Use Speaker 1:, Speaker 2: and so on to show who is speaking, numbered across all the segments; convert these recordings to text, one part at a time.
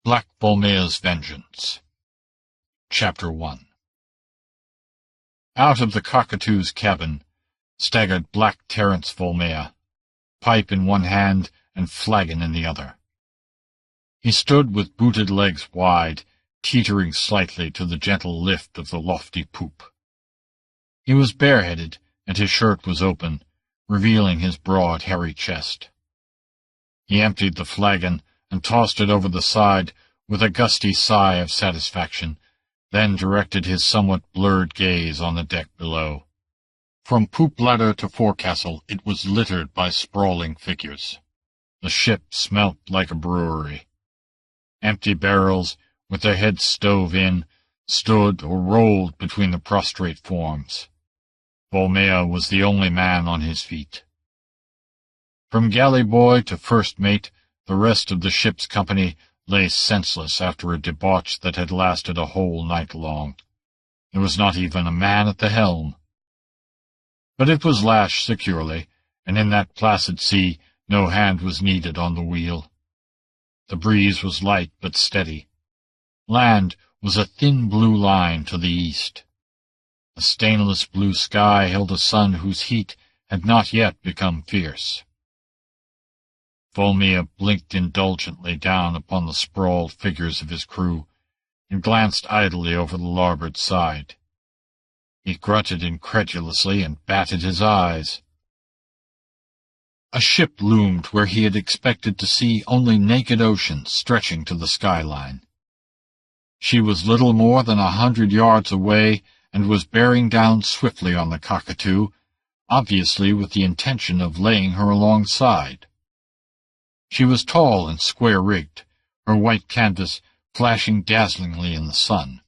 Speaker 1: Black Vulmea's Vengeance. Chapter 1. Out of the cockatoo's cabin staggered Black Terence Vulmea, pipe in one hand and flagon in the other. He stood with booted legs wide, teetering slightly to the gentle lift of the lofty poop. He was bareheaded, and his shirt was open, revealing his broad, hairy chest. He emptied the flagon and tossed it over the side with a gusty sigh of satisfaction, then directed his somewhat blurred gaze on the deck below. From poop ladder to forecastle it was littered by sprawling figures. The ship smelt like a brewery. Empty barrels, with their heads stove in, stood or rolled between the prostrate forms. Vulmea was the only man on his feet. From galley boy to first mate, the rest of the ship's company lay senseless after a debauch that had lasted a whole night long. There was not even a man at the helm. But it was lashed securely, and in that placid sea no hand was needed on the wheel. The breeze was light but steady. Land was a thin blue line to the east. A stainless blue sky held a sun whose heat had not yet become fierce. Vulmea blinked indulgently down upon the sprawled figures of his crew, and glanced idly over the larboard side. He grunted incredulously and batted his eyes. A ship loomed where he had expected to see only naked ocean stretching to the skyline. She was little more than 100 yards away, and was bearing down swiftly on the cockatoo, obviously with the intention of laying her alongside. She was tall and square-rigged, her white canvas flashing dazzlingly in the sun.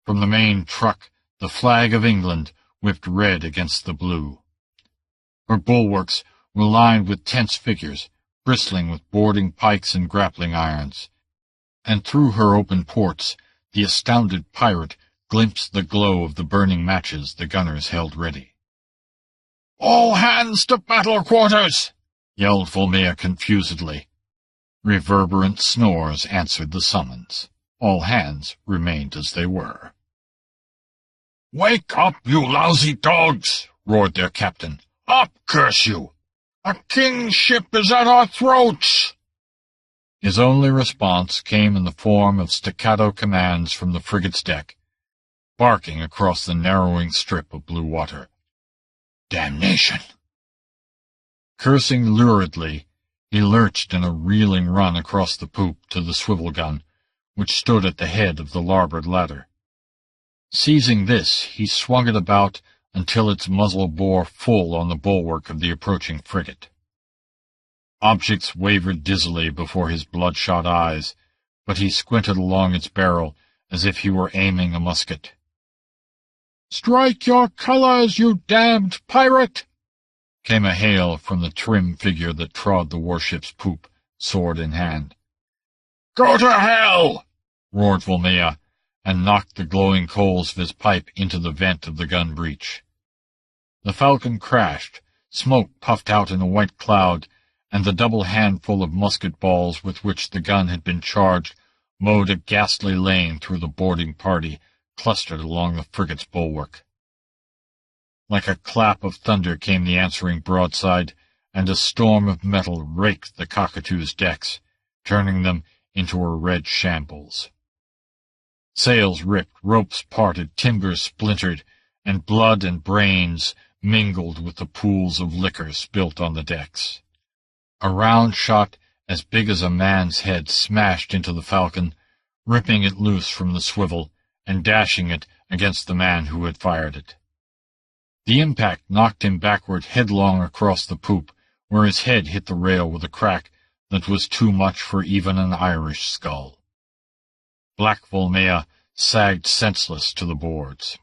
Speaker 1: From the main truck the flag of England whipped red against the blue. Her bulwarks were lined with tense figures, bristling with boarding pikes and grappling irons, and through her open ports the astounded pirate glimpsed the glow of the burning matches the gunners held ready. "All hands to battle quarters!" yelled Vulmea confusedly. Reverberant snores answered the summons. All hands remained as they were. "Wake up, you lousy dogs!" roared their captain. "Up, curse you! A king's ship is at our throats!" His only response came in the form of staccato commands from the frigate's deck, barking across the narrowing strip of blue water. "Damnation!" Cursing luridly, he lurched in a reeling run across the poop to the swivel gun, which stood at the head of the larboard ladder. Seizing this, he swung it about until its muzzle bore full on the bulwark of the approaching frigate. Objects wavered dizzily before his bloodshot eyes, but he squinted along its barrel as if he were aiming a musket. "Strike your colors, you damned pirate!" came a hail from the trim figure that trod the warship's poop, sword in hand. "Go to hell!" roared Vulmea, and knocked the glowing coals of his pipe into the vent of the gun breech. The Falcon crashed, smoke puffed out in a white cloud, and the double handful of musket balls with which the gun had been charged mowed a ghastly lane through the boarding party clustered along the frigate's bulwark. Like a clap of thunder came the answering broadside, and a storm of metal raked the cockatoo's decks, turning them into a red shambles. Sails ripped, ropes parted, timbers splintered, and blood and brains mingled with the pools of liquor spilt on the decks. A round shot as big as a man's head smashed into the Falcon, ripping it loose from the swivel and dashing it against the man who had fired it. The impact knocked him backward headlong across the poop, where his head hit the rail with a crack that was too much for even an Irish skull. Black Vulmea sagged senseless to the boards.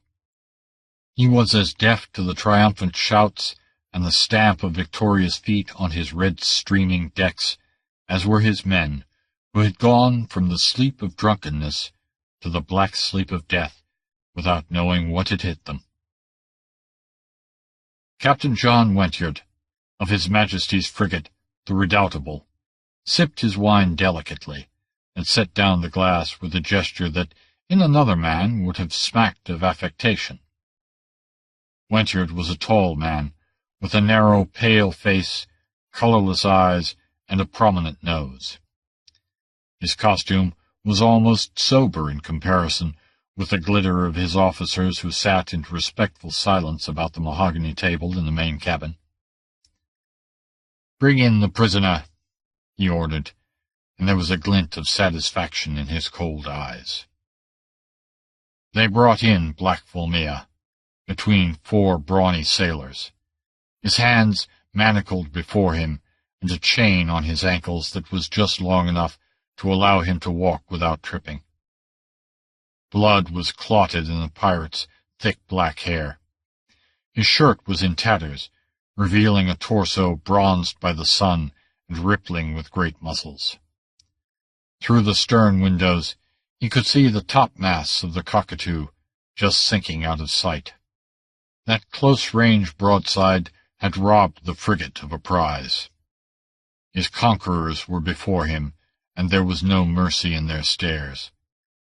Speaker 1: He was as deaf to the triumphant shouts and the stamp of victorious feet on his red streaming decks as were his men, who had gone from the sleep of drunkenness to the black sleep of death without knowing what had hit them. Captain John Wentjard, of His Majesty's frigate, the Redoubtable, sipped his wine delicately, and set down the glass with a gesture that, in another man, would have smacked of affectation. Wentworth was a tall man, with a narrow, pale face, colourless eyes, and a prominent nose. His costume was almost sober in comparison with the glitter of his officers who sat in respectful silence about the mahogany table in the main cabin. "Bring in the prisoner," he ordered, and there was a glint of satisfaction in his cold eyes. They brought in Black Vulmea, between 4 brawny sailors, his hands manacled before him, and a chain on his ankles that was just long enough to allow him to walk without tripping. Blood was clotted in the pirate's thick black hair. His shirt was in tatters, revealing a torso bronzed by the sun and rippling with great muscles. Through the stern windows he could see the topmasts of the Cockatoo just sinking out of sight. That close-range broadside had robbed the frigate of a prize. His conquerors were before him, and there was no mercy in their stares.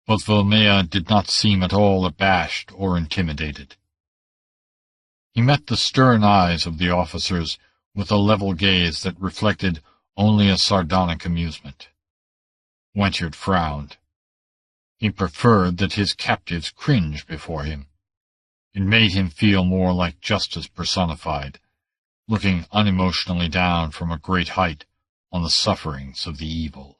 Speaker 1: But Vulmea did not seem at all abashed or intimidated. He met the stern eyes of the officers with a level gaze that reflected only a sardonic amusement. Wentworth frowned. He preferred that his captives cringe before him. It made him feel more like justice personified, looking unemotionally down from a great height on the sufferings of the evil.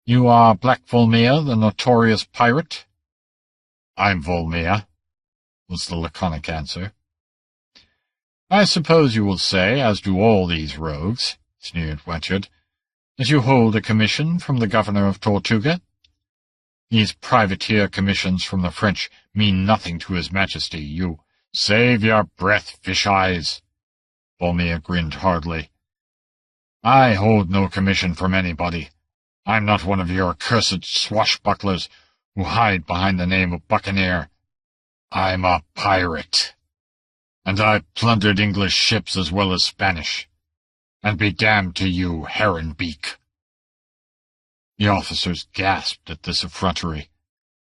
Speaker 1: "You are Black Vulmea, the notorious pirate?" "I'm Vulmea," was the laconic answer. "I suppose you will say, as do all these rogues," sneered Wentworth, "that you hold a commission from the governor of Tortuga. These privateer commissions from the French mean nothing to his majesty. You—" "Save your breath, fish-eyes!" Vulmea grinned hardly. "I hold no commission from anybody. I'm not one of your accursed swashbucklers who hide behind the name of buccaneer. I'm a pirate, and I've plundered English ships as well as Spanish. And be damned to you, Heron-beak." The officers gasped at this effrontery,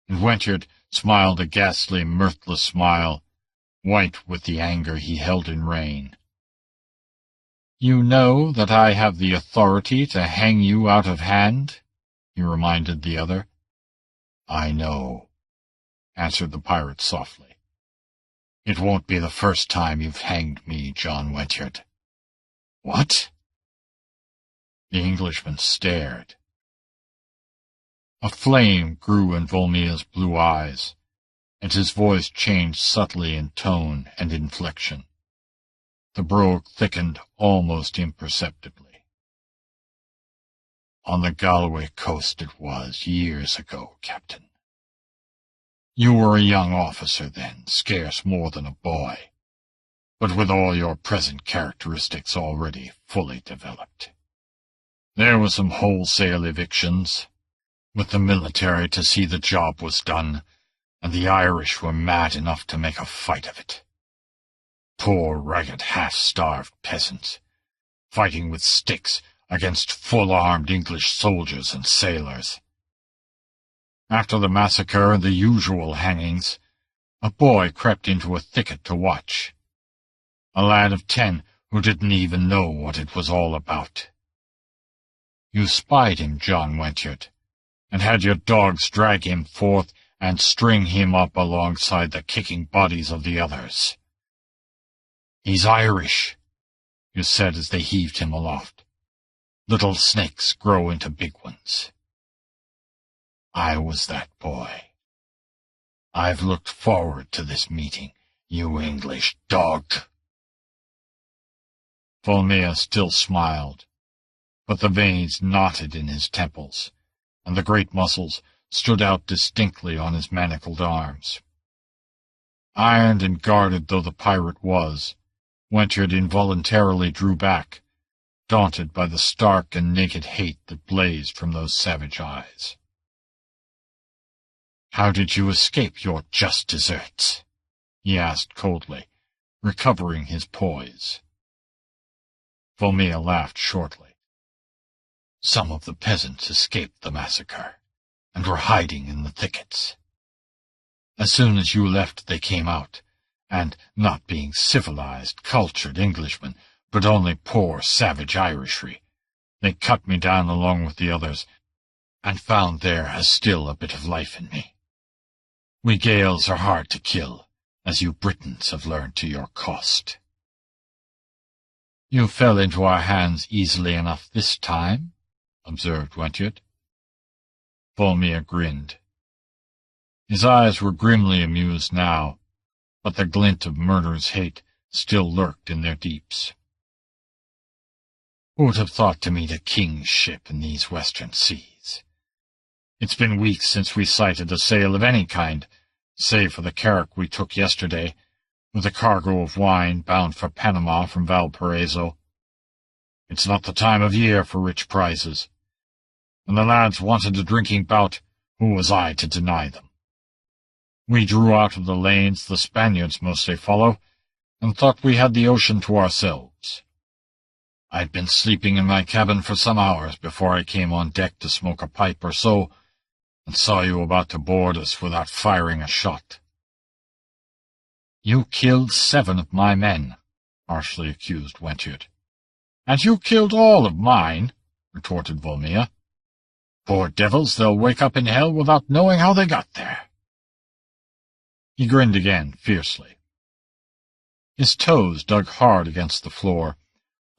Speaker 1: and Wentworth smiled a ghastly, mirthless smile, white with the anger he held in rein. "You know that I have the authority to hang you out of hand?" he reminded the other. "I know," answered the pirate softly. "It won't be the first time you've hanged me, John Wentworth." "What?" The Englishman stared. A flame grew in Vulmea's blue eyes, and his voice changed subtly in tone and inflection. The brogue thickened almost imperceptibly. "On the Galway coast it was, years ago, Captain. You were a young officer then, scarce more than a boy, but with all your present characteristics already fully developed. There were some wholesale evictions, with the military to see the job was done, and the Irish were mad enough to make a fight of it. Poor, ragged, half-starved peasants, fighting with sticks against full-armed English soldiers and sailors. After the massacre and the usual hangings, a boy crept into a thicket to watch. A lad of 10 who didn't even know what it was all about. You spied him, John Wentworth, and had your dogs drag him forth and string him up alongside the kicking bodies of the others. "He's Irish," you said as they heaved him aloft. "Little snakes grow into big ones." I was that boy. I've looked forward to this meeting, you English dog. Vulmea still smiled, but the veins knotted in his temples, and the great muscles stood out distinctly on his manacled arms. Ironed and guarded though the pirate was, Wentworth involuntarily drew back, daunted by the stark and naked hate that blazed from those savage eyes. "How did you escape your just deserts?" he asked coldly, recovering his poise. Vulmea laughed shortly. Some of the peasants escaped the massacre, and were hiding in the thickets. As soon as you left, they came out, and, not being civilized, cultured Englishmen, but only poor, savage Irishry, they cut me down along with the others, and found there has still a bit of life in me. We Gaels are hard to kill, as you Britons have learned to your cost. You fell into our hands easily enough this time, observed Wentworth. Vulmea grinned. His eyes were grimly amused now, but the glint of murderous hate still lurked in their deeps. Who would have thought to meet a king's ship in these western seas? It's been weeks since we sighted a sail of any kind, save for the carrack we took yesterday, with a cargo of wine bound for Panama from Valparaiso. It's not the time of year for rich prizes. When the lads wanted a drinking bout, who was I to deny them? We drew out of the lanes the Spaniards mostly follow, and thought we had the ocean to ourselves. I'd been sleeping in my cabin for some hours before I came on deck to smoke a pipe or so, and saw you about to board us without firing a shot. You killed 7 of my men, harshly accused Wentworth. And you killed all of mine, retorted Vulmea. Poor devils, they'll wake up in hell without knowing how they got there. He grinned again, fiercely. His toes dug hard against the floor,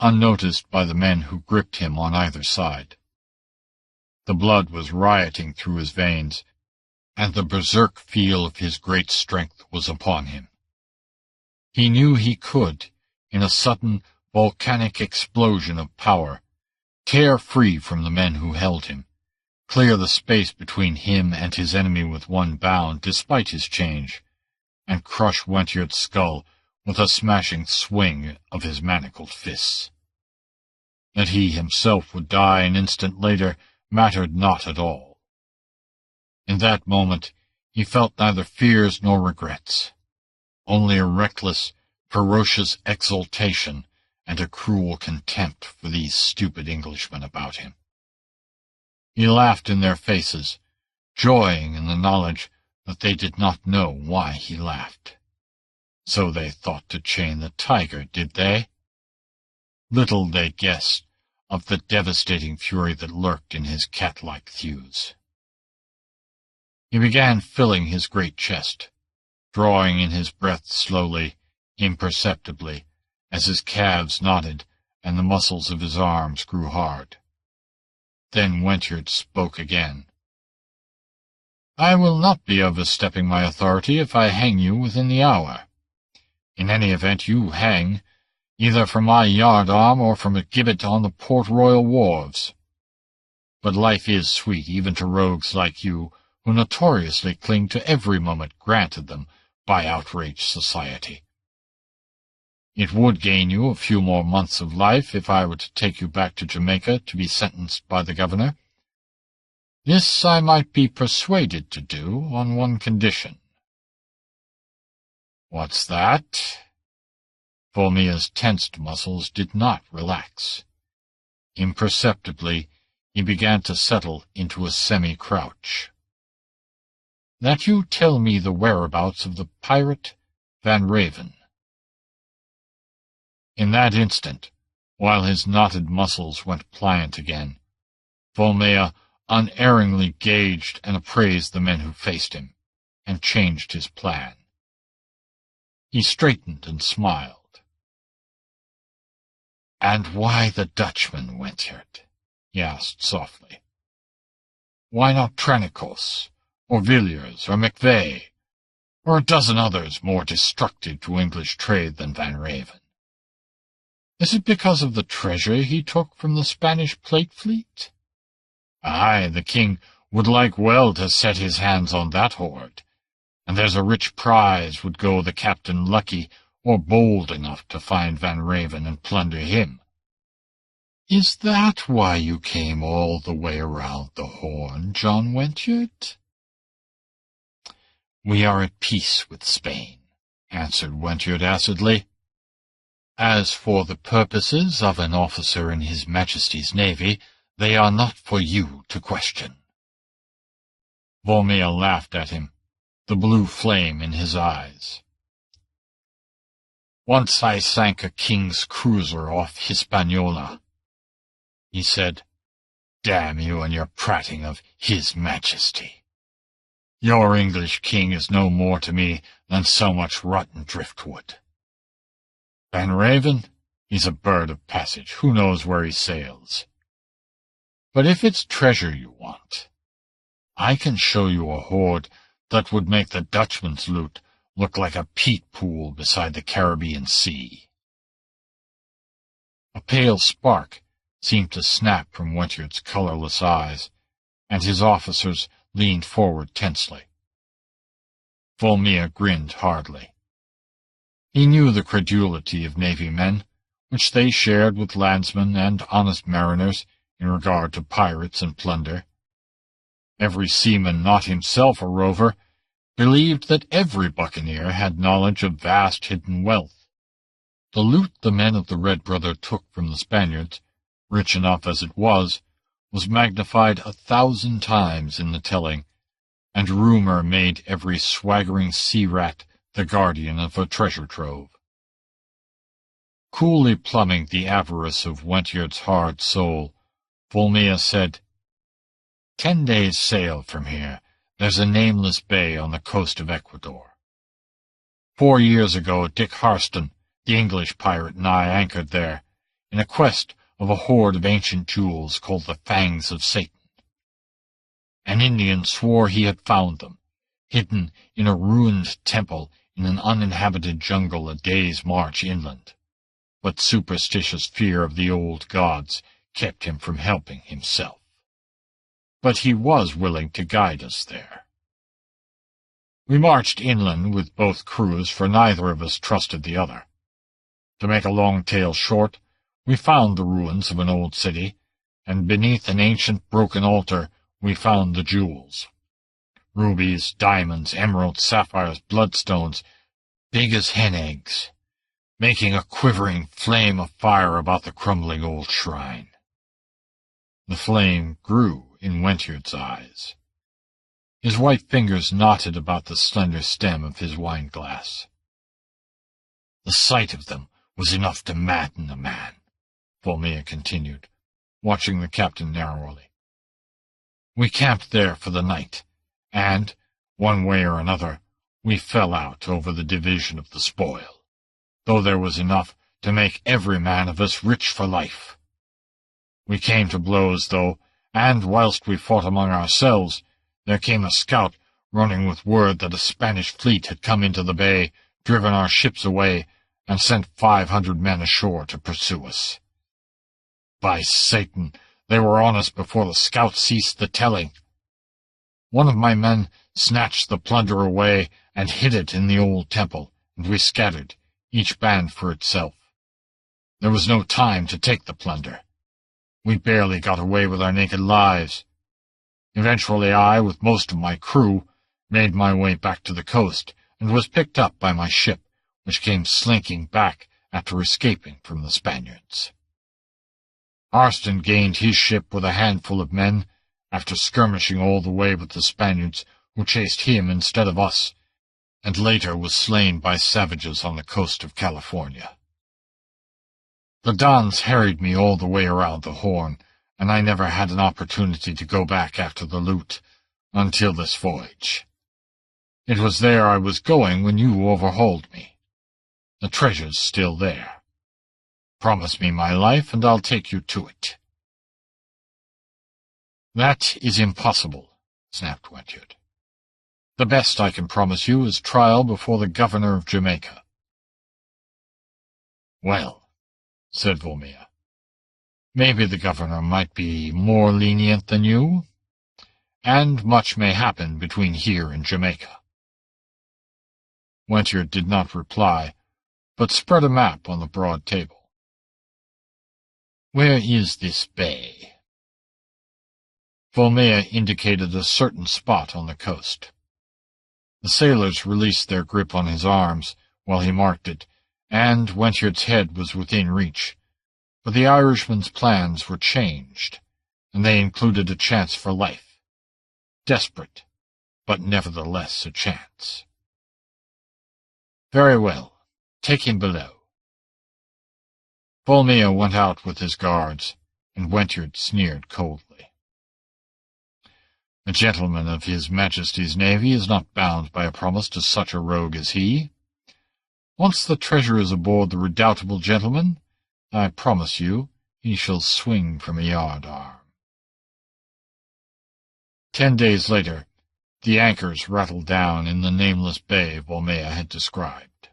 Speaker 1: unnoticed by the men who gripped him on either side. The blood was rioting through his veins, and the berserk feel of his great strength was upon him. He knew he could, in a sudden, volcanic explosion of power, tear free from the men who held him, clear the space between him and his enemy with one bound, despite his change, and crush Wentworth's skull with a smashing swing of his manacled fists. That he himself would die an instant later mattered not at all. In that moment he felt neither fears nor regrets, only a reckless, ferocious exultation and a cruel contempt for these stupid Englishmen about him. He laughed in their faces, joying in the knowledge that they did not know why he laughed. So they thought to chain the tiger, did they? Little they guessed of the devastating fury that lurked in his cat-like thews. He began filling his great chest, drawing in his breath slowly, imperceptibly, as his calves knotted and the muscles of his arms grew hard. Then Wentworth spoke again. I will not be overstepping my authority if I hang you within the hour. In any event, you hang, either from my yardarm or from a gibbet on the Port Royal wharves. But life is sweet even to rogues like you, who notoriously cling to every moment granted them by outraged society. It would gain you a few more months of life if I were to take you back to Jamaica to be sentenced by the governor. This I might be persuaded to do on one condition. What's that? Vulmea's tensed muscles did not relax. Imperceptibly, he began to settle into a semi-crouch. That you tell me the whereabouts of the pirate Van Raven. In that instant, while his knotted muscles went pliant again, Vulmea unerringly gauged and appraised the men who faced him, and changed his plan. He straightened and smiled. "And why the Dutchman, Wentworth?" he asked softly. "Why not Tranicos, or Villiers, or McVeigh, or a dozen others more destructive to English trade than Van Raven? Is it because of the treasure he took from the Spanish plate fleet? Aye, the king would like well to set his hands on that hoard, and there's a rich prize would go the captain lucky or bold enough to find Van Raven and plunder him. Is that why you came all the way around the Horn, John Wentworth?" "We are at peace with Spain," answered Wentworth acidly. "As for the purposes of an officer in His Majesty's navy, They are not for you to question." Vulmea laughed at him, the blue flame in his eyes. "Once I sank a king's cruiser off Hispaniola," he said. "Damn you and your prating of His Majesty. Your English king is no more to me than so much rotten driftwood. Van Raven, he's a bird of passage, who knows where he sails. But if it's treasure you want, I can show you a hoard that would make the Dutchman's loot look like a peat pool beside the Caribbean Sea." A pale spark seemed to snap from Wentyr's colorless eyes, and his officers leaned forward tensely. Vulmea grinned hardly. He knew the credulity of Navy men, which they shared with landsmen and honest mariners in regard to pirates and plunder. Every seaman not himself a rover believed that every buccaneer had knowledge of vast hidden wealth. The loot the men of the Red Brother took from the Spaniards, rich enough as it was magnified 1,000 times in the telling, and rumor made every swaggering sea-rat the guardian of a treasure trove. Coolly plumbing the avarice of Wentyr's hard soul, Vulmea said, 10 days' sail from here, there's a nameless bay on the coast of Ecuador. 4 years ago, Dick Harston, the English pirate, and I anchored there, in a quest of a hoard of ancient jewels called the Fangs of Satan. An Indian swore he had found them, hidden in a ruined temple in an uninhabited jungle a day's march inland, but superstitious fear of the old gods kept him from helping himself. But he was willing to guide us there. We marched inland with both crews, for neither of us trusted the other. To make a long tale short, we found the ruins of an old city, and beneath an ancient broken altar we found the jewels. Rubies, diamonds, emeralds, sapphires, bloodstones, big as hen eggs, making a quivering flame of fire about the crumbling old shrine. The flame grew in Wentyr's eyes. His white fingers knotted about the slender stem of his wine-glass. The sight of them was enough to madden a man, Vulmea continued, watching the captain narrowly. We camped there for the night, and, one way or another, we fell out over the division of the spoil, though there was enough to make every man of us rich for life. We came to blows, though, and whilst we fought among ourselves, there came a scout running with word that a Spanish fleet had come into the bay, driven our ships away, and sent 500 men ashore to pursue us. By Satan, they were on us before the scout ceased the telling. One of my men snatched the plunder away and hid it in the old temple, and we scattered, each band for itself. There was no time to take the plunder. We barely got away with our naked lives. Eventually I, with most of my crew, made my way back to the coast, and was picked up by my ship, which came slinking back after escaping from the Spaniards. Harston gained his ship with a handful of men, after skirmishing all the way with the Spaniards, who chased him instead of us, and later was slain by savages on the coast of California. The Dons harried me all the way around the Horn, and I never had an opportunity to go back after the loot, until this voyage. It was there I was going when you overhauled me. The treasure's still there. Promise me my life, and I'll take you to it. That is impossible, snapped Wentyrd. The best I can promise you is trial before the governor of Jamaica. Well, said Vulmea, maybe the governor might be more lenient than you, and much may happen between here and Jamaica. Wentyrd did not reply, but spread a map on the broad table. Where is this bay? Vulmea indicated a certain spot on the coast. The sailors released their grip on his arms while he marked it, and Wentyrd's head was within reach, but the Irishman's plans were changed, and they included a chance for life. Desperate, but nevertheless a chance. Very well. Take him below. Vulmea went out with his guards, and Wentard sneered coldly. A gentleman of His Majesty's navy is not bound by a promise to such a rogue as he. Once the treasure is aboard the redoubtable gentleman, I promise you he shall swing from a yard-arm. 10 days later, the anchors rattled down in the nameless bay Vulmea had described.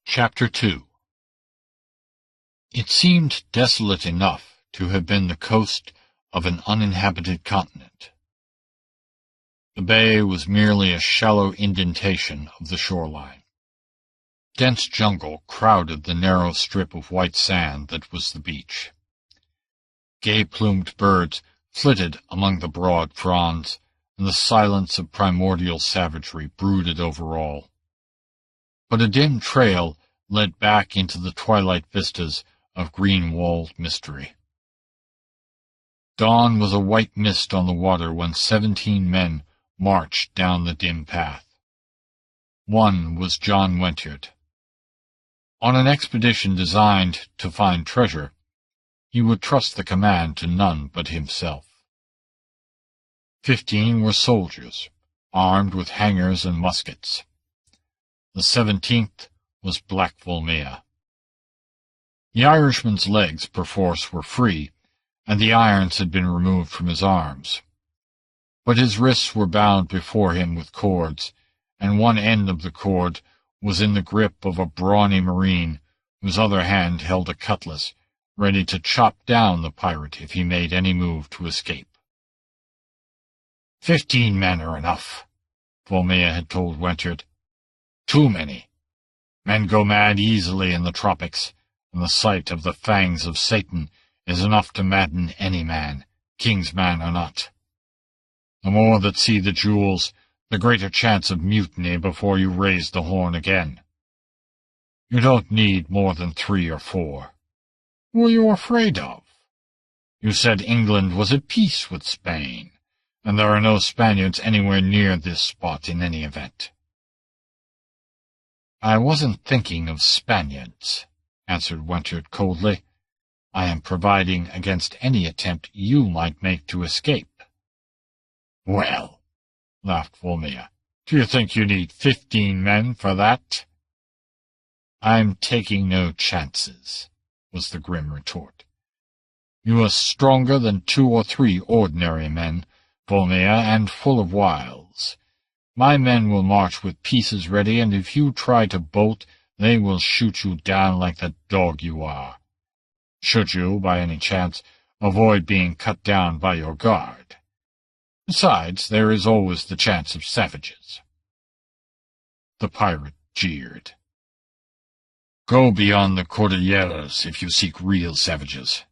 Speaker 1: Chapter 2. It seemed desolate enough to have been the coast of an uninhabited continent. The bay was merely a shallow indentation of the shoreline. Dense jungle crowded the narrow strip of white sand that was the beach. Gay-plumed birds flitted among the broad fronds, and the silence of primordial savagery brooded over all. But a dim trail led back into the twilight vistas of green-walled mystery. Dawn was a white mist on the water when 17 men marched down the dim path. One was John Wentard. On an expedition designed to find treasure, he would trust the command to none but himself. 15 were soldiers, armed with hangers and muskets. The 17th was Black Vulmea. The Irishman's legs, perforce, were free, and the irons had been removed from his arms. But his wrists were bound before him with cords, and one end of the cord was in the grip of a brawny marine, whose other hand held a cutlass, ready to chop down the pirate if he made any move to escape. 15 men are enough, Vulmea had told Wentard. Too many. Men go mad easily in the tropics, and the sight of the fangs of Satan is enough to madden any man, king's man or not. The more that see the jewels, the greater chance of mutiny before you raise the horn again. You don't need more than 3 or 4. Who are you afraid of? You said England was at peace with Spain, and there are no Spaniards anywhere near this spot in any event. I wasn't thinking of Spaniards, answered Wentard coldly. I am providing against any attempt you might make to escape. Well, laughed Vulmea, do you think you need 15 men for that? I'm taking no chances, was the grim retort. You are stronger than 2 or 3 ordinary men, Vulmea, and full of wiles. My men will march with pieces ready, and if you try to bolt, they will shoot you down like the dog you are. Should you, by any chance, avoid being cut down by your guard. Besides, there is always the chance of savages. The pirate jeered. Go beyond the Cordilleras if you seek real savages.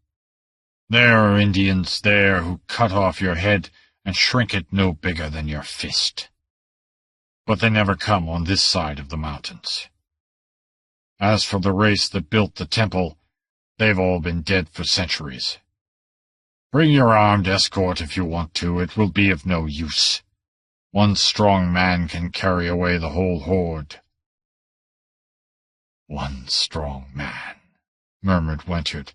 Speaker 1: There are Indians there who cut off your head and shrink it no bigger than your fist. But they never come on this side of the mountains. As for the race that built the temple, they've all been dead for centuries. Bring your armed escort if you want to. It will be of no use. One strong man can carry away the whole horde. One strong man, murmured Wentard,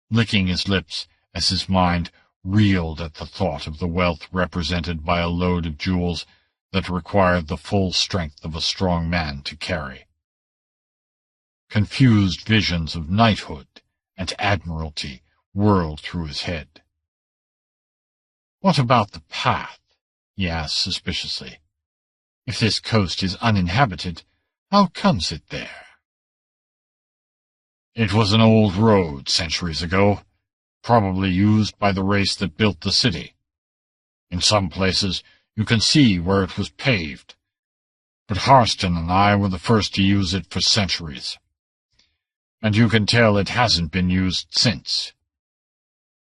Speaker 1: licking his lips as his mind reeled at the thought of the wealth represented by a load of jewels that required the full strength of a strong man to carry. Confused visions of knighthood and admiralty whirled through his head. What about the path? He asked suspiciously. If this coast is uninhabited, how comes it there? It was an old road centuries ago, probably used by the race that built the city. In some places you can see where it was paved, but Harston and I were the first to use it for centuries. And you can tell it hasn't been used since.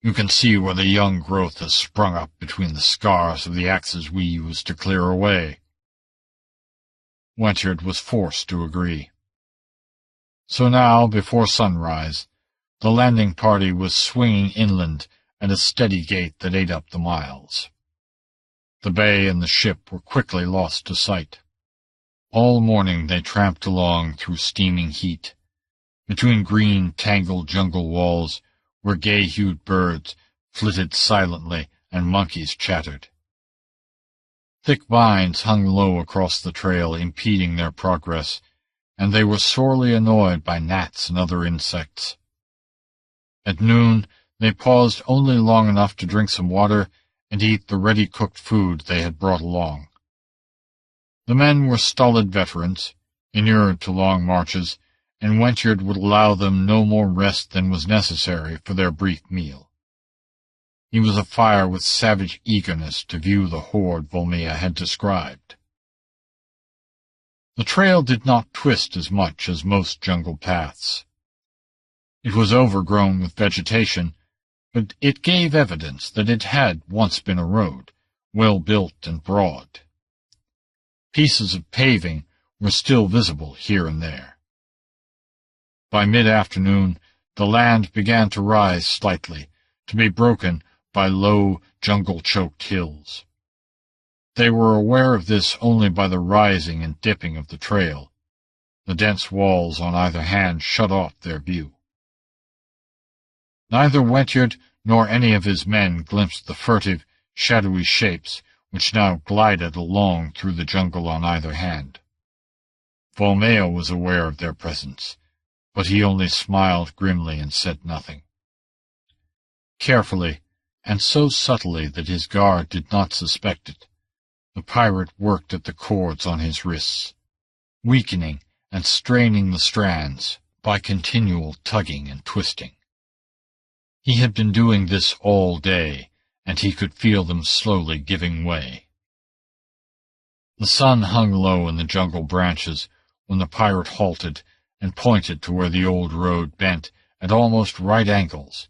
Speaker 1: You can see where the young growth has sprung up between the scars of the axes we used to clear away. Wentard was forced to agree. So now, before sunrise, The landing party was swinging inland at a steady gait that ate up the miles. The bay and the ship were quickly lost to sight. All morning they tramped along through steaming heat, between green, tangled jungle walls where gay-hued birds flitted silently and monkeys chattered. Thick vines hung low across the trail, impeding their progress, and they were sorely annoyed by gnats and other insects. At noon they paused only long enough to drink some water and eat the ready-cooked food they had brought along. The men were stolid veterans, inured to long marches, and Wentjard would allow them no more rest than was necessary for their brief meal. He was afire with savage eagerness to view the horde Vulmea had described. The trail did not twist as much as most jungle paths. It was overgrown with vegetation, but it gave evidence that it had once been a road, well built and broad. Pieces of paving were still visible here and there. By mid-afternoon, the land began to rise slightly, to be broken by low, jungle-choked hills. They were aware of this only by the rising and dipping of the trail. The dense walls on either hand shut off their view. Neither Wentjard nor any of his men glimpsed the furtive, shadowy shapes which now glided along through the jungle on either hand. Vulmea was aware of their presence, but he only smiled grimly and said nothing. Carefully, and so subtly that his guard did not suspect it, the pirate worked at the cords on his wrists, weakening and straining the strands by continual tugging and twisting. He had been doing this all day, and he could feel them slowly giving way. The sun hung low in the jungle branches when the pirate halted and pointed to where the old road bent at almost right angles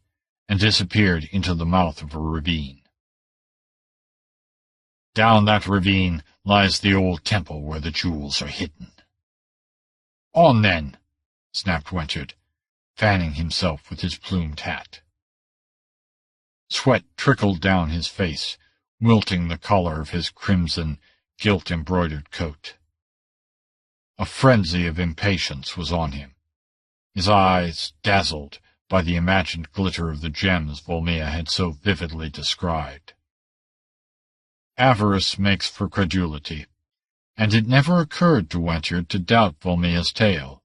Speaker 1: and disappeared into the mouth of a ravine. Down that ravine lies the old temple where the jewels are hidden. On then, snapped Wentjard, fanning himself with his plumed hat. Sweat trickled down his face, wilting the collar of his crimson, gilt-embroidered coat. A frenzy of impatience was on him, his eyes dazzled by the imagined glitter of the gems Vulmea had so vividly described. Avarice makes for credulity, and it never occurred to Wentjard to doubt Vulmea's tale.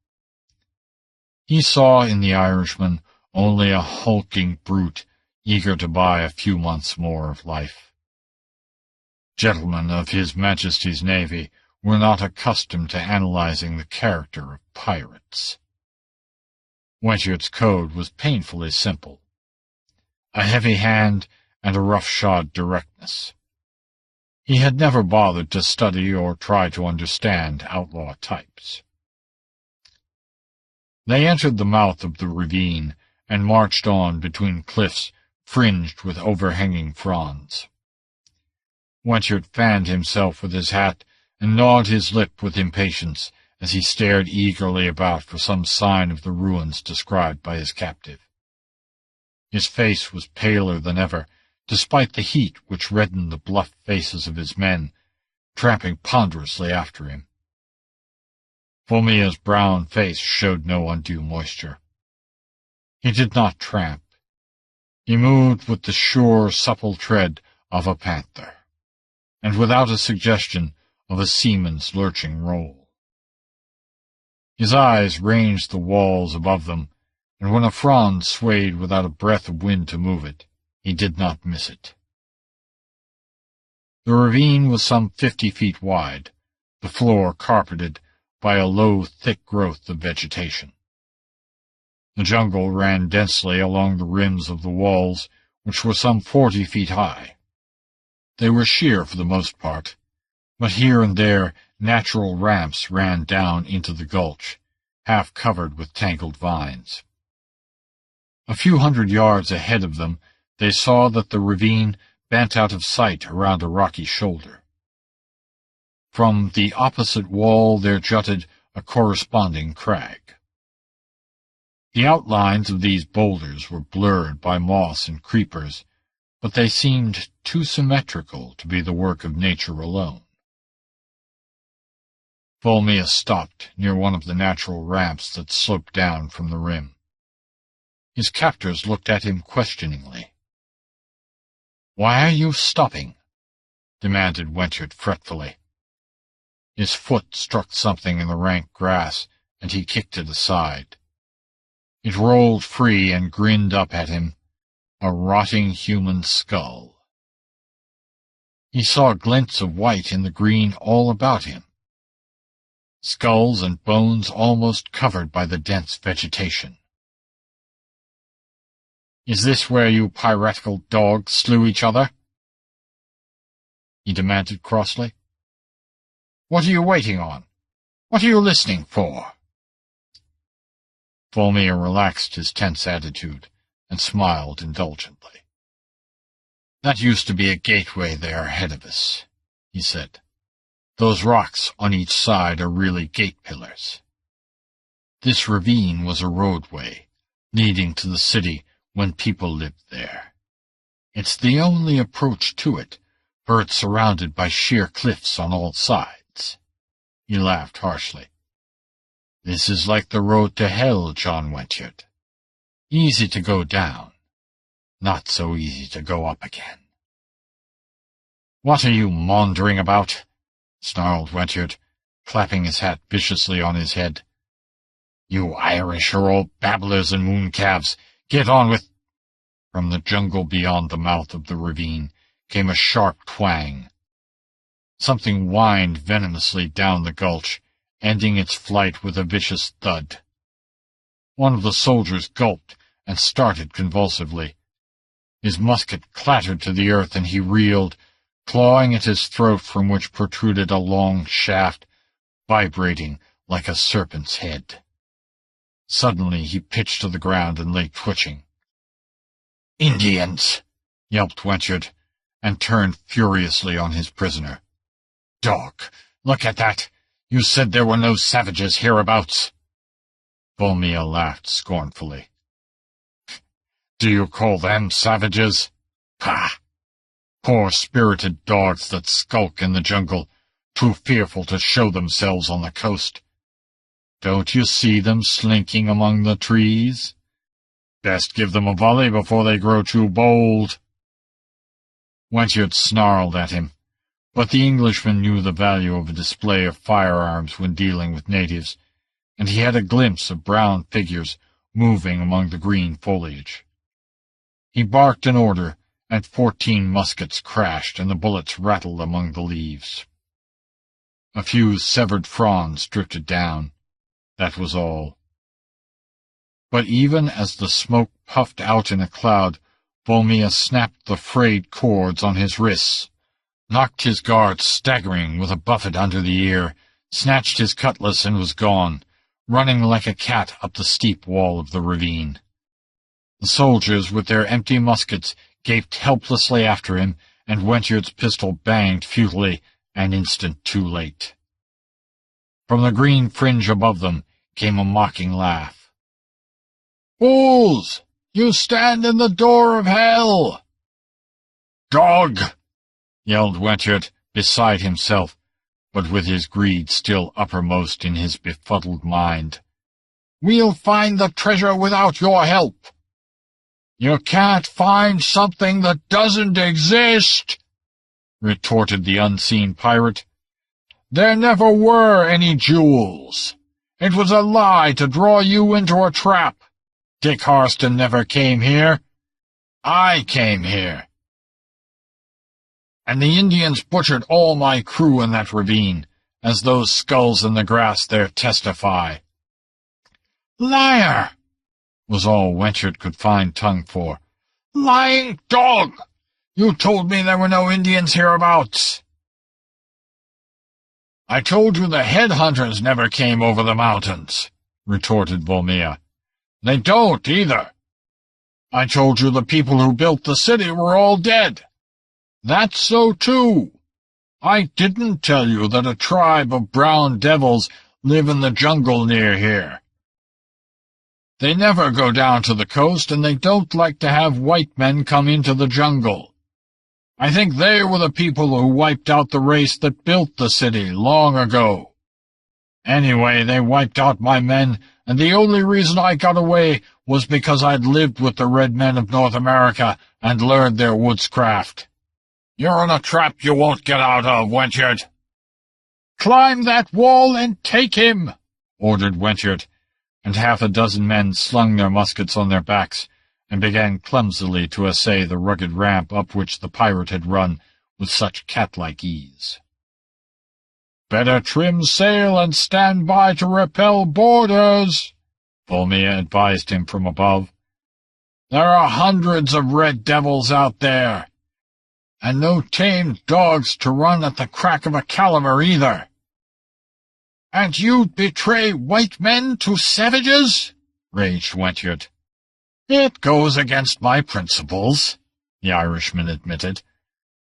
Speaker 1: He saw in the Irishman only a hulking brute eager to buy a few months more of life. Gentlemen of His Majesty's Navy were not accustomed to analyzing the character of pirates. Wentjard's code was painfully simple: a heavy hand and a roughshod directness. He had never bothered to study or try to understand outlaw types. They entered the mouth of the ravine and marched on between cliffs fringed with overhanging fronds. Wentjard fanned himself with his hat and gnawed his lip with impatience as he stared eagerly about for some sign of the ruins described by his captive. His face was paler than ever, despite the heat which reddened the bluff faces of his men, tramping ponderously after him. Vulmea's brown face showed no undue moisture. He did not tramp. He moved with the sure, supple tread of a panther, and without a suggestion of a seaman's lurching roll. His eyes ranged the walls above them, and when a frond swayed without a breath of wind to move it, he did not miss it. The ravine was some 50 feet wide, the floor carpeted by a low, thick growth of vegetation. The jungle ran densely along the rims of the walls, which were some 40 feet high. They were sheer for the most part, but here and there natural ramps ran down into the gulch, half covered with tangled vines. A few hundred yards ahead of them, they saw that the ravine bent out of sight around a rocky shoulder. From the opposite wall there jutted a corresponding crag. The outlines of these boulders were blurred by moss and creepers, but they seemed too symmetrical to be the work of nature alone. Vulmea stopped near one of the natural ramps that sloped down from the rim. His captors looked at him questioningly. "Why are you stopping?" demanded Wentworth fretfully. His foot struck something in the rank grass, and he kicked it aside. It rolled free and grinned up at him, a rotting human skull. He saw glints of white in the green all about him. Skulls and bones almost covered by the dense vegetation. "Is this where you piratical dogs slew each other?" he demanded crossly. "What are you waiting on? What are you listening for?" Vulmea relaxed his tense attitude and smiled indulgently. "That used to be a gateway there ahead of us," he said. "Those rocks on each side are really gate pillars. This ravine was a roadway leading to the city when people lived there. It's the only approach to it, for it's surrounded by sheer cliffs on all sides." He laughed harshly. "This is like the road to hell, John Wentworth. Easy to go down, not so easy to go up again." "What are you maundering about?" snarled Wentworth, clapping his hat viciously on his head. "You Irish are all babblers and mooncalves. Get on with—" From the jungle beyond the mouth of the ravine came a sharp twang. Something whined venomously down the gulch, ending its flight with a vicious thud. One of the soldiers gulped and started convulsively. His musket clattered to the earth, and he reeled, clawing at his throat from which protruded a long shaft, vibrating like a serpent's head. Suddenly he pitched to the ground and lay twitching. "Indians!" yelped Wentworth, and turned furiously on his prisoner. "Dog, look at that! You said there were no savages hereabouts." Vulmea laughed scornfully. "Do you call them savages? Pah! Poor-spirited dogs that skulk in the jungle, too fearful to show themselves on the coast. Don't you see them slinking among the trees? Best give them a volley before they grow too bold." Wentworth snarled at him, but the Englishman knew the value of a display of firearms when dealing with natives, and he had a glimpse of brown figures moving among the green foliage. He barked an order, and 14 muskets crashed and the bullets rattled among the leaves. A few severed fronds drifted down. That was all. But even as the smoke puffed out in a cloud, Vulmea snapped the frayed cords on his wrists, knocked his guard staggering with a buffet under the ear, snatched his cutlass and was gone, running like a cat up the steep wall of the ravine. The soldiers, with their empty muskets, gaped helplessly after him, and Wentworth's pistol banged futilely an instant too late. From the green fringe above them came a mocking laugh. "Fools! You stand in the door of hell!" "Dog!" yelled Wentworth, beside himself, but with his greed still uppermost in his befuddled mind. "We'll find the treasure without your help." "You can't find something that doesn't exist," retorted the unseen pirate. "There never were any jewels. It was a lie to draw you into a trap. Dick Harston never came here. I came here. And the Indians butchered all my crew in that ravine, as those skulls in the grass there testify." "Liar!" was all Wentworth could find tongue for. "Lying dog! You told me there were no Indians hereabouts." "I told you the headhunters never came over the mountains," retorted Vulmea. "They don't, either. I told you the people who built the city were all dead. That's so, too. I didn't tell you that a tribe of brown devils live in the jungle near here." They never go down to the coast, and they don't like to have white men come into the jungle. I think they were the people who wiped out the race that built the city long ago. Anyway, they wiped out my men, and the only reason I got away was because I'd lived with the red men of North America and learned their woodscraft. You're in a trap you won't get out of, Wentchert. Climb that wall and take him, ordered Wentchert, and half a dozen men slung their muskets on their backs and began clumsily to essay the rugged ramp up which the pirate had run with such cat-like ease. Better trim sail and stand by to repel boarders, Vulmea advised him from above. There are hundreds of red devils out there, and no tamed dogs to run at the crack of a caliber either. And you'd betray white men to savages? Raged Wentchert. It goes against my principles, the Irishman admitted,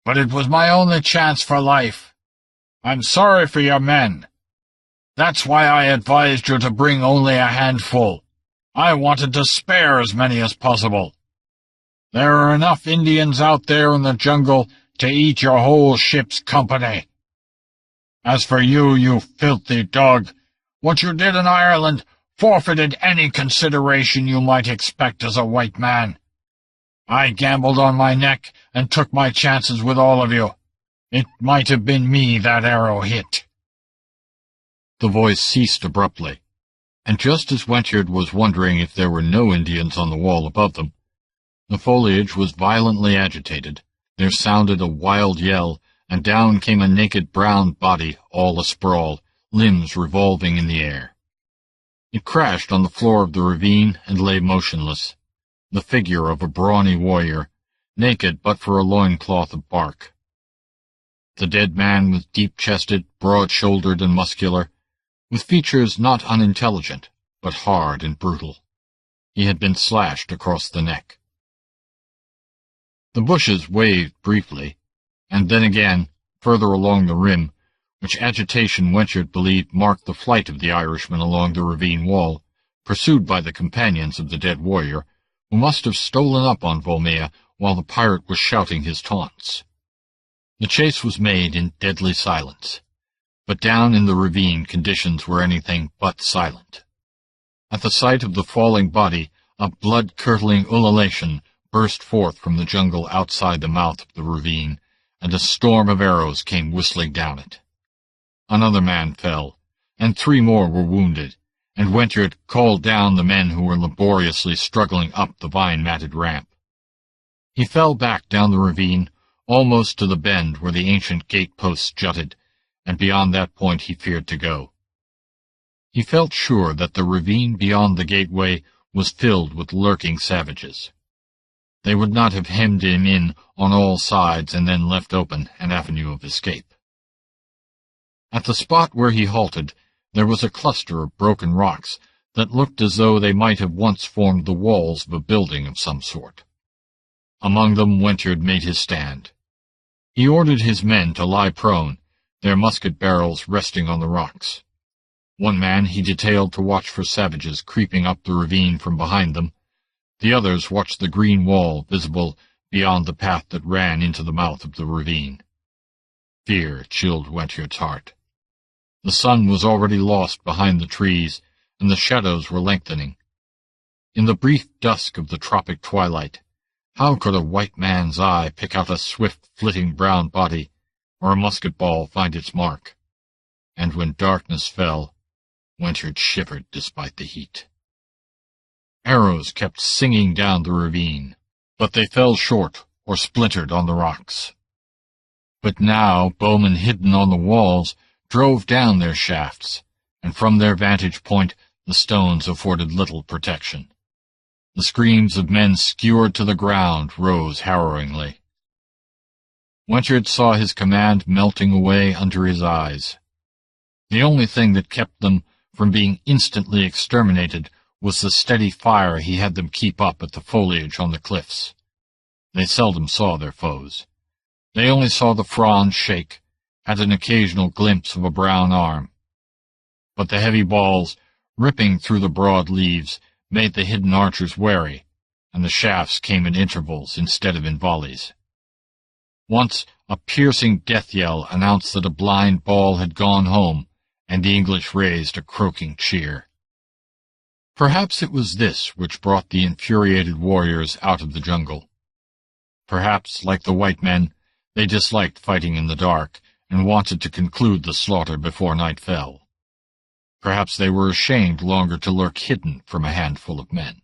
Speaker 1: but it was my only chance for life. I'm sorry for your men. That's why I advised you to bring only a handful. I wanted to spare as many as possible. There are enough Indians out there in the jungle to eat your whole ship's company. As for you, you filthy dog, what you did in Ireland forfeited any consideration you might expect as a white man. I gambled on my neck and took my chances with all of you. It might have been me that arrow hit. The voice ceased abruptly, and just as Wentchert was wondering if there were no Indians on the wall above them, the foliage was violently agitated. There sounded a wild yell, and down came a naked brown body, all asprawl, limbs revolving in the air. It crashed on the floor of the ravine and lay motionless, the figure of a brawny warrior, naked but for a loincloth of bark. The dead man was deep-chested, broad-shouldered, and muscular, with features not unintelligent, but hard and brutal. He had been slashed across the neck. The bushes waved briefly, and then again, further along the rim, which agitation Wentchert believed marked the flight of the Irishman along the ravine wall, pursued by the companions of the dead warrior, who must have stolen up on Vulmea while the pirate was shouting his taunts. The chase was made in deadly silence, but down in the ravine conditions were anything but silent. At the sight of the falling body, a blood-curdling ululation burst forth from the jungle outside the mouth of the ravine, and a storm of arrows came whistling down it. Another man fell, and 3 more were wounded, and Wentchert called down the men who were laboriously struggling up the vine-matted ramp. He fell back down the ravine, almost to the bend where the ancient gate-posts jutted, and beyond that point he feared to go. He felt sure that the ravine beyond the gateway was filled with lurking savages. They would not have hemmed him in on all sides and then left open an avenue of escape. At the spot where he halted, there was a cluster of broken rocks that looked as though they might have once formed the walls of a building of some sort. Among them Wentchert made his stand. He ordered his men to lie prone, their musket barrels resting on the rocks. One man he detailed to watch for savages creeping up the ravine from behind them. The others watched the green wall visible beyond the path that ran into the mouth of the ravine. Fear chilled Wentchert's heart. The sun was already lost behind the trees, and the shadows were lengthening. In the brief dusk of the tropic twilight, how could a white man's eye pick out a swift, flitting brown body, or a musket ball find its mark? And when darkness fell, Wentchert shivered despite the heat. Arrows kept singing down the ravine, but they fell short or splintered on the rocks. But now bowmen hidden on the walls drove down their shafts, and from their vantage point the stones afforded little protection. The screams of men skewered to the ground rose harrowingly. Wentchert saw his command melting away under his eyes. The only thing that kept them from being instantly exterminated was the steady fire he had them keep up at the foliage on the cliffs. They seldom saw their foes. They only saw the fronds shake, had an occasional glimpse of a brown arm. But the heavy balls, ripping through the broad leaves, made the hidden archers wary, and the shafts came in intervals instead of in volleys. Once a piercing death yell announced that a blind ball had gone home, and the English raised a croaking cheer. Perhaps it was this which brought the infuriated warriors out of the jungle. Perhaps, like the white men, they disliked fighting in the dark and wanted to conclude the slaughter before night fell. Perhaps they were ashamed longer to lurk hidden from a handful of men.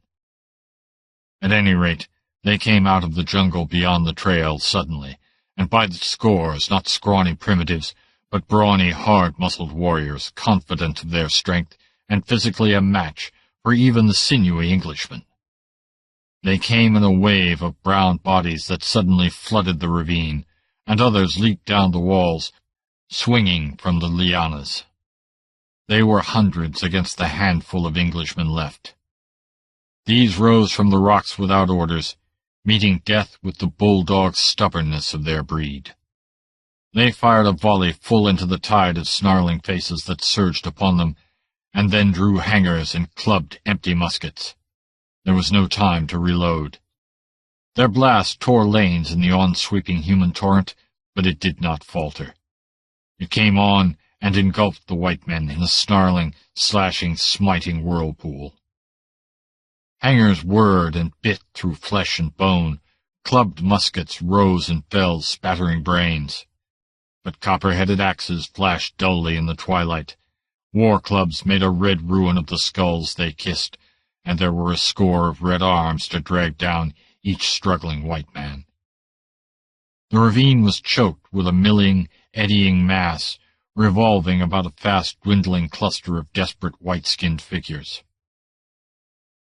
Speaker 1: At any rate, they came out of the jungle beyond the trail suddenly, and by the scores, not scrawny primitives, but brawny, hard-muscled warriors, confident of their strength and physically a match for even the sinewy Englishmen. They came in a wave of brown bodies that suddenly flooded the ravine, and others leaped down the walls, swinging from the lianas. They were hundreds against the handful of Englishmen left. These rose from the rocks without orders, meeting death with the bulldog stubbornness of their breed. They fired a volley full into the tide of snarling faces that surged upon them, and then drew hangers and clubbed empty muskets. There was no time to reload. Their blast tore lanes in the on-sweeping human torrent, but it did not falter. It came on and engulfed the white men in a snarling, slashing, smiting whirlpool. Hangers whirred and bit through flesh and bone, clubbed muskets rose and fell, spattering brains. But copper-headed axes flashed dully in the twilight. War clubs made a red ruin of the skulls they kissed, and there were a score of red arms to drag down each struggling white man. The ravine was choked with a milling, eddying mass, revolving about a fast-dwindling cluster of desperate white-skinned figures.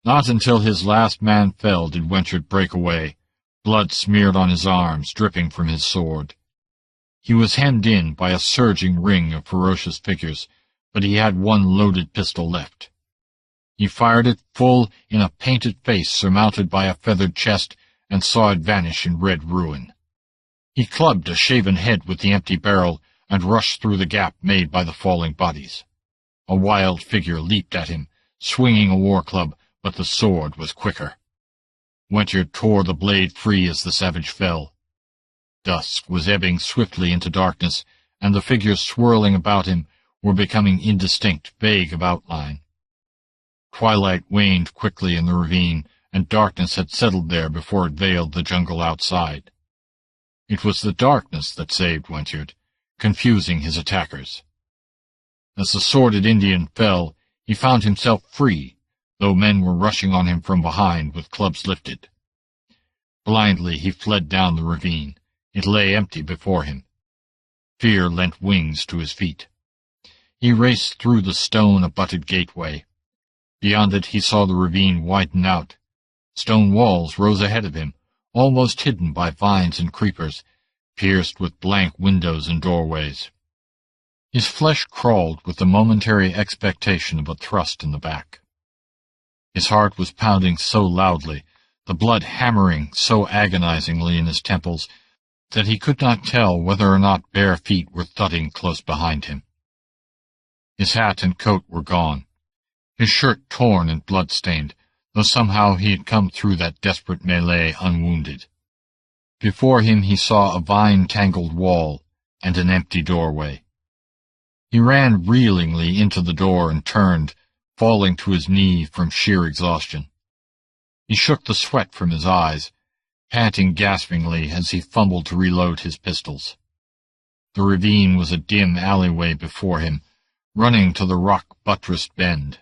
Speaker 1: Not until his last man fell did Wentred break away, blood smeared on his arms, dripping from his sword. He was hemmed in by a surging ring of ferocious figures, but he had one loaded pistol left. He fired it full in a painted face surmounted by a feathered chest, and saw it vanish in red ruin. He clubbed a shaven head with the empty barrel, and rushed through the gap made by the falling bodies. A wild figure leaped at him, swinging a war club, but the sword was quicker. Wentred tore the blade free as the savage fell. Dusk was ebbing swiftly into darkness, and the figures swirling about him were becoming indistinct, vague of outline. Twilight waned quickly in the ravine, and darkness had settled there before it veiled the jungle outside. It was the darkness that saved Wentred, confusing his attackers. As the sworded Indian fell, he found himself free, though men were rushing on him from behind with clubs lifted. Blindly he fled down the ravine. It lay empty before him. Fear lent wings to his feet. He raced through the stone-abutted gateway. Beyond it he saw the ravine widen out. Stone walls rose ahead of him, almost hidden by vines and creepers, pierced with blank windows and doorways. His flesh crawled with the momentary expectation of a thrust in the back. His heart was pounding so loudly, the blood hammering so agonizingly in his temples, that he could not tell whether or not bare feet were thudding close behind him. His hat and coat were gone, his shirt torn and blood-stained, though somehow he had come through that desperate melee unwounded. Before him he saw a vine-tangled wall and an empty doorway. He ran reelingly into the door and turned, falling to his knee from sheer exhaustion. He shook the sweat from his eyes, panting gaspingly as he fumbled to reload his pistols. The ravine was a dim alleyway before him, running to the rock-buttressed bend.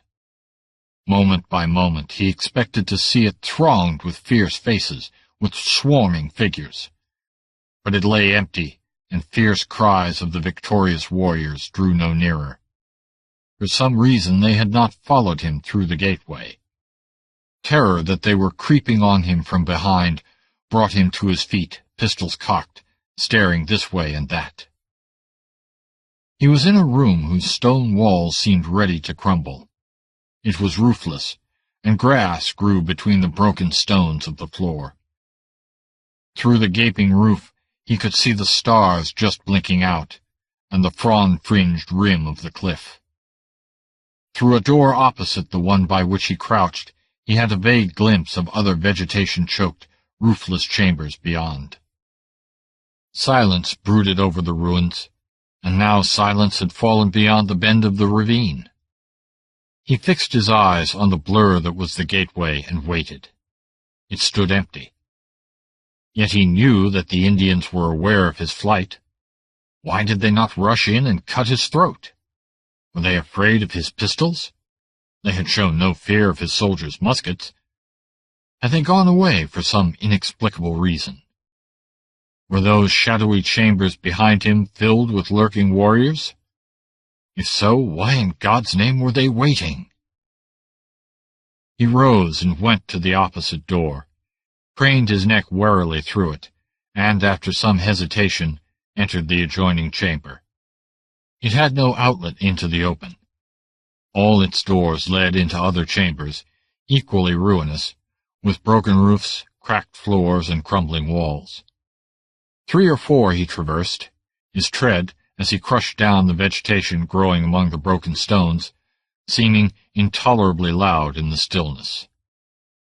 Speaker 1: Moment by moment he expected to see it thronged with fierce faces, with swarming figures. But it lay empty, and fierce cries of the victorious warriors drew no nearer. For some reason they had not followed him through the gateway. Terror that they were creeping on him from behind brought him to his feet, pistols cocked, staring this way and that. He was in a room whose stone walls seemed ready to crumble. It was roofless, and grass grew between the broken stones of the floor. Through the gaping roof he could see the stars just blinking out, and the frond-fringed rim of the cliff. Through a door opposite the one by which he crouched, he had a vague glimpse of other vegetation-choked, roofless chambers beyond. Silence brooded over the ruins, and now silence had fallen beyond the bend of the ravine. He fixed his eyes on the blur that was the gateway and waited. It stood empty. Yet he knew that the Indians were aware of his flight. Why did they not rush in and cut his throat? Were they afraid of his pistols? They had shown no fear of his soldiers' muskets. Had they gone away for some inexplicable reason? Were those shadowy chambers behind him filled with lurking warriors? If so, why in God's name were they waiting? He rose and went to the opposite door, craned his neck warily through it, and, after some hesitation, entered the adjoining chamber. It had no outlet into the open. All its doors led into other chambers, equally ruinous, with broken roofs, cracked floors, and crumbling walls. 3 or 4 he traversed, his tread, as he crushed down the vegetation growing among the broken stones, seeming intolerably loud in the stillness.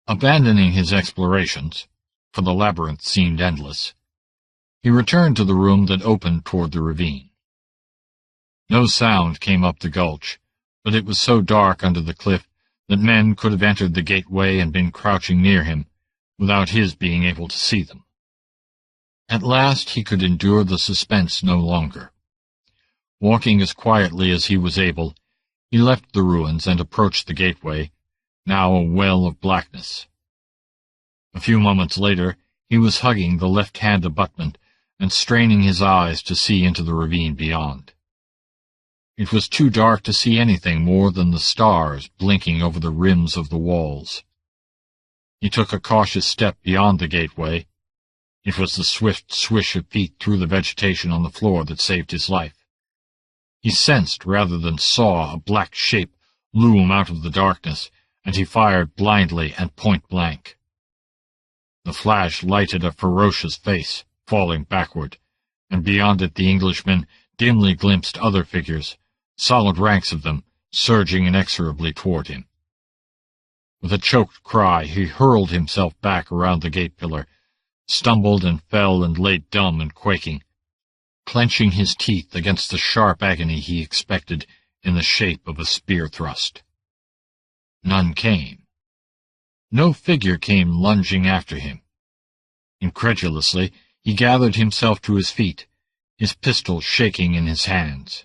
Speaker 1: Abandoning his explorations, for the labyrinth seemed endless, he returned to the room that opened toward the ravine. No sound came up the gulch, but it was so dark under the cliff that men could have entered the gateway and been crouching near him, without his being able to see them. At last he could endure the suspense no longer. Walking as quietly as he was able, he left the ruins and approached the gateway, now a well of blackness. A few moments later, he was hugging the left-hand abutment and straining his eyes to see into the ravine beyond. It was too dark to see anything more than the stars blinking over the rims of the walls. He took a cautious step beyond the gateway. It was the swift swish of feet through the vegetation on the floor that saved his life. He sensed rather than saw a black shape loom out of the darkness, and he fired blindly and point-blank. The flash lighted a ferocious face, falling backward, and beyond it the Englishman dimly glimpsed other figures, solid ranks of them, surging inexorably toward him. With a choked cry, he hurled himself back around the gate pillar, stumbled and fell and lay dumb and quaking, clenching his teeth against the sharp agony he expected in the shape of a spear thrust. None came. No figure came lunging after him. Incredulously, he gathered himself to his feet, his pistol shaking in his hands.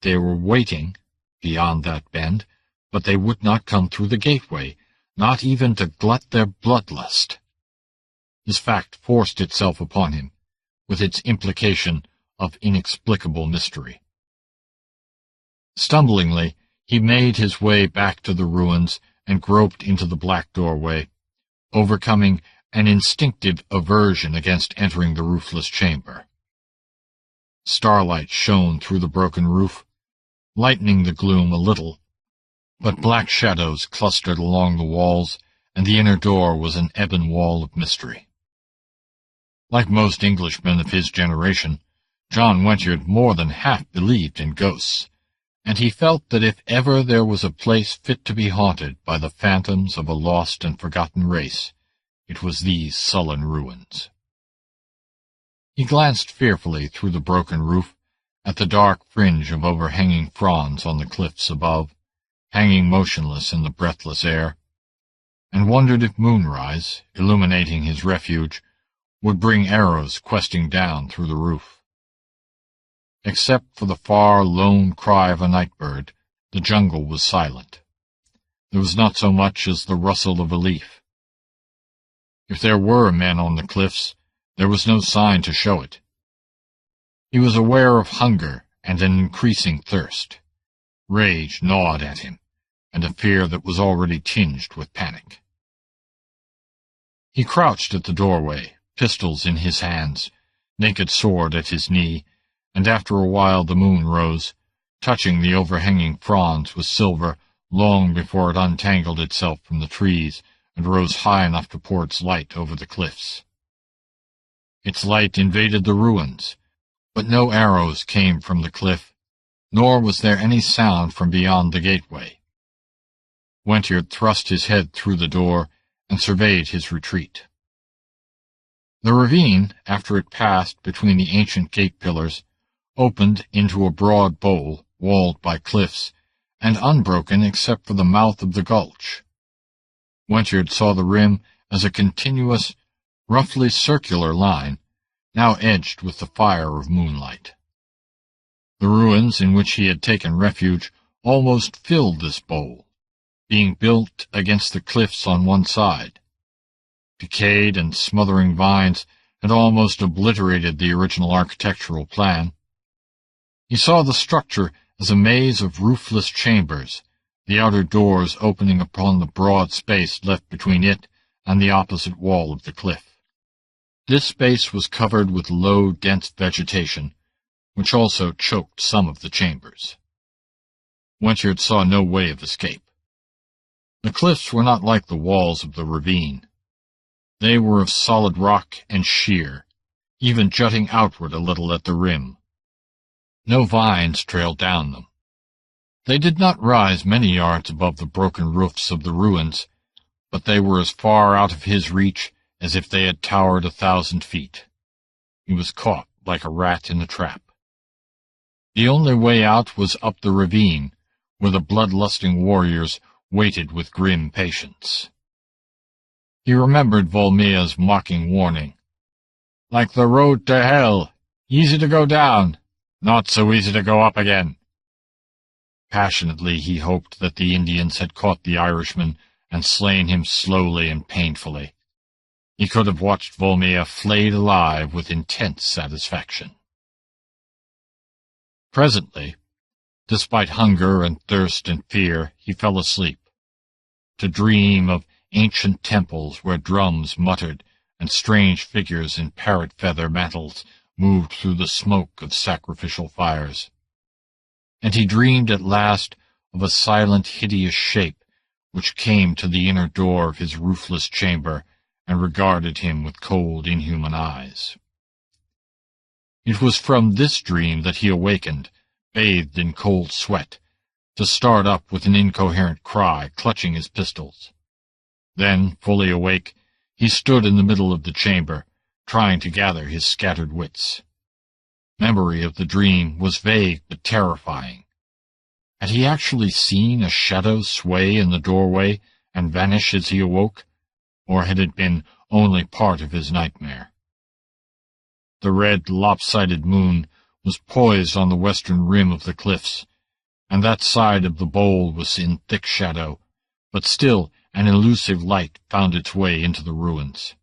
Speaker 1: They were waiting, beyond that bend, but they would not come through the gateway, not even to glut their bloodlust. This fact forced itself upon him, with its implication of inexplicable mystery. Stumblingly, he made his way back to the ruins and groped into the black doorway, overcoming an instinctive aversion against entering the roofless chamber. Starlight shone through the broken roof, lightening the gloom a little, but black shadows clustered along the walls, and the inner door was an ebon wall of mystery. Like most Englishmen of his generation, John Wentard more than half believed in ghosts, and he felt that if ever there was a place fit to be haunted by the phantoms of a lost and forgotten race, it was these sullen ruins. He glanced fearfully through the broken roof at the dark fringe of overhanging fronds on the cliffs above, hanging motionless in the breathless air, and wondered if moonrise, illuminating his refuge, would bring arrows questing down through the roof. Except for the far, lone cry of a night-bird, the jungle was silent. There was not so much as the rustle of a leaf. If there were men on the cliffs, there was no sign to show it. He was aware of hunger and an increasing thirst. Rage gnawed at him, and a fear that was already tinged with panic. He crouched at the doorway, pistols in his hands, naked sword at his knee, and after a while the moon rose, touching the overhanging fronds with silver long before it untangled itself from the trees and rose high enough to pour its light over the cliffs. Its light invaded the ruins, but no arrows came from the cliff, nor was there any sound from beyond the gateway. Wentard thrust his head through the door and surveyed his retreat. The ravine, after it passed between the ancient gate pillars, opened into a broad bowl walled by cliffs, and unbroken except for the mouth of the gulch. Wentard saw the rim as a continuous, roughly circular line, now edged with the fire of moonlight. The ruins in which he had taken refuge almost filled this bowl, being built against the cliffs on one side. Decayed and smothering vines had almost obliterated the original architectural plan. He saw the structure as a maze of roofless chambers, the outer doors opening upon the broad space left between it and the opposite wall of the cliff. This space was covered with low, dense vegetation, which also choked some of the chambers. Wentard saw no way of escape. The cliffs were not like the walls of the ravine. They were of solid rock and sheer, even jutting outward a little at the rim. No vines trailed down them. They did not rise many yards above the broken roofs of the ruins, but they were as far out of his reach as if they had towered 1,000 feet. He was caught like a rat in a trap. The only way out was up the ravine, where the bloodlusting warriors waited with grim patience. He remembered Vulmea's mocking warning. "Like the road to hell, easy to go down, not so easy to go up again." Passionately he hoped that the Indians had caught the Irishman and slain him slowly and painfully. He could have watched Vulmea flayed alive with intense satisfaction. Presently, despite hunger and thirst and fear, he fell asleep, to dream of ancient temples where drums muttered and strange figures in parrot-feather mantles moved through the smoke of sacrificial fires. And he dreamed at last of a silent, hideous shape which came to the inner door of his roofless chamber and regarded him with cold, inhuman eyes. It was from this dream that he awakened, bathed in cold sweat, to start up with an incoherent cry, clutching his pistols. Then, fully awake, he stood in the middle of the chamber, trying to gather his scattered wits. Memory of the dream was vague but terrifying. Had he actually seen a shadow sway in the doorway and vanish as he awoke, or had it been only part of his nightmare? The red, lopsided moon was poised on the western rim of the cliffs, and that side of the bowl was in thick shadow, but still an elusive light found its way into the ruins.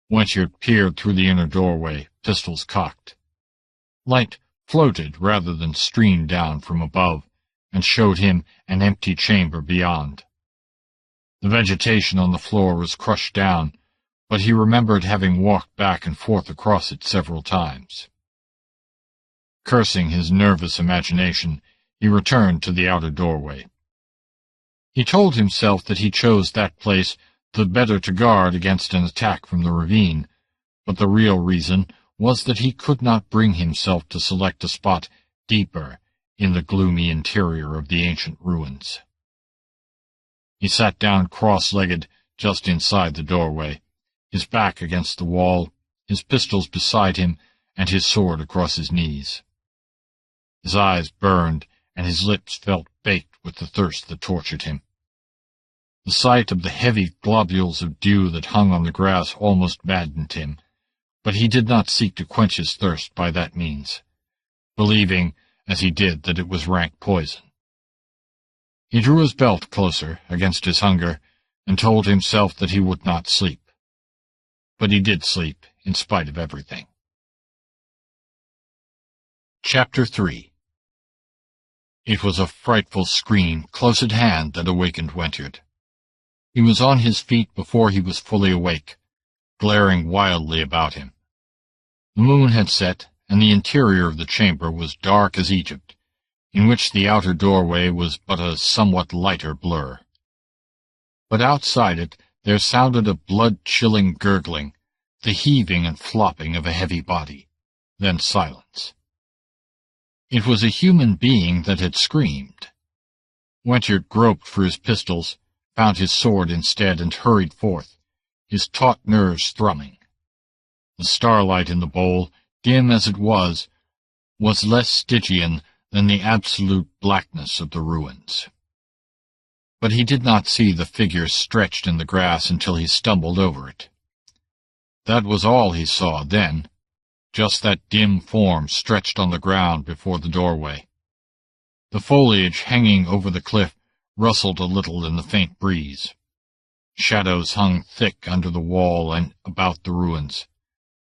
Speaker 1: Wentard peered through the inner doorway, pistols cocked. Light floated rather than streamed down from above, and showed him an empty chamber beyond. The vegetation on the floor was crushed down, but he remembered having walked back and forth across it several times. Cursing his nervous imagination, he returned to the outer doorway. He told himself that he chose that place the better to guard against an attack from the ravine, but the real reason was that he could not bring himself to select a spot deeper in the gloomy interior of the ancient ruins. He sat down cross-legged just inside the doorway, his back against the wall, his pistols beside him, and his sword across his knees. His eyes burned, and his lips felt baked with the thirst that tortured him. The sight of the heavy globules of dew that hung on the grass almost maddened him, but he did not seek to quench his thirst by that means, believing, as he did, that it was rank poison. He drew his belt closer against his hunger, and told himself that he would not sleep. But he did sleep, in spite of everything. Chapter 3. It was a frightful scream close at hand that awakened Wentard. He was on his feet before he was fully awake, glaring wildly about him. The moon had set, and the interior of the chamber was dark as Egypt, in which the outer doorway was but a somewhat lighter blur. But outside it there sounded a blood-chilling gurgling, the heaving and flopping of a heavy body, then silence. It was a human being that had screamed. Wentworth groped for his pistols, found his sword instead, and hurried forth, his taut nerves thrumming. The starlight in the bowl, dim as it was less Stygian than the absolute blackness of the ruins. But he did not see the figure stretched in the grass until he stumbled over it. That was all he saw then, just that dim form stretched on the ground before the doorway. The foliage hanging over the cliff rustled a little in the faint breeze. Shadows hung thick under the wall and about the ruins.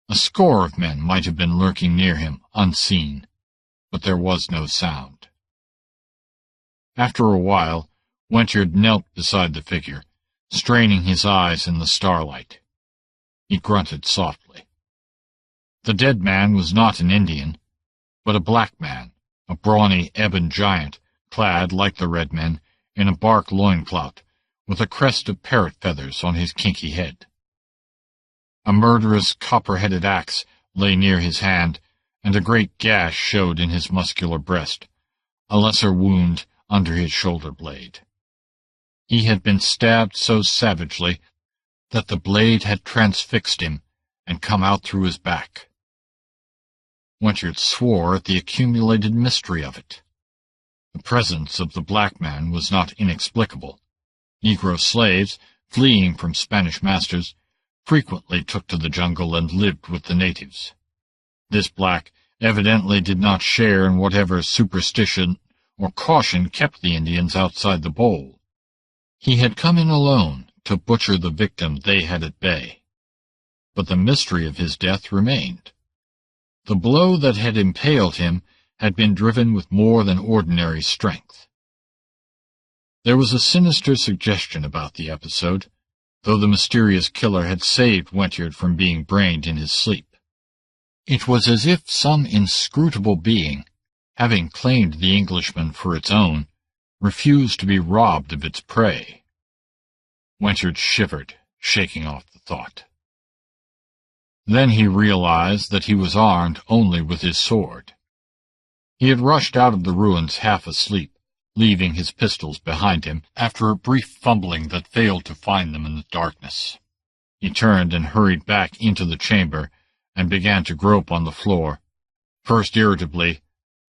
Speaker 1: A score of men might have been lurking near him, unseen, but there was no sound. After a while, Wentworth knelt beside the figure, straining his eyes in the starlight. He grunted softly. The dead man was not an Indian, but a black man, a brawny ebon giant, clad, like the red men, in a bark loincloth, with a crest of parrot feathers on his kinky head. A murderous copper-headed axe lay near his hand, and a great gash showed in his muscular breast, a lesser wound under his shoulder-blade. He had been stabbed so savagely that the blade had transfixed him and come out through his back. Wentworth swore at the accumulated mystery of it. The presence of the black man was not inexplicable. Negro slaves, fleeing from Spanish masters, frequently took to the jungle and lived with the natives. This black evidently did not share in whatever superstition or caution kept the Indians outside the bowl. He had come in alone to butcher the victim they had at bay. But the mystery of his death remained. The blow that had impaled him had been driven with more than ordinary strength. There was a sinister suggestion about the episode, though the mysterious killer had saved Wentworth from being brained in his sleep. It was as if some inscrutable being, having claimed the Englishman for its own, refused to be robbed of its prey. Wentworth shivered, shaking off the thought. Then he realized that he was armed only with his sword. He had rushed out of the ruins half asleep, leaving his pistols behind him after a brief fumbling that failed to find them in the darkness. He turned and hurried back into the chamber and began to grope on the floor, first irritably,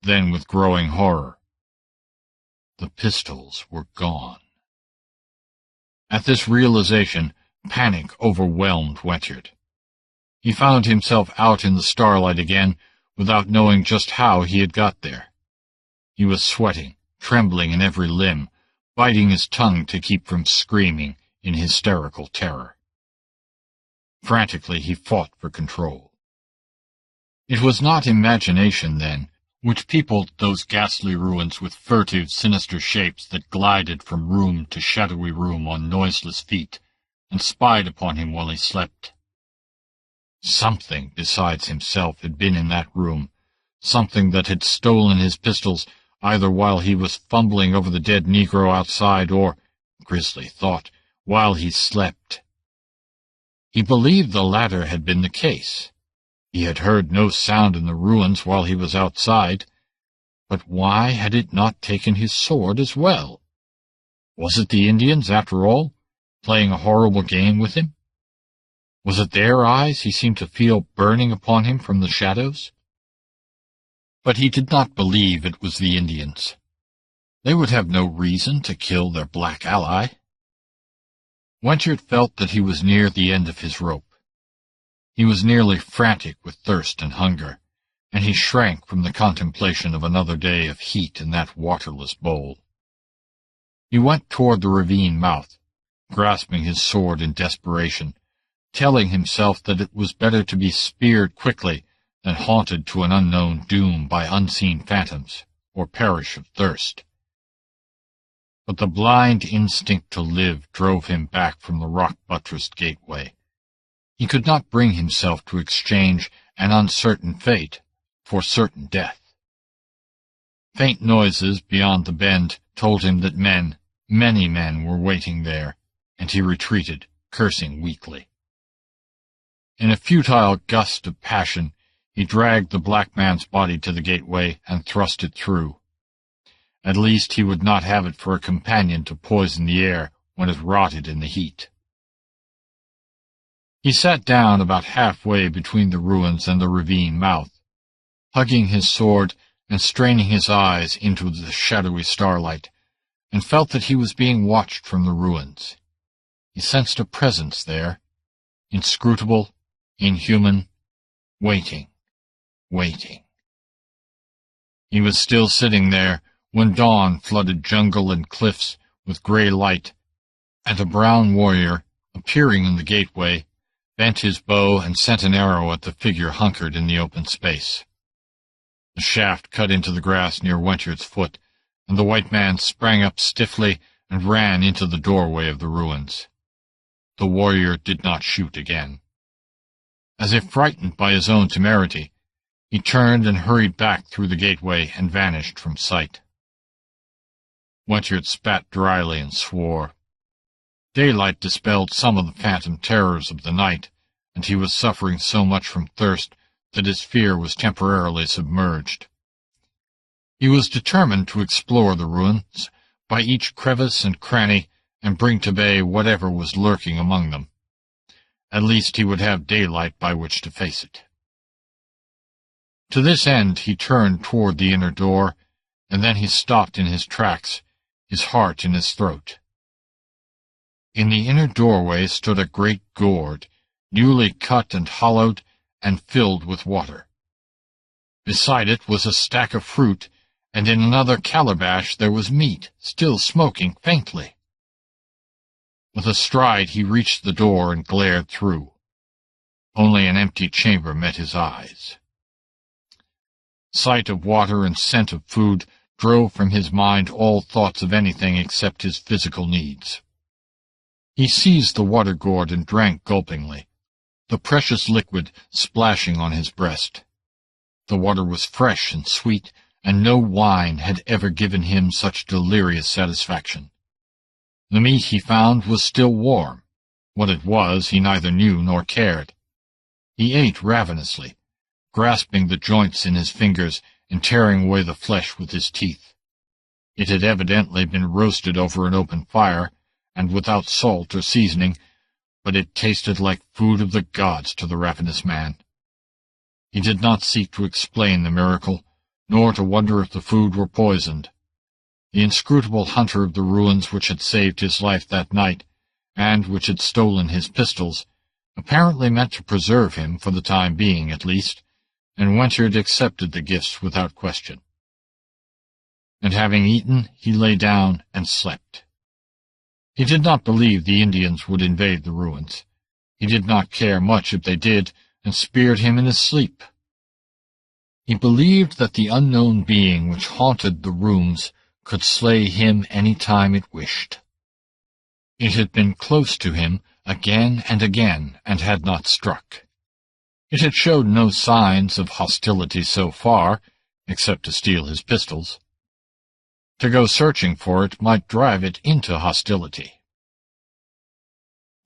Speaker 1: then with growing horror. The pistols were gone. At this realization, panic overwhelmed Wentworth. He found himself out in the starlight again without knowing just how he had got there. He was sweating, trembling in every limb, biting his tongue to keep from screaming in hysterical terror. Frantically he fought for control. It was not imagination, then, which peopled those ghastly ruins with furtive, sinister shapes that glided from room to shadowy room on noiseless feet, and spied upon him while he slept. Something besides himself had been in that room, something that had stolen his pistols, either while he was fumbling over the dead Negro outside or, grisly thought, while he slept. He believed the latter had been the case. He had heard no sound in the ruins while he was outside, but why had it not taken his sword as well? Was it the Indians, after all, playing a horrible game with him? Was it their eyes he seemed to feel burning upon him from the shadows? But he did not believe it was the Indians. They would have no reason to kill their black ally. Wentworth felt that he was near the end of his rope. He was nearly frantic with thirst and hunger, and he shrank from the contemplation of another day of heat in that waterless bowl. He went toward the ravine mouth, grasping his sword in desperation, telling himself that it was better to be speared quickly than haunted to an unknown doom by unseen phantoms, or perish of thirst. But the blind instinct to live drove him back from the rock-buttressed gateway. He could not bring himself to exchange an uncertain fate for certain death. Faint noises beyond the bend told him that men, many men, were waiting there, and he retreated, cursing weakly. In a futile gust of passion, he dragged the black man's body to the gateway and thrust it through. At least he would not have it for a companion to poison the air when it rotted in the heat. He sat down about halfway between the ruins and the ravine mouth, hugging his sword and straining his eyes into the shadowy starlight, and felt that he was being watched from the ruins. He sensed a presence there, inscrutable, inhuman, waiting. He was still sitting there when dawn flooded jungle and cliffs with grey light, and a brown warrior, appearing in the gateway, bent his bow and sent an arrow at the figure hunkered in the open space. The shaft cut into the grass near Wentard's foot, and the white man sprang up stiffly and ran into the doorway of the ruins. The warrior did not shoot again. As if frightened by his own temerity, he turned and hurried back through the gateway and vanished from sight. Wentard spat dryly and swore. Daylight dispelled some of the phantom terrors of the night, and he was suffering so much from thirst that his fear was temporarily submerged. He was determined to explore the ruins by each crevice and cranny and bring to bay whatever was lurking among them. At least he would have daylight by which to face it. To this end he turned toward the inner door, and then he stopped in his tracks, his heart in his throat. In the inner doorway stood a great gourd, newly cut and hollowed and filled with water. Beside it was a stack of fruit, and in another calabash there was meat, still smoking faintly. With a stride he reached the door and glared through. Only an empty chamber met his eyes. Sight of water and scent of food drove from his mind all thoughts of anything except his physical needs. He seized the water gourd and drank gulpingly, the precious liquid splashing on his breast. The water was fresh and sweet, and no wine had ever given him such delirious satisfaction. The meat he found was still warm. What it was he neither knew nor cared. He ate ravenously, grasping the joints in his fingers and tearing away the flesh with his teeth. It had evidently been roasted over an open fire, and without salt or seasoning, but it tasted like food of the gods to the ravenous man. He did not seek to explain the miracle, nor to wonder if the food were poisoned. The inscrutable hunter of the ruins which had saved his life that night, and which had stolen his pistols, apparently meant to preserve him for the time being at least, and Wentard accepted the gifts without question. And having eaten, he lay down and slept. He did not believe the Indians would invade the ruins. He did not care much if they did, and speared him in his sleep. He believed that the unknown being which haunted the rooms could slay him any time it wished. It had been close to him again and again, and had not struck. It had showed no signs of hostility so far, except to steal his pistols. To go searching for it might drive it into hostility.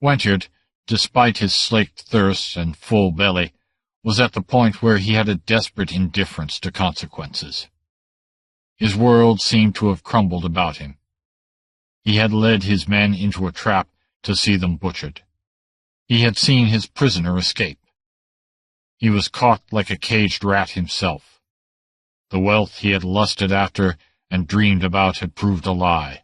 Speaker 1: Wentard, despite his slaked thirst and full belly, was at the point where he had a desperate indifference to consequences. His world seemed to have crumbled about him. He had led his men into a trap to see them butchered. He had seen his prisoner escape. He was caught like a caged rat himself. The wealth he had lusted after and dreamed about had proved a lie.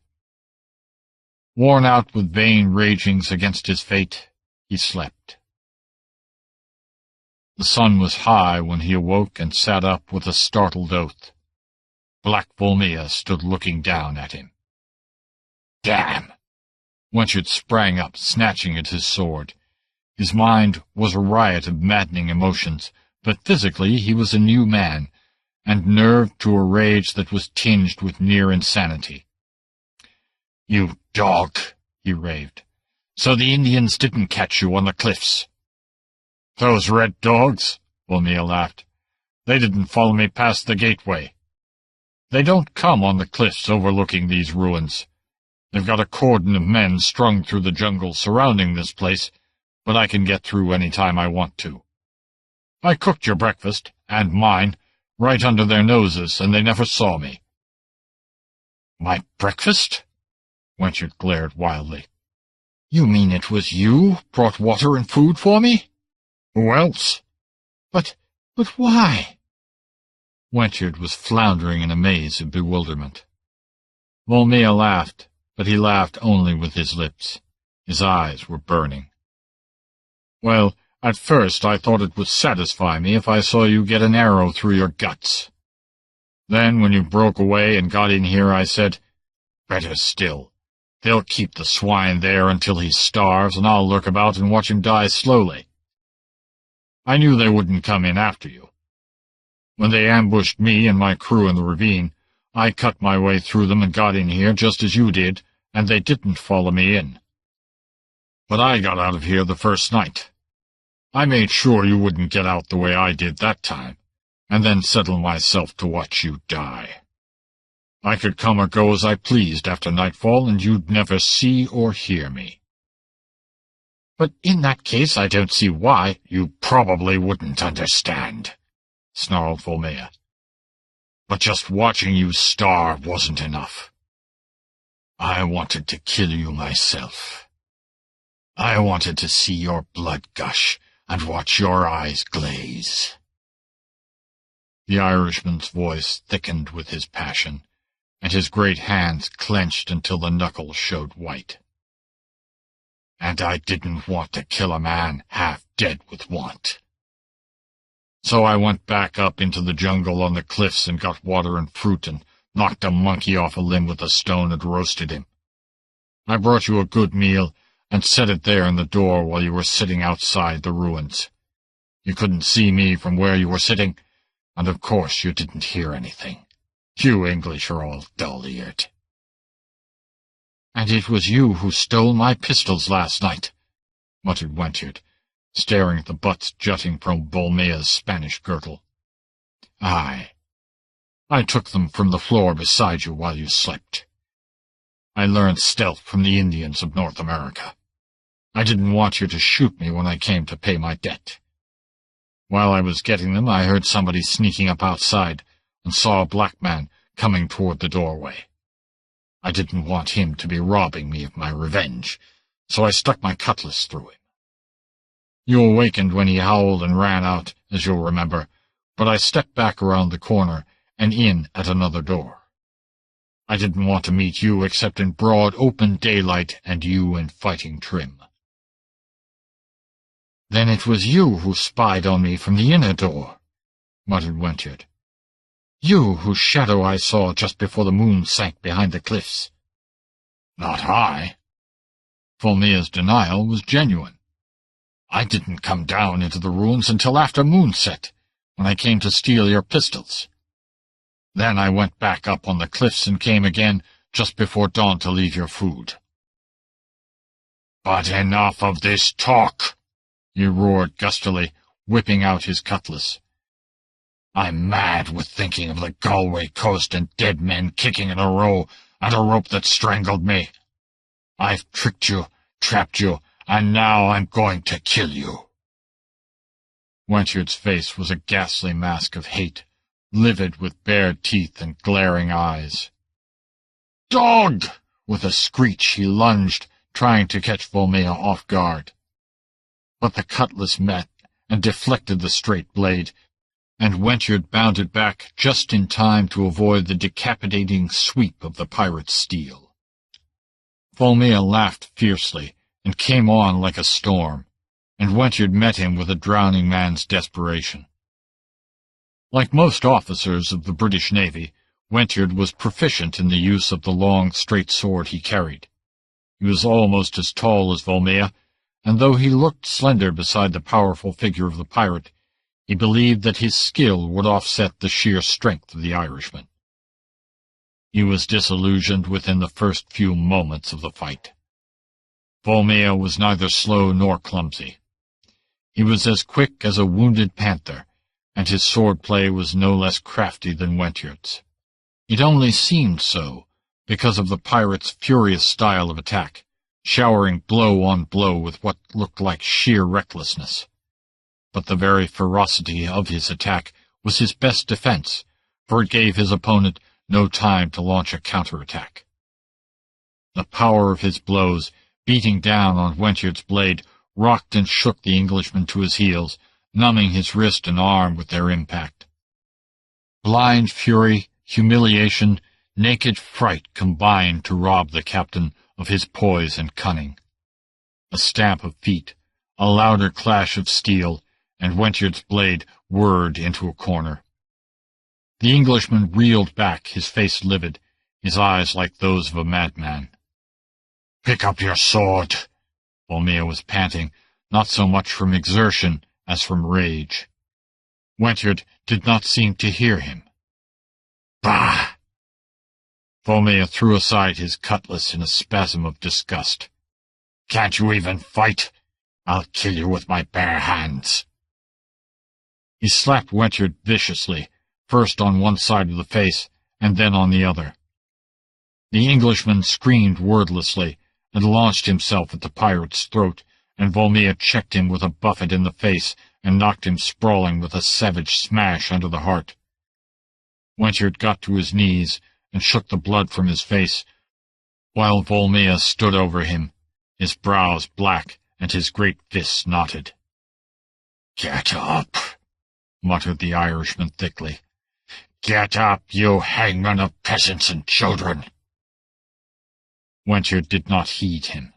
Speaker 1: Worn out with vain ragings against his fate, he slept. The sun was high when he awoke and sat up with a startled oath. Black Vulmea stood looking down at him. "Damn!" Wentard sprang up, snatching at his sword. His mind was a riot of maddening emotions, but physically he was a new man, and nerved to a rage that was tinged with near insanity. "You dog!" he raved. "So the Indians didn't catch you on the cliffs." "Those red dogs?" Vulmea laughed. "They didn't follow me past the gateway. They don't come on the cliffs overlooking these ruins. They've got a cordon of men strung through the jungle surrounding this place, but I can get through any time I want to. I cooked your breakfast, and mine, right under their noses, and they never saw me." My breakfast? Wentworth glared wildly. You mean it was you brought water and food for me? Who else? But why? Wentworth was floundering in a maze of bewilderment. Vulmea laughed, but he laughed only with his lips. His eyes were burning. Well, at first I thought it would satisfy me if I saw you get an arrow through your guts. Then, when you broke away and got in here, I said, better still. They'll keep the swine there until he starves, and I'll lurk about and watch him die slowly. I knew they wouldn't come in after you. When they ambushed me and my crew in the ravine, I cut my way through them and got in here just as you did, and they didn't follow me in. But I got out of here the first night. I made sure you wouldn't get out the way I did that time, and then settle myself to watch you die. I could come or go as I pleased after nightfall, and you'd never see or hear me. But in that case I don't see why. You probably wouldn't understand, snarled Vulmea. But just watching you starve wasn't enough. I wanted to kill you myself. I wanted to see your blood gush and watch your eyes glaze. The Irishman's voice thickened with his passion, and his great hands clenched until the knuckles showed white. And I didn't want to kill a man half dead with want. So I went back up into the jungle on the cliffs and got water and fruit and knocked a monkey off a limb with a stone and roasted him. I brought you a good meal and set it there in the door while you were sitting outside the ruins. You couldn't see me from where you were sitting, and of course you didn't hear anything. You English are all dull-eared. And it was you who stole my pistols last night, muttered Wentworth, staring at the butts jutting from Vulmea's Spanish girdle. Aye. I took them from the floor beside you while you slept. I learned stealth from the Indians of North America. I didn't want you to shoot me when I came to pay my debt. While I was getting them, I heard somebody sneaking up outside and saw a black man coming toward the doorway. I didn't want him to be robbing me of my revenge, so I stuck my cutlass through him. You awakened when he howled and ran out, as you'll remember, but I stepped back around the corner and in at another door. I didn't want to meet you except in broad open daylight and you in fighting trim. Then it was you who spied on me from the inner door, muttered Wentworth. You whose shadow I saw just before the moon sank behind the cliffs. Not I. Vulmea's denial was genuine. I didn't come down into the ruins until after moonset, when I came to steal your pistols. Then I went back up on the cliffs and came again just before dawn to leave your food. But enough of this talk, he roared gustily, whipping out his cutlass. I'm mad with thinking of the Galway coast and dead men kicking in a row and a rope that strangled me. I've tricked you, trapped you, and now I'm going to kill you. Wentworth's face was a ghastly mask of hate, livid with bared teeth and glaring eyes. Dog! With a screech he lunged, trying to catch Vulmea off guard. But the cutlass met and deflected the straight blade, and Wentworth bounded back just in time to avoid the decapitating sweep of the pirate's steel. Vulmea laughed fiercely and came on like a storm, and Wentworth met him with a drowning man's desperation. Like most officers of the British Navy, Wentworth was proficient in the use of the long, straight sword he carried. He was almost as tall as Vulmea, and though he looked slender beside the powerful figure of the pirate, he believed that his skill would offset the sheer strength of the Irishman. He was disillusioned within the first few moments of the fight. Vulmea was neither slow nor clumsy. He was as quick as a wounded panther, and his sword-play was no less crafty than Wentworth's. It only seemed so, because of the pirate's furious style of attack, showering blow on blow with what looked like sheer recklessness. But the very ferocity of his attack was his best defense, for it gave his opponent no time to launch a counterattack. The power of his blows, beating down on Wentyard's blade, rocked and shook the Englishman to his heels, numbing his wrist and arm with their impact. Blind fury, humiliation, naked fright combined to rob the captain of his poise and cunning. A stamp of feet, a louder clash of steel, and Wentyard's blade whirred into a corner. The Englishman reeled back, his face livid, his eyes like those of a madman. "Pick up your sword!" Vulmea was panting, not so much from exertion as from rage. Wentyard did not seem to hear him. "Bah!" Vulmea threw aside his cutlass in a spasm of disgust. "Can't you even fight? I'll kill you with my bare hands." He slapped Wentyard viciously, first on one side of the face, and then on the other. The Englishman screamed wordlessly, and launched himself at the pirate's throat, and Vulmea checked him with a buffet in the face, and knocked him sprawling with a savage smash under the heart. Wentyard got to his knees, and shook the blood from his face, while Vulmea stood over him, his brows black and his great fists knotted. "Get up," muttered the Irishman thickly. "Get up, you hangman of peasants and children." Wentyard did not heed him.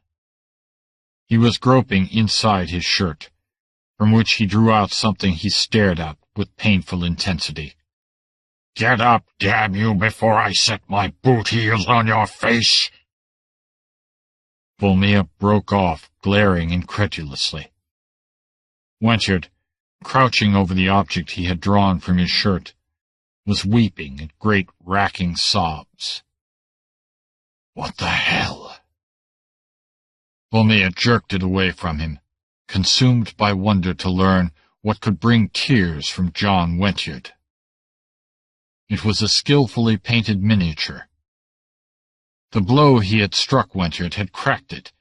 Speaker 1: He was groping inside his shirt, from which he drew out something he stared at with painful intensity. "Get up, damn you, before I set my boot heels on your face!" Vulmea broke off, glaring incredulously. Wentyard, crouching over the object he had drawn from his shirt, was weeping in great racking sobs. "What the hell?" Vulmea jerked it away from him, consumed by wonder to learn what could bring tears from John Wentyard. It was a skillfully painted miniature. The blow he had struck Wentyard had cracked it,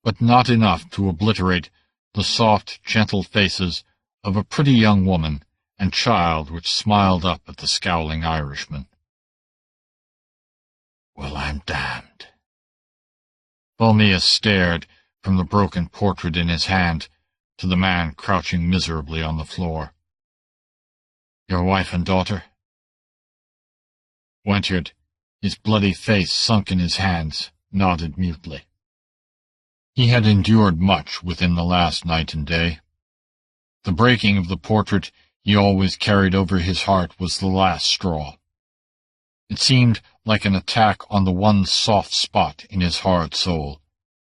Speaker 1: but not enough to obliterate the soft, gentle faces of a pretty young woman and child which smiled up at the scowling Irishman. "Well, I'm damned." Vulmea stared from the broken portrait in his hand to the man crouching miserably on the floor. "Your wife and daughter?" Wentyard, his bloody face sunk in his hands, nodded mutely. He had endured much within the last night and day. The breaking of the portrait he always carried over his heart was the last straw. It seemed like an attack on the one soft spot in his hard soul,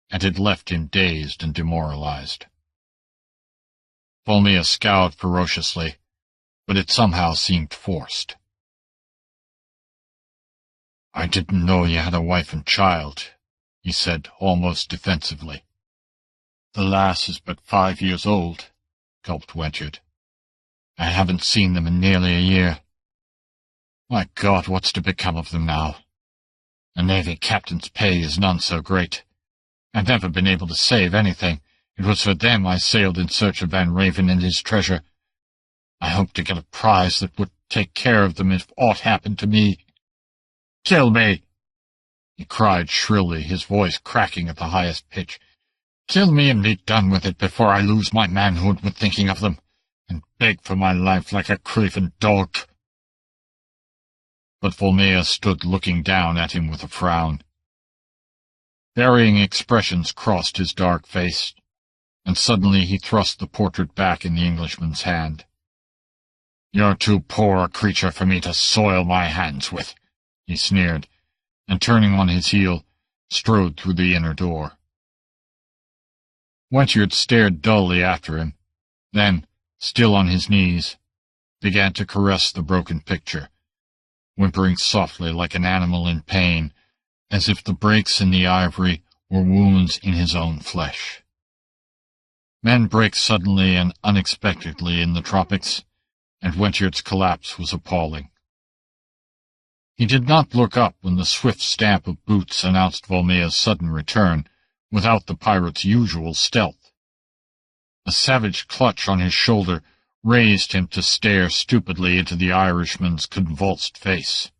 Speaker 1: and it left him dazed and demoralized. Vulmea scowled ferociously, but it somehow seemed forced. "I didn't know you had a wife and child," he said, almost defensively. "The lass is but 5 years old," gulped Wentyard. "I haven't seen them in nearly a year. My God, what's to become of them now? A navy captain's pay is none so great. I've never been able to save anything. It was for them I sailed in search of Van Raven and his treasure. I hoped to get a prize that would take care of them if aught happened to me. Kill me!" he cried shrilly, his voice cracking at the highest pitch. "Kill me and be done with it before I lose my manhood with thinking of them, and beg for my life like a craven dog." But Vulmea stood looking down at him with a frown. Varying expressions crossed his dark face, and suddenly he thrust the portrait back in the Englishman's hand. "You're too poor a creature for me to soil my hands with," he sneered, and turning on his heel, strode through the inner door. Wentyard stared dully after him, then, still on his knees, began to caress the broken picture, whimpering softly like an animal in pain, as if the breaks in the ivory were wounds in his own flesh. Men break suddenly and unexpectedly in the tropics, and Wentyard's collapse was appalling. He did not look up when the swift stamp of boots announced Vulmea's sudden return, without the pirate's usual stealth. A savage clutch on his shoulder raised him to stare stupidly into the Irishman's convulsed face.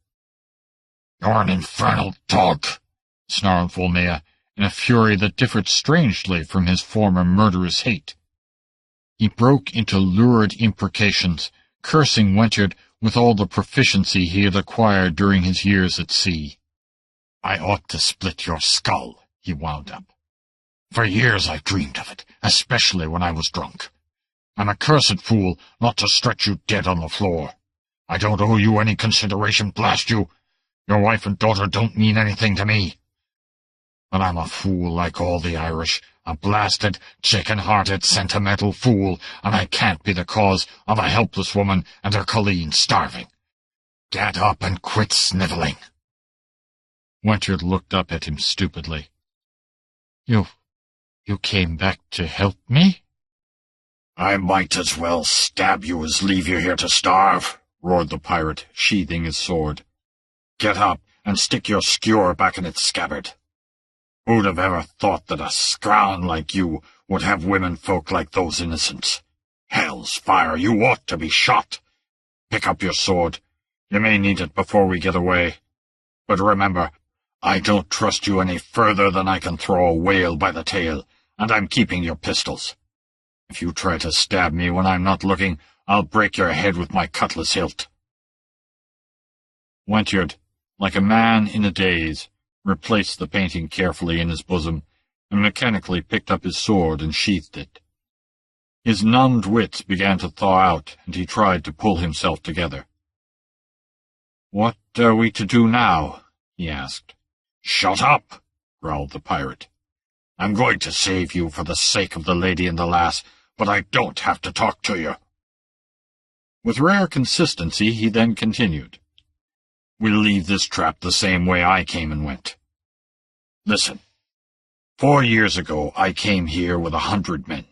Speaker 1: "You're an infernal dog," snarled Vulmea, in a fury that differed strangely from his former murderous hate. He broke into lurid imprecations, cursing Wentard with all the proficiency he had acquired during his years at sea. "I ought to split your skull," he wound up. "For years I dreamed of it, especially when I was drunk. I'm a cursed fool not to stretch you dead on the floor. I don't owe you any consideration, blast you. Your wife and daughter don't mean anything to me. But I'm a fool like all the Irish, a blasted, chicken-hearted, sentimental fool, and I can't be the cause of a helpless woman and her colleen starving. Get up and quit snivelling." Wentard looked up at him stupidly. You came back to help me?" "I might as well stab you as leave you here to starve," roared the pirate, sheathing his sword. "Get up and stick your skewer back in its scabbard. Who'd have ever thought that a scrown like you would have women folk like those innocents? Hell's fire, you ought to be shot. Pick up your sword. You may need it before we get away. But remember, I don't trust you any further than I can throw a whale by the tail, and I'm keeping your pistols. If you try to stab me when I'm not looking, I'll break your head with my cutlass hilt." Wentard, like a man in a daze, replaced the painting carefully in his bosom, and mechanically picked up his sword and sheathed it. His numbed wits began to thaw out, and he tried to pull himself together. "What are we to do now?" he asked. "Shut up," growled the pirate. "I'm going to save you for the sake of the lady and the lass, but I don't have to talk to you." With rare consistency, he then continued. "We'll leave this trap the same way I came and went. Listen. 4 years ago I came here with 100 men.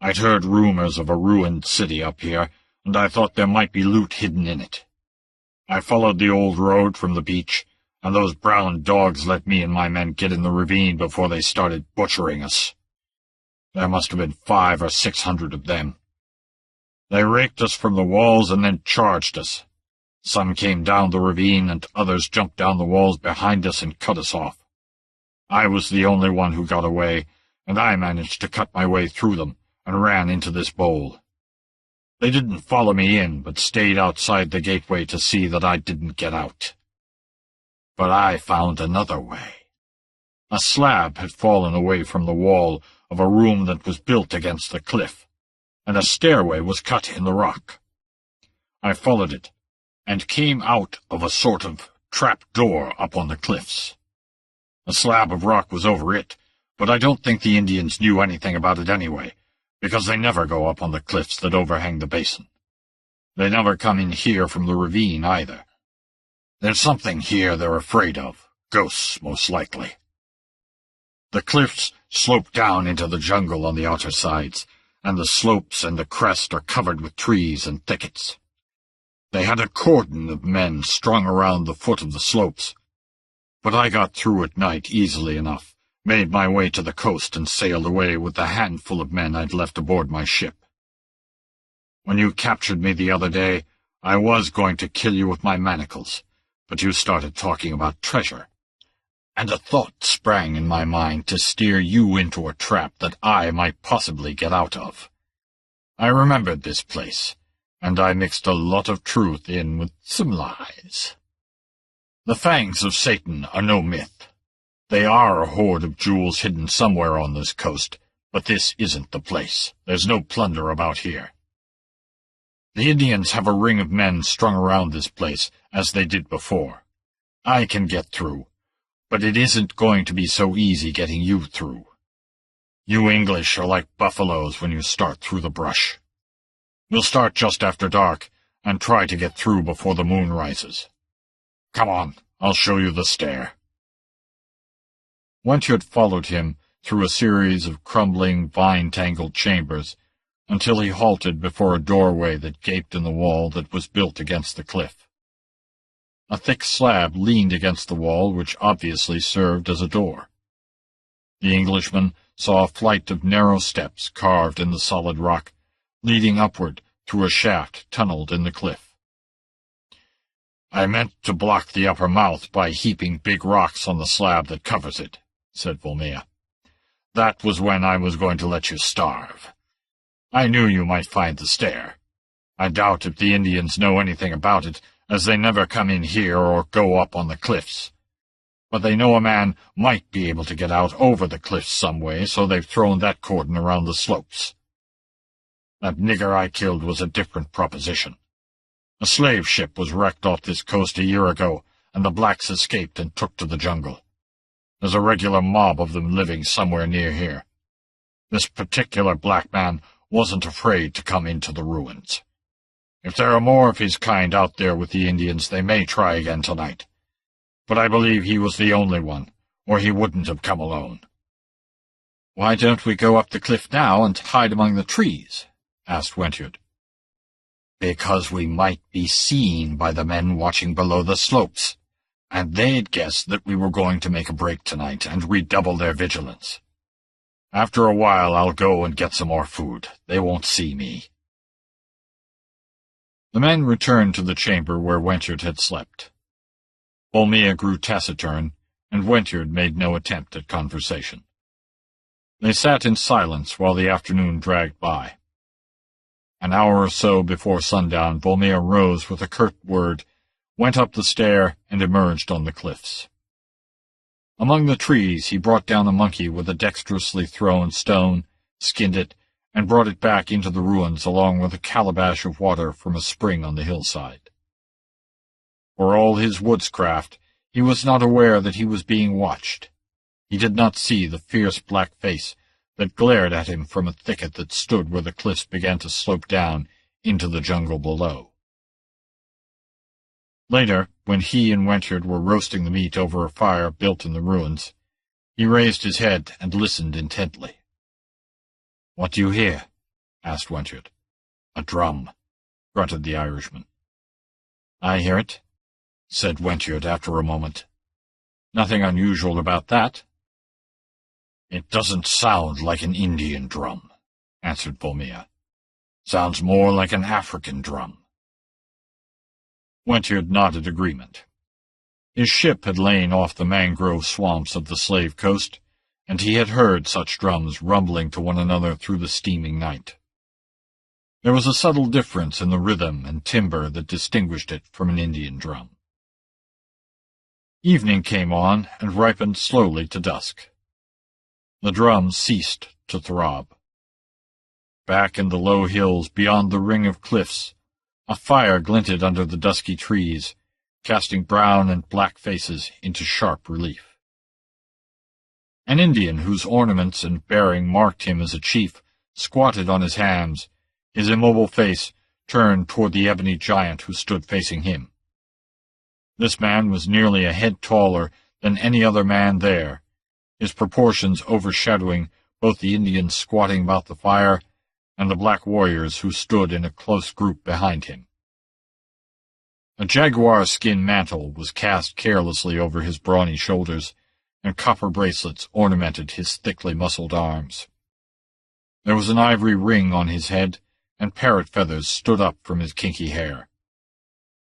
Speaker 1: I'd heard rumors of a ruined city up here, and I thought there might be loot hidden in it. I followed the old road from the beach, and those brown dogs let me and my men get in the ravine before they started butchering us. There must have been 500 or 600 of them. They raked us from the walls and then charged us. Some came down the ravine, and others jumped down the walls behind us and cut us off. I was the only one who got away, and I managed to cut my way through them and ran into this bowl. They didn't follow me in, but stayed outside the gateway to see that I didn't get out. But I found another way. A slab had fallen away from the wall of a room that was built against the cliff, and a stairway was cut in the rock. I followed it, and came out of a sort of trap door up on the cliffs. A slab of rock was over it, but I don't think the Indians knew anything about it anyway, because they never go up on the cliffs that overhang the basin. They never come in here from the ravine either. There's something here they're afraid of, ghosts most likely. The cliffs slope down into the jungle on the outer sides, and the slopes and the crest are covered with trees and thickets. They had a cordon of men strung around the foot of the slopes, but I got through at night easily enough, made my way to the coast and sailed away with the handful of men I'd left aboard my ship. When you captured me the other day, I was going to kill you with my manacles, but you started talking about treasure, and a thought sprang in my mind to steer you into a trap that I might possibly get out of. I remembered this place, and I mixed a lot of truth in with some lies. The fangs of Satan are no myth. They are a hoard of jewels hidden somewhere on this coast, but this isn't the place. There's no plunder about here. The Indians have a ring of men strung around this place, as they did before. I can get through, but it isn't going to be so easy getting you through. You English are like buffaloes when you start through the brush. We'll start just after dark, and try to get through before the moon rises. Come on, I'll show you the stair. Wentard followed him through a series of crumbling, vine-tangled chambers, until he halted before a doorway that gaped in the wall that was built against the cliff. A thick slab leaned against the wall, which obviously served as a door. The Englishman saw a flight of narrow steps carved in the solid rock, leading upward through a shaft tunneled in the cliff. "I meant to block the upper mouth by heaping big rocks on the slab that covers it," said Vulmea. "That was when I was going to let you starve. I knew you might find the stair. I doubt if the Indians know anything about it, as they never come in here or go up on the cliffs. But they know a man might be able to get out over the cliffs some way, so they've thrown that cordon around the slopes. That nigger I killed was a different proposition. A slave ship was wrecked off this coast a year ago, and the blacks escaped and took to the jungle. There's a regular mob of them living somewhere near here. This particular black man wasn't afraid to come into the ruins. If there are more of his kind out there with the Indians, they may try again tonight. But I believe he was the only one, or he wouldn't have come alone." "Why don't we go up the cliff now and hide among the trees?" asked Wentard. "Because we might be seen by the men watching below the slopes, and they'd guess that we were going to make a break tonight and redouble their vigilance. After a while I'll go and get some more food. They won't see me." The men returned to the chamber where Wentard had slept. Vulmea grew taciturn, and Wentard made no attempt at conversation. They sat in silence while the afternoon dragged by. An hour or so before sundown, Vulmea rose with a curt word, went up the stair, and emerged on the cliffs. Among the trees he brought down a monkey with a dexterously thrown stone, skinned it, and brought it back into the ruins along with a calabash of water from a spring on the hillside. For all his woodscraft, he was not aware that he was being watched. He did not see the fierce black face that glared at him from a thicket that stood where the cliffs began to slope down into the jungle below. Later, when he and Wentard were roasting the meat over a fire built in the ruins, he raised his head and listened intently. "What do you hear?" asked Wentard. "A drum," grunted the Irishman. "I hear it," said Wentard after a moment. "Nothing unusual about that." "It doesn't sound like an Indian drum," answered Vulmea. "Sounds more like an African drum." Wentard nodded agreement. His ship had lain off the mangrove swamps of the Slave Coast, and he had heard such drums rumbling to one another through the steaming night. There was a subtle difference in the rhythm and timbre that distinguished it from an Indian drum. Evening came on and ripened slowly to dusk. The drums ceased to throb. Back in the low hills beyond the ring of cliffs, a fire glinted under the dusky trees, casting brown and black faces into sharp relief. An Indian whose ornaments and bearing marked him as a chief squatted on his hams, his immobile face turned toward the ebony giant who stood facing him. This man was nearly a head taller than any other man there, his proportions overshadowing both the Indians squatting about the fire and the black warriors who stood in a close group behind him. A jaguar skin mantle was cast carelessly over his brawny shoulders, and copper bracelets ornamented his thickly muscled arms. There was an ivory ring on his head, and parrot feathers stood up from his kinky hair.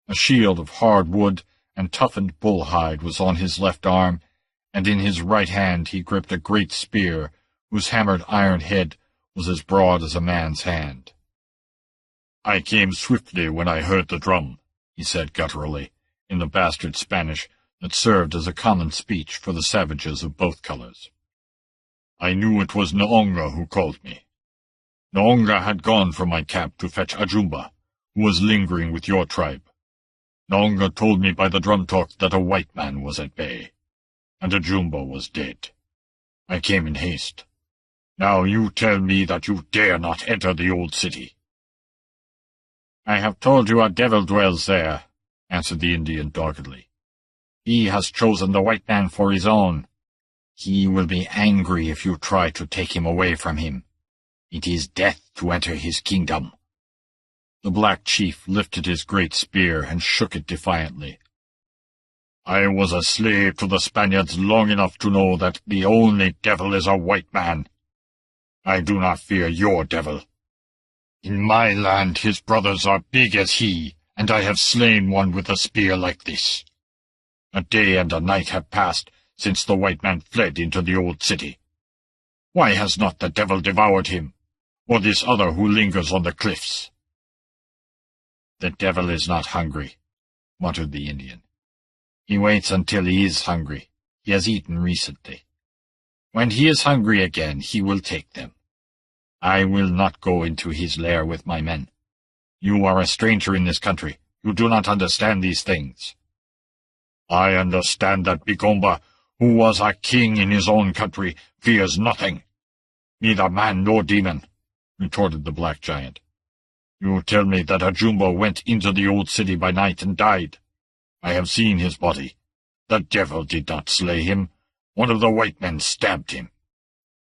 Speaker 1: A shield of hard wood and toughened bull hide was on his left arm, and in his right hand he gripped a great spear whose hammered iron head was as broad as a man's hand. "I came swiftly when I heard the drum," he said gutturally, in the bastard Spanish that served as a common speech for the savages of both colors. "I knew it was Naonga who called me. Naonga had gone from my camp to fetch Ajumba, who was lingering with your tribe. Naonga told me by the drum talk that a white man was at bay, and Ajumba was dead. I came in haste. Now you tell me that you dare not enter the old city." "I have told you a devil dwells there," answered the Indian doggedly. "He has chosen the white man for his own. He will be angry if you try to take him away from him. It is death to enter his kingdom." The black chief lifted his great spear and shook it defiantly. "I was a slave to the Spaniards long enough to know that the only devil is a white man. I do not fear your devil. In my land his brothers are big as he, and I have slain one with a spear like this. A day and a night have passed since the white man fled into the old city. Why has not the devil devoured him, or this other who lingers on the cliffs?" "The devil is not hungry," muttered the Indian. "He waits until he is hungry. He has eaten recently. When he is hungry again, he will take them. I will not go into his lair with my men. You are a stranger in this country. You do not understand these things." "I understand that Bigomba, who was a king in his own country, fears nothing. Neither man nor demon," retorted the black giant. "You tell me that Ajumba went into the old city by night and died. I have seen his body. The devil did not slay him. One of the white men stabbed him.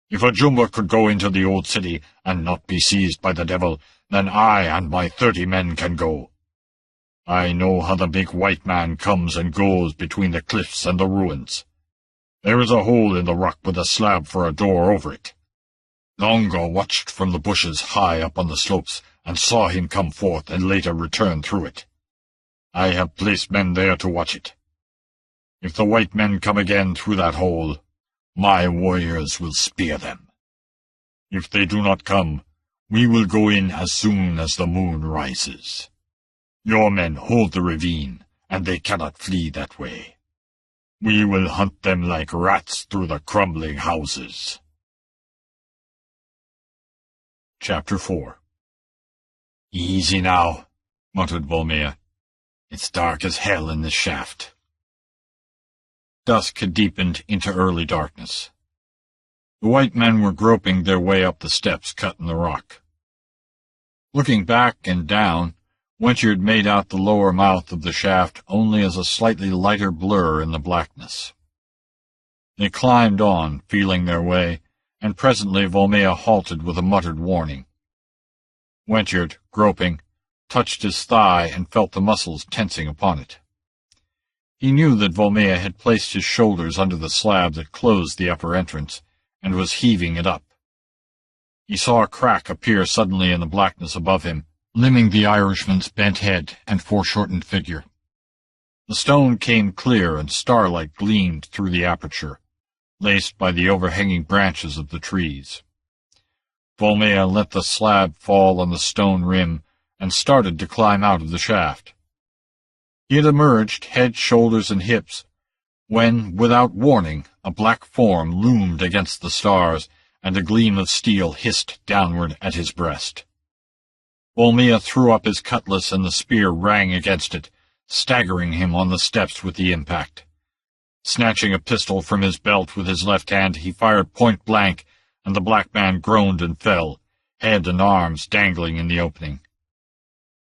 Speaker 1: If Ajumba could go into the old city and not be seized by the devil, then I and my 30 men can go. I know how the big white man comes and goes between the cliffs and the ruins. There is a hole in the rock with a slab for a door over it. Longo watched from the bushes high up on the slopes and saw him come forth and later return through it. I have placed men there to watch it. If the white men come again through that hole, my warriors will spear them. If they do not come, we will go in as soon as the moon rises. Your men hold the ravine, and they cannot flee that way. We will hunt them like rats through the crumbling houses." Chapter 4. "Easy now," muttered Vulmea. "It's dark as hell in this shaft." Dusk had deepened into early darkness. The white men were groping their way up the steps cut in the rock. Looking back and down, Wentchard made out the lower mouth of the shaft only as a slightly lighter blur in the blackness. They climbed on, feeling their way, and presently Vulmea halted with a muttered warning. Wentchard, groping, touched his thigh and felt the muscles tensing upon it. He knew that Vulmea had placed his shoulders under the slab that closed the upper entrance, and was heaving it up. He saw a crack appear suddenly in the blackness above him, limning the Irishman's bent head and foreshortened figure. The stone came clear, and starlight gleamed through the aperture, laced by the overhanging branches of the trees. Vulmea let the slab fall on the stone rim, and started to climb out of the shaft. He had emerged, head, shoulders, and hips, when, without warning, a black form loomed against the stars, and a gleam of steel hissed downward at his breast. Vulmea threw up his cutlass, and the spear rang against it, staggering him on the steps with the impact. Snatching a pistol from his belt with his left hand, he fired point-blank, and the black man groaned and fell, head and arms dangling in the opening.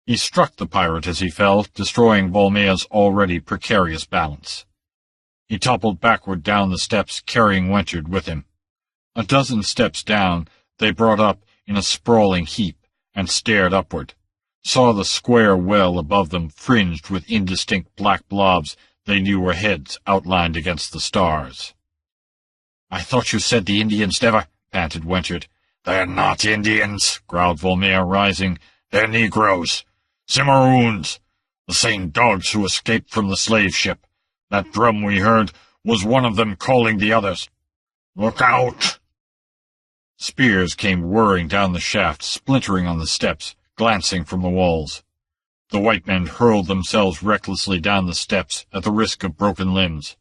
Speaker 1: He struck the pirate as he fell, destroying Vulmea's already precarious balance. He toppled backward down the steps, carrying Wentchard with him. A dozen steps down, they brought up in a sprawling heap, and stared upward, saw the square well above them fringed with indistinct black blobs they knew were heads outlined against the stars. "I thought you said the Indians never—" panted Wentchard. "They're not Indians," growled Vulmea, rising. "They're Negroes. Cimarroons. The same dogs who escaped from the slave ship. That drum we heard was one of them calling the others. Look out!" Spears came whirring down the shaft, splintering on the steps, glancing from the walls. The white men hurled themselves recklessly down the steps at the risk of broken limbs.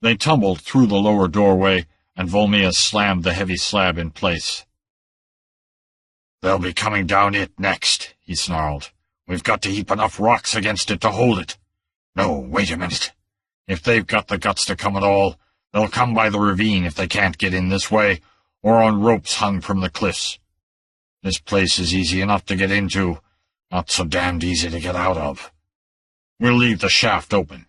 Speaker 1: They tumbled through the lower doorway, and Vulmea slammed the heavy slab in place. "They'll be coming down it next," he snarled. "We've got to heap enough rocks against it to hold it. No, wait a minute. If they've got the guts to come at all, they'll come by the ravine if they can't get in this way, or on ropes hung from the cliffs. This place is easy enough to get into, not so damned easy to get out of. We'll leave the shaft open.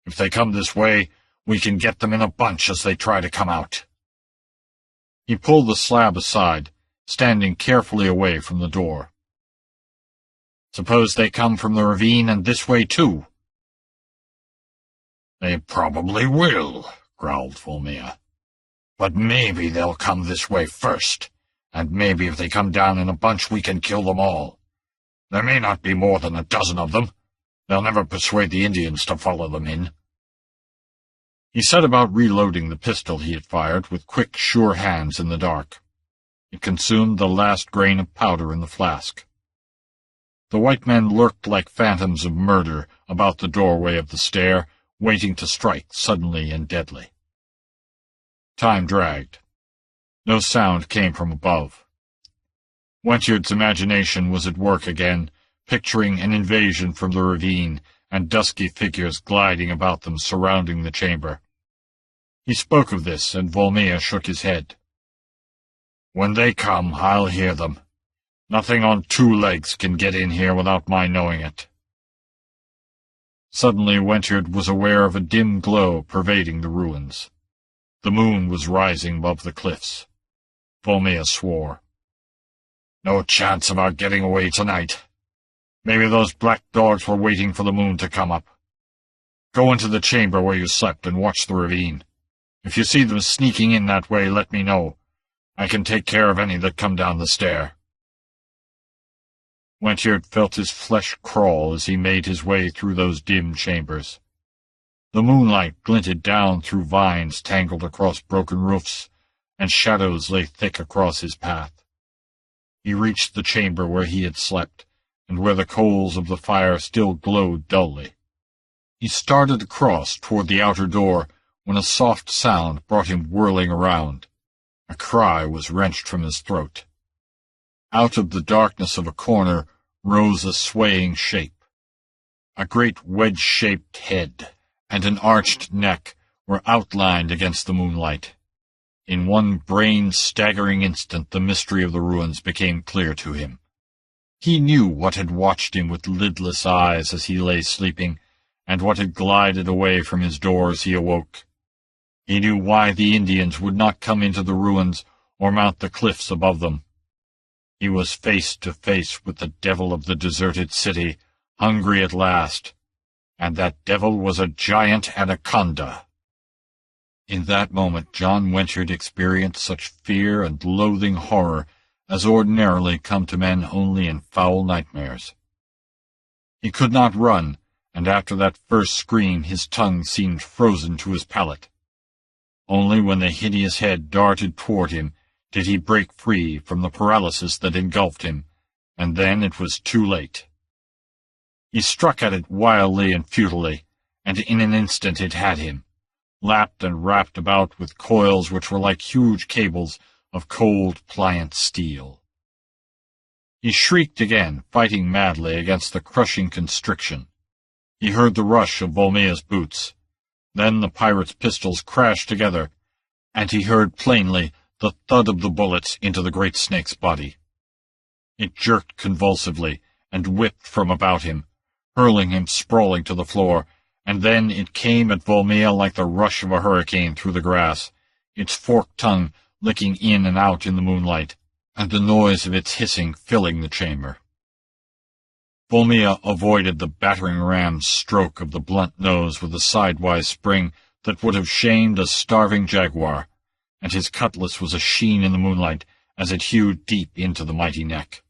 Speaker 1: If they come this way, we can get them in a bunch as they try to come out." He pulled the slab aside, standing carefully away from the door. "Suppose they come from the ravine and this way too?" "They probably will," growled Vulmea. "But maybe they'll come this way first, and maybe if they come down in a bunch we can kill them all. There may not be more than a dozen of them. They'll never persuade the Indians to follow them in. He set about reloading the pistol he had fired with quick, sure hands in the dark. It consumed the last grain of powder in the flask. The white men lurked like phantoms of murder about the doorway of the stair, waiting to strike suddenly and deadly. Time dragged. No sound came from above. Wentard's imagination was at work again, picturing an invasion from the ravine and dusky figures gliding about them surrounding the chamber. He spoke of this, and Vulmea shook his head. "When they come, I'll hear them. Nothing on two legs can get in here without my knowing it." Suddenly Wentard was aware of a dim glow pervading the ruins. The moon was rising above the cliffs. Vulmea swore. "No chance of our getting away tonight. Maybe those black dogs were waiting for the moon to come up. Go into the chamber where you slept and watch the ravine. If you see them sneaking in that way, let me know. I can take care of any that come down the stair." Wentard felt his flesh crawl as he made his way through those dim chambers. The moonlight glinted down through vines tangled across broken roofs, and shadows lay thick across his path. He reached the chamber where he had slept, and where the coals of the fire still glowed dully. He started across toward the outer door when a soft sound brought him whirling around. A cry was wrenched from his throat. Out of the darkness of a corner rose a swaying shape. A great wedge-shaped head and an arched neck were outlined against the moonlight. In one brain-staggering instant the mystery of the ruins became clear to him. He knew what had watched him with lidless eyes as he lay sleeping, and what had glided away from his door as he awoke. He knew why the Indians would not come into the ruins or mount the cliffs above them. He was face to face with the devil of the deserted city, hungry at last, and that devil was a giant anaconda. In that moment John Wentard experienced such fear and loathing horror as ordinarily come to men only in foul nightmares. He could not run, and after that first scream his tongue seemed frozen to his palate. Only when the hideous head darted toward him did he break free from the paralysis that engulfed him, and then it was too late. He struck at it wildly and futilely, and in an instant it had him, lapped and wrapped about with coils which were like huge cables of cold, pliant steel. He shrieked again, fighting madly against the crushing constriction. He heard the rush of Vulmea's boots. Then the pirate's pistols crashed together, and he heard plainly the thud of the bullets into the great snake's body. It jerked convulsively and whipped from about him, hurling him sprawling to the floor, and then it came at Vulmea like the rush of a hurricane through the grass, its forked tongue licking in and out in the moonlight, and the noise of its hissing filling the chamber. Vulmea avoided the battering ram's stroke of the blunt nose with a sidewise spring that would have shamed a starving jaguar, and his cutlass was a sheen in the moonlight as it hewed deep into the mighty neck.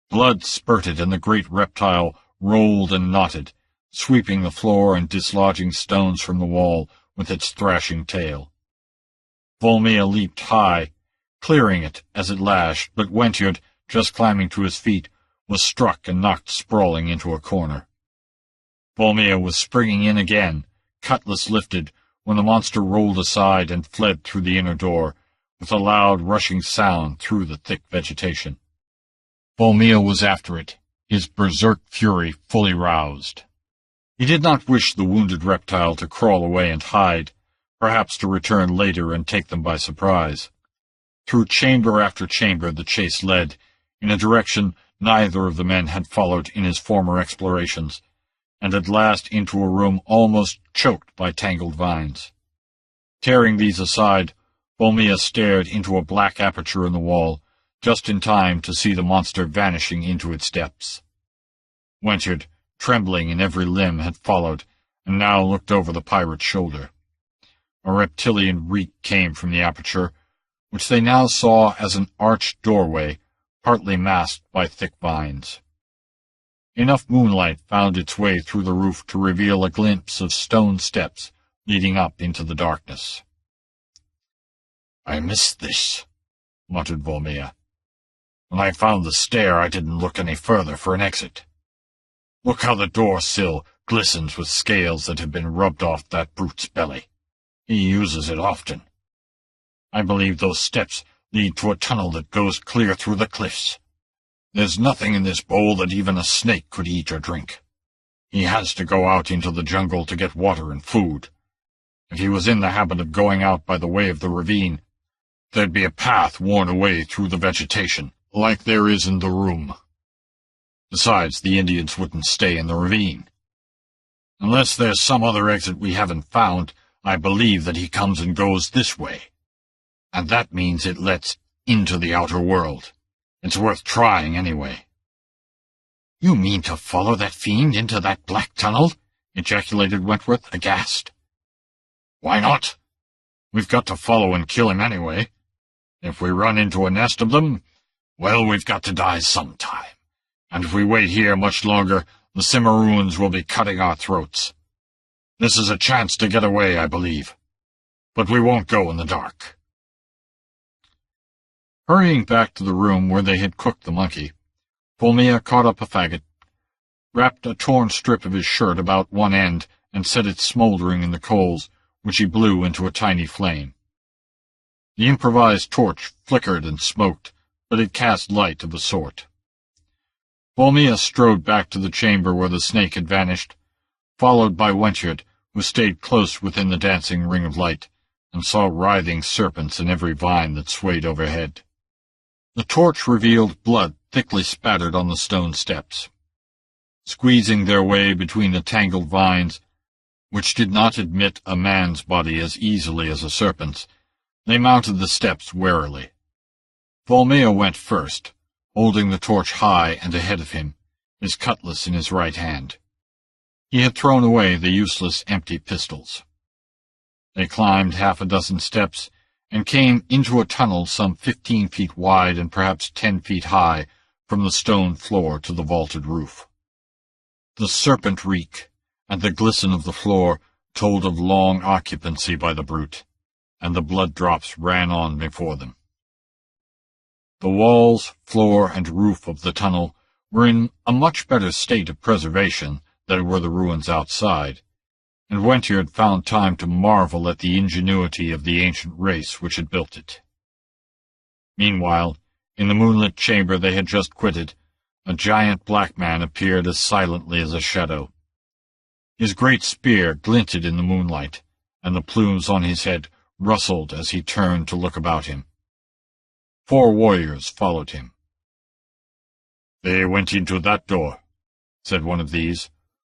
Speaker 1: Blood spurted, and the great reptile rolled and knotted, sweeping the floor and dislodging stones from the wall with its thrashing tail. Vulmea leaped high, clearing it as it lashed, but Wentard, just climbing to his feet, was struck and knocked sprawling into a corner. Vulmea was springing in again, cutlass lifted, when the monster rolled aside and fled through the inner door, with a loud rushing sound through the thick vegetation. Vulmea was after it, his berserk fury fully roused. He did not wish the wounded reptile to crawl away and hide, perhaps to return later and take them by surprise. Through chamber after chamber the chase led, in a direction neither of the men had followed in his former explorations, and at last into a room almost choked by tangled vines. Tearing these aside, Vulmea stared into a black aperture in the wall, just in time to see the monster vanishing into its depths. Wentard, trembling in every limb, had followed, and now looked over the pirate's shoulder. A reptilian reek came from the aperture, which they now saw as an arched doorway, partly masked by thick vines. Enough moonlight found its way through the roof to reveal a glimpse of stone steps leading up into the darkness. "I missed this," muttered Vulmea. "When I found the stair, I didn't look any further for an exit. Look how the door sill glistens with scales that have been rubbed off that brute's belly. He uses it often. I believe those steps lead to a tunnel that goes clear through the cliffs. There's nothing in this bowl that even a snake could eat or drink. He has to go out into the jungle to get water and food. If he was in the habit of going out by the way of the ravine, there'd be a path worn away through the vegetation, like there is in the room. Besides, the Indians wouldn't stay in the ravine. Unless there's some other exit we haven't found, I believe that he comes and goes this way. And that means it lets into the outer world. It's worth trying, anyway." "You mean to follow that fiend into that black tunnel?" ejaculated Wentworth, aghast. "Why not? We've got to follow and kill him anyway. If we run into a nest of them, well, we've got to die sometime. And if we wait here much longer, the Cimmerians will be cutting our throats. This is a chance to get away, I believe. But we won't go in the dark." Hurrying back to the room where they had cooked the monkey, Vulmea caught up a faggot, wrapped a torn strip of his shirt about one end, and set it smoldering in the coals, which he blew into a tiny flame. The improvised torch flickered and smoked, but it cast light of a sort. Vulmea strode back to the chamber where the snake had vanished, followed by Wentworth, who stayed close within the dancing ring of light, and saw writhing serpents in every vine that swayed overhead. The torch revealed blood thickly spattered on the stone steps. Squeezing their way between the tangled vines, which did not admit a man's body as easily as a serpent's, they mounted the steps warily. Vulmea went first, holding the torch high and ahead of him, his cutlass in his right hand. He had thrown away the useless empty pistols. They climbed half a dozen steps, and came into a tunnel some 15 feet wide and perhaps 10 feet high from the stone floor to the vaulted roof. The serpent reek and the glisten of the floor told of long occupancy by the brute, and the blood drops ran on before them. The walls, floor, and roof of the tunnel were in a much better state of preservation than were the ruins outside, and Wentworth found time to marvel at the ingenuity of the ancient race which had built it. Meanwhile, in the moonlit chamber they had just quitted, a giant black man appeared as silently as a shadow. His great spear glinted in the moonlight, and the plumes on his head rustled as he turned to look about him. 4 warriors followed him. "They went into that door," said one of these,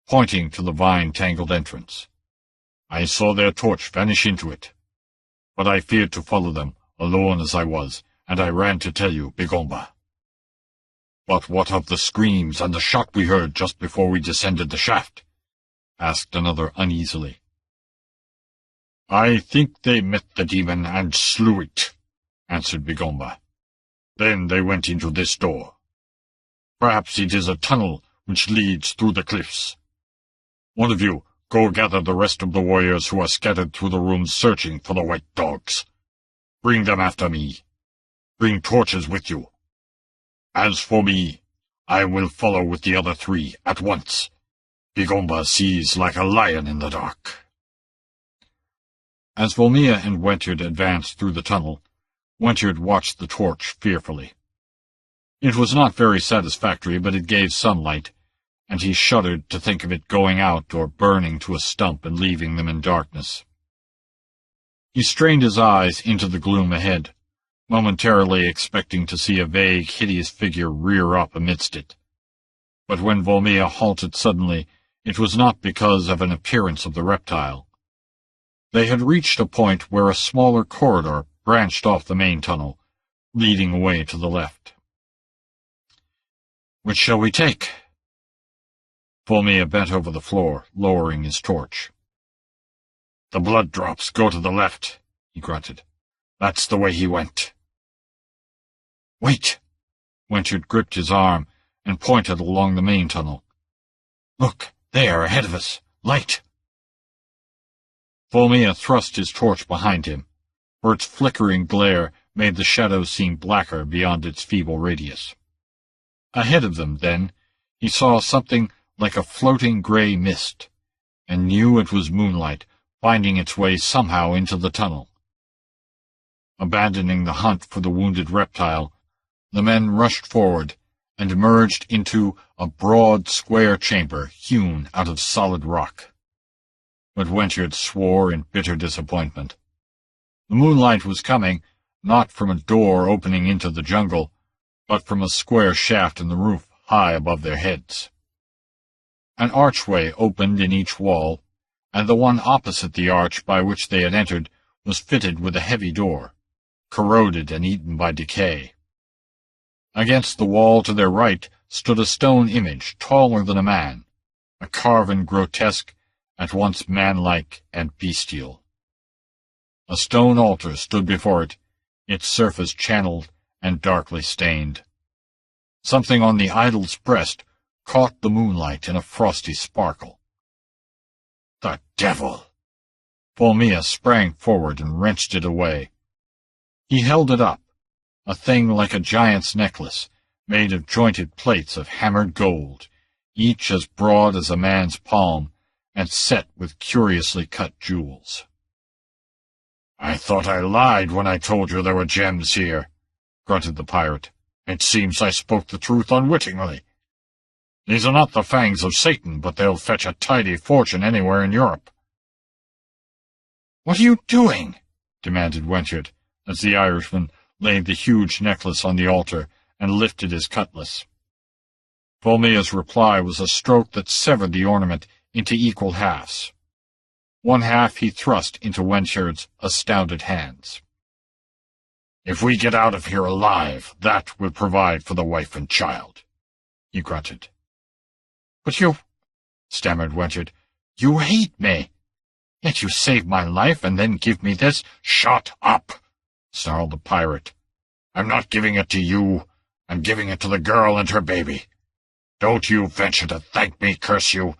Speaker 1: pointing to the vine-tangled entrance. "I saw their torch vanish into it. But I feared to follow them, alone as I was, and I ran to tell you, Bigomba." "But what of the screams and the shot we heard just before we descended the shaft?" asked another uneasily. "I think they met the demon and slew it," answered Bigomba. "Then they went into this door. Perhaps it is a tunnel which leads through the cliffs. One of you, go gather the rest of the warriors who are scattered through the rooms searching for the white dogs. Bring them after me. Bring torches with you. As for me, I will follow with the other 3 at once. Bigomba sees like a lion in the dark." As Vulmea and Wentworth advanced through the tunnel, Wentworth watched the torch fearfully. It was not very satisfactory, but it gave sunlight, and he shuddered to think of it going out or burning to a stump and leaving them in darkness. He strained his eyes into the gloom ahead, momentarily expecting to see a vague, hideous figure rear up amidst it. But when Vulmea halted suddenly, it was not because of an appearance of the reptile. They had reached a point where a smaller corridor branched off the main tunnel, leading away to the left. "Which shall we take?" Vulmea bent over the floor, lowering his torch. "The blood drops go to the left," he grunted. "That's the way he went." "Wait!" Wentworth gripped his arm and pointed along the main tunnel, Look, there, ahead of us. Light! Vulmea thrust his torch behind him, for its flickering glare made the shadows seem blacker beyond its feeble radius. Ahead of them, then, he saw something like a floating gray mist, and knew it was moonlight finding its way somehow into the tunnel. Abandoning the hunt for the wounded reptile, the men rushed forward and emerged into a broad, square chamber hewn out of solid rock. But Wentard swore in bitter disappointment. The moonlight was coming, not from a door opening into the jungle, but from a square shaft in the roof high above their heads. An archway opened in each wall, and the one opposite the arch by which they had entered was fitted with a heavy door, corroded and eaten by decay. Against the wall to their right stood a stone image taller than a man, a carven grotesque, at once manlike and bestial. A stone altar stood before it, its surface channeled and darkly stained. Something on the idol's breast caught the moonlight in a frosty sparkle. The devil! Vulmea sprang forward and wrenched it away. He held it up, a thing like a giant's necklace, made of jointed plates of hammered gold, each as broad as a man's palm, and set with curiously cut jewels. "I thought I lied when I told you there were gems here," grunted the pirate. "It seems I spoke the truth unwittingly. These are not the fangs of Satan, but they'll fetch a tidy fortune anywhere in Europe." "What are you doing?" demanded Wentard, as the Irishman laid the huge necklace on the altar and lifted his cutlass. Vulmea's reply was a stroke that severed the ornament into equal halves. One half he thrust into Wentard's astounded hands. "If we get out of here alive, that will provide for the wife and child," he grunted. "But you," stammered Wentard, "you hate me. Yet you save my life and then give me this." "Shut up!" snarled the pirate. "I'm not giving it to you. I'm giving it to the girl and her baby. Don't you venture to thank me, curse you.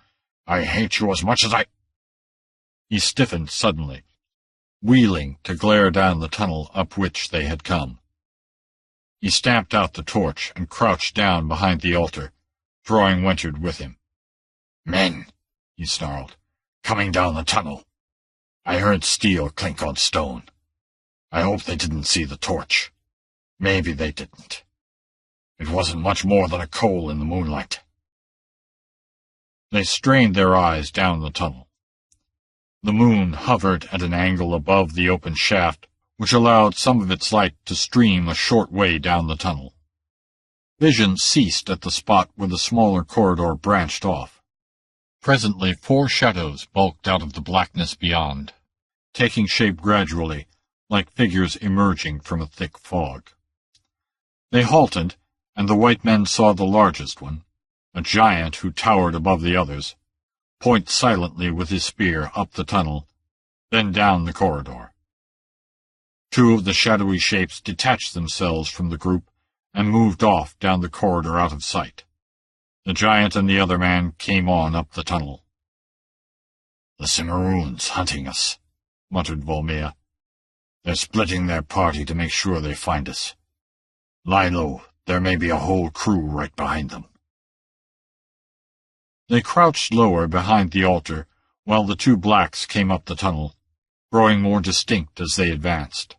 Speaker 1: I hate you as much as I—" He stiffened suddenly, wheeling to glare down the tunnel up which they had come. He stamped out the torch and crouched down behind the altar, drawing Wentard with him. "Men," he snarled, "coming down the tunnel. I heard steel clink on stone. I hope they didn't see the torch. Maybe they didn't. It wasn't much more than a coal in the moonlight." They strained their eyes down the tunnel. The moon hovered at an angle above the open shaft, which allowed some of its light to stream a short way down the tunnel. Vision ceased at the spot where the smaller corridor branched off. Presently 4 shadows bulked out of the blackness beyond, taking shape gradually, like figures emerging from a thick fog. They halted, and the white men saw the largest one, a giant who towered above the others, point silently with his spear up the tunnel, then down the corridor. 2 of the shadowy shapes detached themselves from the group and moved off down the corridor out of sight. The giant and the other man came on up the tunnel. "The Cimarroons hunting us," muttered Vulmea. "They're splitting their party to make sure they find us. Lie low, there may be a whole crew right behind them." They crouched lower behind the altar, while the 2 blacks came up the tunnel, growing more distinct as they advanced.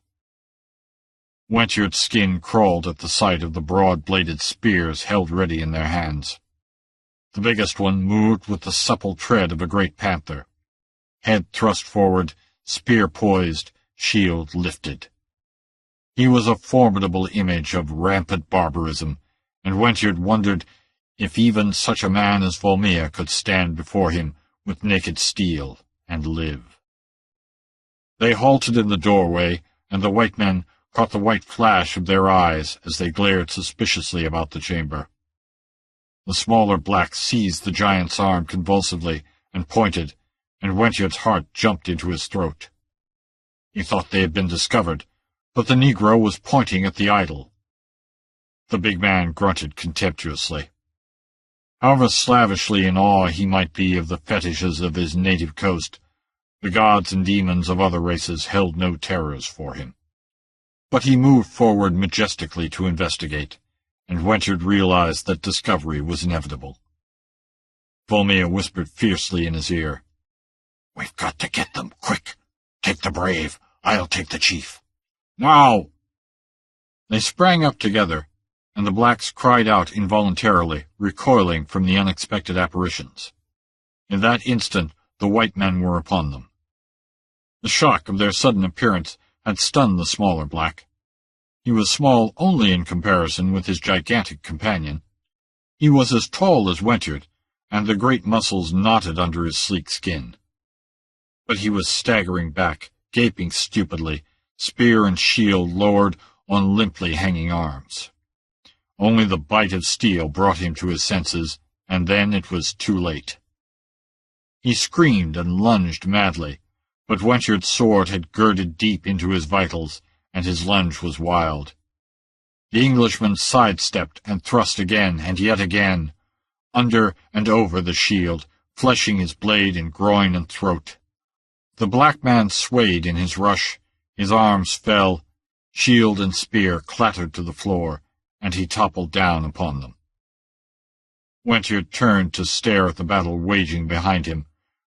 Speaker 1: Wentard's skin crawled at the sight of the broad-bladed spears held ready in their hands. The biggest one moved with the supple tread of a great panther, head thrust forward, spear poised, shield lifted. He was a formidable image of rampant barbarism, and Wentard wondered if even such a man as Vulmea could stand before him with naked steel and live. They halted in the doorway, and the white men caught the white flash of their eyes as they glared suspiciously about the chamber. The smaller black seized the giant's arm convulsively and pointed, and Wentard's heart jumped into his throat. He thought they had been discovered, but the Negro was pointing at the idol. The big man grunted contemptuously. However slavishly in awe he might be of the fetishes of his native coast, the gods and demons of other races held no terrors for him. But he moved forward majestically to investigate, and Wentard realized that discovery was inevitable. Vulmea whispered fiercely in his ear, "We've got to get them, quick! Take the brave, I'll take the chief. Now!" They sprang up together, and the blacks cried out involuntarily, recoiling from the unexpected apparitions. In that instant the white men were upon them. The shock of their sudden appearance had stunned the smaller black. He was small only in comparison with his gigantic companion. He was as tall as Wentard, and the great muscles knotted under his sleek skin. But he was staggering back, gaping stupidly, spear and shield lowered on limply hanging arms. Only the bite of steel brought him to his senses, and then it was too late. He screamed and lunged madly, but Wentard's sword had girded deep into his vitals, and his lunge was wild. The Englishman sidestepped and thrust again and yet again, under and over the shield, fleshing his blade in groin and throat. The black man swayed in his rush, his arms fell, shield and spear clattered to the floor, and he toppled down upon them. Wentard turned to stare at the battle waging behind him,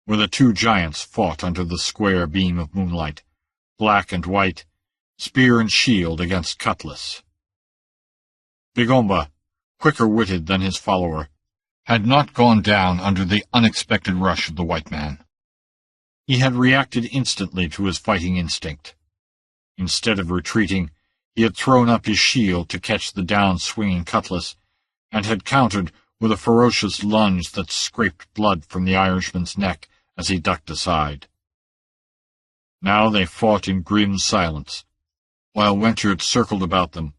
Speaker 1: where the two giants fought under the square beam of moonlight, black and white, spear and shield against cutlass. Bigomba, quicker-witted than his follower, had not gone down under the unexpected rush of the white man. He had reacted instantly to his fighting instinct. Instead of retreating, he had thrown up his shield to catch the down-swinging cutlass, and had countered with a ferocious lunge that scraped blood from the Irishman's neck as he ducked aside. Now they fought in grim silence, while Wentard circled about them,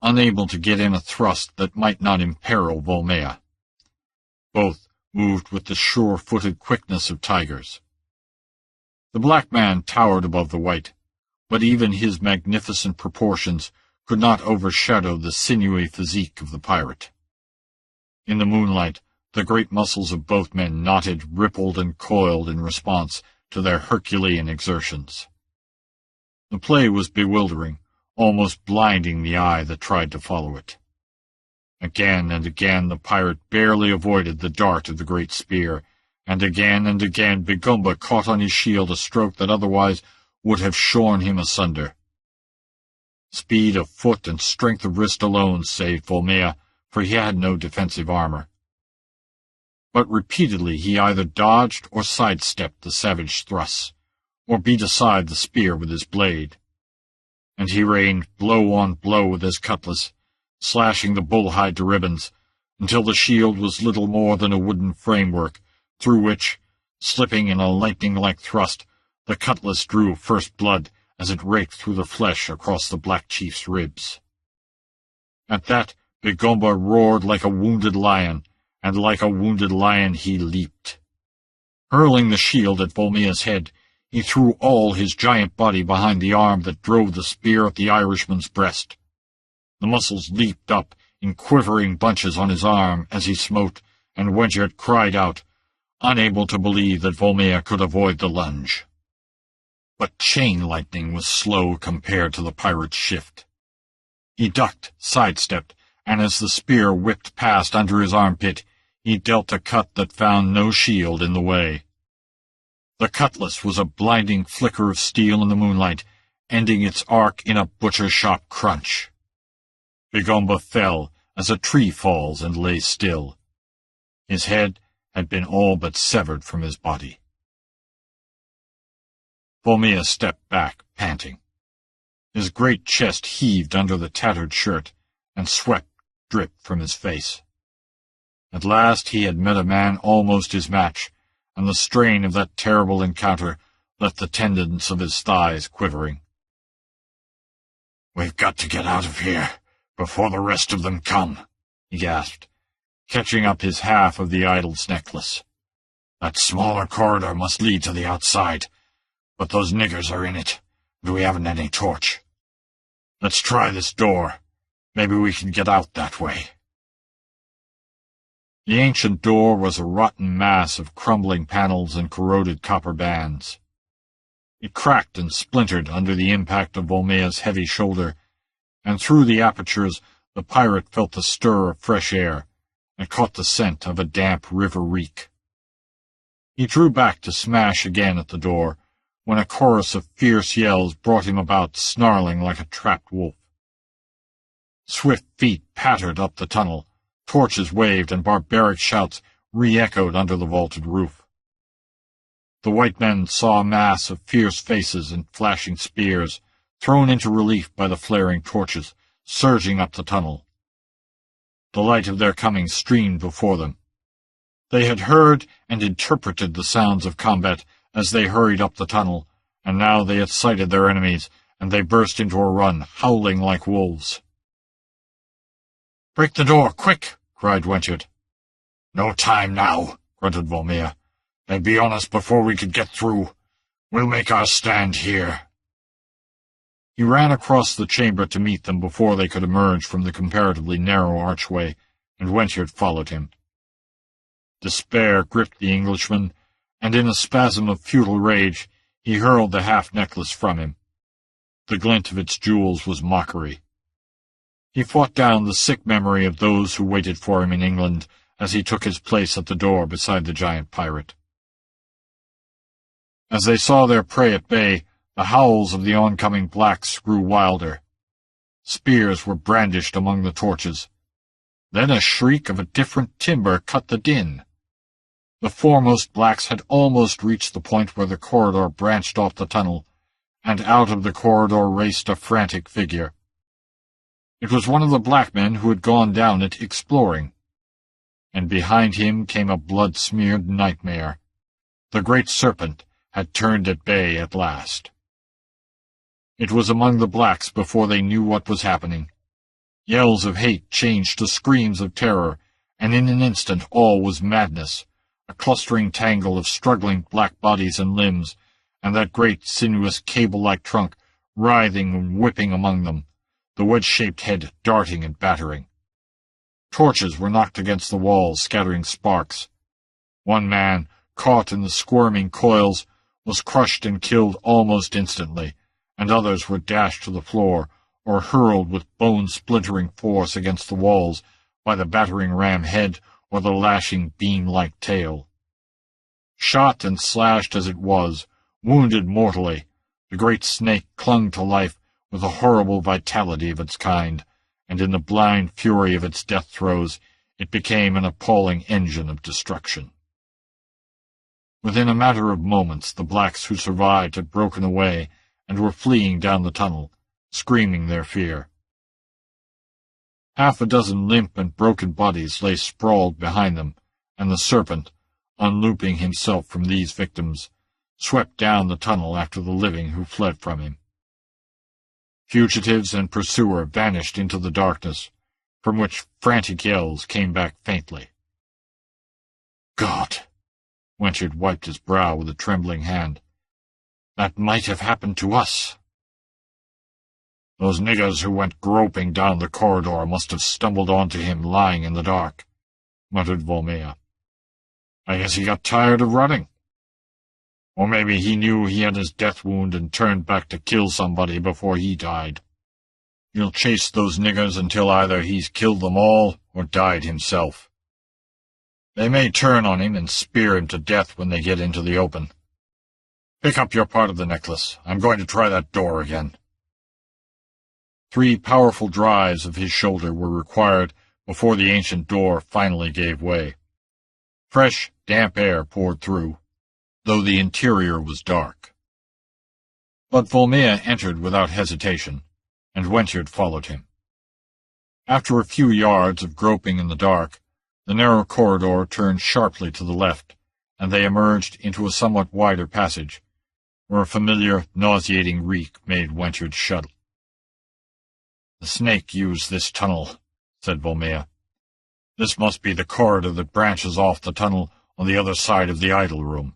Speaker 1: unable to get in a thrust that might not imperil Vulmea. Both moved with the sure-footed quickness of tigers. The black man towered above the white, but even his magnificent proportions could not overshadow the sinewy physique of the pirate. In the moonlight, the great muscles of both men knotted, rippled, and coiled in response to their Herculean exertions. The play was bewildering, almost blinding the eye that tried to follow it. Again and again the pirate barely avoided the dart of the great spear, and again Bigomba caught on his shield a stroke that otherwise would have shorn him asunder. Speed of foot and strength of wrist alone saved Vulmea, for he had no defensive armor. But repeatedly he either dodged or sidestepped the savage thrusts, or beat aside the spear with his blade. And he rained blow on blow with his cutlass, slashing the bull-hide to ribbons, until the shield was little more than a wooden framework, through which, slipping in a lightning-like thrust, the cutlass drew first blood as it raked through the flesh across the black chief's ribs. At that, Bigomba roared like a wounded lion, and like a wounded lion he leaped. Hurling the shield at Vulmea's head, he threw all his giant body behind the arm that drove the spear at the Irishman's breast. The muscles leaped up in quivering bunches on his arm as he smote, and Wentard cried out, unable to believe that Vulmea could avoid the lunge. But chain lightning was slow compared to the pirate's shift. He ducked, sidestepped, and as the spear whipped past under his armpit, he dealt a cut that found no shield in the way. The cutlass was a blinding flicker of steel in the moonlight, ending its arc in a butcher-shop crunch. Bigomba fell as a tree falls and lay still. His head had been all but severed from his body. Vulmea stepped back, panting. His great chest heaved under the tattered shirt, and sweat dripped from his face. At last he had met a man almost his match, and the strain of that terrible encounter left the tendons of his thighs quivering. "We've got to get out of here before the rest of them come," he gasped, catching up his half of the idol's necklace. "That smaller corridor must lead to the outside, but those niggers are in it, and we haven't any torch. Let's try this door. Maybe we can get out that way." The ancient door was a rotten mass of crumbling panels and corroded copper bands. It cracked and splintered under the impact of Vulmea's heavy shoulder, and through the apertures the pirate felt the stir of fresh air, and caught the scent of a damp river reek. He drew back to smash again at the door, when a chorus of fierce yells brought him about, snarling like a trapped wolf. Swift feet pattered up the tunnel, torches waved, and barbaric shouts re-echoed under the vaulted roof. The white men saw a mass of fierce faces and flashing spears, thrown into relief by the flaring torches, surging up the tunnel. The light of their coming streamed before them. They had heard and interpreted the sounds of combat as they hurried up the tunnel, and now they had sighted their enemies, and they burst into a run, howling like wolves. "Break the door, quick!" cried Wentchett. "No time now," grunted Vulmea. "They'd be on us before we could get through. We'll make our stand here." He ran across the chamber to meet them before they could emerge from the comparatively narrow archway, and Wentchett followed him. Despair gripped the Englishman, and in a spasm of futile rage he hurled the half-necklace from him. The glint of its jewels was mockery. He fought down the sick memory of those who waited for him in England as he took his place at the door beside the giant pirate. As they saw their prey at bay, the howls of the oncoming blacks grew wilder. Spears were brandished among the torches. Then a shriek of a different timbre cut the din. The foremost blacks had almost reached the point where the corridor branched off the tunnel, and out of the corridor raced a frantic figure. It was one of the black men who had gone down it exploring, and behind him came a blood-smeared nightmare. The great serpent had turned at bay at last. It was among the blacks before they knew what was happening. Yells of hate changed to screams of terror, and in an instant all was madness, a clustering tangle of struggling black bodies and limbs, and that great sinuous cable-like trunk writhing and whipping among them, the wedge-shaped head darting and battering. Torches were knocked against the walls, scattering sparks. One man, caught in the squirming coils, was crushed and killed almost instantly, and others were dashed to the floor or hurled with bone-splintering force against the walls by the battering ram head or the lashing beam-like tail. Shot and slashed as it was, wounded mortally, the great snake clung to life with the horrible vitality of its kind, and in the blind fury of its death throes it became an appalling engine of destruction. Within a matter of moments the blacks who survived had broken away and were fleeing down the tunnel, screaming their fear. Half a dozen limp and broken bodies lay sprawled behind them, and the serpent, unlooping himself from these victims, swept down the tunnel after the living who fled from him. Fugitives and pursuer vanished into the darkness, from which frantic yells came back faintly. "God!" Wentchett wiped his brow with a trembling hand. "That might have happened to us." "Those niggers who went groping down the corridor must have stumbled onto him lying in the dark," muttered Vulmea. "I guess he got tired of running. Or maybe he knew he had his death wound and turned back to kill somebody before he died. He'll chase those niggers until either he's killed them all or died himself. They may turn on him and spear him to death when they get into the open. Pick up your part of the necklace. I'm going to try that door again." 3 powerful drives of his shoulder were required before the ancient door finally gave way. Fresh, damp air poured through, though the interior was dark. But Vulmea entered without hesitation, and Wentchett followed him. After a few yards of groping in the dark, the narrow corridor turned sharply to the left, and they emerged into a somewhat wider passage, where a familiar, nauseating reek made Wentchett shudder. "The snake used this tunnel," said Vulmea. "This must be the corridor that branches off the tunnel on the other side of the idol room.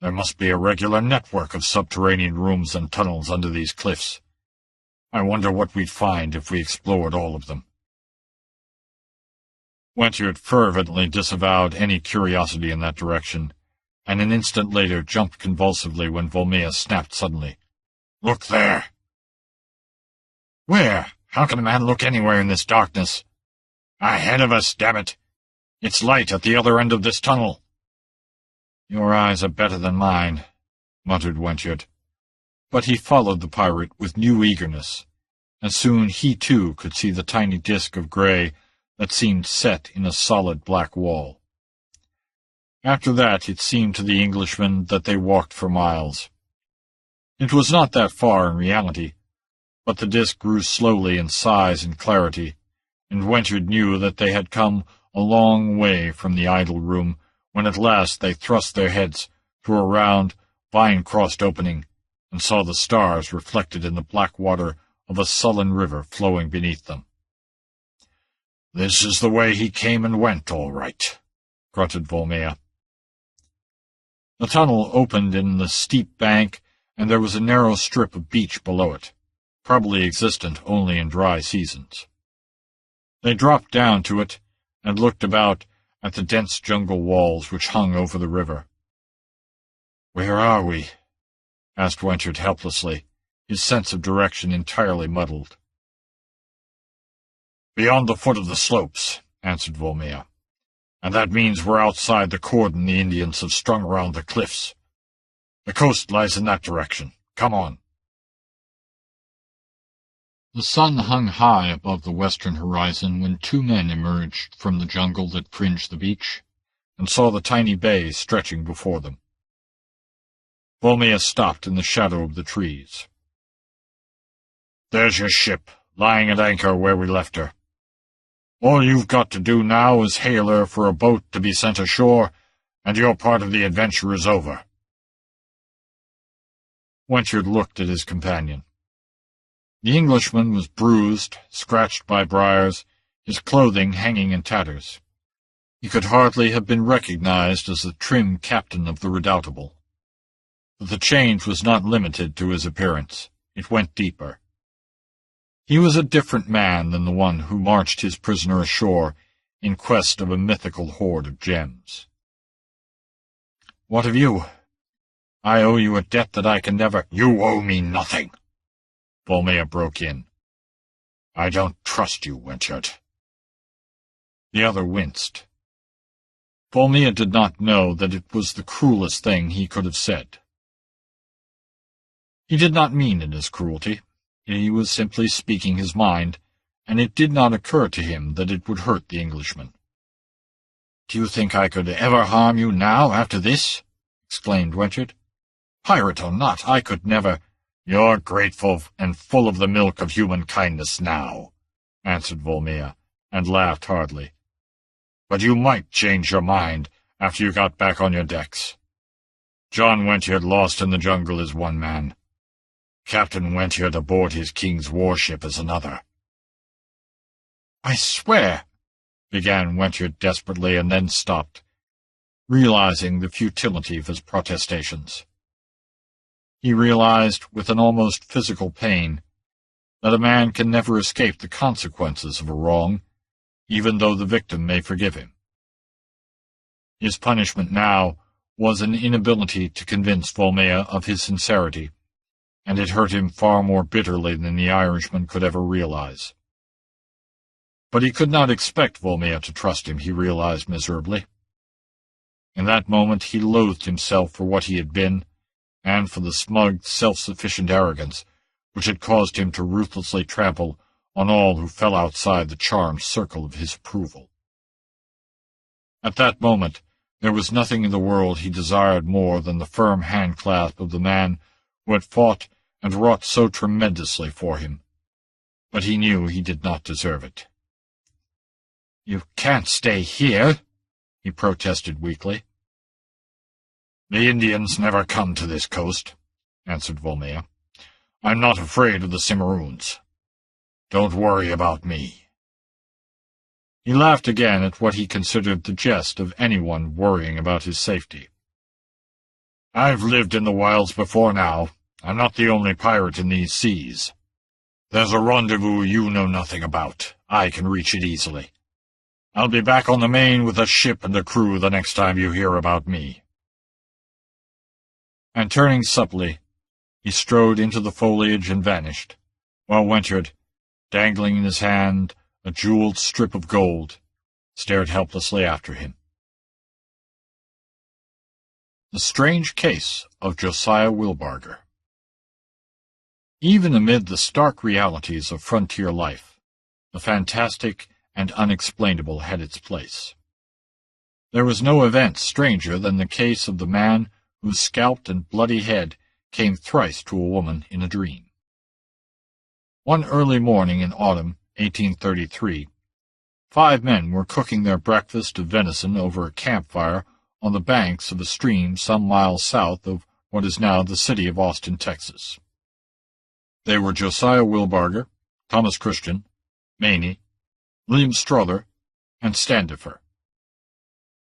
Speaker 1: There must be a regular network of subterranean rooms and tunnels under these cliffs. I wonder what we'd find if we explored all of them." Wentworth fervently disavowed any curiosity in that direction, and an instant later jumped convulsively when Vulmea snapped suddenly. "Look there!" "Where? How can a man look anywhere in this darkness?" "Ahead of us, damn it! It's light at the other end of this tunnel." "Your eyes are better than mine," muttered Wentworth. But he followed the pirate with new eagerness, and soon he too could see the tiny disk of gray that seemed set in a solid black wall. After that it seemed to the Englishman that they walked for miles. It was not that far in reality, but the disk grew slowly in size and clarity, and Wentworth knew that they had come a long way from the idol room when at last they thrust their heads through a round, vine-crossed opening, and saw the stars reflected in the black water of a sullen river flowing beneath them. "This is the way he came and went, all right," grunted Vulmea. The tunnel opened in the steep bank, and there was a narrow strip of beach below it, probably existent only in dry seasons. They dropped down to it, and looked about at the dense jungle walls which hung over the river. "Where are we?" asked Wentworth helplessly, his sense of direction entirely muddled. "Beyond the foot of the slopes," answered Vulmea, "and that means we're outside the cordon the Indians have strung around the cliffs. The coast lies in that direction. Come on." The sun hung high above the western horizon when two men emerged from the jungle that fringed the beach, and saw the tiny bay stretching before them. Vulmea stopped in the shadow of the trees. "There's your ship, lying at anchor where we left her. All you've got to do now is hail her for a boat to be sent ashore, and your part of the adventure is over." Wentworth looked at his companion. The Englishman was bruised, scratched by briars, his clothing hanging in tatters. He could hardly have been recognized as the trim captain of the Redoubtable. But the change was not limited to his appearance. It went deeper. He was a different man than the one who marched his prisoner ashore in quest of a mythical hoard of gems. "What have you? I owe you a debt that I can never—" "You owe me nothing," Vulmea broke in. "I don't trust you, Wentworth." The other winced. Vulmea did not know that it was the cruelest thing he could have said. He did not mean it as cruelty. He was simply speaking his mind, and it did not occur to him that it would hurt the Englishman. "Do you think I could ever harm you now, after this?" exclaimed Wentworth. "Pirate or not, I could never—" "You're grateful and full of the milk of human kindness now," answered Vulmea, and laughed hardly. "But you might change your mind after you got back on your decks. John Wentworth lost in the jungle is one man. Captain Wentworth aboard his king's warship is another." "I swear—" began Wentworth desperately, and then stopped, realizing the futility of his protestations. He realized, with an almost physical pain, that a man can never escape the consequences of a wrong, even though the victim may forgive him. His punishment now was an inability to convince Vulmea of his sincerity, and it hurt him far more bitterly than the Irishman could ever realize. But he could not expect Vulmea to trust him, he realized miserably. In that moment he loathed himself for what he had been, and for the smug, self-sufficient arrogance which had caused him to ruthlessly trample on all who fell outside the charmed circle of his approval. At that moment there was nothing in the world he desired more than the firm hand-clasp of the man who had fought and wrought so tremendously for him, but he knew he did not deserve it. "You can't stay here," he protested weakly. "The Indians never come to this coast," answered Vulmea. "I'm not afraid of the Cimarroons. Don't worry about me." He laughed again at what he considered the jest of anyone worrying about his safety. "I've lived in the wilds before now. I'm not the only pirate in these seas. There's a rendezvous you know nothing about. I can reach it easily. I'll be back on the Maine with a ship and a crew the next time you hear about me." And turning supply, he strode into the foliage and vanished, while Wentred, dangling in his hand a jeweled strip of gold, stared helplessly after him. The Strange Case of Josiah Wilbarger. Even amid the stark realities of frontier life, the fantastic and unexplainable had its place. There was no event stranger than the case of the man whose scalped and bloody head came thrice to a woman in a dream. One early morning in autumn, 1833, 5 men were cooking their breakfast of venison over a campfire on the banks of a stream some miles south of what is now the city of Austin, Texas. They were Josiah Wilbarger, Thomas Christian, Maney, William Strother, and Standifer.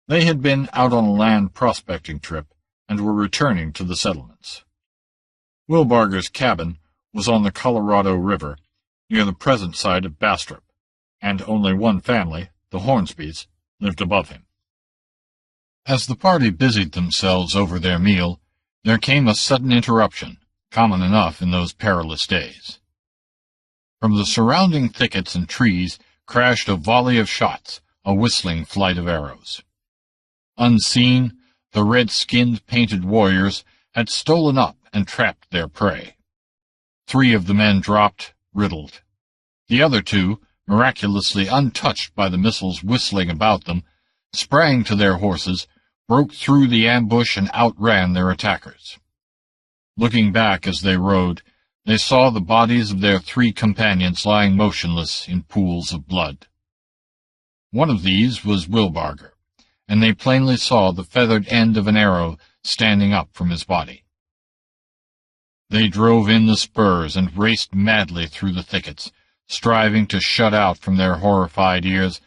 Speaker 1: They had been out on a land prospecting trip and were returning to the settlements. Wilbarger's cabin was on the Colorado River, near the present site of Bastrop, and only one family, the Hornsbys, lived above him. As the party busied themselves over their meal, there came a sudden interruption, common enough in those perilous days. From the surrounding thickets and trees crashed a volley of shots, a whistling flight of arrows. Unseen, the red-skinned painted warriors had stolen up and trapped their prey. 3 of the men dropped, riddled. The other 2, miraculously untouched by the missiles whistling about them, sprang to their horses, broke through the ambush and outran their attackers. Looking back as they rode, they saw the bodies of their 3 companions lying motionless in pools of blood. One of these was Wilbarger, and they plainly saw the feathered end of an arrow standing up from his body. They drove in the spurs and raced madly through the thickets, striving to shut out from their horrified ears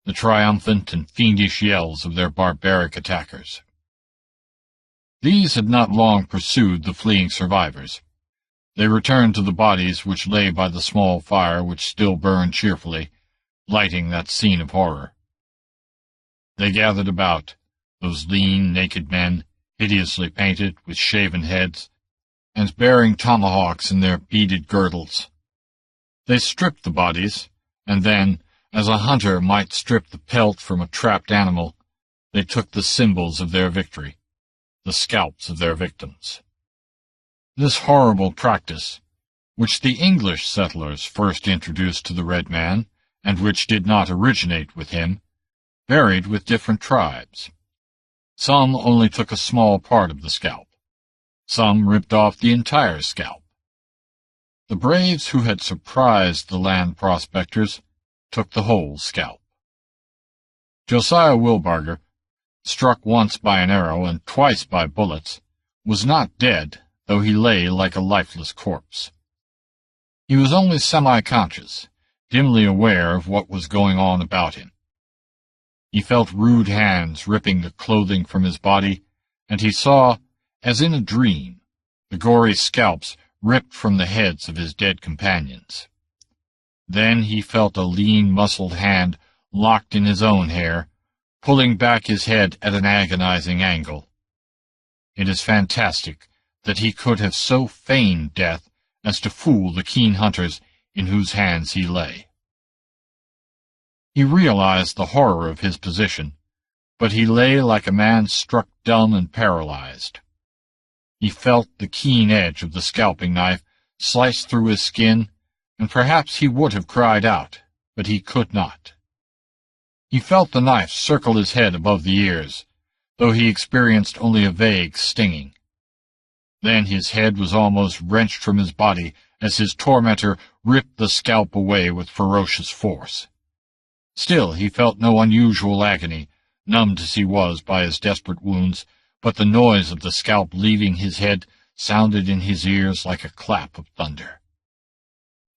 Speaker 1: the triumphant and fiendish yells of their barbaric attackers. These had not long pursued the fleeing survivors. They returned to the bodies which lay by the small fire which still burned cheerfully, lighting that scene of horror. They gathered about, those lean, naked men, hideously painted, with shaven heads, and bearing tomahawks in their beaded girdles. They stripped the bodies, and then, as a hunter might strip the pelt from a trapped animal, they took the symbols of their victory, the scalps of their victims. This horrible practice, which the English settlers first introduced to the red man, and which did not originate with him, varied with different tribes. Some only took a small part of the scalp. Some ripped off the entire scalp. The braves who had surprised the land prospectors took the whole scalp. Josiah Wilbarger, struck once by an arrow and twice by bullets, was not dead, though he lay like a lifeless corpse. He was only semi-conscious, dimly aware of what was going on about him. He felt rude hands ripping the clothing from his body, and he saw, as in a dream, the gory scalps ripped from the heads of his dead companions. Then he felt a lean, muscled hand locked in his own hair, pulling back his head at an agonizing angle. It is fantastic that he could have so feigned death as to fool the keen hunters in whose hands he lay. He realized the horror of his position, but he lay like a man struck dumb and paralyzed. He felt the keen edge of the scalping knife slice through his skin, and perhaps he would have cried out, but he could not. He felt the knife circle his head above the ears, though he experienced only a vague stinging. Then his head was almost wrenched from his body as his tormentor ripped the scalp away with ferocious force. Still he felt no unusual agony, numbed as he was by his desperate wounds, but the noise of the scalp leaving his head sounded in his ears like a clap of thunder.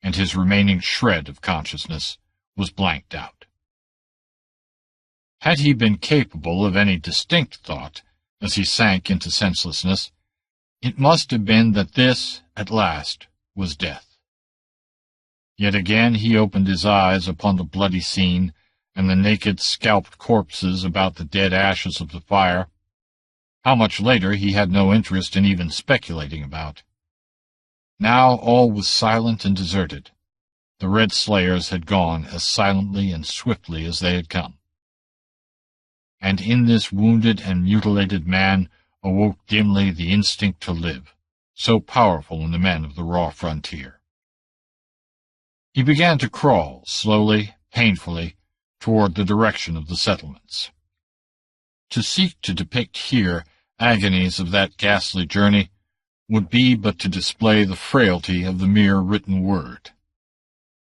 Speaker 1: And his remaining shred of consciousness was blanked out. Had he been capable of any distinct thought, as he sank into senselessness, it must have been that this, at last, was death. Yet again he opened his eyes upon the bloody scene, and the naked, scalped corpses about the dead ashes of the fire. How much later he had no interest in even speculating about. Now all was silent and deserted. The Red Slayers had gone as silently and swiftly as they had come. And in this wounded and mutilated man awoke dimly the instinct to live, so powerful in the men of the raw frontier. He began to crawl, slowly, painfully, toward the direction of the settlements. To seek to depict here agonies of that ghastly journey would be but to display the frailty of the mere written word.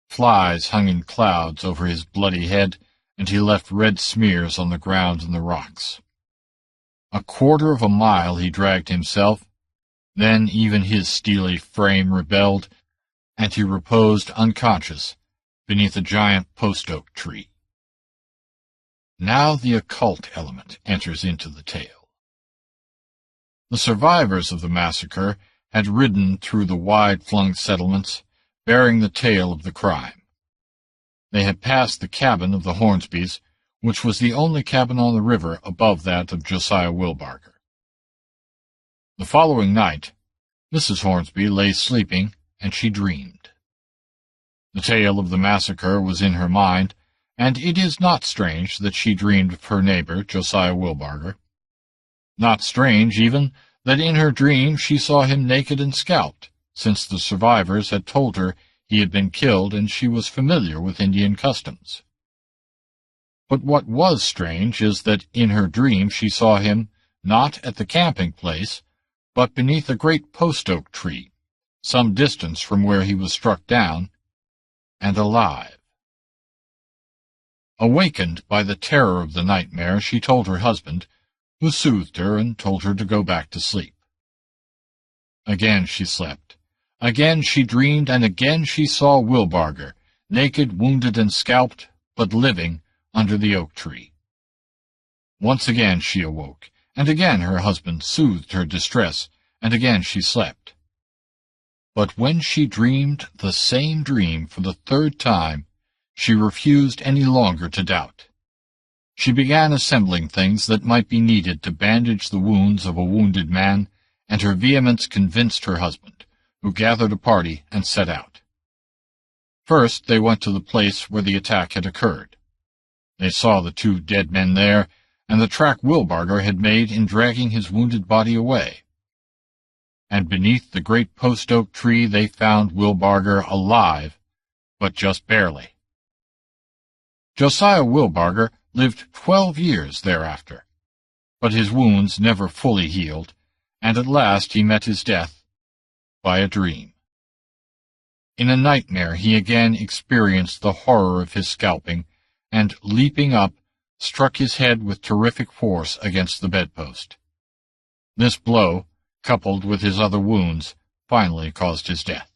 Speaker 1: Flies hung in clouds over his bloody head, and he left red smears on the ground and the rocks. 1/4 of a mile he dragged himself, then even his steely frame rebelled, and he reposed unconscious beneath a giant post-oak tree. Now the occult element enters into the tale. The survivors of the massacre had ridden through the wide-flung settlements, bearing the tale of the crime. They had passed the cabin of the Hornsbys, which was the only cabin on the river above that of Josiah Wilbarger. The following night, Mrs. Hornsby lay sleeping, and she dreamed. The tale of the massacre was in her mind, and it is not strange that she dreamed of her neighbor, Josiah Wilbarger. Not strange, even, that in her dream she saw him naked and scalped, since the survivors had told her he had been killed and she was familiar with Indian customs. But what was strange is that in her dream she saw him, not at the camping place, but beneath a great post-oak tree, some distance from where he was struck down, and alive. Awakened by the terror of the nightmare, she told her husband, who soothed her and told her to go back to sleep. Again she slept. Again she dreamed, and again she saw Wilbarger, naked, wounded, and scalped, but living, under the oak tree. Once again she awoke, and again her husband soothed her distress, and again she slept. But when she dreamed the same dream for the 3rd time, she refused any longer to doubt. She began assembling things that might be needed to bandage the wounds of a wounded man, and her vehemence convinced her husband, who gathered a party and set out. First they went to the place where the attack had occurred. They saw the 2 dead men there, and the track Wilbarger had made in dragging his wounded body away. And beneath the great post-oak tree they found Wilbarger alive, but just barely. Josiah Wilbarger lived 12 years thereafter, but his wounds never fully healed, and at last he met his death by a dream. In a nightmare he again experienced the horror of his scalping, and, leaping up, struck his head with terrific force against the bedpost. This blow, coupled with his other wounds, finally caused his death.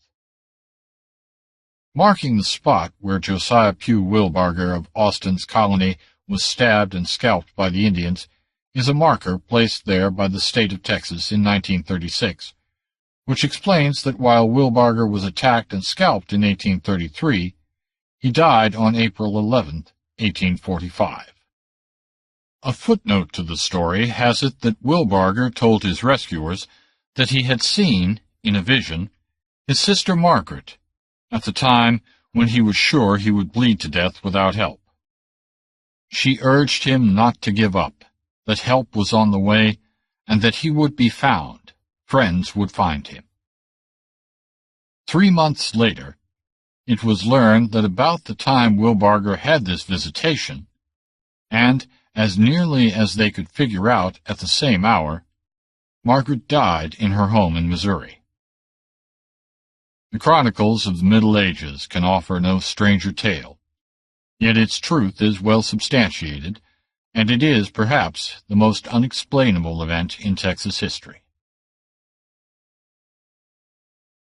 Speaker 1: Marking the spot where Josiah Pugh Wilbarger of Austin's colony was stabbed and scalped by the Indians is a marker placed there by the state of Texas in 1936, which explains that while Wilbarger was attacked and scalped in 1833, he died on April 11, 1845. A footnote to the story has it that Wilbarger told his rescuers that he had seen, in a vision, his sister Margaret, at the time when he was sure he would bleed to death without help. She urged him not to give up, that help was on the way, and that he would be found. Friends would find him. 3 months later, it was learned that about the time Wilbarger had this visitation, and, as nearly as they could figure out at the same hour, Margaret died in her home in Missouri. The chronicles of the Middle Ages can offer no stranger tale, yet its truth is well substantiated, and it is, perhaps, the most unexplainable event in Texas history.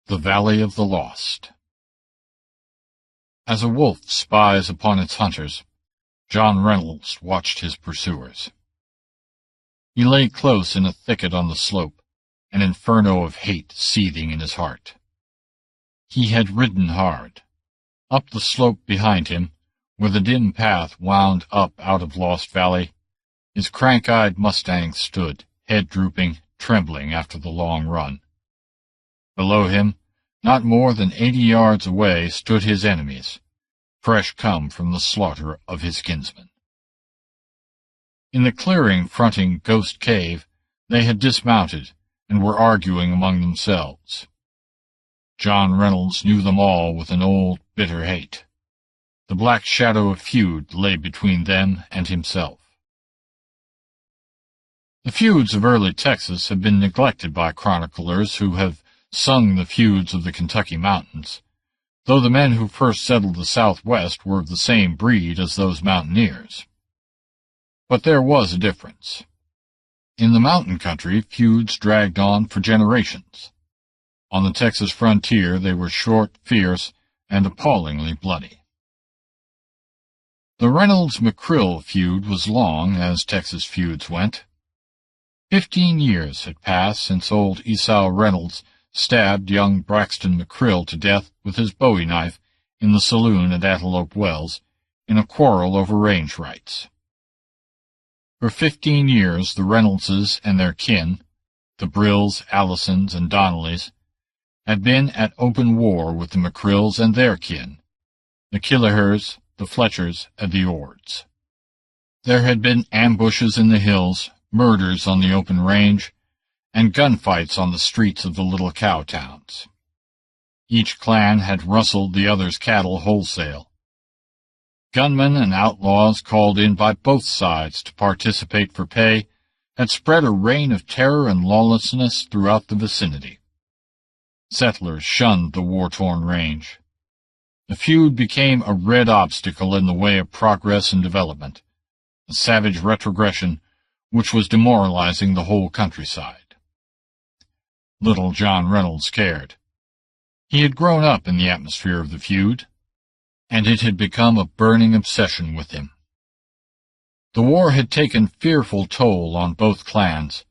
Speaker 1: The Valley of the Lost. As a wolf spies upon its hunters, John Reynolds watched his pursuers. He lay close in a thicket on the slope, an inferno of hate seething in his heart. He had ridden hard. Up the slope behind him, where the dim path wound up out of Lost Valley, his crank-eyed mustang stood, head drooping, trembling after the long run. Below him, not more than 80 yards away, stood his enemies, fresh come from the slaughter of his kinsmen. In the clearing fronting Ghost Cave, they had dismounted and were arguing among themselves. John Reynolds knew them all with an old, bitter hate. The black shadow of feud lay between them and himself. The feuds of early Texas have been neglected by chroniclers who have sung the feuds of the Kentucky mountains, though the men who first settled the Southwest were of the same breed as those mountaineers. But there was a difference. In the mountain country, feuds dragged on for generations. On the Texas frontier, they were short, fierce, and appallingly bloody. The Reynolds-McCrill feud was long, as Texas feuds went. 15 years had passed since old Esau Reynolds stabbed young Braxton McCrill to death with his bowie knife in the saloon at Antelope Wells in a quarrel over range rights. For 15 years the Reynoldses and their kin, the Brills, Allisons, and Donnellys, had been at open war with the McCrills and their kin, the Killehers, the Fletchers, and the Ords. There had been ambushes in the hills, murders on the open range, and gunfights on the streets of the little cow towns. Each clan had rustled the other's cattle wholesale. Gunmen and outlaws called in by both sides to participate for pay had spread a reign of terror and lawlessness throughout the vicinity. Settlers shunned the war-torn range. The feud became a red obstacle in the way of progress and development, a savage retrogression which was demoralizing the whole countryside. Little John Reynolds cared. He had grown up in the atmosphere of the feud, and it had become a burning obsession with him. The war had taken fearful toll on both clans,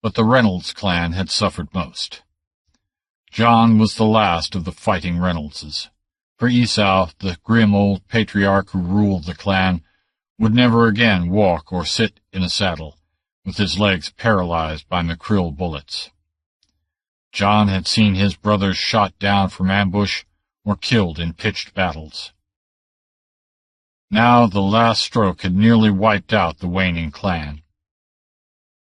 Speaker 1: but the Reynolds clan had suffered most. John was the last of the fighting Reynoldses, for Esau, the grim old patriarch who ruled the clan, would never again walk or sit in a saddle, with his legs paralyzed by McCrill bullets. John had seen his brothers shot down from ambush or killed in pitched battles. Now the last stroke had nearly wiped out the waning clan.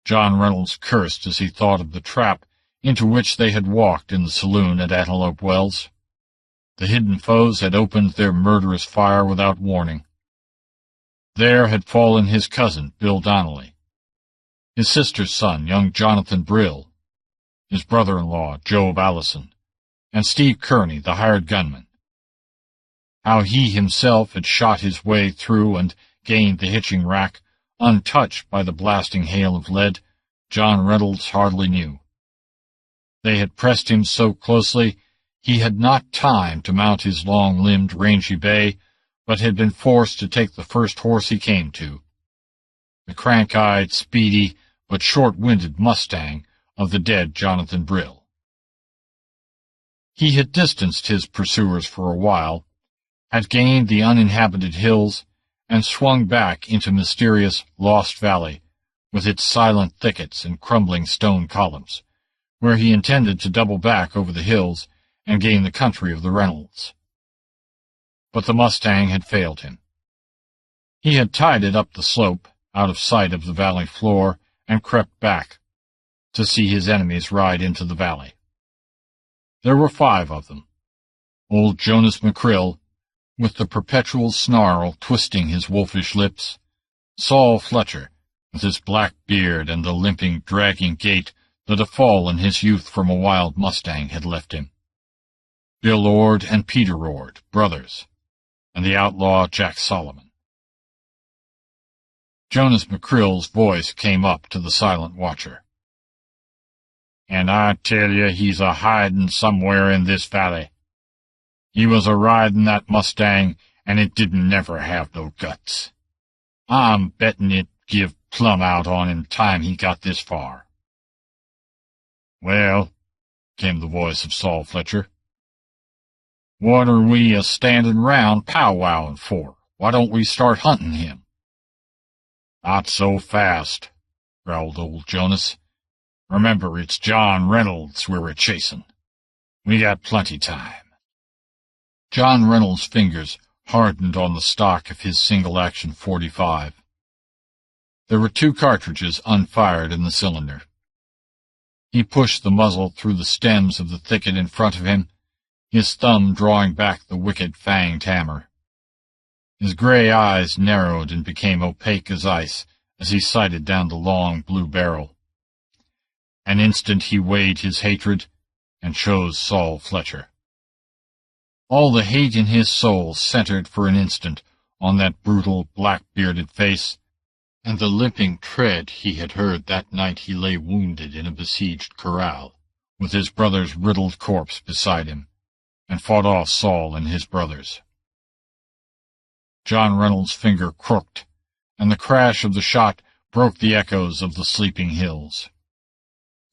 Speaker 1: John Reynolds cursed as he thought of the trap into which they had walked in the saloon at Antelope Wells. The hidden foes had opened their murderous fire without warning. There had fallen his cousin, Bill Donnelly, his sister's son, young Jonathan Brill, his brother-in-law, Job Allison, and Steve Kearney, the hired gunman. How he himself had shot his way through and gained the hitching rack, untouched by the blasting hail of lead, John Reynolds hardly knew. They had pressed him so closely he had not time to mount his long-limbed, rangy bay, but had been forced to take the first horse he came to, the crank-eyed, speedy, but short-winded mustang of the dead Jonathan Brill. He had distanced his pursuers for a while, had gained the uninhabited hills, and swung back into mysterious Lost Valley, with its silent thickets and crumbling stone columns, where he intended to double back over the hills and gain the country of the Reynolds. But the mustang had failed him. He had tied it up the slope, out of sight of the valley floor, and crept back, to see his enemies ride into the valley. There were 5 of them. Old Jonas McCrill, with the perpetual snarl twisting his wolfish lips, Saul Fletcher, with his black beard and the limping, dragging gait that a fall in his youth from a wild mustang had left him, Bill Ord and Peter Ord, brothers, and the outlaw Jack Solomon. Jonas McCrill's voice came up to the silent watcher. "And I tell you he's a-hidin' somewhere in this valley. He was a-ridin' that mustang, and it didn't never have no guts. I'm bettin' it give plumb out on him time he got this far." "Well," came the voice of Saul Fletcher, "what are we a-standin' round powwowing for? Why don't we start hunting him?" "Not so fast," growled old Jonas. "Remember, it's John Reynolds we're a-chasing. We got plenty time." John Reynolds' fingers hardened on the stock of his single-action .45. There were 2 cartridges unfired in the cylinder. He pushed the muzzle through the stems of the thicket in front of him, his thumb drawing back the wicked fanged hammer. His gray eyes narrowed and became opaque as ice as he sighted down the long blue barrel. An instant he weighed his hatred and chose Saul Fletcher. All the hate in his soul centered for an instant on that brutal, black-bearded face and the limping tread he had heard that night he lay wounded in a besieged corral, with his brother's riddled corpse beside him, and fought off Saul and his brothers. John Reynolds' finger crooked, and the crash of the shot broke the echoes of the sleeping hills.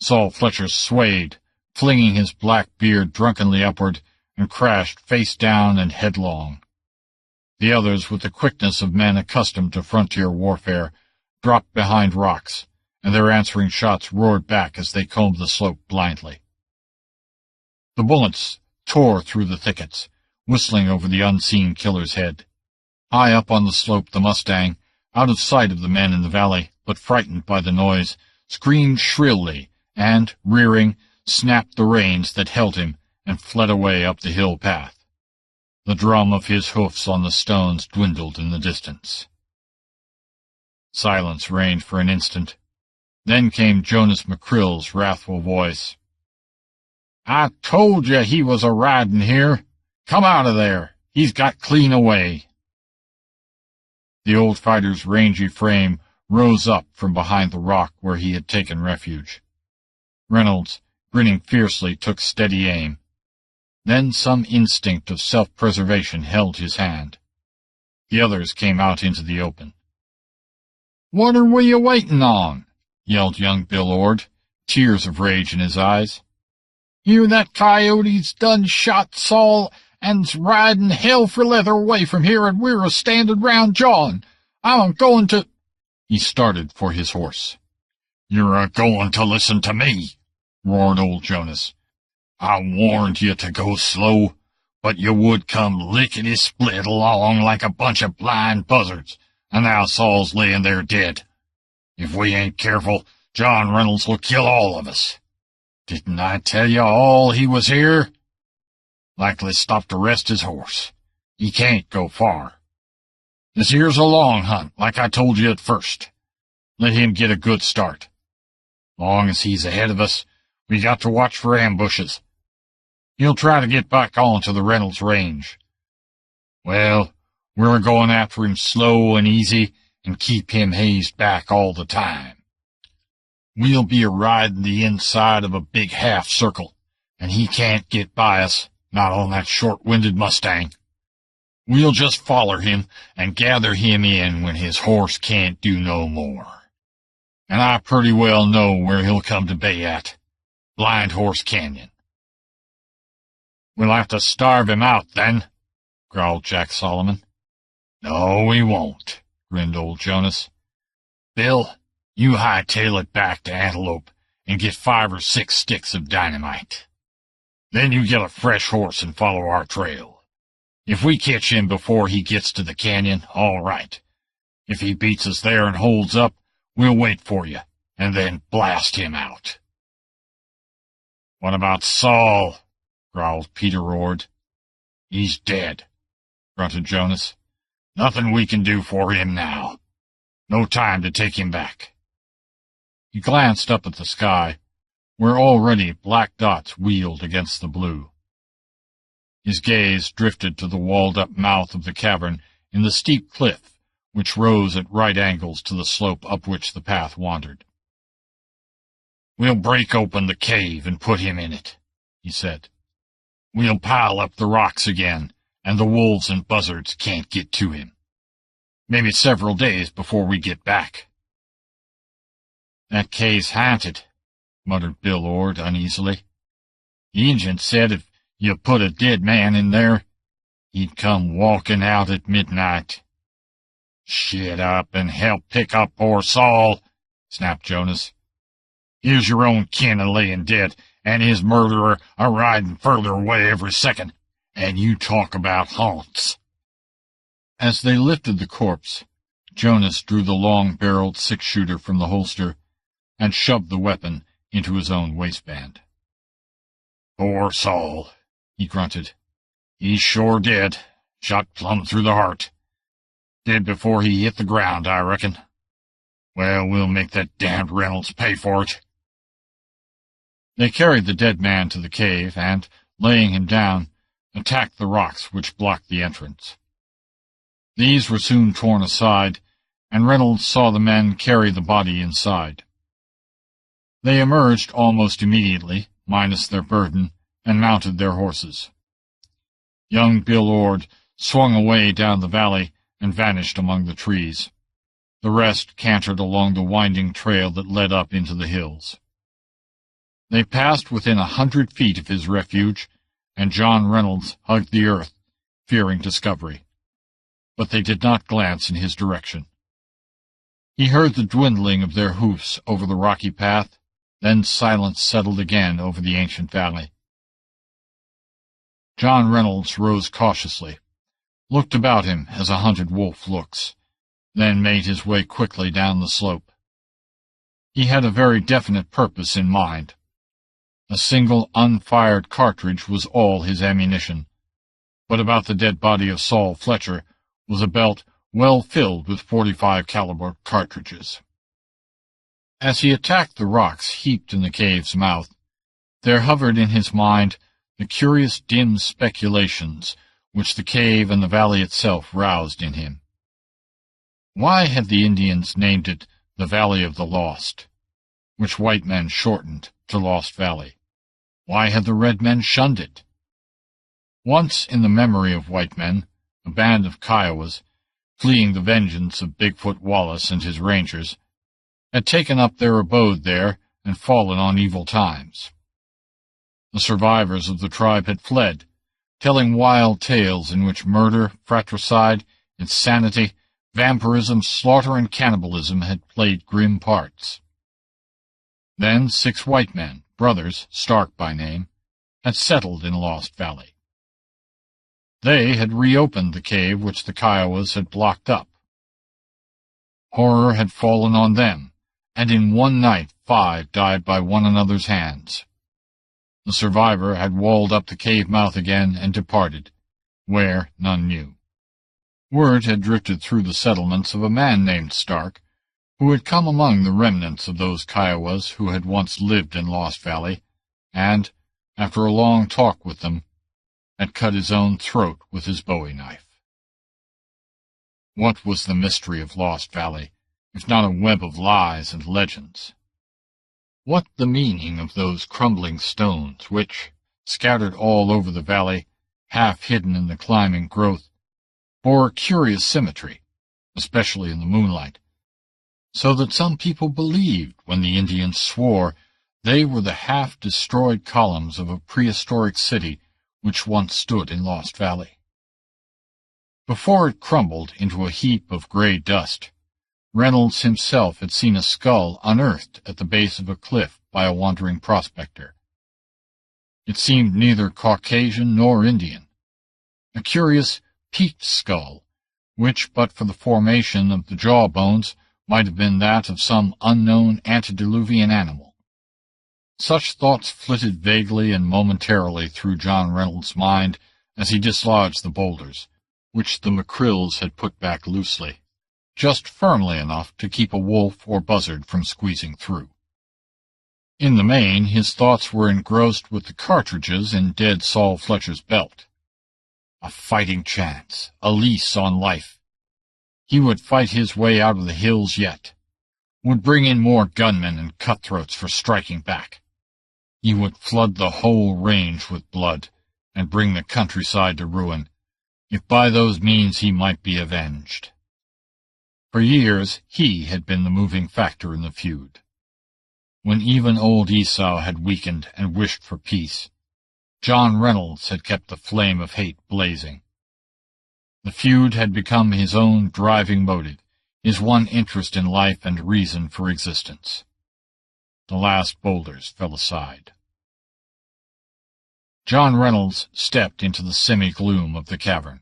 Speaker 1: Saul Fletcher swayed, flinging his black beard drunkenly upward, and crashed face down and headlong. The others, with the quickness of men accustomed to frontier warfare, dropped behind rocks, and their answering shots roared back as they combed the slope blindly. The bullets tore through the thickets, whistling over the unseen killer's head. High up on the slope the Mustang, out of sight of the men in the valley, but frightened by the noise, screamed shrilly and, rearing, snapped the reins that held him and fled away up the hill path. The drum of his hoofs on the stones dwindled in the distance. Silence reigned for an instant. Then came Jonas McCrill's wrathful voice. "I told you he was a-riding here. Come out of there. He's got clean away." The old fighter's rangy frame rose up from behind the rock where he had taken refuge. Reynolds, grinning fiercely, took steady aim. Then some instinct of self-preservation held his hand. The others came out into the open. "What are we a-waiting on?" yelled young Bill Ord, tears of rage in his eyes. "Hear that coyote's done shot Saul and's riding hell for leather away from here, and we're a-standing round jawing. I'm a-going to—" He started for his horse. "You're a-going to listen to me," roared old Jonas. "I warned you to go slow, but you would come lickety-split along like a bunch of blind buzzards, and now Saul's laying there dead. If we ain't careful, John Reynolds will kill all of us. Didn't I tell you all he was here? Likely stopped to rest his horse. He can't go far. This here's a long hunt, like I told you at first. Let him get a good start. Long as he's ahead of us, we got to watch for ambushes. He'll try to get back onto the Reynolds range. Well, we're going after him slow and easy and keep him hazed back all the time. We'll be a-riding the inside of a big half-circle, and he can't get by us, not on that short-winded Mustang. We'll just foller him and gather him in when his horse can't do no more. And I pretty well know where he'll come to bay at. Blind Horse Canyon." "We'll have to starve him out, then," growled Jack Solomon. "No, we won't," grinned old Jonas. "Bill, you hightail it back to Antelope and get 5 or 6 sticks of dynamite. Then you get a fresh horse and follow our trail. If we catch him before he gets to the canyon, all right. If he beats us there and holds up, we'll wait for you, and then blast him out." "What about Saul?" growled Peter Ord. "He's dead," grunted Jonas. "Nothing we can do for him now. No time to take him back." He glanced up at the sky, where already black dots wheeled against the blue. His gaze drifted to the walled-up mouth of the cavern in the steep cliff which rose at right angles to the slope up which the path wandered. "We'll break open the cave and put him in it," he said. "We'll pile up the rocks again, and the wolves and buzzards can't get to him. Maybe several days before we get back." "That cave's haunted," muttered Bill Ord uneasily. "The Injun said if you put a dead man in there, he'd come walking out at midnight. "Shit up and help pick up poor Saul," snapped Jonas. "Here's your own kin a-layin' dead, and his murderer a-riding further away every second, and you talk about haunts." As they lifted the corpse, Jonas drew the long-barreled six-shooter from the holster and shoved the weapon into his own waistband. "Poor Saul," he grunted. "He's sure dead, shot plumb through the heart. Dead before he hit the ground, I reckon. Well, we'll make that damned Reynolds pay for it." They carried the dead man to the cave and, laying him down, attacked the rocks which blocked the entrance. These were soon torn aside, and Reynolds saw the men carry the body inside. They emerged almost immediately, minus their burden, and mounted their horses. Young Bill Ord swung away down the valley and vanished among the trees. The rest cantered along the winding trail that led up into the hills. They passed within 100 feet of his refuge, and John Reynolds hugged the earth, fearing discovery. But they did not glance in his direction. He heard the dwindling of their hoofs over the rocky path, then silence settled again over the ancient valley. John Reynolds rose cautiously, looked about him as a hunted wolf looks, then made his way quickly down the slope. He had a very definite purpose in mind. A single unfired cartridge was all his ammunition, but about the dead body of Saul Fletcher was a belt well filled with .45 caliber cartridges. As he attacked the rocks heaped in the cave's mouth, there hovered in his mind the curious dim speculations which the cave and the valley itself roused in him. Why had the Indians named it the Valley of the Lost, which white men shortened to Lost Valley? Why had the red men shunned it? Once, in the memory of white men, a band of Kiowas, fleeing the vengeance of Bigfoot Wallace and his rangers, had taken up their abode there and fallen on evil times. The survivors of the tribe had fled, telling wild tales in which murder, fratricide, insanity, vampirism, slaughter, and cannibalism had played grim parts. Then 6 white men, brothers, Stark by name, had settled in Lost Valley. They had reopened the cave which the Kiowas had blocked up. Horror had fallen on them, and in one night 5 died by one another's hands. The survivor had walled up the cave mouth again and departed, where none knew. Word had drifted through the settlements of a man named Stark, who had come among the remnants of those Kiowas who had once lived in Lost Valley, and, after a long talk with them, had cut his own throat with his bowie knife. What was the mystery of Lost Valley, if not a web of lies and legends? What the meaning of those crumbling stones which, scattered all over the valley, half hidden in the climbing growth, bore a curious symmetry, especially in the moonlight, so that some people believed when the Indians swore they were the half-destroyed columns of a prehistoric city which once stood in Lost Valley. Before it crumbled into a heap of gray dust, Reynolds himself had seen a skull unearthed at the base of a cliff by a wandering prospector. It seemed neither Caucasian nor Indian, a curious peaked skull, which, but for the formation of the jaw bones, might have been that of some unknown antediluvian animal. Such thoughts flitted vaguely and momentarily through John Reynolds' mind as he dislodged the boulders, which the McCrills had put back loosely, just firmly enough to keep a wolf or buzzard from squeezing through. In the main, his thoughts were engrossed with the cartridges in dead Saul Fletcher's belt. A fighting chance, a lease on life. He would fight his way out of the hills yet, would bring in more gunmen and cutthroats for striking back. He would flood the whole range with blood, and bring the countryside to ruin, if by those means he might be avenged. For years he had been the moving factor in the feud. When even old Esau had weakened and wished for peace, John Reynolds had kept the flame of hate blazing. The feud had become his own driving motive, his one interest in life and reason for existence. The last boulders fell aside. John Reynolds stepped into the semi-gloom of the cavern.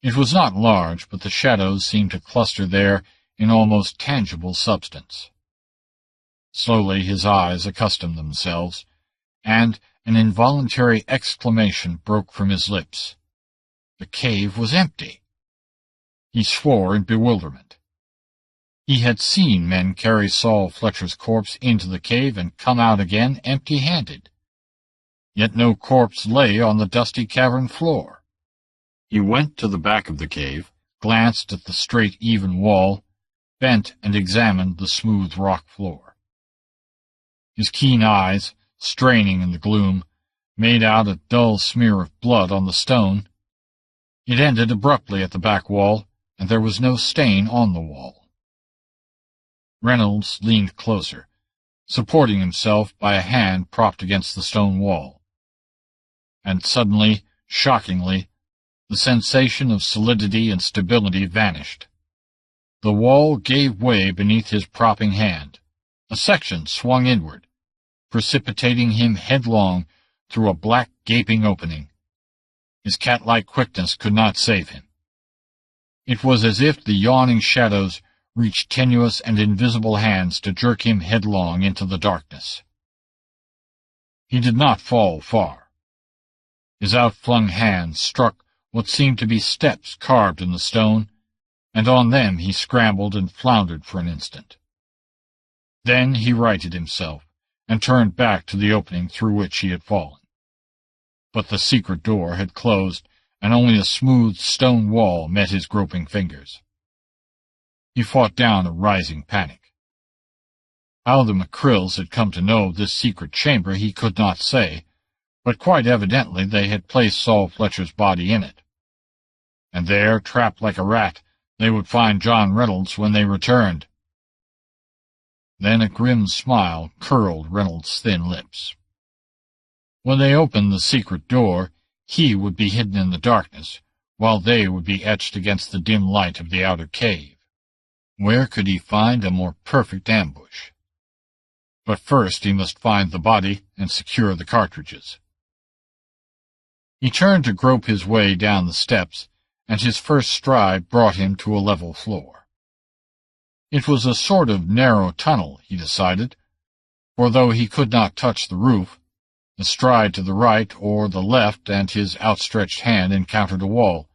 Speaker 1: It was not large, but the shadows seemed to cluster there in almost tangible substance. Slowly his eyes accustomed themselves, and an involuntary exclamation broke from his lips. The cave was empty. He swore in bewilderment. He had seen men carry Saul Fletcher's corpse into the cave and come out again empty-handed. Yet no corpse lay on the dusty cavern floor. He went to the back of the cave, glanced at the straight, even wall, bent and examined the smooth rock floor. His keen eyes, straining in the gloom, made out a dull smear of blood on the stone. It ended abruptly at the back wall, and there was no stain on the wall. Reynolds leaned closer, supporting himself by a hand propped against the stone wall. And suddenly, shockingly, the sensation of solidity and stability vanished. The wall gave way beneath his propping hand. A section swung inward, precipitating him headlong through a black gaping opening. His cat-like quickness could not save him. It was as if the yawning shadows reached tenuous and invisible hands to jerk him headlong into the darkness. He did not fall far. His outflung hand struck what seemed to be steps carved in the stone, and on them he scrambled and floundered for an instant. Then he righted himself, and turned back to the opening through which he had fallen. But the secret door had closed, and only a smooth stone wall met his groping fingers. He fought down a rising panic. How the McCrills had come to know of this secret chamber he could not say, but quite evidently they had placed Saul Fletcher's body in it. And there, trapped like a rat, they would find John Reynolds when they returned. Then a grim smile curled Reynolds' thin lips. When they opened the secret door, he would be hidden in the darkness, while they would be etched against the dim light of the outer cave. Where could he find a more perfect ambush? But first he must find the body and secure the cartridges. He turned to grope his way down the steps, and his first stride brought him to a level floor. It was a sort of narrow tunnel, he decided, for though he could not touch the roof, the stride to the right or the left and his outstretched hand encountered a wall,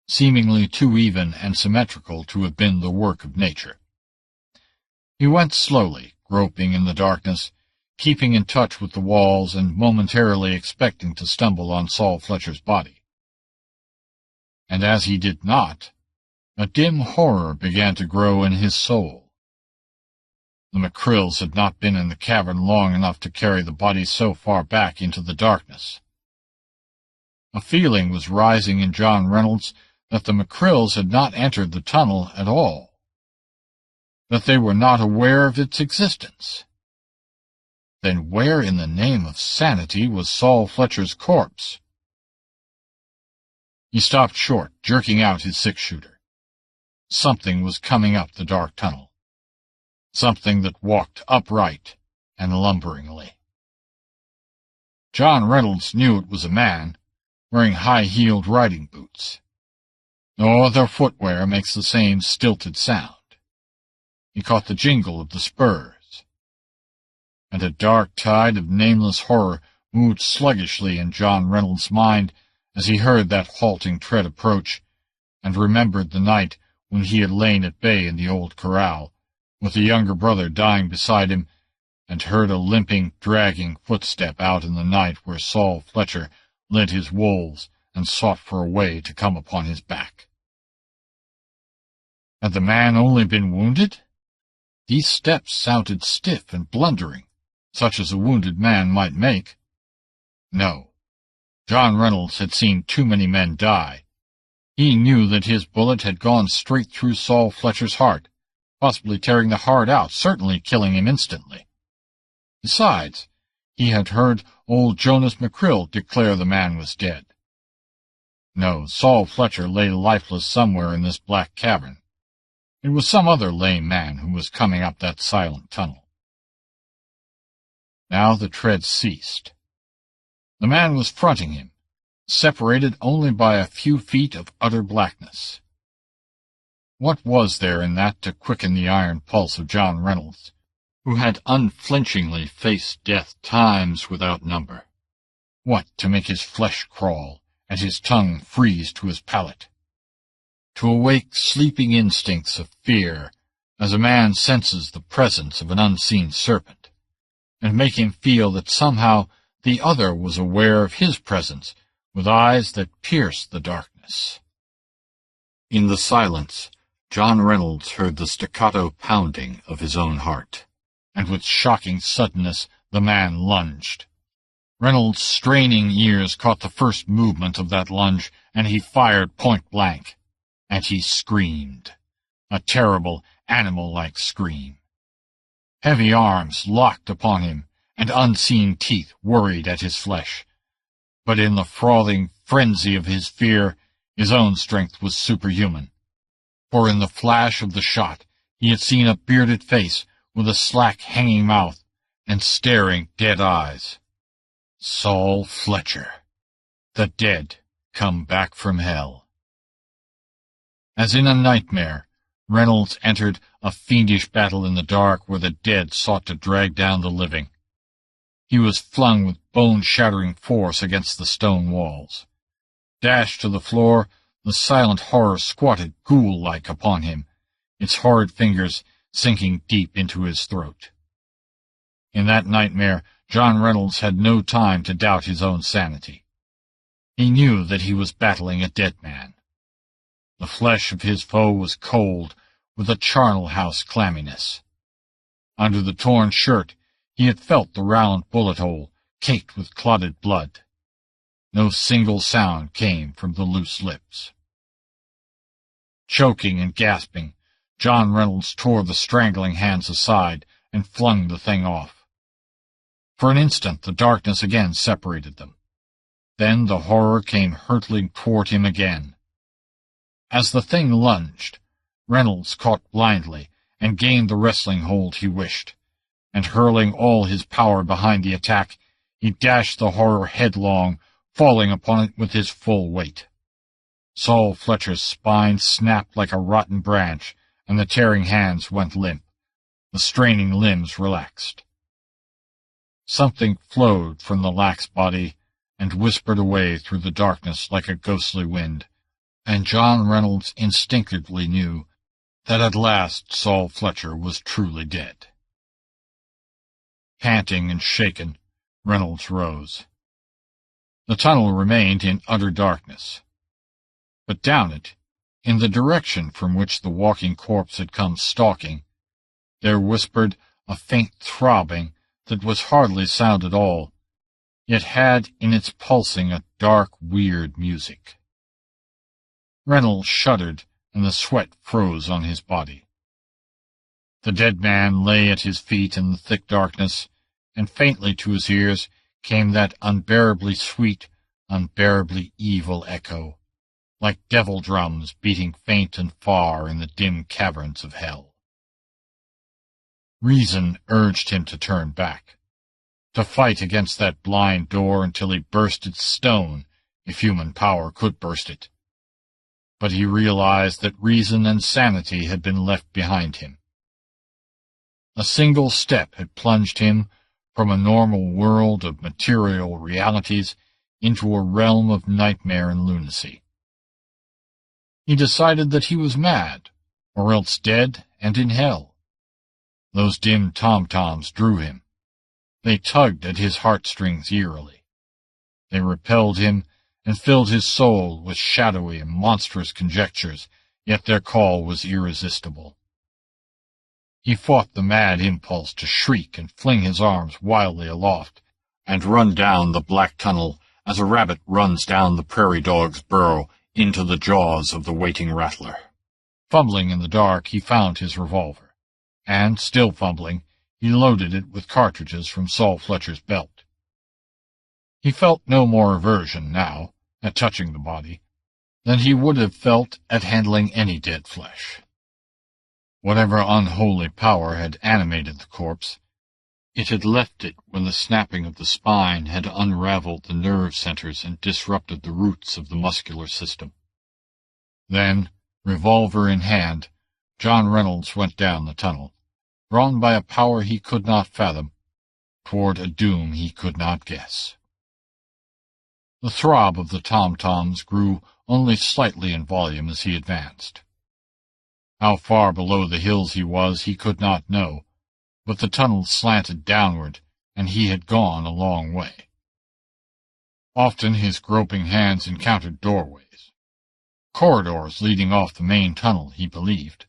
Speaker 1: seemingly too even and symmetrical to have been the work of nature. He went slowly, groping in the darkness, keeping in touch with the walls and momentarily expecting to stumble on Saul Fletcher's body. And as he did not, a dim horror began to grow in his soul. The McCrills had not been in the cavern long enough to carry the body so far back into the darkness. A feeling was rising in John Reynolds that the McCrills had not entered the tunnel at all, that they were not aware of its existence. Then where in the name of sanity was Saul Fletcher's corpse? He stopped short, jerking out his six-shooter. Something was coming up the dark tunnel. Something that walked upright and lumberingly. John Reynolds knew it was a man, wearing high-heeled riding boots. No other footwear makes the same stilted sound. He caught the jingle of the spurs. And a dark tide of nameless horror moved sluggishly in John Reynolds' mind as he heard that halting tread approach, and remembered the night when he had lain at bay in the old corral, with a younger brother dying beside him, and heard a limping, dragging footstep out in the night where Saul Fletcher led his wolves and sought for a way to come upon his back. Had the man only been wounded? These steps sounded stiff and blundering, such as a wounded man might make. No. John Reynolds had seen too many men die. He knew that his bullet had gone straight through Saul Fletcher's heart, possibly tearing the heart out, certainly killing him instantly. Besides, he had heard old Jonas McCrill declare the man was dead. No, Saul Fletcher lay lifeless somewhere in this black cavern. It was some other lame man who was coming up that silent tunnel. Now the tread ceased. The man was fronting him, separated only by a few feet of utter blackness. What was there in that to quicken the iron pulse of John Reynolds, who had unflinchingly faced death times without number? What to make his flesh crawl, and his tongue freeze to his palate? To awake sleeping instincts of fear, as a man senses the presence of an unseen serpent, and make him feel that somehow the other was aware of his presence with eyes that pierced the darkness. In the silence, John Reynolds heard the staccato pounding of his own heart, and with shocking suddenness the man lunged. Reynolds' straining ears caught the first movement of that lunge, and he fired point-blank. And he screamed, a terrible, animal-like scream. Heavy arms locked upon him, and unseen teeth worried at his flesh. But in the frothing frenzy of his fear, his own strength was superhuman. For in the flash of the shot, he had seen a bearded face with a slack hanging mouth and staring dead eyes. Saul Fletcher, the dead come back from hell. As in a nightmare, Reynolds entered a fiendish battle in the dark where the dead sought to drag down the living. He was flung with bone-shattering force against the stone walls. Dashed to the floor, the silent horror squatted ghoul-like upon him, its horrid fingers sinking deep into his throat. In that nightmare, John Reynolds had no time to doubt his own sanity. He knew that he was battling a dead man. The flesh of his foe was cold, with a charnel-house clamminess. Under the torn shirt, he had felt the round bullet hole, caked with clotted blood. No single sound came from the loose lips. Choking and gasping, John Reynolds tore the strangling hands aside and flung the thing off. For an instant the darkness again separated them. Then the horror came hurtling toward him again. As the thing lunged, Reynolds caught blindly and gained the wrestling hold he wished, and hurling all his power behind the attack, he dashed the horror headlong, falling upon it with his full weight. Saul Fletcher's spine snapped like a rotten branch, and the tearing hands went limp. The straining limbs relaxed. Something flowed from the lax body and whispered away through the darkness like a ghostly wind, and John Reynolds instinctively knew that at last Saul Fletcher was truly dead. Panting and shaken, Reynolds rose. The tunnel remained in utter darkness. But down it, in the direction from which the walking corpse had come stalking, there whispered a faint throbbing that was hardly sound at all, yet had in its pulsing a dark, weird music. Reynolds shuddered, and the sweat froze on his body. The dead man lay at his feet in the thick darkness, and faintly to his ears came that unbearably sweet, unbearably evil echo, like devil drums beating faint and far in the dim caverns of hell. Reason urged him to turn back, to fight against that blind door until he burst its stone, if human power could burst it. But he realized that reason and sanity had been left behind him. A single step had plunged him from a normal world of material realities into a realm of nightmare and lunacy. He decided that he was mad, or else dead and in hell. Those dim tom-toms drew him. They tugged at his heartstrings eerily. They repelled him and filled his soul with shadowy and monstrous conjectures, yet their call was irresistible. He fought the mad impulse to shriek and fling his arms wildly aloft, and run down the black tunnel as a rabbit runs down the prairie dog's burrow into the jaws of the waiting rattler. Fumbling in the dark, he found his revolver, and, still fumbling, he loaded it with cartridges from Saul Fletcher's belt. He felt no more aversion now at touching the body, than he would have felt at handling any dead flesh. Whatever unholy power had animated the corpse, it had left it when the snapping of the spine had unraveled the nerve centers and disrupted the roots of the muscular system. Then, revolver in hand, John Reynolds went down the tunnel, drawn by a power he could not fathom, toward a doom he could not guess. The throb of the tom-toms grew only slightly in volume as he advanced. How far below the hills he was, he could not know, but the tunnel slanted downward, and he had gone a long way. Often his groping hands encountered doorways. Corridors leading off the main tunnel, he believed.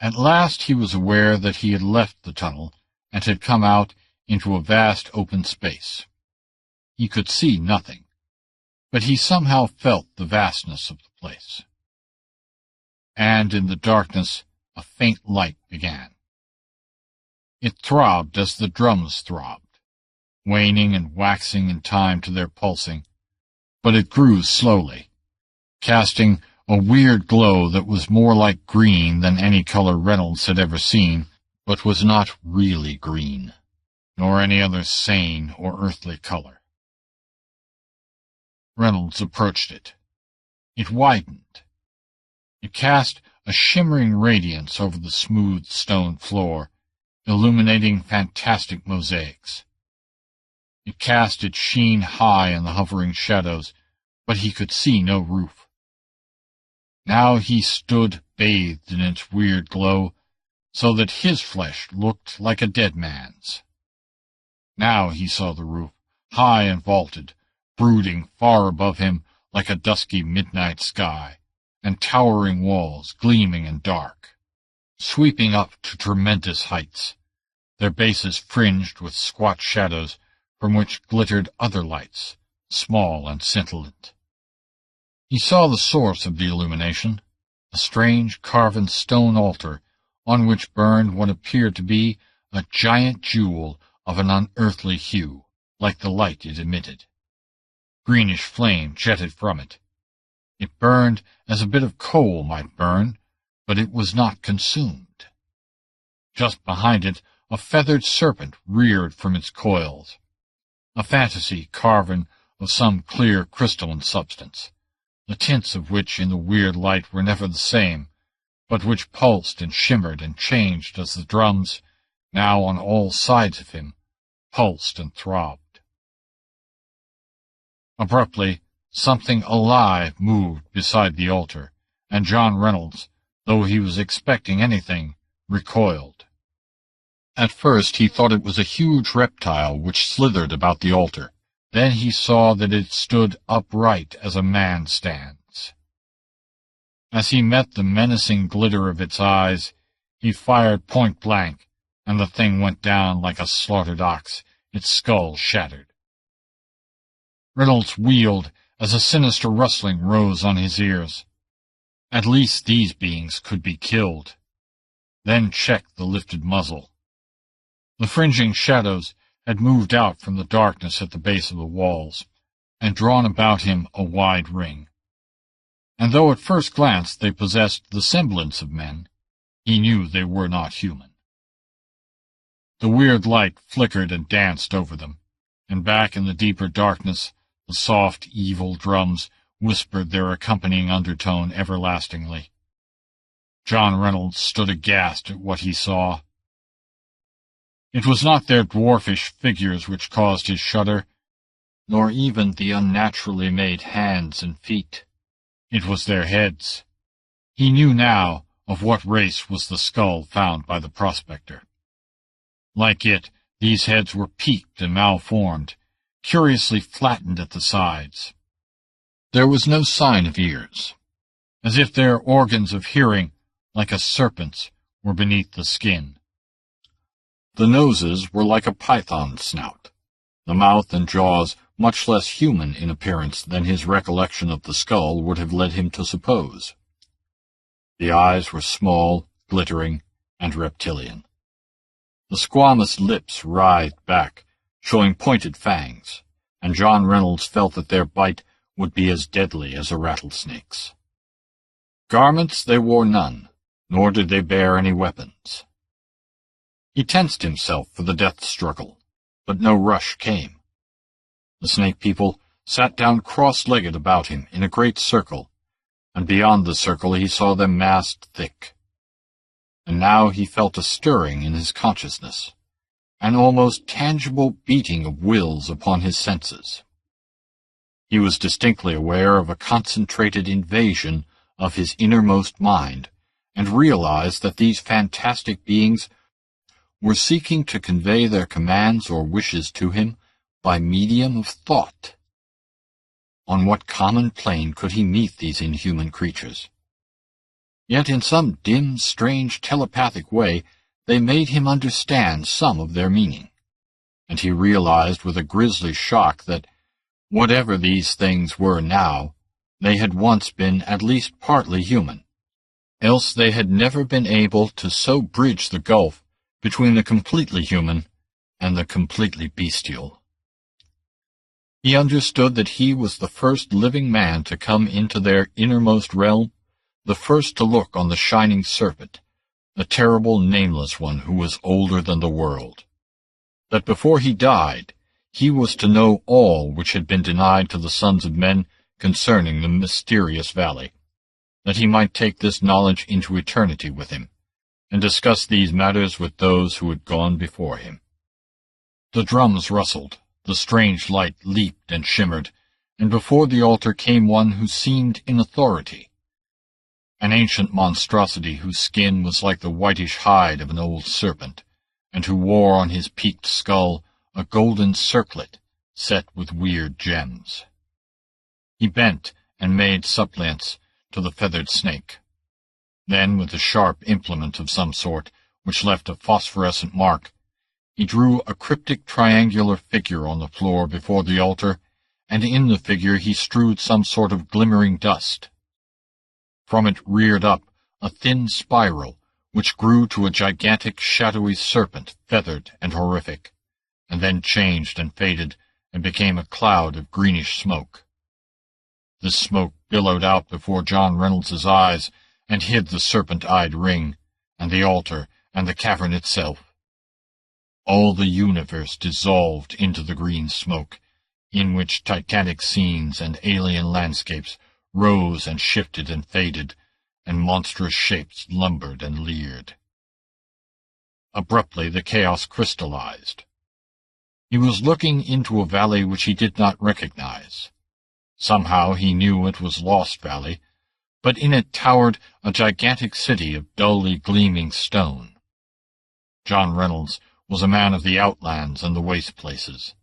Speaker 1: At last he was aware that he had left the tunnel and had come out into a vast open space. He could see nothing, but he somehow felt the vastness of the place. And in the darkness a faint light began. It throbbed as the drums throbbed, waning and waxing in time to their pulsing, but it grew slowly, casting a weird glow that was more like green than any color Reynolds had ever seen, but was not really green, nor any other sane or earthly color. Reynolds approached it. It widened. It cast a shimmering radiance over the smooth stone floor, illuminating fantastic mosaics. It cast its sheen high in the hovering shadows, but he could see no roof. Now he stood bathed in its weird glow, so that his flesh looked like a dead man's. Now he saw the roof, high and vaulted, brooding far above him like a dusky midnight sky, and towering walls gleaming and dark, sweeping up to tremendous heights, their bases fringed with squat shadows from which glittered other lights, small and scintillant. He saw the source of the illumination, a strange carven stone altar on which burned what appeared to be a giant jewel of an unearthly hue, like the light it emitted. Greenish flame jetted from it. It burned as a bit of coal might burn, but it was not consumed. Just behind it, a feathered serpent reared from its coils, a fantasy carven of some clear crystalline substance, the tints of which in the weird light were never the same, but which pulsed and shimmered and changed as the drums, now on all sides of him, pulsed and throbbed. Abruptly, something alive moved beside the altar, and John Reynolds, though he was expecting anything, recoiled. At first he thought it was a huge reptile which slithered about the altar. Then he saw that it stood upright as a man stands. As he met the menacing glitter of its eyes, he fired point blank, and the thing went down like a slaughtered ox, its skull shattered. Reynolds wheeled as a sinister rustling rose on his ears. At least these beings could be killed. Then checked the lifted muzzle. The fringing shadows had moved out from the darkness at the base of the walls, and drawn about him a wide ring. And though at first glance they possessed the semblance of men, he knew they were not human. The weird light flickered and danced over them, and back in the deeper darkness the soft, evil drums whispered their accompanying undertone everlastingly. John Reynolds stood aghast at what he saw. It was not their dwarfish figures which caused his shudder, nor even the unnaturally made hands and feet. It was their heads. He knew now of what race was the skull found by the prospector. Like it, these heads were peaked and malformed, curiously flattened at the sides. There was no sign of ears, as if their organs of hearing, like a serpent's, were beneath the skin. The noses were like a python's snout, the mouth and jaws much less human in appearance than his recollection of the skull would have led him to suppose. The eyes were small, glittering, and reptilian. The squamous lips writhed back, showing pointed fangs, and John Reynolds felt that their bite would be as deadly as a rattlesnake's. Garments they wore none, nor did they bear any weapons. He tensed himself for the death struggle, but no rush came. The snake people sat down cross-legged about him in a great circle, and beyond the circle he saw them massed thick. And now he felt a stirring in his consciousness, an almost tangible beating of wills upon his senses. He was distinctly aware of a concentrated invasion of his innermost mind, and realized that these fantastic beings were seeking to convey their commands or wishes to him by medium of thought. On what common plane could he meet these inhuman creatures? Yet in some dim, strange, telepathic way they made him understand some of their meaning, and he realized with a grisly shock that, whatever these things were now, they had once been at least partly human, else they had never been able to so bridge the gulf between the completely human and the completely bestial. He understood that he was the first living man to come into their innermost realm, the first to look on the shining serpent, the terrible nameless one who was older than the world. That before he died, he was to know all which had been denied to the sons of men concerning the mysterious valley, that he might take this knowledge into eternity with him, and discuss these matters with those who had gone before him. The drums rustled, the strange light leaped and shimmered, and before the altar came one who seemed in authority, an ancient monstrosity whose skin was like the whitish hide of an old serpent, and who wore on his peaked skull a golden circlet set with weird gems. He bent and made suppliance to the feathered snake. Then, with a sharp implement of some sort, which left a phosphorescent mark, he drew a cryptic triangular figure on the floor before the altar, and in the figure he strewed some sort of glimmering dust. From it reared up a thin spiral, which grew to a gigantic shadowy serpent, feathered and horrific, and then changed and faded and became a cloud of greenish smoke. This smoke billowed out before John Reynolds's eyes and hid the serpent-eyed ring, and the altar, and the cavern itself. All the universe dissolved into the green smoke, in which titanic scenes and alien landscapes rose and shifted and faded, and monstrous shapes lumbered and leered. Abruptly the chaos crystallized. He was looking into a valley which he did not recognize. Somehow he knew it was Lost Valley, but in it towered a gigantic city of dully gleaming stone. John Reynolds was a man of the outlands and the waste places.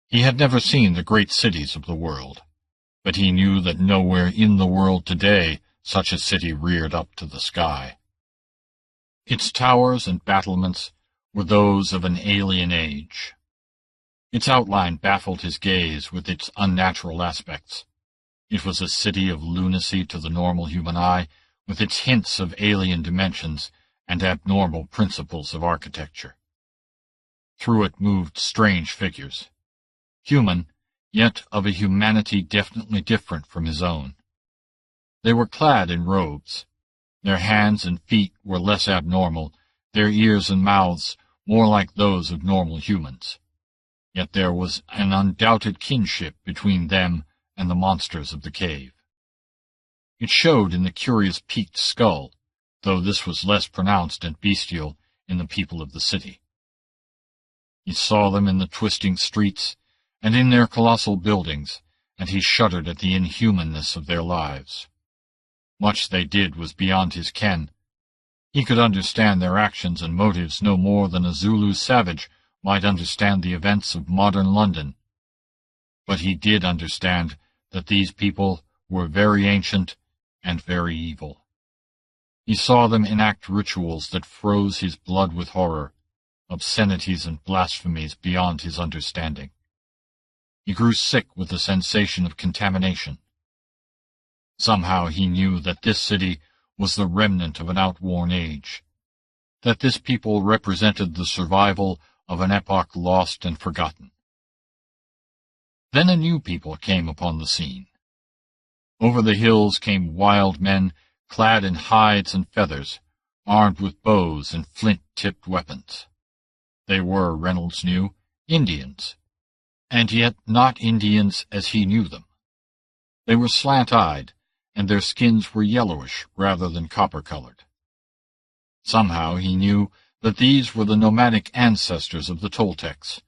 Speaker 1: He had never seen the great cities of the world, but he knew that nowhere in the world today such a city reared up to the sky. Its towers and battlements were those of an alien age. Its outline baffled his gaze with its unnatural aspects. It was a city of lunacy to the normal human eye, with its hints of alien dimensions and abnormal principles of architecture. Through it moved strange figures, human, yet of a humanity definitely different from his own. They were clad in robes. Their hands and feet were less abnormal, their ears and mouths more like those of normal humans. Yet there was an undoubted kinship between them and the monsters of the cave. It showed in the curious peaked skull, though this was less pronounced and bestial in the people of the city. He saw them in the twisting streets and in their colossal buildings, and he shuddered at the inhumanness of their lives. Much they did was beyond his ken. He could understand their actions and motives no more than a Zulu savage might understand the events of modern London. But he did understand that these people were very ancient and very evil. He saw them enact rituals that froze his blood with horror, obscenities and blasphemies beyond his understanding. He grew sick with the sensation of contamination. Somehow he knew that this city was the remnant of an outworn age, that this people represented the survival of an epoch lost and forgotten. Then a new people came upon the scene, Over the hills came wild men, clad in hides and feathers, armed with bows and flint-tipped weapons. They were, Reynolds knew, Indians, and yet not Indians as he knew them. They were slant-eyed, and their skins were yellowish rather than copper-colored. Somehow he knew that these were the nomadic ancestors of the Toltecs,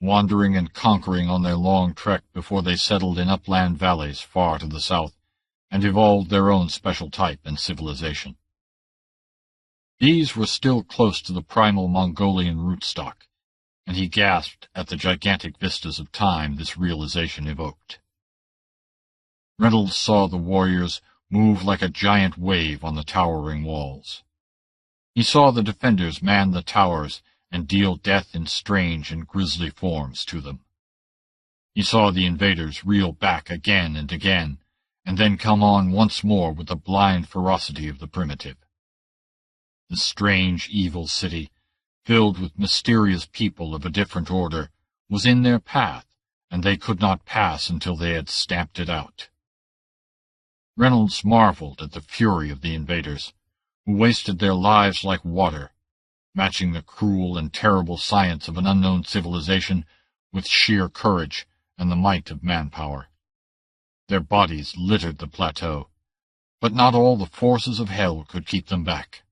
Speaker 1: wandering and conquering on their long trek before they settled in upland valleys far to the south and evolved their own special type and civilization. These were still close to the primal Mongolian rootstock, and he gasped at the gigantic vistas of time this realization evoked. Reynolds saw the warriors move like a giant wave on the towering walls. He saw the defenders man the towers and deal death in strange and grisly forms to them. He saw the invaders reel back again and then come on once more with the blind ferocity of the primitive. The strange, evil city, filled with mysterious people of a different order, was in their path, and they could not pass until they had stamped it out. Reynolds marveled at the fury of the invaders, who wasted their lives like water, matching the cruel and terrible science of an unknown civilization with sheer courage and the might of manpower. Their bodies littered the plateau, but not all the forces of hell could keep them back.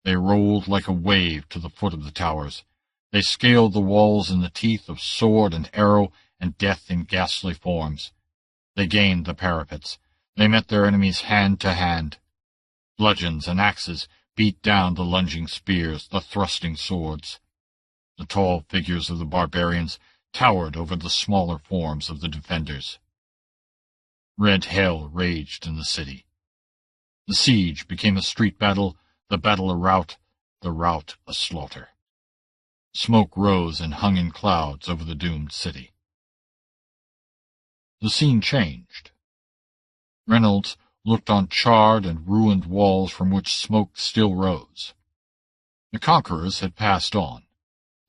Speaker 1: They rolled like a wave to the foot of the towers. They scaled the walls in the teeth of sword and arrow and death in ghastly forms. They gained the parapets. They met their enemies hand to hand. Bludgeons and axes beat down the lunging spears, the thrusting swords. The tall figures of the barbarians towered over the smaller forms of the defenders. Red hell raged in the city. The siege became a street battle, the battle a rout, the rout a slaughter. Smoke rose and hung in clouds over the doomed city. The scene changed. Reynolds looked on charred and ruined walls from which smoke still rose. The conquerors had passed on.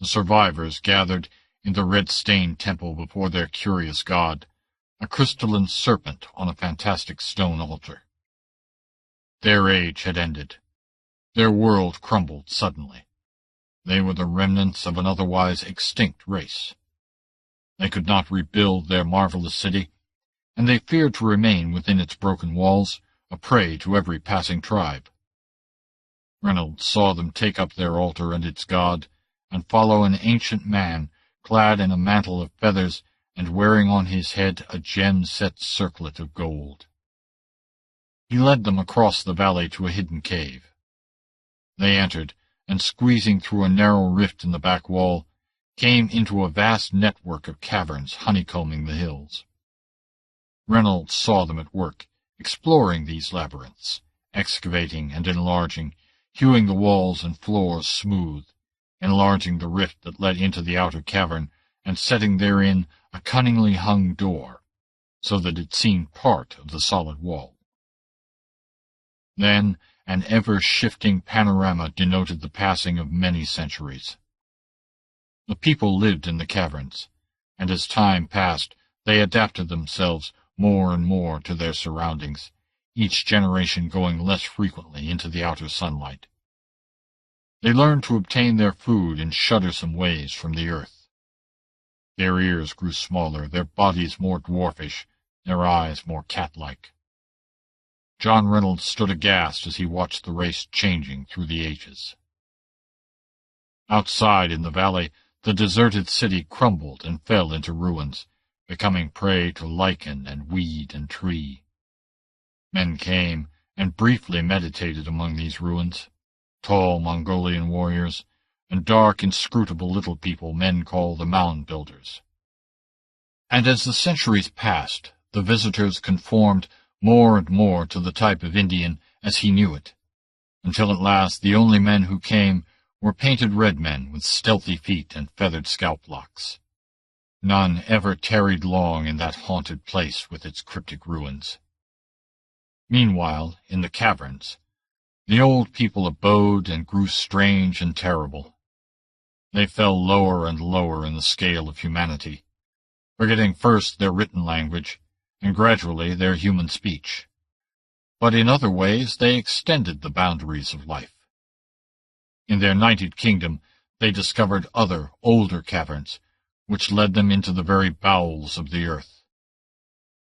Speaker 1: The survivors gathered in the red-stained temple before their curious god, a crystalline serpent on a fantastic stone altar. Their age had ended. Their world crumbled suddenly. They were the remnants of an otherwise extinct race. They could not rebuild their marvelous city, and they feared to remain within its broken walls, a prey to every passing tribe. Reynolds saw them take up their altar and its god, and follow an ancient man, clad in a mantle of feathers and wearing on his head a gem-set circlet of gold. He led them across the valley to a hidden cave. They entered, and squeezing through a narrow rift in the back wall, came into a vast network of caverns honeycombing the hills. Reynolds saw them at work, exploring these labyrinths, excavating and enlarging, hewing the walls and floors smooth, enlarging the rift that led into the outer cavern, and setting therein a cunningly hung door, so that it seemed part of the solid wall. Then an ever-shifting panorama denoted the passing of many centuries. The people lived in the caverns, and as time passed, they adapted themselves more and more to their surroundings, each generation going less frequently into the outer sunlight. They learned to obtain their food in shuddersome ways from the earth. Their ears grew smaller, their bodies more dwarfish, their eyes more cat-like. John Reynolds stood aghast as he watched the race changing through the ages. Outside in the valley, the deserted city crumbled and fell into ruins, becoming prey to lichen and weed and tree. Men came and briefly meditated among these ruins, tall Mongolian warriors, and dark, inscrutable little people men call the Mound builders. And as the centuries passed, the visitors conformed more and more to the type of Indian as he knew it, until at last the only men who came were painted red men with stealthy feet and feathered scalp locks. None ever tarried long in that haunted place with its cryptic ruins. Meanwhile, in the caverns, the old people abode and grew strange and terrible. They fell lower and lower in the scale of humanity, forgetting first their written language, and gradually their human speech. But in other ways they extended the boundaries of life. In their nighted kingdom they discovered other, older caverns, which led them into the very bowels of the earth.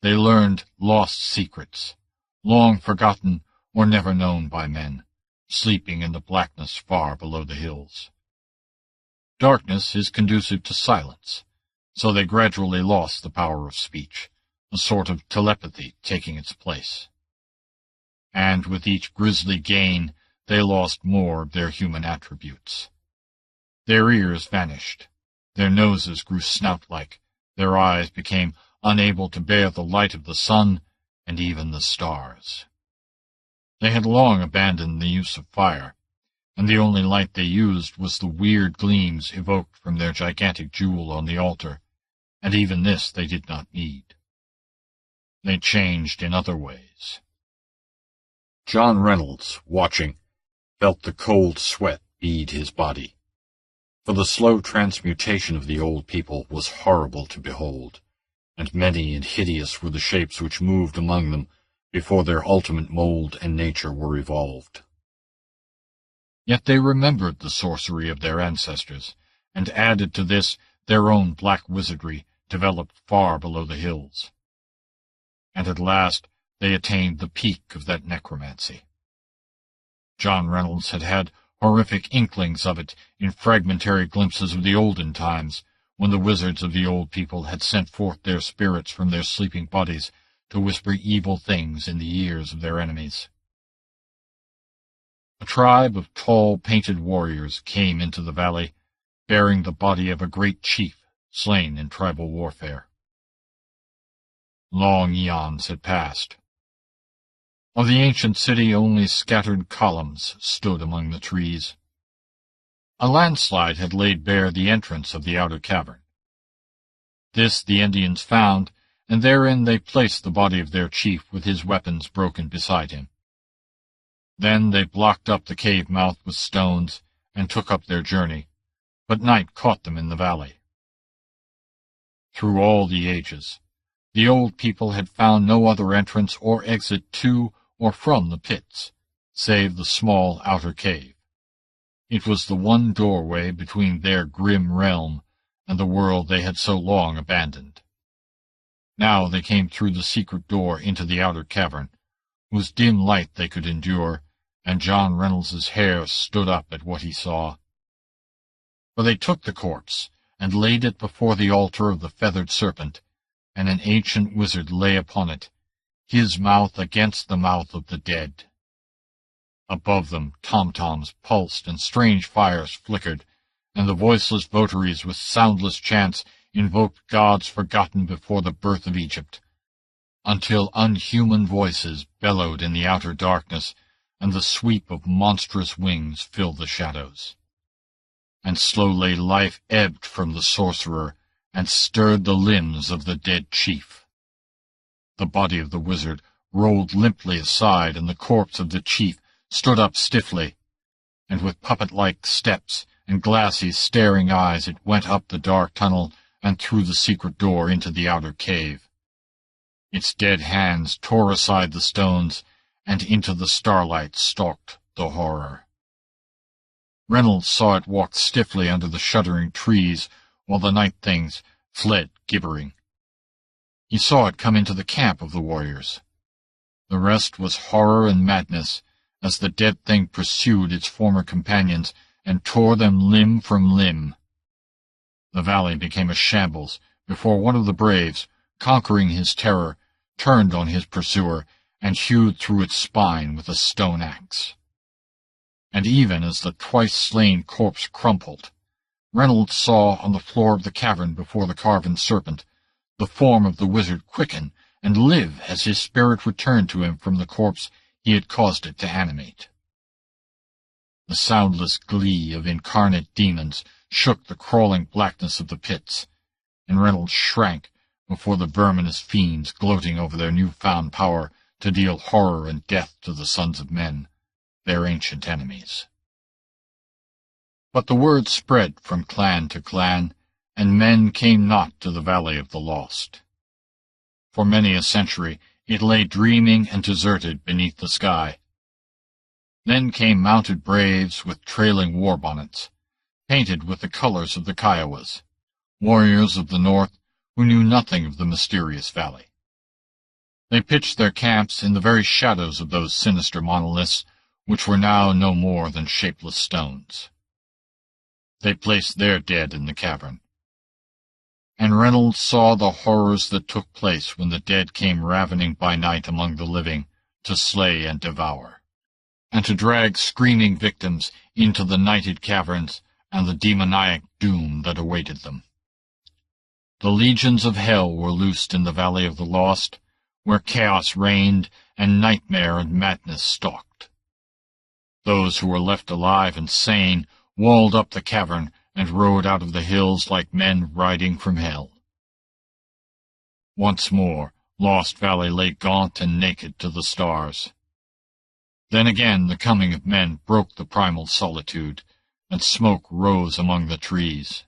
Speaker 1: They learned lost secrets, long forgotten or never known by men, sleeping in the blackness far below the hills. Darkness is conducive to silence, so they gradually lost the power of speech, a sort of telepathy taking its place. And with each grisly gain, they lost more of their human attributes. Their ears vanished, their noses grew snout-like, their eyes became unable to bear the light of the sun and even the stars. They had long abandoned the use of fire, and the only light they used was the weird gleams evoked from their gigantic jewel on the altar, and even this they did not need. They changed in other ways. John Reynolds, watching, felt the cold sweat bead his body. For the slow transmutation of the old people was horrible to behold, and many and hideous were the shapes which moved among them before their ultimate mold and nature were evolved. Yet they remembered the sorcery of their ancestors, and added to this their own black wizardry developed far below the hills. And at last they attained the peak of that necromancy. John Reynolds had had horrific inklings of it in fragmentary glimpses of the olden times, when the wizards of the old people had sent forth their spirits from their sleeping bodies to whisper evil things in the ears of their enemies. A tribe of tall, painted warriors came into the valley, bearing the body of a great chief slain in tribal warfare. Long eons had passed. Of the ancient city only scattered columns stood among the trees. A landslide had laid bare the entrance of the outer cavern. This the Indians found, and therein they placed the body of their chief with his weapons broken beside him. Then they blocked up the cave mouth with stones and took up their journey, but night caught them in the valley. Through all the ages, the old people had found no other entrance or exit to or from the pits, save the small outer cave. It was the one doorway between their grim realm and the world they had so long abandoned. Now they came through the secret door into the outer cavern, whose dim light they could endure, and John Reynolds's hair stood up at what he saw. For they took the corpse and laid it before the altar of the feathered serpent, and an ancient wizard lay upon it, his mouth against the mouth of the dead. Above them tom-toms pulsed and strange fires flickered, and the voiceless votaries with soundless chants invoked gods forgotten before the birth of Egypt, until unhuman voices bellowed in the outer darkness, and the sweep of monstrous wings filled the shadows. And slowly life ebbed from the sorcerer, and stirred the limbs of the dead chief. The body of the wizard rolled limply aside, and the corpse of the chief stood up stiffly, and with puppet-like steps and glassy, staring eyes it went up the dark tunnel and through the secret door into the outer cave. Its dead hands tore aside the stones, and into the starlight stalked the horror. Reynolds saw it walk stiffly under the shuddering trees, while the night things fled gibbering. He saw it come into the camp of the warriors. The rest was horror and madness, as the dead thing pursued its former companions and tore them limb from limb. The valley became a shambles before one of the braves, conquering his terror, turned on his pursuer and hewed through its spine with a stone axe. And even as the twice-slain corpse crumpled, Reynolds saw on the floor of the cavern before the carven serpent the form of the wizard quicken and live as his spirit returned to him from the corpse he had caused it to animate. The soundless glee of incarnate demons shook the crawling blackness of the pits, and Reynolds shrank before the verminous fiends gloating over their new-found power to deal horror and death to the sons of men, their ancient enemies. But the word spread from clan to clan, and men came not to the Valley of the Lost. For many a century it lay dreaming and deserted beneath the sky. Then came mounted braves with trailing war bonnets, painted with the colors of the Kiowas, warriors of the north who knew nothing of the mysterious valley. They pitched their camps in the very shadows of those sinister monoliths, which were now no more than shapeless stones. They placed their dead in the cavern. And Reynolds saw the horrors that took place when the dead came ravening by night among the living, to slay and devour, and to drag screaming victims into the nighted caverns and the demoniac doom that awaited them. The legions of hell were loosed in the Valley of the Lost, where chaos reigned and nightmare and madness stalked. Those who were left alive and sane walled up the cavern and rode out of the hills like men riding from hell. Once more, Lost Valley lay gaunt and naked to the stars. Then again the coming of men broke the primal solitude, and smoke rose among the trees.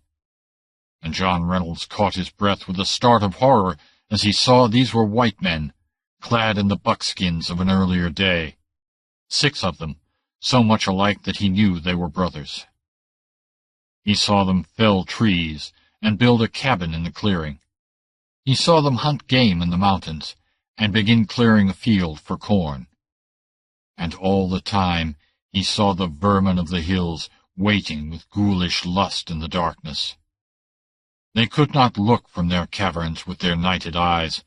Speaker 1: And John Reynolds caught his breath with a start of horror as he saw these were white men, clad in the buckskins of an earlier day. 6 of them, so much alike that he knew they were brothers. He saw them fell trees and build a cabin in the clearing. He saw them hunt game in the mountains and begin clearing a field for corn. And all the time he saw the vermin of the hills waiting with ghoulish lust in the darkness. They could not look from their caverns with their nighted eyes,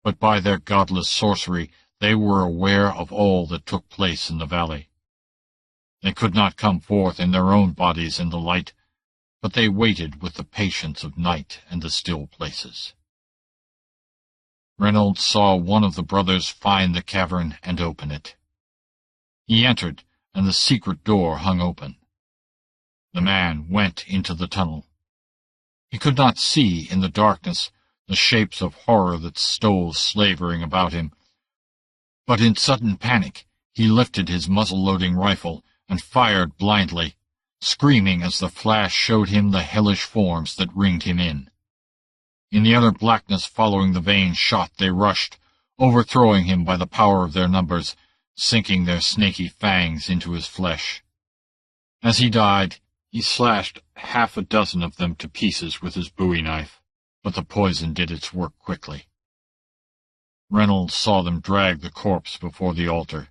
Speaker 1: but by their godless sorcery they were aware of all that took place in the valley. They could not come forth in their own bodies in the light, but they waited with the patience of night and the still places. Reynolds saw one of the brothers find the cavern and open it. He entered, and the secret door hung open. The man went into the tunnel. He could not see in the darkness the shapes of horror that stole slavering about him, but in sudden panic he lifted his muzzle-loading rifle and fired blindly, screaming as the flash showed him the hellish forms that ringed him in. In the utter blackness following the vain shot they rushed, overthrowing him by the power of their numbers, sinking their snaky fangs into his flesh. As he died, he slashed 6 of them to pieces with his bowie knife, but the poison did its work quickly. Reynolds saw them drag the corpse before the altar.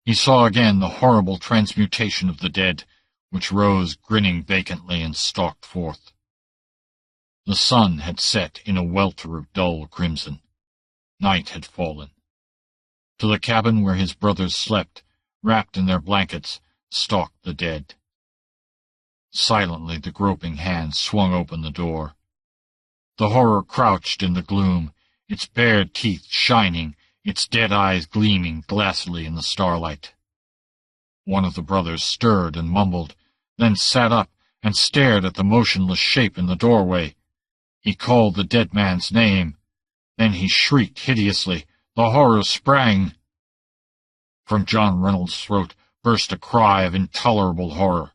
Speaker 1: He saw again the horrible transmutation of the dead, which rose grinning vacantly and stalked forth. The sun had set in a welter of dull crimson. Night had fallen. To the cabin where his brothers slept, wrapped in their blankets, stalked the dead. Silently the groping hand swung open the door. The horror crouched in the gloom, its bared teeth shining, its dead eyes gleaming glassily in the starlight. One of the brothers stirred and mumbled, then sat up and stared at the motionless shape in the doorway. He called the dead man's name. Then he shrieked hideously. The horror sprang. From John Reynolds' throat burst a cry of intolerable horror.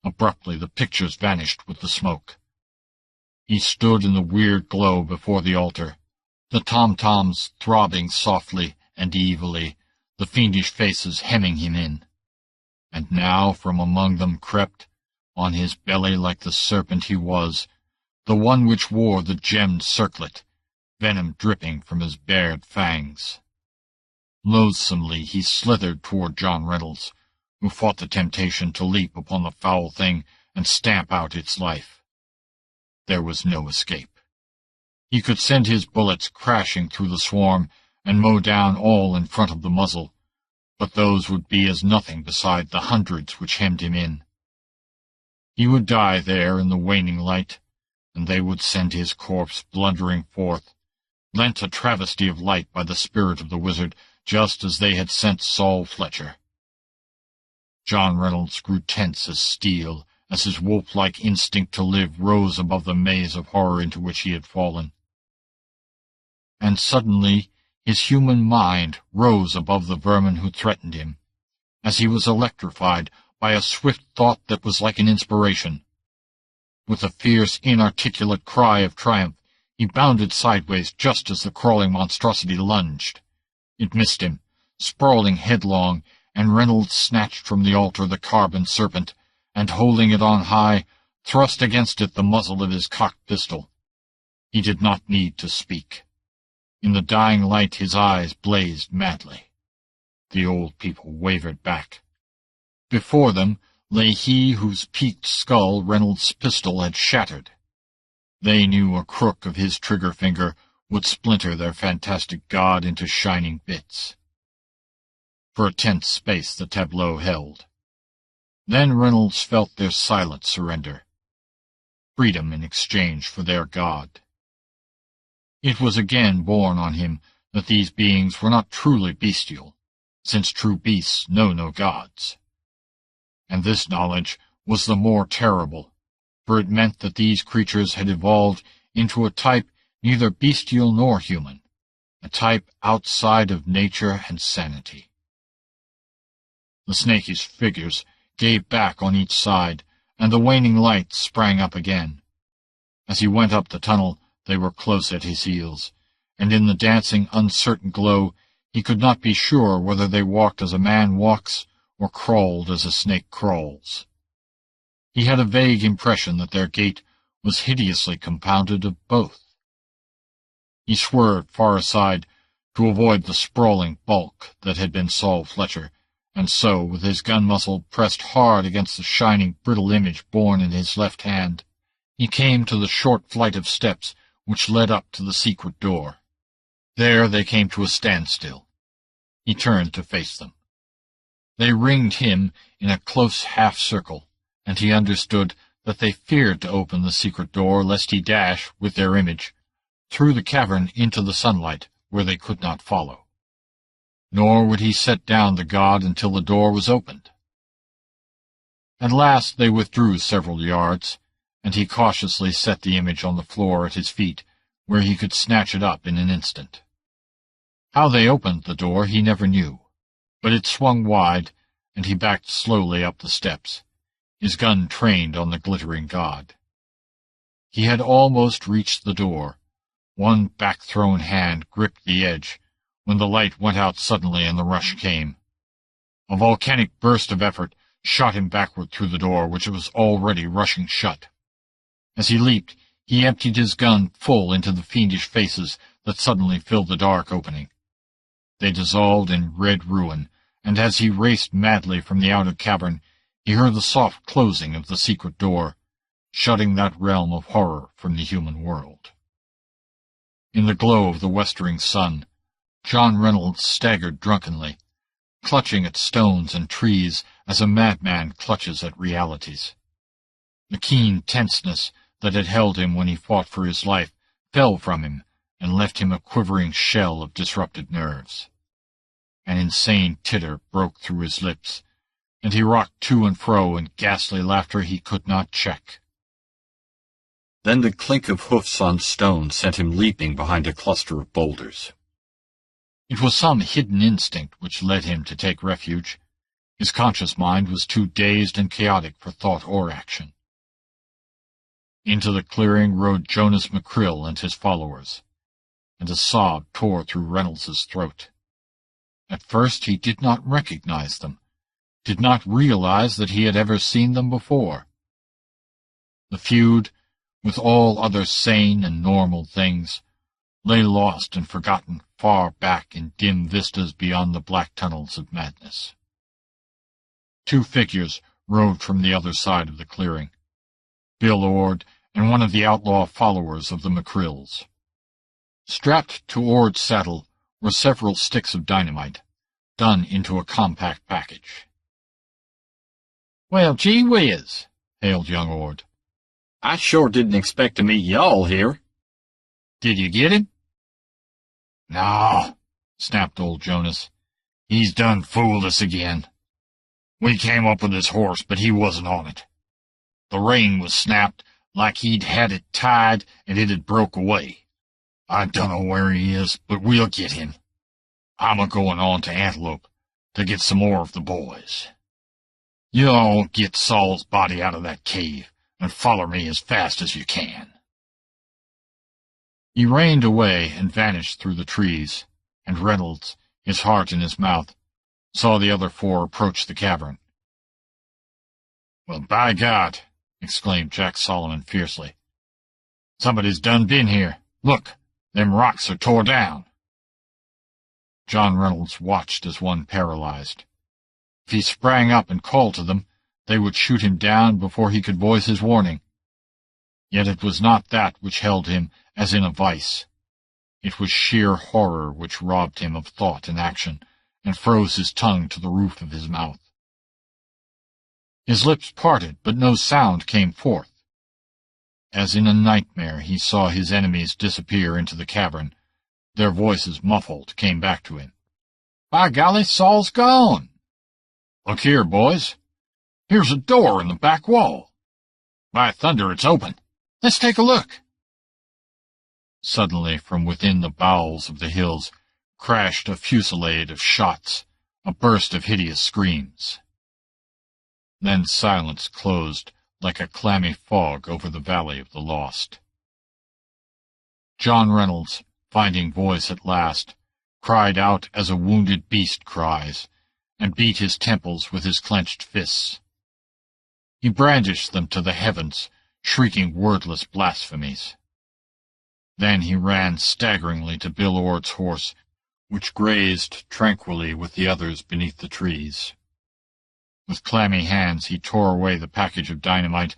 Speaker 1: Abruptly the pictures vanished with the smoke. He stood in the weird glow before the altar, the tom-toms throbbing softly and evilly, the fiendish faces hemming him in. And now from among them crept, on his belly like the serpent he was, the one which wore the gemmed circlet, venom dripping from his bared fangs. Loathsomely he slithered toward John Reynolds, who fought the temptation to leap upon the foul thing and stamp out its life. There was no escape. He could send his bullets crashing through the swarm and mow down all in front of the muzzle, but those would be as nothing beside the hundreds which hemmed him in. He would die there in the waning light, and they would send his corpse blundering forth, lent a travesty of light by the spirit of the wizard, just as they had sent Saul Fletcher. John Reynolds grew tense as steel, as his wolf-like instinct to live rose above the maze of horror into which he had fallen. And suddenly his human mind rose above the vermin who threatened him, as he was electrified by a swift thought that was like an inspiration. With a fierce, inarticulate cry of triumph, He bounded sideways just as the crawling monstrosity lunged. It missed him, sprawling headlong, and Reynolds snatched from the altar the carbon serpent, and holding it on high, thrust against it the muzzle of his cocked pistol. He did not need to speak. In the dying light his eyes blazed madly. The old people wavered back. Before them lay he whose peaked skull Reynolds' pistol had shattered. They knew a crook of his trigger finger would splinter their fantastic god into shining bits. For a tense space the tableau held. Then Reynolds felt their silent surrender. Freedom in exchange for their god. It was again borne on him that these beings were not truly bestial, since true beasts know no gods. And this knowledge was the more terrible, for it meant that these creatures had evolved into a type neither bestial nor human, a type outside of nature and sanity. The snakish figures gave back on each side, and the waning light sprang up again. As he went up the tunnel, they were close at his heels, and in the dancing, uncertain glow he could not be sure whether they walked as a man walks or crawled as a snake crawls. He had a vague impression that their gait was hideously compounded of both. He swerved far aside to avoid the sprawling bulk that had been Saul Fletcher, and so, with his gun muzzle pressed hard against the shining, brittle image borne in his left hand, he came to the short flight of steps which led up to the secret door. There they came to a standstill. He turned to face them. They ringed him in a close half-circle, and he understood that they feared to open the secret door lest he dash, with their image, through the cavern into the sunlight where they could not follow. Nor would he set down the god until the door was opened. At last they withdrew several yards, and he cautiously set the image on the floor at his feet, where he could snatch it up in an instant. How they opened the door he never knew, but it swung wide, and he backed slowly up the steps, his gun trained on the glittering god. He had almost reached the door. One back-thrown hand gripped the edge, when the light went out suddenly and the rush came. A volcanic burst of effort shot him backward through the door, which was already rushing shut. As he leaped, he emptied his gun full into the fiendish faces that suddenly filled the dark opening. They dissolved in red ruin, and as he raced madly from the outer cavern, he heard the soft closing of the secret door, shutting that realm of horror from the human world. In the glow of the westering sun, John Reynolds staggered drunkenly, clutching at stones and trees as a madman clutches at realities. The keen tenseness that had held him when he fought for his life fell from him and left him a quivering shell of disrupted nerves. An insane titter broke through his lips, and he rocked to and fro in ghastly laughter he could not check. Then the clink of hoofs on stone sent him leaping behind a cluster of boulders. It was some hidden instinct which led him to take refuge. His conscious mind was too dazed and chaotic for thought or action. Into the clearing rode Jonas McCrill and his followers, and a sob tore through Reynolds's throat. At first he did not recognize them, did not realize that he had ever seen them before. The feud, with all other sane and normal things, lay lost and forgotten far back in dim vistas beyond the black tunnels of madness. Two figures rode from the other side of the clearing, Bill Ord and one of the outlaw followers of the McCrills. Strapped to Ord's saddle were several sticks of dynamite, done into a compact package.
Speaker 2: "Well, gee whiz,"
Speaker 1: hailed young Ord.
Speaker 2: "I sure didn't expect to meet y'all here.
Speaker 1: Did you get him?"
Speaker 2: "No,"
Speaker 1: snapped old Jonas.
Speaker 2: "He's done fooled us again. We came up with his horse, but he wasn't on it. The rein was snapped like he'd had it tied and it had broke away. I dunno where he is, but we'll get him. I'm a-going on to Antelope to get some more of the boys. You all get Saul's body out of that cave and follow me as fast as you can."
Speaker 1: He reined away and vanished through the trees, and Reynolds, his heart in his mouth, saw the other four approach the cavern.
Speaker 2: "Well, by God!" exclaimed Jack Solomon fiercely. "Somebody's done been here. Look, them rocks are tore down."
Speaker 1: John Reynolds watched as one paralyzed. If he sprang up and called to them, they would shoot him down before he could voice his warning. Yet it was not that which held him as in a vice. It was sheer horror which robbed him of thought and action, and froze his tongue to the roof of his mouth. His lips parted, but no sound came forth. As in a nightmare he saw his enemies disappear into the cavern. Their voices, muffled, came back to him.
Speaker 2: "By golly, Saul's gone!"
Speaker 1: "Look here, boys.
Speaker 2: Here's a door in the back wall. By thunder, it's open. Let's take a look."
Speaker 1: Suddenly, from within the bowels of the hills, crashed a fusillade of shots, a burst of hideous screams. Then silence closed like a clammy fog over the valley of the lost. John Reynolds, finding voice at last, cried out as a wounded beast cries, and beat his temples with his clenched fists. He brandished them to the heavens, shrieking wordless blasphemies. Then he ran staggeringly to Bill Ord's horse, which grazed tranquilly with the others beneath the trees. With clammy hands he tore away the package of dynamite,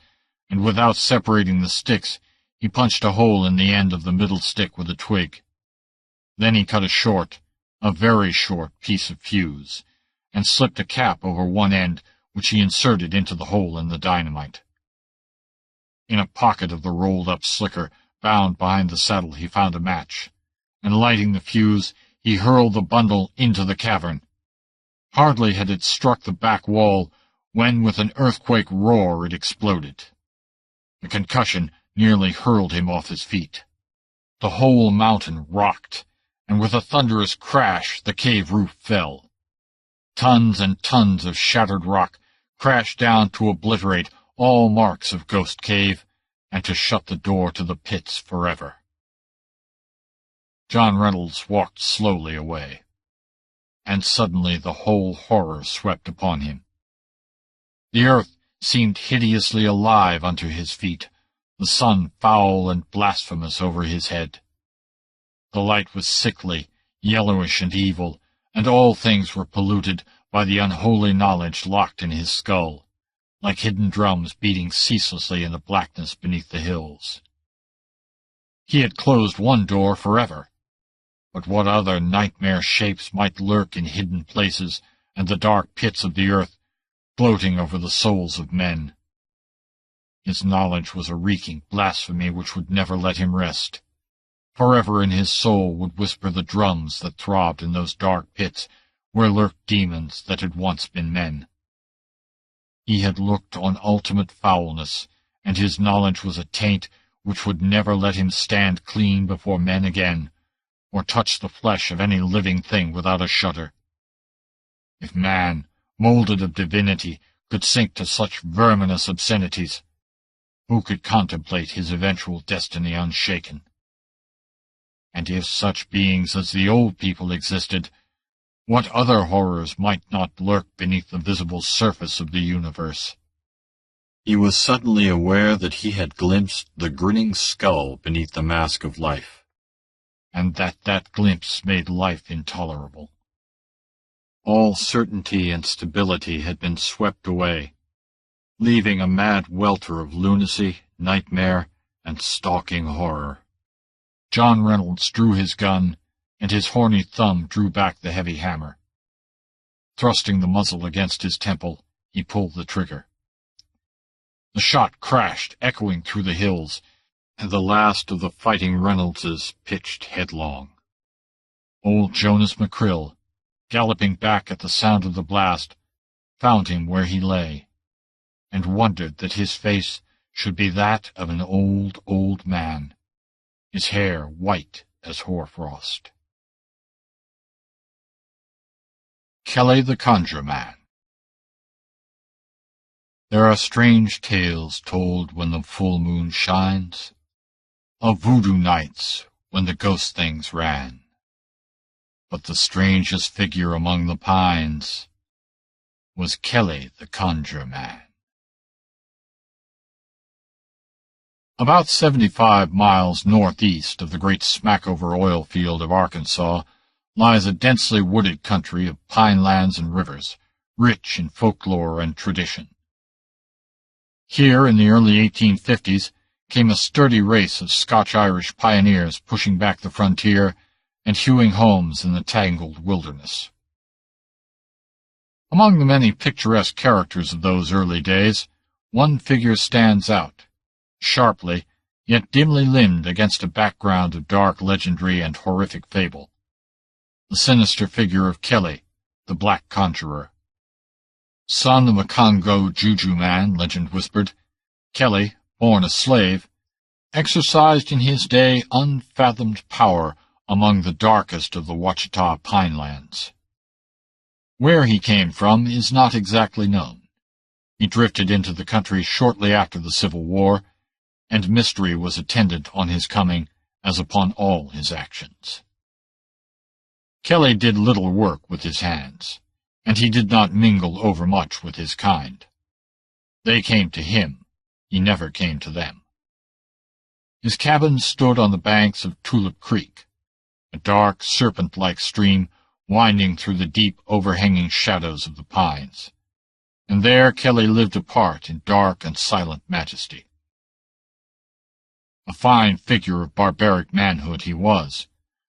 Speaker 1: and without separating the sticks, he punched a hole in the end of the middle stick with a twig. Then he cut a very short piece of fuse, and slipped a cap over one end, which he inserted into the hole in the dynamite. In a pocket of the rolled-up slicker, bound behind the saddle, he found a match, and lighting the fuse, he hurled the bundle into the cavern. Hardly had it struck the back wall, when with an earthquake roar it exploded. The concussion nearly hurled him off his feet. The whole mountain rocked, and with a thunderous crash the cave roof fell. Tons and tons of shattered rock crashed down to obliterate all marks of Ghost Cave, and to shut the door to the pits forever. John Reynolds walked slowly away, and suddenly the whole horror swept upon him. The earth seemed hideously alive under his feet, the sun foul and blasphemous over his head. The light was sickly, yellowish, and evil, and all things were polluted by the unholy knowledge locked in his skull, like hidden drums beating ceaselessly in the blackness beneath the hills. He had closed one door forever, but what other nightmare shapes might lurk in hidden places and the dark pits of the earth, gloating over the souls of men? His knowledge was a reeking blasphemy which would never let him rest. Forever in his soul would whisper the drums that throbbed in those dark pits where lurked demons that had once been men. He had looked on ultimate foulness, and his knowledge was a taint which would never let him stand clean before men again, or touch the flesh of any living thing without a shudder. If man, moulded of divinity, could sink to such verminous obscenities, who could contemplate his eventual destiny unshaken? And if such beings as the old people existed, what other horrors might not lurk beneath the visible surface of the universe? He was suddenly aware that he had glimpsed the grinning skull beneath the mask of life, and that glimpse made life intolerable. All certainty and stability had been swept away, leaving a mad welter of lunacy, nightmare, and stalking horror. John Reynolds drew his gun, and his horny thumb drew back the heavy hammer. Thrusting the muzzle against his temple, he pulled the trigger. The shot crashed, echoing through the hills, and the last of the fighting Reynoldses pitched headlong. Old Jonas McCrill, galloping back at the sound of the blast, found him where he lay, and wondered that his face should be that of an old, old man, his hair white as hoarfrost. Kelly the Conjure-Man. There are strange tales told when the full moon shines, of voodoo nights when the ghost things ran. But the strangest figure among the pines was Kelly the Conjure-Man. About 75 miles northeast of the great Smackover oil field of Arkansas lies a densely wooded country of pinelands and rivers, rich in folklore and tradition. Here, in the early 1850s, came a sturdy race of Scotch-Irish pioneers pushing back the frontier and hewing homes in the tangled wilderness. Among the many picturesque characters of those early days, one figure stands out, sharply, yet dimly limned against a background of dark legendary and horrific fable. The sinister figure of Kelly, the Black Conjurer. Son of a Congo juju man, legend whispered, Kelly, born a slave, exercised in his day unfathomed power among the darkest of the Ouachita pinelands. Where he came from is not exactly known. He drifted into the country shortly after the Civil War, and mystery was attendant on his coming as upon all his actions. Kelly did little work with his hands, and he did not mingle overmuch with his kind. They came to him, he never came to them. His cabin stood on the banks of Tulip Creek, a dark, serpent-like stream winding through the deep, overhanging shadows of the pines, and there Kelly lived apart in dark and silent majesty. A fine figure of barbaric manhood he was,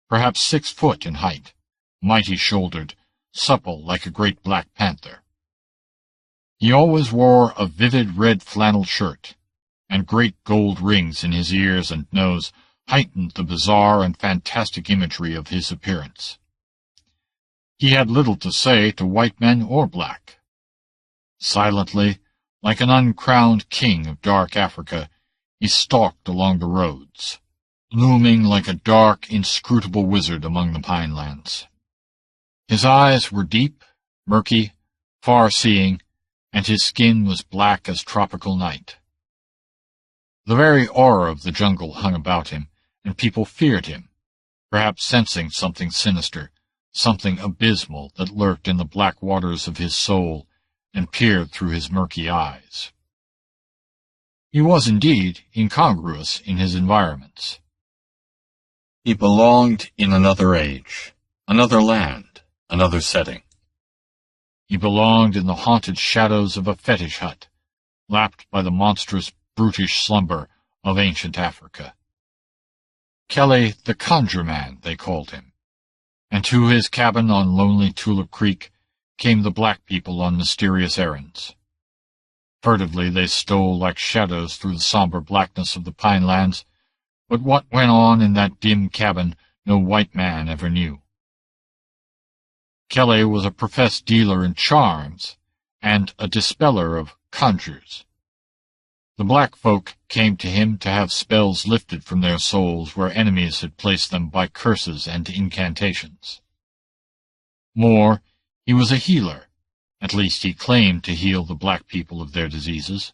Speaker 1: perhaps 6 foot in height, mighty-shouldered, supple like a great black panther. He always wore a vivid red flannel shirt, and great gold rings in his ears and nose heightened the bizarre and fantastic imagery of his appearance. He had little to say to white men or black. Silently, like an uncrowned king of dark Africa, he stalked along the roads, looming like a dark, inscrutable wizard among the pinelands. His eyes were deep, murky, far-seeing, and his skin was black as tropical night. The very aura of the jungle hung about him, and people feared him, perhaps sensing something sinister, something abysmal that lurked in the black waters of his soul and peered through his murky eyes. He was indeed incongruous in his environments. He belonged in another age, another land, another setting. He belonged in the haunted shadows of a fetish hut, lapped by the monstrous, brutish slumber of ancient Africa. Kelly the Conjure-Man, they called him, and to his cabin on lonely Tulip Creek came the black people on mysterious errands. Furtively they stole like shadows through the somber blackness of the pinelands, but what went on in that dim cabin no white man ever knew. Kelly was a professed dealer in charms and a dispeller of conjures. The black folk came to him to have spells lifted from their souls where enemies had placed them by curses and incantations. More, he was a healer. At least he claimed to heal the black people of their diseases.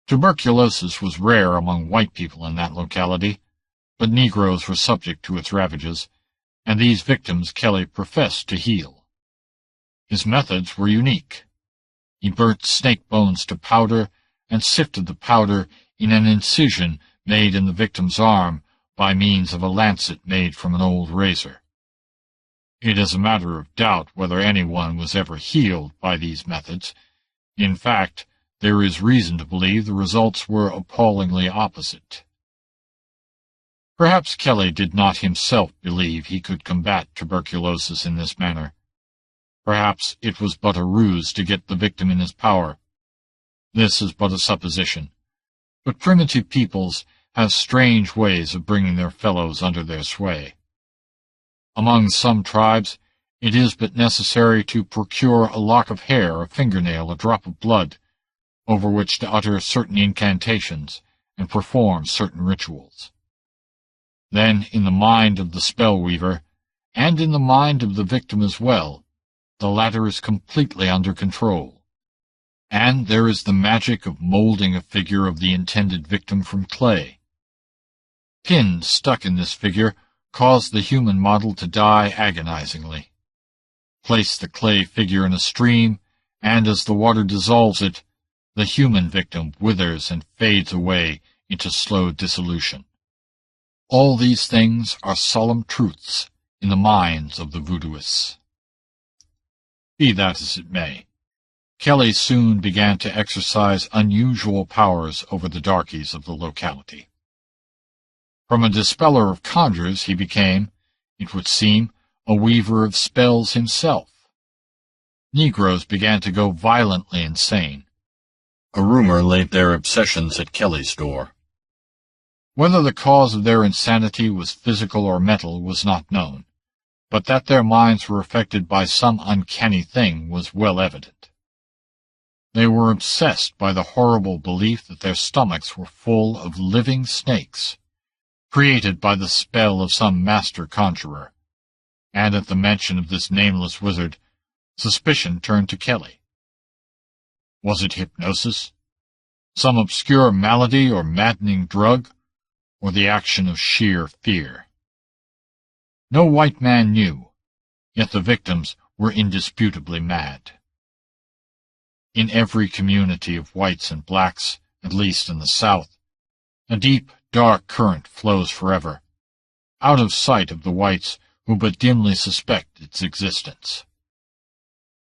Speaker 1: Tuberculosis was rare among white people in that locality, but Negroes were subject to its ravages, and these victims Kelly professed to heal. His methods were unique. He burnt snake bones to powder and sifted the powder in an incision made in the victim's arm by means of a lancet made from an old razor. It is a matter of doubt whether anyone was ever healed by these methods. In fact, there is reason to believe the results were appallingly opposite. Perhaps Kelly did not himself believe he could combat tuberculosis in this manner. Perhaps it was but a ruse to get the victim in his power. This is but a supposition, but primitive peoples have strange ways of bringing their fellows under their sway. Among some tribes, it is but necessary to procure a lock of hair, a fingernail, a drop of blood, over which to utter certain incantations and perform certain rituals. Then, in the mind of the spell-weaver, and in the mind of the victim as well, the latter is completely under control. And there is the magic of molding a figure of the intended victim from clay. Pins stuck in this figure caused the human model to die agonizingly. Place the clay figure in a stream, and as the water dissolves it, the human victim withers and fades away into slow dissolution. All these things are solemn truths in the minds of the voodooists. Be that as it may, Kelly soon began to exercise unusual powers over the darkies of the locality. From a dispeller of conjures he became, it would seem, a weaver of spells himself. Negroes began to go violently insane. A rumor laid their obsessions at Kelly's door. Whether the cause of their insanity was physical or mental was not known, but that their minds were affected by some uncanny thing was well evident. They were obsessed by the horrible belief that their stomachs were full of living snakes, created by the spell of some master conjurer, and at the mention of this nameless wizard, suspicion turned to Kelly. Was it hypnosis, some obscure malady or maddening drug, or the action of sheer fear? No white man knew, yet the victims were indisputably mad. In every community of whites and blacks, at least in the South, a deep, dark current flows forever, out of sight of the whites who but dimly suspect its existence.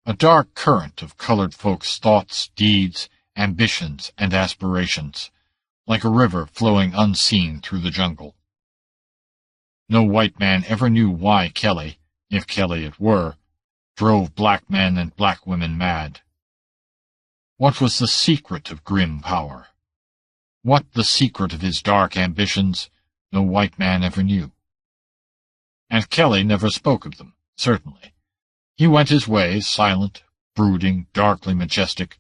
Speaker 1: A dark current of colored folks' thoughts, deeds, ambitions, and aspirations, like a river flowing unseen through the jungle. No white man ever knew why Kelly, if Kelly it were, drove black men and black women mad. What was the secret of grim power? What the secret of his dark ambitions, no white man ever knew. And Kelly never spoke of them, certainly. He went his way, silent, brooding, darkly majestic,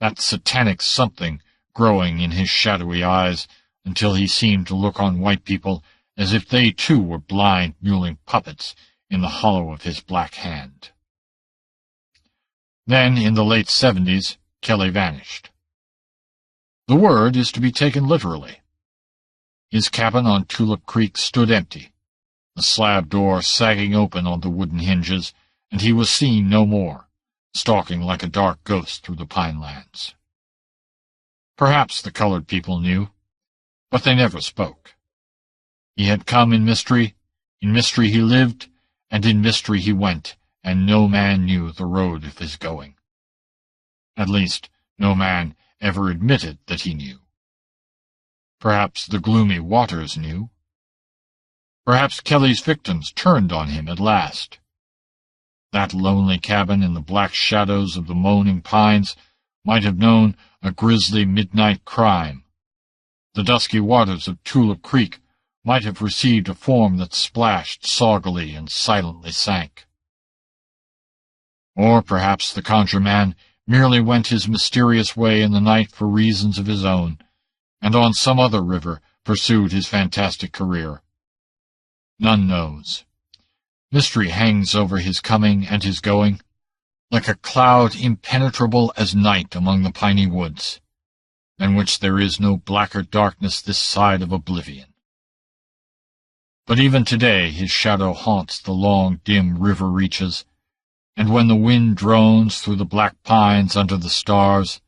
Speaker 1: that satanic something growing in his shadowy eyes until he seemed to look on white people as if they too were blind, mewling puppets in the hollow of his black hand. Then, in the late 70s, Kelly vanished. The word is to be taken literally. His cabin on Tulip Creek stood empty, the slab door sagging open on the wooden hinges, and he was seen no more, stalking like a dark ghost through the pine lands. Perhaps the colored people knew, but they never spoke. He had come in mystery he lived, and in mystery he went, and no man knew the road of his going. At least, no man ever admitted that he knew. Perhaps the gloomy waters knew. Perhaps Kelly's victims turned on him at last. That lonely cabin in the black shadows of the moaning pines might have known a grisly midnight crime. The dusky waters of Tulip Creek might have received a form that splashed soggily and silently sank. Or perhaps the Conjure-Man merely went his mysterious way in the night for reasons of his own, and on some other river pursued his fantastic career. None knows. Mystery hangs over his coming and his going, like a cloud impenetrable as night among the piney woods, than which there is no blacker darkness this side of oblivion. But even today his shadow haunts the long, dim river reaches, and when the wind drones through the black pines under the stars,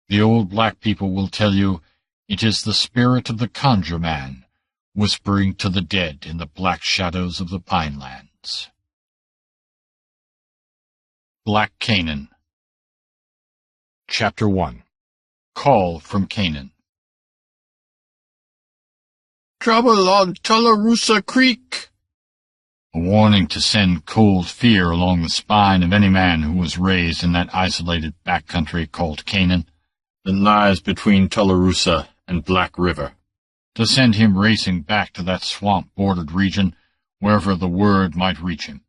Speaker 1: the old black people will tell you it is the spirit of the Conjure-Man whispering to the dead in the black shadows of the pinelands. Black Canaan. Chapter 1. Call from Canaan.
Speaker 2: Trouble on Tularosa Creek!
Speaker 1: A warning to send cold fear along the spine of any man who was raised in that isolated back country called Canaan, that lies between Tularosa and Black River, to send him racing back to that swamp-bordered region wherever the word might reach him.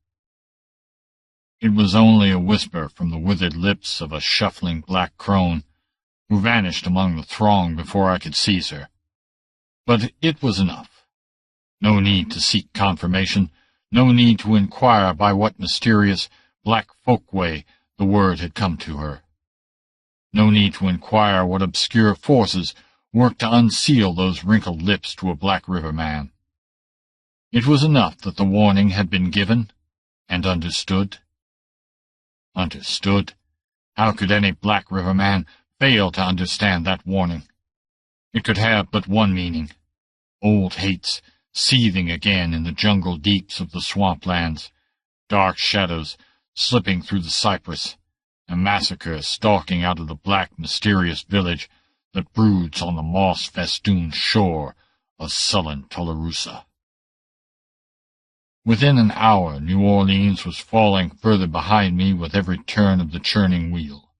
Speaker 1: It was only a whisper from the withered lips of a shuffling black crone, who vanished among the throng before I could seize her. But it was enough. No need to seek confirmation, no need to inquire by what mysterious, black folkway the word had come to her. No need to inquire what obscure forces worked to unseal those wrinkled lips to a Black River man. It was enough that the warning had been given and understood. Understood? How could any Black River man fail to understand that warning? It could have but one meaning: old hates seething again in the jungle deeps of the swamplands, dark shadows slipping through the cypress, a massacre stalking out of the black, mysterious village that broods on the moss-festooned shore of sullen Tularosa. Within an hour, New Orleans was falling further behind me with every turn of the churning wheel.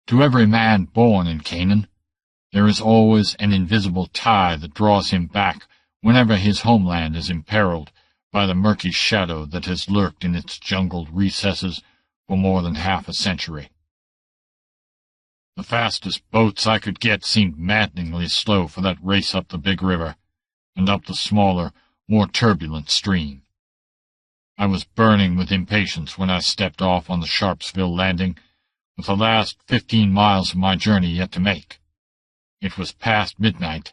Speaker 1: To every man born in Canaan, there is always an invisible tie that draws him back whenever his homeland is imperiled by the murky shadow that has lurked in its jungled recesses for more than half a century. The fastest boats I could get seemed maddeningly slow for that race up the big river, and up the smaller, more turbulent stream. I was burning with impatience when I stepped off on the Sharpsville landing, with the last 15 miles of my journey yet to make. It was past midnight,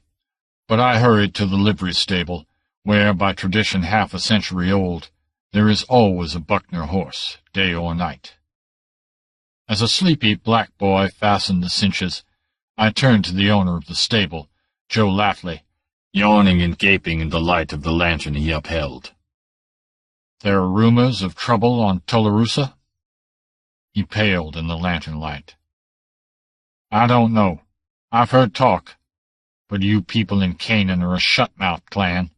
Speaker 1: but I hurried to the livery stable, where, by tradition half a century old, there is always a Buckner horse, day or night. As a sleepy black boy fastened the cinches, I turned to the owner of the stable, Joe Lafley, yawning and gaping in the light of the lantern he upheld. "There are rumors of trouble on Tularosa?" He paled in the lantern light. "I don't know. I've heard talk, but you people in Canaan are a shut-mouth clan.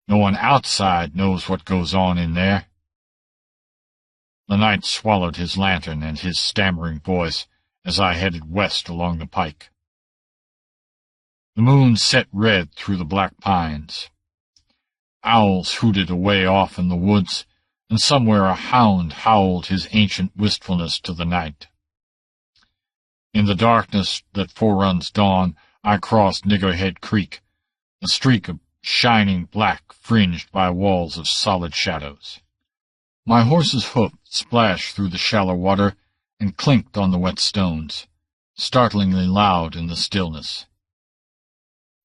Speaker 1: No one outside knows what goes on in there." The night swallowed his lantern and his stammering voice as I headed west along the pike. The moon set red through the black pines. Owls hooted away off in the woods, and somewhere a hound howled his ancient wistfulness to the night. In the darkness that foreruns dawn, I crossed Niggerhead Creek, a streak of shining black fringed by walls of solid shadows. My horse's hoof splashed through the shallow water and clinked on the wet stones, startlingly loud in the stillness.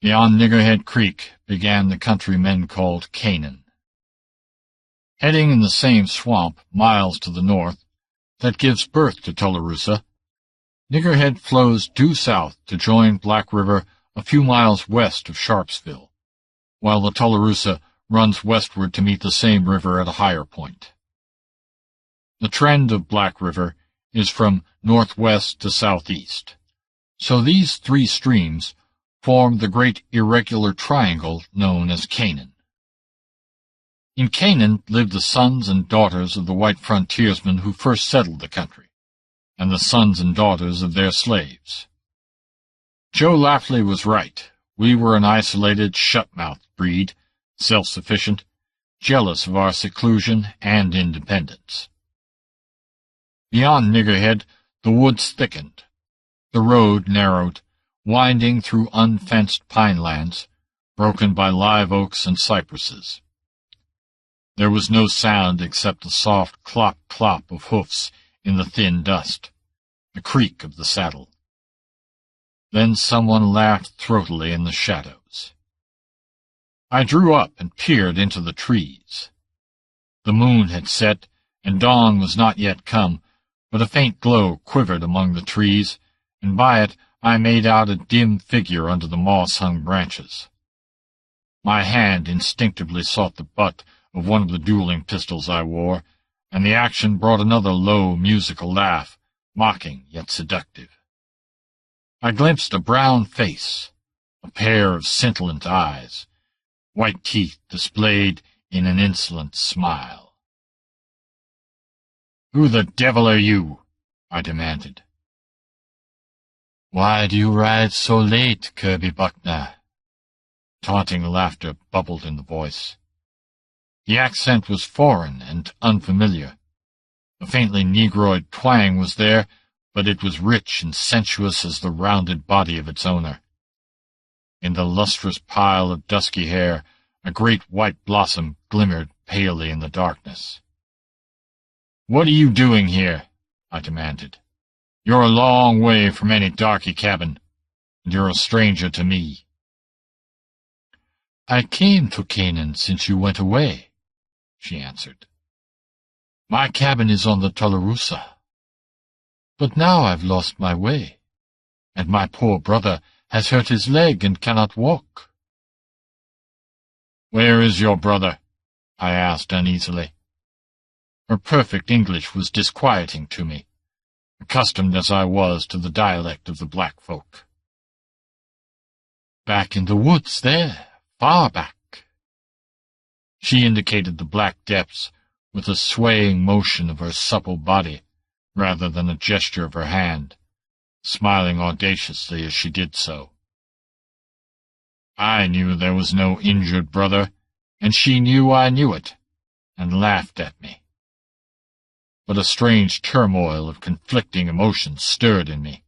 Speaker 1: Beyond Niggerhead Creek began the country men called Canaan. Heading in the same swamp miles to the north that gives birth to Tularosa, Niggerhead flows due south to join Black River a few miles west of Sharpsville, while the Tularosa runs westward to meet the same river at a higher point. The trend of Black River is from northwest to southeast, so these three streams form the great irregular triangle known as Canaan. In Canaan lived the sons and daughters of the white frontiersmen who first settled the country, and the sons and daughters of their slaves. Joe Lafley was right. We were an isolated, shut-mouthed breed, self-sufficient, jealous of our seclusion and independence. Beyond Niggerhead, the woods thickened. The road narrowed, winding through unfenced pinelands, broken by live oaks and cypresses. There was no sound except the soft clop-clop of hoofs in the thin dust, the creak of the saddle. Then someone laughed throatily in the shadows. I drew up and peered into the trees. The moon had set, and dawn was not yet come, but a faint glow quivered among the trees, and by it I made out a dim figure under the moss-hung branches. My hand instinctively sought the butt of one of the dueling pistols I wore, and the action brought another low, musical laugh, mocking yet seductive. I glimpsed a brown face, a pair of scintillant eyes, white teeth displayed in an insolent smile. "Who the devil are you?" I demanded. "Why do you ride so late, Kirby Buckner?" Taunting laughter bubbled in the voice. The accent was foreign and unfamiliar. A faintly negroid twang was there, but it was rich and sensuous as the rounded body of its owner. In the lustrous pile of dusky hair, a great white blossom glimmered palely in the darkness. "What are you doing here?" I demanded. "You're a long way from any darky cabin.
Speaker 2: and you're a stranger to me."
Speaker 1: "I came to Canaan since you went away," she answered. "My cabin is on the Tularusa. But now I've lost my way, and my poor brother has hurt his leg and cannot walk."
Speaker 2: "Where is your brother?" I asked uneasily. Her perfect English was disquieting to me, accustomed as I was to the dialect of the black folk.
Speaker 1: "Back in the woods there, far back."
Speaker 2: She indicated the black depths with a swaying motion of her supple body rather than a gesture of her hand, smiling audaciously as she did so. I knew there was no injured brother, and she knew I knew it, and laughed at me. But a strange turmoil of conflicting emotions stirred in me.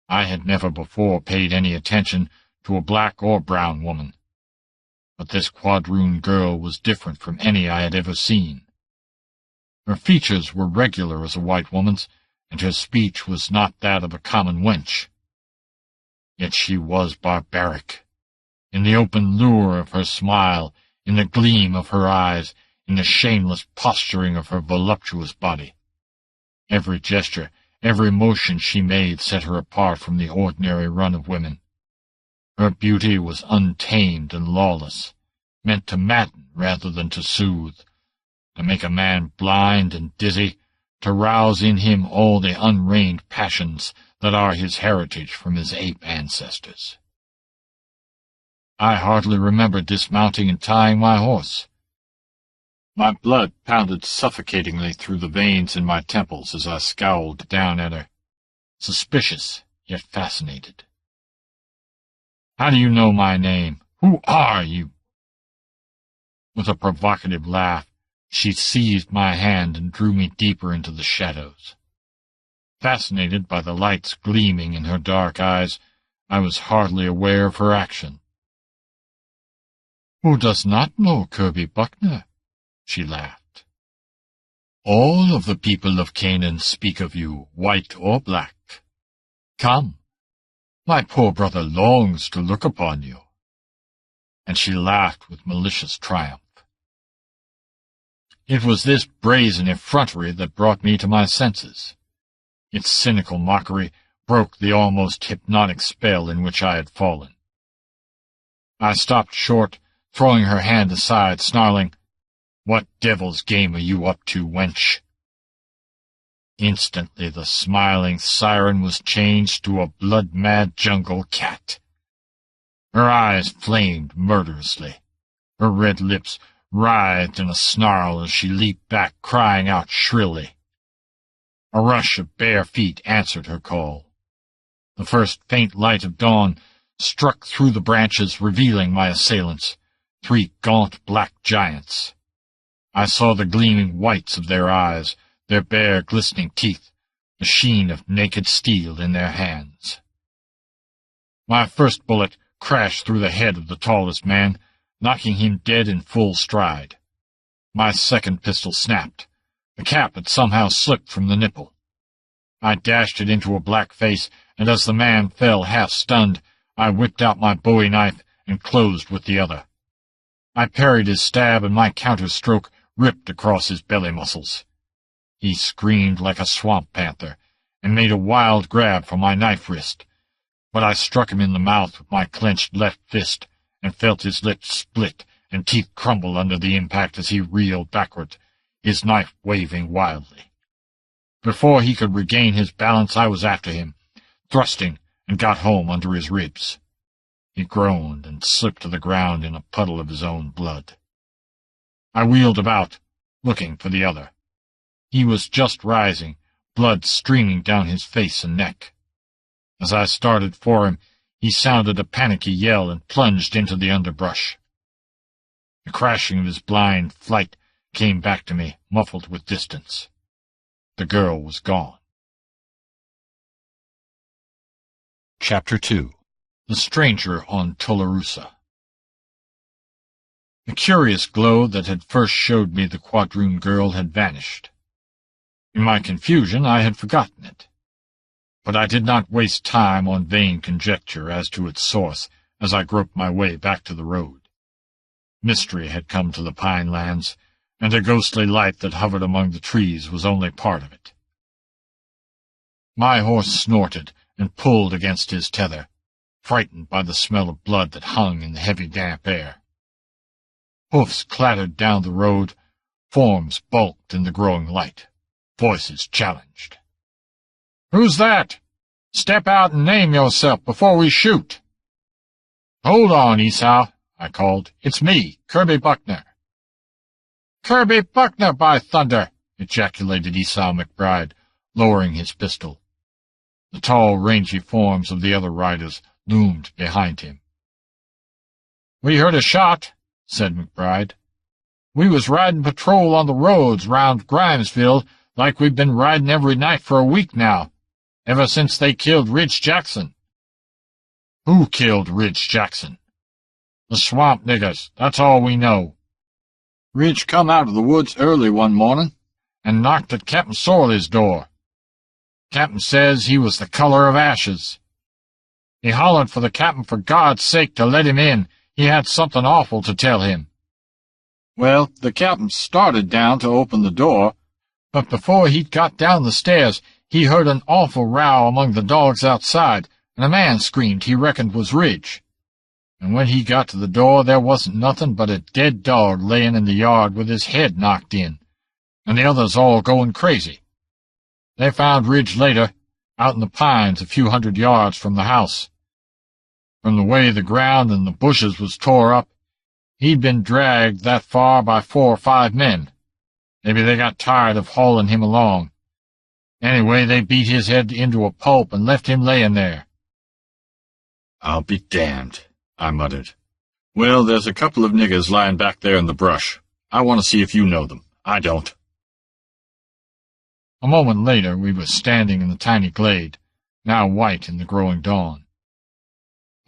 Speaker 2: I had never before paid any attention to a black or brown woman, but this quadroon girl was different from any I had ever seen. Her features were regular as a white woman's, and her speech was not that of a common wench. Yet she was barbaric, in the open lure of her smile, in the gleam of her eyes, in the shameless posturing of her voluptuous body. Every gesture, every motion she made set her apart from the ordinary run of women. Her beauty was untamed and lawless, meant to madden rather than to soothe, to make a man blind and dizzy, to rouse in him all the unreined passions that are his heritage from his ape ancestors. I hardly remember dismounting and tying my horse. My blood pounded suffocatingly through the veins in my temples as I scowled down at her, suspicious yet fascinated. "How do you know my name? Who are you?" With a provocative laugh, she seized my hand and drew me deeper into the shadows. Fascinated by the lights gleaming in her dark eyes, I was hardly aware of her action.
Speaker 1: "Who does not know Kirby Buckner?" she laughed. "All of the people of Canaan speak of you, white or black. Come, my poor brother longs to look upon you." And she laughed with malicious triumph. It was this brazen effrontery that brought me to my senses. Its cynical mockery broke the almost hypnotic spell in which I had fallen. I stopped short, throwing her hand aside, snarling, "What devil's game are you up to, wench?" Instantly the smiling siren was changed to a blood-mad jungle cat. Her eyes flamed murderously. Her red lips writhed in a snarl as she leaped back, crying out shrilly. A rush of bare feet answered her call. The first faint light of dawn struck through the branches, revealing my assailants, 3 gaunt black giants. I saw the gleaming whites of their eyes, their bare glistening teeth, the sheen of naked steel in their hands. My first bullet crashed through the head of the tallest man, knocking him dead in full stride. My second pistol snapped. The cap had somehow slipped from the nipple. I dashed it into a black face, and as the man fell half-stunned, I whipped out my bowie knife and closed with the other. I parried his stab, and my counter-stroke ripped across his belly muscles. He screamed like a swamp panther, and made a wild grab for my knife wrist, but I struck him in the mouth with my clenched left fist, and felt his lips split and teeth crumble under the impact as he reeled backward, his knife waving wildly. Before he could regain his balance, I was after him, thrusting, and got home under his ribs. He groaned and slipped to the ground in a puddle of his own blood. I wheeled about, looking for the other. He was just rising, blood streaming down his face and neck. As I started for him, he sounded a panicky yell and plunged into the underbrush. The crashing of his blind flight came back to me, muffled with distance. The girl was gone. Chapter 2. The Stranger on Tularusa. The curious glow that had first showed me the quadroon girl had vanished. In my confusion, I had forgotten it. but I did not waste time on vain conjecture as to its source as I groped my way back to the road. Mystery had come to the pine lands, and a ghostly light that hovered among the trees was only part of it. My horse snorted and pulled against his tether, frightened by the smell of blood that hung in the heavy damp air. Hoofs clattered down the road, forms bulked in the growing light, voices challenged. "Who's that? Step out and name yourself before we shoot." "Hold on, Esau," I called. "It's me, Kirby Buckner." "Kirby Buckner, by thunder!" ejaculated Esau McBride, lowering his pistol. The tall, rangy forms of the other riders loomed behind him. "We heard a shot," said McBride. "We was riding patrol on the roads round Grimesville like we've been riding every night for a week now, ever since they killed Ridge Jackson." "Who killed Ridge Jackson?" "The swamp niggers, that's all we know. Ridge come out of the woods early one morning and knocked at Captain Sorley's door. Captain says he was the color of ashes. He hollered for the captain for God's sake to let him in. He had something awful to tell him. Well, the captain started down to open the door, but before he'd got down the stairs, he heard an awful row among the dogs outside, and a man screamed he reckoned was Ridge. And when he got to the door, there wasn't nothing but a dead dog laying in the yard with his head knocked in, and the others all going crazy. They found Ridge later, out in the pines a few hundred yards from the house. From the way the ground and the bushes was tore up, he'd been dragged that far by 4 or 5 men. Maybe they got tired of hauling him along. Anyway, they beat his head into a pulp and left him laying there." "I'll be damned," I muttered. "Well, there's a couple of niggers lying back there in the brush. I want to see if you know them. I don't." A moment later, we were standing in the tiny glade, now white in the growing dawn.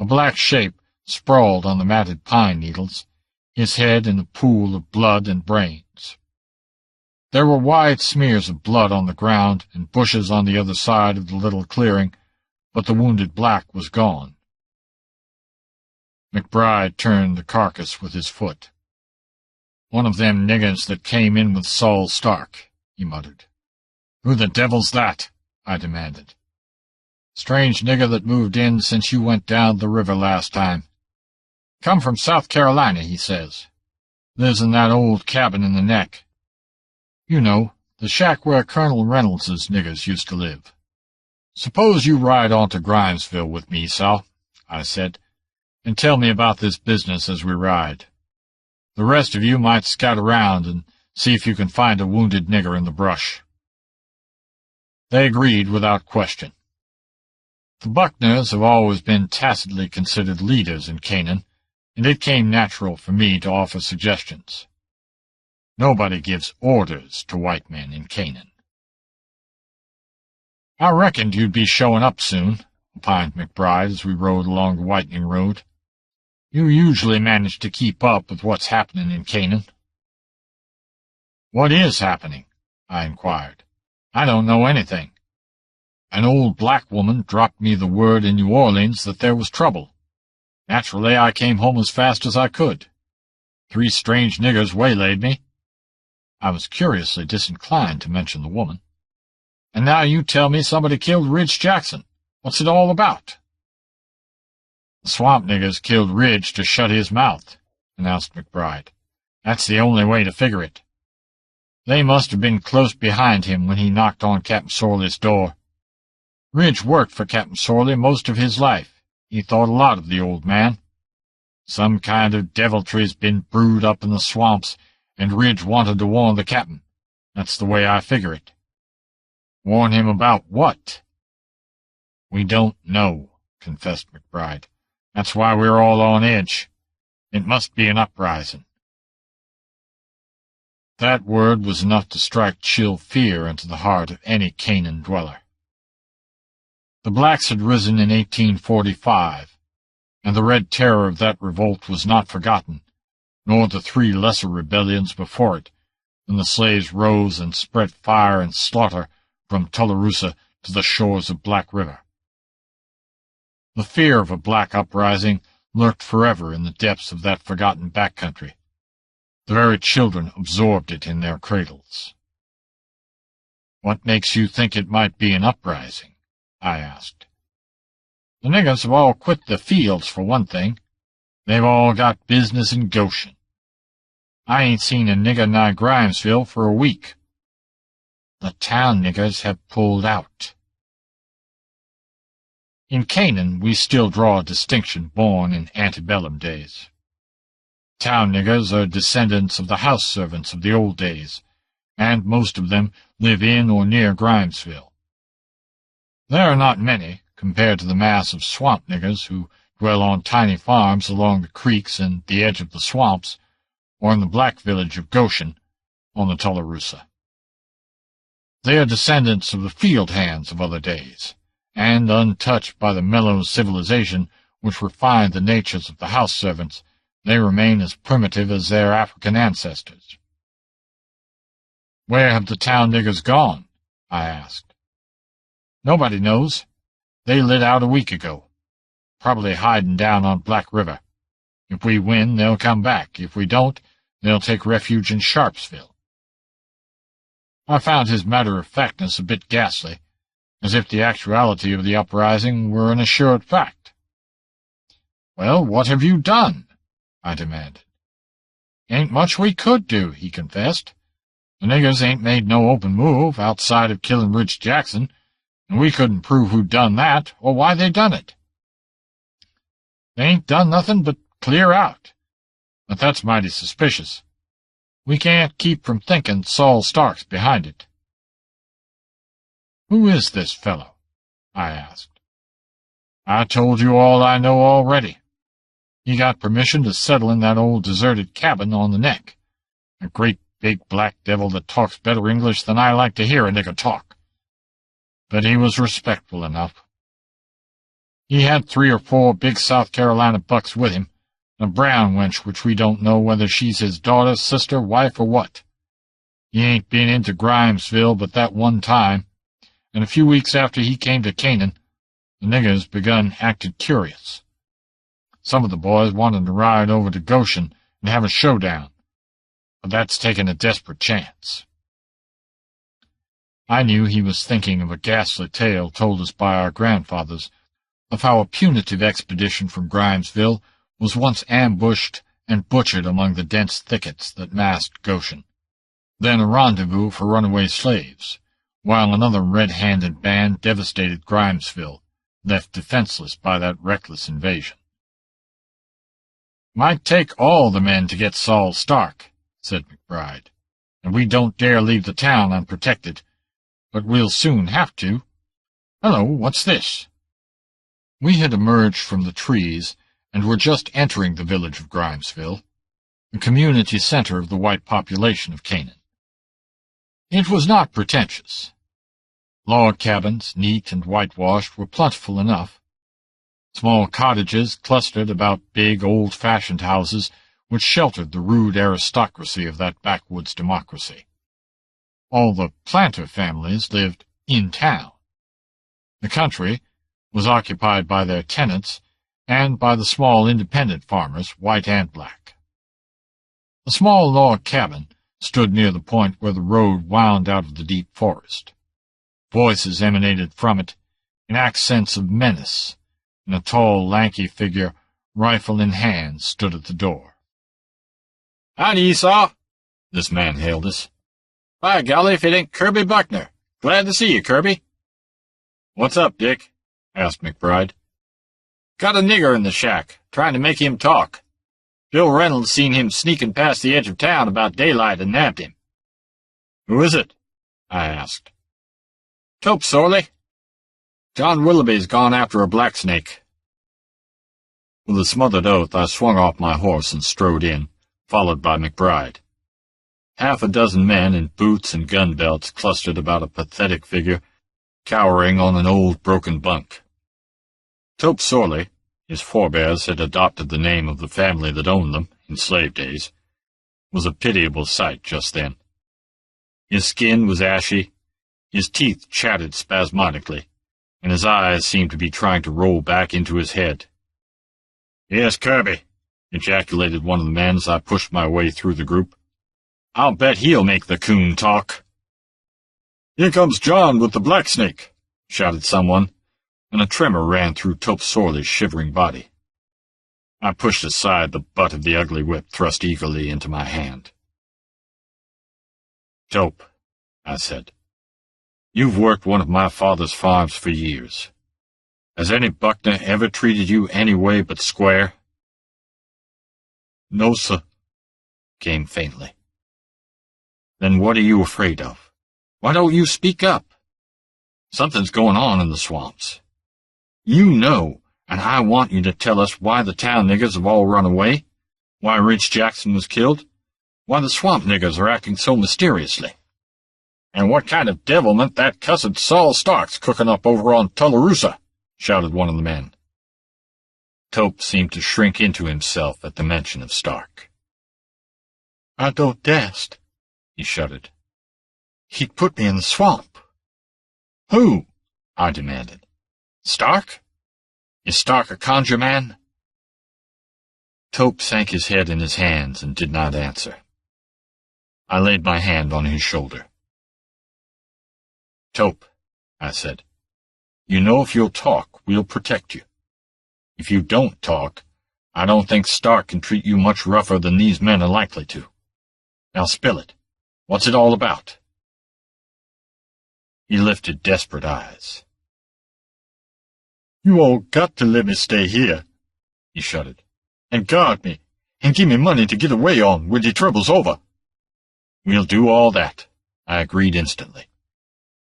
Speaker 1: A black shape sprawled on the matted pine needles, his head in a pool of blood and brains. There were wide smears of blood on the ground and bushes on the other side of the little clearing, but the wounded black was gone. McBride turned the carcass with his foot. "One of them niggers that came in with Saul Stark," he muttered. "Who the devil's that?" I demanded. "Strange nigger that moved in since you went down the river last time. Come from South Carolina, he says. Lives in that old cabin in the neck. You know, the shack where Colonel Reynolds's niggers used to live. Suppose you ride on to Grimesville with me, Sal," I said, "and tell me about this business as we ride. The rest of you might scout around and see if you can find a wounded nigger in the brush." They agreed without question. The Buckners have always been tacitly considered leaders in Canaan, and it came natural for me to offer suggestions. Nobody gives orders to white men in Canaan. "I reckoned you'd be showing up soon," opined McBride as we rode along the whitening road. "You usually manage to keep up with what's happening in Canaan." "What is happening?" I inquired. "I don't know anything. An old black woman dropped me the word in New Orleans that there was trouble. Naturally, I came home as fast as I could. 3 strange niggers waylaid me." I was curiously disinclined to mention the woman. "And now you tell me somebody killed Ridge Jackson. What's it all about?" "The swamp niggers killed Ridge to shut his mouth," announced McBride. "That's the only way to figure it. They must have been close behind him when he knocked on Captain Sorley's door. Ridge worked for Captain Sorley most of his life. He thought a lot of the old man. Some kind of deviltry's been brewed up in the swamps, and Ridge wanted to warn the captain. That's the way I figure it." "Warn him about what?" "We don't know," confessed McBride. "That's why we're all on edge. It must be an uprising." That word was enough to strike chill fear into the heart of any Canaan dweller. The blacks had risen in 1845, and the red terror of that revolt was not forgotten, nor the 3 lesser rebellions before it, when the slaves rose and spread fire and slaughter from Tularosa to the shores of Black River. The fear of a black uprising lurked forever in the depths of that forgotten backcountry. The very children absorbed it in their cradles. "What makes you think it might be an uprising?" I asked. "The niggers have all quit the fields, for one thing. They've all got business in Goshen. I ain't seen a nigger nigh Grimesville for a week. The town niggers have pulled out." In Canaan, we still draw a distinction born in antebellum days. Town niggers are descendants of the house servants of the old days, and most of them live in or near Grimesville. There are not many, compared to the mass of swamp niggers who dwell on tiny farms along the creeks and the edge of the swamps, or in the black village of Goshen on the Tularosa. They are descendants of the field hands of other days, and untouched by the mellow civilization which refined the natures of the house servants, they remain as primitive as their African ancestors. "Where have the town niggers gone?" I asked. "Nobody knows. They lit out a week ago, probably hiding down on Black River. If we win, they'll come back. If we don't, they'll take refuge in Sharpsville." I found his matter-of-factness a bit ghastly, as if the actuality of the uprising were an assured fact. "Well, what have you done?" I demanded. "Ain't much we could do," he confessed. "The niggers ain't made no open move outside of killing Rich Jackson, and we couldn't prove who done that or why they done it. They ain't done nothing but clear out, but that's mighty suspicious. We can't keep from thinking Saul Stark's behind it." "Who is this fellow?" I asked. "I told you all I know already. He got permission to settle in that old deserted cabin on the neck. A great big black devil that talks better English than I like to hear a nigger talk. But he was respectful enough. He had 3 or 4 big South Carolina bucks with him, and a brown wench which we don't know whether she's his daughter, sister, wife, or what. He ain't been into Grimesville but that one time, and a few weeks after he came to Canaan, the niggers begun acting curious. Some of the boys wanted to ride over to Goshen and have a showdown, but that's taking a desperate chance." I knew he was thinking of a ghastly tale told us by our grandfathers of how a punitive expedition from Grimesville was once ambushed and butchered among the dense thickets that masked Goshen, then a rendezvous for runaway slaves, while another red-handed band devastated Grimesville, left defenseless by that reckless invasion. "Might take all the men to get Saul Stark," said McBride, "and we don't dare leave the town unprotected, but we'll soon have to. Hello, what's this?" We had emerged from the trees and were just entering the village of Grimesville, the community center of the white population of Canaan. It was not pretentious. Log cabins, neat and whitewashed, were plentiful enough. Small cottages clustered about big, old-fashioned houses which sheltered the rude aristocracy of that backwoods democracy. All the planter families lived in town. The country was occupied by their tenants and by the small independent farmers, white and black. A small log cabin stood near the point where the road wound out of the deep forest. Voices emanated from it in accents of menace, and a tall, lanky figure, rifle in hand, stood at the door. "Howdy, Esau," this man hailed us. "By golly, if it ain't Kirby Buckner. Glad to see you, Kirby." "What's up, Dick?" asked McBride. "Got a nigger in the shack, trying to make him talk. Bill Reynolds seen him sneaking past the edge of town about daylight and nabbed him." "Who is it?" I asked. "Tope Sorley. John Willoughby's gone after a blacksnake." With a smothered oath, I swung off my horse and strode in, followed by McBride. Half a dozen men in boots and gun belts clustered about a pathetic figure, cowering on an old broken bunk. Tope Sorley, his forebears had adopted the name of the family that owned them in slave days, was a pitiable sight just then. His skin was ashy, His teeth chattered spasmodically, and his eyes seemed to be trying to roll back into his head. "Yes, Kirby," ejaculated one of the men as I pushed my way through the group. "I'll bet he'll make the coon talk." "Here comes John with the black snake," shouted someone, and a tremor ran through Tope's sorely shivering body. I pushed aside the butt of the ugly whip thrust eagerly into my hand. "Tope," I said, "you've worked one of my father's farms for years. Has any Buckner ever treated you any way but square?" "No, sir," came faintly. "Then what are you afraid of? Why don't you speak up? Something's going on in the swamps. You know, and I want you to tell us why the town niggers have all run away, why Rich Jackson was killed, why the swamp niggers are acting so mysteriously, and what kind of devilment that cussed Saul Stark's cooking up over on Tularosa," shouted one of the men. Tope seemed to shrink into himself at the mention of Stark. "I don't dast," he shuddered. "He'd put me in the swamp." "Who?" I demanded. "Stark? Is Stark a Conjure-Man?" Tope sank his head in his hands and did not answer. I laid my hand on his shoulder. "Tope," I said, "you know if you'll talk, we'll protect you. If you don't talk, I don't think Stark can treat you much rougher than these men are likely to. Now spill it. What's it all about?" He lifted desperate eyes. "You all got to let me stay here," he shuddered, "and guard me, and give me money to get away on when the trouble's over." "We'll do all that," I agreed instantly.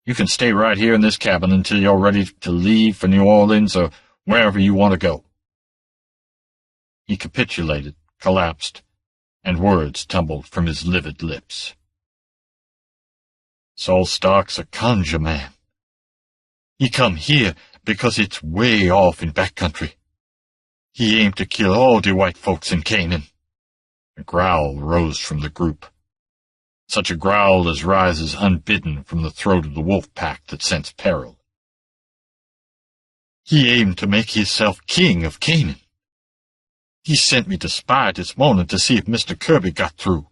Speaker 1: "You can stay right here in this cabin until you're ready to leave for New Orleans or wherever you want to go." He capitulated, collapsed, and words tumbled from his livid lips. "Saul Stark's a Conjure-Man. He come here because it's way off in back country. He aimed to kill all the white folks in Canaan." A growl rose from the group. Such a growl as rises unbidden from the throat of the wolf pack that scents peril. "He aimed to make himself king of Canaan. He sent me to spy this morning to see if Mr. Kirby got through.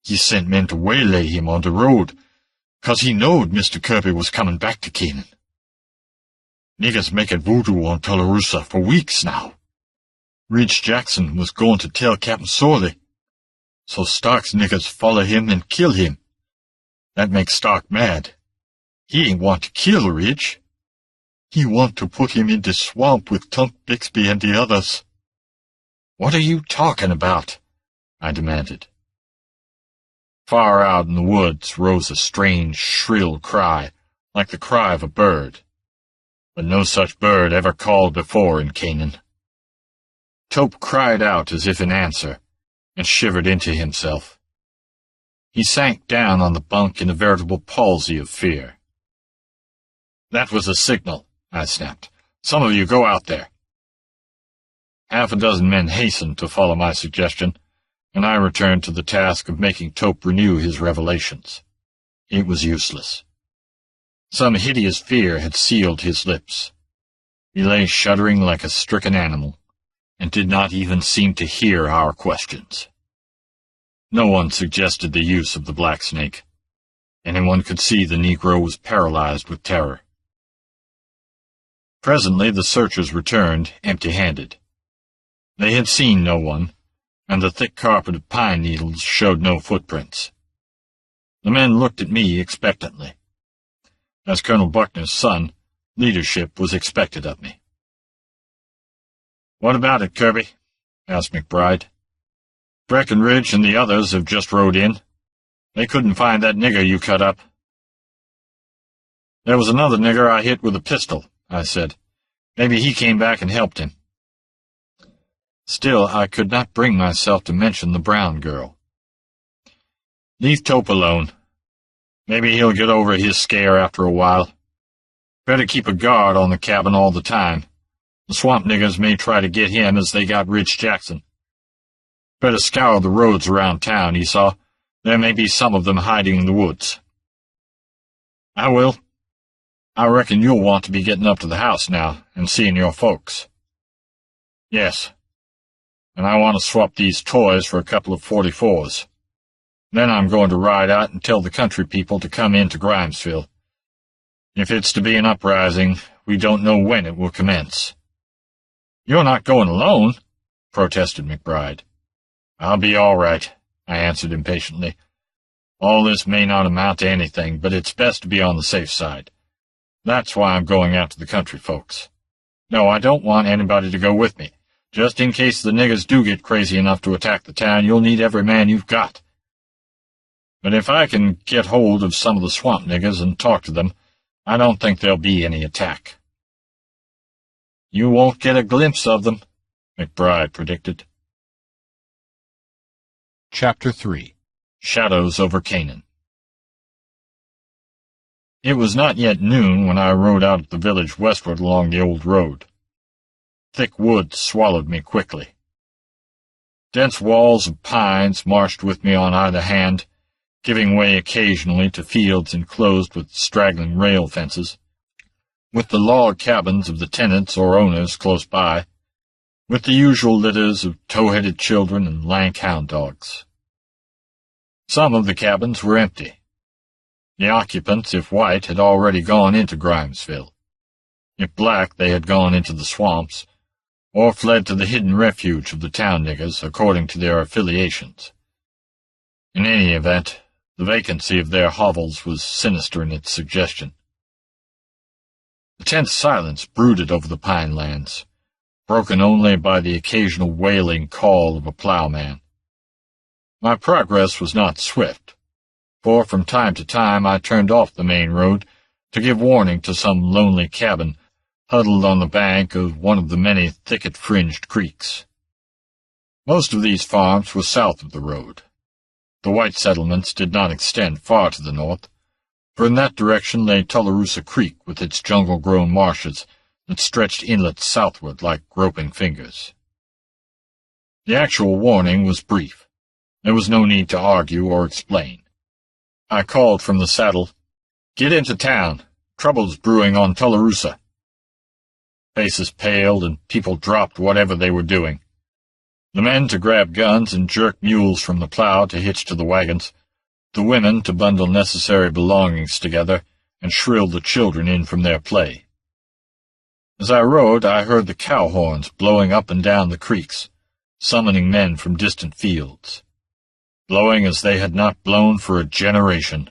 Speaker 1: He sent men to waylay him on the road, 'cause he knowed Mr. Kirby was coming back to Canaan. Niggers making voodoo on Tularosa for weeks now. Ridge Jackson was going to tell Captain Sorley, so Stark's niggers follow him and kill him. That makes Stark mad. He ain't want to kill Ridge. He want to put him in the swamp with Tunk Bixby and the others." "What are you talking about?" I demanded. Far out in the woods rose a strange, shrill cry, like the cry of a bird. But no such bird ever called before in Canaan. Tope cried out as if in answer, and shivered into himself. He sank down on the bunk in a veritable palsy of fear. "That was a signal," I snapped. "Some of you go out there." Half a dozen men hastened to follow my suggestion, and I returned to the task of making Tope renew his revelations. It was useless. Some hideous fear had sealed his lips. He lay shuddering like a stricken animal, and did not even seem to hear our questions. No one suggested the use of the black snake. Anyone could see the Negro was paralyzed with terror. Presently the searchers returned, empty-handed. They had seen no one, and the thick carpet of pine needles showed no footprints. The men looked at me expectantly. As Colonel Buckner's son, leadership was expected of me. "What about it, Kirby?" asked McBride. "Breckenridge and the others have just rode in. They couldn't find that nigger you cut up." "There was another nigger I hit with a pistol," I said. "Maybe he came back and helped him." Still, I could not bring myself to mention the brown girl. "Leave Tope alone. Maybe he'll get over his scare after a while. Better keep a guard on the cabin all the time. The swamp niggers may try to get him as they got Ridge Jackson. Better scour the roads around town, Esau. There may be some of them hiding in the woods."
Speaker 2: I will. I reckon you'll want to be getting up to the house now and seeing your folks. Yes. And I want to swap these toys for a couple of 44s. Then I'm going to ride out and tell the country people to come into Grimesville. If it's to be an uprising, we don't know when it will commence. You're not going alone, protested McBride. I'll be all right, I answered impatiently. All this may not amount to anything, but it's best to be on the safe side. That's why I'm going out to the country folks. No, I don't want anybody to go with me. Just in case the niggers do get crazy enough to attack the town, you'll need every man you've got. But if I can get hold of some of the swamp niggers and talk to them, I don't think there'll be any attack. You won't get a glimpse of them, McBride predicted.
Speaker 1: Chapter 3.
Speaker 2: Shadows over Canaan. It was not yet noon when I rode out of the village westward along the old road. Thick woods swallowed me quickly. Dense walls of pines marched with me on either hand, giving way occasionally to fields enclosed with straggling rail fences, with the log cabins of the tenants or owners close by, with the usual litters of tow-headed children and lank hound dogs. Some of the cabins were empty. The occupants, if white, had already gone into Grimesville. If black, they had gone into the swamps, or fled to the hidden refuge of the town niggers according to their affiliations. In any event, the vacancy of their hovels was sinister in its suggestion. A tense silence brooded over the pine lands, broken only by the occasional wailing call of a plowman. My progress was not swift, for from time to time I turned off the main road to give warning to some lonely cabin huddled on the bank of one of the many thicket-fringed creeks. Most of these farms were south of the road. The white settlements did not extend far to the north, for in that direction lay Tularosa Creek with its jungle-grown marshes that stretched inlets southward like groping fingers. The actual warning was brief. There was no need to argue or explain. I called from the saddle, "Get into town. Trouble's brewing on Tularosa." Faces paled and people dropped whatever they were doing. The men to grab guns and jerk mules from the plow to hitch to the wagons, the women to bundle necessary belongings together and shrill the children in from their play. As I rode, I heard the cow horns blowing up and down the creeks, summoning men from distant fields, blowing as they had not blown for a generation.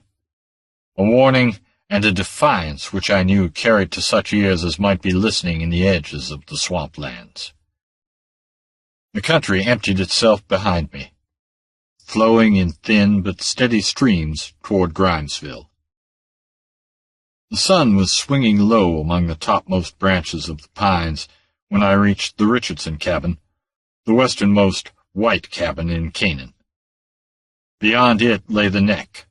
Speaker 2: A warning and a defiance which I knew carried to such ears as might be listening in the edges of the swamplands. The country emptied itself behind me, flowing in thin but steady streams toward Grimesville. The sun was swinging low among the topmost branches of the pines when I reached the Richardson cabin, the westernmost white cabin in Canaan. Beyond it lay the neck,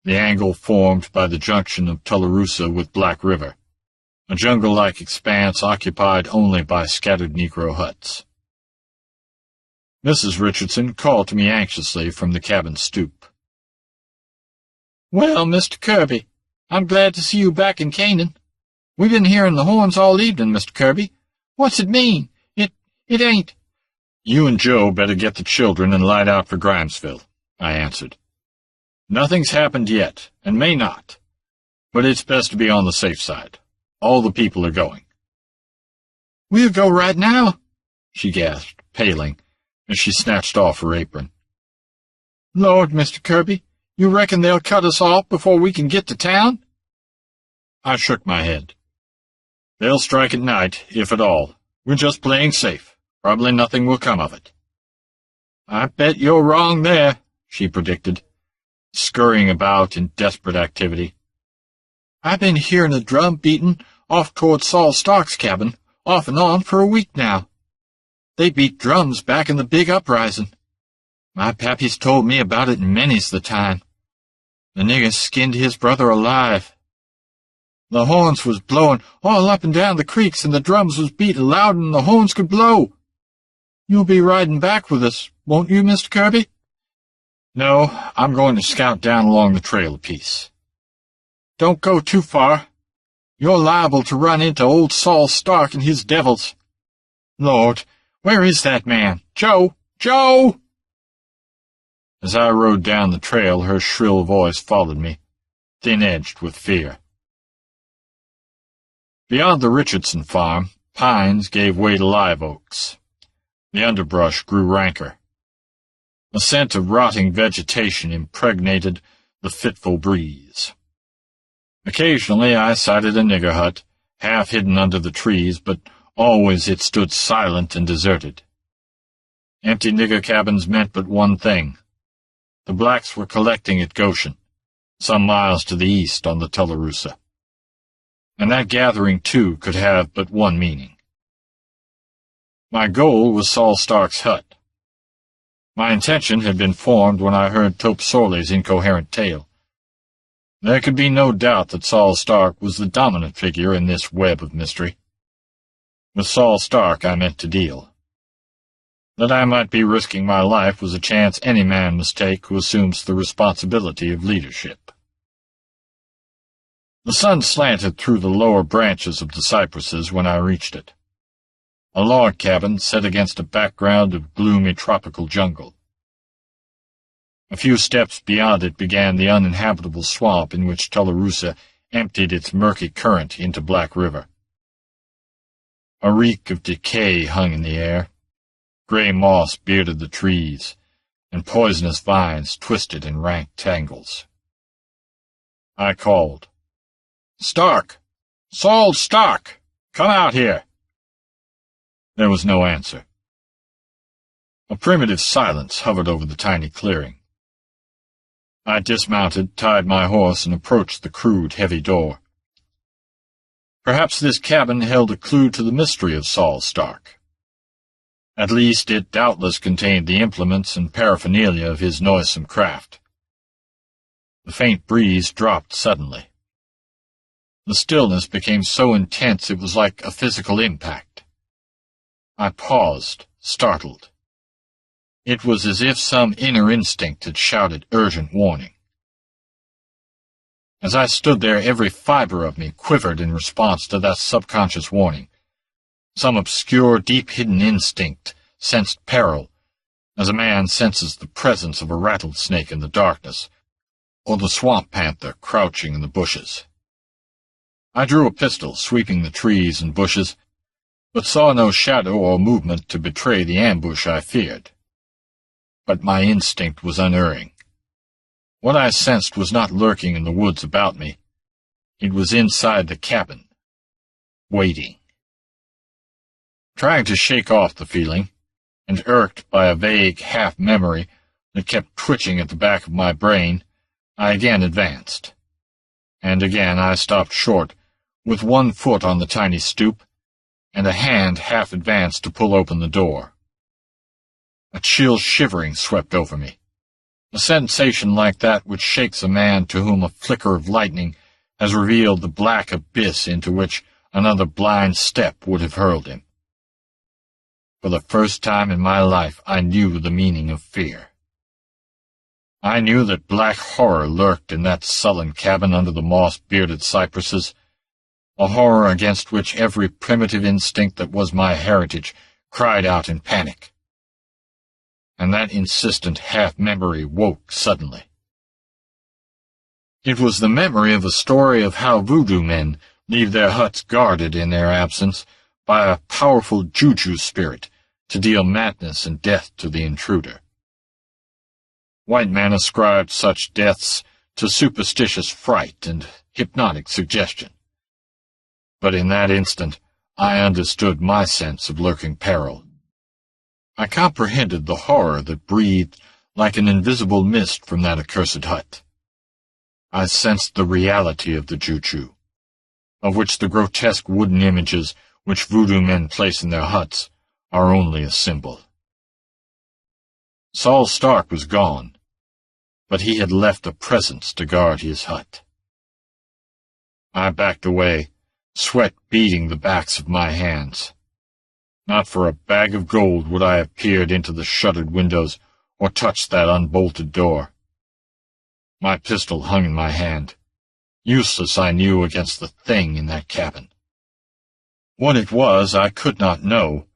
Speaker 2: the angle formed by the junction of Tularosa with Black River, a jungle-like expanse occupied only by scattered Negro huts. Mrs. Richardson called to me anxiously from the cabin stoop. "Well, Mr. Kirby, I'm glad to see you back in Canaan. We've been hearing the horns all evening, Mr. Kirby. What's it mean? It ain't—" "You and Joe better get the children and light out for Grimesville," I answered. "Nothing's happened yet, and may not, but it's best to be on the safe side. All the people are going." "We'll go right now," she gasped, paling, as she snatched off her apron. "Lord, Mr. Kirby, you reckon they'll cut us off before we can get to town?" I shook my head. "They'll strike at night, if at all. We're just playing safe. Probably nothing will come of it." "I bet you're wrong there," she predicted, scurrying about in desperate activity. "I've been hearing a drum beating off toward Saul Stark's cabin, off and on, for a week now. They beat drums back in the big uprising. My pappy's told me about it many's the time. The niggers skinned his brother alive. The horns was blowing all up and down the creeks, and the drums was beating louder than the horns could blow. You'll be riding back with us, won't you, Mr. Kirby?" "No, I'm going to scout down along the trail a piece."
Speaker 1: don't go too far. You're liable to run into old Saul Stark and his devils. Lord, where is that man? Joe! Joe!" As I rode down the trail, her shrill voice followed me, thin-edged with fear. Beyond the Richardson farm, pines gave way to live oaks. The underbrush grew ranker. A scent of rotting vegetation impregnated the fitful breeze. Occasionally I sighted a nigger hut, half hidden under the trees, but always it stood silent and deserted. Empty nigger cabins meant but one thing. The blacks were collecting at Goshen, some miles to the east on the Tularosa. And that gathering, too, could have but one meaning. My goal was Saul Stark's hut. My intention had been formed when I heard Tope Sorley's incoherent tale. There could be no doubt that Saul Stark was the dominant figure in this web of mystery. With Saul Stark I meant to deal. That I might be risking my life was a chance any man must take who assumes the responsibility of leadership. The sun slanted through the lower branches of the cypresses when I reached it. A log cabin set against a background of gloomy tropical jungle. A few steps beyond it began the uninhabitable swamp in which Tularosa emptied its murky current into Black River. A reek of decay hung in the air. Gray moss bearded the trees, and poisonous vines twisted in rank tangles. I called, "Stark! Saul Stark! Come out here!" There was no answer. A primitive silence hovered over the tiny clearing. I dismounted, tied my horse, and approached the crude, heavy door. Perhaps this cabin held a clue to the mystery of Saul Stark. At least it doubtless contained the implements and paraphernalia of his noisome craft. The faint breeze dropped suddenly. The stillness became so intense it was like a physical impact. I paused, startled. It was as if some inner instinct had shouted urgent warning. As I stood there, every fiber of me quivered in response to that subconscious warning. Some obscure, deep-hidden instinct sensed peril, as a man senses the presence of a rattlesnake in the darkness, or the swamp panther crouching in the bushes. I drew a pistol, sweeping the trees and bushes, but saw no shadow or movement to betray the ambush I feared. But my instinct was unerring. What I sensed was not lurking in the woods about me. It was inside the cabin, waiting. Trying to shake off the feeling, and irked by a vague half-memory that kept twitching at the back of my brain, I again advanced. And again I stopped short, with one foot on the tiny stoop, and a hand half advanced to pull open the door. A chill shivering swept over me, a sensation like that which shakes a man to whom a flicker of lightning has revealed the black abyss into which another blind step would have hurled him. For the first time in my life I knew the meaning of fear. I knew that black horror lurked in that sullen cabin under the moss-bearded cypresses, a horror against which every primitive instinct that was my heritage cried out in panic. And that insistent half-memory woke suddenly. It was the memory of a story of how voodoo men leave their huts guarded in their absence by a powerful juju spirit to deal madness and death to the intruder. White men ascribed such deaths to superstitious fright and hypnotic suggestion. But in that instant I understood my sense of lurking peril. I comprehended the horror that breathed like an invisible mist from that accursed hut. I sensed the reality of the juju, of which the grotesque wooden images which voodoo men place in their huts are only a symbol. Saul Stark was gone, but he had left a presence to guard his hut. I backed away, sweat beading the backs of my hands. Not for a bag of gold would I have peered into the shuttered windows or touched that unbolted door. My pistol hung in my hand, Useless, I knew, against the thing in that cabin. What it was I could not know,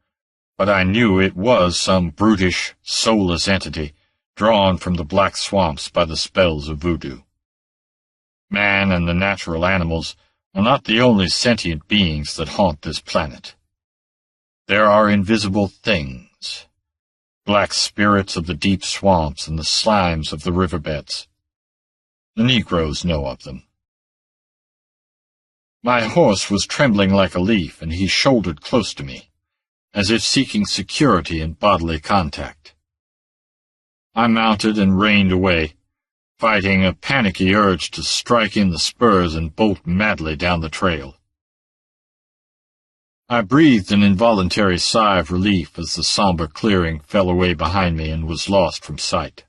Speaker 1: but I knew it was some brutish, soulless entity drawn from the black swamps by the spells of voodoo. Man and the natural animals are not the only sentient beings that haunt this planet. There are invisible things, black spirits of the deep swamps and the slimes of the riverbeds. The Negroes know of them. My horse was trembling like a leaf, and he shouldered close to me, as if seeking security in bodily contact. I mounted and reined away, fighting a panicky urge to strike in the spurs and bolt madly down the trail. I breathed an involuntary sigh of relief as the somber clearing fell away behind me and was lost from sight.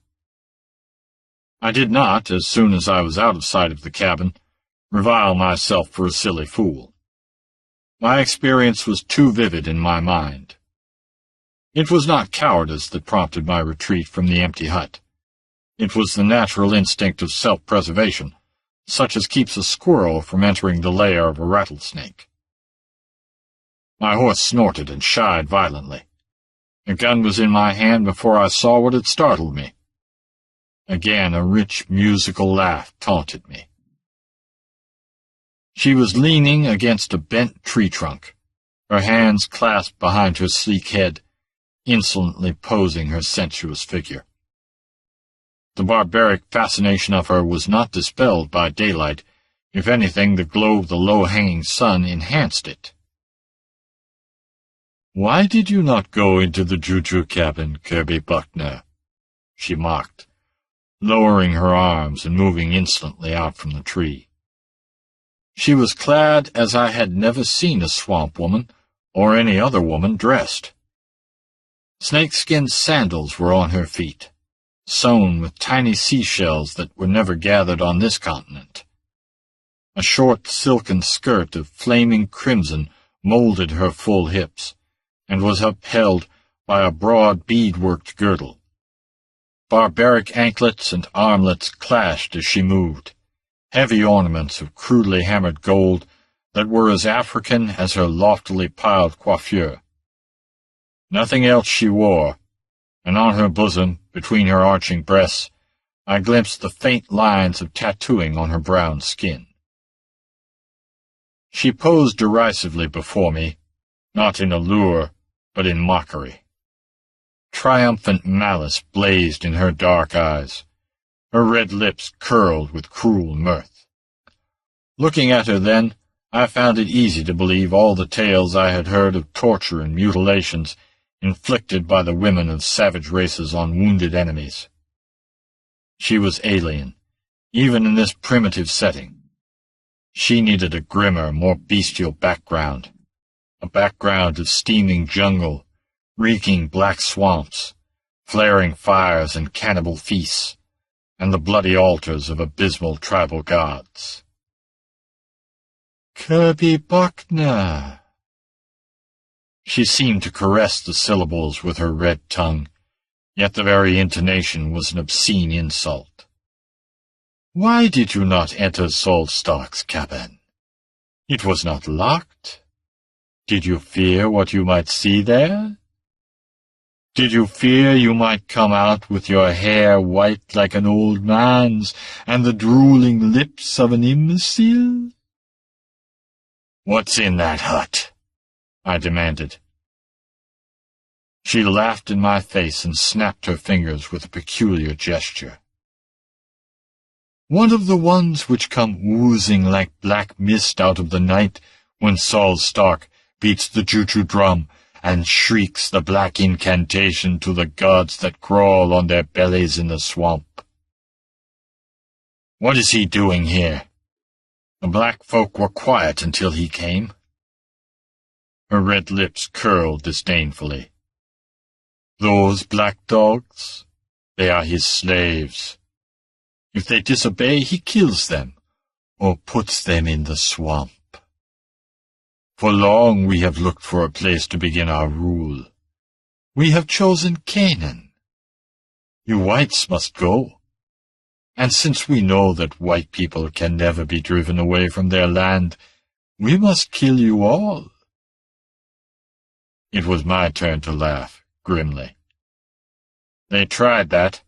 Speaker 1: I did not, as soon as I was out of sight of the cabin, revile myself for a silly fool. My experience was too vivid in my mind. It was not cowardice that prompted my retreat from the empty hut. It was the natural instinct of self-preservation, such as keeps a squirrel from entering the lair of a rattlesnake. My horse snorted and shied violently. The gun was in my hand before I saw what had startled me. Again a rich, musical laugh taunted me. She was leaning against a bent tree trunk, her hands clasped behind her sleek head, insolently posing her sensuous figure. The barbaric fascination of her was not dispelled by daylight. If anything, the glow of the low-hanging sun enhanced it. "Why did you not go into the Juju cabin, Kirby Buckner?" she mocked, lowering her arms and moving insolently out from the tree. She was clad as I had never seen a swamp woman or any other woman dressed. Snakeskin sandals were on her feet, sewn with tiny seashells that were never gathered on this continent. A short silken skirt of flaming crimson molded her full hips, and was upheld by a broad bead-worked girdle. Barbaric anklets and armlets clashed as she moved, heavy ornaments of crudely hammered gold that were as African as her loftily piled coiffure. Nothing else she wore, and on her bosom, between her arching breasts, I glimpsed the faint lines of tattooing on her brown skin. She posed derisively before me, not in allure, but in mockery. Triumphant malice blazed in her dark eyes. Her red lips curled with cruel mirth. Looking at her then, I found it easy to believe all the tales I had heard of torture and mutilations inflicted by the women of savage races on wounded enemies. She was alien, even in this primitive setting. She needed a grimmer, more bestial background, a background of steaming jungle, reeking black swamps, flaring fires and cannibal feasts, and the bloody altars of abysmal tribal gods. "Kirby Buckner." She seemed to caress the syllables with her red tongue, yet the very intonation was an obscene insult. "Why did you not enter Solstark's cabin? It was not locked. Did you fear what you might see there? Did you fear you might come out with your hair white like an old man's and the drooling lips of an imbecile?" "What's in that hut?" I demanded. She laughed in my face and snapped her fingers with a peculiar gesture. "One of the ones which come oozing like black mist out of the night when Saul Stark beats the juju drum and shrieks the black incantation to the gods that crawl on their bellies in the swamp." "What is he doing here?" "The black folk were quiet until he came." Her red lips curled disdainfully. "Those black dogs? They are his slaves. If they disobey, he kills them, or puts them in the swamp. For long we have looked for a place to begin our rule. We have chosen Canaan. You whites must go.
Speaker 3: And since we know that white people can never be driven away from their land, we must kill you all." It was my turn to laugh, grimly. "They tried that,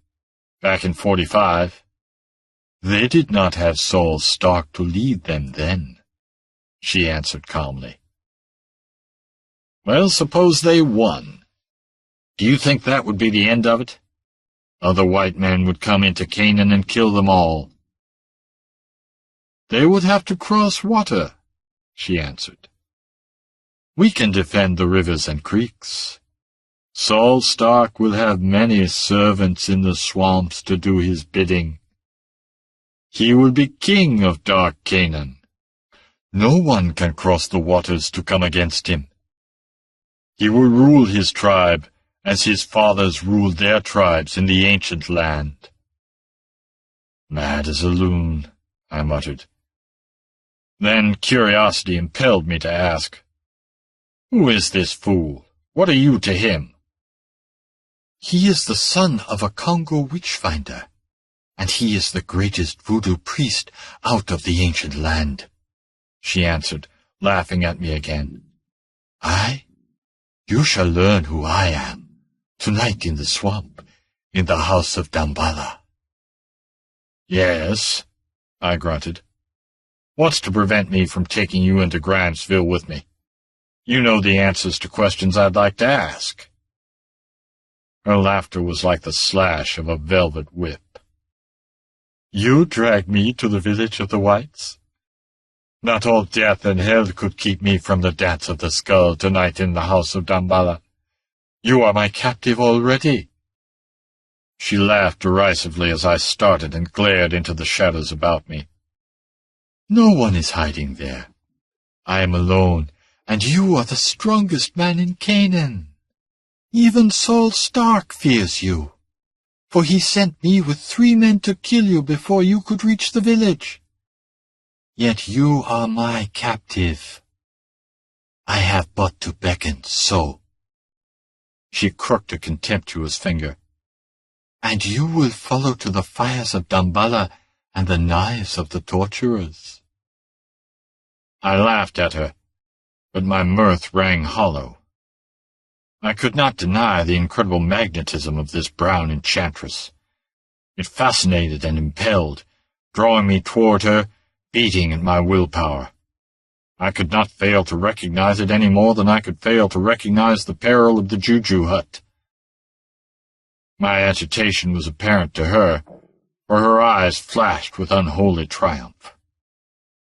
Speaker 3: back in 45. They did not have Saul Stark to lead them then," she answered calmly. "Well, suppose they won. Do you think that would be the end of it? Other white men would come into Canaan and kill them all." "They would have to cross water," she answered. "We can defend the rivers and creeks. Saul Stark will have many servants in the swamps to do his bidding. He will be king of dark Canaan. No one can cross the waters to come against him. He will rule his tribe as his fathers ruled their tribes in the ancient land." "Mad as a loon," I muttered. Then curiosity impelled me to ask, "Who is this fool? What are you to him?" "He is the son of a Congo witch-finder, and he is the greatest voodoo priest out of the ancient land," she answered, laughing at me again. You shall learn who I am, tonight in the swamp, in the house of Damballa." "Yes," I grunted. "What's to prevent me from taking you into Grimesville with me? You know the answers to questions I'd like to ask." Her laughter was like the slash of a velvet whip. "You drag me to the village of the whites? Not all death and hell could keep me from the dance of the skull tonight in the house of Damballa. You are my captive already." She laughed derisively as I started and glared into the shadows about me. "No one is hiding there. I am alone, and you are the strongest man in Canaan. Even Saul Stark fears you, for he sent me with 3 men to kill you before you could reach the village. Yet you are my captive. I have but to beckon so." She crooked a contemptuous finger. "And you will follow to the fires of Damballa and the knives of the torturers." I laughed at her, but my mirth rang hollow. I could not deny the incredible magnetism of this brown enchantress. It fascinated and impelled, drawing me toward her, beating at my willpower. I could not fail to recognize it any more than I could fail to recognize the peril of the Juju hut. My agitation was apparent to her, for her eyes flashed with unholy triumph.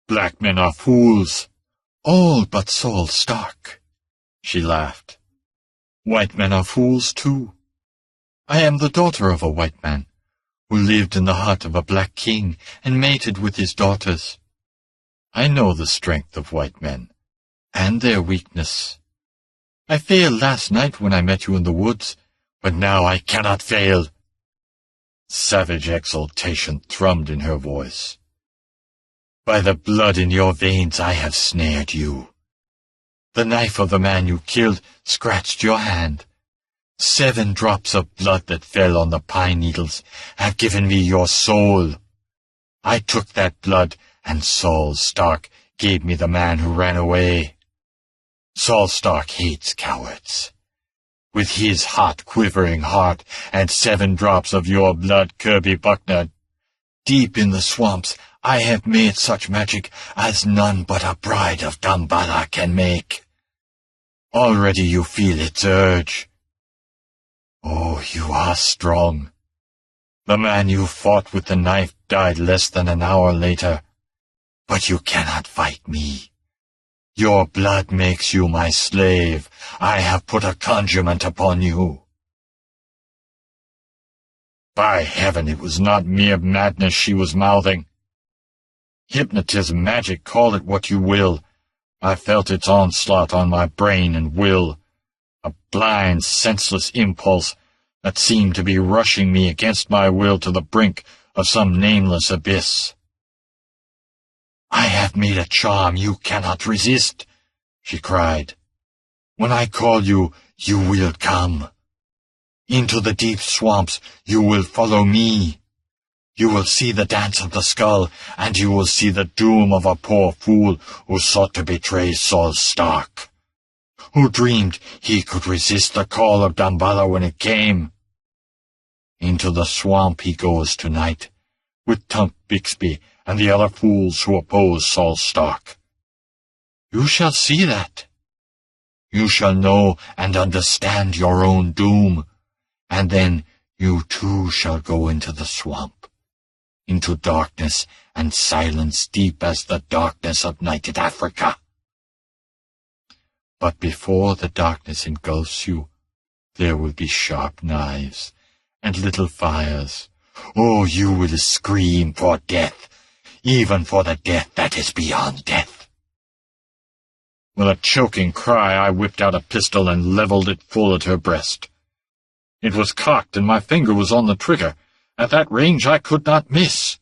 Speaker 3: "Black men are fools." "All but Saul Stark," she laughed. "White men are fools, too. I am the daughter of a white man, who lived in the hut of a black king and mated with his daughters. I know the strength of white men, and their weakness. I failed last night when I met you in the woods, but now I cannot fail." Savage exultation thrummed in her voice. "By the blood in your veins I have snared you. The knife of the man you killed scratched your hand. 7 drops of blood that fell on the pine needles have given me your soul. I took that blood, and Saul Stark gave me the man who ran away. Saul Stark hates cowards. With his hot, quivering heart and 7 drops of your blood, Kirby Buckner, deep in the swamps I have made such magic as none but a bride of Damballa can make. Already you feel its urge. Oh, you are strong. The man you fought with the knife died less than an hour later. But you cannot fight me. Your blood makes you my slave. I have put a conjurement upon you." By heaven, it was not mere madness she was mouthing. Hypnotism, magic, call it what you will. I felt its onslaught on my brain and will, a blind, senseless impulse that seemed to be rushing me against my will to the brink of some nameless abyss. "I have made a charm you cannot resist," she cried. "When I call you, you will come. Into the deep swamps you will follow me. You will see the dance of the skull, and you will see the doom of a poor fool who sought to betray Saul Stark, who dreamed he could resist the call of Damballa when it came. Into the swamp he goes tonight, with Tunk Bixby and the other fools who oppose Saul Stark. You shall see that. You shall know and understand your own doom, and then you too shall go into the swamp, into darkness and silence deep as the darkness of night in Africa. But before the darkness engulfs you, there will be sharp knives and little fires. Oh, you will scream for death, even for the death that is beyond death. With a choking cry, I whipped out a pistol and leveled it full at her breast. It was cocked, and my finger was on the trigger. At that range I could not miss.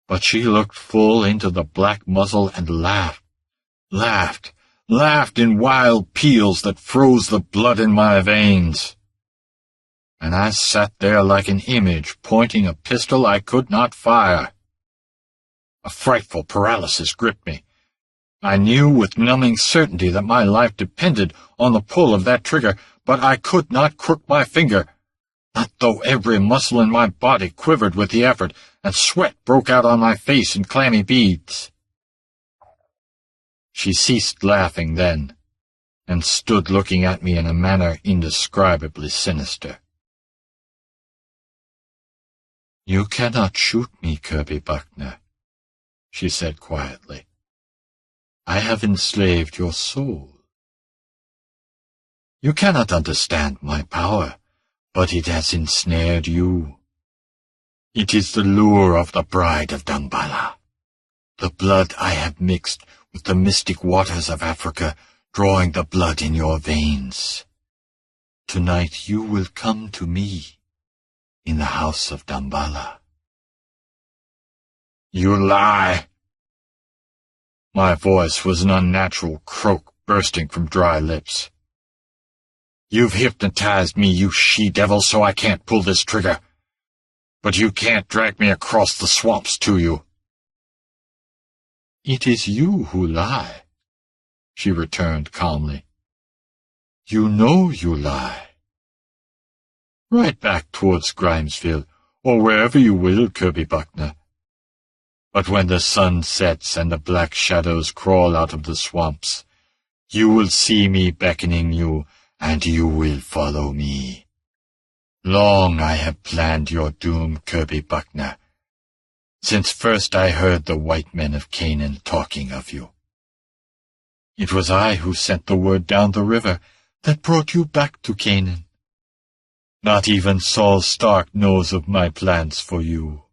Speaker 3: But she looked full into the black muzzle and laughed in wild peals that froze the blood in my veins. And I sat there like an image, pointing a pistol I could not fire. A frightful paralysis gripped me. I knew with numbing certainty that my life depended on the pull of that trigger, but I could not crook my finger, not though every muscle in my body quivered with the effort, and sweat broke out on my face in clammy beads. She ceased laughing then, and stood looking at me in a manner indescribably sinister. "You cannot shoot me, Kirby Buckner," she said quietly. "I have enslaved your soul. You cannot understand my power, but it has ensnared you. It is the lure of the bride of Damballa, the blood I have mixed with the mystic waters of Africa, drawing the blood in your veins. Tonight you will come to me in the house of Damballa." "You lie!" My voice was an unnatural croak bursting from dry lips. "You've hypnotized me, you she-devil, so I can't pull this trigger. But you can't drag me across the swamps to you." "It is you who lie," she returned calmly. "You know you lie. Right back towards Grimesville, or wherever you will, Kirby Buckner. But when the sun sets and the black shadows crawl out of the swamps, you will see me beckoning you, and you will follow me. Long I have planned your doom, Kirby Buckner, since first I heard the white men of Canaan talking of you. It was I who sent the word down the river that brought you back to Canaan. Not even Saul Stark knows of my plans for you.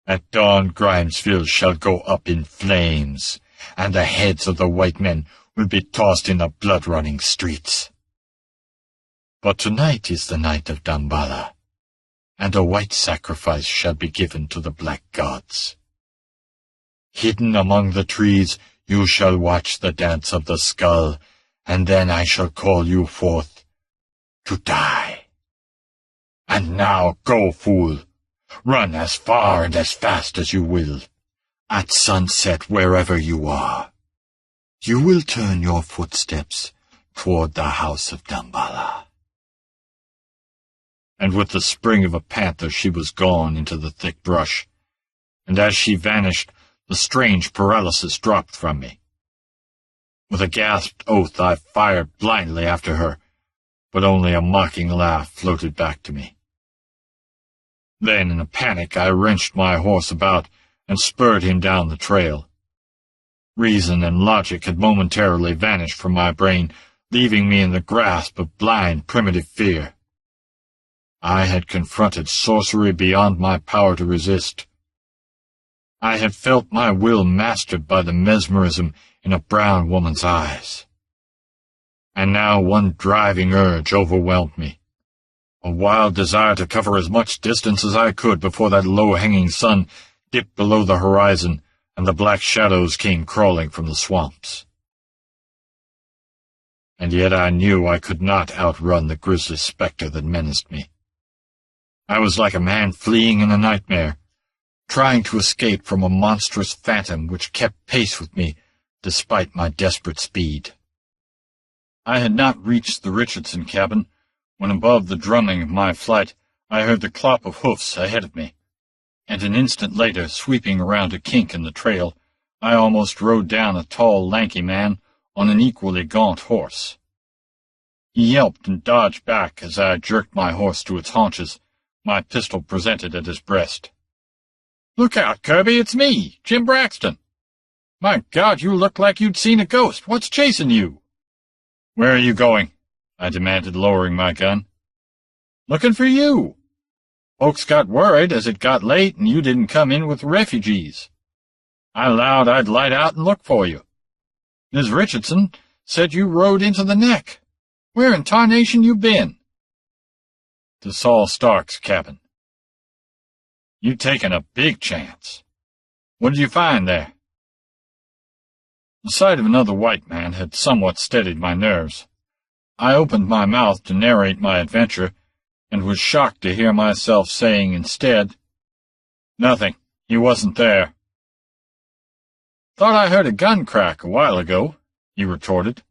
Speaker 3: At dawn Grimesville shall go up in flames, and the heads of the white men will be tossed in the blood-running streets. But tonight is the night of Damballa, and a white sacrifice shall be given to the black gods. Hidden among the trees you shall watch the dance of the skull, and then I shall call you forth to die. And now go, fool! Run as far and as fast as you will. At sunset, wherever you are, you will turn your footsteps toward the house of Damballa." And with the spring of a panther she was gone into the thick brush, and as she vanished, the strange paralysis dropped from me. With a gasped oath I fired blindly after her, but only a mocking laugh floated back to me. Then, in a panic, I wrenched my horse about and spurred him down the trail. Reason and logic had momentarily vanished from my brain, leaving me in the grasp of blind, primitive fear. I had confronted sorcery beyond my power to resist. I had felt my will mastered by the mesmerism in a brown woman's eyes. And now one driving urge overwhelmed me. A wild desire to cover as much distance as I could before that low-hanging sun dipped below the horizon and the black shadows came crawling from the swamps. And yet I knew I could not outrun the grisly spectre that menaced me. I was like a man fleeing in a nightmare, trying to escape from a monstrous phantom which kept pace with me despite my desperate speed. I had not reached the Richardson cabin when above the drumming of my flight I heard the clop of hoofs ahead of me, and an instant later, sweeping around a kink in the trail, I almost rode down a tall, lanky man on an equally gaunt horse. He yelped and dodged back as I jerked my horse to its haunches, my pistol presented at his breast. "Look out, Kirby, it's me, Jim Braxton. My God, you look like you'd seen a ghost. What's chasing you?" "Where are you going?" I demanded, lowering my gun. "Looking for you. Folks got worried as it got late and you didn't come in with the refugees. I allowed I'd light out and look for you. Ms. Richardson said you rode into the neck. Where in tarnation you been?" "To Saul Stark's cabin." "You taken a big chance. What did you find there?" The sight of another white man had somewhat steadied my nerves. I opened my mouth to narrate my adventure, and was shocked to hear myself saying instead, "Nothing. He wasn't there." "Thought I heard a gun crack a while ago," he retorted,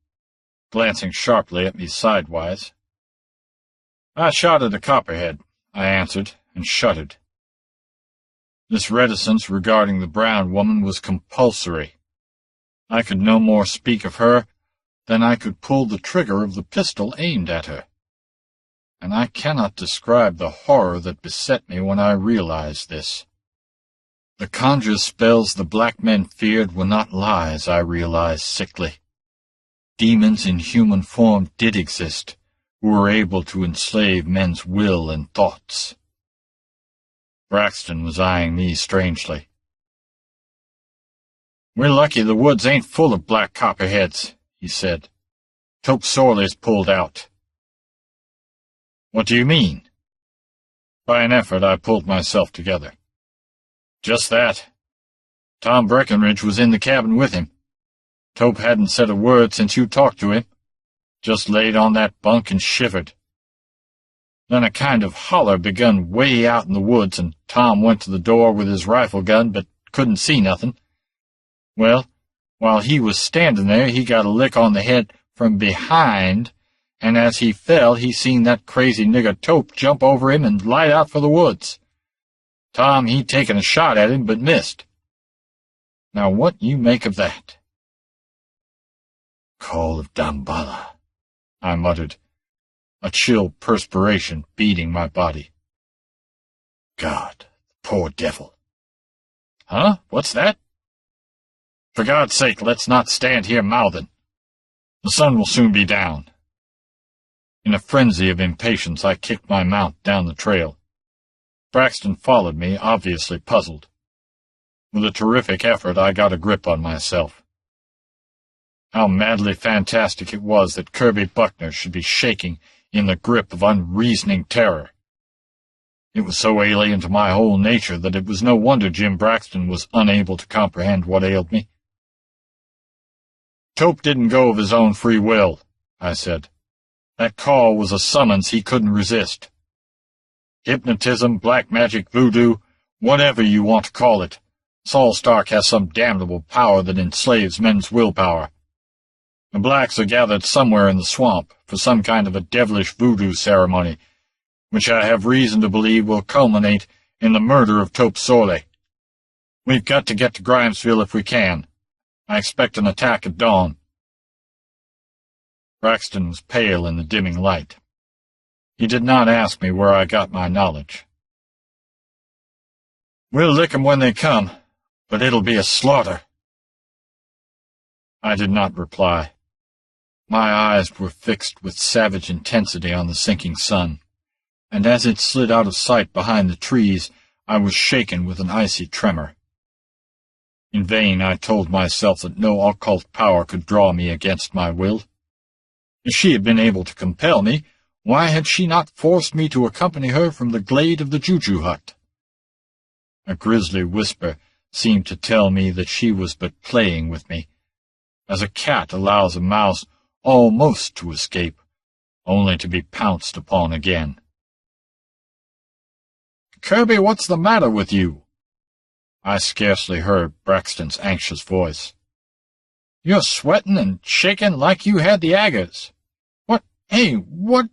Speaker 3: glancing sharply at me sidewise. "I shot at a copperhead," I answered, and shuddered. This reticence regarding the brown woman was compulsory. I could no more speak of her than I could pull the trigger of the pistol aimed at her. And I cannot describe the horror that beset me when I realized this. The conjure spells the black men feared were not lies, I realized sickly. Demons in human form did exist, who were able to enslave men's will and thoughts. Braxton was eyeing me strangely. "We're lucky the woods ain't full of black copperheads," he said. "Tope Sorley's pulled out." "What do you mean?" By an effort I pulled myself together. "Just that. Tom Breckenridge was in the cabin with him. Tope hadn't said a word since you talked to him. Just laid on that bunk and shivered. Then a kind of holler begun way out in the woods, and Tom went to the door with his rifle gun, but couldn't see nothing. Well, while he was standing there, he got a lick on the head from behind, and as he fell, he seen that crazy nigger Tope jump over him and light out for the woods. Tom, he taken a shot at him, but missed. Now what you make of that?" "Call of Damballa," I muttered, a chill perspiration beading my body. "God, the poor devil." "Huh? What's that?" "For God's sake, let's not stand here mouthing. The sun will soon be down." In a frenzy of impatience, I kicked my mount down the trail. Braxton followed me, obviously puzzled. With a terrific effort, I got a grip on myself. How madly fantastic it was that Kirby Buckner should be shaking in the grip of unreasoning terror. It was so alien to my whole nature that it was no wonder Jim Braxton was unable to comprehend what ailed me. "Tope didn't go of his own free will," I said. "That call was a summons he couldn't resist. Hypnotism, black magic, voodoo, whatever you want to call it, Saul Stark has some damnable power that enslaves men's willpower. The blacks are gathered somewhere in the swamp for some kind of a devilish voodoo ceremony, which I have reason to believe will culminate in the murder of Tope Sorley. We've got to get to Grimesville if we can. I expect an attack at dawn." Braxton was pale in the dimming light. He did not ask me where I got my knowledge. "We'll lick 'em when they come, but it'll be a slaughter." I did not reply. My eyes were fixed with savage intensity on the sinking sun, and as it slid out of sight behind the trees, I was shaken with an icy tremor. In vain I told myself that no occult power could draw me against my will. If she had been able to compel me, why had she not forced me to accompany her from the glade of the Juju hut? A grisly whisper seemed to tell me that she was but playing with me, as a cat allows a mouse almost to escape, only to be pounced upon again. Kirby, what's the matter with you?" I scarcely heard Braxton's anxious voice. "You're sweating and shaking like you had the agues. What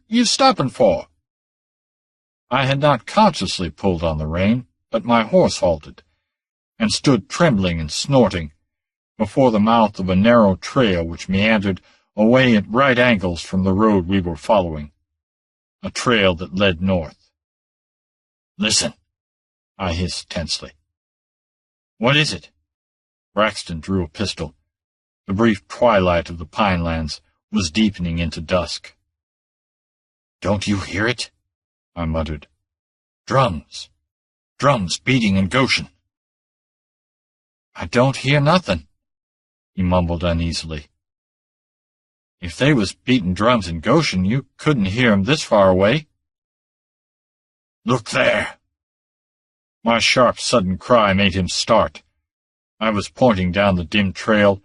Speaker 3: you stopping for?" I had not consciously pulled on the rein, but my horse halted, and stood trembling and snorting before the mouth of a narrow trail which meandered away at right angles from the road we were following, a trail that led north. "Listen," I hissed tensely. "What is it?" Braxton drew a pistol. The brief twilight of the pinelands was deepening into dusk. "Don't you hear it?" I muttered. "Drums beating in Goshen." "I don't hear nothing," he mumbled uneasily. "If they was beating drums in Goshen, you couldn't hear 'em this far away." "Look there!" My sharp, sudden cry made him start. I was pointing down the dim trail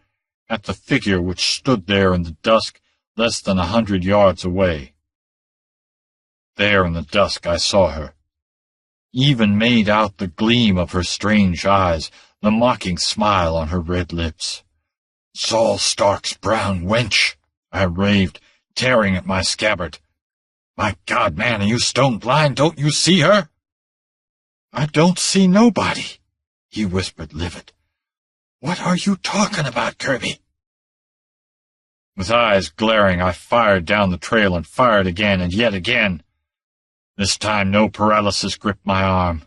Speaker 3: at the figure which stood there in the dusk less than 100 yards away. There in the dusk I saw her, even made out the gleam of her strange eyes, the mocking smile on her red lips. "Saul Stark's brown wench!" I raved, tearing at my scabbard. "My God, man, are you stone blind? Don't you see her?" "I don't see nobody," he whispered, livid. "What are you talking about, Kirby?" With eyes glaring, I fired down the trail and fired again and yet again. This time no paralysis gripped my arm,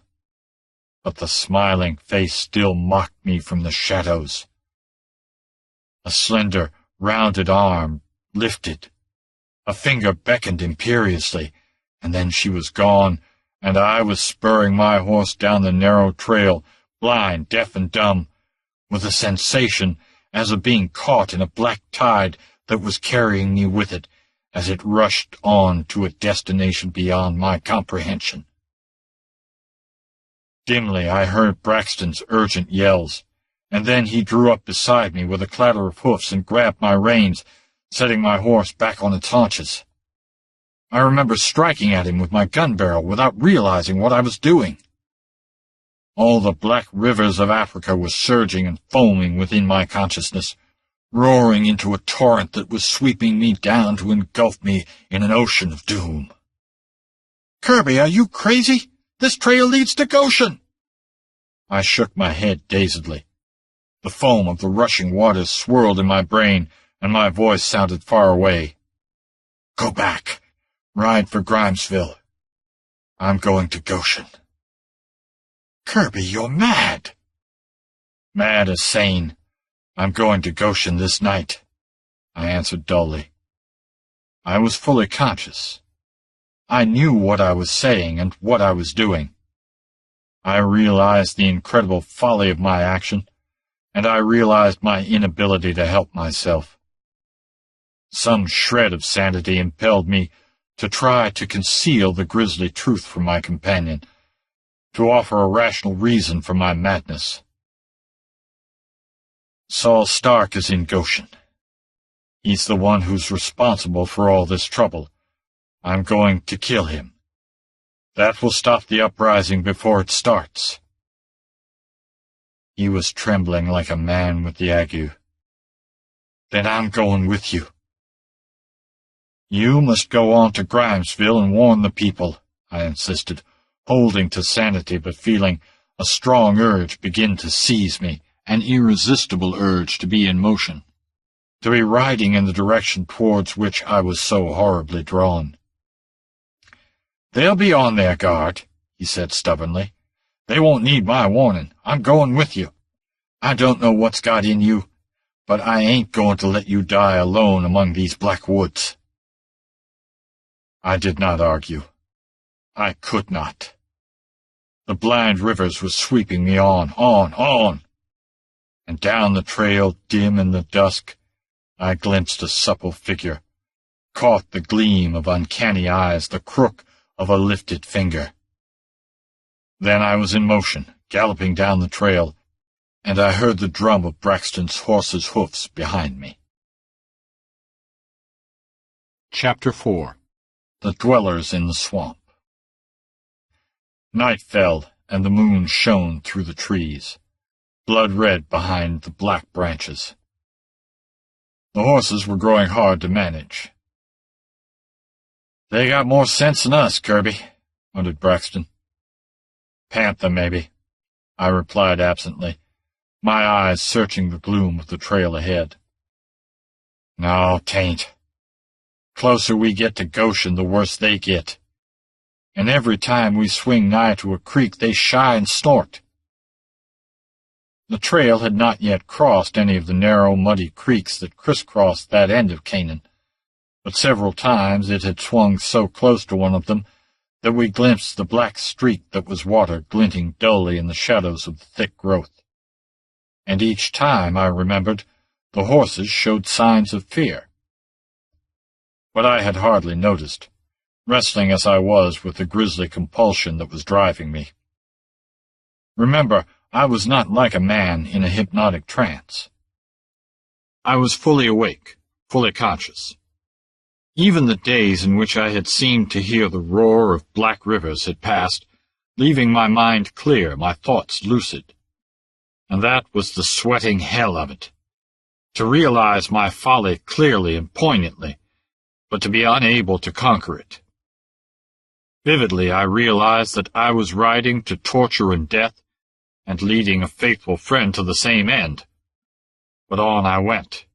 Speaker 3: but the smiling face still mocked me from the shadows. A slender, rounded arm lifted. A finger beckoned imperiously, and then she was gone, and I was spurring my horse down the narrow trail, blind, deaf, and dumb, with a sensation as of being caught in a black tide that was carrying me with it as it rushed on to a destination beyond my comprehension. Dimly I heard Braxton's urgent yells, and then he drew up beside me with a clatter of hoofs and grabbed my reins, setting my horse back on its haunches. I remember striking at him with my gun barrel without realizing what I was doing. All the black rivers of Africa were surging and foaming within my consciousness, roaring into a torrent that was sweeping me down to engulf me in an ocean of doom. "Kirby, are you crazy? This trail leads to Goshen!" I shook my head dazedly. The foam of the rushing waters swirled in my brain, and my voice sounded far away. "Go back. Ride for Grimesville. I'm going to Goshen." "Kirby, you're mad." "Mad as sane. I'm going to Goshen this night," I answered dully. I was fully conscious. I knew what I was saying and what I was doing. I realized the incredible folly of my action, and I realized my inability to help myself. Some shred of sanity impelled me to try to conceal the grisly truth from my companion, to offer a rational reason for my madness. "Saul Stark is in Goshen. He's the one who's responsible for all this trouble. I'm going to kill him. That will stop the uprising before it starts." He was trembling like a man with the ague. "Then I'm going with you." "You must go on to Grimesville and warn the people," I insisted, holding to sanity but feeling a strong urge begin to seize me. An irresistible urge to be in motion, to be riding in the direction towards which I was so horribly drawn. "They'll be on their guard," he said stubbornly. "They won't need my warning. I'm going with you. I don't know what's got in you, but I ain't going to let you die alone among these black woods." I did not argue. I could not. The blind rivers were sweeping me on, and down the trail, dim in the dusk, I glimpsed a supple figure, caught the gleam of uncanny eyes, the crook of a lifted finger. Then I was in motion, galloping down the trail, and I heard the drum of Braxton's horse's hoofs behind me.
Speaker 1: Chapter 4.
Speaker 3: The Dwellers in the Swamp. Night fell, and the moon shone through the trees, blood-red behind the black branches. The horses were growing hard to manage. "They got more sense than us, Kirby," muttered Braxton. "Panther, maybe," I replied absently, my eyes searching the gloom of the trail ahead. "No, 'tain't. Closer we get to Goshen, the worse they get. And every time we swing nigh to a creek, they shy and snort." The trail had not yet crossed any of the narrow, muddy creeks that crisscrossed that end of Canaan, but several times it had swung so close to one of them that we glimpsed the black streak that was water glinting dully in the shadows of the thick growth. And each time, I remembered, the horses showed signs of fear. But I had hardly noticed, wrestling as I was with the grisly compulsion that was driving me. Remember, I was not like a man in a hypnotic trance. I was fully awake, fully conscious. Even the days in which I had seemed to hear the roar of black rivers had passed, leaving my mind clear, my thoughts lucid. And that was the sweating hell of it. To realize my folly clearly and poignantly, but to be unable to conquer it. Vividly I realized that I was riding to torture and death, and leading a faithful friend to the same end. But on I went.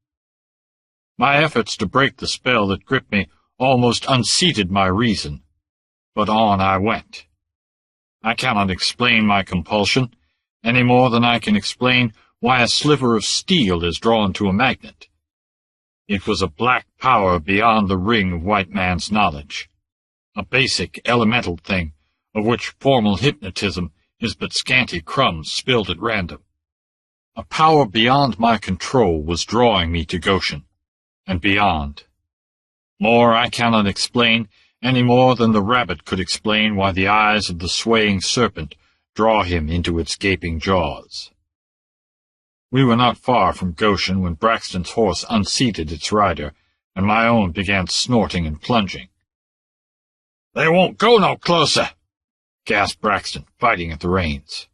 Speaker 3: My efforts to break the spell that gripped me almost unseated my reason, but on I went. I cannot explain my compulsion, any more than I can explain why a sliver of steel is drawn to a magnet. It was a black power beyond the ring of white man's knowledge, a basic, elemental thing, of which formal hypnotism is but scanty crumbs spilled at random. A power beyond my control was drawing me to Goshen, and beyond. More I cannot explain, any more than the rabbit could explain why the eyes of the swaying serpent draw him into its gaping jaws. We were not far from Goshen when Braxton's horse unseated its rider, and my own began snorting and plunging. "They won't go no closer," gasped Braxton, fighting at the reins.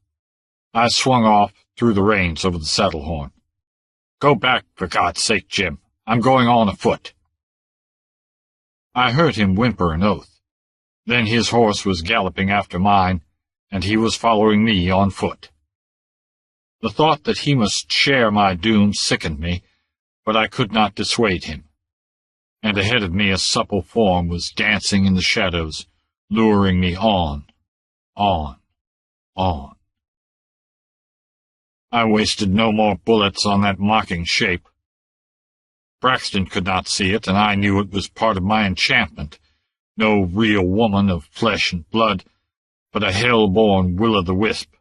Speaker 3: I swung off, threw the reins over the saddle horn. "Go back, for God's sake, Jim. I'm going on afoot." I heard him whimper an oath. Then his horse was galloping after mine, and he was following me on foot. The thought that he must share my doom sickened me, but I could not dissuade him. And ahead of me a supple form was dancing in the shadows, luring me on, on, on. I wasted no more bullets on that mocking shape. Braxton could not see it, and I knew it was part of my enchantment, no real woman of flesh and blood, but a hell-born will-o'-the-wisp,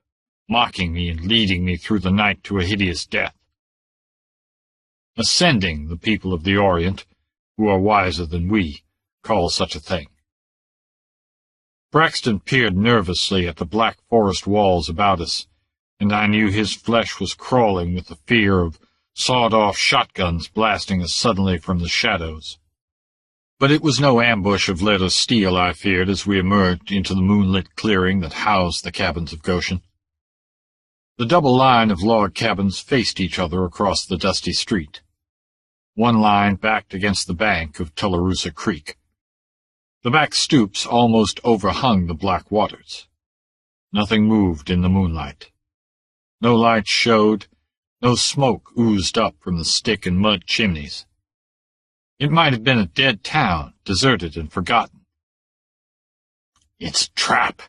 Speaker 3: mocking me and leading me through the night to a hideous death. Ascending, the people of the Orient, who are wiser than we, call such a thing. Braxton peered nervously at the black forest walls about us, and I knew his flesh was crawling with the fear of sawed-off shotguns blasting us suddenly from the shadows. But it was no ambush of lead or steel I feared as we emerged into the moonlit clearing that housed the cabins of Goshen. The double line of log cabins faced each other across the dusty street. One line backed against the bank of Tularosa Creek. The back stoops almost overhung the black waters. Nothing moved in the moonlight. No light showed, no smoke oozed up from the stick and mud chimneys. It might have been a dead town, deserted and forgotten. "It's a trap,"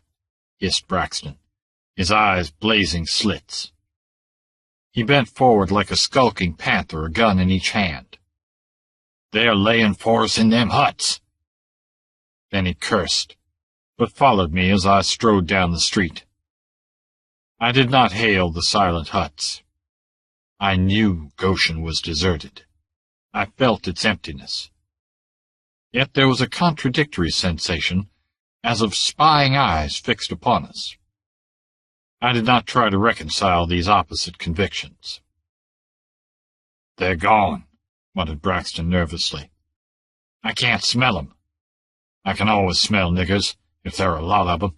Speaker 3: hissed Braxton, his eyes blazing slits. He bent forward like a skulking panther, a gun in each hand. "They're laying for us in them huts." Then he cursed, but followed me as I strode down the street. I did not hail the silent huts. I knew Goshen was deserted. I felt its emptiness. Yet there was a contradictory sensation, as of spying eyes fixed upon us. I did not try to reconcile these opposite convictions. "They're gone," muttered Braxton nervously. "I can't smell 'em. I can always smell niggers, if there are a lot of 'em,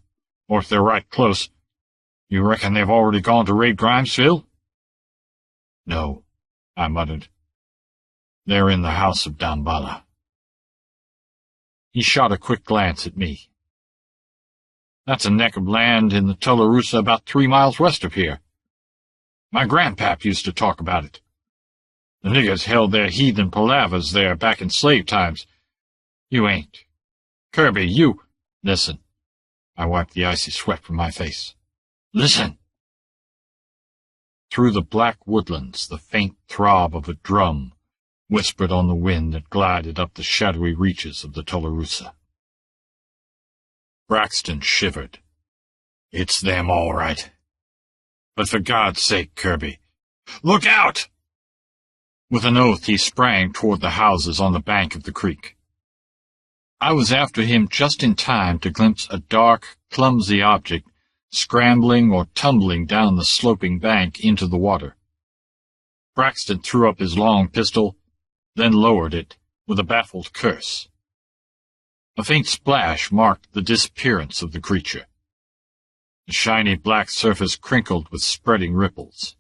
Speaker 2: Or if they're right close, you reckon they've already gone to raid Grimesville?
Speaker 3: No, I muttered. They're in the house of Damballa.
Speaker 1: He shot a quick glance at me. That's a neck of land in the Tularosa about 3 miles west of here. My grandpap used to talk about it. The niggers held their heathen palavers there back in slave times. You ain't. Kirby, you— Listen. I wiped the icy sweat from my face. Listen. Through the black woodlands, the faint throb of a drum whispered on the wind that glided up the shadowy reaches of the Tularosa. Braxton shivered. It's them, all right. But for God's sake, Kirby, look out! With an oath, he sprang toward the houses on the bank of the creek. I was after him just in time to glimpse a dark, clumsy object scrambling or tumbling down the sloping bank into the water. Braxton threw up his long pistol, then lowered it with a baffled curse. A faint splash marked the disappearance of the creature. The shiny black surface crinkled with spreading ripples.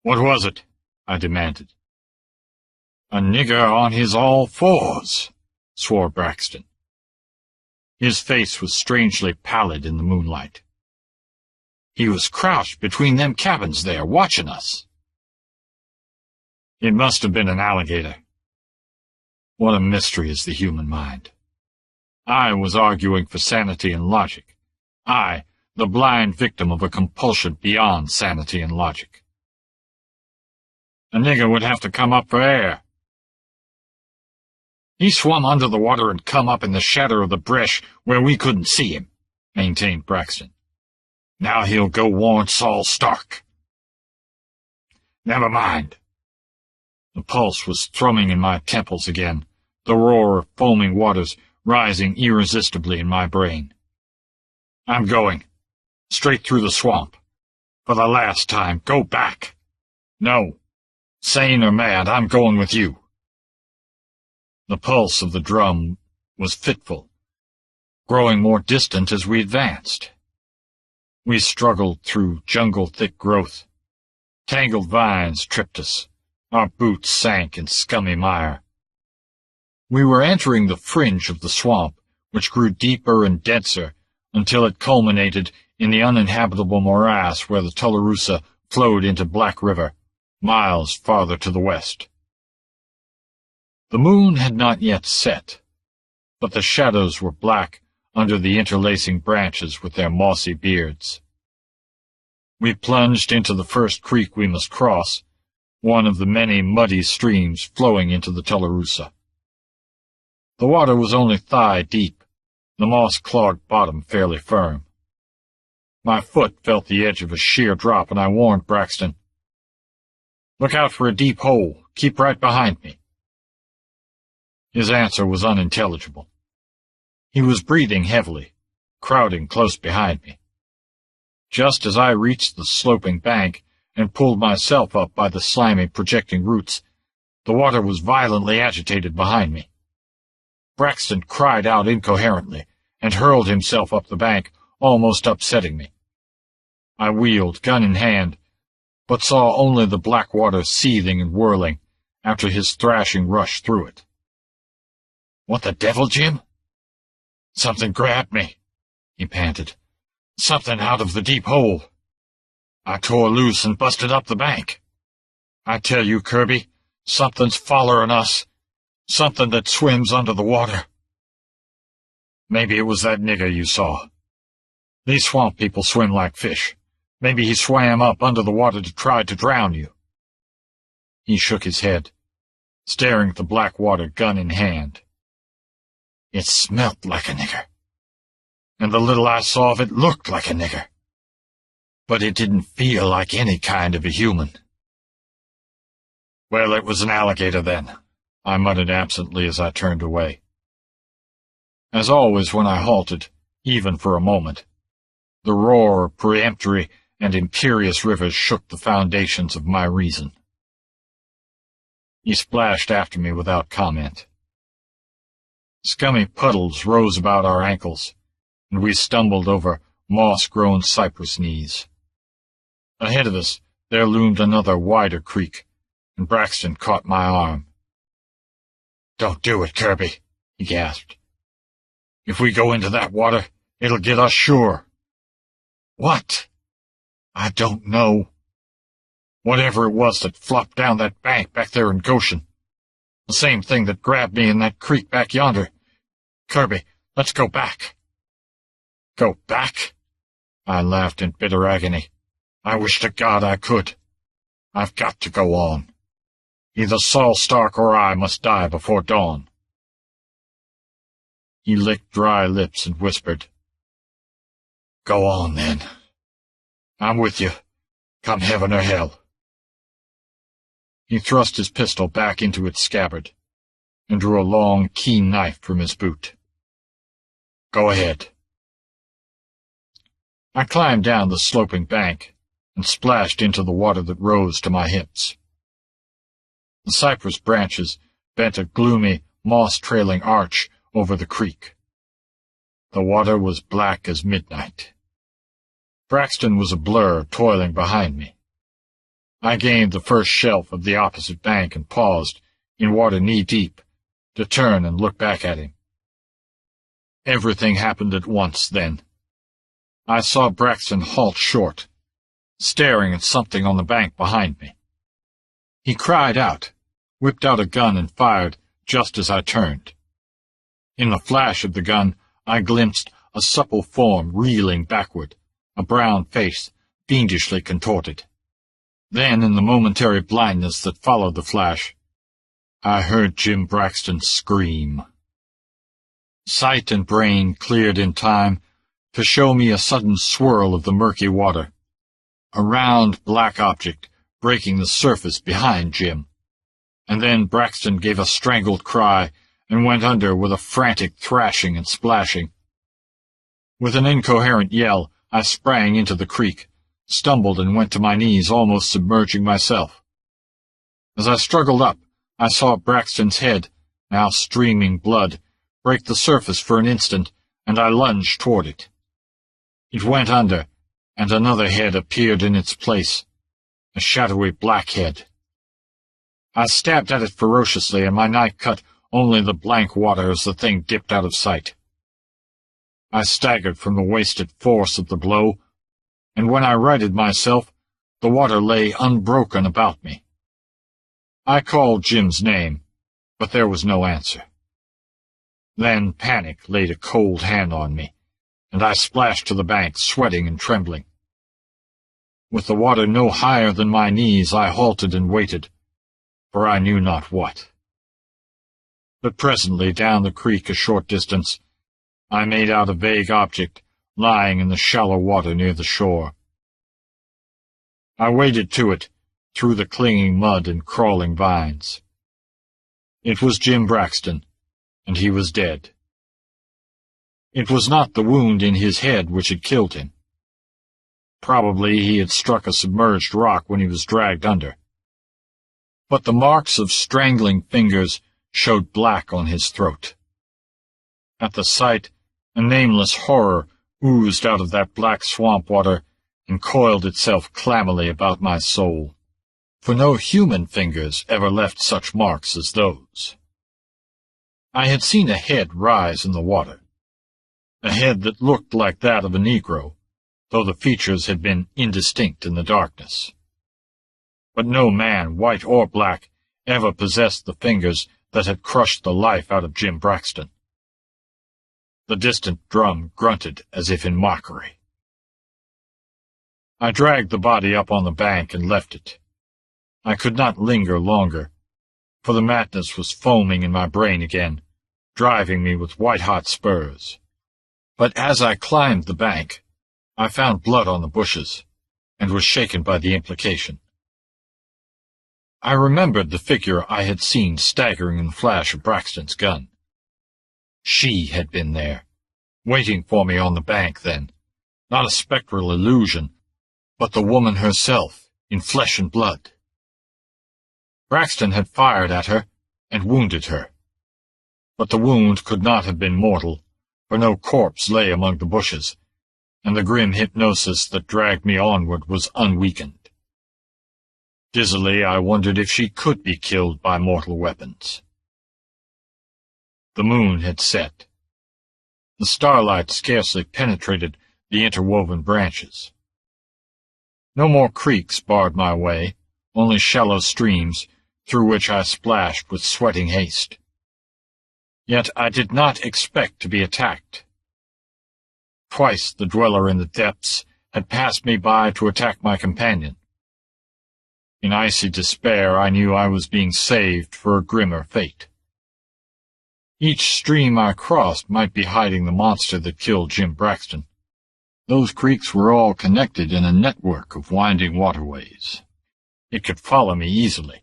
Speaker 1: "What was it?" I demanded. "A nigger on his all fours," swore Braxton. His face was strangely pallid in the moonlight. "He was crouched between them cabins there, watching us." "It must have been an alligator." What a mystery is the human mind. I was arguing for sanity and logic. I, the blind victim of a compulsion beyond sanity and logic. "A nigger would have to come up for air." "He swum under the water and come up in the shadow of the bresh where we couldn't see him," maintained Braxton. "Now he'll go warn Saul Stark." "Never mind." The pulse was thrumming in my temples again, the roar of foaming waters rising irresistibly in my brain. "I'm going. Straight through the swamp. For the last time, go back. No. Sane or mad, I'm going with you." The pulse of the drum was fitful, growing more distant as we advanced. We struggled through jungle-thick growth. Tangled vines tripped us. Our boots sank in scummy mire. We were entering the fringe of the swamp, which grew deeper and denser until it culminated in the uninhabitable morass where the Tularosa flowed into Black River, miles farther to the west. The moon had not yet set, but the shadows were black under the interlacing branches with their mossy beards. We plunged into the first creek we must cross, one of the many muddy streams flowing into the Tularosa. The water was only thigh-deep, the moss-clogged bottom fairly firm. My foot felt the edge of a sheer drop, and I warned Braxton, "Look out for a deep hole. Keep right behind me." His answer was unintelligible. He was breathing heavily, crowding close behind me. Just as I reached the sloping bank and pulled myself up by the slimy, projecting roots, the water was violently agitated behind me. Braxton cried out incoherently and hurled himself up the bank, almost upsetting me. I wheeled, gun in hand, but saw only the black water seething and whirling after his thrashing rush through it. "What the devil, Jim?" "Something grabbed me," he panted. "Something out of the deep hole. I tore loose and busted up the bank. I tell you, Kirby, something's following us. Something that swims under the water." "Maybe it was that nigger you saw. These swamp people swim like fish. Maybe he swam up under the water to try to drown you." He shook his head, staring at the black water, gun in hand. "It smelt like a nigger, and the little I saw of it looked like a nigger. But it didn't feel like any kind of a human." "Well, it was an alligator then," I muttered absently as I turned away. As always when I halted, even for a moment, the roar of peremptory and imperious rivers shook the foundations of my reason. He splashed after me without comment. Scummy puddles rose about our ankles,
Speaker 3: and we stumbled over moss-grown cypress knees. Ahead of us, there loomed another wider creek, and Braxton caught my arm. "Don't do it, Kirby," he gasped. "If we go into that water, it'll get us sure." "What?" "I don't know. Whatever it was that flopped down that bank back there in Goshen. The same thing that grabbed me in that creek back yonder. Kirby, let's go back." "Go back?" I laughed in bitter agony. "I wish to God I could. I've got to go on. Either Saul Stark or I must die before dawn." He licked dry lips and whispered, "Go on, then. I'm with you, come heaven or hell." He thrust his pistol back into its scabbard and drew a long, keen knife from his boot. "Go ahead." I climbed down the sloping bank and splashed into the water that rose to my hips. The cypress branches bent a gloomy, moss-trailing arch over the creek. The water was black as midnight. Braxton was a blur toiling behind me. I gained the first shelf of the opposite bank and paused, in water knee-deep, to turn and look back at him. Everything happened at once then. I saw Braxton halt short, staring at something on the bank behind me. He cried out, whipped out a gun and fired just as I turned. In the flash of the gun, I glimpsed a supple form reeling backward, a brown face fiendishly contorted. Then, in the momentary blindness that followed the flash, I heard Jim Braxton scream. Sight and brain cleared in time to show me a sudden swirl of the murky water, a round black object breaking the surface behind Jim, and then Braxton gave a strangled cry and went under with a frantic thrashing and splashing. With an incoherent yell, I sprang into the creek, stumbled and went to my knees, almost submerging myself. As I struggled up, I saw Braxton's head, now streaming blood, break the surface for an instant, and I lunged toward it. It went under, and another head appeared in its place, a shadowy black head. I stabbed at it ferociously, and my knife cut only the blank water as the thing dipped out of sight. I staggered from the wasted force of the blow, and when I righted myself, the water lay unbroken about me. I called Jim's name, but there was no answer. Then panic laid a cold hand on me, and I splashed to the bank, sweating and trembling. With the water no higher than my knees, I halted and waited, for I knew not what. But presently, down the creek a short distance, I made out a vague object lying in the shallow water near the shore. I waded to it, through the clinging mud and crawling vines. It was Jim Braxton, and he was dead. It was not the wound in his head which had killed him. Probably he had struck a submerged rock when he was dragged under. But the marks of strangling fingers showed black on his throat. At the sight, a nameless horror oozed out of that black swamp water and coiled itself clammily about my soul, for no human fingers ever left such marks as those. I had seen a head rise in the water, a head that looked like that of a Negro, though the features had been indistinct in the darkness. But no man, white or black, ever possessed the fingers that had crushed the life out of Jim Braxton. The distant drum grunted as if in mockery. I dragged the body up on the bank and left it. I could not linger longer, for the madness was foaming in my brain again, driving me with white-hot spurs. But as I climbed the bank, I found blood on the bushes, and was shaken by the implication. I remembered the figure I had seen staggering in the flash of Braxton's gun. She had been there, waiting for me on the bank then, not a spectral illusion, but the woman herself, in flesh and blood. Braxton had fired at her and wounded her, but the wound could not have been mortal, for no corpse lay among the bushes, and the grim hypnosis that dragged me onward was unweakened. Dizzily, I wondered if she could be killed by mortal weapons. The moon had set. The starlight scarcely penetrated the interwoven branches. No more creeks barred my way, only shallow streams through which I splashed with sweating haste. Yet I did not expect to be attacked. Twice the dweller in the depths had passed me by to attack my companion. In icy despair, I knew I was being saved for a grimmer fate. Each stream I crossed might be hiding the monster that killed Jim Braxton. Those creeks were all connected in a network of winding waterways. It could follow me easily.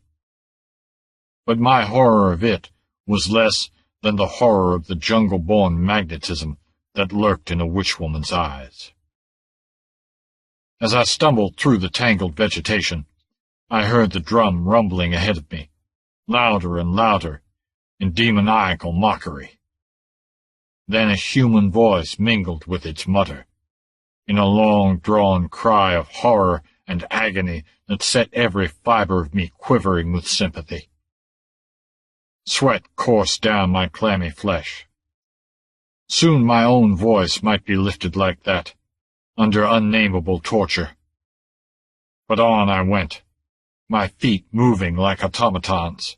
Speaker 3: But my horror of it was less than the horror of the jungle-born magnetism that lurked in a witch-woman's eyes. As I stumbled through the tangled vegetation, I heard the drum rumbling ahead of me, louder and louder, in demoniacal mockery. Then a human voice mingled with its mutter, in a long-drawn cry of horror and agony that set every fiber of me quivering with sympathy. Sweat coursed down my clammy flesh. Soon my own voice might be lifted like that, under unnameable torture. But on I went, my feet moving like automatons,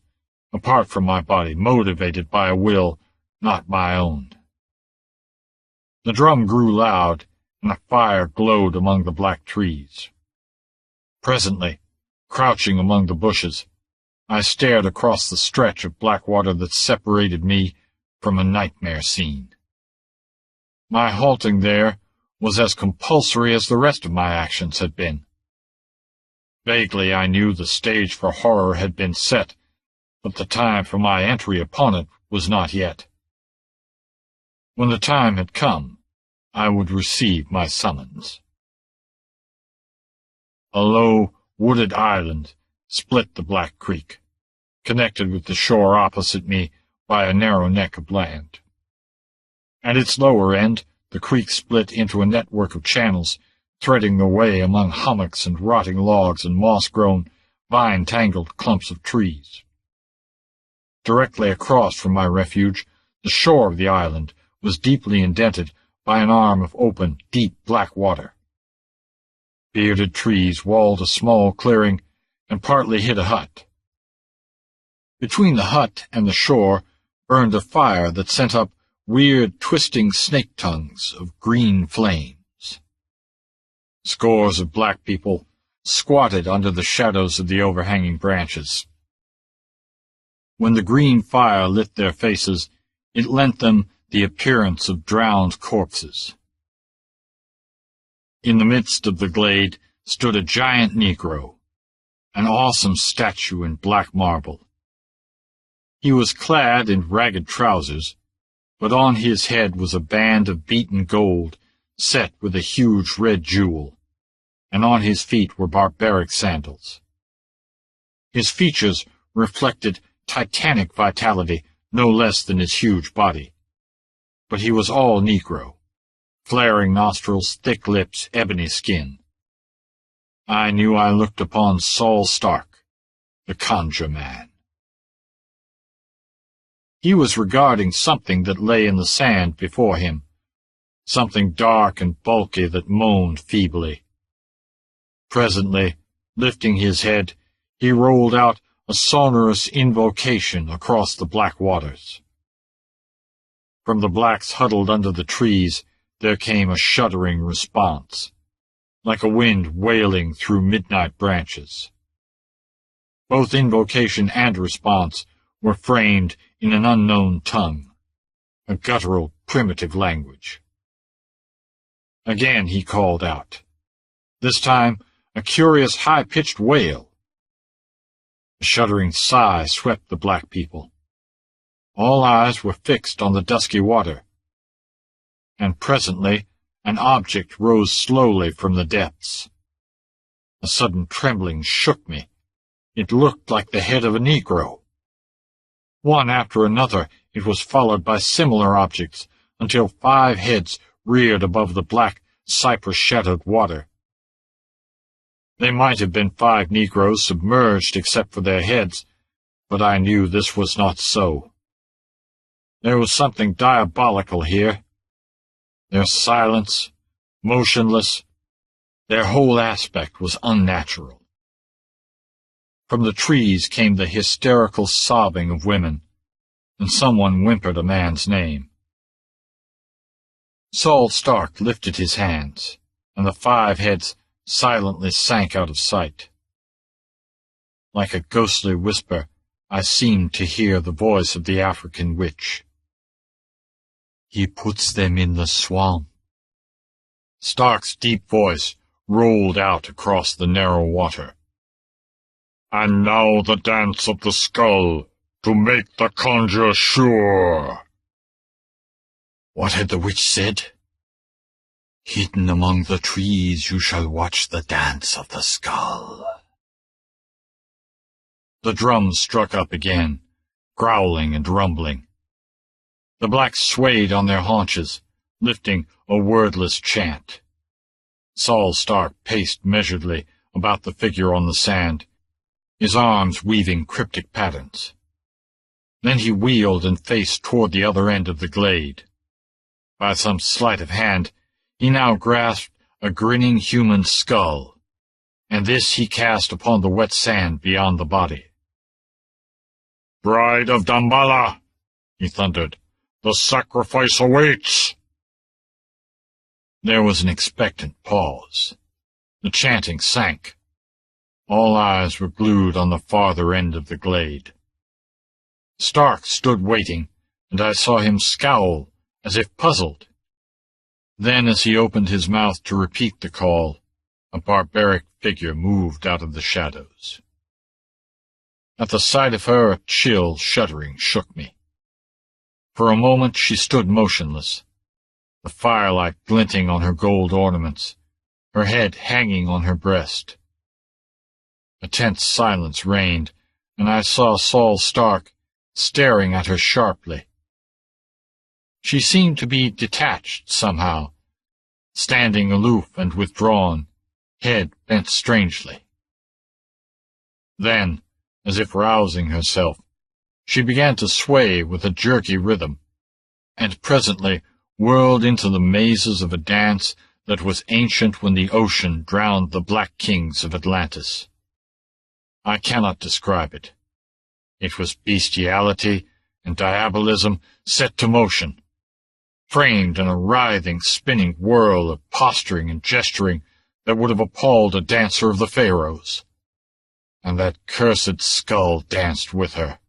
Speaker 3: apart from my body, motivated by a will not my own. The drum grew loud, and a fire glowed among the black trees. Presently, crouching among the bushes, I stared across the stretch of black water that separated me from a nightmare scene. My halting there was as compulsory as the rest of my actions had been. Vaguely I knew the stage for horror had been set, but the time for my entry upon it was not yet. When the time had come, I would receive my summons. A low, wooded island split the Black Creek, connected with the shore opposite me by a narrow neck of land. At its lower end, the creek split into a network of channels, threading the way among hummocks and rotting logs and moss-grown, vine-tangled clumps of trees. Directly across from my refuge, the shore of the island was deeply indented by an arm of open, deep black water. Bearded trees walled a small clearing and partly hid a hut. Between the hut and the shore burned a fire that sent up weird, twisting snake tongues of green flames. Scores of black people squatted under the shadows of the overhanging branches. When the green fire lit their faces, it lent them the appearance of drowned corpses. In the midst of the glade stood a giant Negro, an awesome statue in black marble. He was clad in ragged trousers, but on his head was a band of beaten gold set with a huge red jewel, and on his feet were barbaric sandals. His features reflected titanic vitality no less than his huge body, but he was all Negro, flaring nostrils, thick lips, ebony skin. I knew I looked upon Saul Stark, the Conjure-Man. He was regarding something that lay in the sand before him, something dark and bulky that moaned feebly. Presently, lifting his head, he rolled out a sonorous invocation across the black waters. From the blacks huddled under the trees there came a shuddering response, like a wind wailing through midnight branches. Both invocation and response were framed in an unknown tongue, a guttural, primitive language. Again he called out, this time a curious high-pitched wail. A shuddering sigh swept the black people. All eyes were fixed on the dusky water, and presently an object rose slowly from the depths. A sudden trembling shook me. It looked like the head of a Negro. One after another, it was followed by similar objects, until 5 heads reared above the black, cypress-shadowed water. They might have been 5 Negroes submerged except for their heads, but I knew this was not so. There was something diabolical here. Their silence, motionless, their whole aspect was unnatural. From the trees came the hysterical sobbing of women, and someone whimpered a man's name. Saul Stark lifted his hands, and the 5 heads silently sank out of sight. Like a ghostly whisper, I seemed to hear the voice of the African witch. "He puts them in the swamp." Stark's deep voice rolled out across the narrow water. "And now the dance of the skull, to make the conjure sure." What had the witch said? "Hidden among the trees you shall watch the dance of the skull." The drums struck up again, growling and rumbling. The blacks swayed on their haunches, lifting a wordless chant. Saul Stark paced measuredly about the figure on the sand, his arms weaving cryptic patterns. Then he wheeled and faced toward the other end of the glade. By some sleight of hand, he now grasped a grinning human skull, and this he cast upon the wet sand beyond the body. "Bride of Damballa," he thundered, "the sacrifice awaits." There was an expectant pause. The chanting sank. All eyes were glued on the farther end of the glade. Stark stood waiting, and I saw him scowl, as if puzzled. Then, as he opened his mouth to repeat the call, a barbaric figure moved out of the shadows. At the sight of her, a chill shuddering shook me. For a moment she stood motionless, the firelight glinting on her gold ornaments, her head hanging on her breast. A tense silence reigned, and I saw Saul Stark staring at her sharply. She seemed to be detached somehow, standing aloof and withdrawn, head bent strangely. Then, as if rousing herself, she began to sway with a jerky rhythm, and presently whirled into the mazes of a dance that was ancient when the ocean drowned the black kings of Atlantis. I cannot describe it. It was bestiality and diabolism set to motion, framed in a writhing, spinning whirl of posturing and gesturing that would have appalled a dancer of the Pharaohs. And that cursed skull danced with her.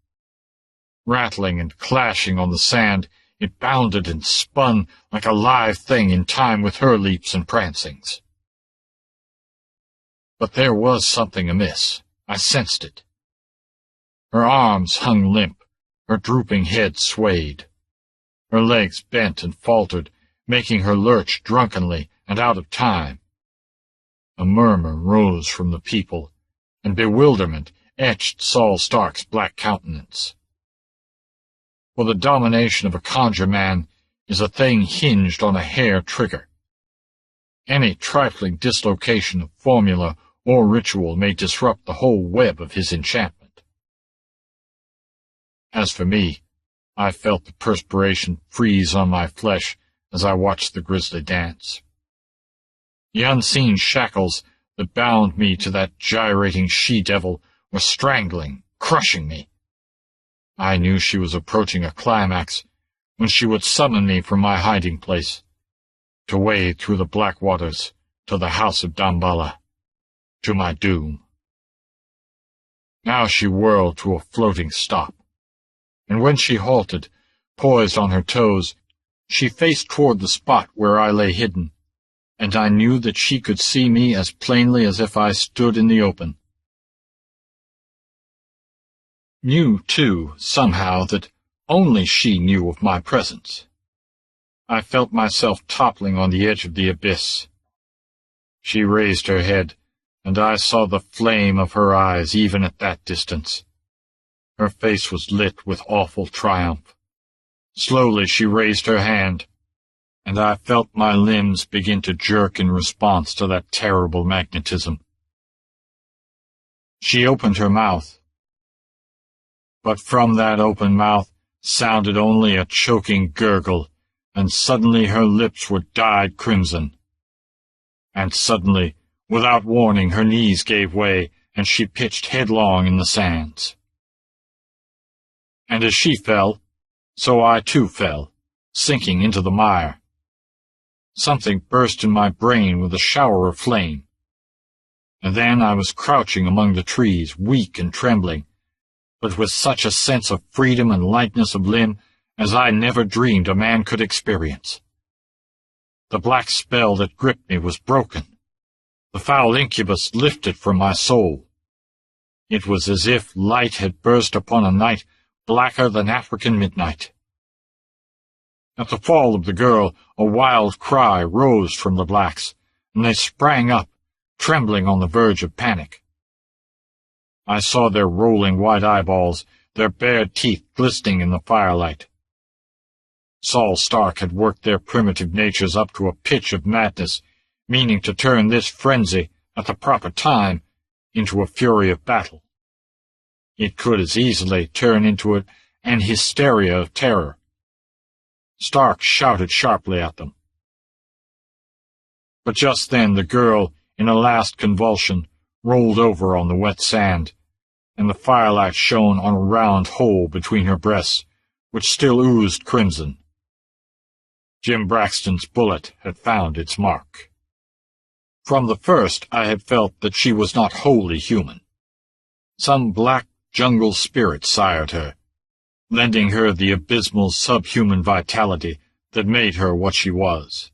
Speaker 3: Rattling and clashing on the sand, it bounded and spun like a live thing in time with her leaps and prancings. But there was something amiss. I sensed it. Her arms hung limp, her drooping head swayed. Her legs bent and faltered, making her lurch drunkenly and out of time. A murmur rose from the people, and bewilderment etched Saul Stark's black countenance. For the domination of a Conjure-Man is a thing hinged on a hair trigger. Any trifling dislocation of formula or ritual may disrupt the whole web of his enchantment. As for me, I felt the perspiration freeze on my flesh as I watched the grisly dance. The unseen shackles that bound me to that gyrating she-devil were strangling, crushing me. I knew she was approaching a climax when she would summon me from my hiding place, to wade through the black waters to the house of Damballa, to my doom. Now she whirled to a floating stop, and when she halted, poised on her toes, she faced toward the spot where I lay hidden, and I knew that she could see me as plainly as if I stood in the open. Knew, too, somehow, that only she knew of my presence. I felt myself toppling on the edge of the abyss. She raised her head, and I saw the flame of her eyes even at that distance. Her face was lit with awful triumph. Slowly she raised her hand,
Speaker 1: and I felt my limbs begin to jerk in response to that terrible magnetism. She opened her mouth, but from that open mouth sounded only a choking gurgle, and suddenly her lips were dyed crimson. And suddenly, without warning, her knees gave way, and she pitched headlong in the sands. And as she fell, so I too fell, sinking into the mire. Something burst in my brain with a shower of flame. And then I was crouching among the trees, weak and trembling, but with such a sense of freedom and lightness of limb as I never dreamed a man could experience. The black spell that gripped me was broken. The foul incubus lifted from my soul. It was as if light had burst upon a night blacker than African midnight. At the fall of the girl, a wild cry rose from the blacks, and they sprang up, trembling on the verge of panic. I saw their rolling white eyeballs, their bared teeth glistening in the firelight. Saul Stark had worked their primitive natures up to a pitch of madness, meaning to turn this frenzy, at the proper time, into a fury of battle. It could as easily turn into an hysteria of terror. Stark shouted sharply at them. But just then the girl, in a last convulsion, rolled over on the wet sand, and the firelight shone on a round hole between her breasts, which still oozed crimson. Jim Braxton's bullet had found its mark. From the first I had felt that she was not wholly human. Some black jungle spirit sired her, lending her the abysmal subhuman vitality that made her what she was.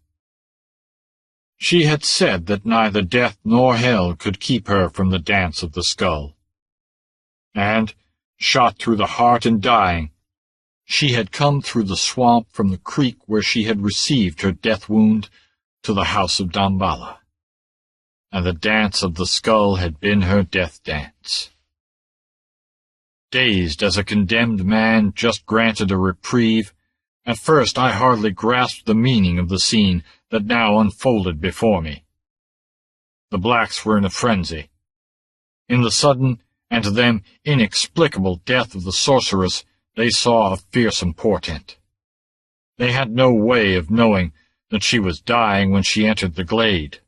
Speaker 1: She had said that neither death nor hell could keep her from the dance of the skull. And, shot through the heart and dying, she had come through the swamp from the creek where she had received her death wound to the house of Damballa. And the dance of the skull had been her death dance. Dazed as a condemned man just granted a reprieve, at first I hardly grasped the meaning of the scene that now unfolded before me. The blacks were in a frenzy. In the sudden, and to them inexplicable death of the sorceress, they saw a fearsome portent. They had no way of knowing that she was dying when she entered the glade.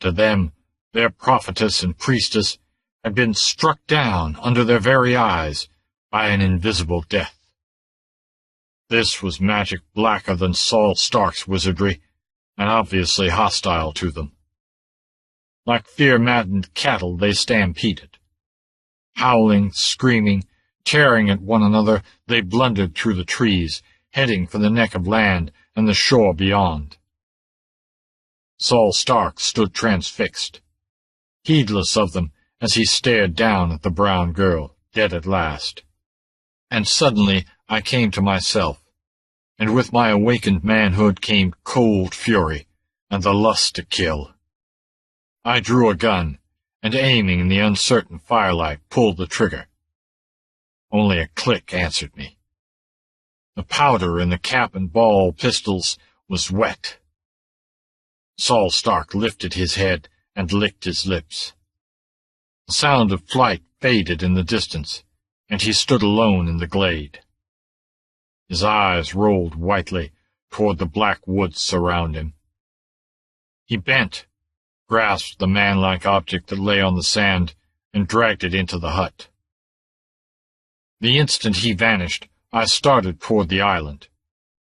Speaker 1: To them, their prophetess and priestess had been struck down under their very eyes by an invisible death. This was magic blacker than Saul Stark's wizardry, and obviously hostile to them. Like fear-maddened cattle, they stampeded. Howling, screaming, tearing at one another, they blundered through the trees, heading for the neck of land and the shore beyond. Saul Stark stood transfixed, heedless of them as he stared down at the brown girl, dead at last. And suddenly I came to myself, and with my awakened manhood came cold fury and the lust to kill. I drew a gun, and aiming in the uncertain firelight, pulled the trigger. Only a click answered me. The powder in the cap and ball pistols was wet. Saul Stark lifted his head and licked his lips. The sound of flight faded in the distance, and he stood alone in the glade. His eyes rolled whitely toward the black woods around him. He bent, grasped the man-like object that lay on the sand, and dragged it into the hut. The instant he vanished, I started toward the island,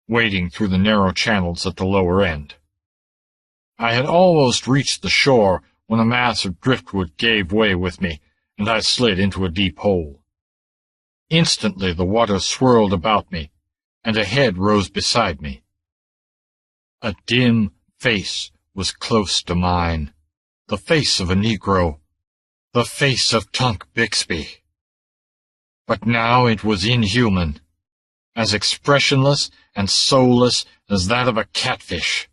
Speaker 1: wading through the narrow channels at the lower end. I had almost reached the shore when a mass of driftwood gave way with me, and I slid into a deep hole. Instantly the water swirled about me, and a head rose beside me. A dim face was close to mine, the face of a Negro, the face of Tunk Bixby. But now it was inhuman, as expressionless and soulless as that of a catfish,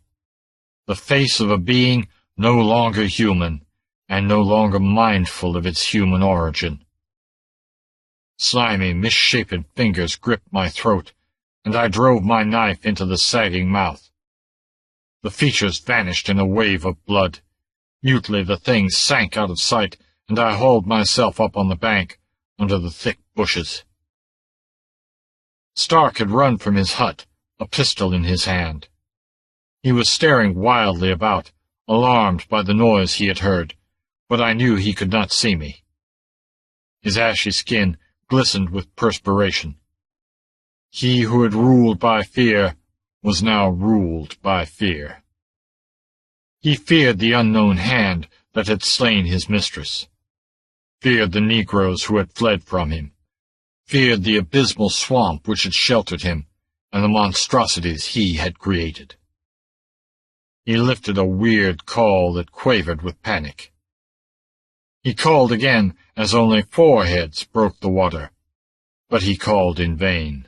Speaker 1: the face of a being no longer human, and no longer mindful of its human origin. Slimy, misshapen fingers gripped my throat, and I drove my knife into the sagging mouth,
Speaker 3: The features vanished in a wave of blood. Mutely the thing sank out of sight, and I hauled myself up on the bank, under the thick bushes. Stark had run from his hut, a pistol in his hand. He was staring wildly about, alarmed by the noise he had heard, but I knew he could not see me. His ashy skin glistened with perspiration. He who had ruled by fear was now ruled by fear. He feared the unknown hand that had slain his mistress, feared the Negroes who had fled from him, feared the abysmal swamp which had sheltered him, and the monstrosities he had created. He lifted a weird call that quavered with panic. He called again as only 4 heads broke the water, but he called in vain.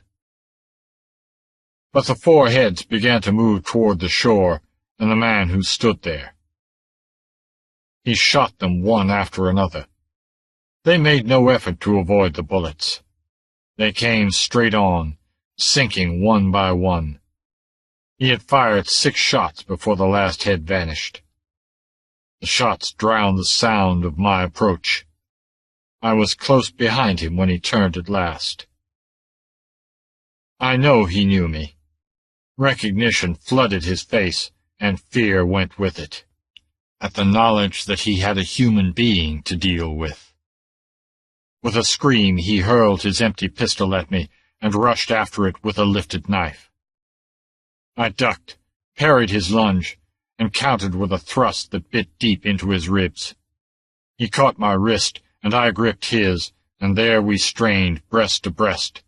Speaker 3: But the 4 heads began to move toward the shore and the man who stood there. He shot them one after another. They made no effort to avoid the bullets. They came straight on, sinking one by one. He had fired 6 shots before the last head vanished. The shots drowned the sound of my approach. I was close behind him when he turned at last. I know he knew me. Recognition flooded his face, and fear went with it, at the knowledge that he had a human being to deal with. With a scream, he hurled his empty pistol at me and rushed after it with a lifted knife. I ducked, parried his lunge, and countered with a thrust that bit deep into his ribs. He caught my wrist, and I gripped his, and there we strained breast to breast.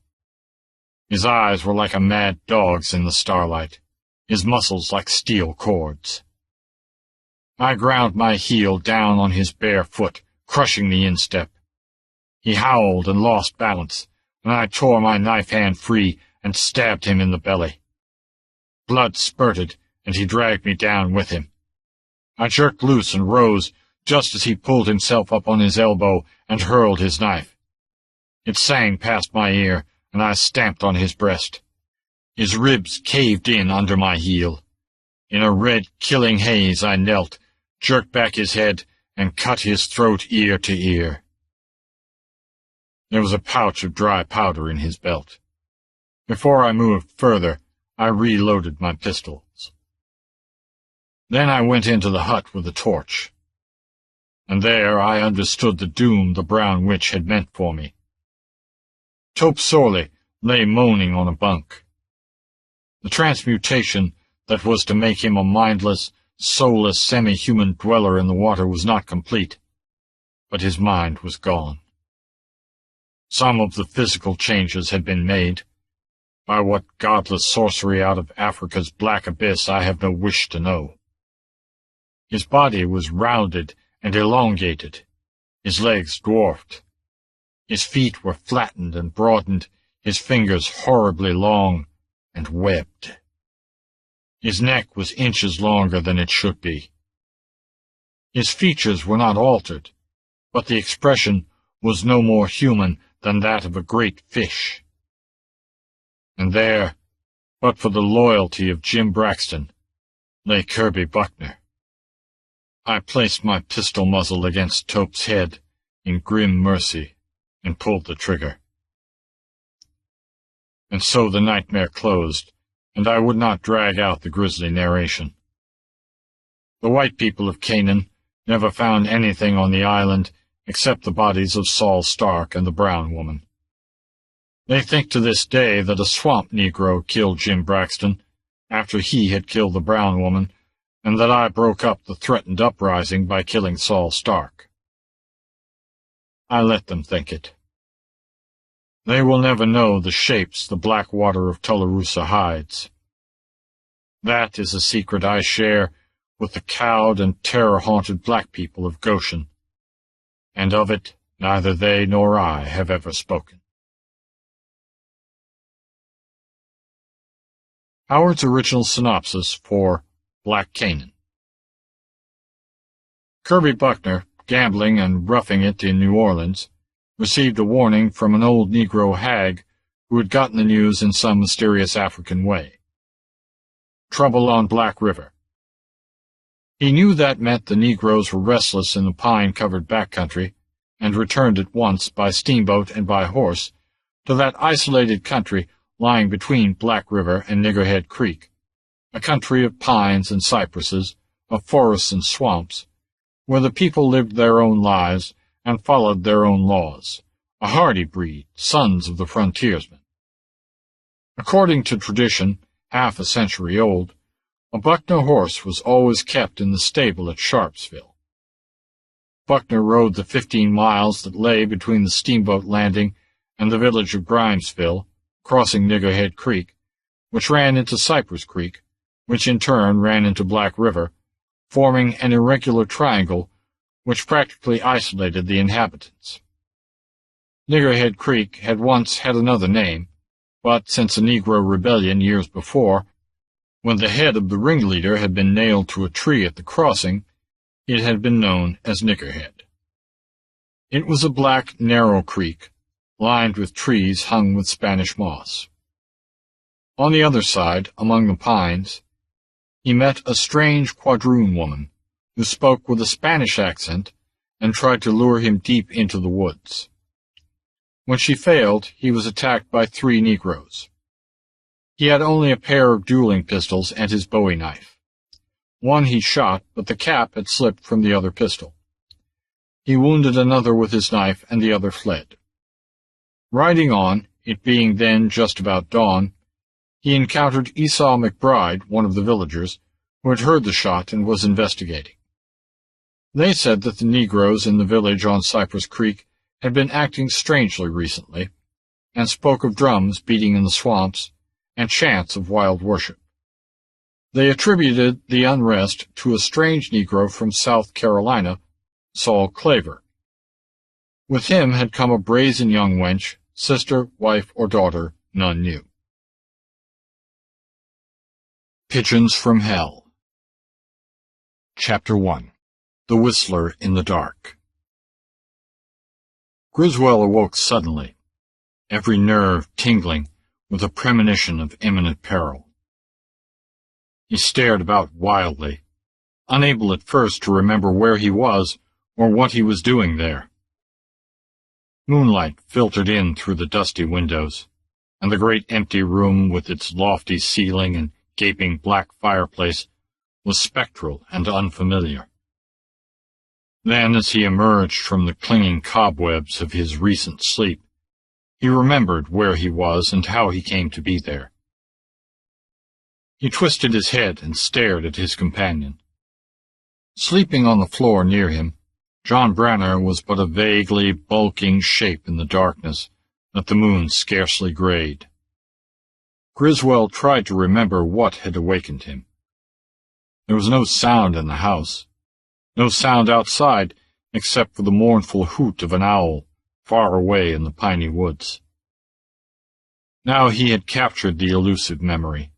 Speaker 3: His eyes were like a mad dog's in the starlight, his muscles like steel cords. I ground my heel down on his bare foot, crushing the instep. He howled and lost balance, and I tore my knife hand free and stabbed him in the belly. Blood spurted, and he dragged me down with him. I jerked loose and rose just as he pulled himself up on his elbow and hurled his knife. It sang past my ear, and I stamped on his breast. His ribs caved in under my heel. In a red, killing haze I knelt, jerked back his head, and cut his throat ear to ear. There was a pouch of dry powder in his belt. Before I moved further, I reloaded my pistols. Then I went into the hut with a torch. And there I understood the doom the brown witch had meant for me. Tope Sorley lay moaning on a bunk. The transmutation that was to make him a mindless, soulless, semi-human dweller in the water was not complete, but his mind was gone. Some of the physical changes had been made. By what godless sorcery out of Africa's black abyss I have no wish to know. His body was rounded and elongated, his legs dwarfed. His feet were flattened and broadened, his fingers horribly long and webbed. His neck was inches longer than it should be. His features were not altered, but the expression was no more human than that of a great fish. And there, but for the loyalty of Jim Braxton, lay Kirby Buckner. I placed my pistol muzzle against Tope's head in grim mercy and pulled the trigger. And so the nightmare closed, and I would not drag out the grisly narration. The white people of Canaan never found anything on the island except the bodies of Saul Stark and the brown woman. They think to this day that a swamp Negro killed Jim Braxton after he had killed the brown woman, and that I broke up the threatened uprising by killing Saul Stark. I let them think it. They will never know the shapes the black water of Tularosa hides. That is a secret I share with the cowed and terror-haunted black people of Goshen, and of it neither they nor I have ever spoken. Howard's original synopsis for Black Canaan. Kirby Buckner, gambling and roughing it in New Orleans, received a warning from an old Negro hag who had gotten the news in some mysterious African way. Trouble on Black River, He knew that meant the Negroes were restless in the pine-covered back country, and returned at once by steamboat and by horse to that isolated country lying between Black River and Niggerhead Creek, a country of pines and cypresses, of forests and swamps, where the people lived their own lives and followed their own laws, a hardy breed, sons of the frontiersmen. According to tradition, half a century old, a Buckner horse was always kept in the stable at Sharpsville. Buckner rode the 15 miles that lay between the steamboat landing and the village of Grimesville, crossing Niggerhead Creek, which ran into Cypress Creek, which in turn ran into Black River, forming an irregular triangle which practically isolated the inhabitants. Niggerhead Creek had once had another name, but since a Negro rebellion years before, when the head of the ringleader had been nailed to a tree at the crossing, it had been known as Niggerhead. It was a black, narrow creek, lined with trees hung with Spanish moss. On the other side, among the pines, he met a strange quadroon woman who spoke with a Spanish accent and tried to lure him deep into the woods. When she failed, he was attacked by 3 Negroes. He had only a pair of dueling pistols and his bowie knife. One he shot, but the cap had slipped from the other pistol. He wounded another with his knife, and the other fled. Riding on, it being then just about dawn, he encountered Esau McBride, one of the villagers, who had heard the shot and was investigating. They said that the Negroes in the village on Cypress Creek had been acting strangely recently, and spoke of drums beating in the swamps and chants of wild worship. They attributed the unrest to a strange Negro from South Carolina, Saul Claver. With him had come a brazen young wench, sister, wife, or daughter, none knew. Pigeons from Hell. Chapter 1. The Whistler in the Dark. Griswold awoke suddenly, every nerve tingling with a premonition of imminent peril. He stared about wildly, unable at first to remember where he was or what he was doing there. Moonlight filtered in through the dusty windows, and the great empty room with its lofty ceiling and gaping black fireplace was spectral and unfamiliar. Then, as he emerged from the clinging cobwebs of his recent sleep, he remembered where he was and how he came to be there. He twisted his head and stared at his companion. Sleeping on the floor near him, John Branner was but a vaguely bulking shape in the darkness that the moon scarcely grayed. Griswold tried to remember what had awakened him. There was no sound in the house, no sound outside except for the mournful hoot of an owl far away in the piney woods. Now he had captured the elusive memory.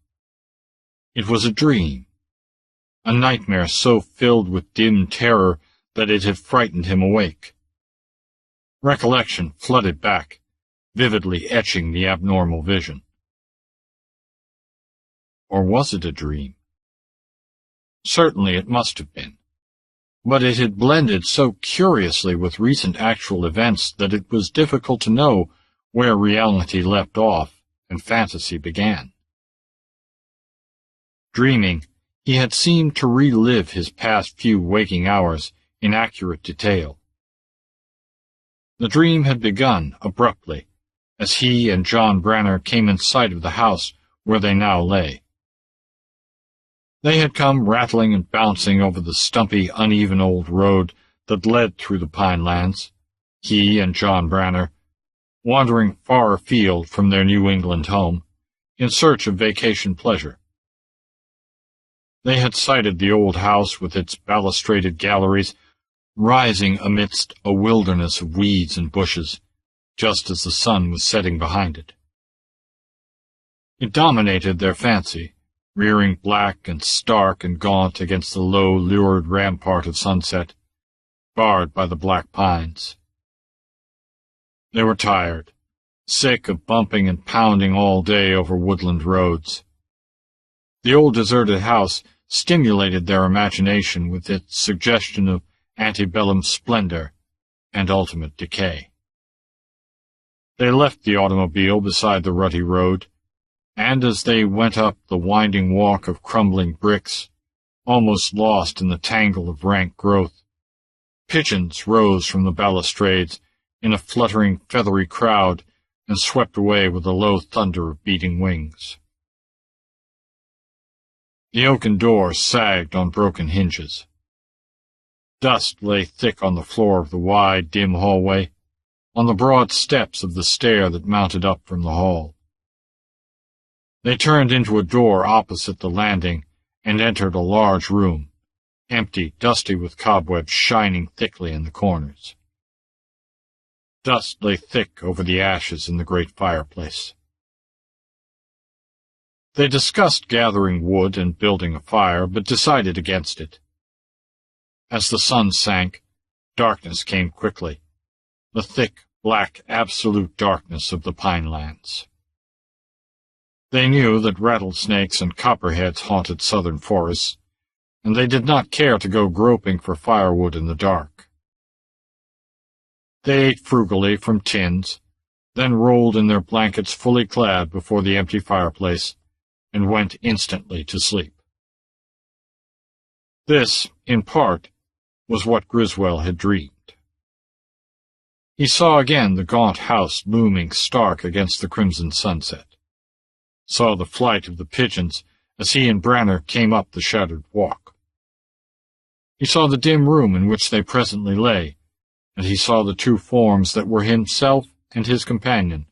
Speaker 3: It was a dream, a nightmare so filled with dim terror that it had frightened him awake. Recollection flooded back, vividly etching the abnormal vision. Or was it a dream? Certainly it must have been, but it had blended so curiously with recent actual events that it was difficult to know where reality left off and fantasy began. Dreaming, he had seemed to relive his past few waking hours in accurate detail. The dream had begun abruptly, as he and John Branner came in sight of the house where they now lay. They had come rattling and bouncing over the stumpy, uneven old road that led through the pinelands, he and John Branner, wandering far afield from their New England home, in search of vacation pleasure. They had sighted the old house with its balustraded galleries, rising amidst a wilderness of weeds and bushes, just as the sun was setting behind it. It dominated their fancy, rearing black and stark and gaunt against the low, lurid rampart of sunset, barred by the black pines. They were tired, sick of bumping and pounding all day over woodland roads. The old deserted house stimulated their imagination with its suggestion of antebellum splendor and ultimate decay. They left the automobile beside the rutty road, and as they went up the winding walk of crumbling bricks, almost lost in the tangle of rank growth, pigeons rose from the balustrades in a fluttering, feathery crowd and swept away with a low thunder of beating wings. The oaken door sagged on broken hinges. Dust lay thick on the floor of the wide, dim hallway, on the broad steps of the stair that mounted up from the hall. They turned into a door opposite the landing and entered a large room, empty, dusty with cobwebs shining thickly in the corners. Dust lay thick over the ashes in the great fireplace. They discussed gathering wood and building a fire, but decided against it. As the sun sank, darkness came quickly, the thick, black, absolute darkness of the pinelands. They knew that rattlesnakes and copperheads haunted southern forests, and they did not care to go groping for firewood in the dark. They ate frugally from tins, then rolled in their blankets fully clad before the empty fireplace, and went instantly to sleep. This, in part, was what Griswold had dreamed. He saw again the gaunt house looming stark against the crimson sunset, saw the flight of the pigeons as he and Branner came up the shattered walk. He saw the dim room in which they presently lay, and he saw the two forms that were himself and his companion,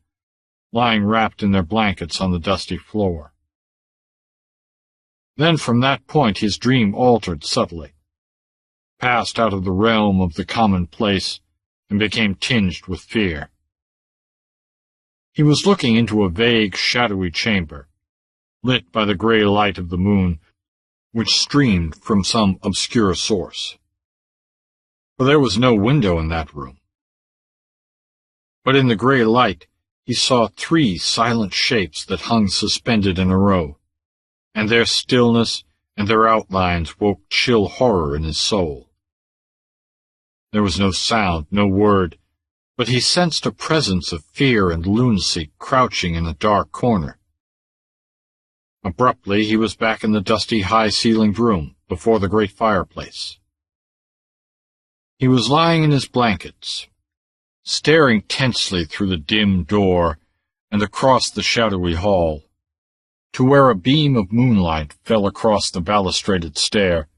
Speaker 3: lying wrapped in their blankets on the dusty floor. Then from that point his dream altered subtly, passed out of the realm of the commonplace, and became tinged with fear. He was looking into a vague, shadowy chamber, lit by the gray light of the moon, which streamed from some obscure source. For there was no window in that room. But in the gray light he saw three silent shapes that hung suspended in a row, and their stillness and their outlines woke chill horror in his soul. There was no sound, no word, but he sensed a presence of fear and lunacy crouching in a dark corner. Abruptly he was back in the dusty, high-ceilinged room, before the great fireplace. He was lying in his blankets, staring tensely through the dim door and across the shadowy hall, to where a beam of moonlight fell across the balustraded stair,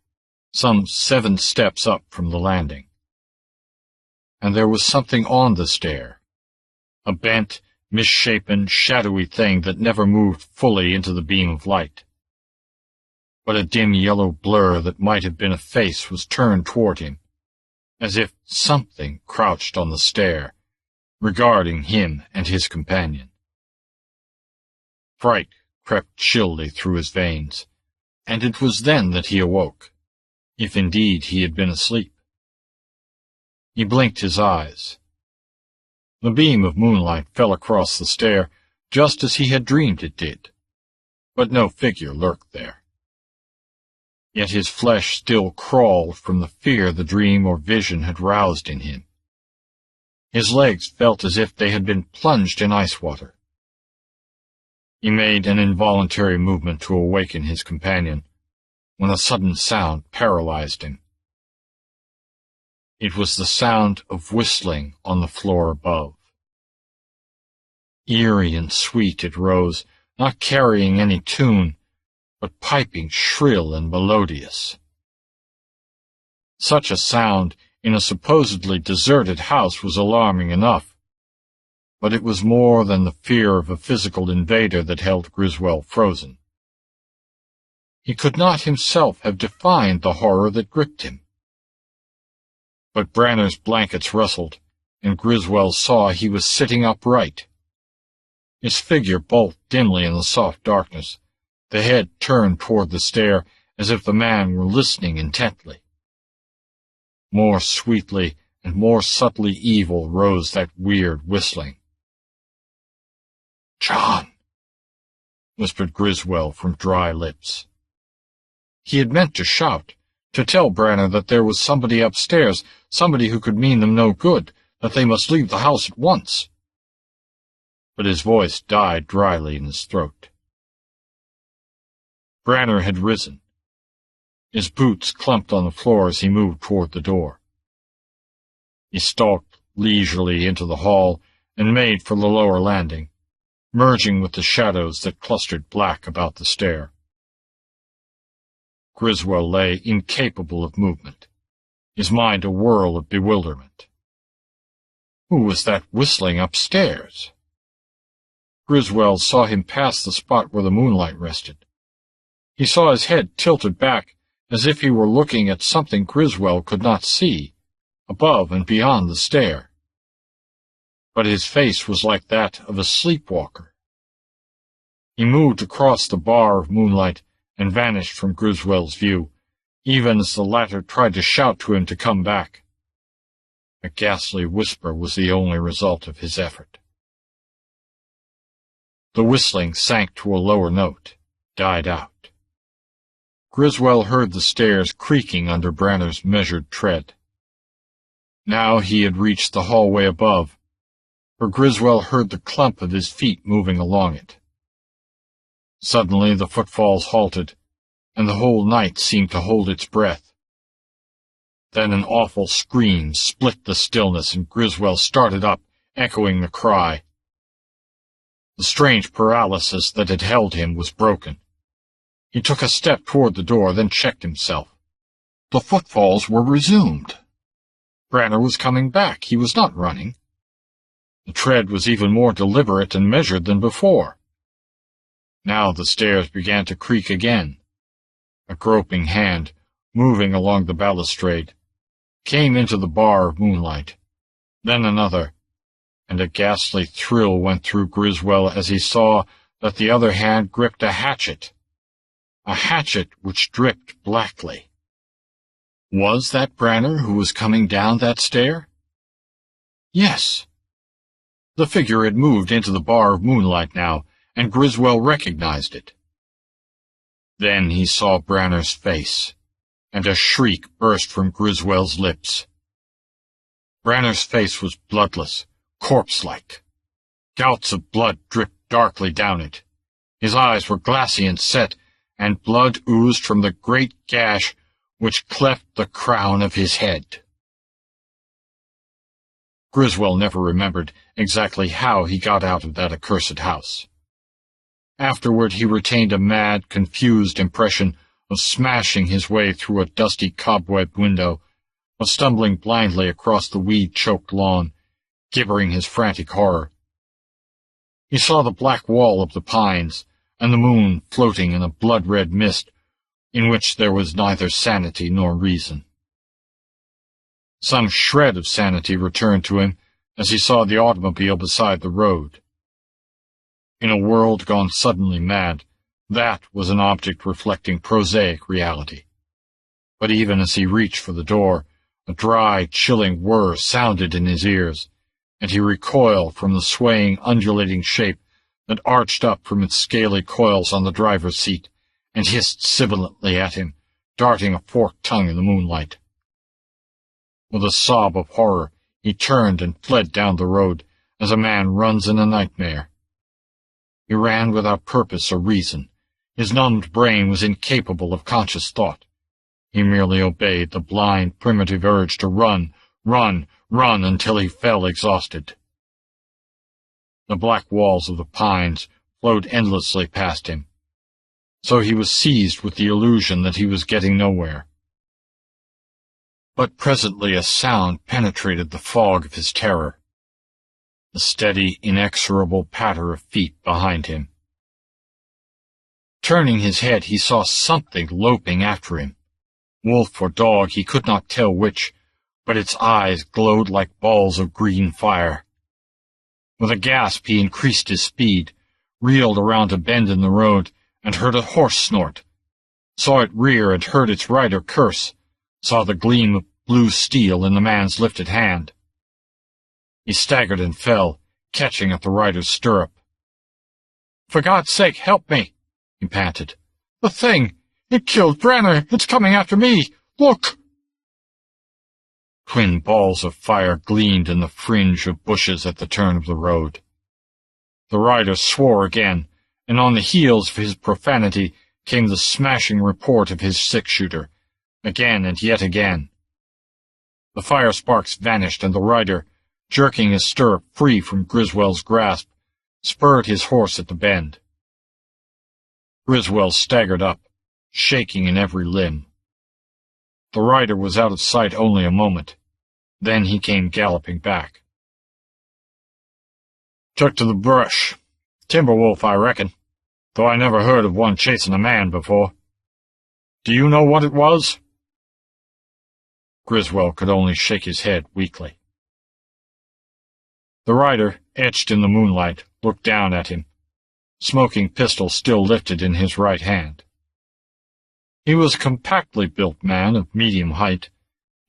Speaker 3: some 7 steps up from the landing. And there was something on the stair, a bent, misshapen, shadowy thing that never moved fully into the beam of light. But a dim yellow blur that might have been a face was turned toward him, as if something crouched on the stair, regarding him and his companion. Fright crept chilly through his veins, and it was then that he awoke, if indeed he had been asleep. He blinked his eyes. The beam of moonlight fell across the stair just as he had dreamed it did, but no figure lurked there. Yet his flesh still crawled from the fear the dream or vision had roused in him. His legs felt as if they had been plunged in ice water. He made an involuntary movement to awaken his companion, when a sudden sound paralyzed him. It was the sound of whistling on the floor above. Eerie and sweet it rose, not carrying any tune, but piping shrill and melodious. Such a sound in a supposedly deserted house was alarming enough, but it was more than the fear of a physical invader that held Griswold frozen. He could not himself have defined the horror that gripped him. But Branner's blankets rustled, and Griswold saw he was sitting upright. His figure bulked dimly in the soft darkness, the head turned toward the stair as if the man were listening intently. More sweetly and more subtly evil rose that weird whistling. "John," whispered Griswold from dry lips. He had meant to shout, to tell Branner that there was somebody upstairs, somebody who could mean them no good, that they must leave the house at once. But his voice died dryly in his throat. Branner had risen. His boots clumped on the floor as he moved toward the door. He stalked leisurely into the hall and made for the lower landing, merging with the shadows that clustered black about the stair. Griswold lay incapable of movement, his mind a whirl of bewilderment. Who was that whistling upstairs? Griswold saw him pass the spot where the moonlight rested. He saw his head tilted back as if he were looking at something Griswold could not see, above and beyond the stair. But his face was like that of a sleepwalker. He moved across the bar of moonlight and vanished from Griswold's view, even as the latter tried to shout to him to come back. A ghastly whisper was the only result of his effort. The whistling sank to a lower note, died out. Griswold heard the stairs creaking under Branner's measured tread. Now he had reached the hallway above, for Griswold heard the clump of his feet moving along it. Suddenly the footfalls halted, and the whole night seemed to hold its breath. Then an awful scream split the stillness, and Griswold started up, echoing the cry. The strange paralysis that had held him was broken. He took a step toward the door, then checked himself. The footfalls were resumed. Branner was coming back. He was not running. The tread was even more deliberate and measured than before. Now the stairs began to creak again. A groping hand, moving along the balustrade, came into the bar of moonlight. Then another, and a ghastly thrill went through Griswold as he saw that the other hand gripped a hatchet which dripped blackly. Was that Branner who was coming down that stair? Yes. The figure had moved into the bar of moonlight now, and Griswold recognized it. Then he saw Branner's face, and a shriek burst from Griswold's lips. Branner's face was bloodless, corpse-like. Gouts of blood dripped darkly down it. His eyes were glassy and set, and blood oozed from the great gash which cleft the crown of his head. Griswold never remembered exactly how he got out of that accursed house. Afterward he retained a mad, confused impression of smashing his way through a dusty cobweb window, of stumbling blindly across the weed-choked lawn, gibbering his frantic horror. He saw the black wall of the pines, and the moon floating in a blood-red mist, in which there was neither sanity nor reason. Some shred of sanity returned to him as he saw the automobile beside the road. In a world gone suddenly mad, that was an object reflecting prosaic reality. But even as he reached for the door, a dry, chilling whir sounded in his ears, and he recoiled from the swaying, undulating shape that arched up from its scaly coils on the driver's seat and hissed sibilantly at him, darting a forked tongue in the moonlight. With a sob of horror, he turned and fled down the road as a man runs in a nightmare. He ran without purpose or reason. His numbed brain was incapable of conscious thought. He merely obeyed the blind, primitive urge to run until he fell exhausted. The black walls of the pines flowed endlessly past him, so he was seized with the illusion that he was getting nowhere. But presently a sound penetrated the fog of his terror, the steady, inexorable patter of feet behind him. Turning his head, he saw something loping after him. Wolf or dog, he could not tell which, but its eyes glowed like balls of green fire. With a gasp he increased his speed, reeled around a bend in the road, and heard a horse snort, saw it rear and heard its rider curse, saw the gleam of blue steel in the man's lifted hand. He staggered and fell, catching at the rider's stirrup. "For God's sake, help me!" he panted. "The thing! It killed Brenner! It's coming after me! Look!" Twin balls of fire gleamed in the fringe of bushes at the turn of the road. The rider swore again, and on the heels of his profanity came the smashing report of his six-shooter, again and yet again. The fire sparks vanished, and the rider, jerking his stirrup free from Griswold's grasp, spurred his horse at the bend. Griswold staggered up, shaking in every limb. The rider was out of sight only a moment. Then he came galloping back. "Took to the brush. Timber wolf, I reckon, though I never heard of one chasing a man before. Do you know what it was?" Griswold could only shake his head weakly. The rider, etched in the moonlight, looked down at him, smoking pistol still lifted in his right hand. He was a compactly built man of medium height,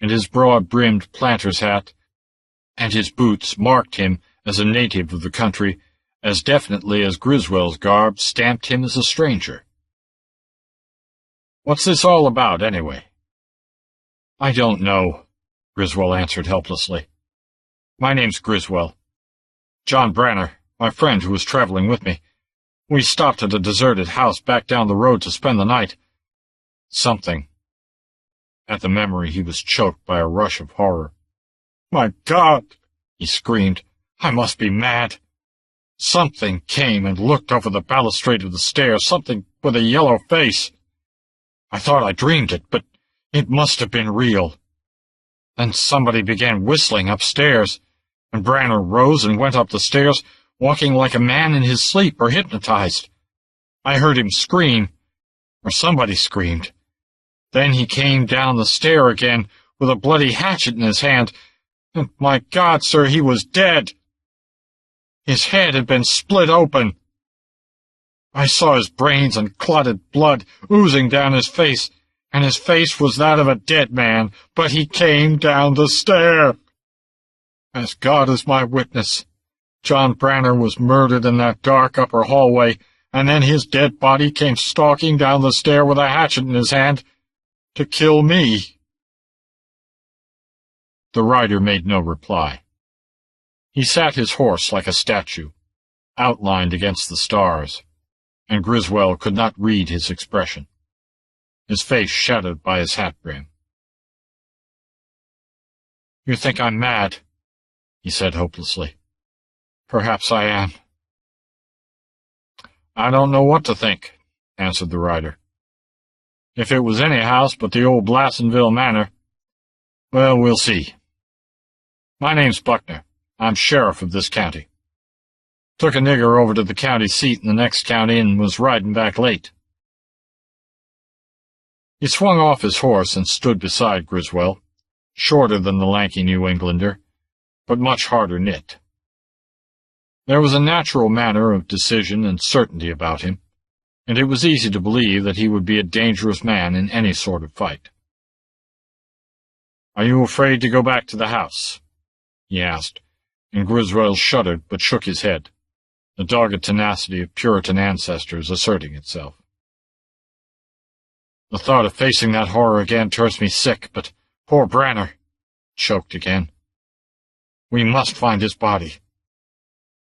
Speaker 3: and his broad-brimmed planter's hat and his boots marked him as a native of the country as definitely as Griswold's garb stamped him as a stranger. "What's this all about, anyway?" "I don't know," Griswold answered helplessly. "My name's Griswold. John Branner, my friend who was traveling with me. We stopped at a deserted house back down the road to spend the night. Something—" At the memory he was choked by a rush of horror. "My God!" he screamed. "I must be mad. Something came and looked over the balustrade of the stairs, something with a yellow face. I thought I dreamed it, but it must have been real. Then somebody began whistling upstairs, and Branner rose and went up the stairs, walking like a man in his sleep or hypnotized. I heard him scream, or somebody screamed. Then he came down the stair again with a bloody hatchet in his hand, and, my God, sir, he was dead. His head had been split open. I saw his brains and clotted blood oozing down his face, and his face was that of a dead man, but he came down the stair. As God is my witness, John Branner was murdered in that dark upper hallway, and then his dead body came stalking down the stair with a hatchet in his hand to kill me." The rider made no reply. He sat his horse like a statue, outlined against the stars, and Griswold could not read his expression, his face shadowed by his hat brim. "You think I'm mad," he said hopelessly. "Perhaps I am." "I don't know what to think," answered the rider. "If it was any house but the old Blassonville Manor, well, we'll see. My name's Buckner. I'm sheriff of this county. Took a nigger over to the county seat in the next county and was riding back late." He swung off his horse and stood beside Griswold, shorter than the lanky New Englander, but much harder knit. There was a natural manner of decision and certainty about him, and it was easy to believe that he would be a dangerous man in any sort of fight. "Are you afraid to go back to the house?" he asked, and Griswold shuddered but shook his head, the dogged tenacity of Puritan ancestors asserting itself. "The thought of facing that horror again turns me sick, but poor Branner," choked again. "We must find his body."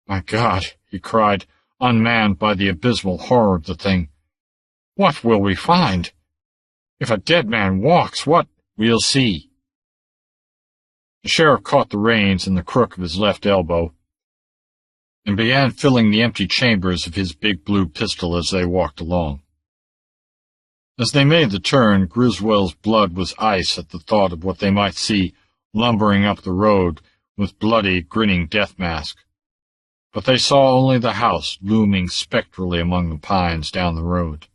Speaker 3: "My God," he cried, unmanned by the abysmal horror of the thing. "What will we find? If a dead man walks, what—" "We'll see." The sheriff caught the reins in the crook of his left elbow and began filling the empty chambers of his big blue pistol as they walked along. As they made the turn, Griswold's blood was ice at the thought of what they might see lumbering up the road with bloody, grinning death mask. But they saw only the house looming spectrally among the pines down the road.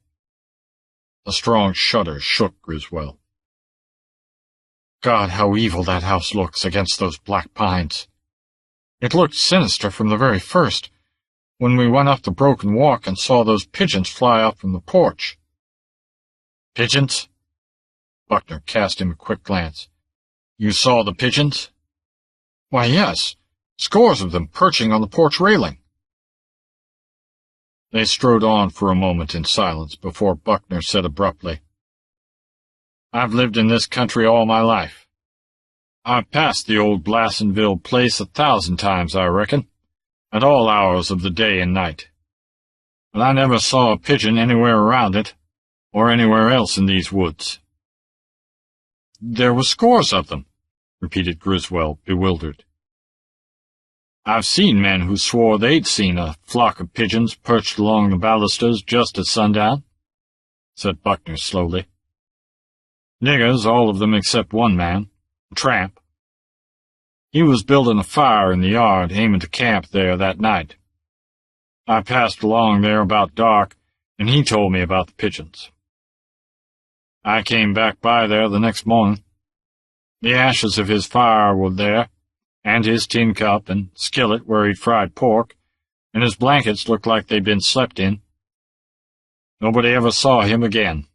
Speaker 3: A strong shudder shook Griswold. God, how evil that house looks against those black pines. It looked sinister from the very first, when we went up the broken walk and saw those pigeons fly up from the porch. "Pigeons?" Buckner cast him a quick glance. "You saw the pigeons?" "Why, yes. Scores of them perching on the porch railing." They strode on for a moment in silence before Buckner said abruptly, "I've lived in this country all my life. I've passed the old Blassonville place 1,000 times, I reckon, at all hours of the day and night. But I never saw a pigeon anywhere around it, or anywhere else in these woods." "There were scores of them," repeated Griswold, bewildered. "I've seen men who swore they'd seen a flock of pigeons perched along the balusters just at sundown," said Buckner slowly. "Niggers, all of them except one man, a tramp. He was building a fire in the yard, aiming to camp there that night. I passed along there about dark, and he told me about the pigeons. I came back by there the next morning. The ashes of his fire were there, and his tin cup and skillet where he'd fried pork, and his blankets looked like they'd been slept in. Nobody ever saw him again.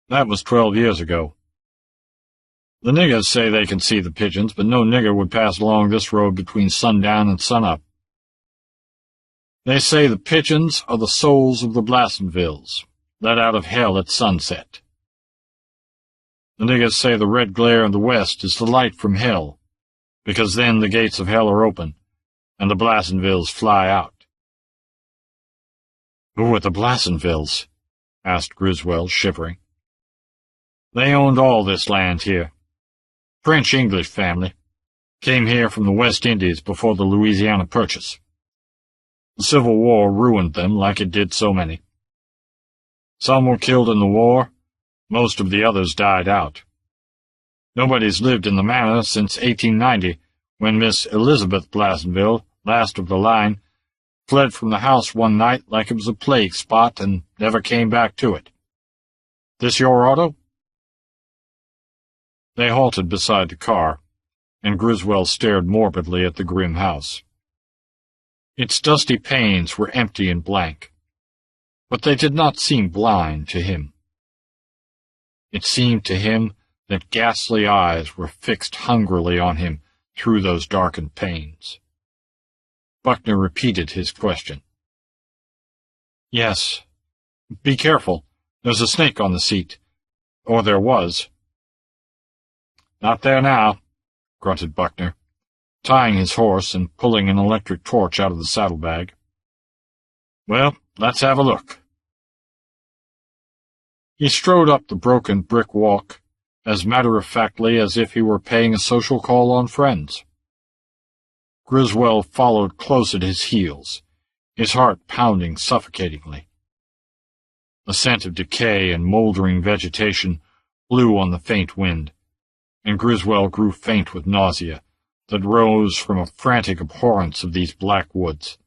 Speaker 3: That was 12 years ago. The niggers say they can see the pigeons, but no nigger would pass along this road between sundown and sunup. They say the pigeons are the souls of the Blassonvilles, let out of hell at sunset. The niggers say the red glare in the west is the light from hell, because then the gates of hell are open, and the Blassonvilles fly out." "Who were the Blassonvilles?" asked Griswold, shivering. "They owned all this land here. French-English family. Came here from the West Indies before the Louisiana Purchase. The Civil War ruined them like it did so many. Some were killed in the war. Most of the others died out. Nobody's lived in the manor since 1890, when Miss Elizabeth Blassonville, last of the line, fled from the house one night like it was a plague spot and never came back to it. This your auto?" They halted beside the car, and Griswold stared morbidly at the grim house. Its dusty panes were empty and blank, but they did not seem blind to him. It seemed to him that ghastly eyes were fixed hungrily on him through those darkened panes. Buckner repeated his question. "Yes. Be careful. There's a snake on the seat. Or there was." "Not there now," grunted Buckner, tying his horse and pulling an electric torch out of the saddlebag. "Well, let's have a look." He strode up the broken brick walk, as matter-of-factly as if he were paying a social call on friends. Griswold followed close at his heels, his heart pounding suffocatingly. The scent of decay and moldering vegetation blew on the faint wind, and Griswold grew faint with nausea that rose from a frantic abhorrence of these black woods,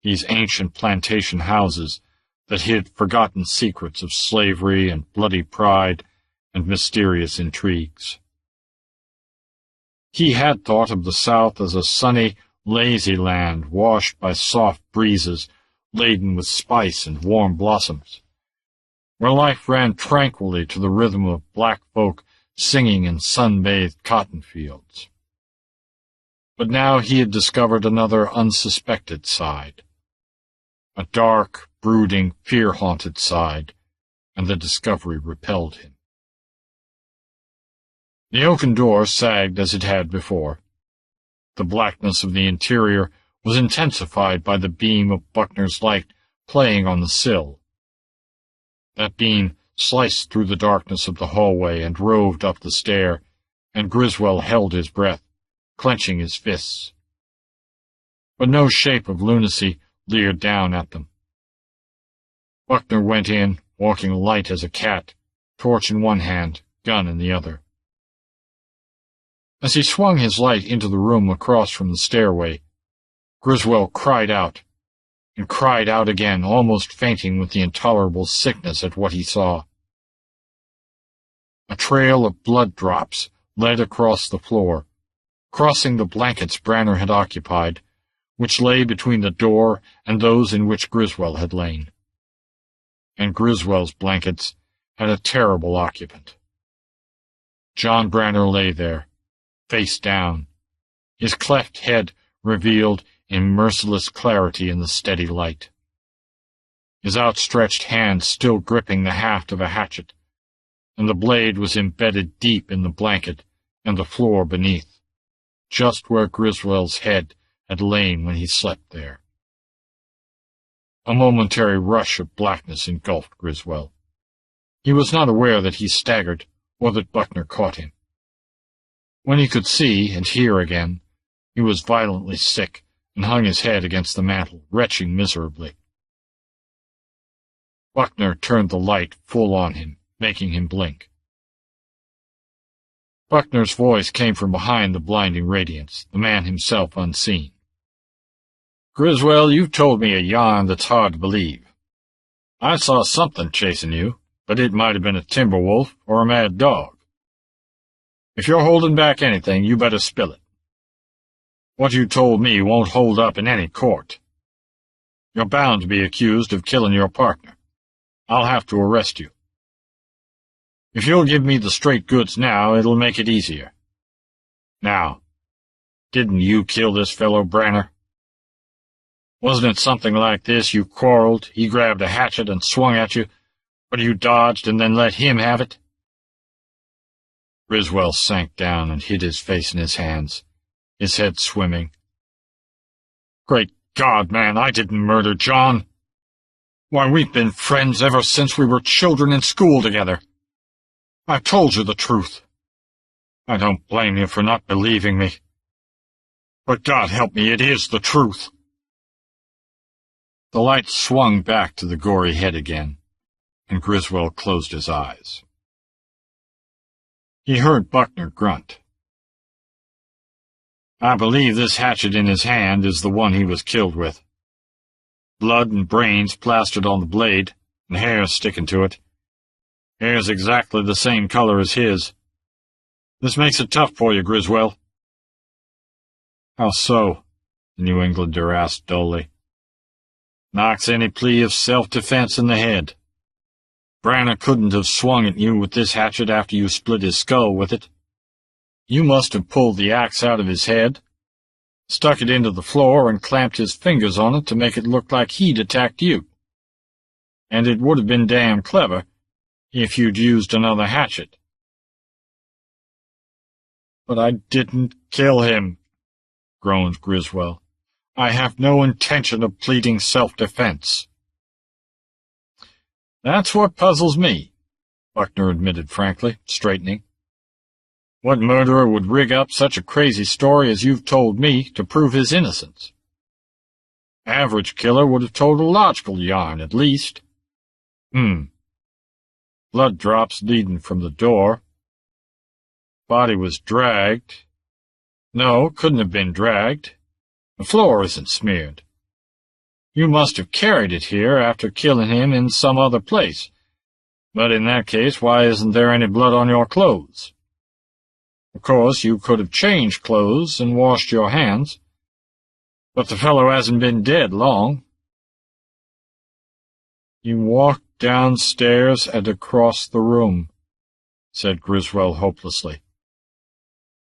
Speaker 3: these ancient plantation houses that hid forgotten secrets of slavery and bloody pride and mysterious intrigues. He had thought of the South as a sunny, lazy land washed by soft breezes laden with spice and warm blossoms, where life ran tranquilly to the rhythm of black folk singing in sun-bathed cotton fields. But now he had discovered another unsuspected side, a dark, brooding, fear-haunted side, and the discovery repelled him. The oaken door sagged as it had before. The blackness of the interior was intensified by the beam of Buckner's light playing on the sill. That beam sliced through the darkness of the hallway and roved up the stair, and Griswold held his breath, clenching his fists. But no shape of lunacy leered down at them. Buckner went in, walking light as a cat, torch in one hand, gun in the other. As he swung his light into the room across from the stairway, Griswold cried out, and cried out again, almost fainting with the intolerable sickness at what he saw. A trail of blood drops led across the floor, crossing the blankets Branner had occupied, which lay between the door and those in which Griswold had lain. And Griswold's blankets had a terrible occupant. John Branner lay there, face down, his cleft head revealed in merciless clarity in the steady light. his outstretched hand still gripping the haft of a hatchet, and the blade was embedded deep in the blanket and the floor beneath, just where Griswold's head had lain when he slept there. A momentary rush of blackness engulfed Griswold. He was not aware that he staggered or that Buckner caught him. When he could see and hear again, he was violently sick and hung his head against the mantel, retching miserably. Buckner turned the light full on him, making him blink. Buckner's voice came from behind the blinding radiance, the man himself unseen. "Griswold, you've told me a yarn that's hard to believe. I saw something chasing you, but it might have been a timber wolf or a mad dog. If you're holding back anything, you better spill it. What you told me won't hold up in any court. You're bound to be accused of killing your partner. I'll have to arrest you. If you'll give me the straight goods now, it'll make it easier. Now, didn't you kill this fellow Branner? Wasn't it something like this? You quarreled, he grabbed a hatchet and swung at you, but you dodged and then let him have it?" Griswold sank down and hid his face in his hands, his head swimming. "Great God, man, I didn't murder John. Why, we've been friends ever since we were children in school together. I've told you the truth. I don't blame you for not believing me. But God help me, it is the truth." The light swung back to the gory head again, and Griswold closed his eyes. He heard Buckner grunt. "I believe this hatchet in his hand is the one he was killed with. Blood and brains plastered on the blade, and hair sticking to it. Hair's exactly the same color as his. This makes it tough for you, Griswold." "How so?" the New Englander asked dully. "Knocks any plea of self-defense in the head. Branner couldn't have swung at you with this hatchet after you split his skull with it. You must have pulled the axe out of his head, stuck it into the floor, and clamped his fingers on it to make it look like he'd attacked you. And it would have been damn clever if you'd used another hatchet." "But I didn't kill him," groaned Griswold. "I have no intention of pleading self-defense." "That's what puzzles me," Buckner admitted frankly, straightening. "What murderer would rig up such a crazy story as you've told me to prove his innocence? Average killer would have told a logical yarn, at least. Blood drops leading from the door. Body was dragged. No, couldn't have been dragged. The floor isn't smeared. You must have carried it here after killing him in some other place. But in that case, why isn't there any blood on your clothes? Of course, you could have changed clothes and washed your hands, but the fellow hasn't been dead long." "He walked downstairs and across the room," said Griswold hopelessly.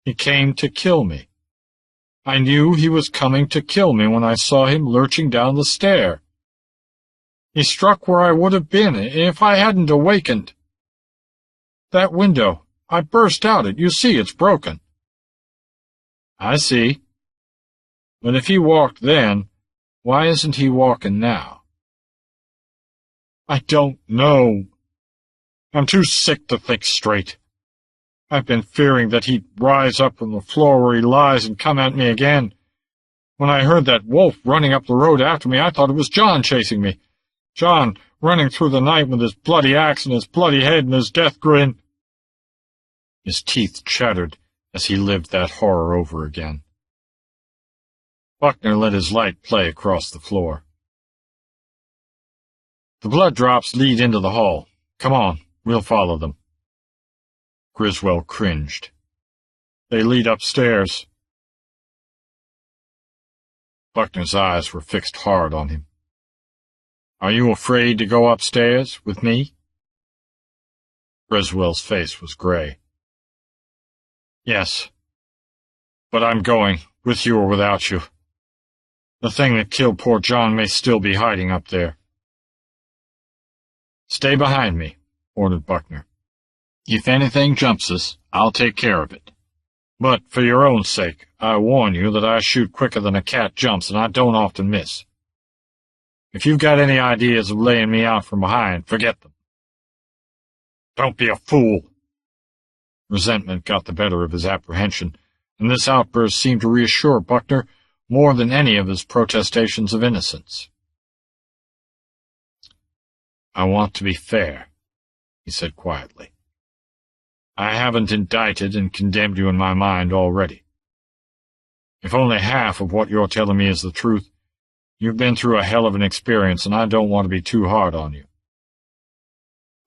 Speaker 3: "He came to kill me. I knew he was coming to kill me when I saw him lurching down the stair. He struck where I would have been if I hadn't awakened. That window, I burst out it. You see, it's broken." "I see. But if he walked then, why isn't he walking now?" "I don't know. I'm too sick to think straight. I've been fearing that he'd rise up from the floor where he lies and come at me again. When I heard that wolf running up the road after me, I thought it was John chasing me. John running through the night with his bloody axe and his bloody head and his death grin." His teeth chattered as he lived that horror over again. Buckner let his light play across the floor. "The blood drops lead into the hall. Come on, we'll follow them." Griswold cringed. "They lead upstairs." Buckner's eyes were fixed hard on him. "Are you afraid to go upstairs with me?" Griswold's face was gray. "Yes, but I'm going, with you or without you. The thing that killed poor John may still be hiding up there." Stay behind me, ordered Buckner. If anything jumps us, I'll take care of it. But for your own sake, I warn you that I shoot quicker than a cat jumps, and I don't often miss. If you've got any ideas of laying me out from behind, forget them. Don't be a fool. Resentment got the better of his apprehension, and this outburst seemed to reassure Buckner more than any of his protestations of innocence. I want to be fair, he said quietly. I haven't indicted and condemned you in my mind already. If only half of what you're telling me is the truth, you've been through a hell of an experience, and I don't want to be too hard on you.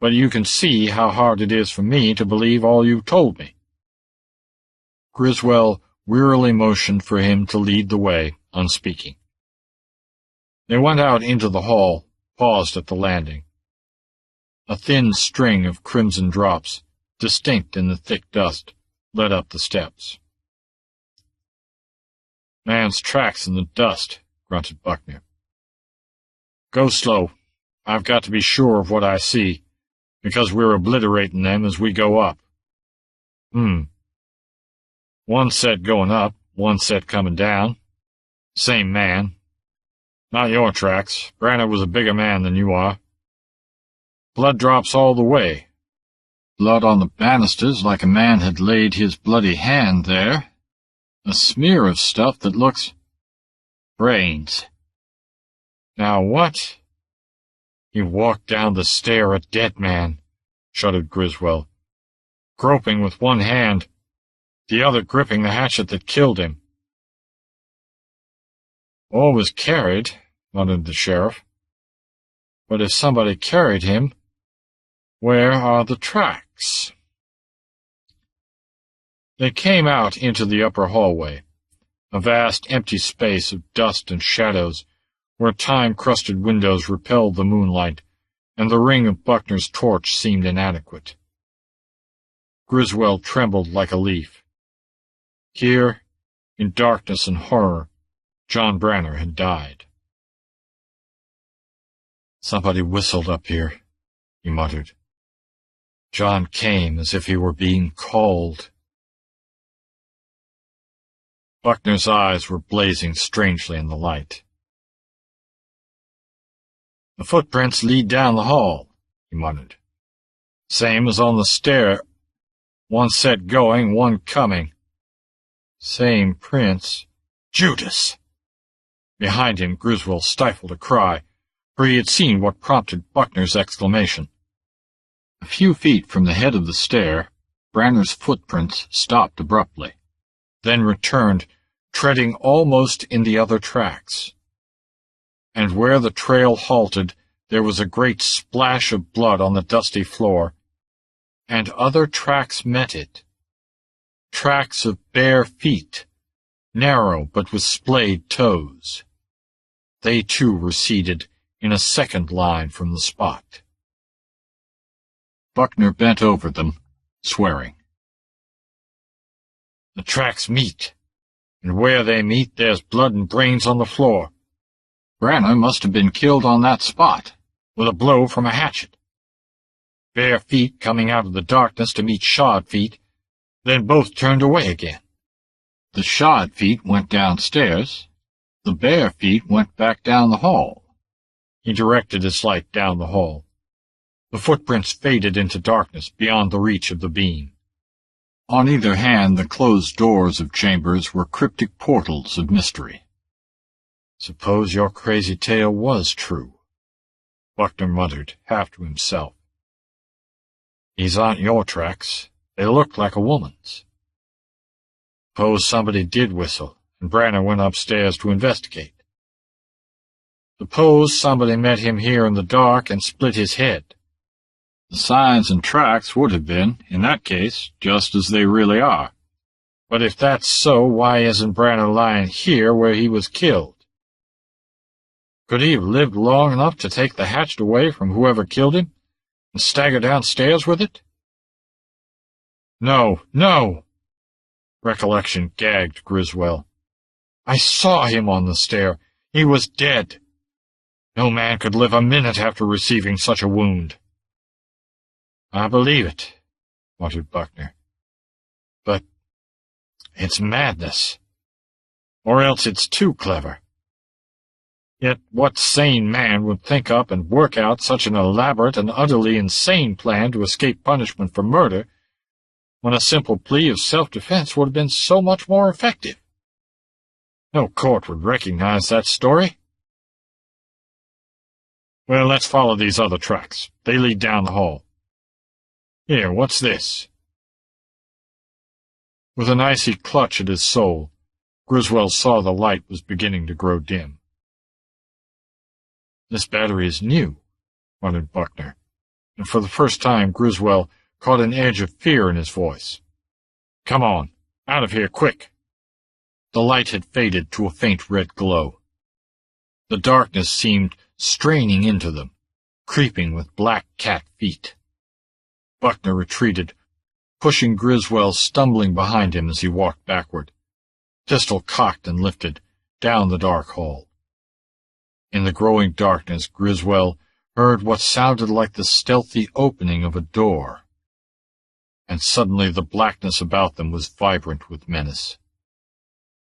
Speaker 3: But you can see how hard it is for me to believe all you've told me. Griswold wearily motioned for him to lead the way, unspeaking. They went out into the hall, paused at the landing. A thin string of crimson drops, distinct in the thick dust, led up the steps. "Man's tracks in the dust," grunted Buckner. "Go slow. I've got to be sure of what I see, because we're obliterating them as we go up. One set going up, one set coming down. Same man. Not your tracks. Branner was a bigger man than you are. Blood drops all the way. Blood on the banisters like a man had laid his bloody hand there. A smear of stuff that looks... brains. Now what? He walked down the stair a dead man," shuddered Griswold, "groping with one hand, the other gripping the hatchet that killed him." "Or was carried," muttered the sheriff. "But if somebody carried him, where are the tracks?" They came out into the upper hallway, a vast empty space of dust and shadows, where time-crusted windows repelled the moonlight, and the ring of Buckner's torch seemed inadequate. Griswold trembled like a leaf. Here, in darkness and horror, John Branner had died. "Somebody whistled up here," he muttered. "John came as if he were being called." Buckner's eyes were blazing strangely in the light. "The footprints lead down the hall," he muttered. "Same as on the stair. One set going, one coming. Same prints. Judas!" Behind him, Griswold stifled a cry, for he had seen what prompted Buckner's exclamation. A few feet from the head of the stair, Branner's footprints stopped abruptly, then returned, treading almost in the other tracks. And where the trail halted, there was a great splash of blood on the dusty floor, and other tracks met it. Tracks of bare feet, narrow but with splayed toes. They too receded in a second line from the spot. Buckner bent over them, swearing. "The tracks meet, and where they meet there's blood and brains on the floor. Branner must have been killed on that spot, with a blow from a hatchet. Bare feet coming out of the darkness to meet shod feet, then both turned away again. The shod feet went downstairs, the bare feet went back down the hall." He directed his light down the hall. The footprints faded into darkness beyond the reach of the beam. On either hand, the closed doors of chambers were cryptic portals of mystery. "Suppose your crazy tale was true," Buckner muttered, half to himself. "These aren't your tracks. They look like a woman's. Suppose somebody did whistle, and Branner went upstairs to investigate. Suppose somebody met him here in the dark and split his head. The signs and tracks would have been, in that case, just as they really are. But if that's so, why isn't Branner lying here where he was killed? Could he have lived long enough to take the hatchet away from whoever killed him, and stagger downstairs with it? No, no! Recollection gagged Griswold. I saw him on the stair. He was dead. No man could live a minute after receiving such a wound. I believe it, muttered Buckner. But it's madness. Or else it's too clever. Yet what sane man would think up and work out such an elaborate and utterly insane plan to escape punishment for murder, when a simple plea of self-defense would have been so much more effective? No court would recognize that story. Well, let's follow these other tracks. They lead down the hall. Here, what's this? With an icy clutch at his soul, Griswold saw the light was beginning to grow dim. This battery is new, muttered Buckner, and for the first time Griswold caught an edge of fear in his voice. Come on, out of here, quick! The light had faded to a faint red glow. The darkness seemed straining into them, creeping with black cat feet. Buckner retreated, pushing Griswold stumbling behind him as he walked backward, pistol cocked and lifted, down the dark hall. In the growing darkness, Griswold heard what sounded like the stealthy opening of a door, and suddenly the blackness about them was vibrant with menace.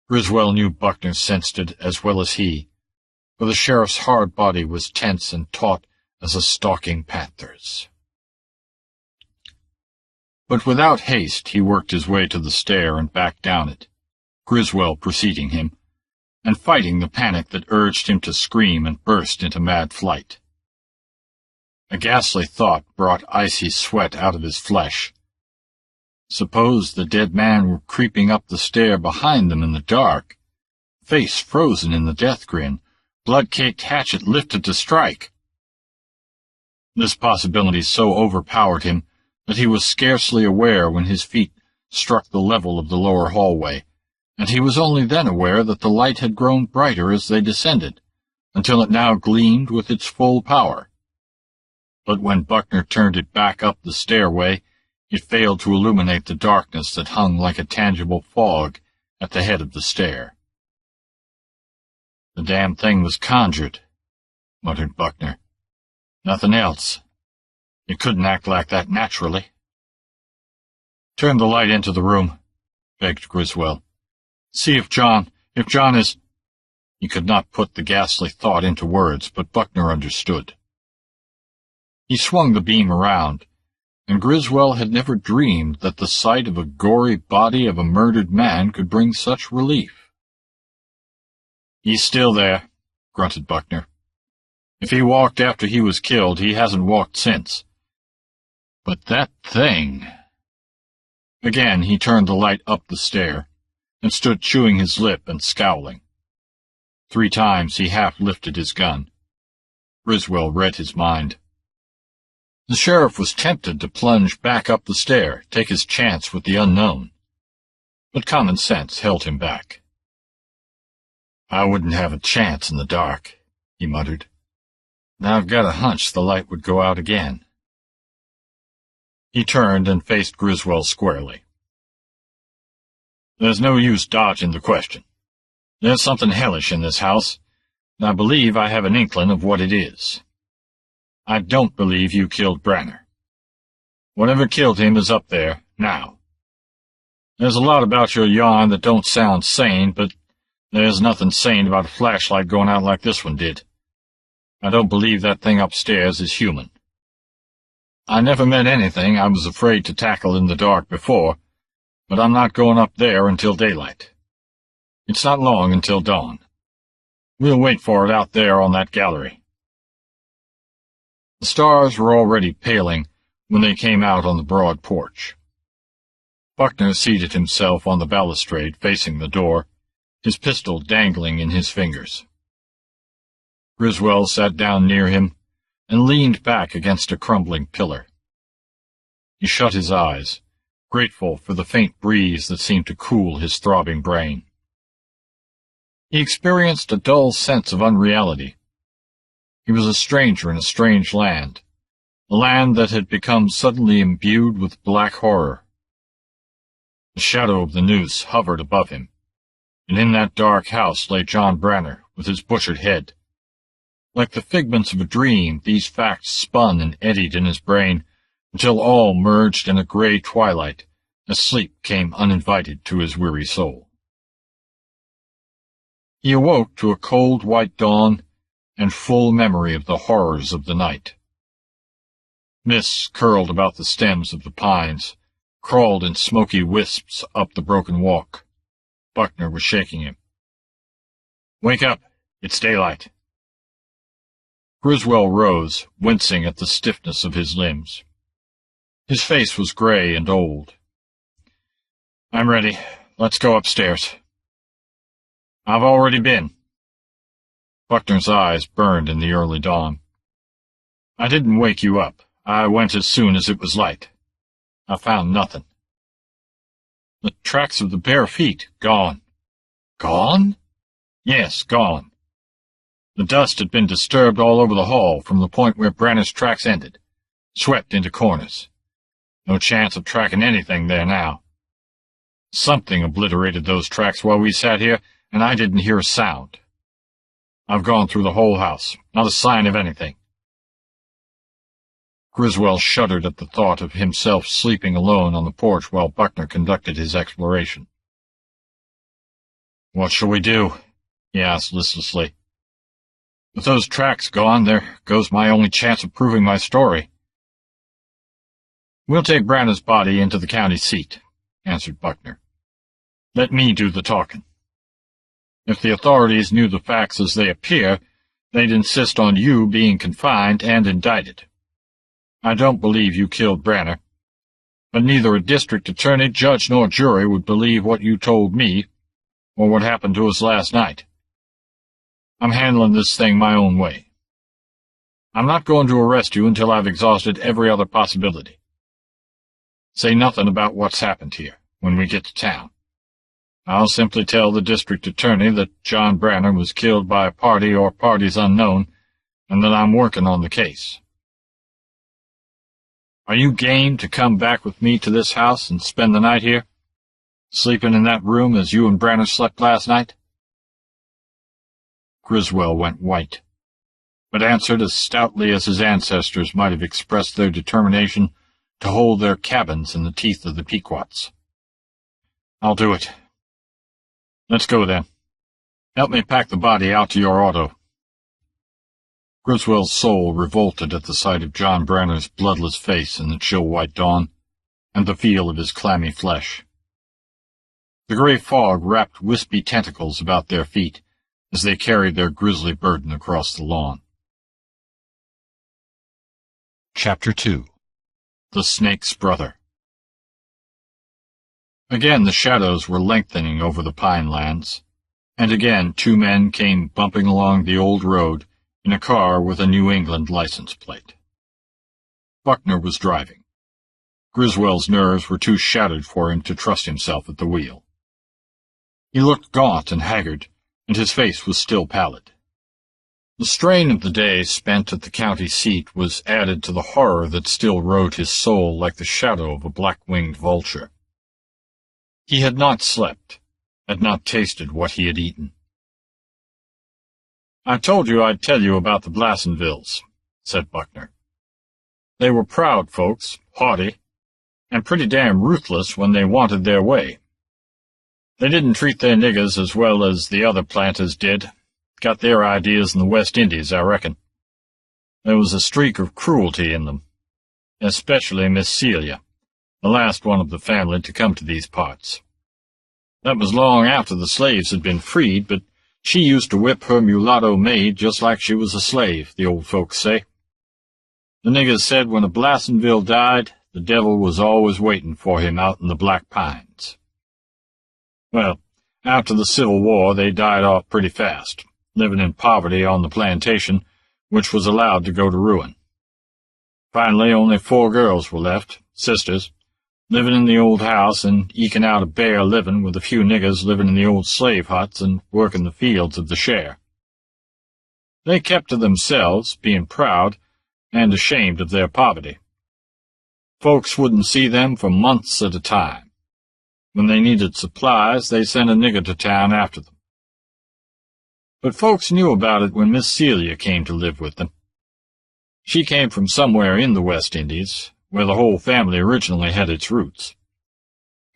Speaker 3: Griswold knew Buckner sensed it as well as he, for the sheriff's hard body was tense and taut as a stalking panther's. But without haste he worked his way to the stair and back down it, Griswold preceding him, and fighting the panic that urged him to scream and burst into mad flight. A ghastly thought brought icy sweat out of his flesh. Suppose the dead man were creeping up the stair behind them in the dark, face frozen in the death grin, blood-caked hatchet lifted to strike. This possibility so overpowered him that he was scarcely aware when his feet struck the level of the lower hallway, and he was only then aware that the light had grown brighter as they descended, until it now gleamed with its full power. But when Buckner turned it back up the stairway, it failed to illuminate the darkness that hung like a tangible fog at the head of the stair. The damn thing was conjured, muttered Buckner. Nothing else. It couldn't act like that naturally. Turn the light into the room, begged Griswold. See if John is— He could not put the ghastly thought into words, but Buckner understood. He swung the beam around, and Griswold had never dreamed that the sight of a gory body of a murdered man could bring such relief. He's still there, grunted Buckner. If he walked after he was killed, he hasn't walked since. But that thing— Again he turned the light up the stair, and stood chewing his lip and scowling. 3 times he half lifted his gun. Griswold read his mind. The sheriff was tempted to plunge back up the stair, take his chance with the unknown. But common sense held him back. I wouldn't have a chance in the dark, he muttered. Now I've got a hunch the light would go out again. He turned and faced Griswold squarely. There's no use dodging the question. There's something hellish in this house, and I believe I have an inkling of what it is. I don't believe you killed Branner. Whatever killed him is up there, now. There's a lot about your yarn that don't sound sane, but there's nothing sane about a flashlight going out like this one did. I don't believe that thing upstairs is human. I never met anything I was afraid to tackle in the dark before, but I'm not going up there until daylight. It's not long until dawn. We'll wait for it out there on that gallery. The stars were already paling when they came out on the broad porch. Buckner seated himself on the balustrade facing the door, his pistol dangling in his fingers. Griswold sat down near him and leaned back against a crumbling pillar. He shut his eyes, grateful for the faint breeze that seemed to cool his throbbing brain. He experienced a dull sense of unreality. He was a stranger in a strange land, a land that had become suddenly imbued with black horror. The shadow of the noose hovered above him, and in that dark house lay John Branner with his butchered head. Like the figments of a dream, these facts spun and eddied in his brain
Speaker 1: until all merged in a gray twilight as sleep came uninvited to his weary soul. He awoke to a cold white dawn and full memory of the horrors of the night. Mists curled about the stems of the pines, crawled in smoky wisps up the broken walk. Buckner was shaking him. "Wake up! It's daylight." Griswold rose, wincing at the stiffness of his limbs. His face was gray and old. "I'm ready. Let's go upstairs." "I've already been." Buckner's eyes burned in the early dawn. "I didn't wake you up. I went as soon as it was light. I found nothing." "The tracks of the bare feet, gone." "Gone?" "Yes, gone. The dust had been disturbed all over the hall from the point where Branner's tracks ended, swept into corners. No chance of tracking anything there now. Something obliterated those tracks while we sat here, and I didn't hear a sound. I've gone through the whole house, not a sign of anything." Griswold shuddered at the thought of himself sleeping alone on the porch while Buckner conducted his exploration. "What shall we do?" he asked listlessly. "With those tracks gone, there goes my only chance of proving my story." "We'll take Branner's body into the county seat," answered Buckner. "Let me do the talking. If the authorities knew the facts as they appear, they'd insist on you being confined and indicted. I don't believe you killed Branner, but neither a district attorney, judge, nor jury would believe what you told me or what happened to us last night. I'm handling this thing my own way. I'm not going to arrest you until I've exhausted every other possibility. Say nothing about what's happened here when we get to town. I'll simply tell the district attorney that John Branner was killed by a party or parties unknown, and that I'm working on the case. Are you game to come back with me to this house and spend the night here, sleeping in that room as you and Branner slept last night?" Griswold went white, but answered as stoutly as his ancestors might have expressed their determination to hold their cabins in the teeth of the Pequots. "I'll do it. Let's go, then. Help me pack the body out to your auto." Griswold's soul revolted at the sight of John Branner's bloodless face in the chill white dawn, and the feel of his clammy flesh. The gray fog wrapped wispy tentacles about their feet as they carried their grisly burden across the lawn. Chapter 2. The Snake's Brother. Again the shadows were lengthening over the pine lands, and again 2 men came bumping along the old road in a car with a New England license plate. Buckner was driving. Griswold's nerves were too shattered for him to trust himself at the wheel. He looked gaunt and haggard, and his face was still pallid. The strain of the day spent at the county seat was added to the horror that still rode his soul like the shadow of a black-winged vulture. He had not slept, had not tasted what he had eaten. "I told you I'd tell you about the Blassonvilles," said Buckner. "They were proud folks, haughty, and pretty damn ruthless when they wanted their way. They didn't treat their niggers as well as the other planters did. Got their ideas in the West Indies, I reckon. There was a streak of cruelty in them, especially Miss Celia, the last one of the family to come to these parts. That was long after the slaves had been freed, but she used to whip her mulatto maid just like she was a slave, the old folks say. The niggers said when a Blassonville died, the devil was always waiting for him out in the Black Pines. Well, after the Civil War, they died off pretty fast, living in poverty on the plantation, which was allowed to go to ruin. Finally, only 4 girls were left, sisters, living in the old house and eking out a bare living with a few niggers living in the old slave huts and working the fields of the share. They kept to themselves, being proud and ashamed of their poverty. Folks wouldn't see them for months at a time. When they needed supplies, they sent a nigger to town after them. But folks knew about it when Miss Celia came to live with them. She came from somewhere in the West Indies,
Speaker 3: where the whole family originally had its roots.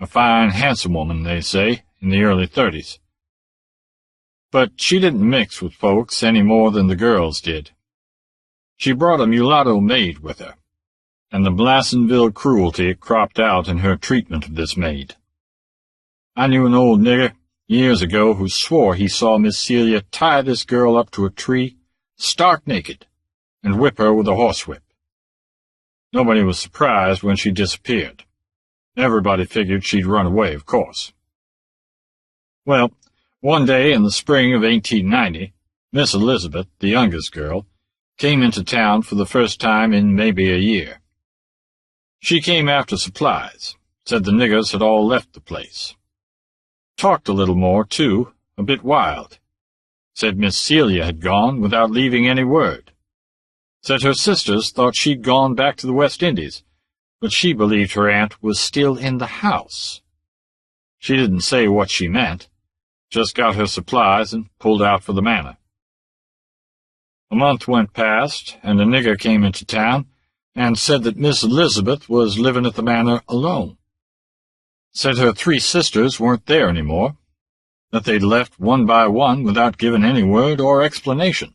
Speaker 3: A fine, handsome woman, they say, in the early 30s. But she didn't mix with folks any more than the girls did. She brought a mulatto maid with her, and the Blassenville cruelty cropped out in her treatment of this maid. I knew an old nigger years ago who swore he saw Miss Celia tie this girl up to a tree, stark naked, and whip her with a horsewhip. Nobody was surprised when she disappeared. Everybody figured she'd run away, of course. Well, one day in the spring of 1890, Miss Elizabeth, the youngest girl, came into town for the first time in maybe a year. She came after supplies, said the niggers had all left the place. Talked a little more, too, a bit wild. Said Miss Celia had gone without leaving any word. Said her sisters thought she'd gone back to the West Indies, but she believed her aunt was still in the house. She didn't say what she meant, just got her supplies and pulled out for the manor. A month went past, and a nigger came into town and said that Miss Elizabeth was living at the manor alone. Said her 3 sisters weren't there any more, that they'd left one by one without giving any word or explanation.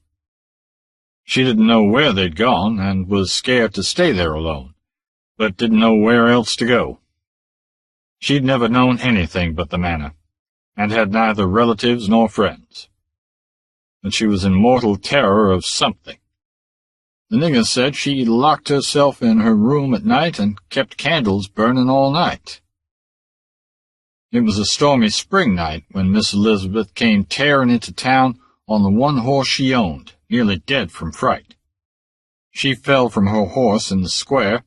Speaker 3: She didn't know where they'd gone and was scared to stay there alone, but didn't know where else to go. She'd never known anything but the manor, and had neither relatives nor friends. But she was in mortal terror of something. The nigger said she locked herself in her room at night and kept candles burning all night. It was a stormy spring night when Miss Elizabeth came tearing into town on the one horse she owned, nearly dead from fright. She fell from her horse in the square.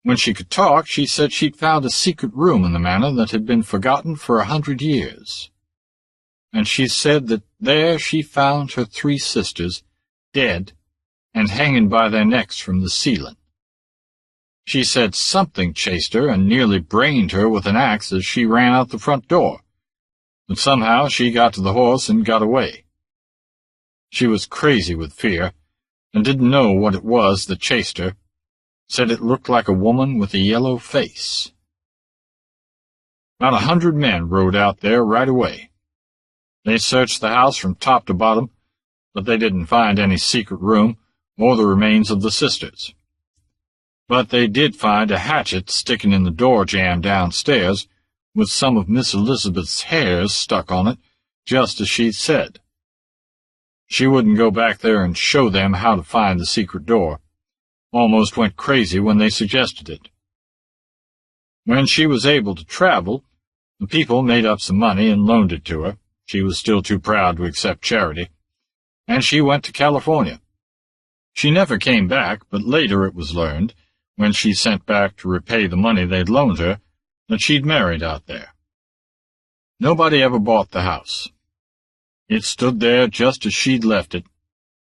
Speaker 3: When she could talk, she said she'd found a secret room in the manor that had been forgotten for 100 years. And she said that there she found her 3 sisters, dead, and hanging by their necks from the ceiling. She said something chased her and nearly brained her with an axe as she ran out the front door, but somehow she got to the horse and got away. She was crazy with fear, and didn't know what it was that chased her, said it looked like a woman with a yellow face. About 100 men rode out there right away. They searched the house from top to bottom, but they didn't find any secret room or the remains of the sisters. But they did find a hatchet sticking in the door jamb downstairs, with some of Miss Elizabeth's hairs stuck on it, just as she'd said. She wouldn't go back there and show them how to find the secret door. Almost went crazy when they suggested it. When she was able to travel, the people made up some money and loaned it to her. She was still too proud to accept charity, and she went to California. She never came back, but later it was learned, when she sent back to repay the money they'd loaned her, that she'd married out there. Nobody ever bought the house. It stood there just as she'd left it,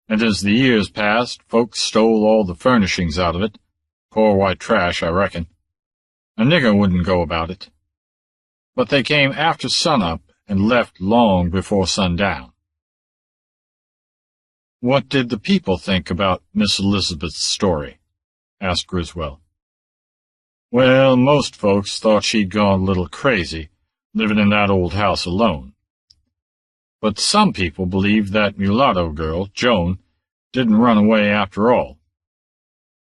Speaker 3: and as the years passed, folks stole all the furnishings out of it. Poor white trash, I reckon. A nigger wouldn't go about it. But they came after sunup and left long before sundown. What did the people think about Miss Elizabeth's story? Asked Griswold. Well, most folks thought she'd gone a little crazy, living in that old house alone. But some people believed that mulatto girl, Joan, didn't run away after all.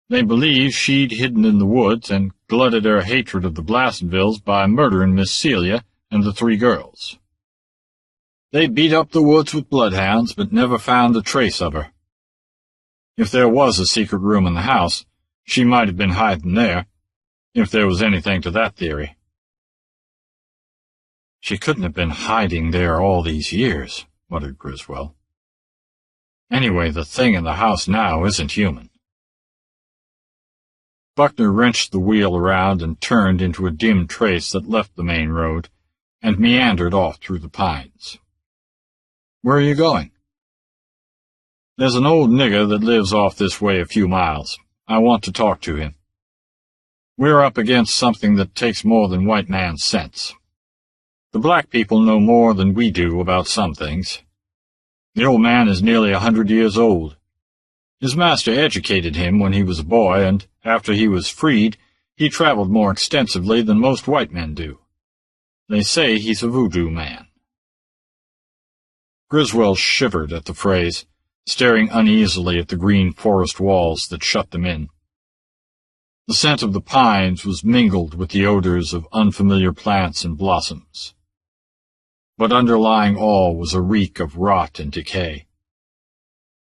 Speaker 3: They believed she'd hidden in the woods and glutted her hatred of the Blassenvilles by murdering Miss Celia and the 3 girls. They beat up the woods with bloodhounds, but never found a trace of her. If there was a secret room in the house, she might have been hiding there, if there was anything to that theory. She couldn't have been hiding there all these years, muttered Griswold. Anyway, the thing in the house now isn't human. Buckner wrenched the wheel around and turned into a dim trace that left the main road and meandered off through the pines. Where are you going? There's an old nigger that lives off this way a few miles. I want to talk to him. We're up against something that takes more than white man's sense. The black people know more than we do about some things. The old man is nearly 100 years old. His master educated him when he was a boy, and after he was freed, he traveled more extensively than most white men do. They say he's a voodoo man." Griswold shivered at the phrase, staring uneasily at the green forest walls that shut them in. The scent of the pines was mingled with the odors of unfamiliar plants and blossoms. But underlying all was a reek of rot and decay.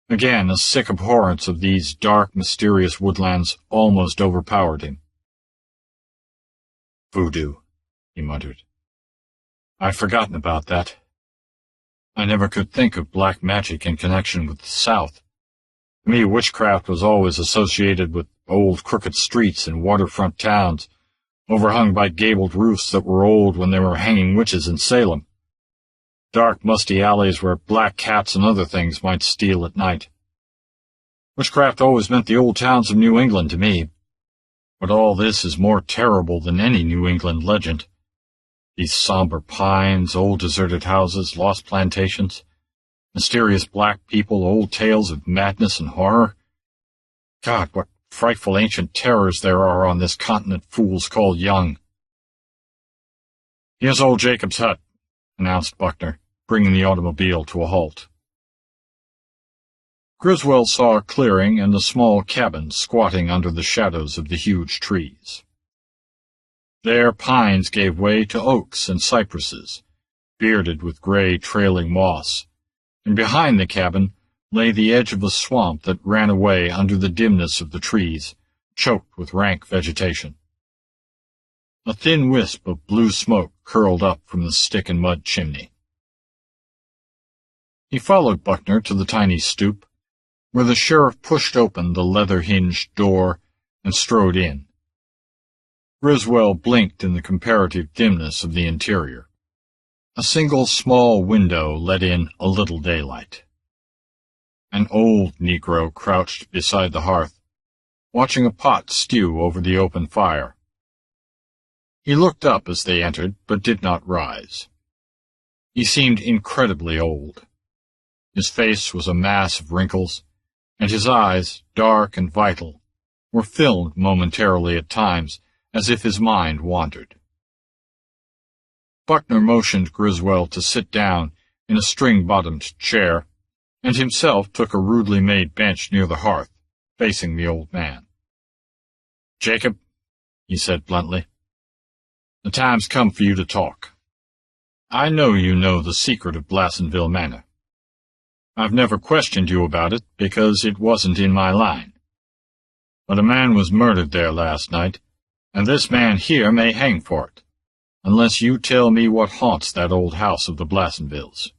Speaker 3: Again, a sick abhorrence of these dark, mysterious woodlands almost overpowered him. "Voodoo," he muttered. "I'd forgotten about that. I never could think of black magic in connection with the South. To me, witchcraft was always associated with old crooked streets and waterfront towns, overhung by gabled roofs that were old when there were hanging witches in Salem. Dark, musty alleys where black cats and other things might steal at night. Witchcraft always meant the old towns of New England to me. But all this is more terrible than any New England legend. These somber pines, old deserted houses, lost plantations, mysterious black people, old tales of madness and horror. God, what frightful ancient terrors there are on this continent fools call young." "Here's old Jacob's hut," announced Buckner, bringing the automobile to a halt. Griswold saw a clearing and a small cabin squatting under the shadows of the huge trees. There pines gave way to oaks and cypresses, bearded with gray trailing moss, and behind the cabin lay the edge of a swamp that ran away under the dimness of the trees, choked with rank vegetation. A thin wisp of blue smoke curled up from the stick-and-mud chimney. He followed Buckner to the tiny stoop, where the sheriff pushed open the leather-hinged door and strode in. Griswold blinked in the comparative dimness of the interior. A single small window let in a little daylight. An old Negro crouched beside the hearth, watching a pot stew over the open fire. He looked up as they entered, but did not rise. He seemed incredibly old. His face was a mass of wrinkles, and his eyes, dark and vital, were filmed momentarily at times, as if his mind wandered. Buckner motioned Griswold to sit down in a string-bottomed chair, and himself took a rudely made bench near the hearth, facing the old man. "Jacob," he said bluntly, "the time's come for you to talk. I know you know the secret of Blassonville Manor. I've never questioned you about it because it wasn't in my line. But a man was murdered there last night, and this man here may hang for it, unless you tell me what haunts that old house of the Blassonvilles."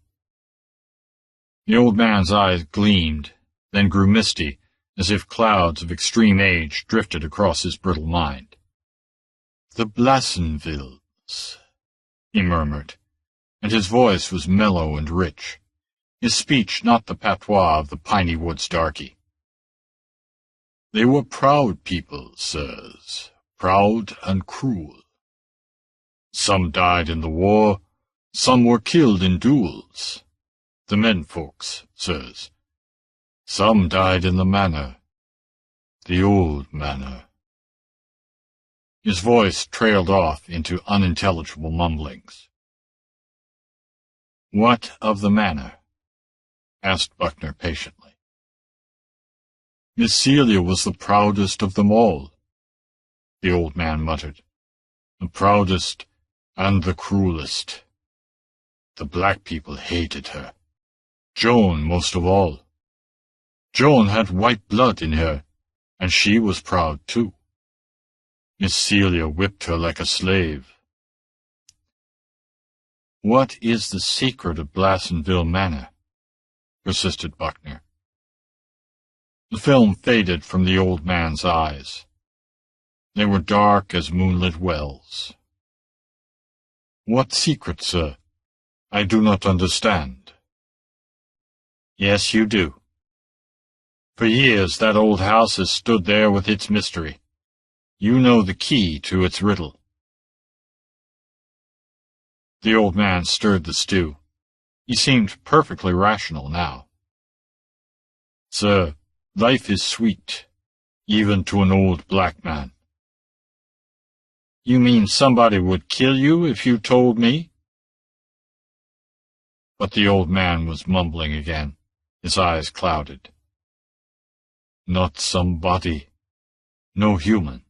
Speaker 3: The old man's eyes gleamed, then grew misty, as if clouds of extreme age drifted across his brittle mind. "The Blassonvilles," he murmured, and his voice was mellow and rich, his speech not the patois of the piney woods darky. "They were proud people, sirs, proud and cruel. Some died in the war, some were killed in duels. The menfolks, sirs. Some died in the manor, the old manor." His voice trailed off into unintelligible mumblings. "What of the manor?" asked Buckner patiently. "Miss Celia was the proudest of them all," the old man muttered. "The proudest and the cruelest. The black people hated her. Joan most of all. Joan had white blood in her, and she was proud too. Miss Celia whipped her like a slave." "What is the secret of Blassonville Manor?" persisted Buckner. The film faded from the old man's eyes. They were dark as moonlit wells. "What secret, sir? I do not understand." "Yes, you do. For years that old house has stood there with its mystery. You know the key to its riddle." The old man stirred the stew. He seemed perfectly rational now. "Sir, Life is sweet, even to an old black man. You mean somebody would kill you if you told me? But the old man was mumbling again, his eyes clouded. Not somebody. No human.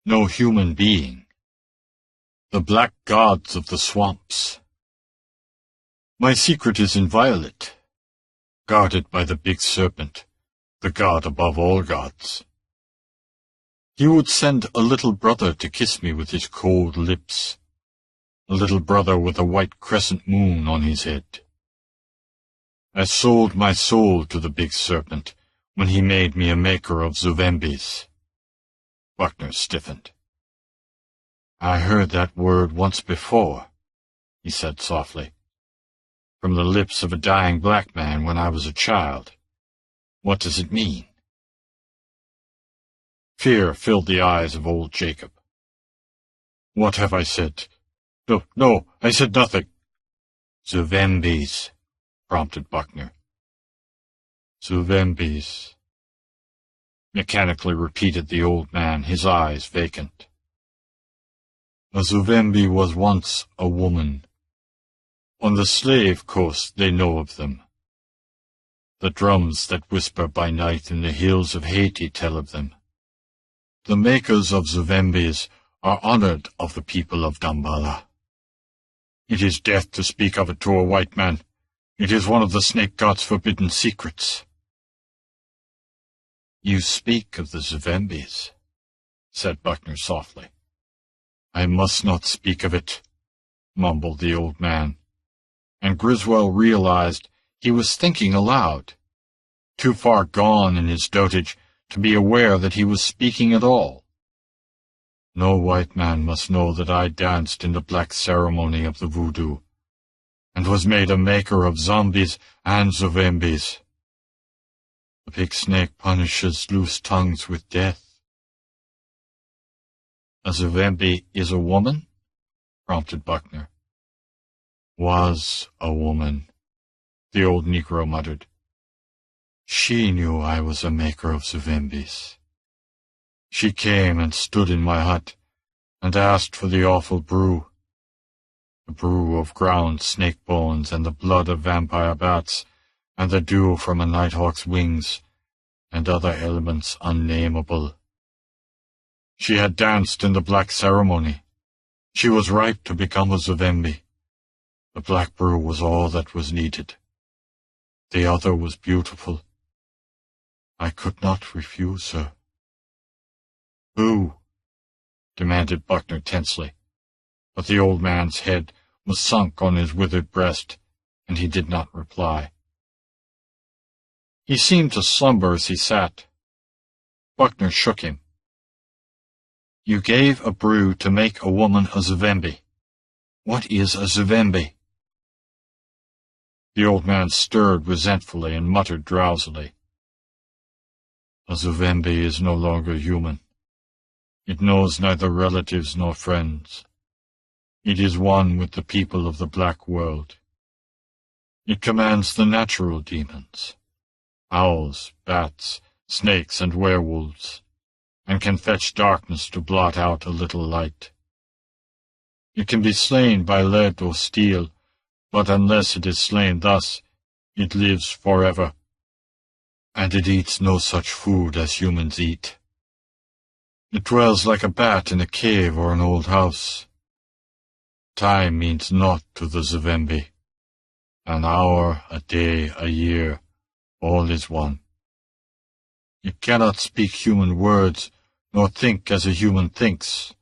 Speaker 3: No human being. The black gods of the swamps. My secret is inviolate, guarded by the big serpent, the god above all gods. He would send a little brother to kiss me with his cold lips, a little brother with a white crescent moon on his head. I sold my soul to the big serpent when he made me a maker of Zuvembis. Buckner stiffened. I heard that word once before, he said softly, from the lips of a dying black man when I was a child. What does it mean? Fear filled the eyes of old Jacob. What have I said? No, I said nothing. Zuvembis, prompted Buckner. Zuvembis, mechanically repeated the old man, his eyes vacant. A Zuvembi was once a woman. On the slave coast they know of them. The drums that whisper by night in the hills of Haiti tell of them. The makers of Zuvembis are honored of the people of Dambala. It is death to speak of it to a white man. It is one of the snake god's forbidden secrets. You speak of the Zuvembis, said Buckner softly. I must not speak of it, mumbled the old man, and Griswold realized he was thinking aloud, too far gone in his dotage to be aware that he was speaking at all. No white man must know that I danced in the black ceremony of the voodoo, and was made a maker of zombies and Zuvembis. The big snake punishes loose tongues with death. A Zuvembi is a woman? Prompted Buckner. Was a woman, the old Negro muttered. She knew I was a maker of Zuvembis. She came and stood in my hut, and asked for the awful brew. The brew of ground snake bones, and the blood of vampire bats, and the dew from a nighthawk's wings, and other elements unnameable. She had danced in the black ceremony. She was ripe to become a Zuvembi. The black brew was all that was needed. The other was beautiful. I could not refuse her. Who? Demanded Buckner tensely, but the old man's head was sunk on his withered breast, and he did not reply. He seemed to slumber as he sat. Buckner shook him. You gave a brew to make a woman a Zuvembi. What is a Zuvembi? The old man stirred resentfully and muttered drowsily. A Zuvembi is no longer human. It knows neither relatives nor friends. It is one with the people of the black world. It commands the natural demons, owls, bats, snakes, and werewolves, and can fetch darkness to blot out a little light. It can be slain by lead or steel, but unless it is slain thus, it lives forever, and it eats no such food as humans eat. It dwells like a bat in a cave or an old house. Time means naught to the Zuvembi. An hour, a day, a year, all is one. It cannot speak human words, nor think as a human thinks,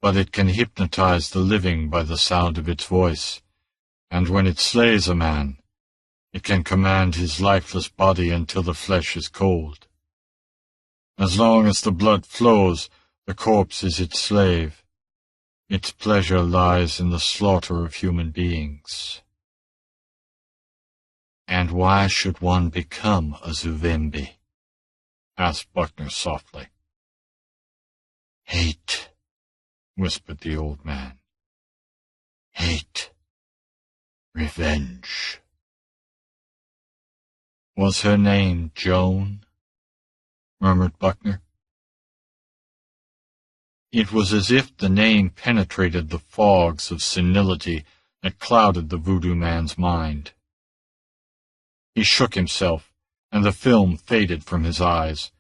Speaker 3: but it can hypnotize the living by the sound of its voice, and when it slays a man, it can command his lifeless body until the flesh is cold. As long as the blood flows, the corpse is its slave. Its pleasure lies in the slaughter of human beings. And why should one become a Zuvembi? Asked Buckner softly. Hate, whispered the old man. Hate. Revenge. Was her name Joan? Murmured Buckner. It was as if the name penetrated the fogs of senility that clouded the voodoo man's mind. He shook himself, and the film faded from his eyes,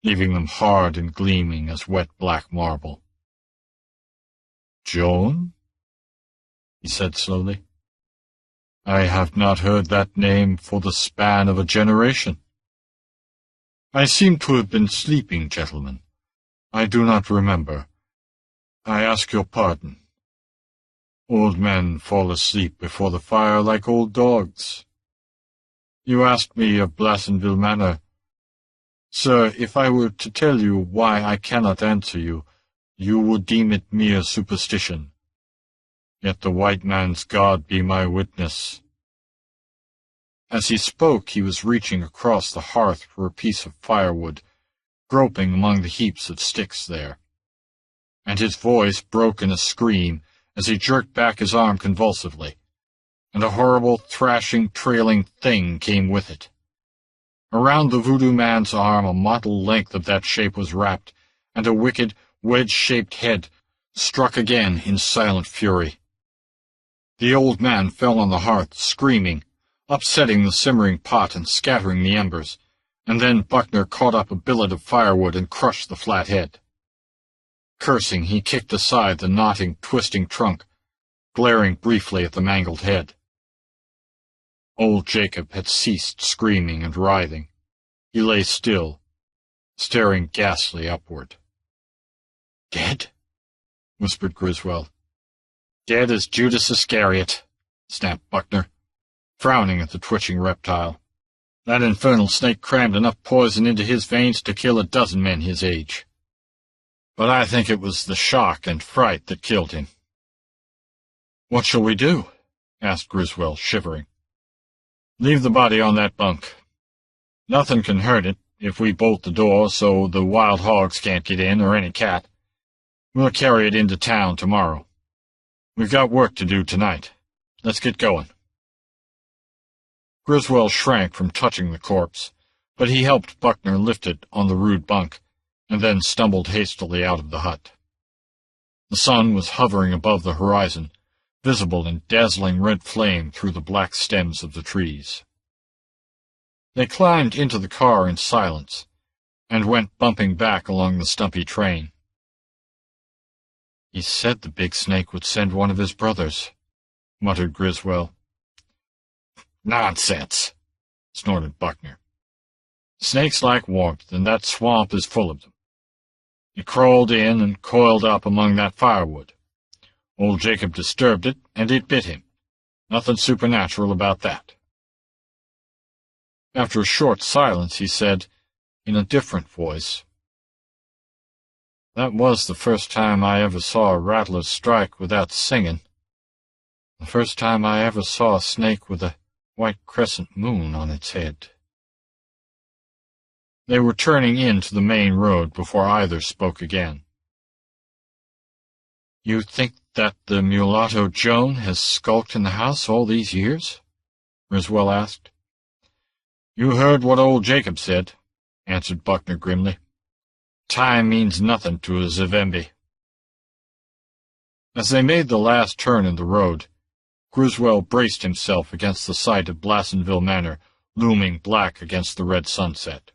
Speaker 3: leaving them hard and gleaming as wet black marble. Joan? He said slowly. I have not heard that name for the span of a generation. I seem to have been sleeping, gentlemen. I do not remember. I ask your pardon. Old men fall asleep before the fire like old dogs. You asked me of Blassenville Manor. Sir, if I were to tell you why I cannot answer you, you would deem it mere superstition. Yet the white man's God be my witness. As he spoke, he was reaching across the hearth for a piece of firewood, groping among the heaps of sticks there. And his voice broke in a scream as he jerked back his arm convulsively, and a horrible, thrashing, trailing thing came with it. Around the voodoo man's arm a mottled length of that shape was wrapped, and a wicked, wedge-shaped head struck again in silent fury. The old man fell on the hearth, screaming, upsetting the simmering pot and scattering the embers, and then Buckner caught up a billet of firewood and crushed the flat head. Cursing, he kicked aside the knotting, twisting trunk, glaring briefly at the mangled head. Old Jacob had ceased screaming and writhing. He lay still, staring ghastly upward. "Dead?" whispered Griswold. "Dead as Judas Iscariot," snapped Buckner, frowning at the twitching reptile. "That infernal snake crammed enough poison into his veins to kill a dozen men his age. But I think it was the shock and fright that killed him." "What shall we do?" asked Griswold, shivering. "Leave the body on that bunk. Nothing can hurt it if we bolt the door so the wild hogs can't get in, or any cat. We'll carry it into town tomorrow. We've got work to do tonight. Let's get going." Griswold shrank from touching the corpse, but he helped Buckner lift it on the rude bunk, and then stumbled hastily out of the hut. The sun was hovering above the horizon, visible in dazzling red flame through the black stems of the trees. They climbed into the car in silence, and went bumping back along the stumpy train. "He said the big snake would send one of his brothers," muttered Griswold. "Nonsense," snorted Buckner. "Snakes like warmth, and that swamp is full of them. It crawled in and coiled up among that firewood. Old Jacob disturbed it, and it bit him. Nothing supernatural about that." After a short silence, he said, in a different voice, "That was the first time I ever saw a rattler strike without singing. The first time I ever saw a snake with a white crescent moon on its head." They were turning into the main road before either spoke again. "You think that the mulatto Joan has skulked in the house all these years?" Griswold asked. "You heard what old Jacob said," answered Buckner grimly. "Time means nothing to a Zivembe." As they made the last turn in the road, Griswold braced himself against the sight of Blassenville Manor looming black against the red sunset.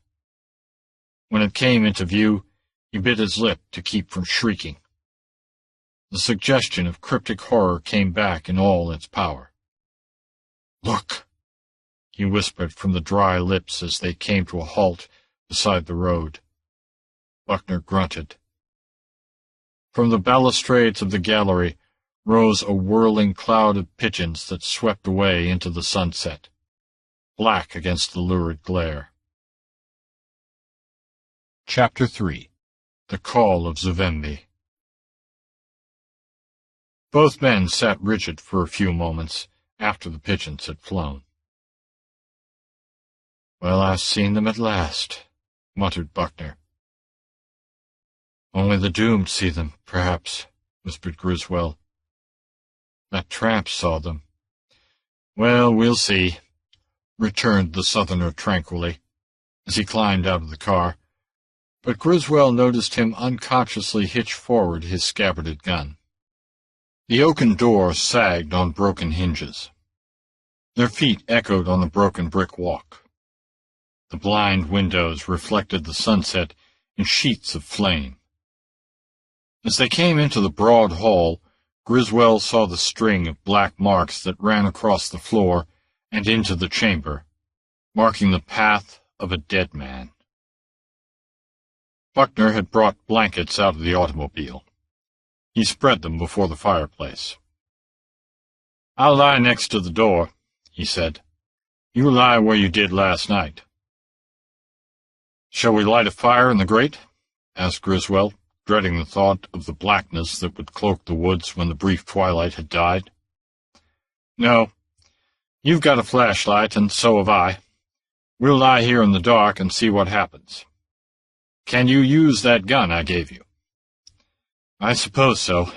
Speaker 3: When it came into view, he bit his lip to keep from shrieking. The suggestion of cryptic horror came back in all its power. "Look!" he whispered from the dry lips as they came to a halt beside the road. Buckner grunted. From the balustrades of the gallery rose a whirling cloud of pigeons that swept away into the sunset, black against the lurid glare. Chapter 3. The Call of Zivembe. Both men sat rigid for a few moments after the pigeons had flown. "Well, I've seen them at last," muttered Buckner. "Only the doomed see them, perhaps," whispered Griswold. "That tramp saw them. Well, we'll see. returned the Southerner tranquilly, as he climbed out of the car, but Griswold noticed him unconsciously hitch forward his scabbarded gun. The oaken door sagged on broken hinges. Their feet echoed on the broken brick walk. The blind windows reflected the sunset in sheets of flame. As they came into the broad hall, Griswold saw the string of black marks that ran across the floor and into the chamber, marking the path of a dead man. Buckner had brought blankets out of the automobile. He spread them before the fireplace. "I'll lie next to the door," he said. "You lie where you did last night." "Shall we light a fire in the grate?" asked Griswold, dreading the thought of the blackness that would cloak the woods when the brief twilight had died. "No. You've got a flashlight, and so have I. We'll lie here in the dark and see what happens. Can you use that gun I gave you?" "I suppose so.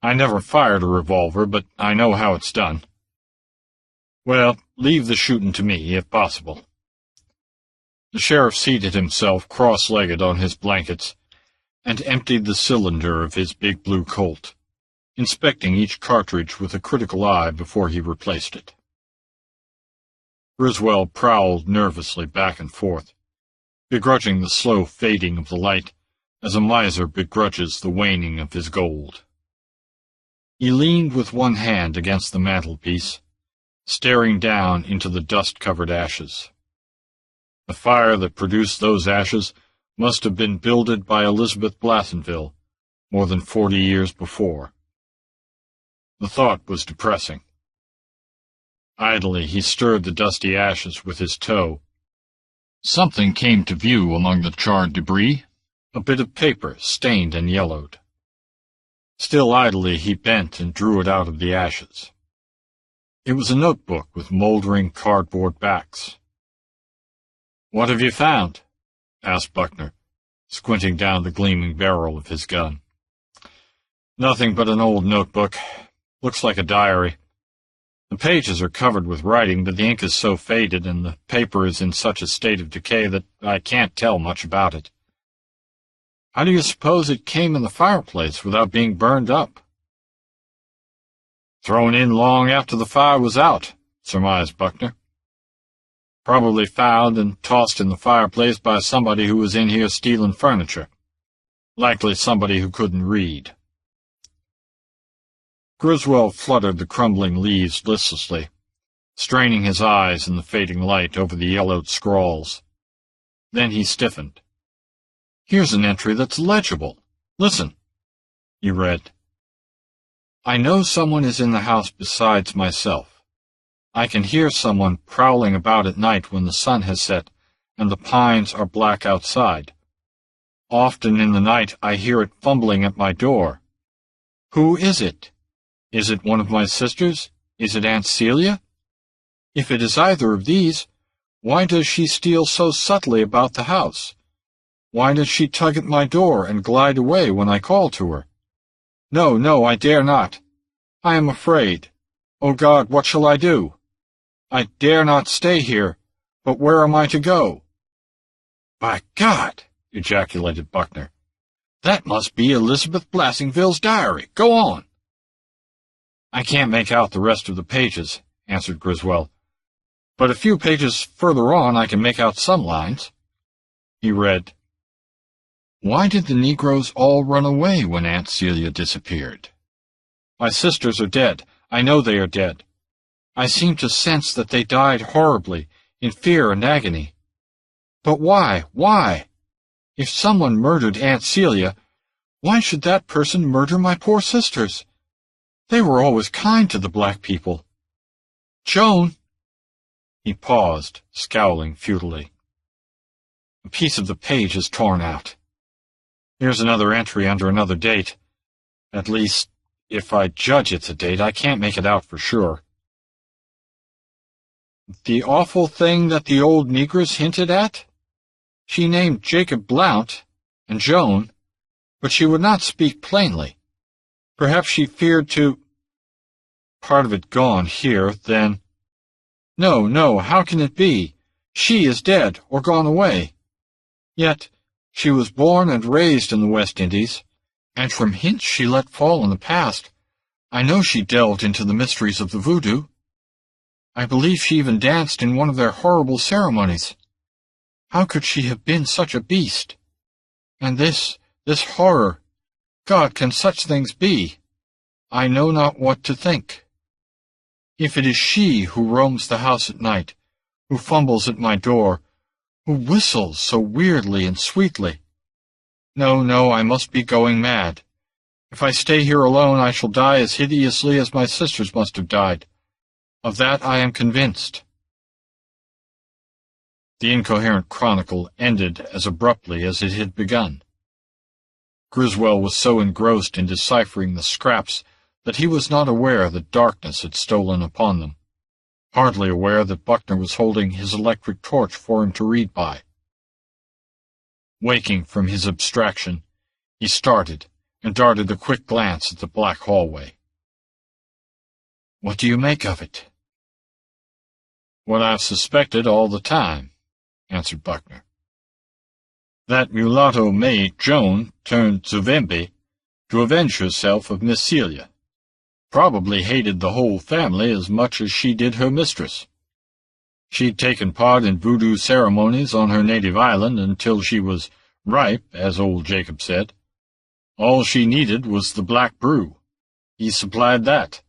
Speaker 3: I never fired a revolver, but I know how it's done." "Well, leave the shooting to me, if possible." The sheriff seated himself cross-legged on his blankets and emptied the cylinder of his big blue Colt, inspecting each cartridge with a critical eye before he replaced it. Griswold prowled nervously back and forth, begrudging the slow fading of the light as a miser begrudges the waning of his gold. He leaned with one hand against the mantelpiece, staring down into the dust-covered ashes. The fire that produced those ashes must have been builded by Elizabeth Blathenville more than 40 years before. The thought was depressing. Idly he stirred the dusty ashes with his toe. Something came to view among the charred debris, a bit of paper stained and yellowed. Still idly he bent and drew it out of the ashes. It was a notebook with moldering cardboard backs. "What have you found?" asked Buckner, squinting down the gleaming barrel of his gun. "Nothing but an old notebook. Looks like a diary. The pages are covered with writing, but the ink is so faded and the paper is in such a state of decay that I can't tell much about it." "How do you suppose it came in the fireplace without being burned up?" "Thrown in long after the fire was out," surmised Buckner. "Probably found and tossed in the fireplace by somebody who was in here stealing furniture. Likely somebody who couldn't read." Griswold fluttered the crumbling leaves listlessly, straining his eyes in the fading light over the yellowed scrawls. Then he stiffened. "Here's an entry that's legible. Listen." He read, "I know someone is in the house besides myself. I can hear someone prowling about at night when the sun has set and the pines are black outside. Often in the night I hear it fumbling at my door. Who is it? Is it one of my sisters? Is it Aunt Celia? If it is either of these, why does she steal so subtly about the house? Why does she tug at my door and glide away when I call to her? No, no, I dare not. I am afraid. Oh God, what shall I do? I dare not stay here, but where am I to go?" "By God!" ejaculated Buckner. "That must be Elizabeth Blathenville's diary. Go on." "I can't make out the rest of the pages," answered Griswold, "but a few pages further on I can make out some lines." He read, "Why did the Negroes all run away when Aunt Celia disappeared? My sisters are dead. I know they are dead. I seem to sense that they died horribly, in fear and agony. But why? Why? If someone murdered Aunt Celia, why should that person murder my poor sisters? They were always kind to the black people. Joan—" He paused, scowling futilely. "A piece of the page is torn out. Here's another entry under another date. At least, if I judge it's a date, I can't make it out for sure. The awful thing that the old negress hinted at? She named Jacob Blount and Joan, but she would not speak plainly. Perhaps she feared to—" Part of it gone here, then.
Speaker 1: No, no, how can it be? She is dead, or gone away. Yet she was born and raised in the West Indies, and from hints she let fall in the past, I know she delved into the mysteries of the voodoo. I believe she even danced in one of their horrible ceremonies. How could she have been such a beast? And this horror. God, can such things be? I know not what to think. If it is she who roams the house at night, who fumbles at my door, who whistles so weirdly and sweetly. No, no, I must be going mad. If I stay here alone, I shall die as hideously as my sisters must have died. Of that I am convinced. The incoherent chronicle ended as abruptly as it had begun. Griswold was so engrossed in deciphering the scraps that he was not aware that darkness had stolen upon them, hardly aware that Buckner was holding his electric torch for him to read by. Waking from his abstraction, he started and darted a quick glance at the black hallway. "What do you make of it?" "What I've suspected all the time," answered Buckner. "That mulatto maid, Joan, turned Zuvembe to avenge herself of Miss Celia. Probably hated the whole family as much as she did her mistress. She'd taken part in voodoo ceremonies on her native island until she was ripe, as old Jacob said. All she needed was the black brew. He supplied that.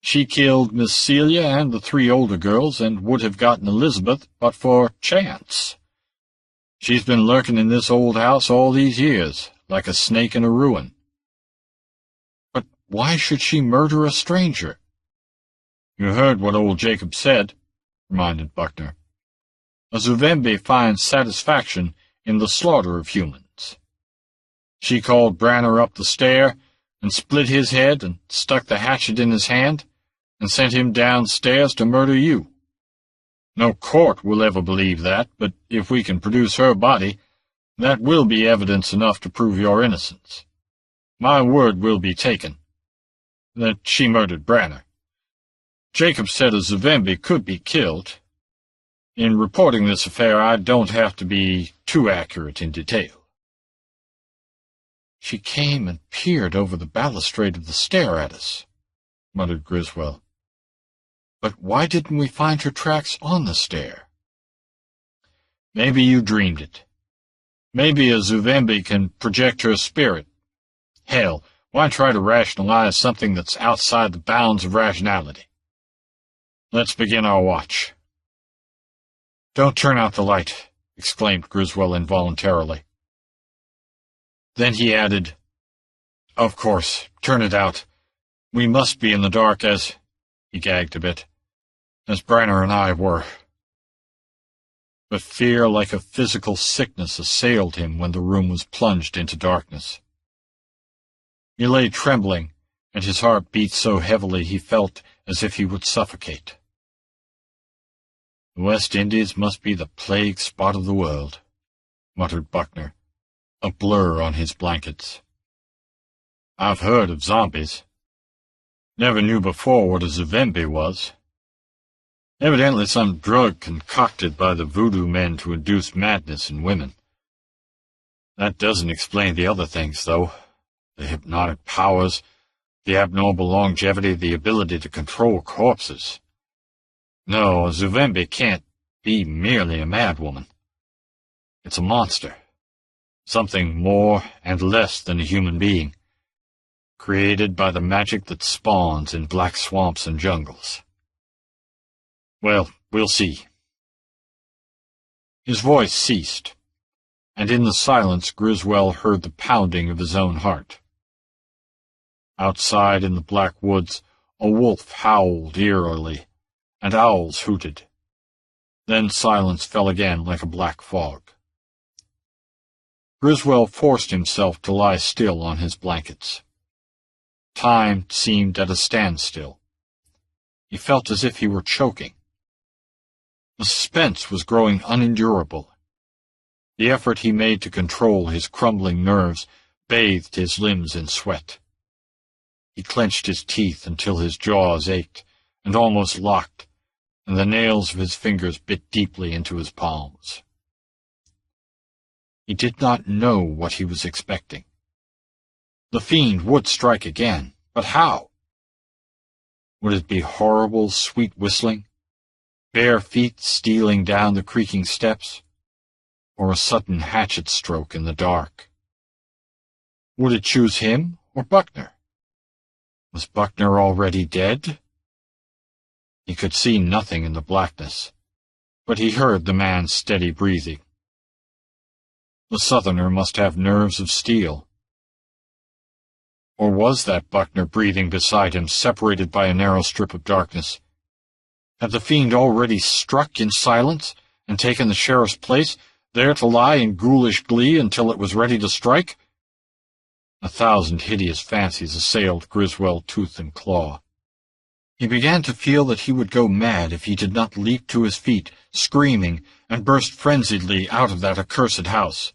Speaker 1: She killed Miss Celia and the 3 older girls and would have gotten Elizabeth but for chance. She's been lurking in this old house all these years, like a snake in a ruin." "But why should she murder a stranger?" "You heard what old Jacob said," reminded Buckner. "A Zuvembe finds satisfaction in the slaughter of humans. She called Branner up the stair and split his head and stuck the hatchet in his hand and sent him downstairs to murder you. No court will ever believe that, but if we can produce her body, that will be evidence enough to prove your innocence. My word will be taken that she murdered Branner. Jacob said a Zuvembe could be killed. In reporting this affair, I don't have to be too accurate in detail." "She came and peered over the balustrade of the stair at us," muttered Griswold. "But why didn't we find her tracks on the stair?" "Maybe you dreamed it. Maybe a Zuvembe can project her spirit. Hell, why try to rationalize something that's outside the bounds of rationality? Let's begin our watch." "Don't turn out the light," exclaimed Griswold involuntarily. Then he added, "Of course, turn it out. We must be in the dark as—" he gagged a bit, "as Branner and I were." But fear like a physical sickness assailed him when the room was plunged into darkness. He lay trembling, and his heart beat so heavily he felt as if he would suffocate. "The West Indies must be the plague spot of the world," muttered Buckner, a blur on his blankets. "I've heard of zombies. Never knew before what a Zuvembe was. Evidently some drug concocted by the voodoo men to induce madness in women. That doesn't explain the other things, though. The hypnotic powers, the abnormal longevity, the ability to control corpses. No, a Zuvembe can't be merely a madwoman. It's a monster. Something more and less than a human being, created by the magic that spawns in black swamps and jungles. Well, we'll see." His voice ceased, and in the silence Griswold heard the pounding of his own heart. Outside in the black woods, a wolf howled eerily, and owls hooted. Then silence fell again like a black fog. Griswold forced himself to lie still on his blankets. Time seemed at a standstill. He felt as if he were choking. The suspense was growing unendurable. The effort he made to control his crumbling nerves bathed his limbs in sweat. He clenched his teeth until his jaws ached and almost locked,
Speaker 3: and the nails of his fingers bit deeply into his palms. He did not know what he was expecting. The fiend would strike again, but how? Would it be horrible, sweet whistling, bare feet stealing down the creaking steps, or a sudden hatchet stroke in the dark? Would it choose him or Buckner? Was Buckner already dead? He could see nothing in the blackness, but he heard the man's steady breathing. The Southerner must have nerves of steel. Or was that Buckner breathing beside him, separated by a narrow strip of darkness? Had the fiend already struck in silence and taken the sheriff's place, there to lie in ghoulish glee until it was ready to strike? 1,000 hideous fancies assailed Griswold tooth and claw. He began to feel that he would go mad if he did not leap to his feet, screaming, and burst frenziedly out of that accursed house.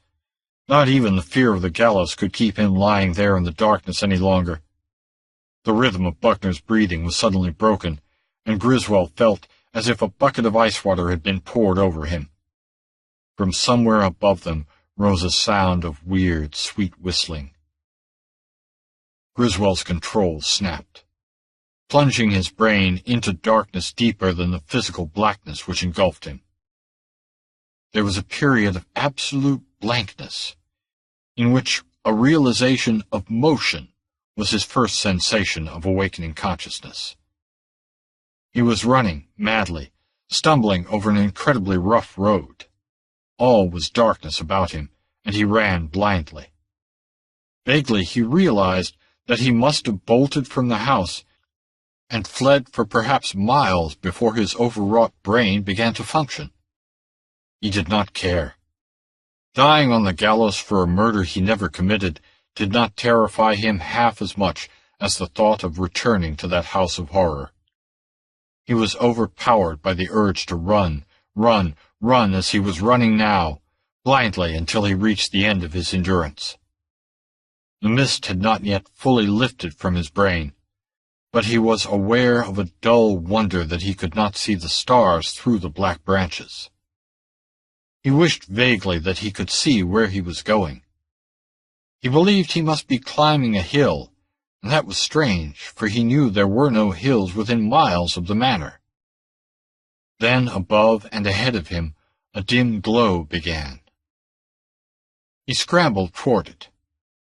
Speaker 3: Not even the fear of the gallows could keep him lying there in the darkness any longer. The rhythm of Buckner's breathing was suddenly broken, and Griswold felt as if a bucket of ice water had been poured over him. From somewhere above them rose a sound of weird, sweet whistling. Griswold's control snapped, plunging his brain into darkness deeper than the physical blackness which engulfed him. There was a period of absolute blankness, in which a realization of motion was his first sensation of awakening consciousness. He was running madly, stumbling over an incredibly rough road. All was darkness about him, and he ran blindly. Vaguely he realized that he must have bolted from the house and fled for perhaps miles before his overwrought brain began to function. He did not care. Dying on the gallows for a murder he never committed did not terrify him half as much as the thought of returning to that house of horror. He was overpowered by the urge to run as he was running now, blindly until he reached the end of his endurance. The mist had not yet fully lifted from his brain, but he was aware of a dull wonder that he could not see the stars through the black branches. He wished vaguely that he could see where he was going. He believed he must be climbing a hill, and that was strange, for he knew there were no hills within miles of the manor. Then, above and ahead of him, a dim glow began. He scrambled toward it,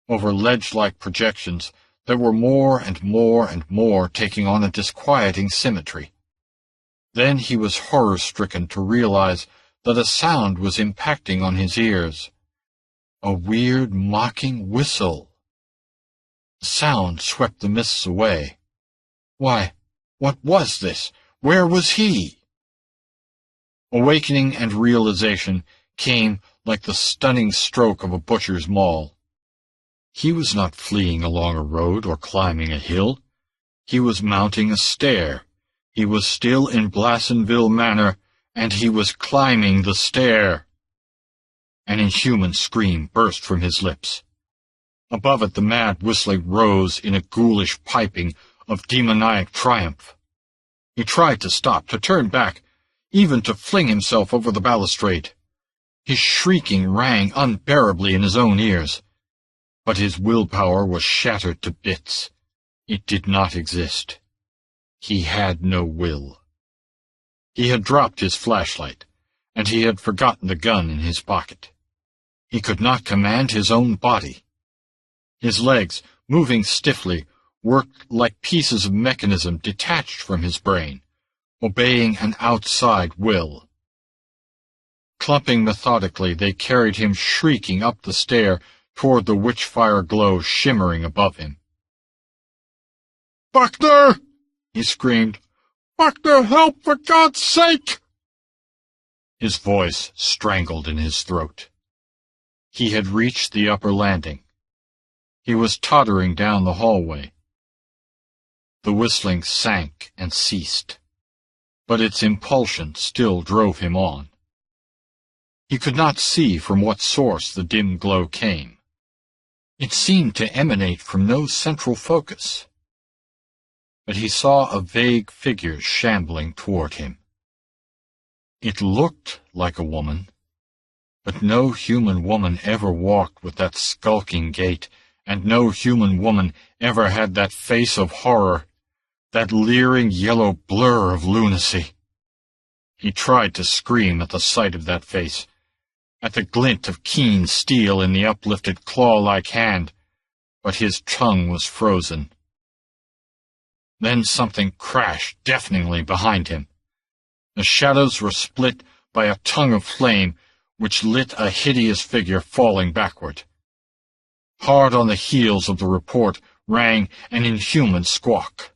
Speaker 3: over ledge-like projections that were more and more and more taking on a disquieting symmetry. Then he was horror-stricken to realize that a sound was impacting on his ears. A weird, mocking whistle. The sound swept the mists away. Why, what was this? Where was he? Awakening and realization came like the stunning stroke of a butcher's maul. He was not fleeing along a road or climbing a hill. He was mounting a stair. He was still in Blassonville Manor, and he was climbing the stair. An inhuman scream burst from his lips. Above it the mad whistling rose in a ghoulish piping of demoniac triumph. He tried to stop, to turn back, even to fling himself over the balustrade. His shrieking rang unbearably in his own ears. But his willpower was shattered to bits. It did not exist. He had no will. He had dropped his flashlight, and he had forgotten the gun in his pocket. He could not command his own body. His legs, moving stiffly, worked like pieces of mechanism detached from his brain, obeying an outside will. Clumping methodically, they carried him shrieking up the stair toward the witch-fire glow shimmering above him. "Buckner!" he screamed. "Buckner, help, for God's sake!" His voice strangled in his throat. He had reached the upper landing. He was tottering down the hallway. The whistling sank and ceased, but its impulsion still drove him on. He could not see from what source the dim glow came. It seemed to emanate from no central focus. But he saw a vague figure shambling toward him. It looked like a woman, but no human woman ever walked with that skulking gait, and no human woman ever had that face of horror, that leering yellow blur of lunacy. He tried to scream at the sight of that face, at the glint of keen steel in the uplifted claw-like hand, but his tongue was frozen. Then something crashed deafeningly behind him. The shadows were split by a tongue of flame which lit a hideous figure falling backward. Hard on the heels of the report rang an inhuman squawk.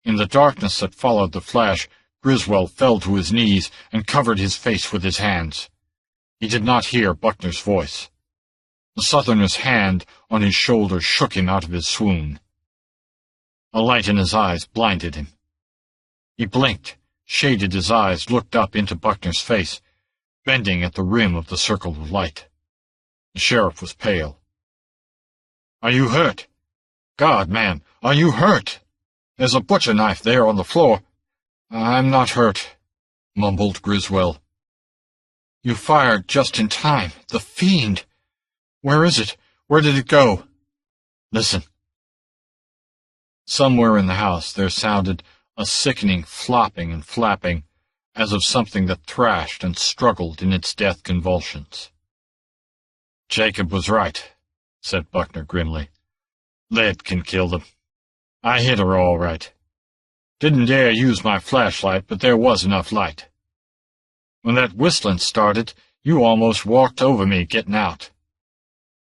Speaker 3: In the darkness that followed the flash, Griswold fell to his knees and covered his face with his hands. He did not hear Buckner's voice. The Southerner's hand on his shoulder shook him out of his swoon. A light in his eyes blinded him. He blinked, shaded his eyes, looked up into Buckner's face, bending at the rim of the circle of light. The sheriff was pale. "Are you hurt? God, man, are you hurt? There's a butcher knife there on the floor." "I'm not hurt," mumbled Griswold. "You fired just in time. The fiend! Where is it? Where did it go?" "Listen." Somewhere in the house there sounded a sickening flopping and flapping, as of something that thrashed and struggled in its death convulsions. "Jacob was right," said Buckner grimly. "Lead can kill them. I hit her all right. Didn't dare use my flashlight, but there was enough light. When that whistling started, you almost walked over me getting out.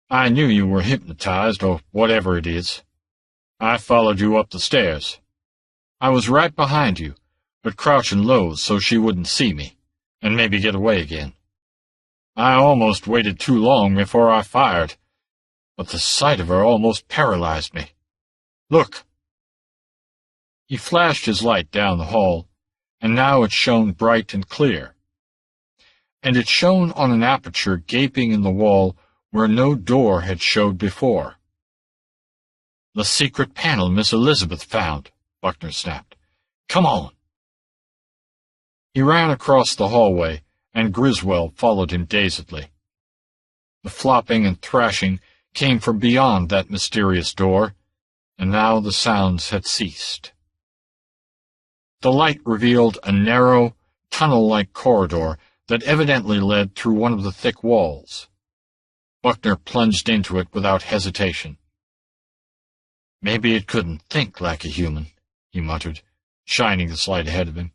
Speaker 3: I knew you were hypnotized, or whatever it is. I followed you up the stairs. I was right behind you, but crouching low so she wouldn't see me, and maybe get away again. I almost waited too long before I fired, but the sight of her almost paralyzed me. Look!" He flashed his light down the hall, and now it shone bright and clear. And it shone on an aperture gaping in the wall where no door had showed before. "The secret panel Miss Elizabeth found," Buckner snapped. "Come on!" He ran across the hallway, and Griswold followed him dazedly. The flopping and thrashing came from beyond that mysterious door, and now the sounds had ceased. The light revealed a narrow, tunnel-like corridor that evidently led through one of the thick walls. Buckner plunged into it without hesitation. "Maybe it couldn't think like a human," he muttered, shining the light ahead of him.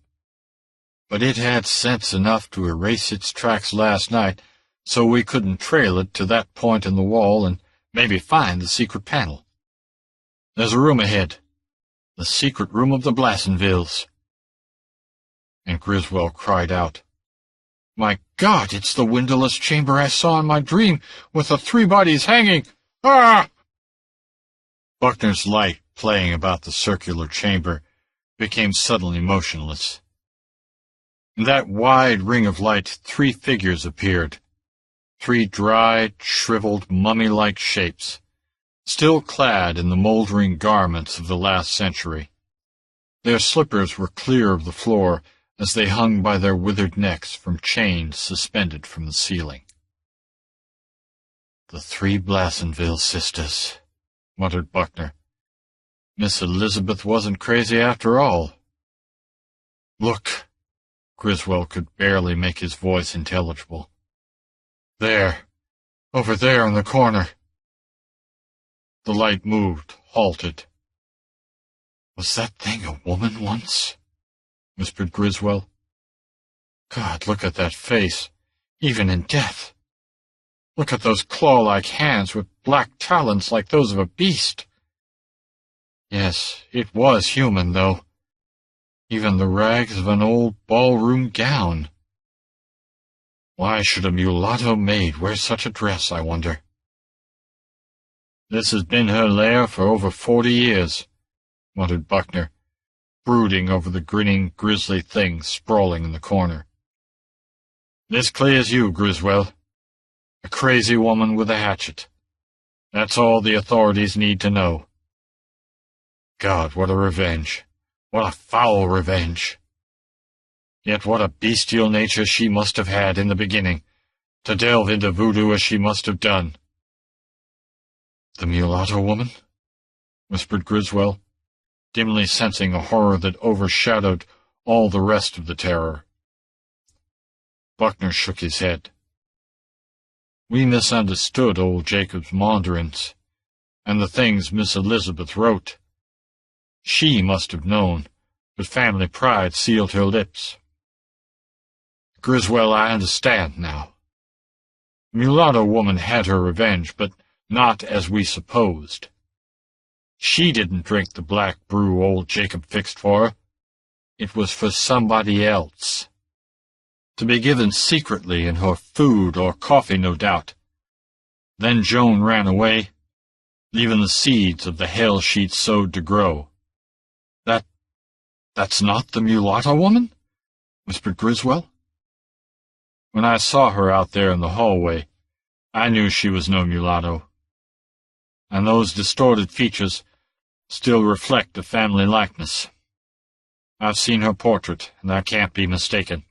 Speaker 3: "But it had sense enough to erase its tracks last night, so we couldn't trail it to that point in the wall and maybe find the secret panel. There's a room ahead. The secret room of the Blassonvilles." And Griswold cried out, "My God, it's the windowless chamber I saw in my dream, with the three bodies hanging! Ah!" Buckner's light, playing about the circular chamber, became suddenly motionless. In that wide ring of light 3 figures appeared, 3 dried, shriveled, mummy-like shapes, still clad in the moldering garments of the last century. Their slippers were clear of the floor as they hung by their withered necks from chains suspended from the ceiling. "The 3 Blassonville sisters," muttered Buckner. "Miss Elizabeth wasn't crazy after all." "Look!" Griswold could barely make his voice intelligible. "There, over there in the corner." The light moved, halted. "Was that thing a woman once?" whispered Griswold. "God, look at that face, even in death. Look at those claw-like hands with black talons like those of a beast. Yes, it was human, though. Even the rags of an old ballroom gown. Why should a mulatto maid wear such a dress, I wonder? This has been her lair for over 40 years, muttered Buckner, brooding over the grinning, grisly thing sprawling in the corner. This clears you, Griswold. A crazy woman with a hatchet. That's all the authorities need to know. God, what a revenge. What a foul revenge. Yet what a bestial nature she must have had in the beginning, to delve into voodoo as she must have done. "The mulatto woman?" whispered Griswold, dimly sensing a horror that overshadowed all the rest of the terror. Buckner shook his head. "We misunderstood old Jacob's maunderings, and the things Miss Elizabeth wrote. She must have known, but family pride sealed her lips. Griswold, I understand now. The mulatto woman had her revenge, but not as we supposed. She didn't drink the black brew old Jacob fixed for her. It was for somebody else. To be given secretly in her food or coffee, no doubt. Then Joan ran away, leaving the seeds of the hell she'd sowed to grow." That's not the mulatto woman?" whispered Griswold. "When I saw her out there in the hallway, I knew she was no mulatto. And those distorted features still reflect the family likeness. I've seen her portrait, and I can't be mistaken.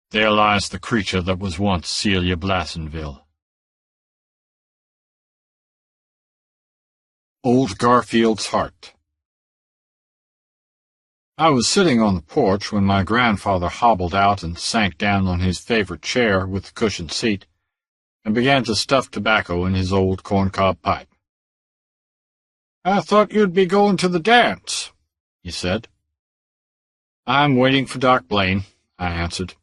Speaker 3: There lies the creature that was once Celia Blassonville." Old Garfield's Heart. I was sitting on the porch when my grandfather hobbled out and sank down on his favorite chair with the cushioned seat, and began to stuff tobacco in his old corncob pipe. "I thought you'd be going to the dance," he said. "I'm waiting for Doc Blaine," I answered.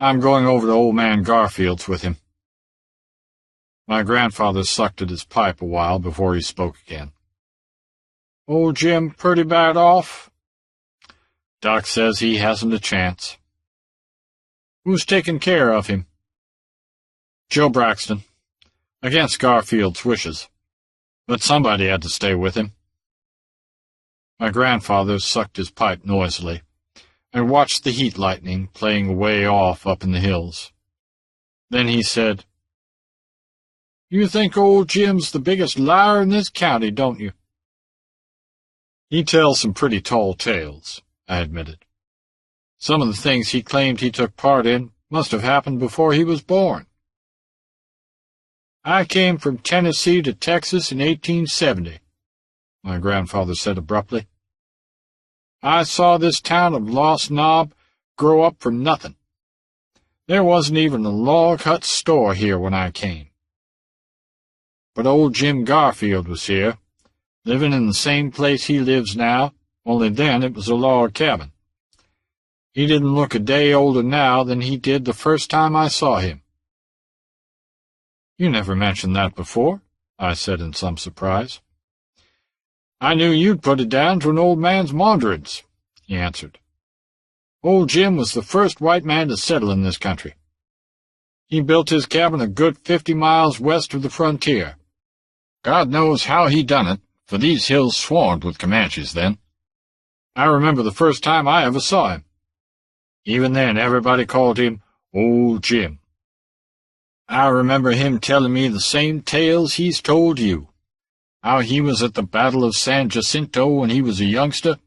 Speaker 3: "I'm going over to old man Garfield's with him." My grandfather sucked at his pipe a while before he spoke again. "Old Jim pretty bad off?" "Doc says he hasn't a chance." "Who's taking care of him?" "Joe Braxton, against Garfield's wishes. But somebody had to stay with him." My grandfather sucked his pipe noisily, and watched the heat lightning playing away off up in the hills. Then he said, "You think old Jim's the biggest liar in this county, don't you?" "He tells some pretty tall tales," I admitted. "Some of the things he claimed he took part in must have happened before he was born." "I came from Tennessee to Texas in 1870, my grandfather said abruptly. "I saw this town of Lost Knob grow up from nothing. There wasn't even a log hut store here when I came. But old Jim Garfield was here, living in the same place he lives now, only then it was a log cabin. He didn't look a day older now than he did the first time I saw him." "You never mentioned that before," I said in some surprise. "I knew you'd put it down to an old man's maunderings," he answered. "Old Jim was the first white man to settle in this country. He built his cabin a good 50 miles west of the frontier. God knows how he done it, for these hills swarmed with Comanches then. I remember the first time I ever saw him. Even then everybody called him Old Jim. I remember him telling me the same tales he's told you, how he was at the Battle of San Jacinto when he was a youngster,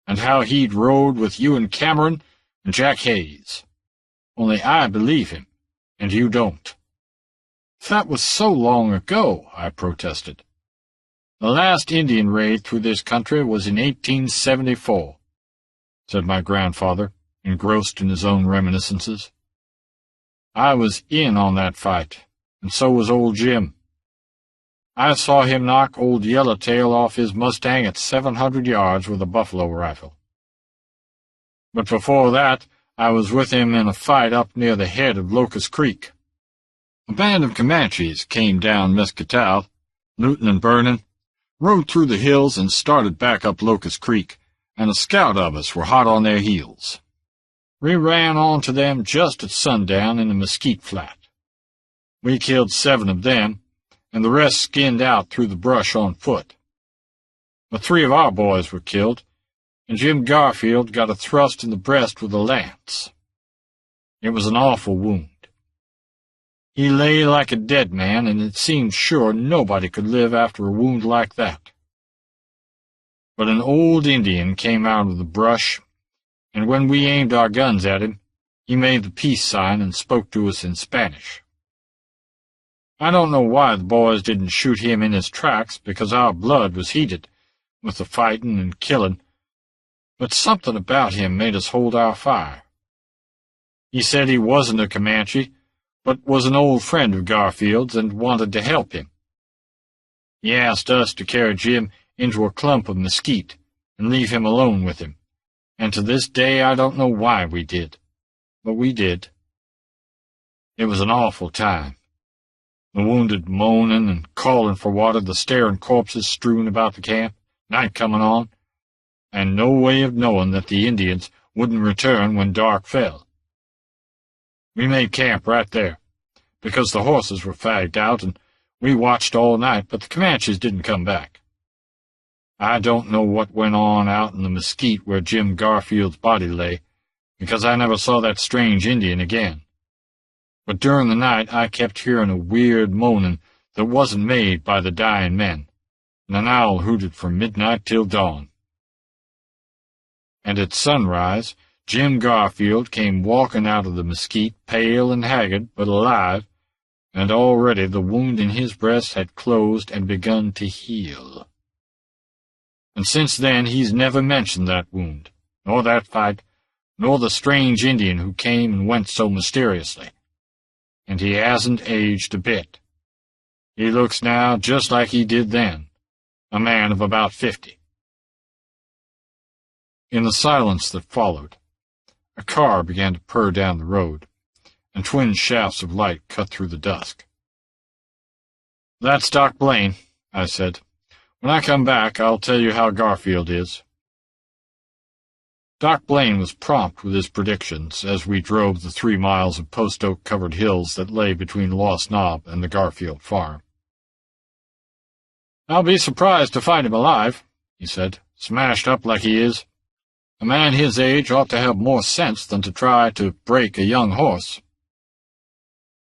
Speaker 3: and how he'd rode with you and Cameron and Jack Hayes. Only I believe him, and you don't." "That was so long ago," I protested. "The last Indian raid through this country was in 1874, said my grandfather, engrossed in his own reminiscences. "I was in on that fight, and so was old Jim. I saw him knock old Yellowtail off his Mustang at 700 yards with a buffalo rifle. But before that, I was with him in a fight up near the head of Locust Creek. A band of Comanches came down Mesquital, looting and burning, rode through the hills and started back up Locust Creek, and a scout of us were hot on their heels. We ran on to them just at sundown in the mesquite flat. We killed 7 of them, and the rest skinned out through the brush on foot. But 3 of our boys were killed, and Jim Garfield got a thrust in the breast with a lance. It was an awful wound. He lay like a dead man, and it seemed sure nobody could live after a wound like that. But an old Indian came out of the brush, and when we aimed our guns at him, he made the peace sign and spoke to us in Spanish. I don't know why the boys didn't shoot him in his tracks, because our blood was heated with the fighting and killing, but something about him made us hold our fire. He said he wasn't a Comanche, but was an old friend of Garfield's and wanted to help him. He asked us to carry Jim into a clump of mesquite and leave him alone with him, and to this day I don't know why we did, but we did. It was an awful time. The wounded moaning and calling for water, the staring corpses strewn about the camp, night coming on, and no way of knowing that the Indians wouldn't return when dark fell. We made camp right there, because the horses were fagged out, and we watched all night, but the Comanches didn't come back. I don't know what went on out in the mesquite where Jim Garfield's body lay, because I never saw that strange Indian again. But during the night I kept hearing a weird moaning that wasn't made by the dying men, and an owl hooted from midnight till dawn. And at sunrise, Jim Garfield came walking out of the mesquite, pale and haggard, but alive, and already the wound in his breast had closed and begun to heal. And since then he's never mentioned that wound, nor that fight, nor the strange Indian who came and went so mysteriously. And he hasn't aged a bit. He looks now just like he did then, a man of about 50. In the silence that followed, a car began to purr down the road, and twin shafts of light cut through the dusk. "That's Doc Blaine," I said. "When I come back, I'll tell you how Garfield is." Doc Blaine was prompt with his predictions as we drove the 3 miles of post-oak-covered hills that lay between Lost Knob and the Garfield farm. "I'll be surprised to find him alive," he said, "smashed up like he is. A man his age ought to have more sense than to try to break a young horse."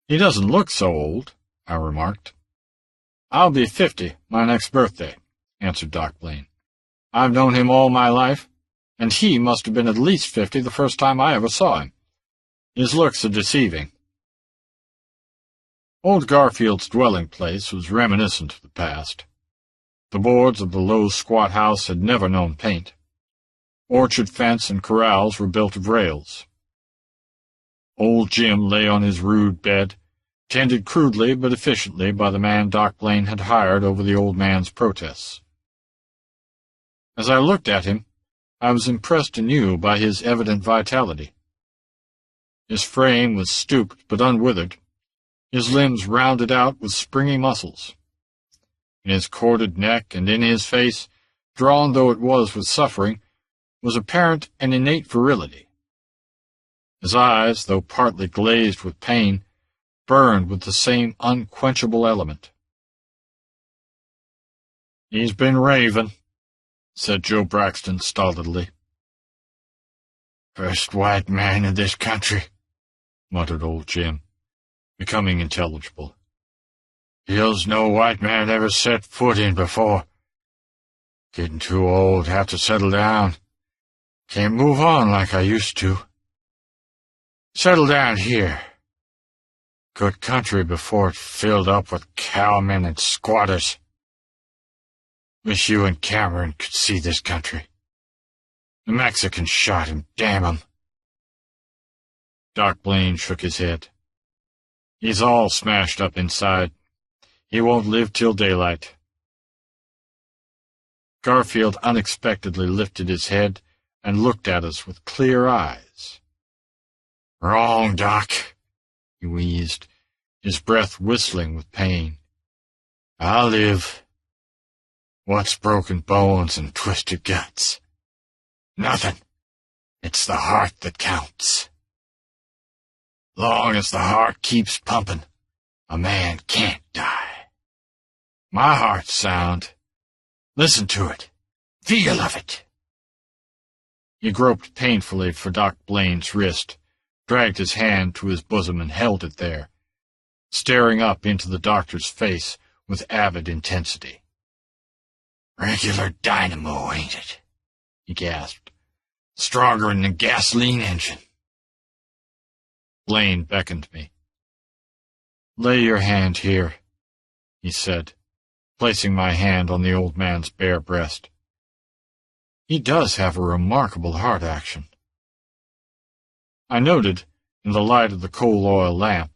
Speaker 3: "He doesn't look so old," I remarked. "I'll be 50 my next birthday," answered Doc Blaine. "I've known him all my life, and he must have been at least 50 the first time I ever saw him. His looks are deceiving." Old Garfield's dwelling place was reminiscent of the past. The boards of the low, squat house had never known paint. Orchard fence and corrals were built of rails. Old Jim lay on his rude bed, tended crudely but efficiently by the man Doc Blaine had hired over the old man's protests. As I looked at him, I was impressed anew by his evident vitality. His frame was stooped but unwithered, his limbs rounded out with springy muscles. In his corded neck and in his face, drawn though it was with suffering, was apparent an innate virility. His eyes, though partly glazed with pain, burned with the same unquenchable element. "He's been raving," said Joe Braxton stolidly. "First white man in this country," muttered old Jim, becoming intelligible. "Hills no white man ever set foot in before. Getting too old, have to settle down. Can't move on like I used to. Settle down here. Good country before it filled up with cowmen and squatters. Wish you and Cameron could see this country. The Mexicans shot him, damn 'em." Doc Blaine shook his head. "He's all smashed up inside. He won't live till daylight." Garfield unexpectedly lifted his head and looked at us with clear eyes. "Wrong, Doc," he wheezed, his breath whistling with pain. "I'll live. What's broken bones and twisted guts? Nothing. It's the heart that counts. Long as the heart keeps pumping, a man can't die. My heart's sound. Listen to it. Feel of it." He groped painfully for Doc Blaine's wrist, dragged his hand to his bosom and held it there, staring up into the doctor's face with avid intensity. "Regular dynamo, ain't it?" he gasped.
Speaker 2: Stronger than a gasoline engine.
Speaker 3: Blaine beckoned me. "Lay your hand here," he said, placing my hand on the old man's bare breast. "He does have a remarkable heart action." I noted, in the light of the coal oil lamp,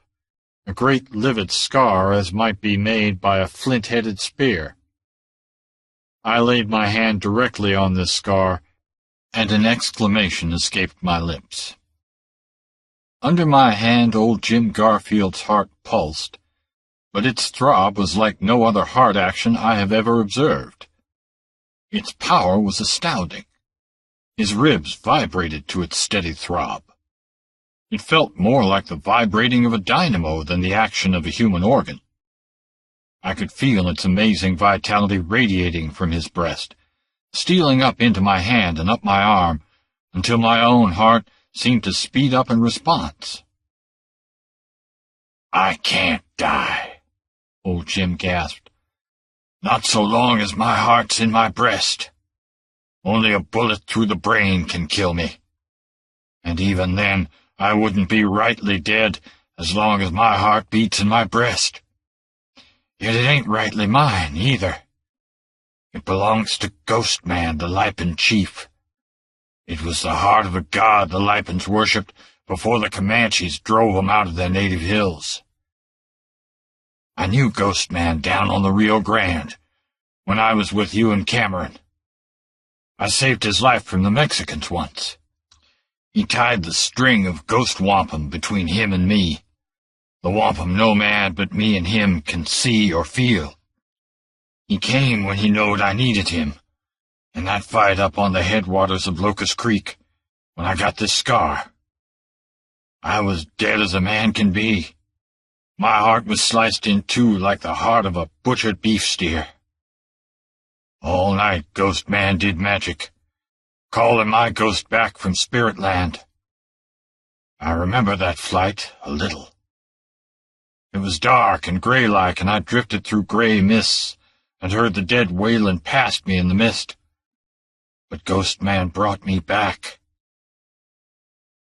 Speaker 3: a great livid scar as might be made by a flint-headed spear. I laid my hand directly on this scar, and an exclamation escaped my lips. Under my hand old Jim Garfield's heart pulsed, but its throb was like no other heart action I have ever observed. Its power was astounding. His ribs vibrated to its steady throb. It felt more like the vibrating of a dynamo than the action of a human organ. I could feel its amazing vitality radiating from his breast, stealing up into my hand and up my arm, until my own heart seemed to speed up in response.
Speaker 2: "I can't die," old Jim gasped. "Not so long as my heart's in my breast. Only a bullet through the brain can kill me. And even then, I wouldn't be rightly dead as long as my heart beats in my breast. Yet it ain't rightly mine, either. It belongs to Ghost-Man, the Lipan chief. It was the heart of a god the Lipans worshipped before the Comanches drove them out of their native hills. I knew Ghost-Man down on the Rio Grande, when I was with you and Cameron. I saved his life from the Mexicans once. He tied the string of ghost wampum between him and me, the wampum no man but me and him can see or feel. He came when he knowed I needed him, in that fight up on the headwaters of Locust Creek, when I got this scar. I was dead as a man can be. My heart was sliced in two like the heart of a butchered beef steer. All night Ghost-Man did magic, calling my ghost back from Spirit Land. I remember that flight a little. It was dark and gray-like, and I drifted through gray mists and heard the dead wailing past me in the mist. But Ghost-Man brought me back.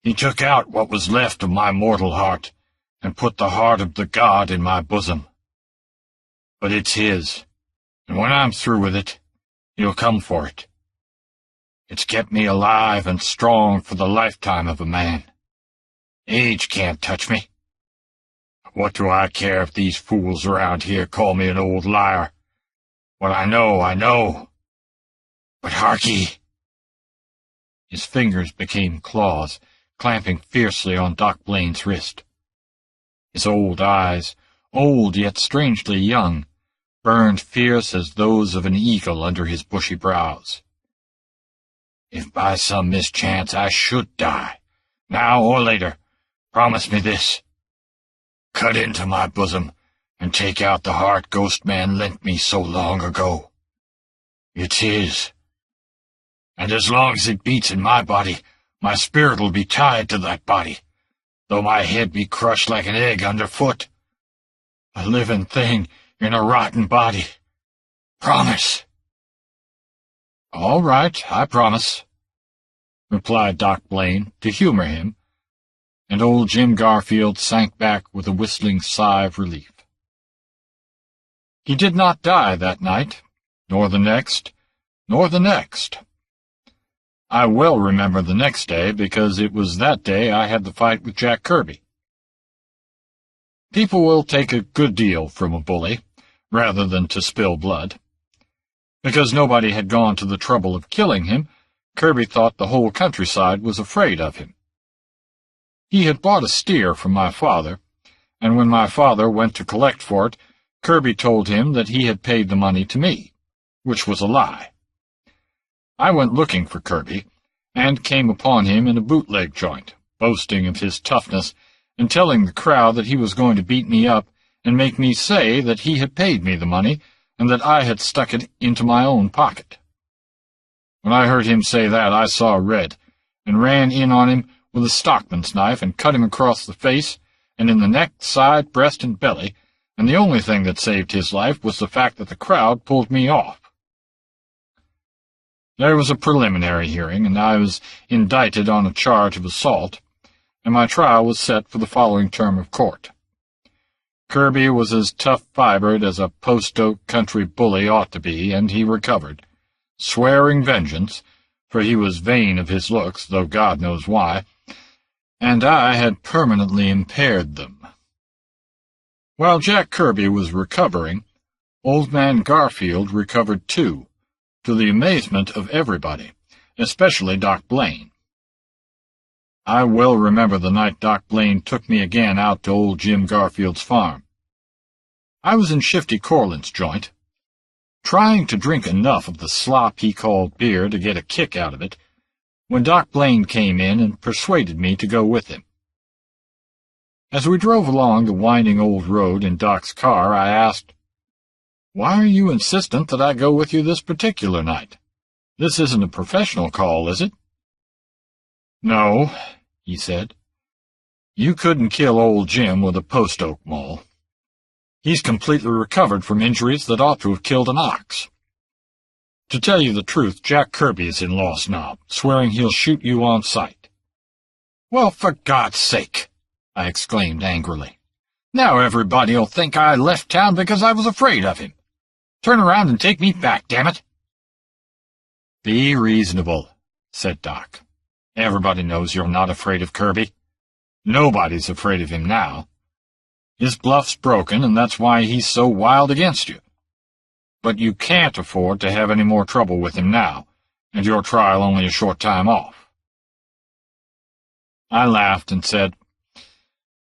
Speaker 2: He took out what was left of my mortal heart and put the heart of the god in my bosom. But it's his, and when I'm through with it, he'll come for it. It's kept me alive and strong for the lifetime of a man. Age can't touch me. What do I care if these fools around here call me an old liar? What I know, I know. But harkee!" His fingers became claws, clamping fiercely on Doc Blaine's wrist. His old eyes, old yet strangely young, burned fierce as those of an eagle under his bushy brows. "If by some mischance I should die, now or later, promise me this. Cut into my bosom and take out the heart Ghost-Man lent me so long ago. It's his. And as long as it beats in my body, my spirit'll be tied to that body, though my head be crushed like an egg underfoot. A living thing in a rotten body. Promise." "All right, I promise," replied Doc Blaine, to humor him, and old Jim Garfield sank back with a whistling sigh of relief. He did not die that night, nor the next, nor the next. I well remember the next day, because it was that day I had the fight with Jack Kirby. People will take a good deal from a bully, rather than to spill blood. Because nobody had gone to the trouble of killing him, Kirby thought the whole countryside was afraid of him. He had bought a steer from my father, and when my father went to collect for it, Kirby told him that he had paid the money to me, which was a lie. I went looking for Kirby, and came upon him in a bootleg joint, boasting of his toughness, and telling the crowd that he was going to beat me up and make me say that he had paid me the money, and that I had stuck it into my own pocket. When I heard him say that, I saw red, and ran in on him with a stockman's knife and cut him across the face, and in the neck, side, breast, and belly, and the only thing that saved his life was the fact that the crowd pulled me off.
Speaker 3: There was a preliminary hearing, and I was indicted on a charge of assault, and my trial was set for the following term of court. Kirby was as tough-fibered as a post-oak country bully ought to be, and he recovered, swearing vengeance, for he was vain of his looks, though God knows why, and I had permanently impaired them. While Jack Kirby was recovering, old man Garfield recovered too, to the amazement of everybody, especially Doc Blaine. I well remember the night Doc Blaine took me again out to old Jim Garfield's farm. I was in Shifty Corlin's joint, trying to drink enough of the slop he called beer to get a kick out of it, when Doc Blaine came in and persuaded me to go with him. As we drove along the winding old road in Doc's car, I asked, "Why are you insistent that I go with you this particular night? This isn't a professional call, is it?" "No," he said. "You couldn't kill old Jim with a post-oak maul. He's completely recovered from injuries that ought to have killed an ox. To tell you the truth, Jack Kirby is in Lost Knob, swearing he'll shoot you on sight." "Well, for God's sake!" I exclaimed angrily. "Now everybody'll think I left town because I was afraid of him. Turn around and take me back, damn it!" "Be reasonable," said Doc. "Everybody knows you're not afraid of Kirby. Nobody's afraid of him now. His bluff's broken, and that's why he's so wild against you. But you can't afford to have any more trouble with him now, and your trial only a short time off." I laughed and said,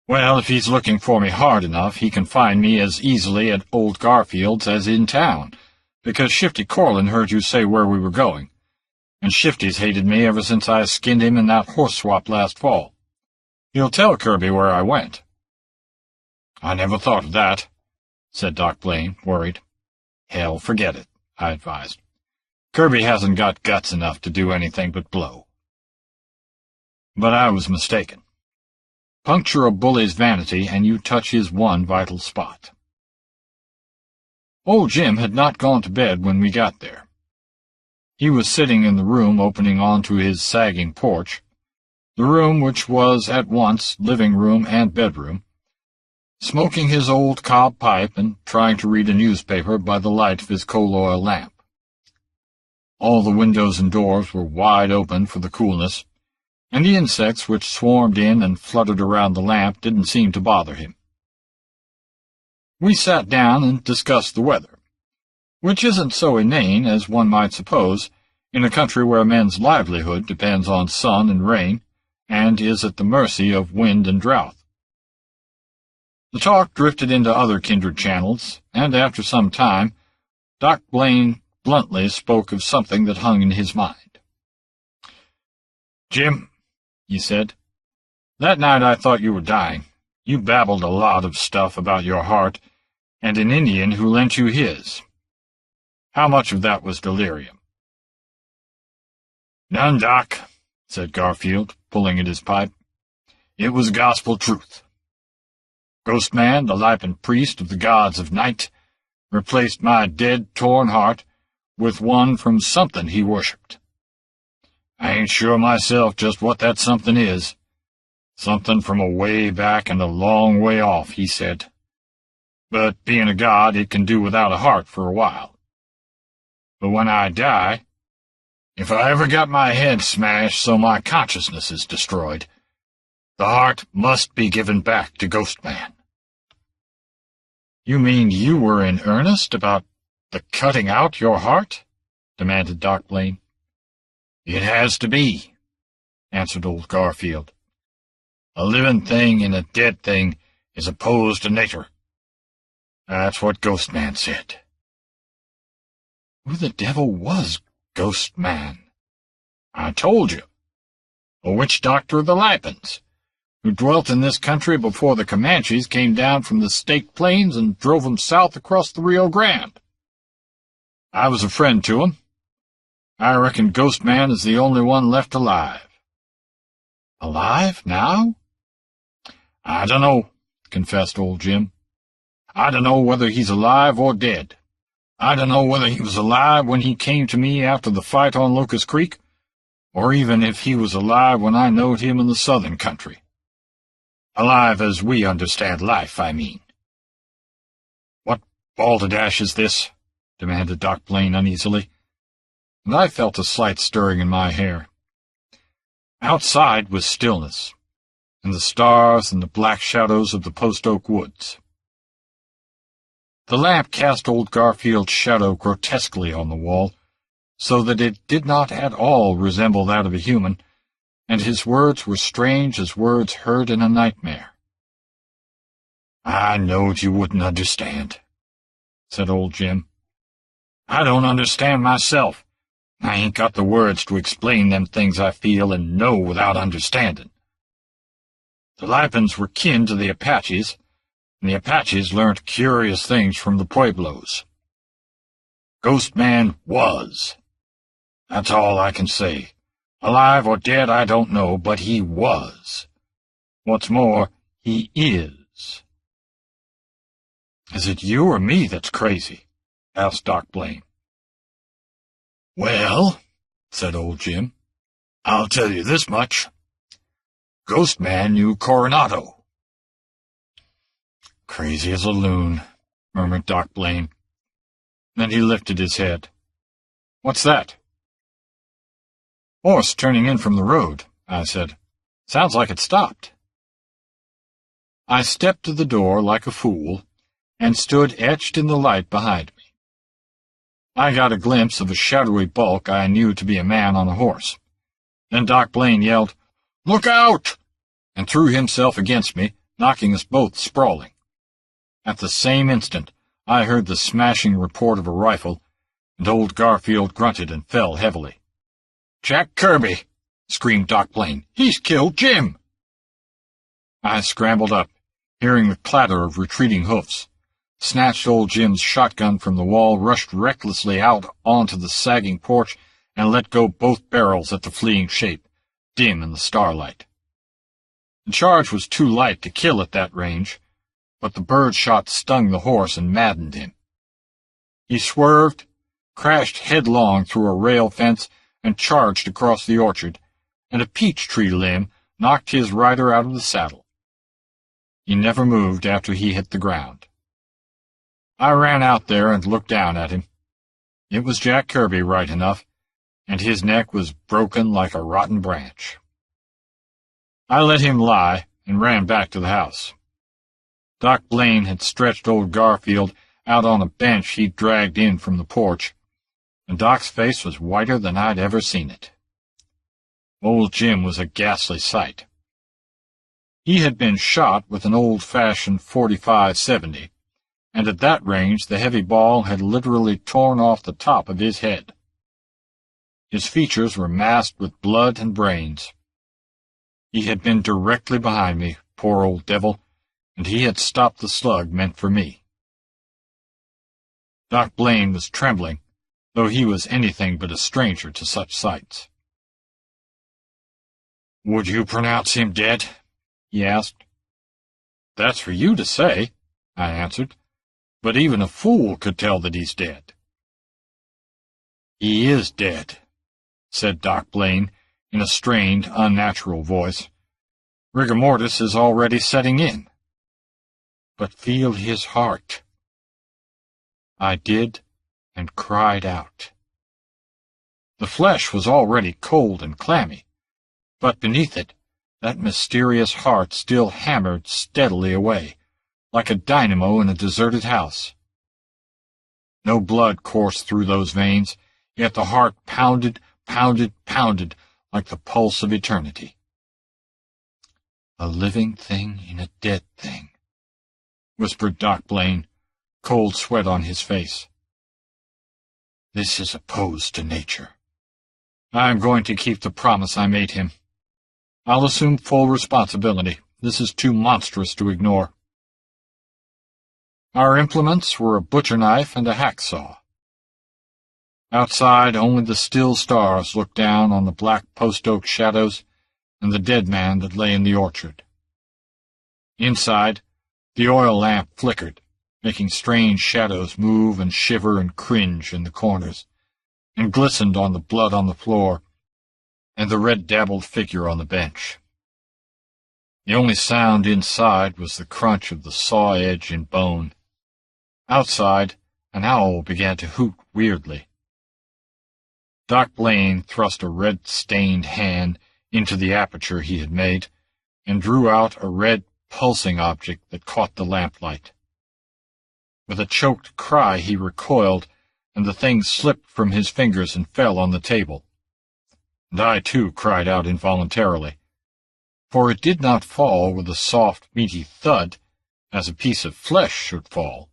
Speaker 3: "Well, if he's looking for me hard enough, he can find me as easily at old Garfield's as in town, because Shifty Corlin heard you say where we were going, and Shifty's hated me ever since I skinned him in that horse swap last fall. He'll tell Kirby where I went." "I never thought of that," said Doc Blaine, worried. "Hell, forget it," I advised. "Kirby hasn't got guts enough to do anything but blow." But I was mistaken. Puncture a bully's vanity, and you touch his one vital spot. Old Jim had not gone to bed when we got there. He was sitting in the room opening onto his sagging porch, the room which was at once living room and bedroom, smoking his old cob pipe and trying to read a newspaper by the light of his coal-oil lamp. All the windows and doors were wide open for the coolness, and the insects which swarmed in and fluttered around the lamp didn't seem to bother him. We sat down and discussed the weather, which isn't so inane as one might suppose in a country where men's livelihood depends on sun and rain and is at the mercy of wind and drought. The talk drifted into other kindred channels, and after some time, Doc Blaine bluntly spoke of something that hung in his mind. "Jim," he said, "that night I thought you were dying. You babbled a lot of stuff about your heart and an Indian who lent you his. How much of that was delirium?" "None, Doc," said Garfield, pulling at his pipe. "It was gospel truth. Ghost-Man, the Lipin priest of the gods of night, replaced my dead, torn heart with one from something he worshipped. I ain't sure myself just what that something is. Something from a way back and a long way off, he said. But being a god, it can do without a heart for a while. But when I die, if I ever got my head smashed so my consciousness is destroyed, the heart must be given back to Ghost-Man." "You mean you were in earnest about the cutting out your heart?" demanded Doc Blaine. "It has to be," answered old Garfield. "A living thing and a dead thing is opposed to nature. That's what Ghost-Man said." "Who the devil was Ghost-Man?" "I told you. A witch doctor of the Lipins, who dwelt in this country before the Comanches came down from the Staked Plains and drove 'em south across the Rio Grande. I was a friend to 'em. I reckon Ghost-Man is the only one left alive." "Alive now?" "I dunno," confessed old Jim. "I dunno whether he's alive or dead,
Speaker 2: I don't know whether he was alive when he came to me after the fight on Locust Creek, or even if he was alive when I knowed him in the southern country. Alive as we understand life, I mean. What balderdash is this? Demanded Doc Blaine uneasily, and I felt a slight stirring in my hair. Outside was stillness, and the stars and the black shadows of the post oak woods. The lamp cast old Garfield's shadow grotesquely on the wall, so that it did not at all resemble that of a human, and his words were strange as words heard in a nightmare. "I knowed you wouldn't understand," said old Jim. "I don't understand myself. I ain't got the words to explain them things I feel and know without understanding. The Lipans were kin to the Apaches, and the Apaches learnt curious things from the Pueblos. Ghost Man was. That's all I can say. Alive or dead, I don't know, but he was. What's more, he is." "Is it you or me that's crazy?" asked Doc Blaine. "Well," said old Jim, "I'll tell you this much. Ghost Man knew Coronado." "Crazy as a loon," murmured Doc Blaine. Then he lifted his head. "What's that?" "Horse turning in from the road," I said. "Sounds like it stopped." I stepped to the door like a fool, and stood etched in the light behind me. I got a glimpse of a shadowy bulk I knew to be a man on a horse. Then Doc Blaine yelled, "Look out!" and threw himself against me, knocking us both sprawling. At the same instant, I heard the smashing report of a rifle, and old Garfield grunted and fell heavily. "Jack Kirby!" screamed Doc Blaine. "He's killed Jim!" I scrambled up, hearing the clatter of retreating hoofs, snatched old Jim's shotgun from the wall, rushed recklessly out onto the sagging porch, and let go both barrels at the fleeing shape, dim in the starlight. The charge was too light to kill at that range, but the bird shot stung the horse and maddened him. He swerved, crashed headlong through a rail fence, and charged across the orchard, and a peach tree limb knocked his rider out of the saddle. He never moved after he hit the ground. I ran out there and looked down at him. It was Jack Kirby right enough, and his neck was broken like a rotten branch. I let him lie and ran back to the house. Doc Blaine had stretched old Garfield out on a bench he'd dragged in from the porch, and Doc's face was whiter than I'd ever seen it. Old Jim was a ghastly sight. He had been shot with an old-fashioned .45-70, and at that range the heavy ball had literally torn off the top of his head. His features were masked with blood and brains. He had been directly behind me, poor old devil, and he had stopped the slug meant for me. Doc Blaine was trembling, though he was anything but a stranger to such sights. "Would you pronounce him dead?" he asked. "That's for you to say," I answered. "But even a fool could tell that he's dead." "He is dead," said Doc Blaine in a strained, unnatural voice. "Rigor mortis is already setting in. But feel his heart." I did, and cried out. The flesh was already cold and clammy, but beneath it, that mysterious heart still hammered steadily away, like a dynamo in a deserted house. No blood coursed through those veins, yet the heart pounded, pounded, pounded, like the pulse of eternity. "A living thing in a dead thing," whispered Doc Blaine, cold sweat on his face. "This is opposed to nature. I'm going to keep the promise I made him. I'll assume full responsibility. This is too monstrous to ignore." Our implements were a butcher knife and a hacksaw. Outside, only the still stars looked down on the black post-oak shadows and the dead man that lay in the orchard. Inside, the oil lamp flickered,
Speaker 1: making strange shadows move and shiver and cringe in the corners, and glistened on the blood on the floor and the red-dabbled figure on the bench. The only sound inside was the crunch of the saw edge in bone. Outside, an owl began to hoot weirdly. Doc Blaine thrust a red-stained hand into the aperture he had made and drew out a red, pulsing object that caught the lamplight. With a choked cry he recoiled, and the thing slipped from his fingers and fell on the table. And I, too, cried out involuntarily, for it did not fall with a soft, meaty thud, as a piece of flesh should fall.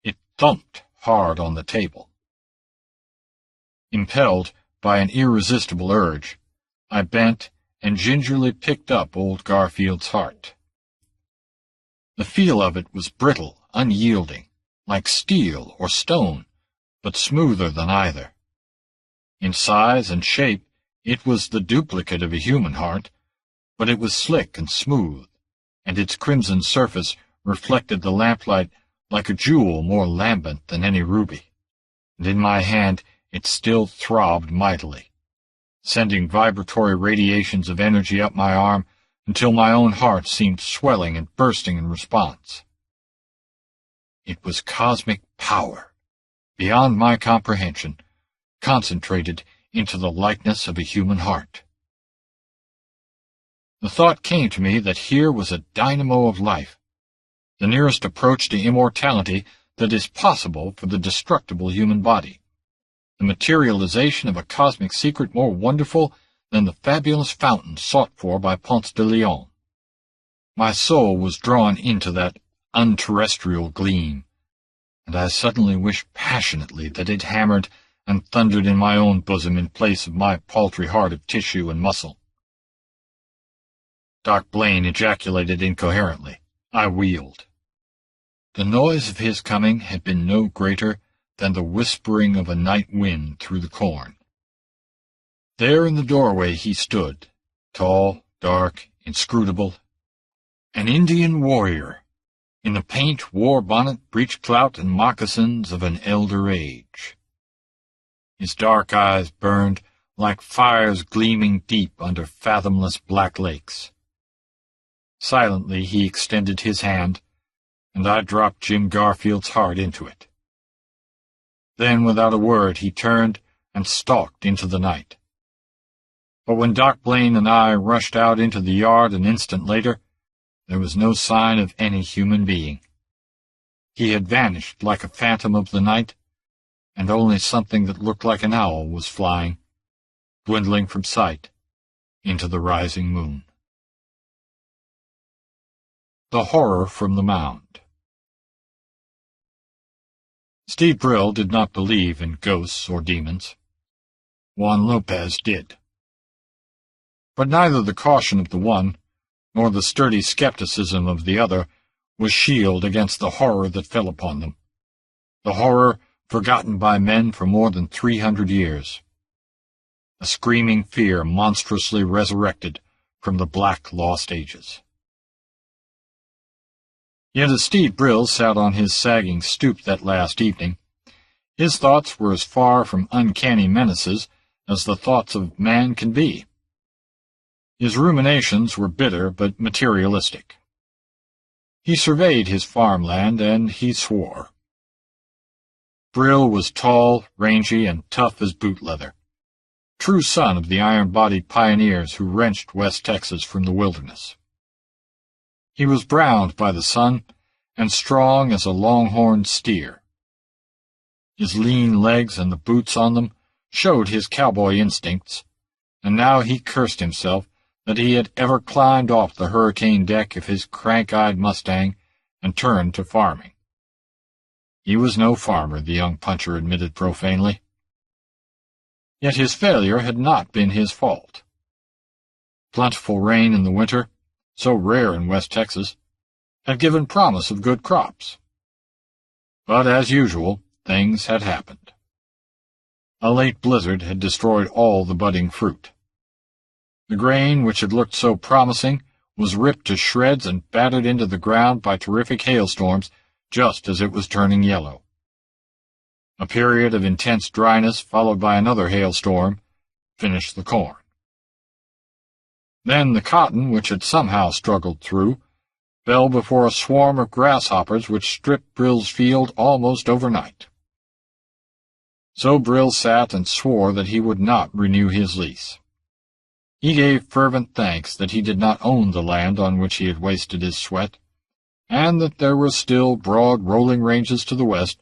Speaker 1: It thumped hard on the table. Impelled by an irresistible urge, I bent and gingerly picked up old Garfield's heart. The feel of it was brittle, unyielding, like steel or stone, but smoother than either. In size and shape, it was the duplicate of a human heart, but it was slick and smooth, and its crimson surface reflected the lamplight like a jewel more lambent than any ruby, and in my hand it still throbbed mightily, sending vibratory radiations of energy up my arm until my own heart seemed swelling and bursting in response. It was cosmic power, beyond my comprehension, concentrated into the likeness of a human heart. The thought came to me that here was a dynamo of life, the nearest approach to immortality that is possible for the destructible human body, the materialization of a cosmic secret more wonderful than the fabulous fountain sought for by Ponce de Leon. My soul was drawn into that unterrestrial gleam, and I suddenly wished passionately that it hammered and thundered in my own bosom in place of my paltry heart of tissue and muscle. Doc Blaine ejaculated incoherently. I wheeled. The noise of his coming had been no greater than the whispering of a night wind through the corn. There in the doorway he stood, tall, dark, inscrutable, an Indian warrior, in the paint, war bonnet, breech-clout, and moccasins of an elder age. His dark eyes burned like fires gleaming deep under fathomless black lakes. Silently he extended his hand, and I dropped Jim Garfield's heart into it. Then, without a word, he turned and stalked into the night. But when Doc Blaine and I rushed out into the yard an instant later, there was no sign of any human being. He had vanished like a phantom of the night, and only something that looked like an owl was flying, dwindling from sight, into the rising moon. The Horror from the Mound. Steve Brill did not believe in ghosts or demons. Juan Lopez did. But neither the caution of the one, nor the sturdy skepticism of the other, was shield against the horror that fell upon them, the horror forgotten by men for more than 300 years. A screaming fear monstrously resurrected from the black lost ages. Yet as Steve Brill sat on his sagging stoop that last evening, his thoughts were as far from uncanny menaces as the thoughts of man can be. His ruminations were bitter but materialistic. He surveyed his farmland, and he swore. Brill was tall, rangy, and tough as boot leather, true son of the iron-bodied pioneers who wrenched West Texas from the wilderness. He was browned by the sun and strong as a longhorned steer. His lean legs and the boots on them showed his cowboy instincts, and now he cursed himself that he had ever climbed off the hurricane deck of his crank-eyed Mustang and turned to farming. He was no farmer, the young puncher admitted profanely. Yet his failure had not been his fault. Plentiful rain in the winter, so rare in West Texas, had given promise of good crops. But as usual, things had happened. A late blizzard had destroyed all the budding fruit. The grain, which had looked so promising, was ripped to shreds and battered into the ground by terrific hailstorms
Speaker 3: just as it was turning yellow. A period of intense dryness followed by another hailstorm finished the corn. Then the cotton, which had somehow struggled through, fell before a swarm of grasshoppers which stripped Brill's field almost overnight. So Brill sat and swore that he would not renew his lease. He gave fervent thanks that he did not own the land on which he had wasted his sweat, and that there were still broad rolling ranges to the west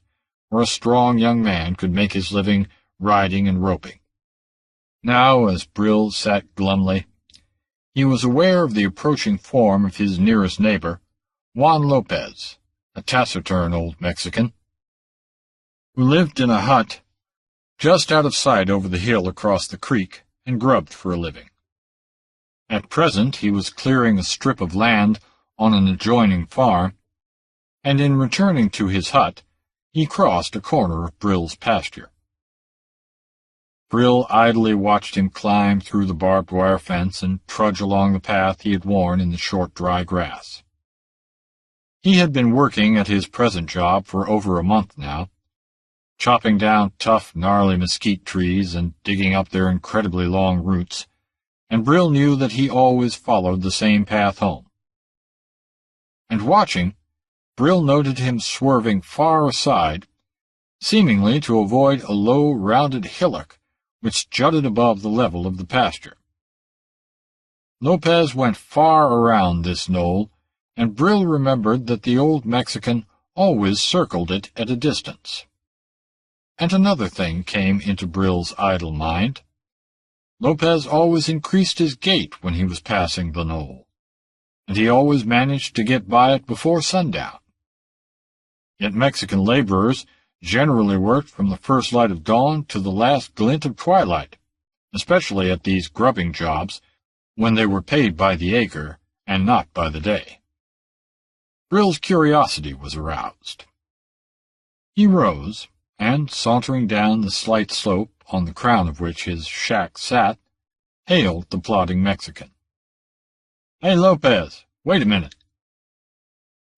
Speaker 3: where a strong young man could make his living riding and roping. Now, as Brill sat glumly, he was aware of the approaching form of his nearest neighbor, Juan Lopez, a taciturn old Mexican, who lived in a hut just out of sight over the hill across the creek and grubbed for a living. At present he was clearing a strip of land on an adjoining farm, and in returning to his hut he crossed a corner of Brill's pasture. Brill idly watched him climb through the barbed wire fence and trudge along the path he had worn in the short dry grass. He had been working at his present job for over a month now, chopping down tough, gnarly mesquite trees and digging up their incredibly long roots, and Brill knew that he always followed the same path home. And watching, Brill noted him swerving far aside, seemingly to avoid a low, rounded hillock which jutted above the level of the pasture. Lopez went far around this knoll, and Brill remembered that the old Mexican always circled it at a distance. And another thing came into Brill's idle mind. Lopez always increased his gait when he was passing the knoll, and he always managed to get by it before sundown. Yet Mexican laborers generally worked from the first light of dawn to the last glint of twilight, especially at these grubbing jobs, when they were paid by the acre and not by the day. Brill's curiosity was aroused. He rose, and, sauntering down the slight slope on the crown of which his shack sat, hailed the plodding Mexican. "Hey, Lopez, wait a minute."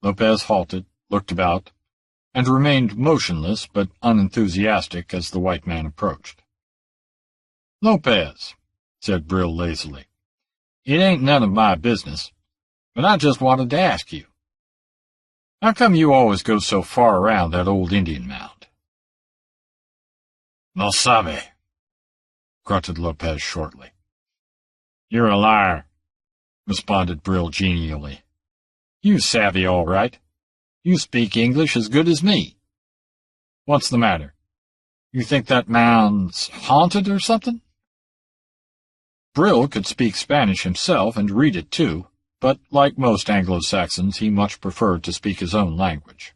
Speaker 3: Lopez halted, looked about, and remained motionless but unenthusiastic as the white man approached. "Lopez," said Brill lazily, "it ain't none of my business, but I just wanted to ask you, how come you always go so far around that old Indian mound?"
Speaker 2: "No sabe," grunted Lopez shortly.
Speaker 3: "You're a liar," responded Brill genially. "You savvy all right. You speak English as good as me. What's the matter? You think that mound's haunted or something?" Brill could speak Spanish himself and read it too, but like most Anglo-Saxons he much preferred to speak his own language.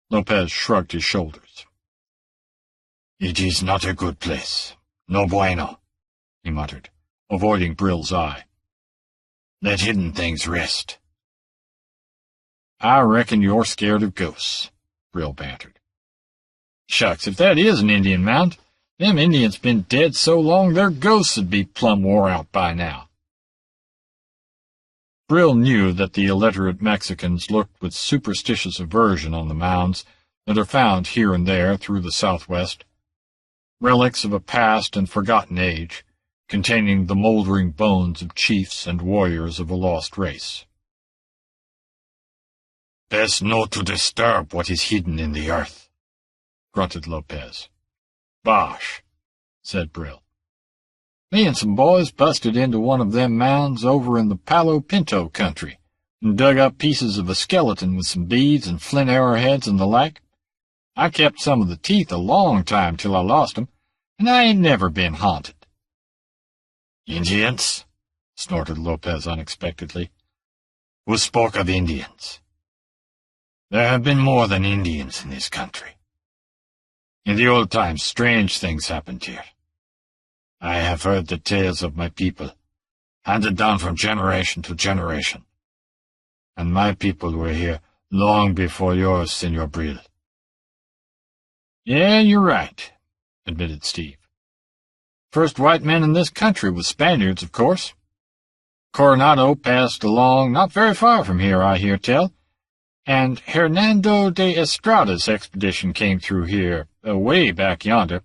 Speaker 3: Lopez shrugged his shoulders.
Speaker 2: "It is not a good place. No bueno,"
Speaker 3: he muttered, avoiding Brill's eye.
Speaker 2: "Let hidden things rest."
Speaker 3: "I reckon you're scared of ghosts," Brill bantered. "Shucks, if that is an Indian mound, them Indians been dead so long their ghosts would be plumb wore out by now." Brill knew that the illiterate Mexicans looked with superstitious aversion on the mounds that are found here and there through the Southwest, relics of a past and forgotten age, containing the moldering bones of chiefs and warriors of a lost race.
Speaker 2: "Best not to disturb what is hidden in the earth,"
Speaker 3: grunted Lopez. "Bosh," said Brill. "Me and some boys busted into one of them mounds over in the Palo Pinto country and dug up pieces of a skeleton with some beads and flint arrowheads and the like. I kept some of the teeth a long time till I lost 'em, and I ain't never been haunted."
Speaker 2: "Indians?"
Speaker 3: snorted Lopez unexpectedly.
Speaker 2: "Who spoke of Indians? There have been more than Indians in this country.
Speaker 3: In the old times, strange things happened here.
Speaker 2: I have heard the tales of my people, handed down from generation to generation. And my people were here long before yours, Senor Brill."
Speaker 3: "Yeah, you're right," admitted Steve. "First white men in this country was Spaniards, of course. Coronado passed along not very far from here, I hear tell. And Hernando de Estrada's expedition came through here, way back yonder.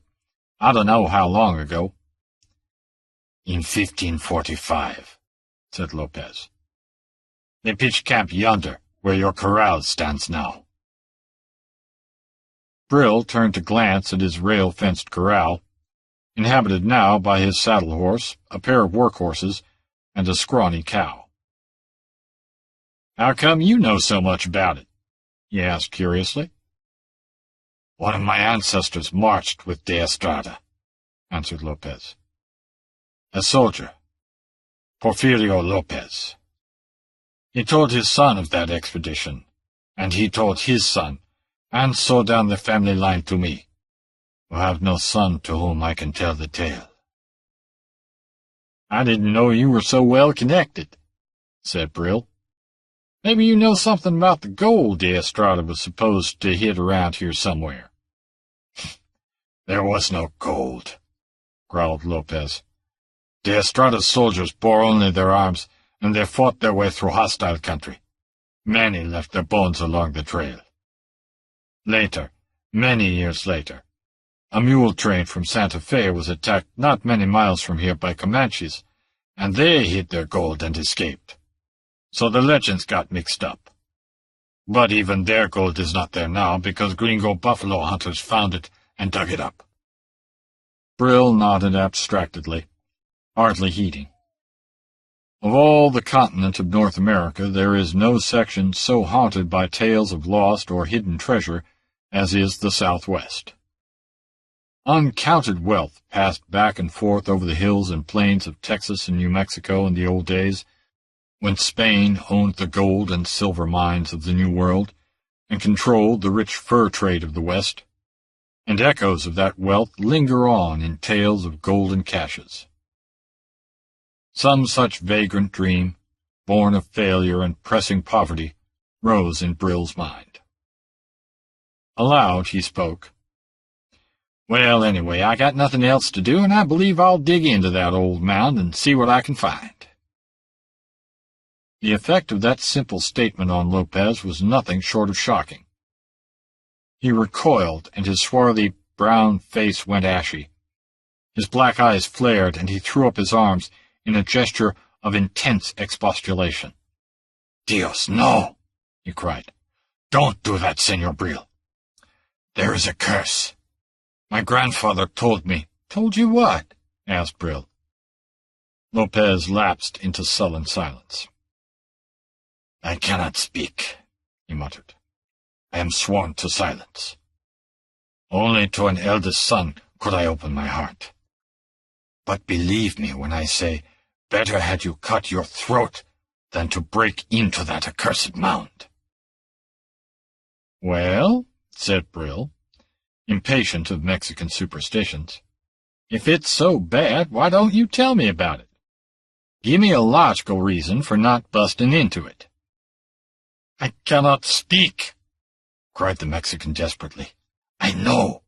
Speaker 3: I don't know how long ago.
Speaker 2: In 1545, said Lopez. They pitched camp yonder, where your corral stands now.
Speaker 3: Brill turned to glance at his rail-fenced corral, inhabited now by his saddle horse, a pair of workhorses, and a scrawny cow. "How come you know so much about it?" he asked curiously.
Speaker 2: "One of my ancestors marched with de Estrada," answered Lopez. "A soldier, Porfirio Lopez. He told his son of that expedition, and he told his son, and so down the family line to me, who have no son to whom I can tell the tale."
Speaker 3: "I didn't know you were so well connected," said Brill. "Maybe you know something about the gold de Estrada was supposed to hit around here somewhere."
Speaker 2: "There was no gold," growled Lopez. "De Estrada's soldiers bore only their arms, and they fought their way through hostile country. Many left their bones along the trail. Later, many years later, a mule train from Santa Fe was attacked not many miles from here by Comanches, and they hid their gold and escaped. So the legends got mixed up. But even their gold is not there now because gringo buffalo hunters found it and dug it up."
Speaker 3: Brill nodded abstractedly, hardly heeding. Of all the continent of North America, there is no section so haunted by tales of lost or hidden treasure as is the Southwest. Uncounted wealth passed back and forth over the hills and plains of Texas and New Mexico in the old days, when Spain owned the gold and silver mines of the New World and controlled the rich fur trade of the West, and echoes of that wealth linger on in tales of golden caches. Some such vagrant dream, born of failure and pressing poverty, rose in Brill's mind. Aloud he spoke. "Well, anyway, I got nothing else to do, and I believe I'll dig into that old mound and see what I can find." The effect of that simple statement on Lopez was nothing short of shocking. He recoiled, and his swarthy brown face went ashy. His black eyes flared, and he threw up his arms in a gesture of intense expostulation.
Speaker 2: "Dios, no!" he cried. "Don't do that, Senor Brill. There is a curse. My grandfather told me."
Speaker 3: "Told you what?" asked Brill. Lopez lapsed into sullen silence.
Speaker 2: "I cannot speak," he muttered. "I am sworn to silence. Only to an eldest son could I open my heart. But believe me when I say, better had you cut your throat than to break into that accursed mound."
Speaker 3: "Well," said Brill, impatient of Mexican superstitions, "if it's so bad, why don't you tell me about it? Give me a logical reason for not busting into it."
Speaker 2: "I cannot speak," cried the Mexican desperately. "I know,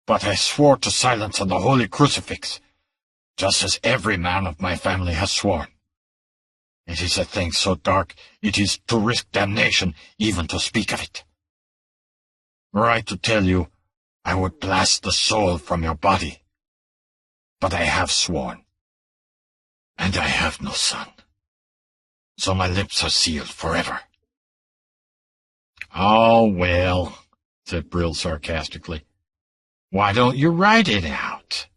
Speaker 2: but I swore to silence on the holy crucifix, just as every man of my family has sworn. It is a thing so dark it is to risk damnation even to speak of it. Were I to tell you, I would blast the soul from your body. But I have sworn, and I have no son, so my lips are sealed forever."
Speaker 3: "Oh, well," said Brill sarcastically, "why don't you write it out?"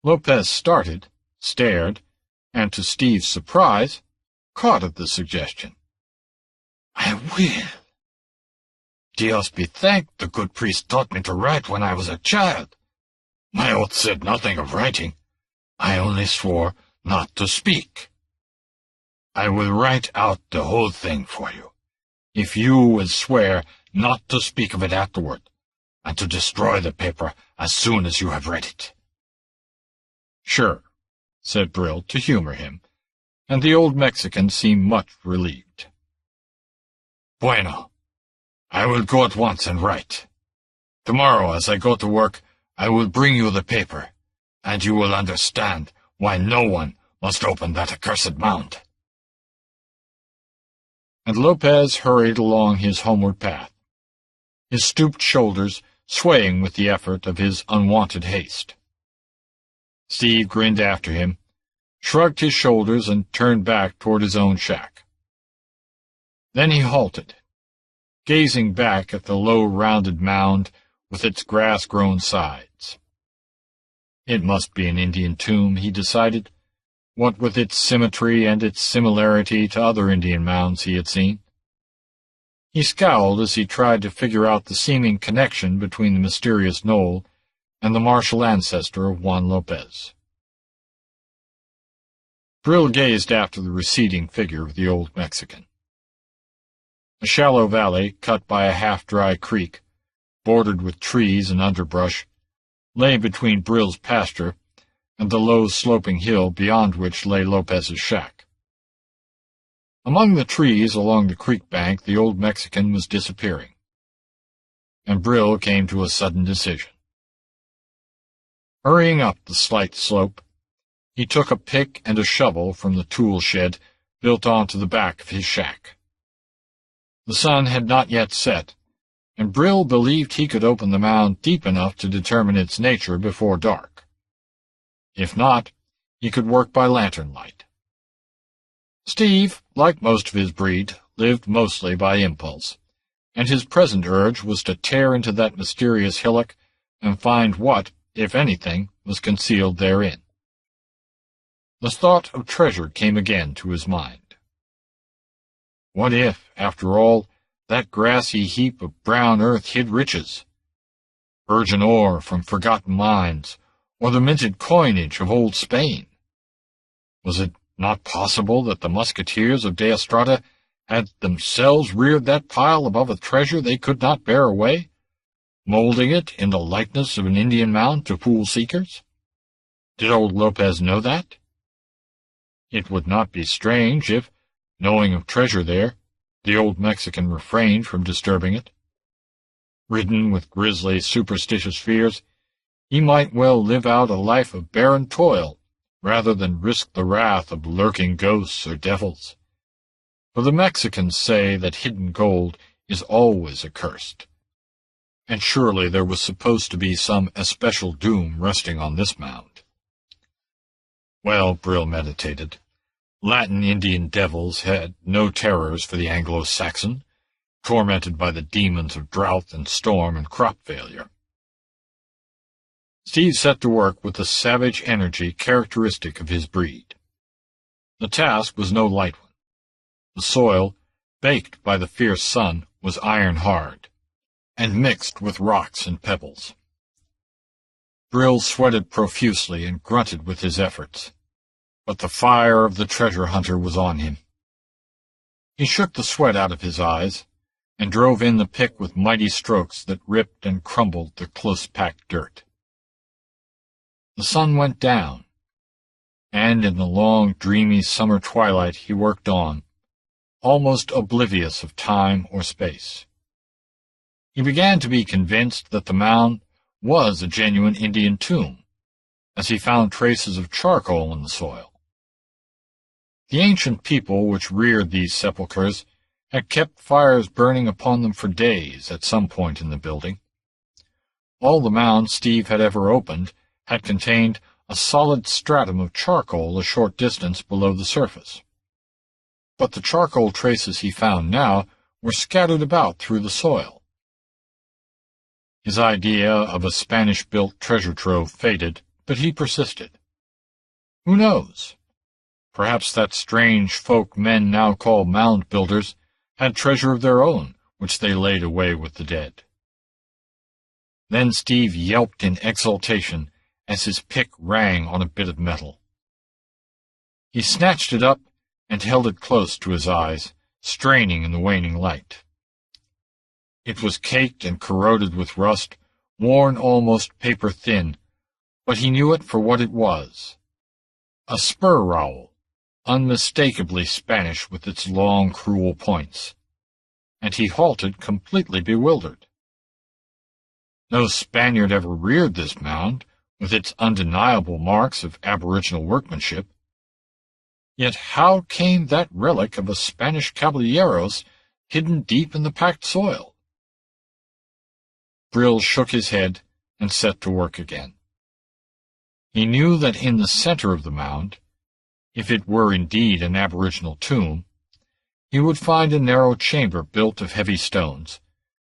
Speaker 3: Lopez started, stared, and to Steve's surprise, caught at the suggestion.
Speaker 2: "I will. Dios be thanked, the good priest taught me to write when I was a child. My oath said nothing of writing. I only swore not to speak. I will write out the whole thing for you, if you will swear not to speak of it afterward, and to destroy the paper as soon as you have read it."
Speaker 3: "Sure," said Brill to humor him, and the old Mexican seemed much relieved.
Speaker 2: "Bueno. I will go at once and write. Tomorrow, as I go to work, I will bring you the paper, and you will understand why no one must open that accursed mound."
Speaker 1: and Lopez hurried along his homeward path, his stooped shoulders swaying with the effort of his unwonted haste. Steve grinned after him, shrugged his shoulders, and turned back toward his own shack. Then he halted, gazing back at the low, rounded mound with its grass-grown sides. It must be an Indian tomb, he decided, what with its symmetry and its similarity to other Indian mounds he had seen. He scowled as he tried to figure out the seeming connection between the mysterious knoll and the martial ancestor of Juan Lopez. Brill gazed after the receding figure of the old Mexican. A shallow valley, cut by a half-dry creek, bordered with trees and underbrush, lay between Brill's pasture and the low sloping hill beyond which lay Lopez's shack. Among the trees along the creek bank the old Mexican was disappearing, and Brill came to a sudden decision. Hurrying up the slight slope, he took a pick and a shovel from the tool shed built onto the back of his shack. The sun had not yet set, and Brill believed he could open the mound deep enough to determine its nature before dark. If not, he could work by lantern light. Steve, like most of his breed, lived mostly by impulse, and his present urge was to tear into that mysterious hillock and find what, if anything, was concealed therein. The thought of treasure came again to his mind. What if, after all, that grassy heap of brown earth hid riches? Virgin ore from forgotten mines, or the minted coinage of old Spain? Was it not possible that the musketeers of De Estrada had themselves reared that pile above a treasure they could not bear away, molding it in the likeness of an Indian mound to fool seekers? Did old Lopez know that? It would not be strange if, knowing of treasure there, the old Mexican refrained from disturbing it. Ridden with grisly, superstitious fears, he might well live out a life of barren toil rather than risk the wrath of lurking ghosts or devils. For the Mexicans say that hidden gold is always accursed, and surely there was supposed to be some especial doom resting on this mound. Well, Brill meditated, Latin Indian devils had no terrors for the Anglo-Saxon, tormented by the demons of drought and storm and crop failure. Steve set to work with the savage energy characteristic of his breed. The task was no light one. The soil, baked by the fierce sun, was iron-hard, and mixed with rocks and pebbles. Brill sweated profusely and grunted with his efforts, but the fire of the treasure hunter was on him. He shook the sweat out of his eyes, and drove in the pick with mighty strokes that ripped and crumbled the close-packed dirt. The sun went down, and in the long, dreamy summer twilight he worked on, almost oblivious of time or space. He began to be convinced that the mound was a genuine Indian tomb, as he found traces of charcoal in the soil. The ancient people which reared these sepulchres had kept fires burning upon them for days at some point in the building. All the mounds Steve had ever opened had contained a solid stratum of charcoal a short distance below the surface. But the charcoal traces he found now were scattered about through the soil. His idea of a Spanish-built treasure trove faded, but he persisted. Who knows? Perhaps that strange folk men now call mound builders had treasure of their own, which they laid away with the dead. Then Steve yelped in exultation as his pick rang on a bit of metal. He snatched it up and held it close to his eyes, straining in the waning light. It was caked and corroded with rust, worn almost paper-thin, but he knew it for what it was. A spur rowel, unmistakably Spanish with its long, cruel points, and he halted completely bewildered. No Spaniard ever reared this mound, with its undeniable marks of aboriginal workmanship.
Speaker 3: Yet how came that relic of a Spanish caballeros hidden deep in the packed soil? Brill shook his head and set to work again. He knew that in the center of the mound, if it were indeed an aboriginal tomb, he would find a narrow chamber built of heavy stones,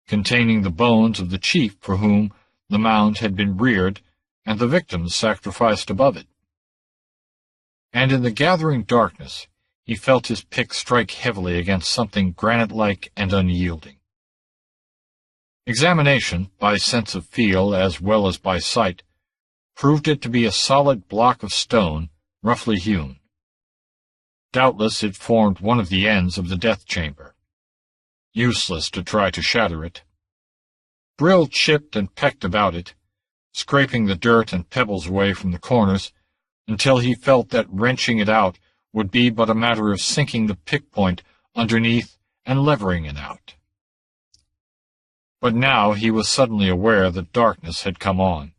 Speaker 3: containing the bones of the chief for whom the mound had been reared and the victims sacrificed above it. And in the gathering darkness he felt his pick strike heavily against something granite-like and unyielding. Examination, by sense of feel as well as by sight, proved it to be a solid block of stone, roughly hewn. Doubtless it formed one of the ends of the death chamber. Useless to try to shatter it. Brill chipped and pecked about it, scraping the dirt and pebbles away from the corners, until he felt that wrenching it out would be but a matter of sinking the pick point underneath and levering it out. But now he was suddenly aware that darkness had come on.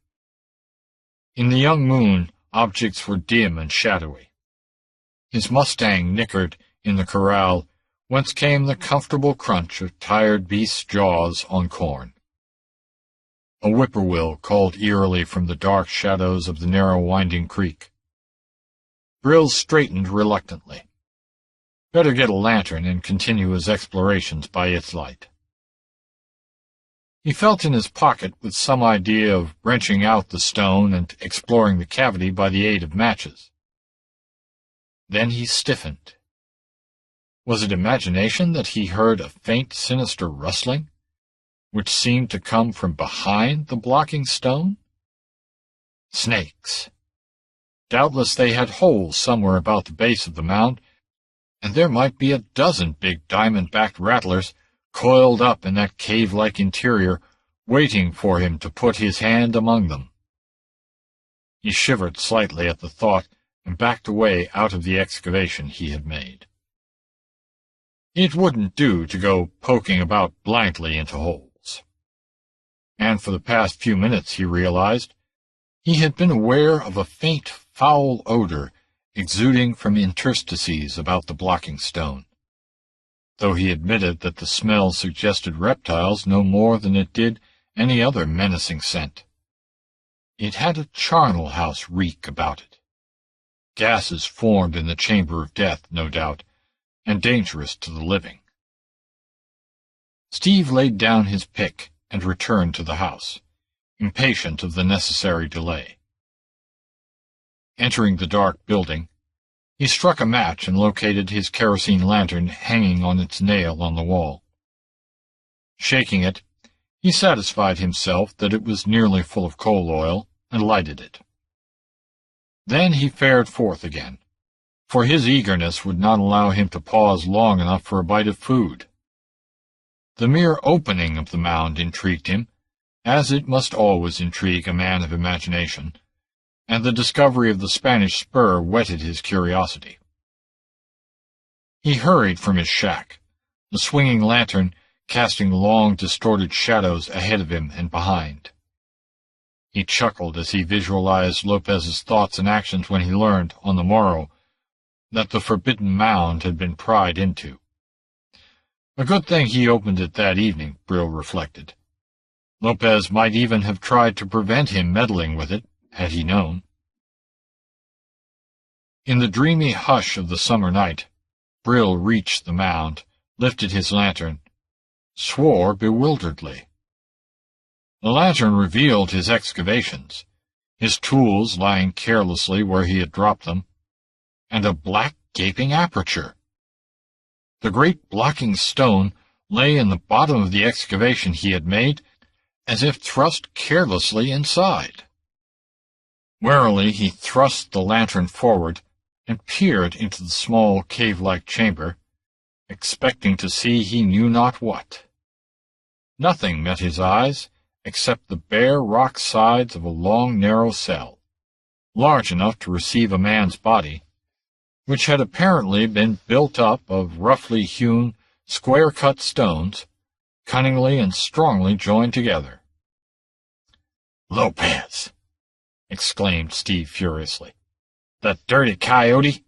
Speaker 3: In the young moon, objects were dim and shadowy. His mustang nickered in the corral, whence came the comfortable crunch of tired beasts' jaws on corn. A whippoorwill called eerily from the dark shadows of the narrow winding creek. Brill straightened reluctantly. Better get a lantern and continue his explorations by its light. He felt in his pocket with some idea of wrenching out the stone and exploring the cavity by the aid of matches. Then he stiffened. Was it imagination that he heard a faint, sinister rustling, which seemed to come from behind the blocking stone? Snakes. Doubtless they had holes somewhere about the base of the mound, and there might be a dozen big diamond-backed rattlers coiled up in that cave-like interior, waiting for him to put his hand among them. He shivered slightly at the thought and backed away out of the excavation he had made. It wouldn't do to go poking about blindly into holes. And for the past few minutes, he realized, he had been aware of a faint, foul odor exuding from interstices about the blocking stone, though he admitted that the smell suggested reptiles no more than it did any other menacing scent. It had a charnel house reek about it. Gases formed in the chamber of death, no doubt, and dangerous to the living. Steve laid down his pick and returned to the house, impatient of the necessary delay. Entering the dark building, he struck a match and located his kerosene lantern hanging on its nail on the wall. Shaking it, he satisfied himself that it was nearly full of coal oil and lighted it. Then he fared forth again, for his eagerness would not allow him to pause long enough for a bite of food. The mere opening of the mound intrigued him, as it must always intrigue a man of imagination, and the discovery of the Spanish spur whetted his curiosity. He hurried from his shack, the swinging lantern casting long, distorted shadows ahead of him and behind. He chuckled as he visualized Lopez's thoughts and actions when he learned, on the morrow, that the forbidden mound had been pried into. A good thing he opened it that evening, Brill reflected. Lopez might even have tried to prevent him meddling with it, had he known. In the dreamy hush of the summer night, Brill reached the mound, lifted his lantern, swore bewilderedly. The lantern revealed his excavations, his tools lying carelessly where he had dropped them, and a black gaping aperture. The great blocking stone lay in the bottom of the excavation he had made, as if thrust carelessly inside. Warily he thrust the lantern forward and peered into the small cave-like chamber, expecting to see he knew not what. Nothing met his eyes except the bare rock sides of a long, narrow cell, large enough to receive a man's body, which had apparently been built up of roughly hewn, square-cut stones, cunningly and strongly joined together. "Lopez!" exclaimed Steve furiously. "The dirty coyote!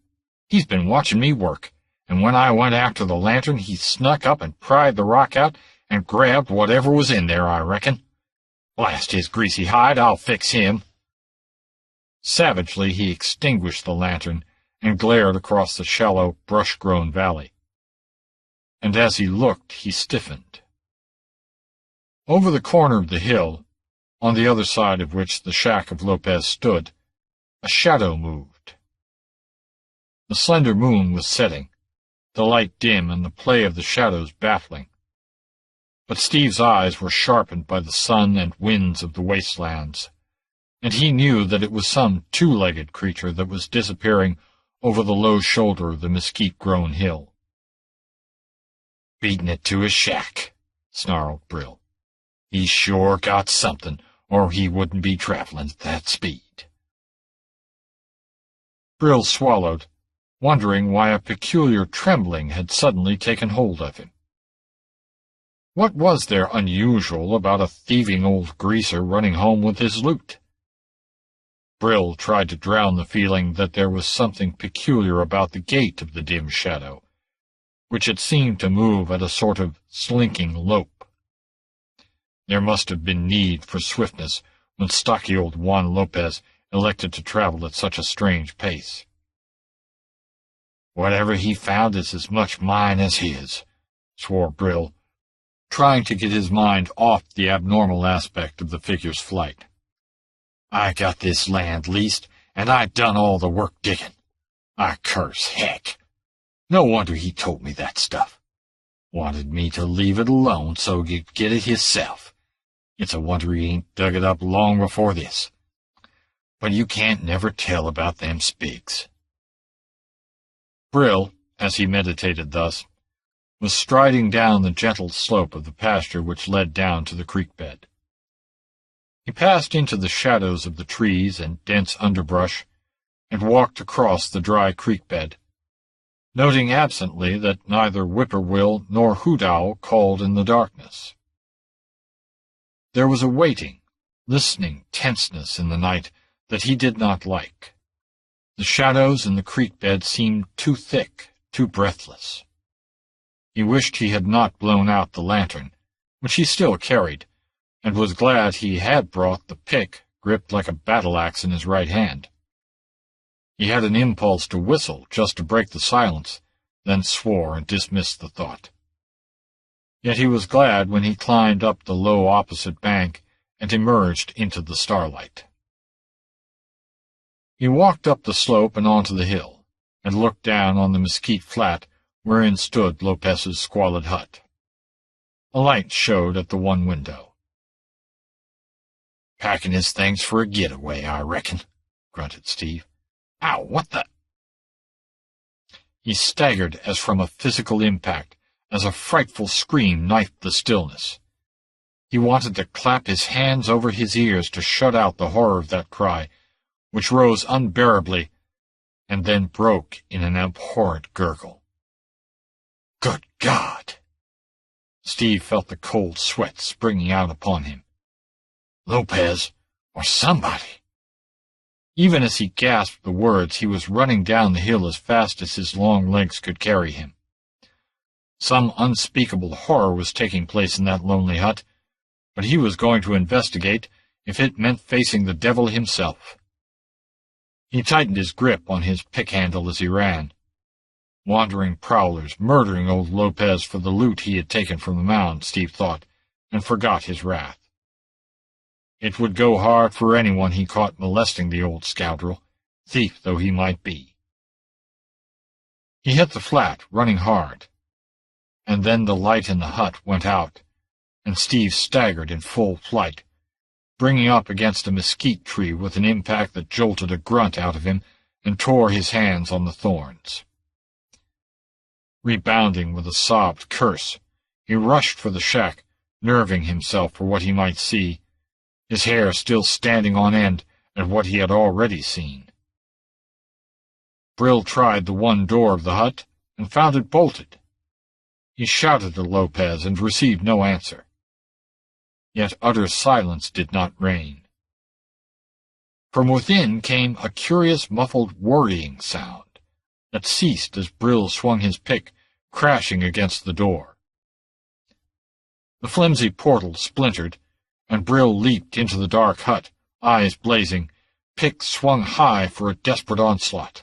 Speaker 2: He's been watching me work, and when I went after the lantern, he snuck up and pried the rock out and grabbed whatever was in there, I reckon. Blast his greasy hide, I'll fix him." Savagely he extinguished the lantern and glared across the shallow, brush-grown valley. And as he looked, he stiffened. Over the corner of the hill, on the other side of which the shack of Lopez stood, a shadow moved. The slender moon was setting, the light dim and the play of the shadows baffling. But Steve's eyes were sharpened by the sun and winds of the wastelands, and he knew that it was some two-legged creature that was disappearing over the low shoulder of the mesquite-grown hill. "Beating it to his shack," snarled Brill. "He's sure got something, or he wouldn't be traveling at that speed." Brill swallowed, wondering why a peculiar trembling had suddenly taken hold of him. What was there unusual about a thieving old greaser running home with his loot? Brill tried to drown the feeling that there was something peculiar about the gait of the dim shadow, which had seemed to move at a sort of slinking lope. There must have been need for swiftness when stocky old Juan Lopez elected to travel at such a strange pace. "Whatever he found is as much mine as his," swore Brill, trying to get his mind off the abnormal aspect of the figure's flight. "I got this land leased, and I done all the work digging. I curse heck. No wonder he told me that stuff. Wanted me to leave it alone so he'd get it hisself. It's a wonder he ain't dug it up long before this. But you can't never tell about them spigs." Brill, as he meditated thus, was striding down the gentle slope of the pasture which led down to the creek bed. He passed into the shadows of the trees and dense underbrush, and walked across the dry creek bed, noting absently that neither whippoorwill nor hoot owl called in the darkness. There was a waiting, listening tenseness in the night that he did not like. The shadows in the creek bed seemed too thick, too breathless. He wished he had not blown out the lantern, which he still carried, and was glad he had brought the pick gripped like a battle-axe in his right hand. He had an impulse to whistle just to break the silence, then swore and dismissed the thought. Yet he was glad when he climbed up the low opposite bank and emerged into the starlight. He walked up the slope and onto the hill, and looked down on the mesquite flat wherein stood Lopez's squalid hut. A light showed at the one window. "Packing his things for a getaway, I reckon," grunted Steve. "Ow, what the—" He staggered as from a physical impact, as a frightful scream knifed the stillness. He wanted to clap his hands over his ears to shut out the horror of that cry, which rose unbearably, and then broke in an abhorrent gurgle. Good God! Steve felt the cold sweat springing out upon him. Lopez, or somebody. Even as he gasped the words, he was running down the hill as fast as his long legs could carry him. Some unspeakable horror was taking place in that lonely hut, but he was going to investigate if it meant facing the devil himself. He tightened his grip on his pick-handle as he ran. Wandering prowlers murdering old Lopez for the loot he had taken from the mound, Steve thought, and forgot his wrath. It would go hard for anyone he caught molesting the old scoundrel, thief though he might be. He hit the flat, running hard, and then the light in the hut went out, and Steve staggered in full flight, bringing up against a mesquite tree with an impact that jolted a grunt out of him and tore his hands on the thorns. Rebounding with a sobbed curse, he rushed for the shack, nerving himself for what he might see, his hair still standing on end at what he had already seen. Brill tried the one door of the hut and found it bolted. He shouted to Lopez and received no answer. Yet utter silence did not reign. From within came a curious muffled worrying sound,
Speaker 1: that ceased as Brill swung his pick, crashing against the door. The flimsy portal splintered, and Brill leaped into the dark hut, eyes blazing, pick swung high for a desperate onslaught.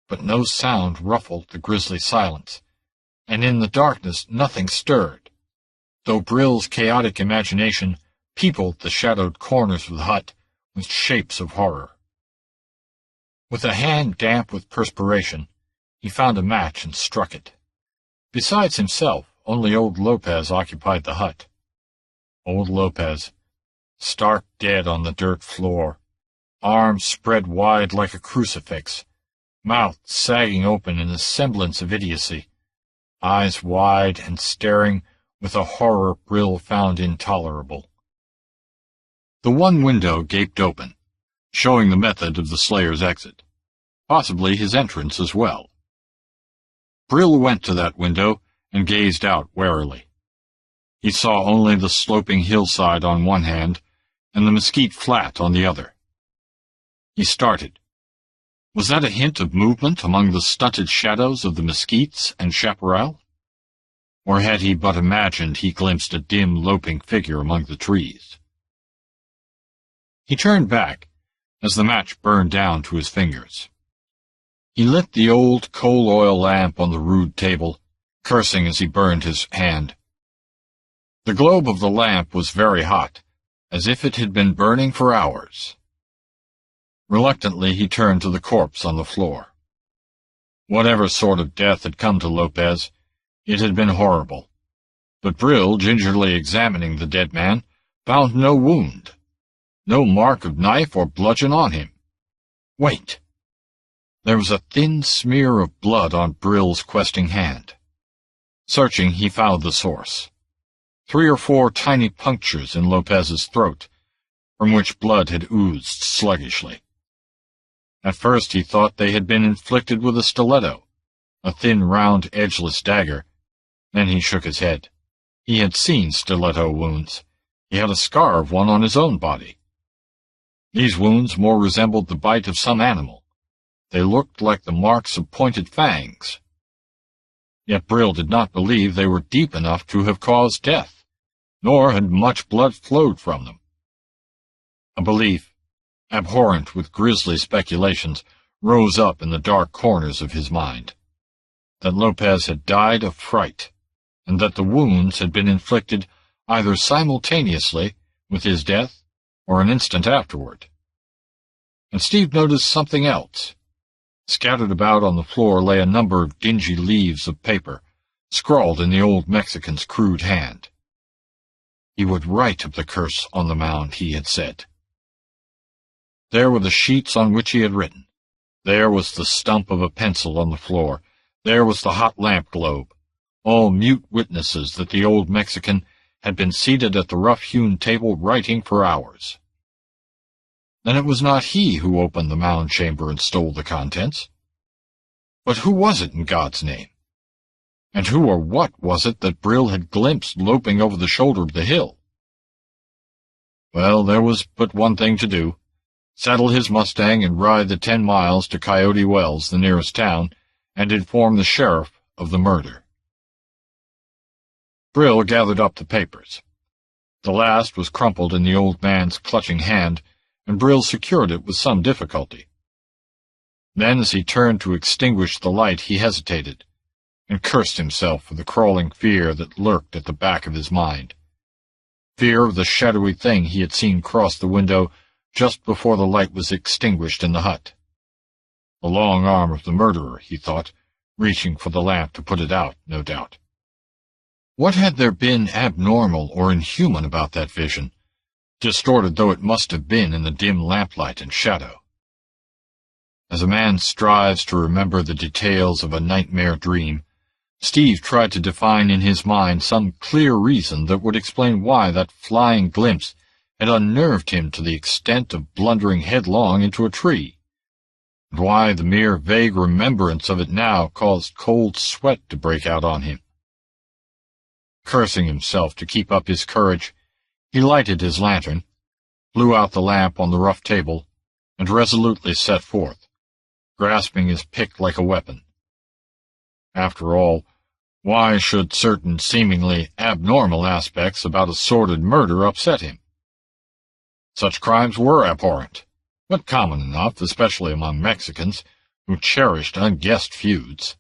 Speaker 1: But no sound ruffled the grisly silence, and in the darkness nothing stirred, though Brill's chaotic imagination peopled the shadowed corners of the hut with shapes of horror. With a hand damp with perspiration, he found a match and struck it. Besides himself, only old Lopez occupied the hut. Old Lopez, stark dead on the dirt floor, arms spread wide like a crucifix, mouth sagging open in a semblance of idiocy, eyes wide and staring with a horror Brill found intolerable. The one window gaped open, showing the method of the Slayer's exit, possibly his entrance as well. Brill went to that window and gazed out warily. He saw only the sloping hillside on one hand and the mesquite flat on the other. He started. Was that a hint of movement among the stunted shadows of the mesquites and chaparral? Or had he but imagined he glimpsed a dim, loping figure among the trees? He turned back as the match burned down to his fingers. He lit the old coal-oil lamp on the rude table, cursing as he burned his hand. The globe of the lamp was very hot, as if it had been burning for hours. Reluctantly he turned to the corpse on the floor. Whatever sort of death had come to Lopez, it had been horrible, but Brill, gingerly examining the dead man, found no wound, no mark of knife or bludgeon on him. Wait! There was a thin smear of blood on Brill's questing hand. Searching, he found the source. 3 or 4 tiny punctures in Lopez's throat, from which blood had oozed sluggishly. At first he thought they had been inflicted with a stiletto, a thin, round, edgeless dagger. Then he shook his head. He had seen stiletto wounds. He had a scar of one on his own body. These wounds more resembled the bite of some animal. They looked like the marks of pointed fangs. Yet Brill did not believe they were deep enough to have caused death, nor had much blood flowed from them. A belief, abhorrent with grisly speculations, rose up in the dark corners of his mind, that Lopez had died of fright, and that the wounds had been inflicted either simultaneously with his death or an instant afterward. And Steve noticed something else. Scattered about on the floor lay a number of dingy leaves of paper, scrawled in the old Mexican's crude hand. He would write of the curse on the mound, he had said. There were the sheets on which he had written. There was the stump of a pencil on the floor. There was the hot lamp globe, all mute witnesses that the old Mexican had been seated at the rough-hewn table writing for hours. Then it was not he who opened the mound chamber and stole the contents. But who was it, in God's name? And who or what was it that Brill had glimpsed loping over the shoulder of the hill? Well, there was but one thing to do. Saddle his Mustang and ride the 10 miles to Coyote Wells, the nearest town, and inform the sheriff of the murder. Brill gathered up the papers. The last was crumpled in the old man's clutching hand, and Brill secured it with some difficulty. Then, as he turned to extinguish the light, he hesitated, and cursed himself for the crawling fear that lurked at the back of his mind. Fear of the shadowy thing he had seen cross the window just before the light was extinguished in the hut. The long arm of the murderer, he thought, reaching for the lamp to put it out, no doubt. What had there been abnormal or inhuman about that vision, distorted though it must have been in the dim lamplight and shadow? As a man strives to remember the details of a nightmare dream, Steve tried to define in his mind some clear reason that would explain why that flying glimpse had unnerved him to the extent of blundering headlong into a tree, and why the mere vague remembrance of it now caused cold sweat to break out on him. Cursing himself to keep up his courage, he lighted his lantern, blew out the lamp on the rough table, and resolutely set forth,
Speaker 3: grasping his pick like a weapon. After all, why should certain seemingly abnormal aspects about a sordid murder upset him? Such crimes were abhorrent, but common enough, especially among Mexicans, who cherished unguessed feuds.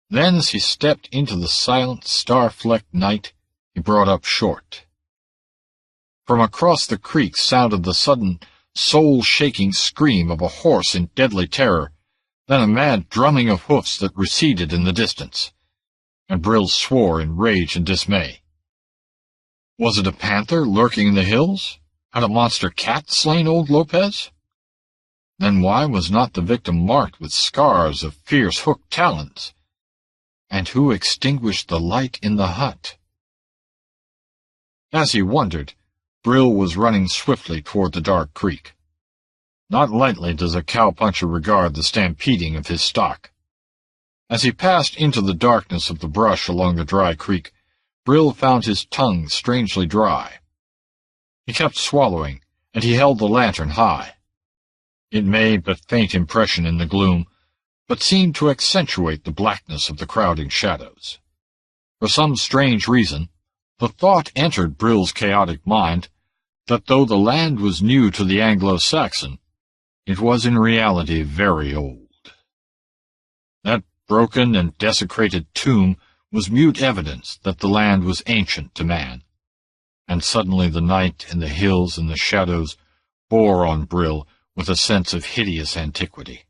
Speaker 3: Then, as he stepped into the silent, star-flecked night, he brought up short. From across the creek sounded the sudden, soul-shaking scream of a horse in deadly terror, then a mad drumming of hoofs that receded in the distance, and Brill swore in rage and dismay. Was it a panther lurking in the hills? Had a monster cat slain old Lopez? Then why was not the victim marked with scars of fierce hooked talons? And who extinguished the light in the hut? As he wondered, Brill was running swiftly toward the dark creek. Not lightly does a cowpuncher regard the stampeding of his stock. As he passed into the darkness of the brush along the dry creek, Brill found his tongue strangely dry. He kept swallowing, and he held the lantern high. It made but faint impression in the gloom, but seemed to accentuate the blackness of the crowding shadows. For some strange reason, the thought entered Brill's chaotic mind that though the land was new to the Anglo-Saxon, it was in reality very old. That broken and desecrated tomb was mute evidence that the land was ancient to man, and suddenly the night and the hills and the shadows bore on Brill with a sense of hideous antiquity.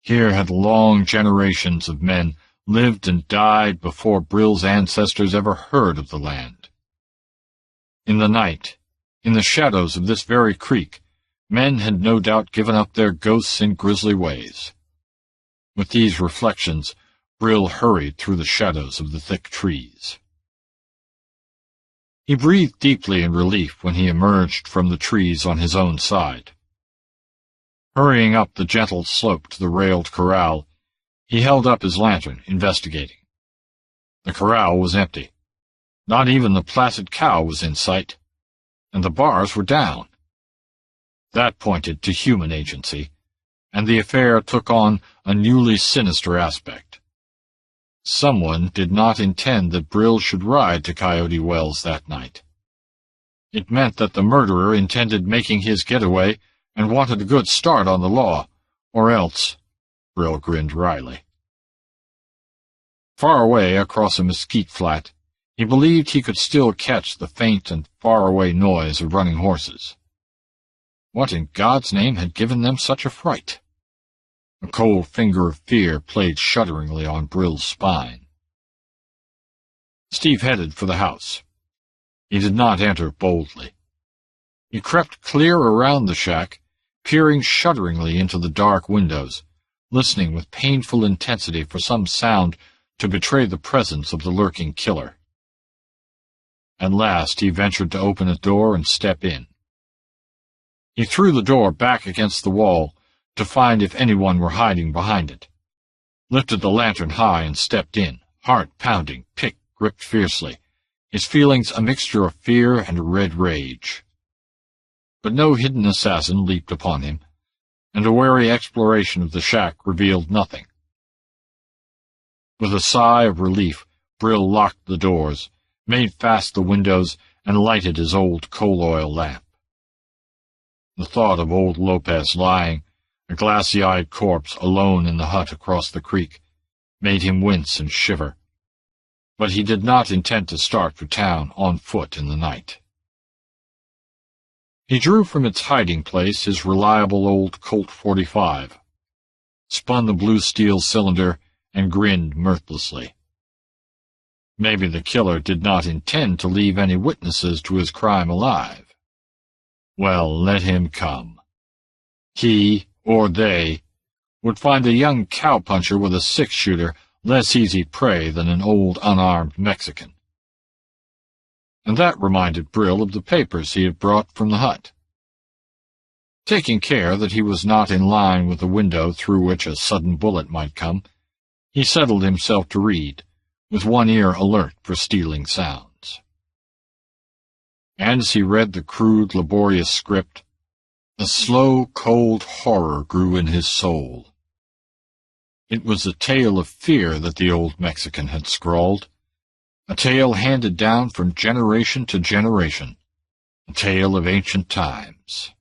Speaker 3: Here had long generations of men lived and died before Brill's ancestors ever heard of the land. In the night, in the shadows of this very creek, men had no doubt given up their ghosts in grisly ways. With these reflections, Brill hurried through the shadows of the thick trees. He breathed deeply in relief when he emerged from the trees on his own side. Hurrying up the gentle slope to the railed corral, he held up his lantern, investigating. The corral was empty. Not even the placid cow was in sight, and the bars were down. That pointed to human agency, and the affair took on a newly sinister aspect. Someone did not intend that Brill should ride to Coyote Wells that night. It meant that the murderer intended making his getaway and wanted a good start on the law, or else— Brill grinned wryly. Far away across a mesquite flat, he believed he could still catch the faint and far-away noise of running horses. What in God's name had given them such a fright? A cold finger of fear played shudderingly on Brill's spine. Steve headed for the house. He did not enter boldly. He crept clear around the shack, peering shudderingly into the dark windows, listening with painful intensity for some sound to betray the presence of the lurking killer. At last he ventured to open a door and step in. He threw the door back against the wall to find if anyone were hiding behind it, lifted the lantern high and stepped in, heart pounding, pick gripped fiercely, his feelings a mixture of fear and a red rage. But no hidden assassin leaped upon him, and a wary exploration of the shack revealed nothing. With a sigh of relief, Brill locked the doors, made fast the windows, and lighted his old coal-oil lamp. The thought of old Lopez lying, a glassy-eyed corpse, alone in the hut across the creek, made him wince and shiver. But he did not intend to start for town on foot in the night. He drew from its hiding place his reliable old Colt .45, spun the blue steel cylinder, and grinned mirthlessly. Maybe the killer did not intend to leave any witnesses to his crime alive. Well, let him come. He, or they, would find a young cowpuncher with a six-shooter less easy prey than an old unarmed Mexican. And that reminded Brill of the papers he had brought from the hut. Taking care that he was not in line with the window through which a sudden bullet might come, he settled himself to read, with one ear alert for stealing sounds. And as he read the crude, laborious script, A slow, cold horror grew in his soul. It was a tale of fear that the old Mexican had scrawled, a tale handed down from generation to generation, a tale of ancient times.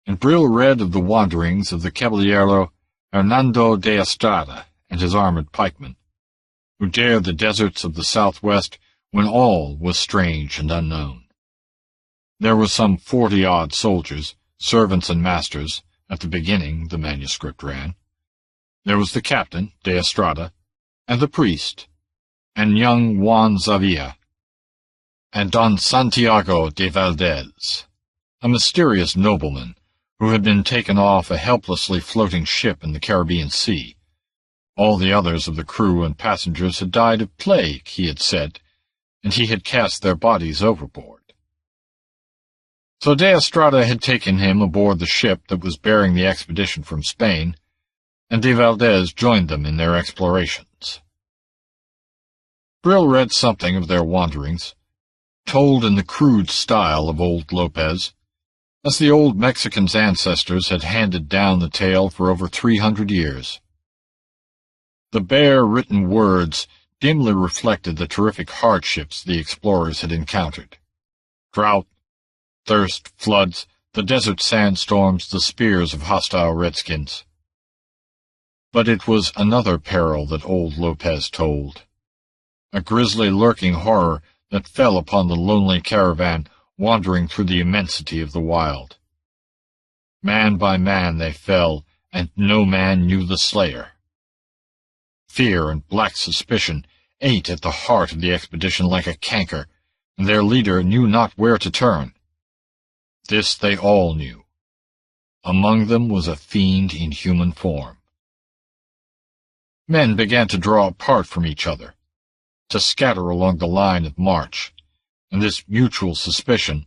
Speaker 3: And Brill read of the wanderings of the Caballero Hernando de Estrada and his armored pikemen, who dared the deserts of the southwest when all was strange and unknown. There were some 40-odd soldiers, servants and masters, at the beginning, the manuscript ran. There was the captain, de Estrada, and the priest, and young Juan Zavia, and Don Santiago de Valdez, a mysterious nobleman who had been taken off a helplessly floating ship in the Caribbean Sea. All the others of the crew and passengers had died of plague, he had said, and he had cast their bodies overboard. So de Estrada had taken him aboard the ship that was bearing the expedition from Spain, and de Valdez joined them in their explorations. Brill read something of their wanderings, told in the crude style of old Lopez, as the old Mexican's ancestors had handed down the tale for over 300 years. The bare written words dimly reflected the terrific hardships the explorers had encountered. Drought, thirst, floods, the desert sandstorms, the spears of hostile redskins. But it was another peril that old Lopez told, a grisly lurking horror that fell upon the lonely caravan wandering through the immensity of the wild. Man by man they fell, and no man knew the slayer. Fear and black suspicion ate at the heart of the expedition like a canker, and their leader knew not where to turn. This they all knew. Among them was a fiend in human form. Men began to draw apart from each other, to scatter along the line of march, and this mutual suspicion,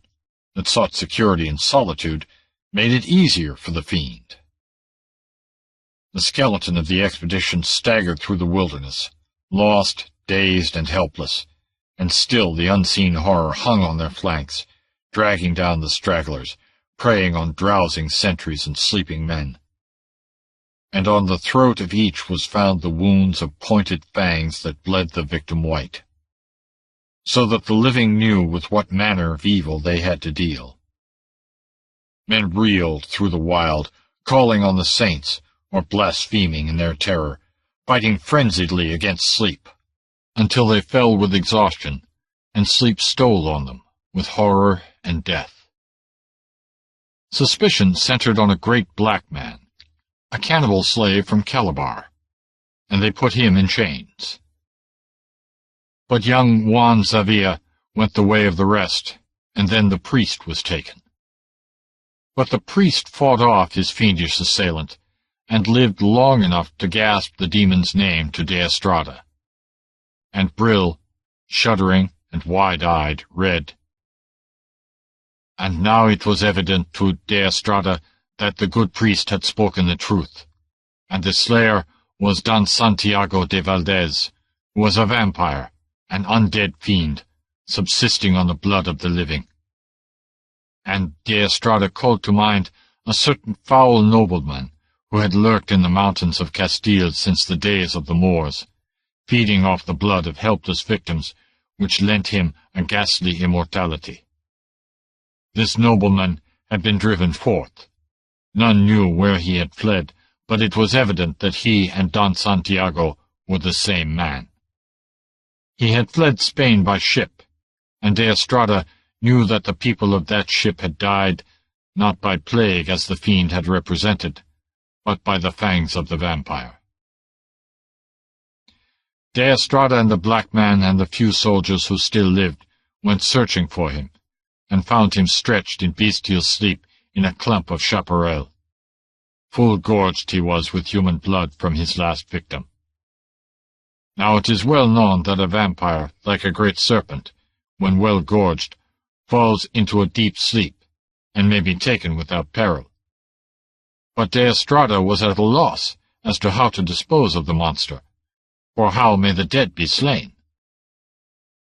Speaker 3: that sought security in solitude, made it easier for the fiend. The skeleton of the expedition staggered through the wilderness, lost, dazed, and helpless, and still the unseen horror hung on their flanks, dragging down the stragglers, preying on drowsing sentries and sleeping men. And on the throat of each was found the wounds of pointed fangs that bled the victim white, so that the living knew with what manner of evil they had to deal. Men reeled through the wild, calling on the saints, or blaspheming in their terror, fighting frenziedly against sleep, until they fell with exhaustion, and sleep stole on them with horror and death. Suspicion centered on a great black man, a cannibal slave from Calabar, and they put him in chains. But young Juan Zavia went the way of the rest, and then the priest was taken. But the priest fought off his fiendish assailant, and lived long enough to gasp the demon's name to de Estrada. And Brill, shuddering and wide-eyed, read, "And now it was evident to de Estrada that the good priest had spoken the truth, and the slayer was Don Santiago de Valdez, who was a vampire, an undead fiend, subsisting on the blood of the living. And de Estrada called to mind a certain foul nobleman who had lurked in the mountains of Castile since the days of the Moors, feeding off the blood of helpless victims, which lent him a ghastly immortality. This nobleman had been driven forth. None knew where he had fled, but it was evident that he and Don Santiago were the same man. He had fled Spain by ship, and de Estrada knew that the people of that ship had died, not by plague as the fiend had represented, but by the fangs of the vampire. De Estrada and the black man and the few soldiers who still lived went searching for him, and found him stretched in bestial sleep in a clump of chaparral. Full gorged he was with human blood from his last victim. Now it is well known that a vampire, like a great serpent, when well gorged, falls into a deep sleep, and may be taken without peril. But de Estrada was at a loss as to how to dispose of the monster, for how may the dead be slain?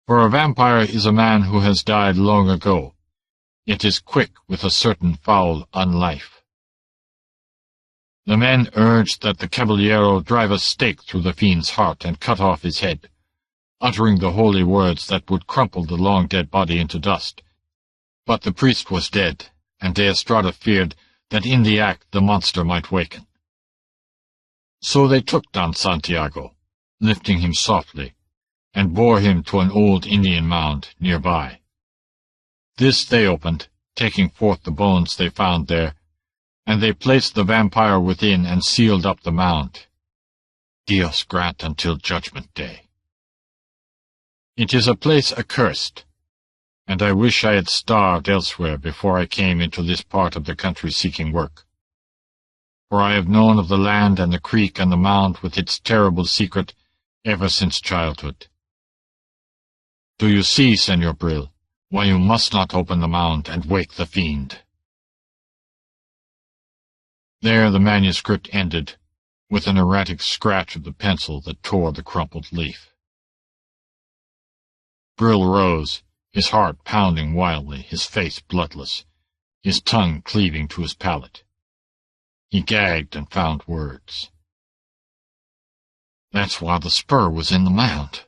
Speaker 3: For a vampire is a man who has died long ago,
Speaker 1: It is quick with a certain foul unlife. The men urged that the caballero drive a stake through the fiend's heart and cut off his head, uttering the holy words that would crumple the long-dead body into dust. But the priest was dead, and De Estrada feared that in the act the monster might waken. So they took Don Santiago, lifting him softly, and bore him to an old Indian mound nearby. This they opened, taking forth the bones they found there, and they placed the vampire within and sealed up the mound. Dios grant until Judgment Day. It is a place accursed, and I wish I had starved elsewhere before I came into this part of the country seeking work. For I have known of the land and the creek and the mound with its terrible secret ever since childhood. Do you see, Senor Brill, why you must not open the mound and wake the fiend? There the manuscript ended, with an erratic scratch of the pencil that tore the crumpled leaf. Brill rose, his heart pounding wildly, his face bloodless, his tongue cleaving to his palate. He gagged and found words. That's why the spur was in the mound.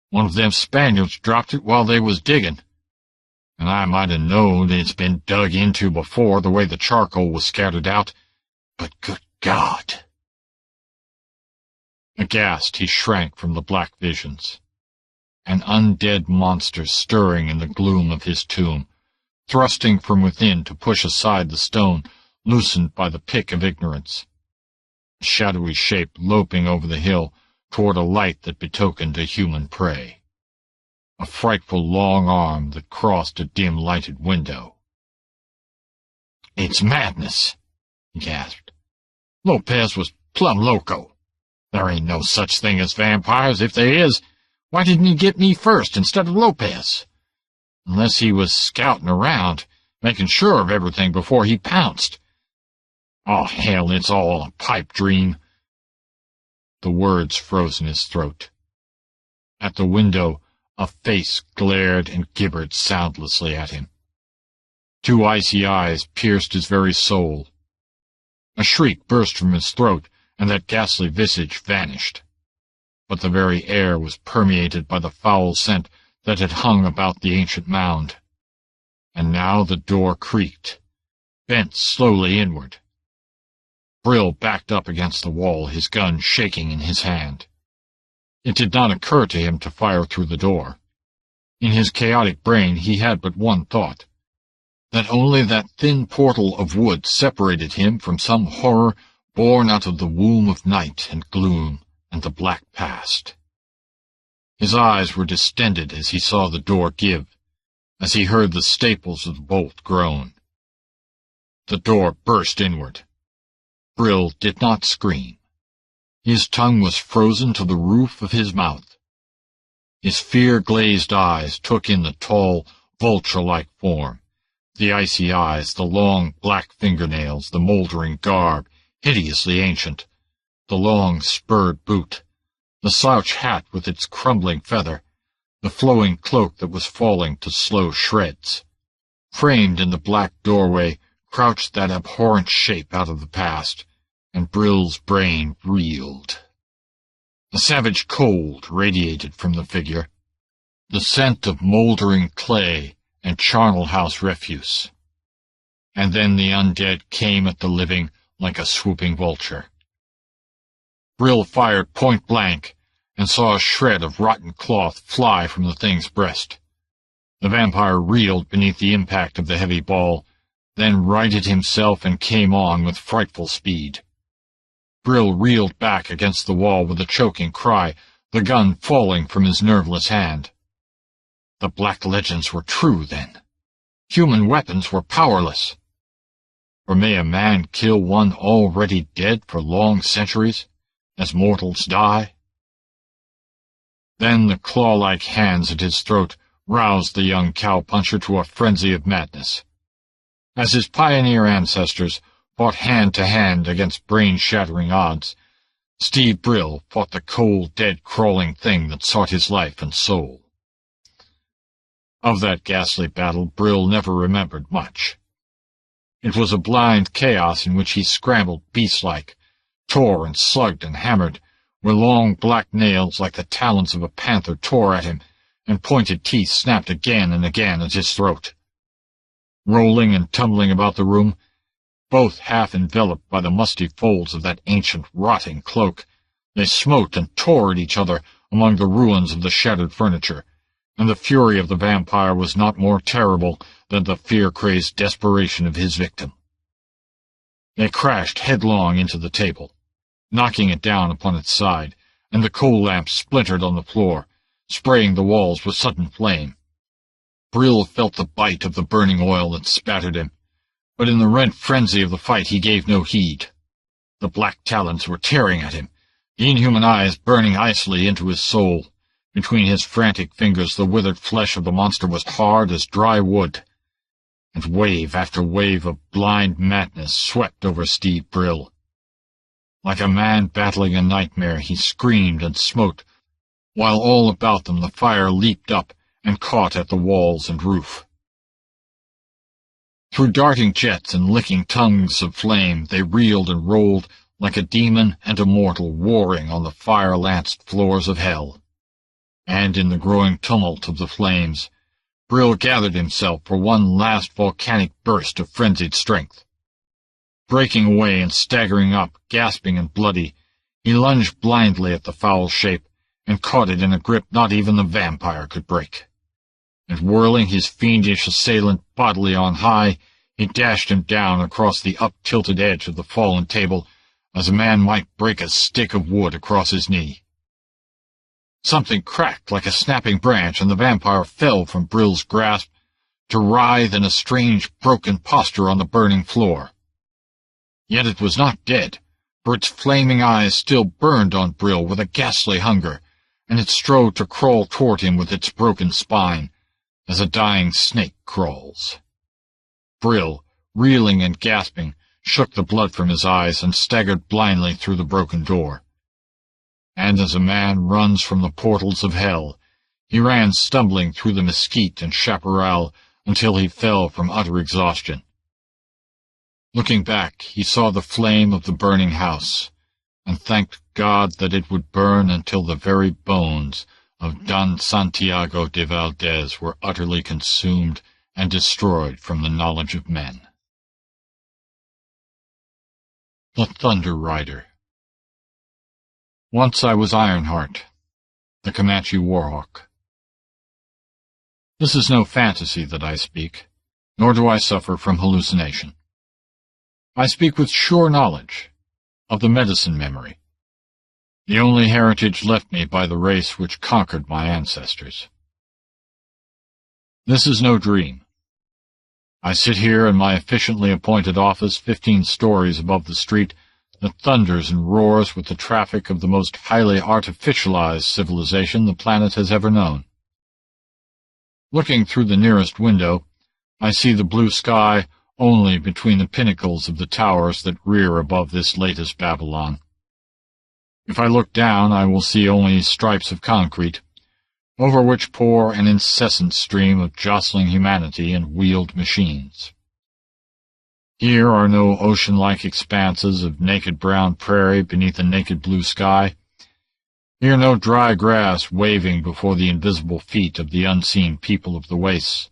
Speaker 1: One of them Spaniards dropped it while they was digging, and I might have known it's been dug into before the way the charcoal was scattered out, but good God! Aghast, he shrank from the black visions. An undead monster stirring in the gloom of his tomb, thrusting from within to push aside the stone loosened by the pick of ignorance. A shadowy shape loping over the hill toward a light that betokened a human prey. A frightful long arm that crossed a dim lighted window. "It's madness," he gasped. "Lopez was plumb loco. There ain't no such thing as vampires. If there is, why didn't he get me first instead of Lopez? Unless he was scouting around, making sure of everything before he pounced. Oh, hell, it's all a pipe dream." The words froze in his throat. At the window, a face glared and gibbered soundlessly at him. Two icy eyes pierced his very soul. A shriek burst from his throat, and that ghastly visage vanished. But the very air was permeated by the foul scent that had hung about the ancient mound. And now the door creaked, bent slowly inward. Brill backed up against the wall, his gun shaking in his hand. It did not occur to him to fire through the door. In his chaotic brain he had but one thought, that only that thin portal of wood separated him from some horror born out of the womb of night and gloom and the black past. His eyes were distended as he saw the door give, as he heard the staples of the bolt groan. The door burst inward. Brill did not scream. His tongue was frozen to the roof of his mouth. His fear-glazed eyes took in the tall, vulture-like form, the icy eyes, the long black fingernails, the moldering garb, hideously ancient, the long spurred boot, the slouch hat with its crumbling feather, the flowing cloak that was falling to slow shreds. Framed in the black doorway crouched that abhorrent shape out of the past, and Brill's brain reeled. A savage cold radiated from the figure, the scent of moldering clay and charnel house refuse. And then the undead came at the living like a swooping vulture. Brill fired point blank, and saw a shred of rotten cloth fly from the thing's breast. The vampire reeled beneath the impact of the heavy ball, then righted himself and came on with frightful speed. Brill reeled back against the wall with a choking cry, the gun falling from his nerveless hand. The black legends were true, then. Human weapons were powerless. Or may a man kill one already dead for long centuries, as mortals die? Then the claw-like hands at his throat roused the young cowpuncher to a frenzy of madness. As his pioneer ancestors fought hand-to-hand against brain-shattering odds, Steve Brill fought the cold, dead, crawling thing that sought his life and soul. Of that ghastly battle Brill never remembered much. It was a blind chaos in which he scrambled beast-like, tore and slugged and hammered, where long black nails like the talons of a panther tore at him, and pointed teeth snapped again and again at his throat. Rolling and tumbling about the room, both half enveloped by the musty folds of that ancient, rotting cloak, they smote and tore at each other among the ruins of the shattered furniture, and the fury of the vampire was not more terrible than the fear-crazed desperation of his victim. They crashed headlong into the table, knocking it down upon its side, and the coal lamp splintered on the floor, spraying the walls with sudden flame. Brill felt the bite of the burning oil that spattered him, but in the rent frenzy of the fight he gave no heed. The black talons were tearing at him, the inhuman eyes burning icily into his soul. Between his frantic fingers the withered flesh of the monster was hard as dry wood, and wave after wave of blind madness swept over Steve Brill. Like a man battling a nightmare, he screamed and smote, while all about them the fire leaped up and caught at the walls and roof. Through darting jets and licking tongues of flame they reeled and rolled like a demon and a mortal warring on the fire-lanced floors of hell. And in the growing tumult of the flames, Brill gathered himself for one last volcanic burst of frenzied strength. Breaking away and staggering up, gasping and bloody, he lunged blindly at the foul shape and caught it in a grip not even the vampire could break. And whirling his fiendish assailant bodily on high, he dashed him down across the up-tilted edge of the fallen table as a man might break a stick of wood across his knee. Something cracked like a snapping branch, and the vampire fell from Brill's grasp to writhe in a strange, broken posture on the burning floor. Yet it was not dead, for its flaming eyes still burned on Brill with a ghastly hunger, and it strove to crawl toward him with its broken spine, as a dying snake crawls. Brill, reeling and gasping, shook the blood from his eyes and staggered blindly through the broken door. And as a man runs from the portals of hell, he ran stumbling through the mesquite and chaparral until he fell from utter exhaustion. Looking back, he saw the flame of the burning house, and thanked God that it would burn until the very bones of Don Santiago de Valdez were utterly consumed and destroyed from the knowledge of men. The Thunder Rider. Once I was Ironheart, the Comanche Warhawk. This is no fantasy that I speak, nor do I suffer from hallucination. I speak with sure knowledge of the medicine memory, the only heritage left me by the race which conquered my ancestors. This is no dream. I sit here in my efficiently appointed office 15 stories above the street that thunders and roars with the traffic of the most highly artificialized civilization the planet has ever known. Looking through the nearest window, I see the blue sky only between the pinnacles of the towers that rear above this latest Babylon. If I look down, I will see only stripes of concrete, over which pour an incessant stream of jostling humanity and wheeled machines. Here are no ocean-like expanses of naked brown prairie beneath a naked blue sky. Here no dry grass waving before the invisible feet of the unseen people of the wastes.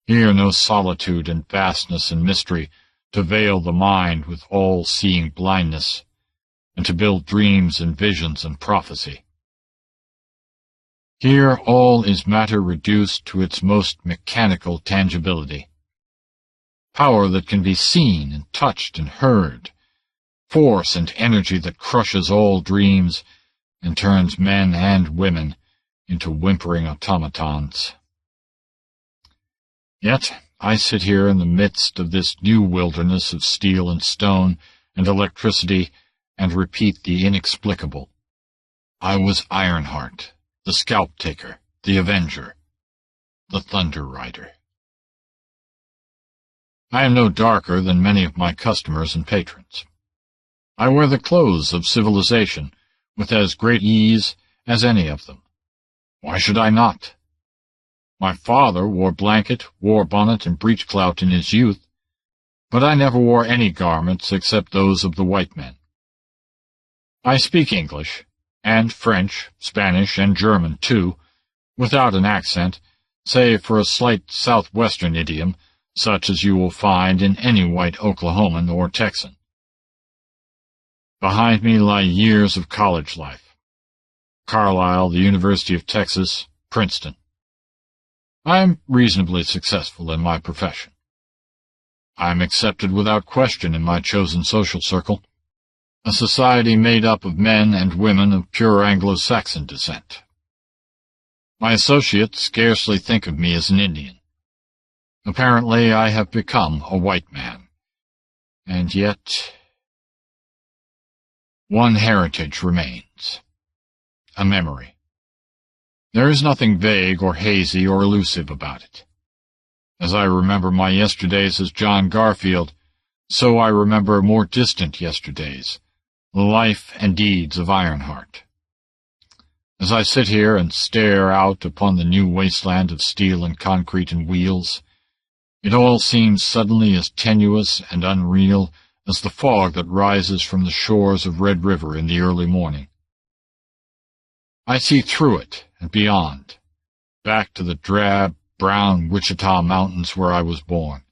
Speaker 1: Here no solitude and vastness and mystery to veil the mind with all-seeing blindness, and to build dreams and visions and prophecy. Here all is matter reduced to its most mechanical tangibility. Power that can be seen and touched and heard, force and energy that crushes all dreams and turns men and women into whimpering automatons. Yet I sit here in the midst of this new wilderness of steel and stone and electricity and repeat the inexplicable. I was Ironheart, the Scalp-Taker, the Avenger, the Thunder Rider. I am no darker than many of my customers and patrons. I wear the clothes of civilization with as great ease as any of them. Why should I not? My father wore blanket, war bonnet, and breechclout in his youth, but I never wore any garments except those of the white men. I speak English, and French, Spanish, and German, too, without an accent, save for a slight southwestern idiom, such as you will find in any white Oklahoman or Texan. Behind me lie years of college life. Carlisle, the University of Texas, Princeton. I am reasonably successful in my profession. I am accepted without question in my chosen social circle, a society made up of men and women of pure Anglo-Saxon descent. My associates scarcely think of me as an Indian. Apparently I have become a white man. And yet, one heritage remains. A memory. There is nothing vague or hazy or elusive about it. As I remember my yesterdays as John Garfield, so I remember more distant yesterdays, the life and deeds of Ironheart. As I sit here and stare out upon the new wasteland of steel and concrete and wheels, it all seems suddenly as tenuous and unreal as the fog that rises from the shores of Red River in the early morning. I see through it and beyond, back to the drab, brown Wichita Mountains where I was born.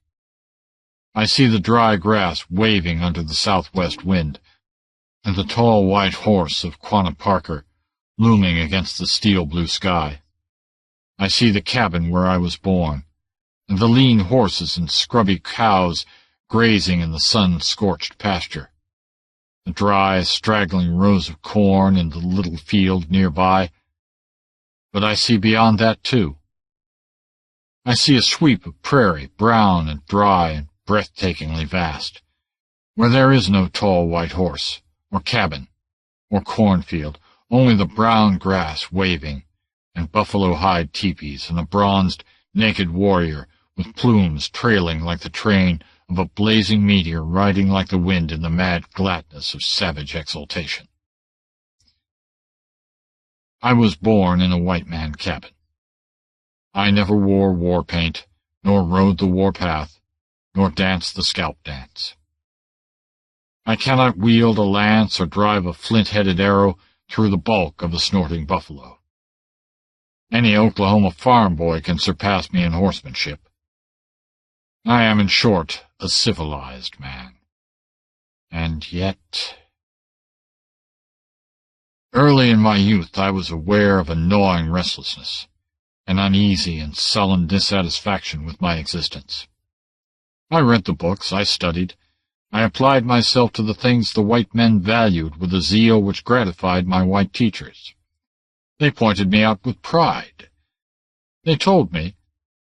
Speaker 1: I see the dry grass waving under the southwest wind, and the tall white horse of Quanah Parker looming against the steel blue sky. I see the cabin where I was born, and the lean horses and scrubby cows grazing in the sun-scorched pasture, the dry, straggling rows of corn in the little field nearby. But I see beyond that, too. I see a sweep of prairie, brown and dry and breathtakingly vast, where there is no tall white horse, or cabin, or cornfield, only the brown grass waving, and buffalo-hide teepees, and a bronzed, naked warrior with plumes trailing like the train of a blazing meteor riding like the wind in the mad gladness of savage exultation. I was born in a white man cabin. I never wore war paint, nor rode the war path, nor danced the scalp dance. I cannot wield a lance or drive a flint-headed arrow through the bulk of a snorting buffalo. Any Oklahoma farm boy can surpass me in horsemanship. I am, in short, a civilized man. And yet... Early in my youth I was aware of a gnawing restlessness, an uneasy and sullen dissatisfaction with my existence. I read the books, I studied, I applied myself to the things the white men valued with a zeal which gratified my white teachers. They pointed me out with pride. They told me,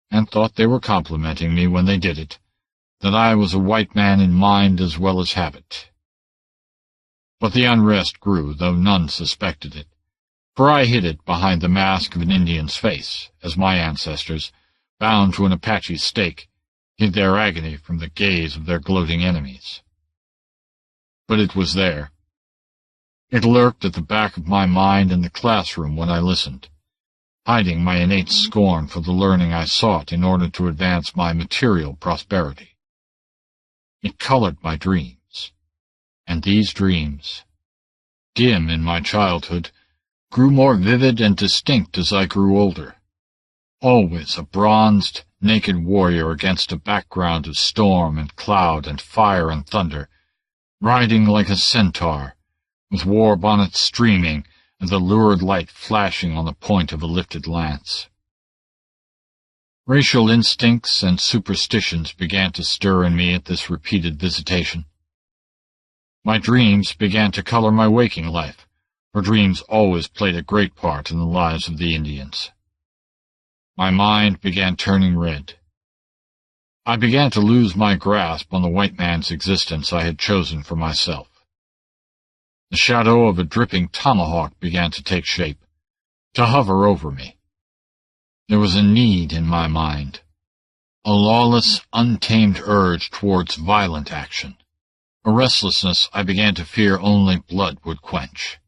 Speaker 1: and thought they were complimenting me when they did it, that I was a white man in mind as well as habit. But the unrest grew, though none suspected it, for I hid it behind the mask of an Indian's face, as my ancestors, bound to an Apache's stake, hid their agony from the gaze of their gloating enemies. But it was there. It lurked at the back of my mind in the classroom when I listened, hiding my innate scorn for the learning I sought in order to advance my material prosperity. It colored my dreams, and these dreams, dim in my childhood, grew more vivid and distinct as I grew older. Always a bronzed, naked warrior against a background of storm and cloud and fire and thunder, riding like a centaur, with war bonnets streaming and the lurid light flashing on the point of a lifted lance. Racial instincts and superstitions began to stir in me at this repeated visitation. My dreams began to color my waking life, for dreams always played a great part in the lives of the Indians. My mind began turning red. I began to lose my grasp on the white man's existence I had chosen for myself. The shadow of a dripping tomahawk began to take shape, to hover over me. There was a need in my mind, a lawless, untamed urge towards violent action, a restlessness I began to fear only blood would quench.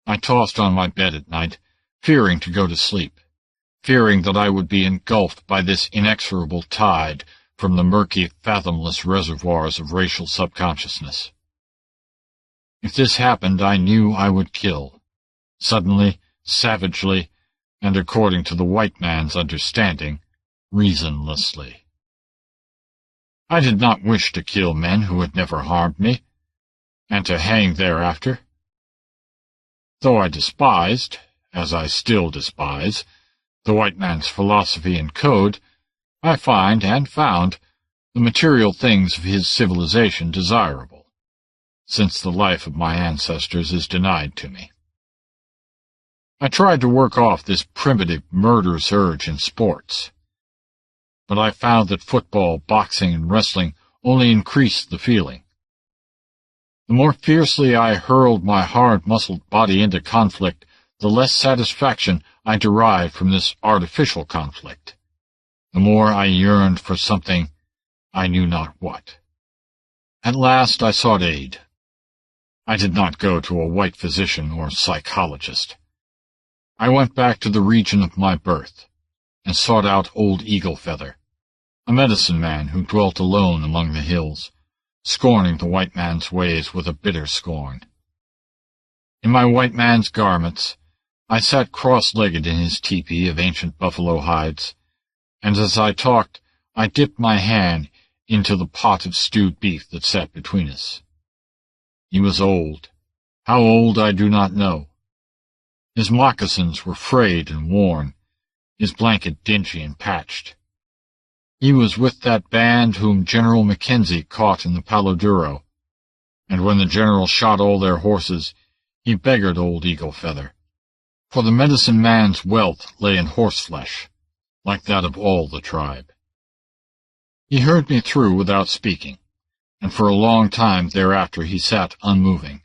Speaker 1: I tossed on my bed at night, fearing to go to sleep, fearing that I would be engulfed by this inexorable tide from the murky, fathomless reservoirs of racial subconsciousness. If this happened, I knew I would kill, suddenly, savagely, and according to the white man's understanding, reasonlessly. I did not wish to kill men who had never harmed me, and to hang thereafter. Though I despised, as I still despise, the white man's philosophy and code, I find and found the material things of his civilization desirable, since the life of my ancestors is denied to me. I tried to work off this primitive, murderous urge in sports, but I found that football, boxing, and wrestling only increased the feeling. The more fiercely I hurled my hard-muscled body into conflict, the less satisfaction I derived from this artificial conflict. The more I yearned for something, I knew not what. At last I sought aid. I did not go to a white physician or psychologist. I went back to the region of my birth, and sought out old Eagle Feather, a medicine man who dwelt alone among the hills, scorning the white man's ways with a bitter scorn. In my white man's garments, I sat cross-legged in his tepee of ancient buffalo hides, and as I talked, I dipped my hand into the pot of stewed beef that sat between us. He was old. How old I do not know. His moccasins were frayed and worn, his blanket dingy and patched. He was with that band whom General Mackenzie caught in the Palo Duro, and when the general shot all their horses, he beggared old Eagle Feather, for the medicine man's wealth lay in horseflesh, like that of all the tribe. He heard me through without speaking, and for a long time thereafter he sat unmoving,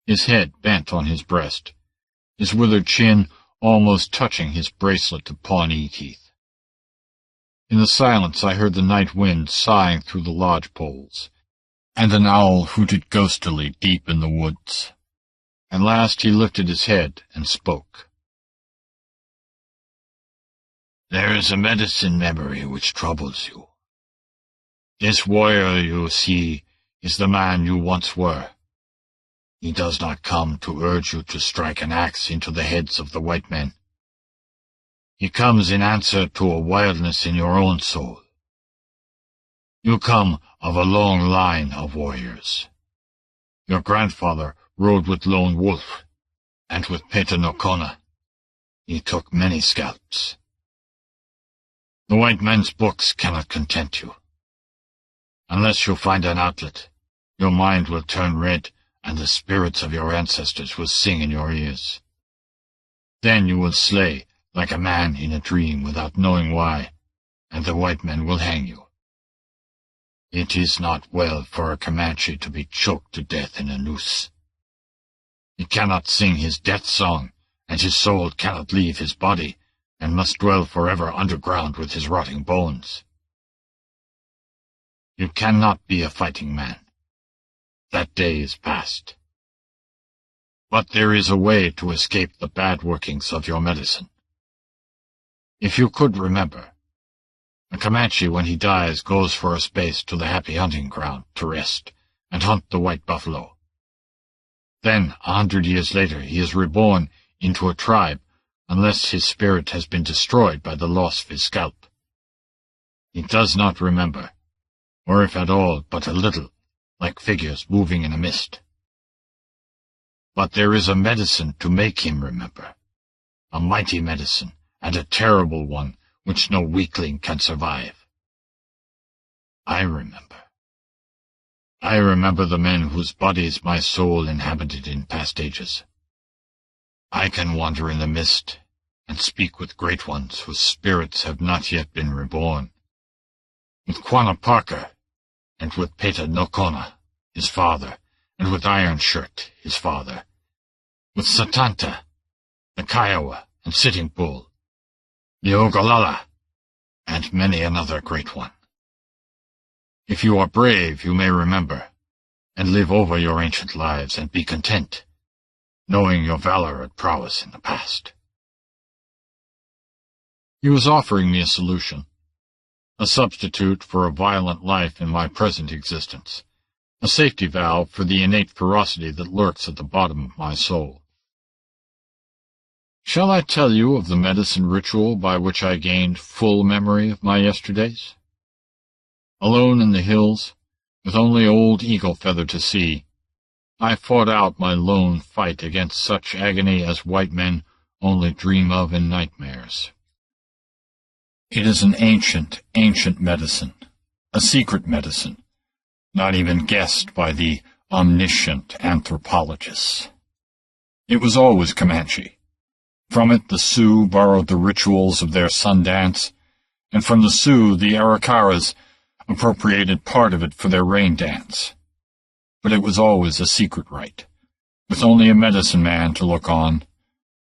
Speaker 1: his head bent on his breast, his withered chin almost touching his bracelet of Pawnee teeth. In the silence I heard the night wind sighing through the lodge poles, and an owl hooted ghostily deep in the woods. At last he lifted his head and spoke.
Speaker 2: There is a medicine memory which troubles you. This warrior you see is the man you once were. He does not come to urge you to strike an axe into the heads of the white men. He comes in answer to a wildness in your own soul. You come of a long line of warriors. Your grandfather rode with Lone Wolf, and with Peta Nocona. He took many scalps. The white men's books cannot content you. Unless you find an outlet, your mind will turn red, and the spirits of your ancestors will sing in your ears. Then you will slay like a man in a dream without knowing why, and the white men will hang you. It is not well for a Comanche to be choked to death in a noose. He cannot sing his death song, and his soul cannot leave his body, and must dwell forever underground with his rotting bones. You cannot be a fighting man. That day is past. But there is a way to escape the bad workings of your medicine. If you could remember, a Comanche when he dies goes for a space to the happy hunting ground to rest and hunt the white buffalo. Then, 100 years later, he is reborn into a tribe unless his spirit has been destroyed by the loss of his scalp. He does not remember, or if at all, but a little, like figures moving in a mist. But there is a medicine to make him remember, a mighty medicine, and a terrible one which no weakling can survive. I remember. I remember the men whose bodies my soul inhabited in past ages. I can wander in the mist and speak with great ones whose spirits have not yet been reborn. With Quanah Parker, and with Peta Nocona, his father, and with Iron Shirt, his father. With Satanta, the Kiowa, and Sitting Bull, the Ogallala, and many another great one. If you are brave, you may remember, and live over your ancient lives, and be content, knowing your valor and prowess in the past.
Speaker 1: He was offering me a solution, a substitute for a violent life in my present existence, a safety valve for the innate ferocity that lurks at the bottom of my soul. Shall I tell you of the medicine ritual by which I gained full memory of my yesterdays? Alone in the hills, with only old Eagle Feather to see, I fought out my lone fight against such agony as white men only dream of in nightmares. It is an ancient, ancient medicine, a secret medicine, not even guessed by the omniscient anthropologists. It was always Comanche. From it the Sioux borrowed the rituals of their sun dance, and from the Sioux the Arikaras appropriated part of it for their rain dance. But it was always a secret rite, with only a medicine man to look on,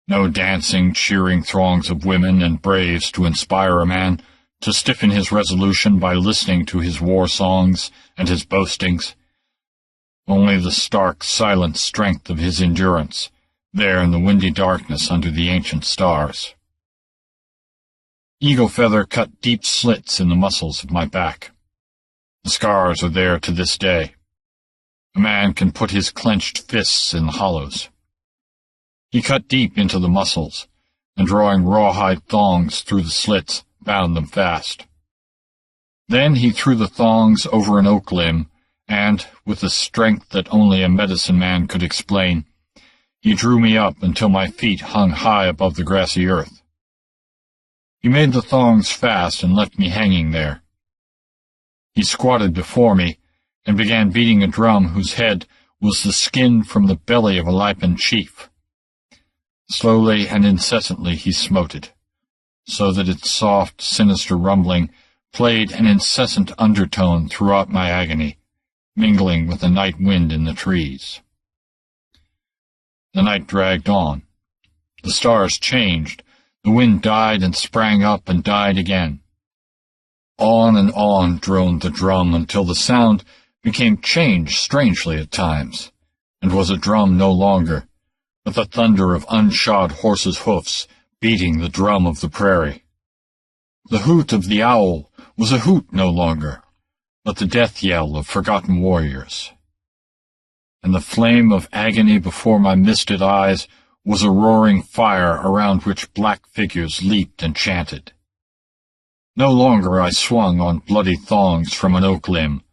Speaker 1: no dancing, cheering throngs of women and braves to inspire a man to stiffen his resolution by listening to his war songs and his boastings, only the stark, silent strength of his endurance, there in the windy darkness under the ancient stars. Eagle Feather cut deep slits in the muscles of my back. The scars are there to this day. A man can put his clenched fists in the hollows. He cut deep into the muscles, and drawing rawhide thongs through the slits, bound them fast. Then he threw the thongs over an oak limb, and, with a strength that only a medicine man could explain, he drew me up until my feet hung high above the grassy earth. He made the thongs fast and left me hanging there. He squatted before me, and began beating a drum whose head was the skin from the belly of a Lipan chief. Slowly and incessantly he smote it, so that its soft, sinister rumbling played an incessant undertone throughout my agony, mingling with the night wind in the trees. The night dragged on. The stars changed. The wind died and sprang up and died again. On and on droned the drum until the sound became changed strangely at times, and was a drum no longer, but the thunder of unshod horses' hoofs beating the drum of the prairie. The hoot of the owl was a hoot no longer, but the death yell of forgotten warriors. And the flame of agony before my misted eyes was a roaring fire around which black figures leaped and chanted. No longer I swung on bloody thongs from an oak limb,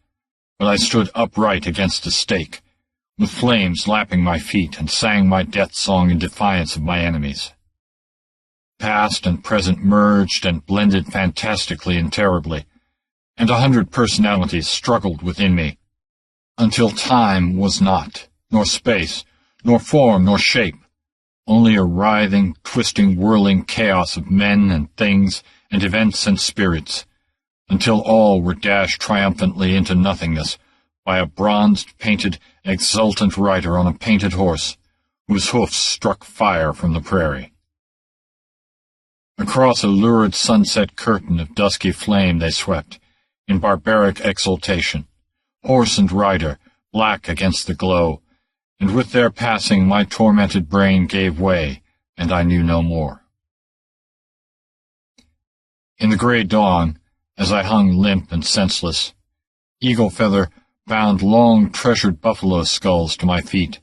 Speaker 1: but I stood upright against a stake, with flames lapping my feet, and sang my death song in defiance of my enemies. Past and present merged and blended fantastically and terribly, and 100 personalities struggled within me, until time was not, nor space, nor form, nor shape, only a writhing, twisting, whirling chaos of men and things and events and spirits, until all were dashed triumphantly into nothingness by a bronzed, painted, exultant rider on a painted horse, whose hoofs struck fire from the prairie. Across a lurid sunset curtain of dusky flame they swept, in barbaric exultation, horse and rider, black against the glow, and with their passing my tormented brain gave way, and I knew no more. In the gray dawn, as I hung limp and senseless, Eagle Feather bound long treasured buffalo skulls to my feet,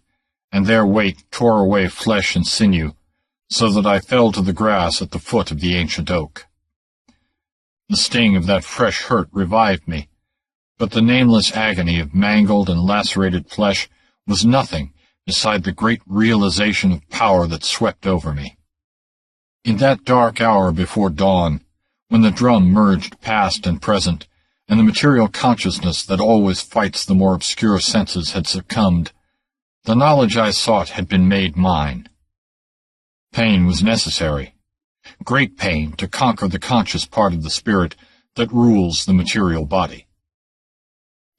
Speaker 1: and their weight tore away flesh and sinew, so that I fell to the grass at the foot of the ancient oak. The sting of that fresh hurt revived me, but the nameless agony of mangled and lacerated flesh was nothing beside the great realization of power that swept over me. In that dark hour before dawn, when the drum merged past and present, and the material consciousness that always fights the more obscure senses had succumbed, the knowledge I sought had been made mine. Pain was necessary, great pain, to conquer the conscious part of the spirit that rules the material body.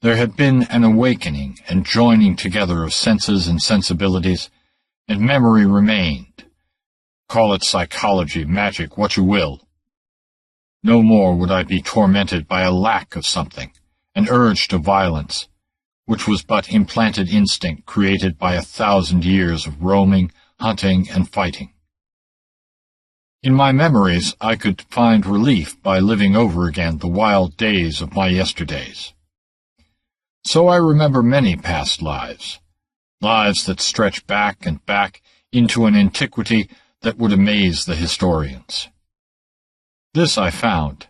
Speaker 1: There had been an awakening and joining together of senses and sensibilities, and memory remained. Call it psychology, magic, what you will. No more would I be tormented by a lack of something, an urge to violence, which was but implanted instinct created by 1,000 years of roaming, hunting, and fighting.
Speaker 3: In my memories, I could find relief by living over again the wild days of my yesterdays. So I remember many past lives, lives that stretch back and back into an antiquity that would amaze the historians. This I found,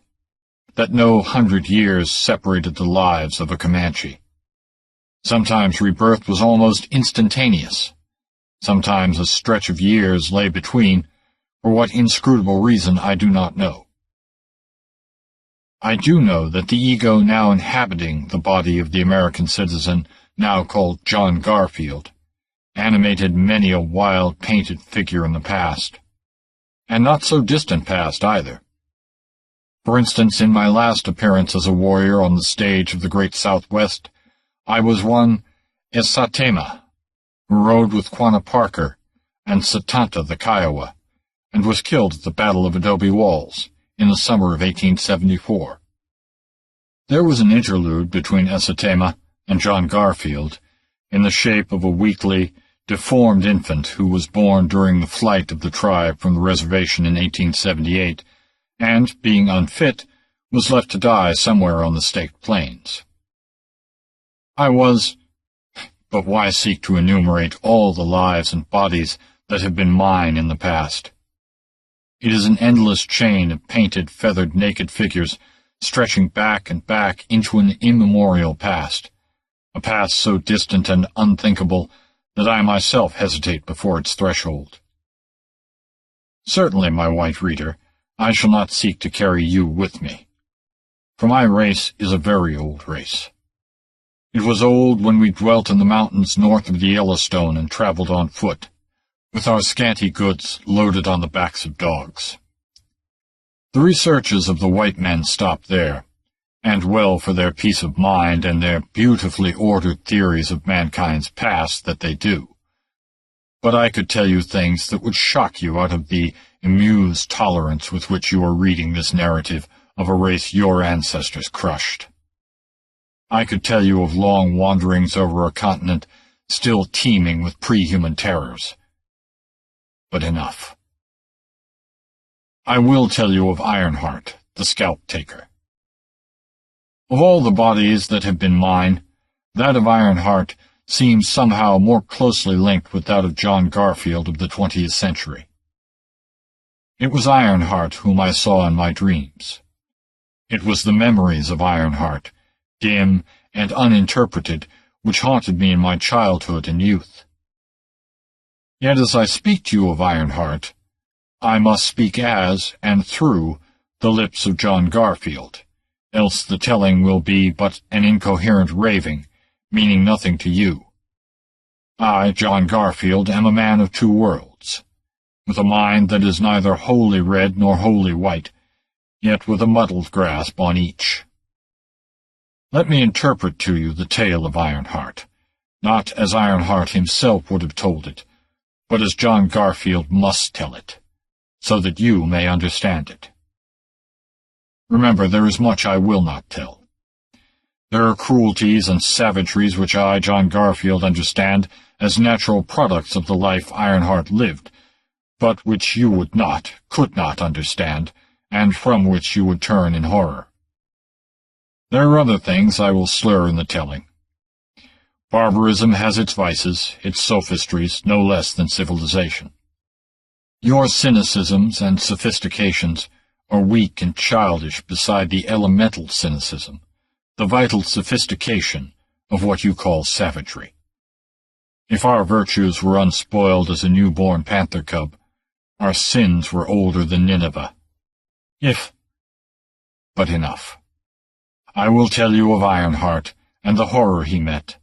Speaker 3: that no 100 years separated the lives of a Comanche. Sometimes rebirth was almost instantaneous. Sometimes a stretch of years lay between, for what inscrutable reason I do not know. I do know that the ego now inhabiting the body of the American citizen, now called John Garfield, animated many a wild painted figure in the past, and not so distant past either. For instance, in my last appearance as a warrior on the stage of the Great Southwest, I was one Esatema, who rode with Quanah Parker and Satanta the Kiowa, and was killed at the Battle of Adobe Walls in the summer of 1874. There was an interlude between Esatema and John Garfield in the shape of a weakly, deformed infant who was born during the flight of the tribe from the reservation in 1878, and, being unfit, was left to die somewhere on the Staked Plains. But why seek to enumerate all the lives and bodies that have been mine in the past? It is an endless chain of painted, feathered, naked figures stretching back and back into an immemorial past, a past so distant and unthinkable that I myself hesitate before its threshold. Certainly, my white reader, I shall not seek to carry you with me, for my race is a very old race. It was old when we dwelt in the mountains north of the Yellowstone and traveled on foot, with our scanty goods loaded on the backs of dogs. The researches of the white men stopped there, and well for their peace of mind and their beautifully ordered theories of mankind's past that they do. But I could tell you things that would shock you out of the amused tolerance with which you are reading this narrative of a race your ancestors crushed. I could tell you of long wanderings over a continent still teeming with pre-human terrors. But enough. I will tell you of Ironheart, the scalp-taker. Of all the bodies that have been mine, that of Ironheart seems somehow more closely linked with that of John Garfield of the 20th century. It was Ironheart whom I saw in my dreams. It was the memories of Ironheart, dim and uninterpreted, which haunted me in my childhood and youth. Yet as I speak to you of Ironheart, I must speak as, and through, the lips of John Garfield, else the telling will be but an incoherent raving, meaning nothing to you. I, John Garfield, am a man of two worlds, with a mind that is neither wholly red nor wholly white, yet with a muddled grasp on each. Let me interpret to you the tale of Ironheart, not as Ironheart himself would have told it, but as John Garfield must tell it, so that you may understand it. Remember, there is much I will not tell. There are cruelties and savageries which I, John Garfield, understand as natural products of the life Ironheart lived, but which you would not, could not understand, and from which you would turn in horror. There are other things I will slur in the telling. Barbarism has its vices, its sophistries, no less than civilization. Your cynicisms and sophistications are weak and childish beside the elemental cynicism, the vital sophistication of what you call savagery. If our virtues were unspoiled as a newborn panther cub, our sins were older than Nineveh. But enough. I will tell you of Ironheart and the horror he met,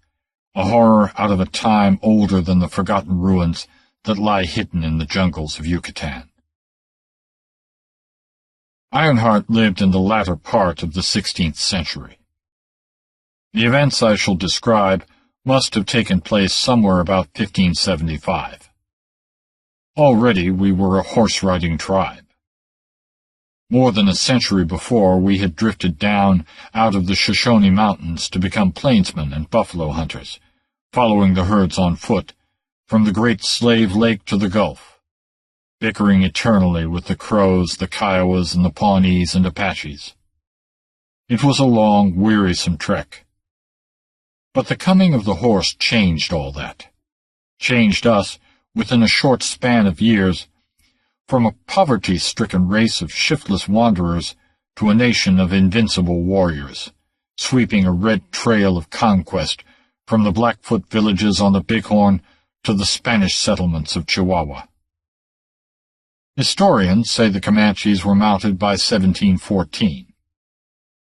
Speaker 3: a horror out of a time older than the forgotten ruins that lie hidden in the jungles of Yucatan. Ironheart lived in the latter part of the 16th century. The events I shall describe must have taken place somewhere about 1575. Already we were a horse-riding tribe. More than a century before, we had drifted down out of the Shoshone Mountains to become plainsmen and buffalo hunters, following the herds on foot, from the Great Slave Lake to the Gulf. bickering eternally with the Crows, the Kiowas, and the Pawnees and Apaches. It was a long, wearisome trek. But the coming of the horse changed all that. Changed us, within a short span of years, from a poverty-stricken race of shiftless wanderers to a nation of invincible warriors, sweeping a red trail of conquest from the Blackfoot villages on the Bighorn to the Spanish settlements of Chihuahua. Historians say the Comanches were mounted by 1714.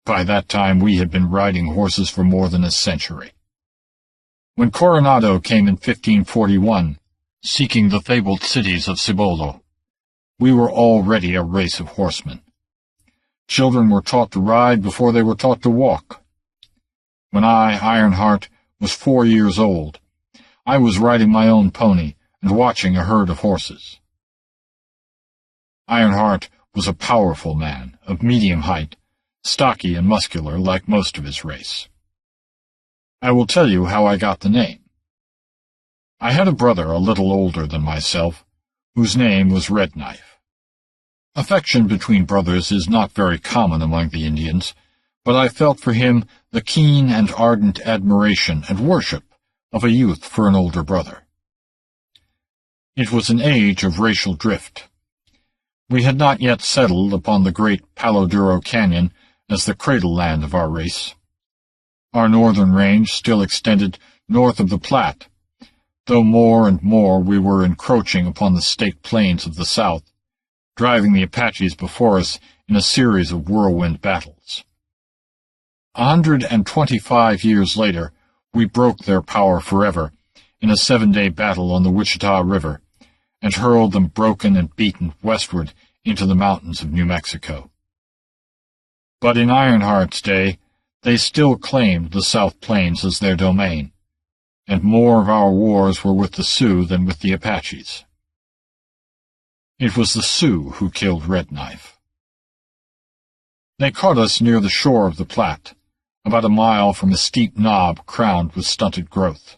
Speaker 3: By that time we had been riding horses for more than a century. When Coronado came in 1541, seeking the fabled cities of Cibolo, we were already a race of horsemen. Children were taught to ride before they were taught to walk. When I, Ironheart, was 4 years old, I was riding my own pony and watching a herd of horses. Ironheart was a powerful man, of medium height, stocky and muscular like most of his race. I will tell you how I got the name. I had a brother a little older than myself, whose name was Red Knife. Affection between brothers is not very common among the Indians, but I felt for him the keen and ardent admiration and worship of a youth for an older brother. It was an age of racial drift. We had not yet settled upon the great Palo Duro Canyon as the cradle land of our race. Our northern range still extended north of the Platte, though more and more we were encroaching upon the staked plains of the south, driving the Apaches before us in a series of whirlwind battles. 125 years later, we broke their power forever in a 7-day battle on the Wichita River, and hurled them broken and beaten westward into the mountains of New Mexico. But in Ironheart's day, they still claimed the South Plains as their domain, and more of our wars were with the Sioux than with the Apaches. It was the Sioux who killed Red Knife. They caught us near the shore of the Platte, about a mile from a steep knob crowned with stunted growth.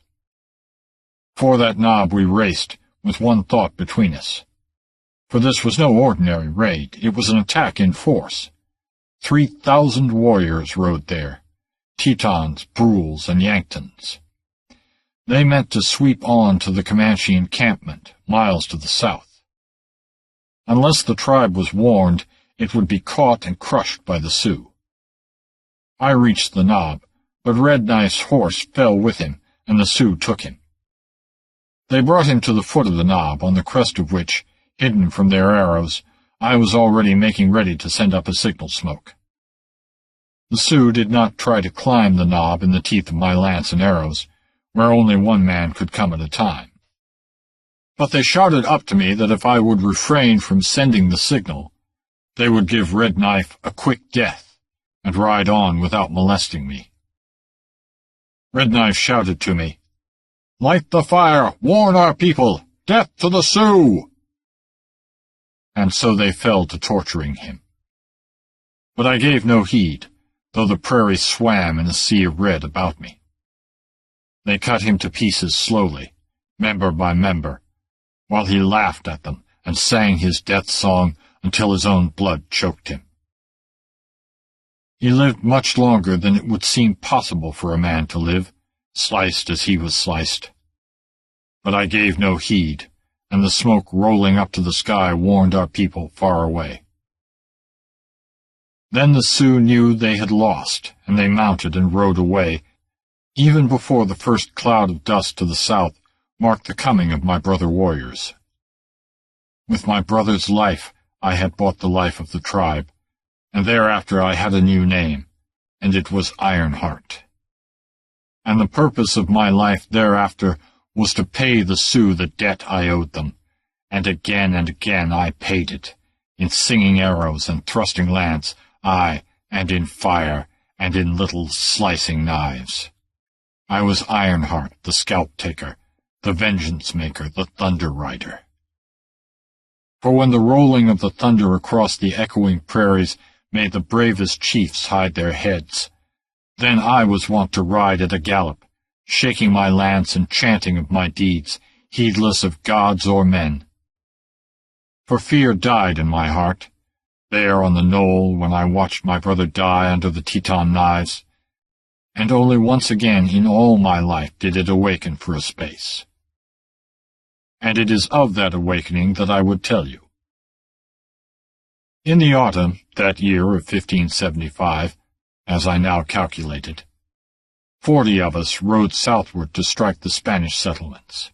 Speaker 3: For that knob we raced, with one thought between us. For this was no ordinary raid, it was an attack in force. 3,000 warriors rode there, Tetons, Brules, and Yanktons. They meant to sweep on to the Comanche encampment, miles to the south. Unless the tribe was warned, it would be caught and crushed by the Sioux. I reached the knob, but Red Knife's horse fell with him, and the Sioux took him. They brought him to the foot of the knob, on the crest of which, hidden from their arrows, I was already making ready to send up a signal smoke. The Sioux did not try to climb the knob in the teeth of my lance and arrows, where only one man could come at a time. But they shouted up to me that if I would refrain from sending the signal, they would give Red Knife a quick death, and ride on without molesting me. Red Knife shouted to me, "Light the fire! Warn our people! Death to the Sioux!" And so they fell to torturing him. But I gave no heed, though the prairie swam in a sea of red about me. They cut him to pieces slowly, member by member, while he laughed at them and sang his death song until his own blood choked him. He lived much longer than it would seem possible for a man to live, sliced as he was sliced. But I gave no heed, and the smoke rolling up to the sky warned our people far away. Then the Sioux knew they had lost, and they mounted and rode away, even before the first cloud of dust to the south marked the coming of my brother warriors. With my brother's life I had bought the life of the tribe, and thereafter I had a new name, and it was Ironheart. And the purpose of my life thereafter was to pay the Sioux the debt I owed them, and again I paid it, in singing arrows and thrusting lance, aye, and in fire, and in little slicing knives. I was Ironheart, the scalp-taker, the vengeance-maker, the thunder-rider. For when the rolling of the thunder across the echoing prairies made the bravest chiefs hide their heads, then I was wont to ride at a gallop, shaking my lance and chanting of my deeds, heedless of gods or men. for fear died in my heart, there on the knoll when I watched my brother die under the Teton knives, and only once again in all my life did it awaken for a space. And it is of that awakening that I would tell you. In the autumn, that year of 1575, as I now calculated, 40 of us rode southward to strike the Spanish settlements.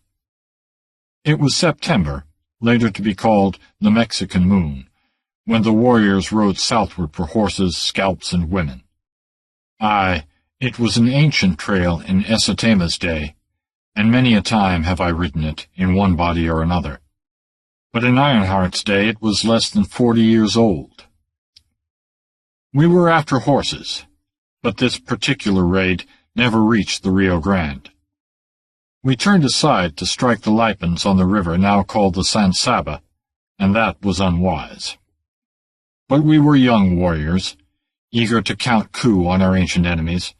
Speaker 3: It was September, later to be called the Mexican moon, when the warriors rode southward for horses, scalps, and women. Aye, it was an ancient trail in Esatema's day, and many a time have I ridden it, in one body or another. But in Ironheart's day it was less than 40 years old. We were after horses, but this particular raid never reached the Rio Grande. We turned aside to strike the Lipans on the river now called the San Saba, and that was unwise. But we were young warriors, eager to count coup on our ancient enemies,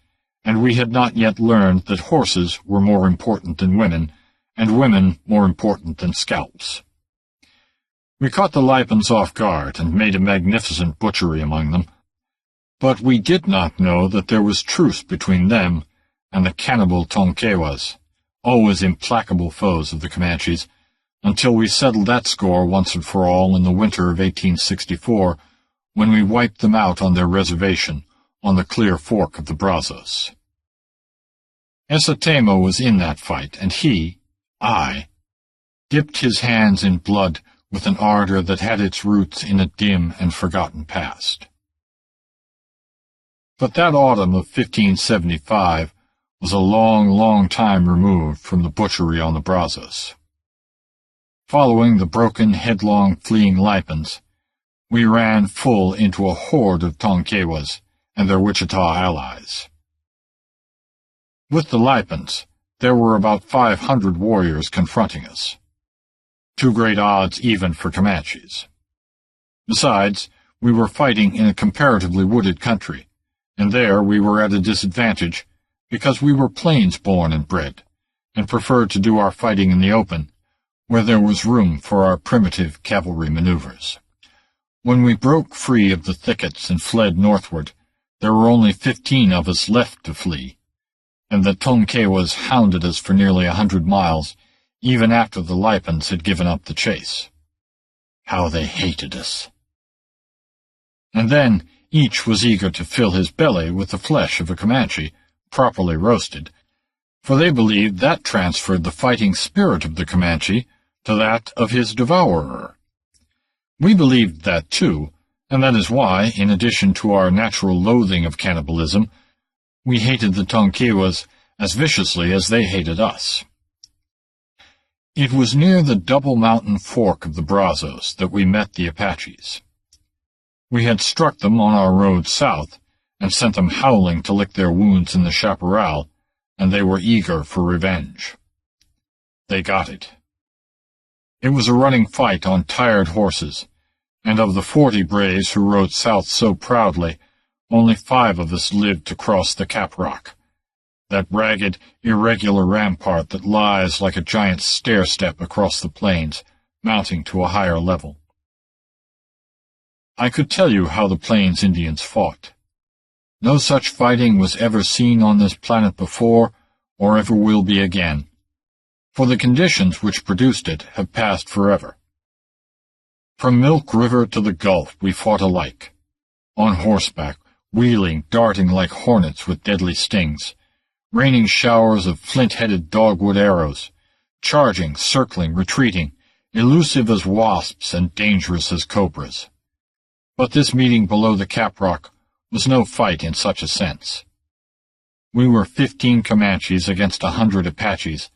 Speaker 3: and we had not yet learned that horses were more important than women, and women more important than scalps. We caught the Lipans off guard and made a magnificent butchery among them, but we did not know that there was truce between them and the cannibal Tonquewas, always implacable foes of the Comanches, until we settled that score once and for all in the winter of 1864, when we wiped them out on their reservation on the Clear Fork of the Brazos. Esatema was in that fight, and I, dipped his hands in blood with an ardor that had its roots in a dim and forgotten past. But that autumn of 1575 was a long, long time removed from the butchery on the Brazos. Following the broken, headlong, fleeing Lipans, we ran full into a horde of Tonquewas and their Wichita allies. With the Lipans, there were about 500 warriors confronting us. Too great odds even for Comanches. Besides, we were fighting in a comparatively wooded country, and there we were at a disadvantage because we were plains-born and bred, and preferred to do our fighting in the open, where there was room for our primitive cavalry maneuvers. When we broke free of the thickets and fled northward, there were only 15 of us left to flee, and the Tonquewas hounded us for nearly 100 miles, even after the Lipans had given up the chase. How they hated us! And then each was eager to fill his belly with the flesh of a Comanche, properly roasted, for they believed that transferred the fighting spirit of the Comanche to that of his devourer. We believed that too, and that is why, in addition to our natural loathing of cannibalism, we hated the Tonquewas as viciously as they hated us. It was near the double mountain fork of the Brazos that we met the Apaches. We had struck them on our road south, and sent them howling to lick their wounds in the chaparral, and they were eager for revenge. They got it. It was a running fight on tired horses, and of the 40 braves who rode south so proudly, only 5 of us lived to cross the Cap Rock, that ragged, irregular rampart that lies like a giant stair-step across the plains, mounting to a higher level. I could tell you how the Plains Indians fought. No such fighting was ever seen on this planet before, or ever will be again, for the conditions which produced it have passed forever. From Milk River to the Gulf we fought alike, on horseback, wheeling, darting like hornets with deadly stings, raining showers of flint-headed dogwood arrows, charging, circling, retreating, elusive as wasps and dangerous as cobras. But this meeting below the Cap Rock was no fight in such a sense. We were 15 Comanches against 100 Apaches,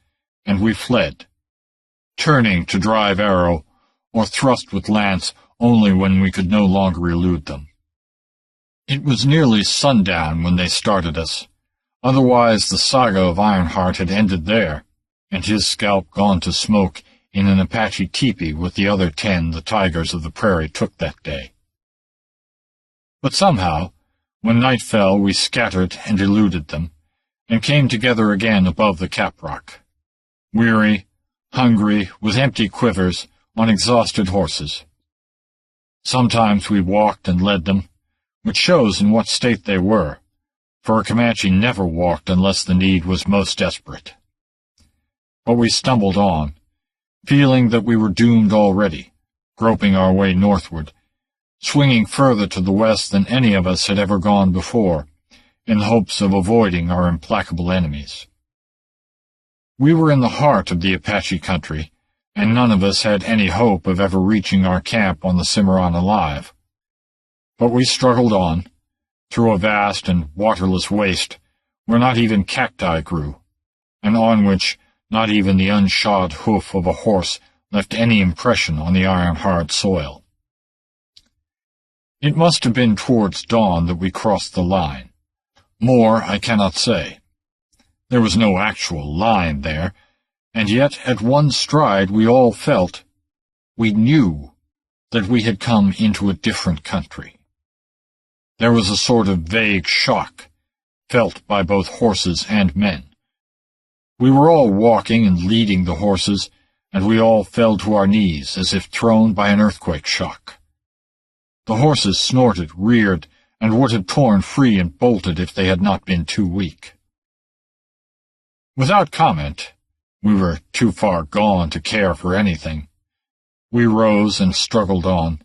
Speaker 3: and we fled, turning to drive arrow or thrust with lance only when we could no longer elude them. It was nearly sundown when they started us. Otherwise the saga of Ironheart had ended there, and his scalp gone to smoke in an Apache teepee with the other 10 the tigers of the prairie took that day. But somehow, when night fell, we scattered and eluded them, and came together again above the Cap Rock, weary, hungry, with empty quivers, on exhausted horses. Sometimes we walked and led them, which shows in what state they were, for a Comanche never walked unless the need was most desperate. But we stumbled on, feeling that we were doomed already, groping our way northward, swinging further to the west than any of us had ever gone before, in the hopes of avoiding our implacable enemies. We were in the heart of the Apache country, and none of us had any hope of ever reaching our camp on the Cimarron alive. But we struggled on, through a vast and waterless waste, where not even cacti grew, and on which not even the unshod hoof of a horse left any impression on the iron-hard soil. It must have been towards dawn that we crossed the line. More I cannot say. There was no actual line there, and yet at one stride we all felt, we knew, that we had come into a different country. There was a sort of vague shock, felt by both horses and men. We were all walking and leading the horses, and we all fell to our knees as if thrown by an earthquake shock. The horses snorted, reared, and would have torn free and bolted if they had not been too weak. Without comment, we were too far gone to care for anything. We rose and struggled on,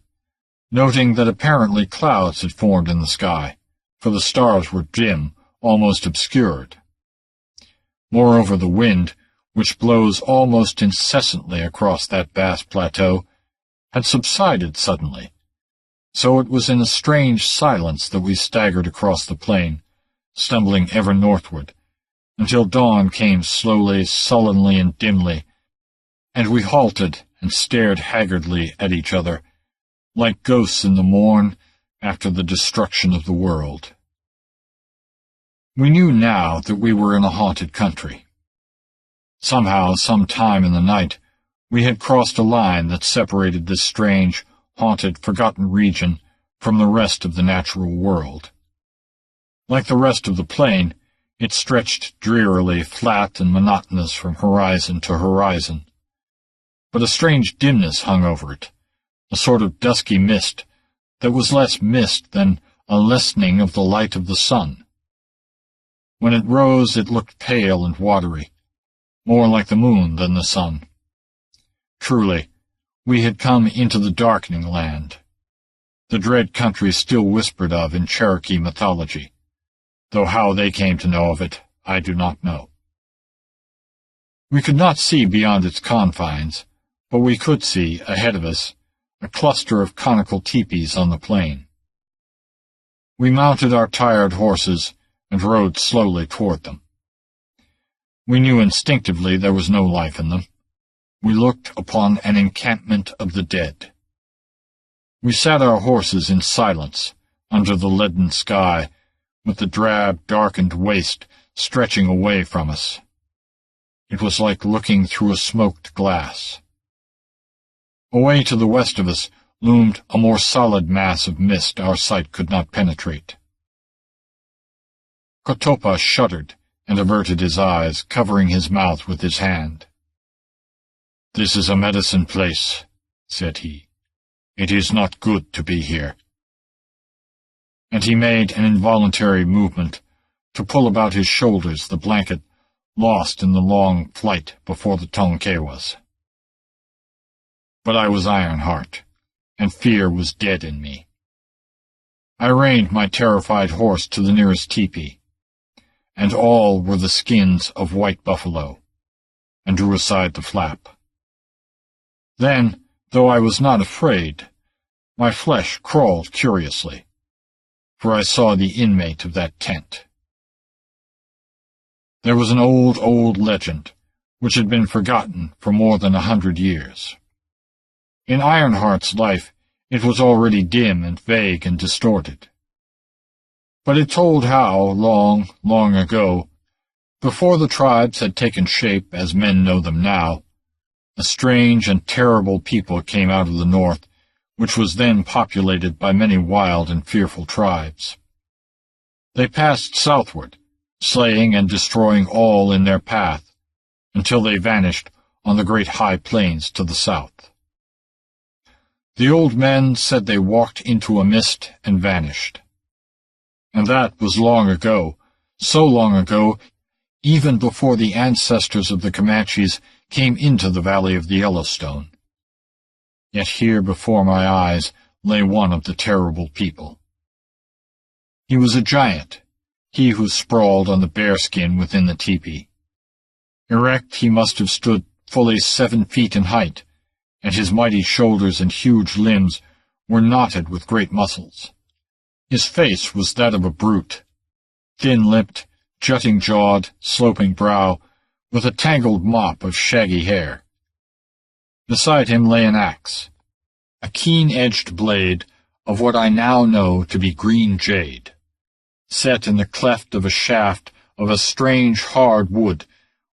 Speaker 3: noting that apparently clouds had formed in the sky, for the stars were dim, almost obscured. Moreover, the wind, which blows almost incessantly across that vast plateau, had subsided suddenly, so it was in a strange silence that we staggered across the plain, stumbling ever northward, until dawn came slowly, sullenly, and dimly, and we halted and stared haggardly at each other, like ghosts in the morn after the destruction of the world. We knew now that we were in a haunted country. Somehow, some time in the night, we had crossed a line that separated this strange, haunted, forgotten region from the rest of the natural world. Like the rest of the plain, it stretched drearily flat and monotonous from horizon to horizon. But a strange dimness hung over it, a sort of dusky mist that was less mist than a lessening of the light of the sun. When it rose, it looked pale and watery, more like the moon than the sun. Truly, we had come into the darkening land, the dread country still whispered of in Cherokee mythology, though how they came to know of it, I do not know. We could not see beyond its confines, but we could see, ahead of us, a cluster of conical teepees on the plain. We mounted our tired horses and rode slowly toward them. We knew instinctively there was no life in them. We looked upon an encampment of the dead. We sat our horses in silence under the leaden sky, with the drab, darkened waste stretching away from us. It was like looking through a smoked glass. Away to the west of us loomed a more solid mass of mist our sight could not penetrate. Kotopa shuddered and averted his eyes, covering his mouth with his hand. "This is a medicine place," said he. "It is not good to be here." And he made an involuntary movement to pull about his shoulders the blanket lost in the long flight before the Tonkawas. But I was Ironheart, and fear was dead in me. I reined my terrified horse to the nearest tepee, and all were the skins of white buffalo, and drew aside the flap. Then, though I was not afraid, my flesh crawled curiously, for I saw the inmate of that tent. There was an old legend, which had been forgotten for more than 100 years. In Ironheart's life, it was already dim and vague and distorted. But it told how, long, long ago, before the tribes had taken shape as men know them now, a strange and terrible people came out of the north, which was then populated by many wild and fearful tribes. They passed southward, slaying and destroying all in their path, until they vanished on the great high plains to the south. The old men said they walked into a mist and vanished. And that was long ago, so long ago, even before the ancestors of the Comanches came into the valley of the Yellowstone. Yet here before my eyes lay one of the terrible people. He was a giant, he who sprawled on the bearskin within the tepee. Erect he must have stood fully 7 feet in height, and his mighty shoulders and huge limbs were knotted with great muscles. His face was that of a brute, thin-lipped, jutting-jawed, sloping-brow, with a tangled mop of shaggy hair. Beside him lay an axe, a keen-edged blade of what I now know to be green jade, set in the cleft of a shaft of a strange hard wood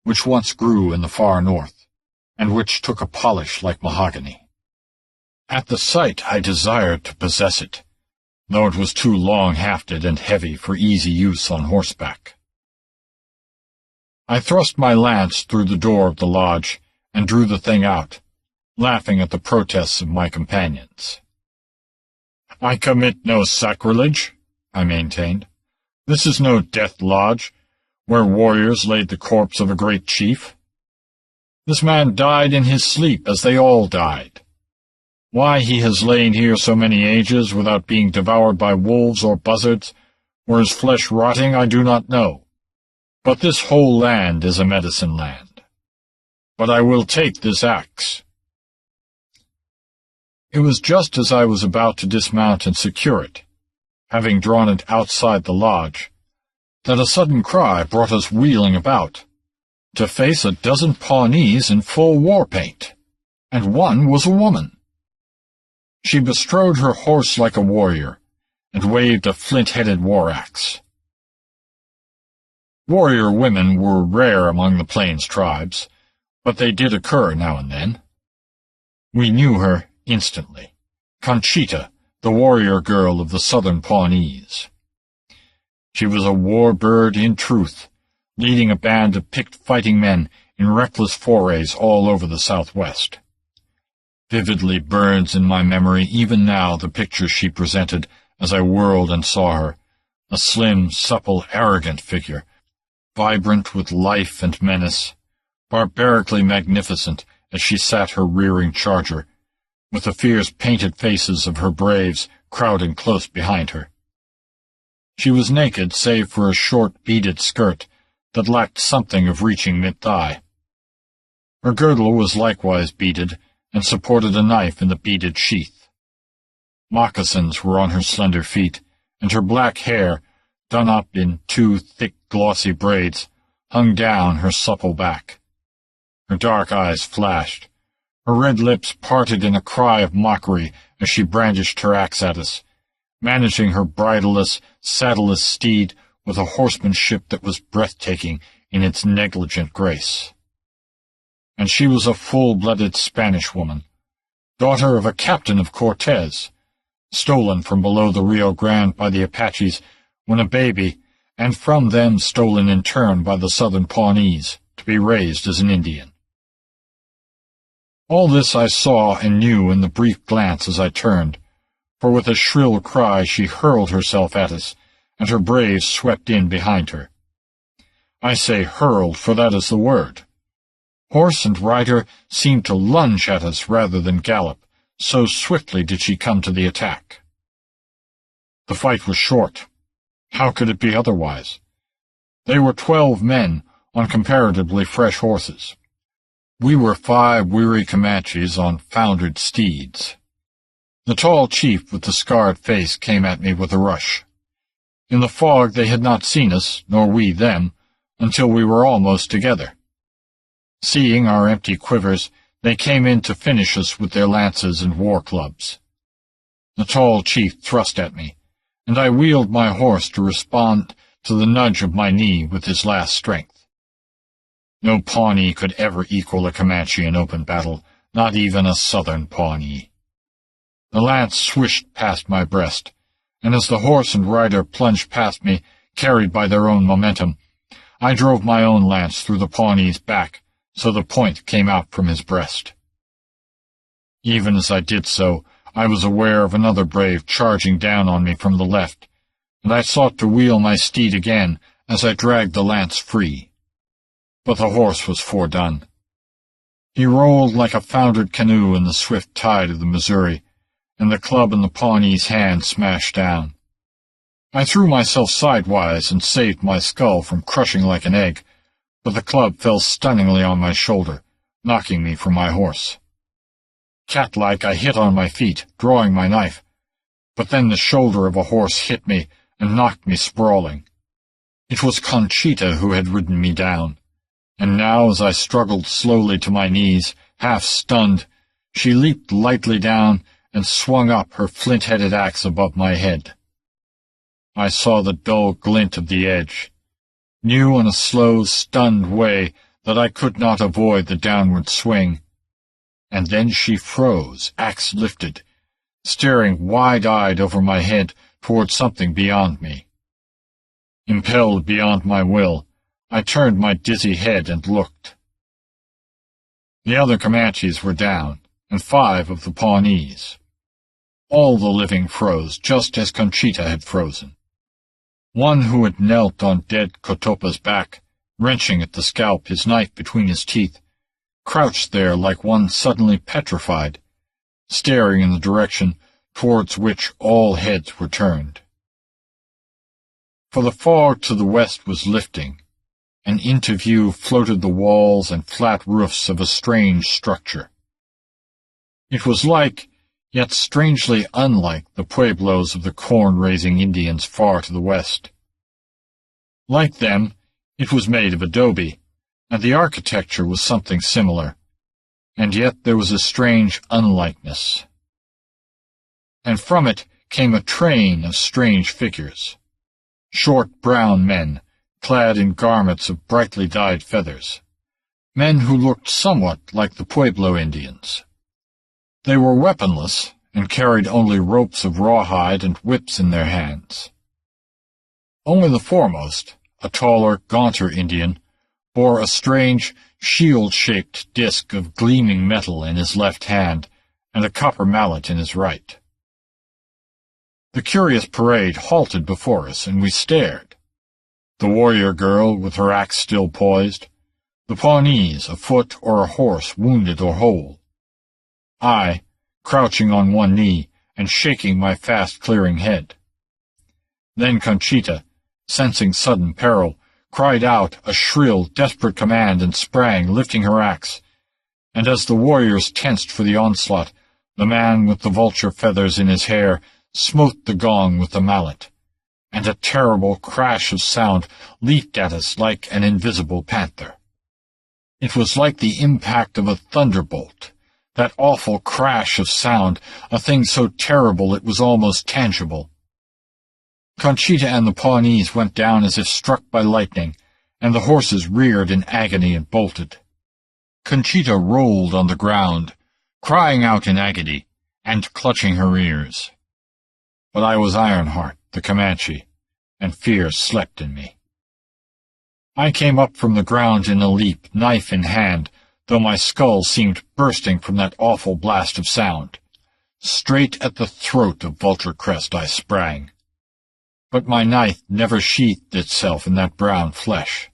Speaker 3: which once grew in the far north, and which took a polish like mahogany. At the sight I desired to possess it, though it was too long-hafted and heavy for easy use on horseback. I thrust my lance through the door of the lodge and drew the thing out, laughing at the protests of my companions. "I commit no sacrilege," I maintained. "This is no death lodge, where warriors laid the corpse of a great chief. This man died in his sleep, as they all died. Why he has lain here so many ages without being devoured by wolves or buzzards, or his flesh rotting, I do not know. But this whole land is a medicine land. But I will take this axe." It was just as I was about to dismount and secure it, having drawn it outside the lodge, that a sudden cry brought us wheeling about, to face a dozen Pawnees in full war paint, and one was a woman. She bestrode her horse like a warrior, and waved a flint-headed war-axe. Warrior women were rare among the Plains tribes, but they did occur now and then. We knew her instantly, Conchita, the warrior girl of the southern Pawnees. She was a war-bird in truth, leading a band of picked fighting men in reckless forays all over the Southwest. Vividly burns in my memory even now the picture she presented as I whirled and saw her, a slim, supple, arrogant figure, vibrant with life and menace, barbarically magnificent as she sat her rearing charger, with the fierce painted faces of her braves crowding close behind her. She was naked save for a short beaded skirt that lacked something of reaching mid-thigh. Her girdle was likewise beaded and supported a knife in the beaded sheath. Moccasins were on her slender feet, and her black hair, done up in 2 thick glossy braids, hung down her supple back. Her dark eyes flashed. Her red lips parted in a cry of mockery as she brandished her axe at us, managing her bridleless, saddleless steed with a horsemanship that was breathtaking in its negligent grace. And she was a full-blooded Spanish woman, daughter of a captain of Cortez, stolen from below the Rio Grande by the Apaches when a baby, and from them stolen in turn by the southern Pawnees, to be raised as an Indian. All this I saw and knew in the brief glance as I turned, for with a shrill cry she hurled herself at us, and her braves swept in behind her. I say hurled, for that is the word. Horse and rider seemed to lunge at us rather than gallop, so swiftly did she come to the attack. The fight was short. How could it be otherwise? They were 12 men on comparatively fresh horses. We were 5 weary Comanches on foundered steeds. The tall chief with the scarred face came at me with a rush. In the fog they had not seen us, nor we them, until we were almost together. Seeing our empty quivers, they came in to finish us with their lances and war clubs. The tall chief thrust at me, and I wheeled my horse to respond to the nudge of my knee with his last strength. No Pawnee could ever equal a Comanche in open battle, not even a southern Pawnee. The lance swished past my breast, and as the horse and rider plunged past me, carried by their own momentum, I drove my own lance through the Pawnee's back, so the point came out from his breast. Even as I did so,
Speaker 1: I was aware of another brave charging down on me from the left, and I sought to wheel my steed again as I dragged the lance free. But the horse was fordone. He rolled like a foundered canoe in the swift tide of the Missouri, and the club in the Pawnee's hand smashed down. I threw myself sidewise and saved my skull from crushing like an egg, but the club fell stunningly on my shoulder, knocking me from my horse. Cat-like, I hit on my feet, drawing my knife, but then the shoulder of a horse hit me and knocked me sprawling. It was Conchita who had ridden me down, and now as I struggled slowly to my knees, half stunned, she leaped lightly down and swung up her flint-headed axe above my head. I saw the dull glint of the edge, knew in a slow, stunned way that I could not avoid the downward swing, and then she froze, axe lifted, staring wide-eyed over my head toward something beyond me. Impelled beyond my will, I turned my dizzy head and looked. The other Comanches were down, and 5 of the Pawnees. All the living froze, just as Conchita had frozen. One who had knelt on dead Cotopa's back, wrenching at the scalp, his knife between his teeth, crouched there like one suddenly petrified, staring in the direction towards which all heads were turned. For the fog to the west was lifting, and into view floated the walls and flat roofs of a strange structure. It was like, yet strangely unlike, the pueblos of the corn-raising Indians far to the west. Like them, it was made of adobe, and the architecture was something similar, and yet there was a strange unlikeness. And from it came a train of strange figures. Short brown men, clad in garments of brightly dyed feathers, men who looked somewhat like the Pueblo Indians. They were weaponless, and carried only ropes of rawhide and whips in their hands. Only the foremost, a taller, gaunter Indian, bore a strange, shield-shaped disk of gleaming metal in his left hand and a copper mallet in his right. The curious parade halted before us, and we stared. The warrior girl with her axe still poised, the Pawnees, afoot or a horse, wounded or whole. I, crouching on one knee and shaking my fast-clearing head. Then Conchita, sensing sudden peril, cried out a shrill, desperate command and sprang, lifting her axe. And as the warriors tensed for the onslaught, the man with the vulture feathers in his hair smote the gong with the mallet, and a terrible crash of sound leaped at us like an invisible panther. It was like the impact of a thunderbolt, that awful crash of sound, a thing so terrible it was almost tangible. Conchita and the Pawnees went down as if struck by lightning, and the horses reared in agony and bolted. Conchita rolled on the ground, crying out in agony, and clutching her ears. But I was Ironheart, the Comanche, and fear slept in me. I came up from the ground in a leap, knife in hand, though my skull seemed bursting from that awful blast of sound. Straight at the throat of Vulture Crest I sprang. But my knife never sheathed itself in that brown flesh.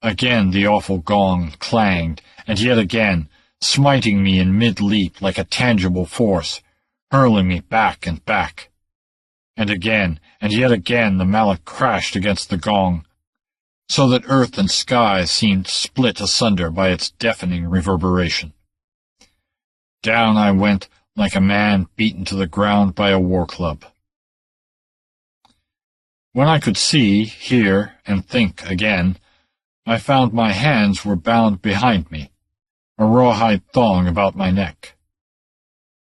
Speaker 1: Again the awful gong clanged, and yet again, smiting me in mid-leap like a tangible force, hurling me back and back. And again, and yet again, the mallet crashed against the gong, so that earth and sky seemed split asunder by its deafening reverberation. Down I went like a man beaten to the ground by a war-club. When I could see, hear, and think again, I found my hands were bound behind me, a rawhide thong about my neck.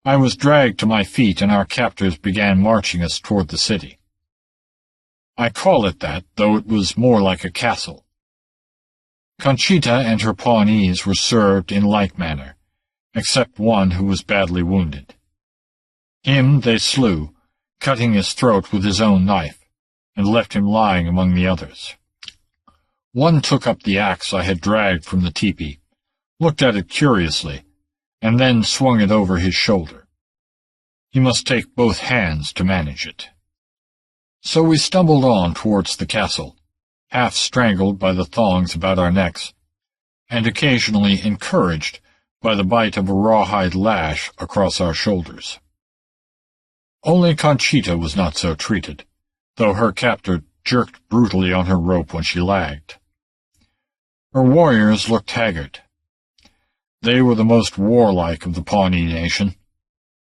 Speaker 1: I was dragged to my feet, and our captors began marching us toward the city. I call it that, though it was more like a castle. Conchita and her Pawnees were served in like manner, except one who was badly wounded. Him they slew, cutting his throat with his own knife, and left him lying among the others. One took up the axe I had dragged from the tepee, looked at it curiously, and then swung it over his shoulder. He must take both hands to manage it. So we stumbled on towards the castle, half strangled by the thongs about our necks, and occasionally encouraged by the bite of a rawhide lash across our shoulders. Only Conchita was not so treated, though her captor jerked brutally on her rope when she lagged. Her warriors looked haggard. They were the most warlike of the Pawnee nation,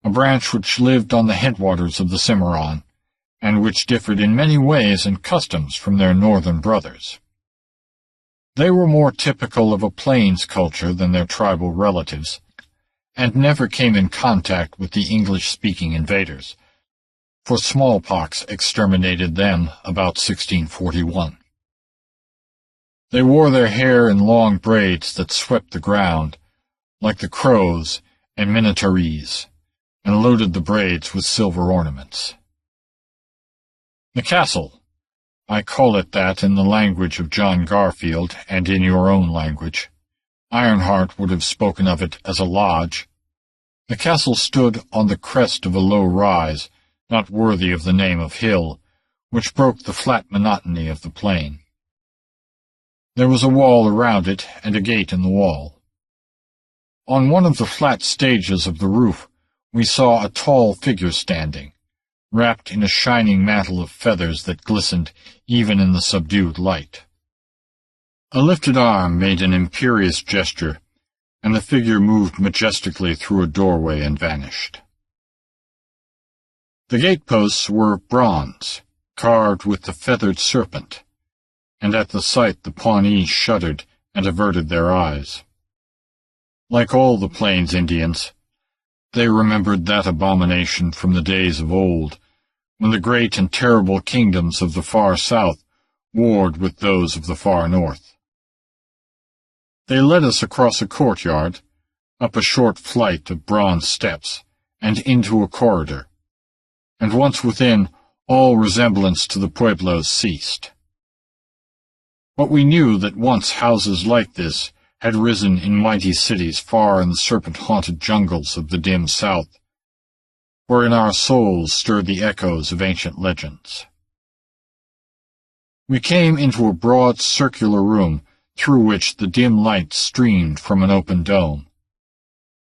Speaker 1: a branch which lived on the headwaters of the Cimarron, and which differed in many ways and customs from their northern brothers. They were more typical of a plains culture than their tribal relatives, and never came in contact with the English-speaking invaders, for smallpox exterminated them about 1641. They wore their hair in long braids that swept the ground, like the Crows and Minatarees, and loaded the braids with silver ornaments. The castle, I call it that in the language of John Garfield and in your own language. Ironheart would have spoken of it as a lodge. The castle stood on the crest of a low rise, not worthy of the name of hill, which broke the flat monotony of the plain. There was a wall around it and a gate in the wall. On one of the flat stages of the roof we saw a tall figure standing, wrapped in a shining mantle of feathers that glistened even in the subdued light. A lifted arm made an imperious gesture, and the figure moved majestically through a doorway and vanished. The gateposts were of bronze, carved with the feathered serpent, and at the sight the Pawnees shuddered and averted their eyes. Like all the Plains Indians, they remembered that abomination from the days of old, when the great and terrible kingdoms of the far south warred with those of the far north. They led us across a courtyard, up a short flight of bronze steps, and into a corridor, and once within, all resemblance to the pueblos ceased. But we knew that once houses like this had risen in mighty cities far in the serpent-haunted jungles of the dim south, where in our souls stirred the echoes of ancient legends. We came into a broad circular room through which the dim light streamed from an open dome.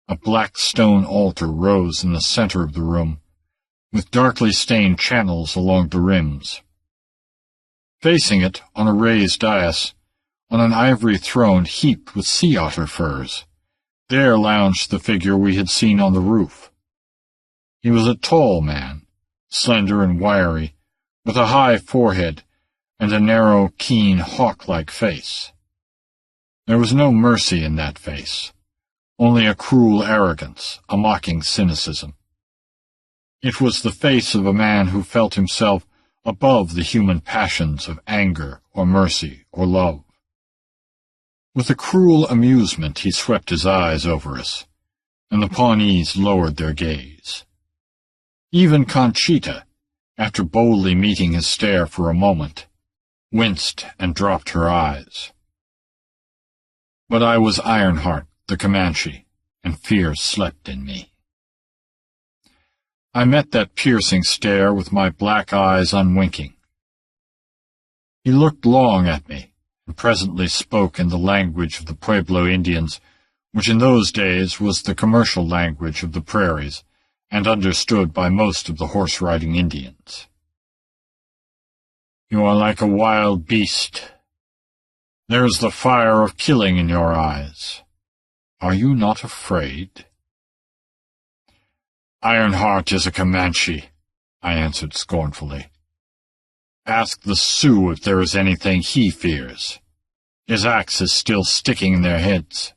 Speaker 1: A black stone altar rose in the center of the room, with darkly stained channels along the rims. Facing it, on a raised dais, on an ivory throne heaped with sea otter furs, there lounged the figure we had seen on the roof. He was a tall man, slender and wiry, with a high forehead and a narrow, keen, hawk-like face. There was no mercy in that face, only a cruel arrogance, a mocking cynicism. It was the face of a man who felt himself above the human passions of anger or mercy or love. With a cruel amusement he swept his eyes over us, and the Pawnees lowered their gaze. Even Conchita, after boldly meeting his stare for a moment, winced and dropped her eyes. But I was Ironheart, the Comanche, and fear slept in me. I met that piercing stare with my black eyes unwinking. He looked long at me, and presently spoke in the language of the Pueblo Indians, which in those days was the commercial language of the prairies, and understood by most of the horse-riding Indians. You are like a wild beast. There is the fire of killing in your eyes. Are you not afraid? Ironheart is a Comanche, I answered scornfully. Ask the Sioux if there is anything he fears. His axe is still sticking in their heads.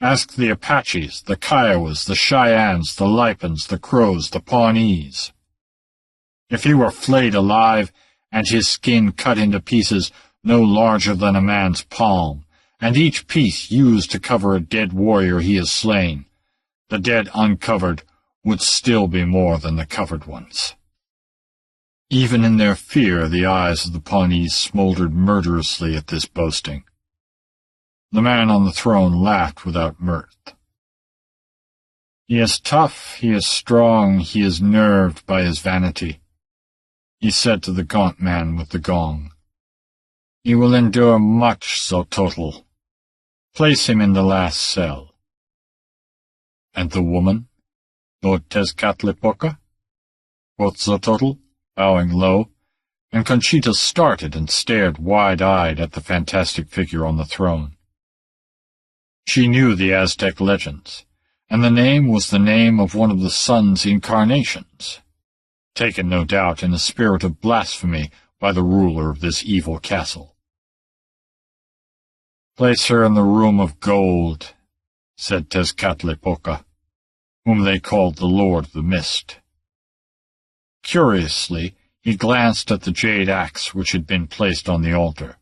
Speaker 1: Ask the Apaches, the Kiowas, the Cheyennes, the Lipans, the Crows, the Pawnees. If he were flayed alive, and his skin cut into pieces no larger than a man's palm, and each piece used to cover a dead warrior he has slain, the dead uncovered would still be more than the covered ones. Even in their fear, the eyes of the Pawnees smoldered murderously at this boasting. The man on the throne laughed without mirth.
Speaker 3: He is tough, he is strong, he is nerved by his vanity, he said to the gaunt man with the gong. He will endure much, Xochitl. Place him in the last cell. And the woman, Lord Tezcatlipoca? Quoth Xochitl, bowing low, and Conchita started and stared wide-eyed at the fantastic figure on the throne. She knew the Aztec legends, and the name was the name of one of the sun's incarnations, taken no doubt in a spirit of blasphemy by the ruler of this evil castle. Place her in the room of gold, said Tezcatlipoca, whom they called the Lord of the Mist. Curiously, he glanced at the jade axe which had been placed on the altar.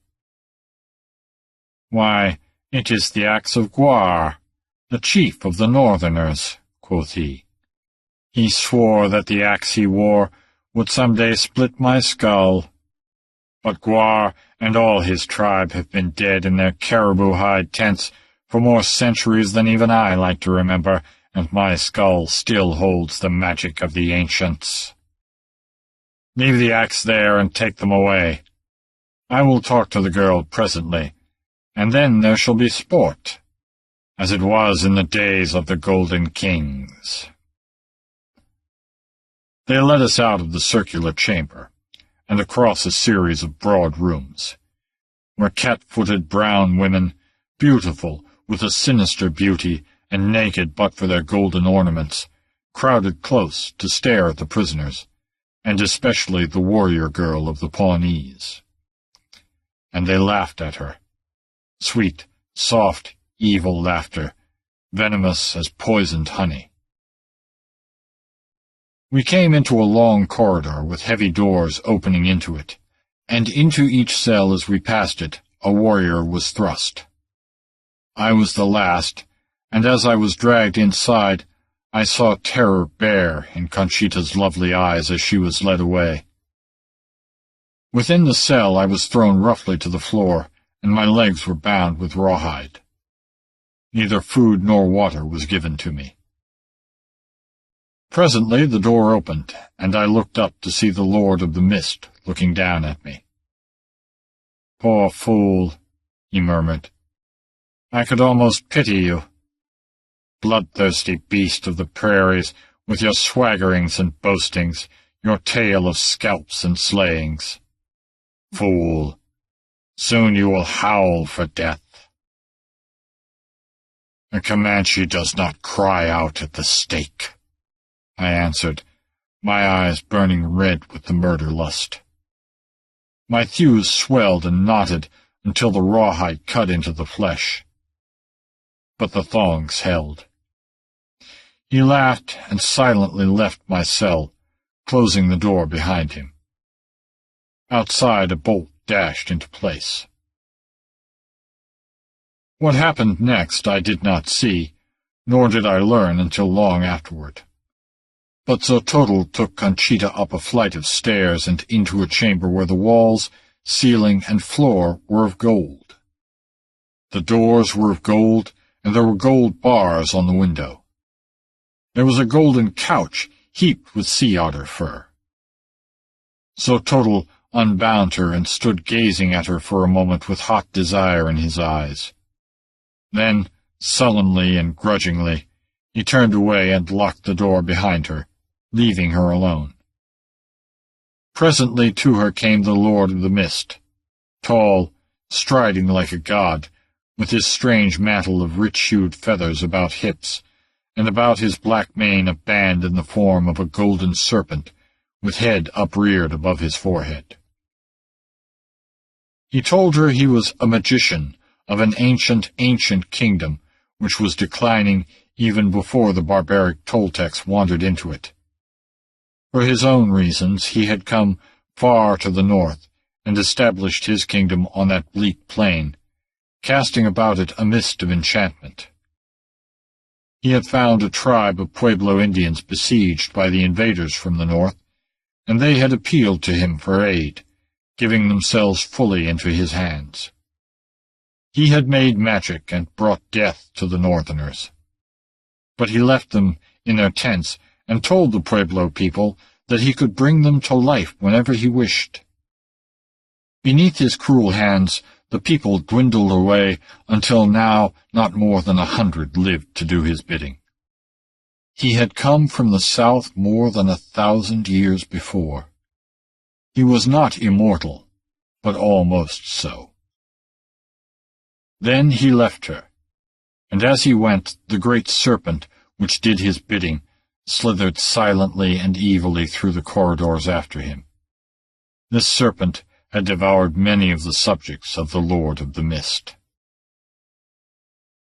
Speaker 3: Why, it is the axe of Gwar, the chief of the Northerners, quoth he. He swore that the axe he wore would some day split my skull. But Gwar and all his tribe have been dead in their caribou-hide tents for more centuries than even I like to remember, and my skull still holds the magic of the ancients. Leave the axe there and take them away. I will talk to the girl presently, and then there shall be sport, as it was in the days of the Golden Kings. They led us out of the circular chamber, and across a series of broad rooms, where cat-footed brown women, beautiful with a sinister beauty and naked but for their golden ornaments, crowded close to stare at the prisoners, and especially the warrior girl of the Pawnees. And they laughed at her. Sweet, soft, evil laughter, venomous as poisoned honey. We came into a long corridor with heavy doors opening into it, and into each cell as we passed it a warrior was thrust. I was the last, and as I was dragged inside, I saw terror bare in Conchita's lovely eyes as she was led away. Within the cell I was thrown roughly to the floor, and my legs were bound with rawhide. Neither food nor water was given to me. Presently the door opened, and I looked up to see the Lord of the Mist looking down at me. "Poor fool," he murmured. "I could almost pity you. Bloodthirsty beast of the prairies, with your swaggerings and boastings, your tale of scalps and slayings. Fool, soon you will howl for death." "A Comanche does not cry out at the stake," I answered, my eyes burning red with the murder lust. My thews swelled and knotted until the rawhide cut into the flesh. But the thongs held. He laughed and silently left my cell, closing the door behind him. Outside, a bolt dashed into place. What happened next I did not see, nor did I learn until long afterward. But Xochitl took Conchita up a flight of stairs and into a chamber where the walls, ceiling, and floor were of gold. The doors were of gold, and there were gold bars on the window. There was a golden couch heaped with sea otter fur. Xochitl unbound her and stood gazing at her for a moment with hot desire in his eyes. Then, sullenly and grudgingly, he turned away and locked the door behind her, leaving her alone. Presently to her came the Lord of the Mist, tall, striding like a god, with his strange mantle of rich-hued feathers about hips, and about his black mane a band in the form of a golden serpent, with head upreared above his forehead. He told her he was a magician of an ancient kingdom, which was declining even before the barbaric Toltecs wandered into it. For his own reasons he had come far to the north, and established his kingdom on that bleak plain, casting about it a mist of enchantment. He had found a tribe of Pueblo Indians besieged by the invaders from the north, and they had appealed to him for aid, giving themselves fully into his hands. He had made magic and brought death to the northerners, but he left them in their tents and told the Pueblo people that he could bring them to life whenever he wished. Beneath his cruel hands, the people dwindled away until now not more than 100 lived to do his bidding. He had come from the south more than 1,000 years before. He was not immortal, but almost so. Then he left her, and as he went, the great serpent, which did his bidding, slithered silently and evilly through the corridors after him. This serpent had devoured many of the subjects of the Lord of the Mist.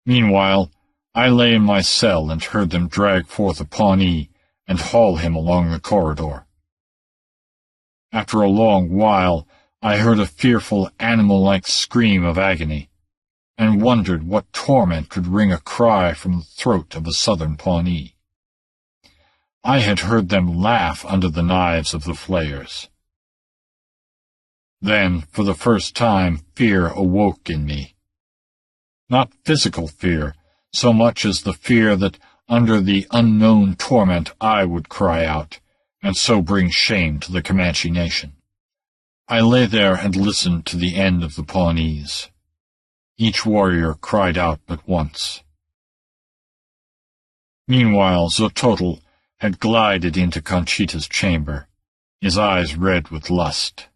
Speaker 3: Meanwhile, I lay in my cell and heard them drag forth a Pawnee and haul him along the corridor. After a long while, I heard a fearful animal-like scream of agony, and wondered what torment could wring a cry from the throat of a southern Pawnee. I had heard them laugh under the knives of the flayers. Then, for the first time, fear awoke in me. Not physical fear, so much as the fear that under the unknown torment I would cry out, and so bring shame to the Comanche nation. I lay there and listened to the end of the Pawnees. Each warrior cried out but once. Meanwhile, Xototl had glided into Conchita's chamber, his eyes red with lust.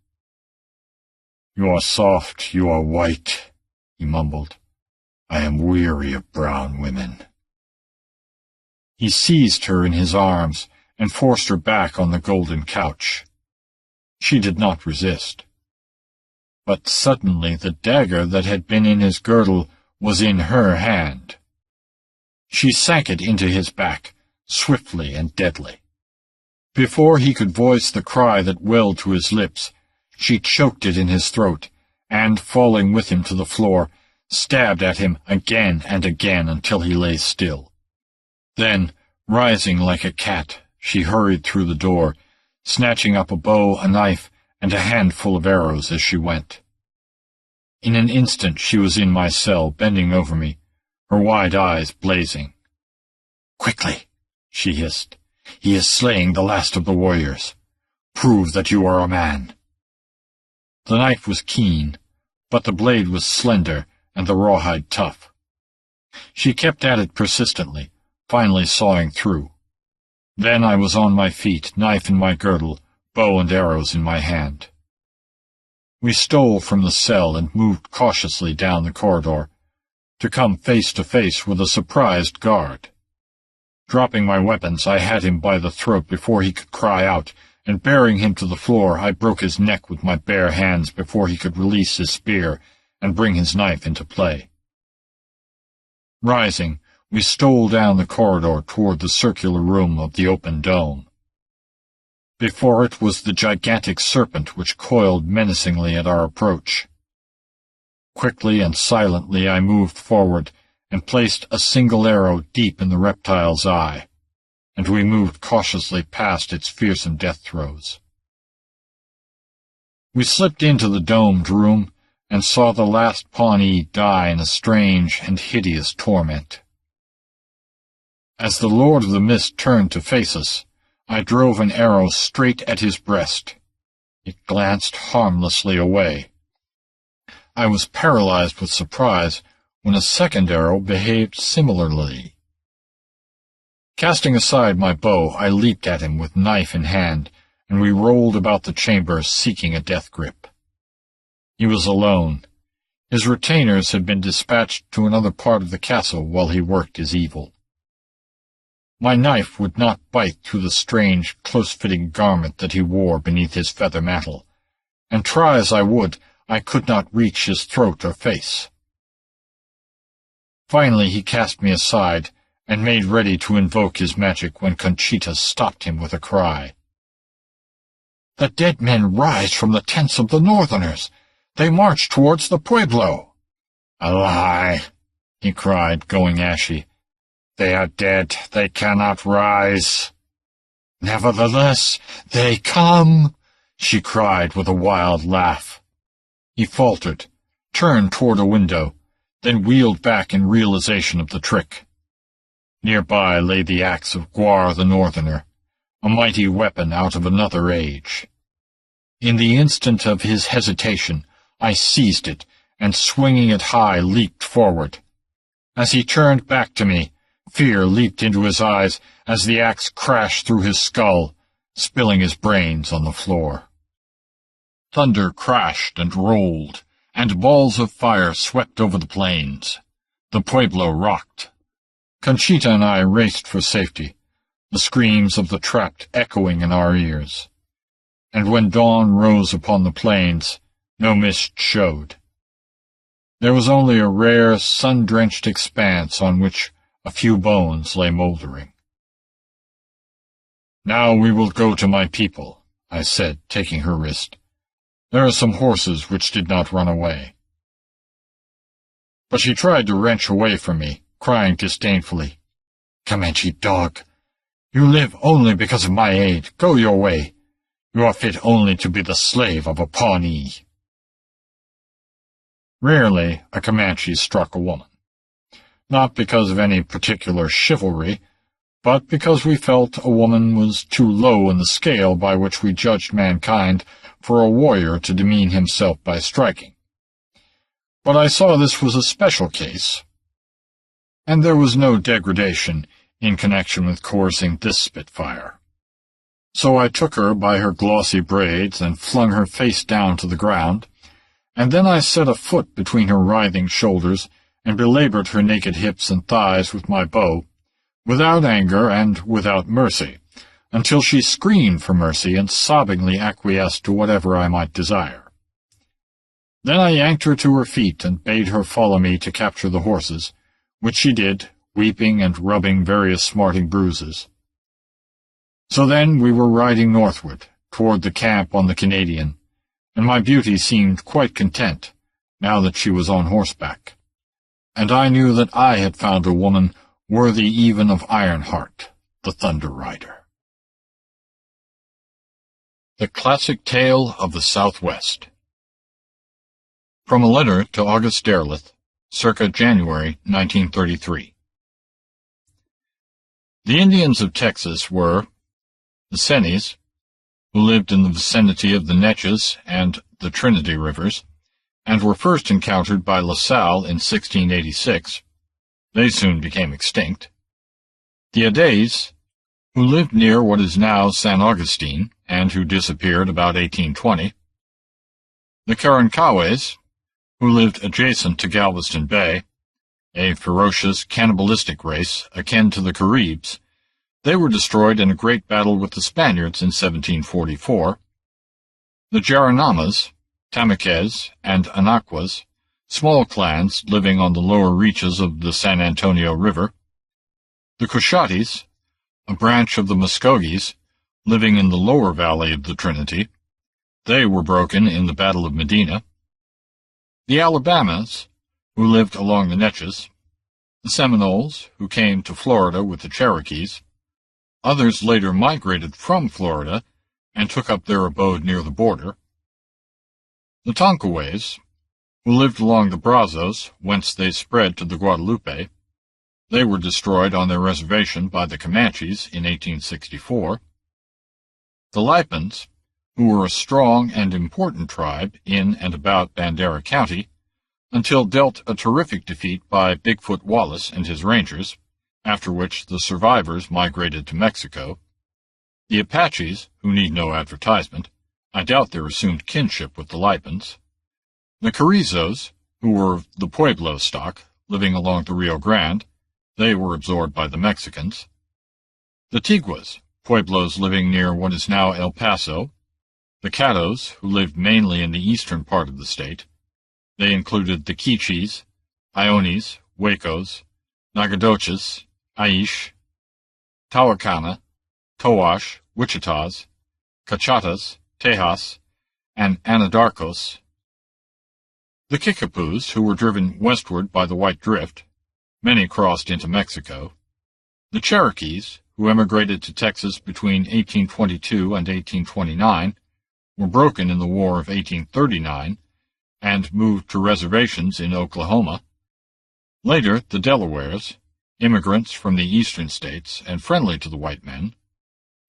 Speaker 3: "You are soft, you are white," he mumbled. "I am weary of brown women." He seized her in his arms and forced her back on the golden couch. She did not resist. But suddenly the dagger that had been in his girdle was in her hand. She sank it into his back, swiftly and deadly. Before he could voice the cry that welled to his lips, she choked it in his throat, and, falling with him to the floor, stabbed at him again and again until he lay still. Then, rising like a cat, she hurried through the door, snatching up a bow, a knife, and a handful of arrows as she went. In an instant she was in my cell, bending over me, her wide eyes blazing. "Quickly," she hissed. "He is slaying the last of the warriors. Prove that you are a man." The knife was keen, but the blade was slender and the rawhide tough. She kept at it persistently, finally sawing through. Then I was on my feet, knife in my girdle, bow and arrows in my hand. We stole from the cell and moved cautiously down the corridor, to come face to face with a surprised guard. Dropping my weapons, I had him by the throat before he could cry out, and bearing him to the floor, I broke his neck with my bare hands before he could release his spear and bring his knife into play. Rising, we stole down the corridor toward the circular room of the open dome. Before it was the gigantic serpent which coiled menacingly at our approach. Quickly and silently I moved forward and placed a single arrow deep in the reptile's eye, and we moved cautiously past its fearsome death throes. We slipped into the domed room and saw the last Pawnee die in a strange and hideous torment. As the Lord of the Mist turned to face us, I drove an arrow straight at his breast. It glanced harmlessly away. I was paralyzed with surprise when a second arrow behaved similarly. Casting aside my bow, I leaped at him with knife in hand, and we rolled about the chamber seeking a death grip. He was alone. His retainers had been dispatched to another part of the castle while he worked his evil. My knife would not bite through the strange, close-fitting garment that he wore beneath his feather mantle, and try as I would, I could not reach his throat or face. Finally he cast me aside, and made ready to invoke his magic when Conchita stopped him with a cry. "The dead men rise from the tents of the Northerners. They march towards the Pueblo." "A lie," he cried, going ashy. "They are dead. They cannot rise." "Nevertheless, they come," she cried with a wild laugh. He faltered, turned toward a window, then wheeled back in realization of the trick. Nearby lay the axe of Gwar the Northerner, a mighty weapon out of another age. In the instant of his hesitation, I seized it, and swinging it high, leaped forward. As he turned back to me, fear leaped into his eyes as the axe crashed through his skull, spilling his brains on the floor. Thunder crashed and rolled, and balls of fire swept over the plains. The pueblo rocked. Conchita and I raced for safety, the screams of the trapped echoing in our ears. And when dawn rose upon the plains, no mist showed. There was only a rare, sun-drenched expanse on which a few bones lay moldering. "Now we will go to my people," I said, taking her wrist. "There are some horses which did not run away." But she tried to wrench away from me, crying disdainfully, "Comanche dog, you live only because of my aid. Go your way. You are fit only to be the slave of a Pawnee." Rarely a Comanche struck a woman, not because of any particular chivalry, but because we felt a woman was too low in the scale by which we judged mankind for a warrior to demean himself by striking. But I saw this was a special case, and there was no degradation in connection with coercing this spitfire. So I took her by her glossy braids and flung her face down to the ground, and then I set a foot between her writhing shoulders and belabored her naked hips and thighs with my bow, without anger and without mercy, until she screamed for mercy and sobbingly acquiesced to whatever I might desire. Then I yanked her to her feet and bade her follow me to capture the horses, which she did, weeping and rubbing various smarting bruises. So then we were riding northward, toward the camp on the Canadian, and my beauty seemed quite content, now that she was on horseback, and I knew that I had found a woman worthy even of Ironheart, the Thunder Rider.
Speaker 1: The Classic Tale of the Southwest. From a letter to August Derleth, circa January 1933. The Indians of Texas were the Sennies, who lived in the vicinity of the Neches and the Trinity Rivers, and were first encountered by La Salle in 1686. They soon became extinct. The Adays, who lived near what is now San Augustine, and who disappeared about 1820. The Karankaways, who lived adjacent to Galveston Bay, a ferocious, cannibalistic race akin to the Caribs. They were destroyed in a great battle with the Spaniards in 1744. The Jaranamas, Tamaquez, and Anaquas, small clans living on the lower reaches of the San Antonio River. The Cushatis, a branch of the Muskogees, living in the lower valley of the Trinity. They were broken in the Battle of Medina. The Alabamas, who lived along the Neches. The Seminoles, who came to Florida with the Cherokees. Others later migrated from Florida and took up their abode near the border. The Tonkaways, who lived along the Brazos, whence they spread to the Guadalupe. They were destroyed on their reservation by the Comanches in 1864. The Lipans, who were a strong and important tribe in and about Bandera County, until dealt a terrific defeat by Bigfoot Wallace and his Rangers, after which the survivors migrated to Mexico. The Apaches, who need no advertisement, I doubt their assumed kinship with the Lipans. The Carrizos, who were of the Pueblo stock, living along the Rio Grande. They were absorbed by the Mexicans. The Tiguas, Pueblos living near what is now El Paso. The Caddos, who lived mainly in the eastern part of the state. They included the Quiches, Ionis, Huecos, Nagadoches, Aish, Tawakana, Towash, Wichitas, Cachatas, Tejas, and Anadarkos. The Kickapoos, who were driven westward by the White Drift. Many crossed into Mexico. The Cherokees, who emigrated to Texas between 1822 and 1829, were broken in the War of 1839 and moved to reservations in Oklahoma. Later, the Delawares, immigrants from the eastern states and friendly to the white men,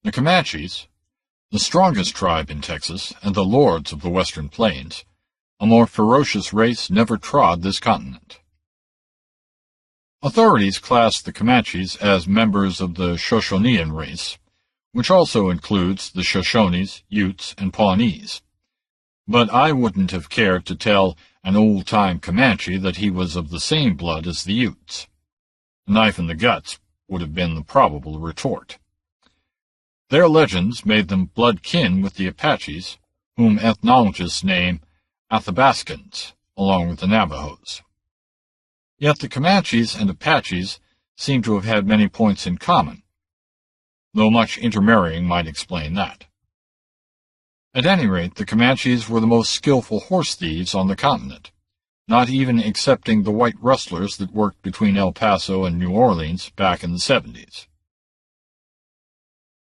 Speaker 1: the Comanches, the strongest tribe in Texas and the lords of the western plains, a more ferocious race never trod this continent. Authorities class the Comanches as members of the Shoshonean race, which also includes the Shoshones, Utes, and Pawnees. But I wouldn't have cared to tell an old-time Comanche that he was of the same blood as the Utes. A knife in the guts would have been the probable retort. Their legends made them blood kin with the Apaches, whom ethnologists name Athabascans, along with the Navajos. Yet the Comanches and Apaches seem to have had many points in common, though much intermarrying might explain that. At any rate, the Comanches were the most skillful horse thieves on the continent, not even excepting the white rustlers that worked between El Paso and New Orleans back in the 70s.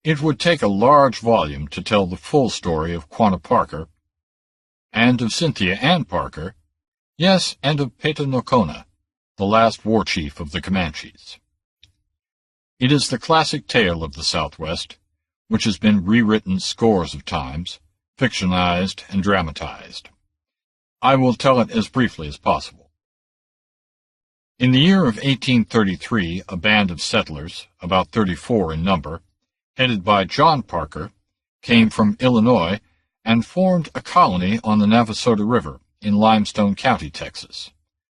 Speaker 1: It would take a large volume to tell the full story of Quanah Parker, and of Cynthia Ann Parker, yes, and of Petanocona, the last war chief of the Comanches. It is the classic tale of the Southwest, which has been rewritten scores of times, fictionized and dramatized. I will tell it as briefly as possible. In the year of 1833, a band of settlers, about 34 in number, headed by John Parker, came from Illinois and formed a colony on the Navasota River in Limestone County, Texas,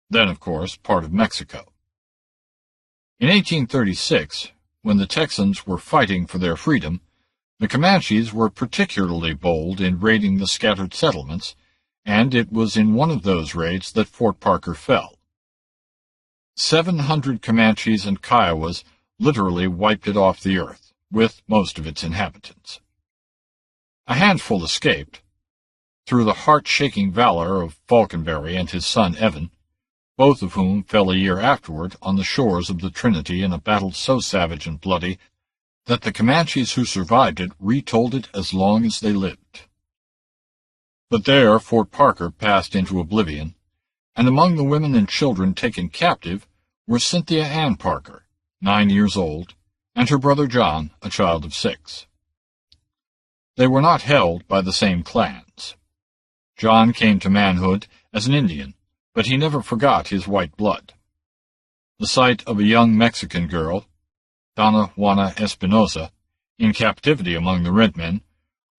Speaker 1: then, of course, part of Mexico. In 1836, when the Texans were fighting for their freedom, the Comanches were particularly bold in raiding the scattered settlements, and it was in one of those raids that Fort Parker fell. 700 Comanches and Kiowas literally wiped it off the earth, with most of its inhabitants. A handful escaped, through the heart-shaking valor of Falconberry and his son Evan, both of whom fell a year afterward on the shores of the Trinity in a battle so savage and bloody that the Comanches who survived it retold it as long as they lived. But there Fort Parker passed into oblivion, and among the women and children taken captive were Cynthia Ann Parker, 9 years old, and her brother John, a child of 6. They were not held by the same clans. John came to manhood as an Indian, but he never forgot his white blood. The sight of a young Mexican girl, Donna Juana Espinosa, in captivity among the red men,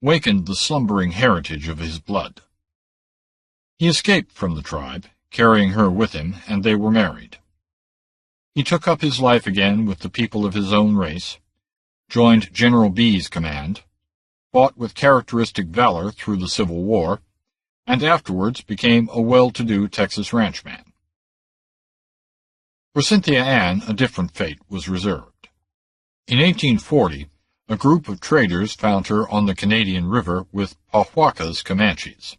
Speaker 1: wakened the slumbering heritage of his blood. He escaped from the tribe, carrying her with him, and they were married. He took up his life again with the people of his own race, joined General B's command, fought with characteristic valor through the Civil War, and afterwards became a well-to-do Texas ranchman. For Cynthia Ann, a different fate was reserved. In 1840, a group of traders found her on the Canadian River with Pahuaca's Comanches.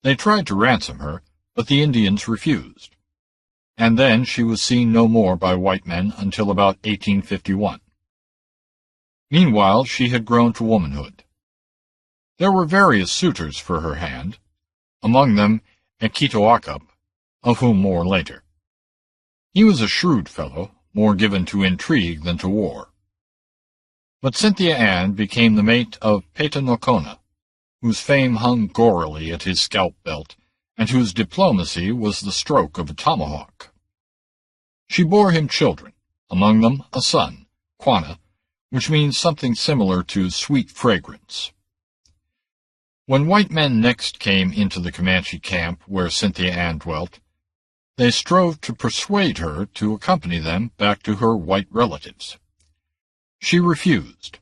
Speaker 1: They tried to ransom her, but the Indians refused. And then she was seen no more by white men until about 1851. Meanwhile, she had grown to womanhood. There were various suitors for her hand, among them Ekitoakap, of whom more later. He was a shrewd fellow, more given to intrigue than to war. But Cynthia Ann became the mate of Petanocona, whose fame hung gorily at his scalp belt, and whose diplomacy was the stroke of a tomahawk. She bore him children, among them a son, Quanah, which means something similar to sweet fragrance. When white men next came into the Comanche camp where Cynthia Ann dwelt, they strove to persuade her to accompany them back to her white relatives. She refused.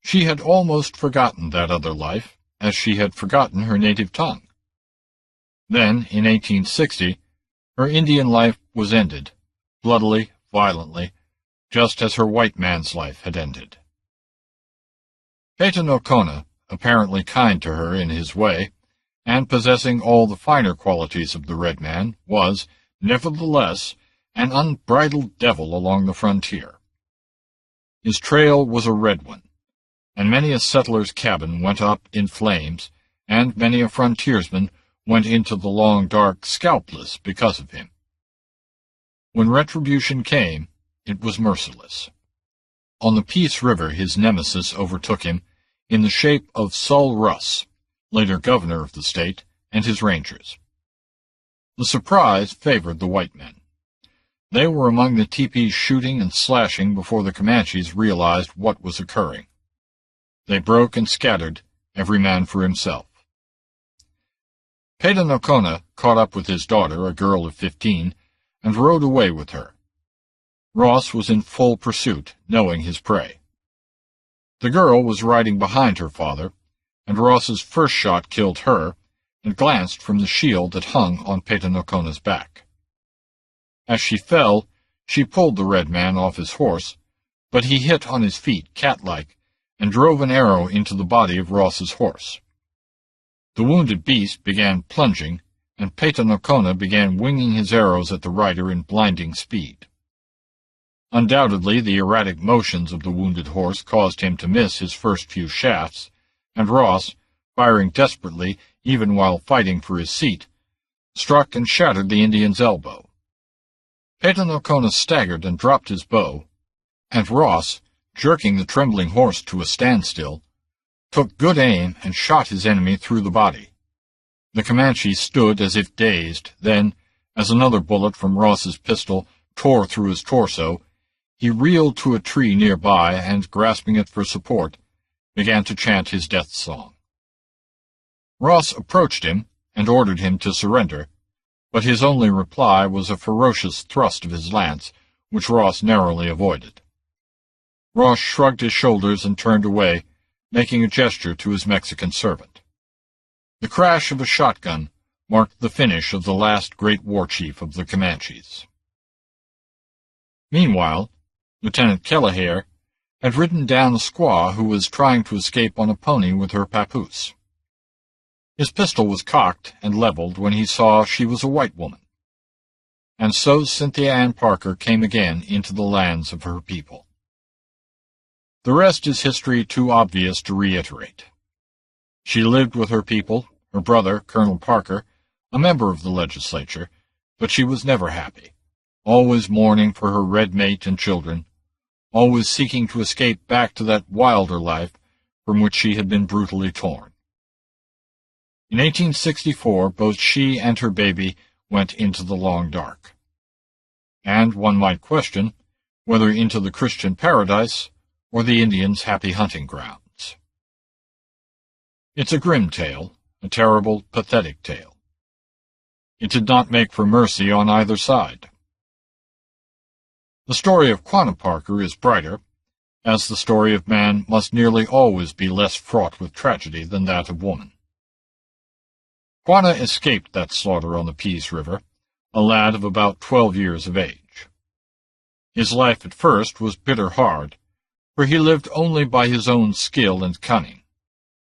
Speaker 1: She had almost forgotten that other life, as she had forgotten her native tongue. Then, in 1860, her Indian life was ended, bloodily, violently, just as her white man's life had ended. Petanocona, apparently kind to her in his way, and possessing all the finer qualities of the red man, was, nevertheless, an unbridled devil along the frontier. His trail was a red one, and many a settler's cabin went up in flames, and many a frontiersman went into the long dark scalpless because of him. When retribution came, it was merciless. On the Peace River his nemesis overtook him in the shape of Sol Russ, later governor of the state, and his rangers. The surprise favored the white men. They were among the teepees shooting and slashing before the Comanches realized what was occurring. They broke and scattered, every man for himself. Peta Nocona caught up with his daughter, a girl of 15, and rode away with her. Ross was in full pursuit, knowing his prey. The girl was riding behind her father, and Ross's first shot killed her, and glanced from the shield that hung on Peta Nocona's back. As she fell, she pulled the red man off his horse, but he hit on his feet, cat-like, and drove an arrow into the body of Ross's horse. The wounded beast began plunging, and Peta Nocona began winging his arrows at the rider in blinding speed. Undoubtedly, the erratic motions of the wounded horse caused him to miss his first few shafts, and Ross, firing desperately even while fighting for his seat, struck and shattered the Indian's elbow. Peta Nocona staggered and dropped his bow, and Ross, jerking the trembling horse to a standstill, took good aim and shot his enemy through the body. The Comanche stood as if dazed, then, as another bullet from Ross's pistol tore through his torso, he reeled to a tree nearby and, grasping it for support, began to chant his death song. Ross approached him and ordered him to surrender, but his only reply was a ferocious thrust of his lance, which Ross narrowly avoided. Ross shrugged his shoulders and turned away, making a gesture to his Mexican servant. The crash of a shotgun marked the finish of the last great war chief of the Comanches. Meanwhile, Lieutenant Kelleher had ridden down a squaw who was trying to escape on a pony with her papoose. His pistol was cocked and leveled when he saw she was a white woman. And so Cynthia Ann Parker came again into the lands of her people. The rest is history too obvious to reiterate. She lived with her people, her brother, Colonel Parker, a member of the legislature, but she was never happy, always mourning for her red mate and children, always seeking to escape back to that wilder life from which she had been brutally torn. In 1864, both she and her baby went into the long dark. And one might question whether into the Christian paradise or the Indians' happy hunting grounds. It's a grim tale, a terrible, pathetic tale. It did not make for mercy on either side. The story of Quanah Parker is brighter, as the story of man must nearly always be less fraught with tragedy than that of woman. Quanah escaped that slaughter on the Peace River, a lad of about 12 years of age. His life at first was bitter hard, for he lived only by his own skill and cunning,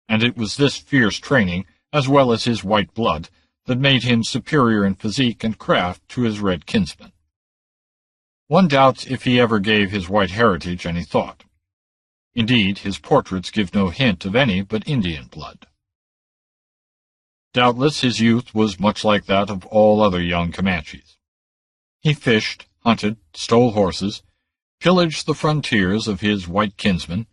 Speaker 1: and it was this fierce training, as well as his white blood, that made him superior in physique and craft to his red kinsman. One doubts if he ever gave his white heritage any thought. Indeed, his portraits give no hint of any but Indian blood. Doubtless his youth was much like that of all other young Comanches. He fished, hunted, stole horses, pillaged the frontiers of his white kinsmen,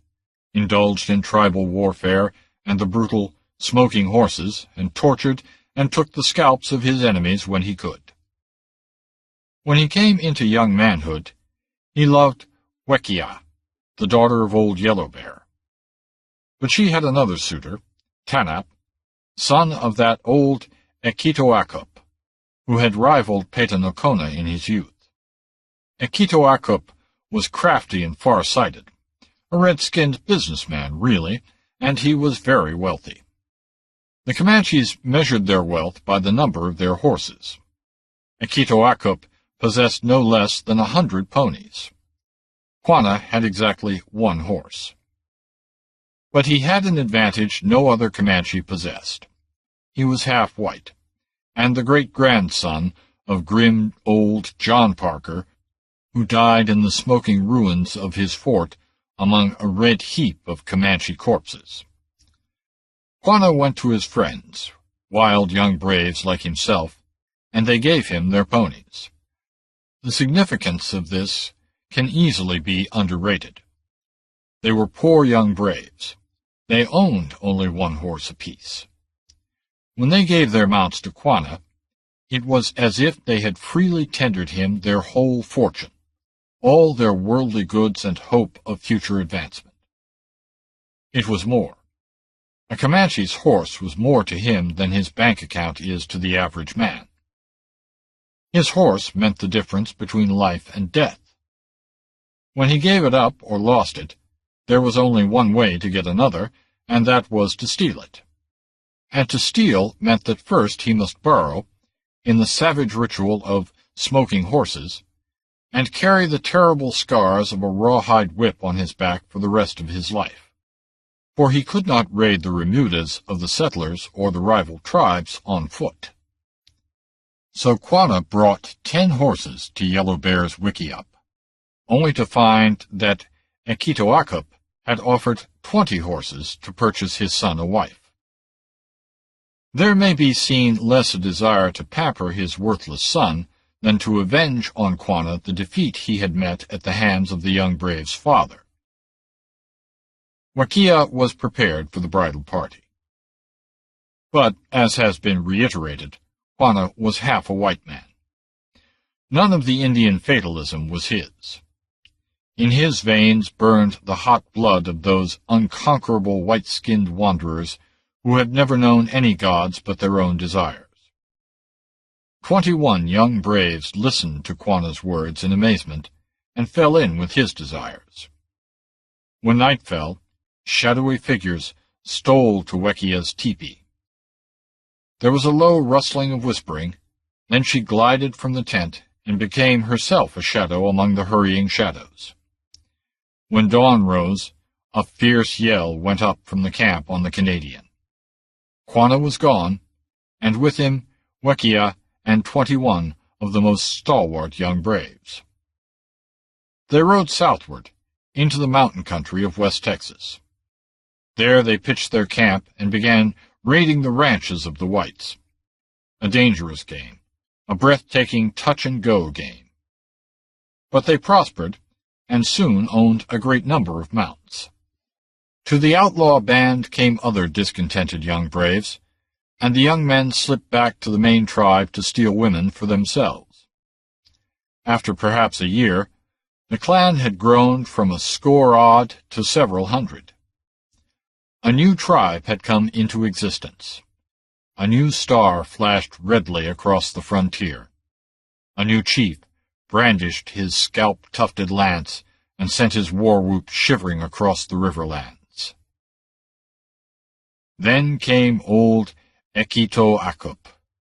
Speaker 1: indulged in tribal warfare and the brutal, smoking horses, and tortured and took the scalps of his enemies when he could. When he came into young manhood, he loved Wekia, the daughter of old Yellow Bear. But she had another suitor, Tanap, son of that old Ekitoakup, who had rivaled Peta Nocona in his youth. Ekitoakup was crafty and far-sighted, a red-skinned businessman, really, and he was very wealthy. The Comanches measured their wealth by the number of their horses. Ekitoakup possessed no less than 100 ponies. Quanah had exactly 1 horse. But he had an advantage no other Comanche possessed. He was half-white, and the great-grandson of grim old John Parker, who died in the smoking ruins of his fort among a red heap of Comanche corpses. Quanah went to his friends, wild young braves like himself, and they gave him their ponies. The significance of this can easily be underrated. They were poor young braves. They owned only one horse apiece. When they gave their mounts to Quanah, it was as if they had freely tendered him their whole fortune, all their worldly goods and hope of future advancement. It was more. A Comanche's horse was more to him than his bank account is to the average man. His horse meant the difference between life and death. When he gave it up or lost it, there was only one way to get another, and that was to steal it. And to steal meant that first he must borrow, in the savage ritual of smoking horses, and carry the terrible scars of a rawhide whip on his back for the rest of his life. For he could not raid the remudas of the settlers or the rival tribes on foot. So Quanah brought 10 horses to Yellow Bear's wickiup, only to find that Ekitoakup had offered 20 horses to purchase his son a wife. There may be seen less a desire to pamper his worthless son than to avenge on Quanah the defeat he had met at the hands of the young brave's father. Wakea was prepared for the bridal party. But, as has been reiterated, Quanah was half a white man. None of the Indian fatalism was his. In his veins burned the hot blood of those unconquerable white-skinned wanderers who had never known any gods but their own desires. 21 young braves listened to Quanah's words in amazement and fell in with his desires. When night fell, shadowy figures stole to Wekia's tepee. There was a low rustling of whispering, then she glided from the tent and became herself a shadow among the hurrying shadows. When dawn rose, a fierce yell went up from the camp on the Canadian. Quanah was gone, and with him Wakea and 21 of the most stalwart young braves. They rode southward, into the mountain country of West Texas. There they pitched their camp and began raiding the ranches of the whites. A dangerous game, a breathtaking touch-and-go game. But they prospered, and soon owned a great number of mounts. To the outlaw band came other discontented young braves, and the young men slipped back to the main tribe to steal women for themselves. After perhaps a year, the clan had grown from a score odd to several hundred. A new tribe had come into existence. A new star flashed redly across the frontier. A new chief brandished his scalp-tufted lance and sent his war-whoop shivering across the riverlands. Then came old Ekitoakup,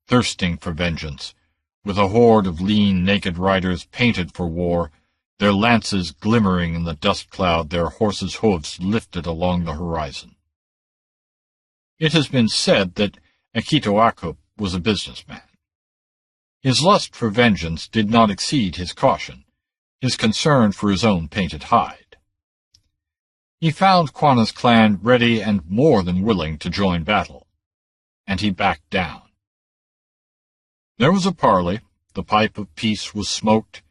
Speaker 1: thirsting for vengeance, with a horde of lean, naked riders painted for war, their lances glimmering in the dust cloud, their horses' hoofs lifted along the horizon. It has been said that Ekitoakup was a businessman. His lust for vengeance did not exceed his caution, his concern for his own painted hide. He found Quanah's clan ready and more than willing to join battle, and he backed down. There was a parley, the pipe of peace was smoked,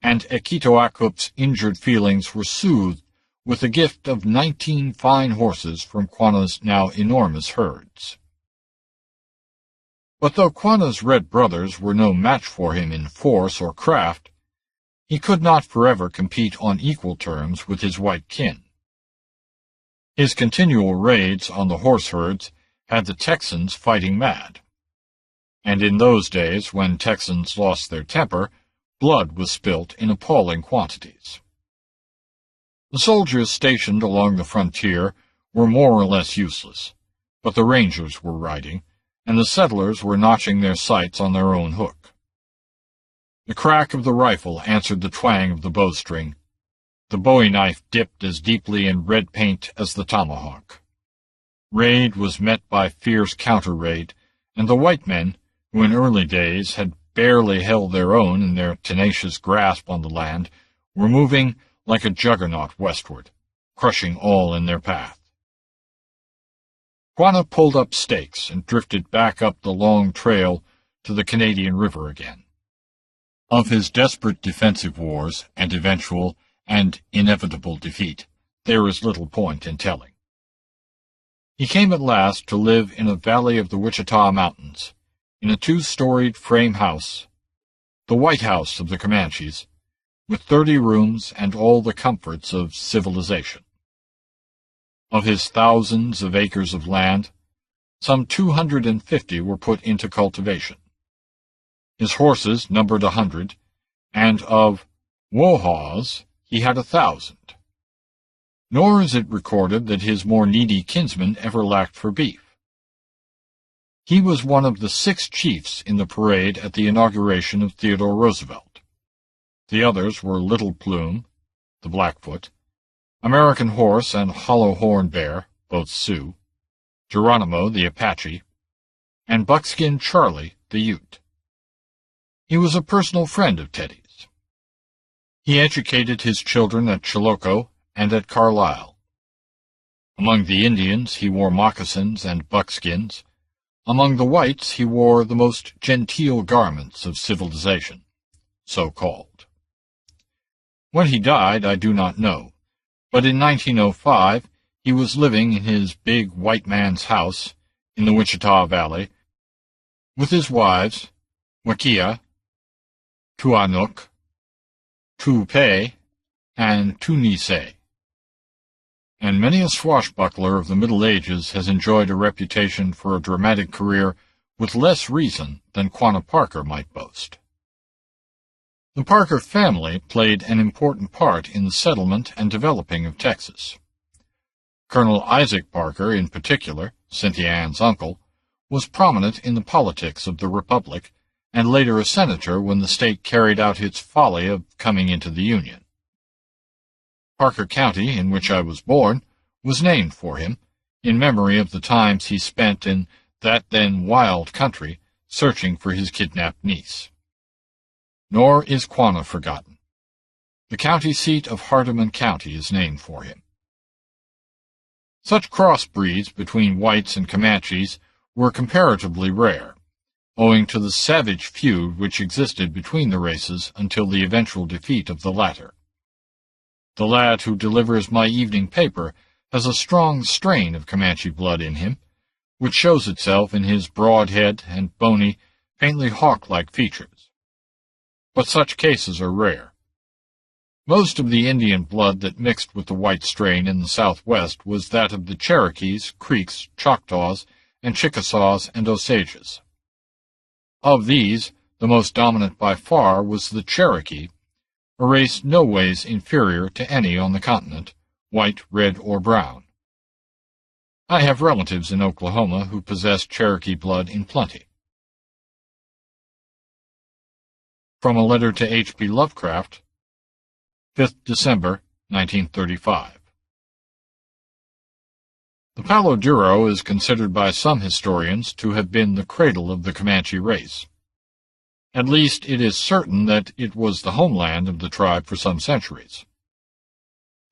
Speaker 1: and Ekitoakup's injured feelings were soothed with the gift of 19 fine horses from Quanah's now enormous herds. But though Quanah's red brothers were no match for him in force or craft, he could not forever compete on equal terms with his white kin. His continual raids on the horse herds had the Texans fighting mad. And in those days, when Texans lost their temper, blood was spilt in appalling quantities. The soldiers stationed along the frontier were more or less useless, but the rangers were riding, and the settlers were notching their sights on their own hook. The crack of the rifle answered the twang of the bowstring. The bowie knife dipped as deeply in red paint as the tomahawk. Raid was met by fierce counter-raid, and the white men, who in early days had barely held their own in their tenacious grasp on the land, were moving like a juggernaut westward, crushing all in their path. Quanah pulled up stakes and drifted back up the long trail to the Canadian River again. Of his desperate defensive wars and eventual and inevitable defeat, there is little point in telling. He came at last to live in a valley of the Wichita Mountains, in a 2-storied frame house, the White House of the Comanches, with 30 rooms and all the comforts of civilization. Of his thousands of acres of land, some 250 were put into cultivation. His horses numbered 100, and of wohaws he had 1,000. Nor is it recorded that his more needy kinsmen ever lacked for beef. He was one of the 6 chiefs in the parade at the inauguration of Theodore Roosevelt. The others were Little Plume, the Blackfoot, American Horse and Hollow Horn Bear, both Sioux, Geronimo the Apache, and Buckskin Charlie the Ute. He was a personal friend of Teddy's. He educated his children at Chilocco and at Carlisle. Among the Indians he wore moccasins and buckskins. Among the whites he wore the most genteel garments of civilization, so called. When he died I do not know, but in 1905 he was living in his big white man's house in the Wichita Valley with his wives, Wakia, Tuanuk, Tupe, and Tunise. And many a swashbuckler of the Middle Ages has enjoyed a reputation for a dramatic career with less reason than Quanah Parker might boast. The Parker family played an important part in the settlement and developing of Texas. Colonel Isaac Parker, in particular, Cynthia Ann's uncle, was prominent in the politics of the Republic, and later a senator when the state carried out its folly of coming into the Union. Parker County, in which I was born, was named for him, in memory of the times he spent in that then wild country, searching for his kidnapped niece. Nor is Quanah forgotten. The county seat of Hardeman County is named for him. Such crossbreeds between whites and Comanches were comparatively rare, owing to the savage feud which existed between the races until the eventual defeat of the latter. The lad who delivers my evening paper has a strong strain of Comanche blood in him, which shows itself in his broad head and bony, faintly hawk-like features. But such cases are rare. Most of the Indian blood that mixed with the white strain in the Southwest was that of the Cherokees, Creeks, Choctaws, and Chickasaws and Osages. Of these, the most dominant by far was the Cherokee, a race no ways inferior to any on the continent, white, red, or brown. I have relatives in Oklahoma who possess Cherokee blood in plenty. From a letter to H.P. Lovecraft, 5th December, 1935. The Palo Duro is considered by some historians to have been the cradle of the Comanche race. At least it is certain that it was the homeland of the tribe for some centuries.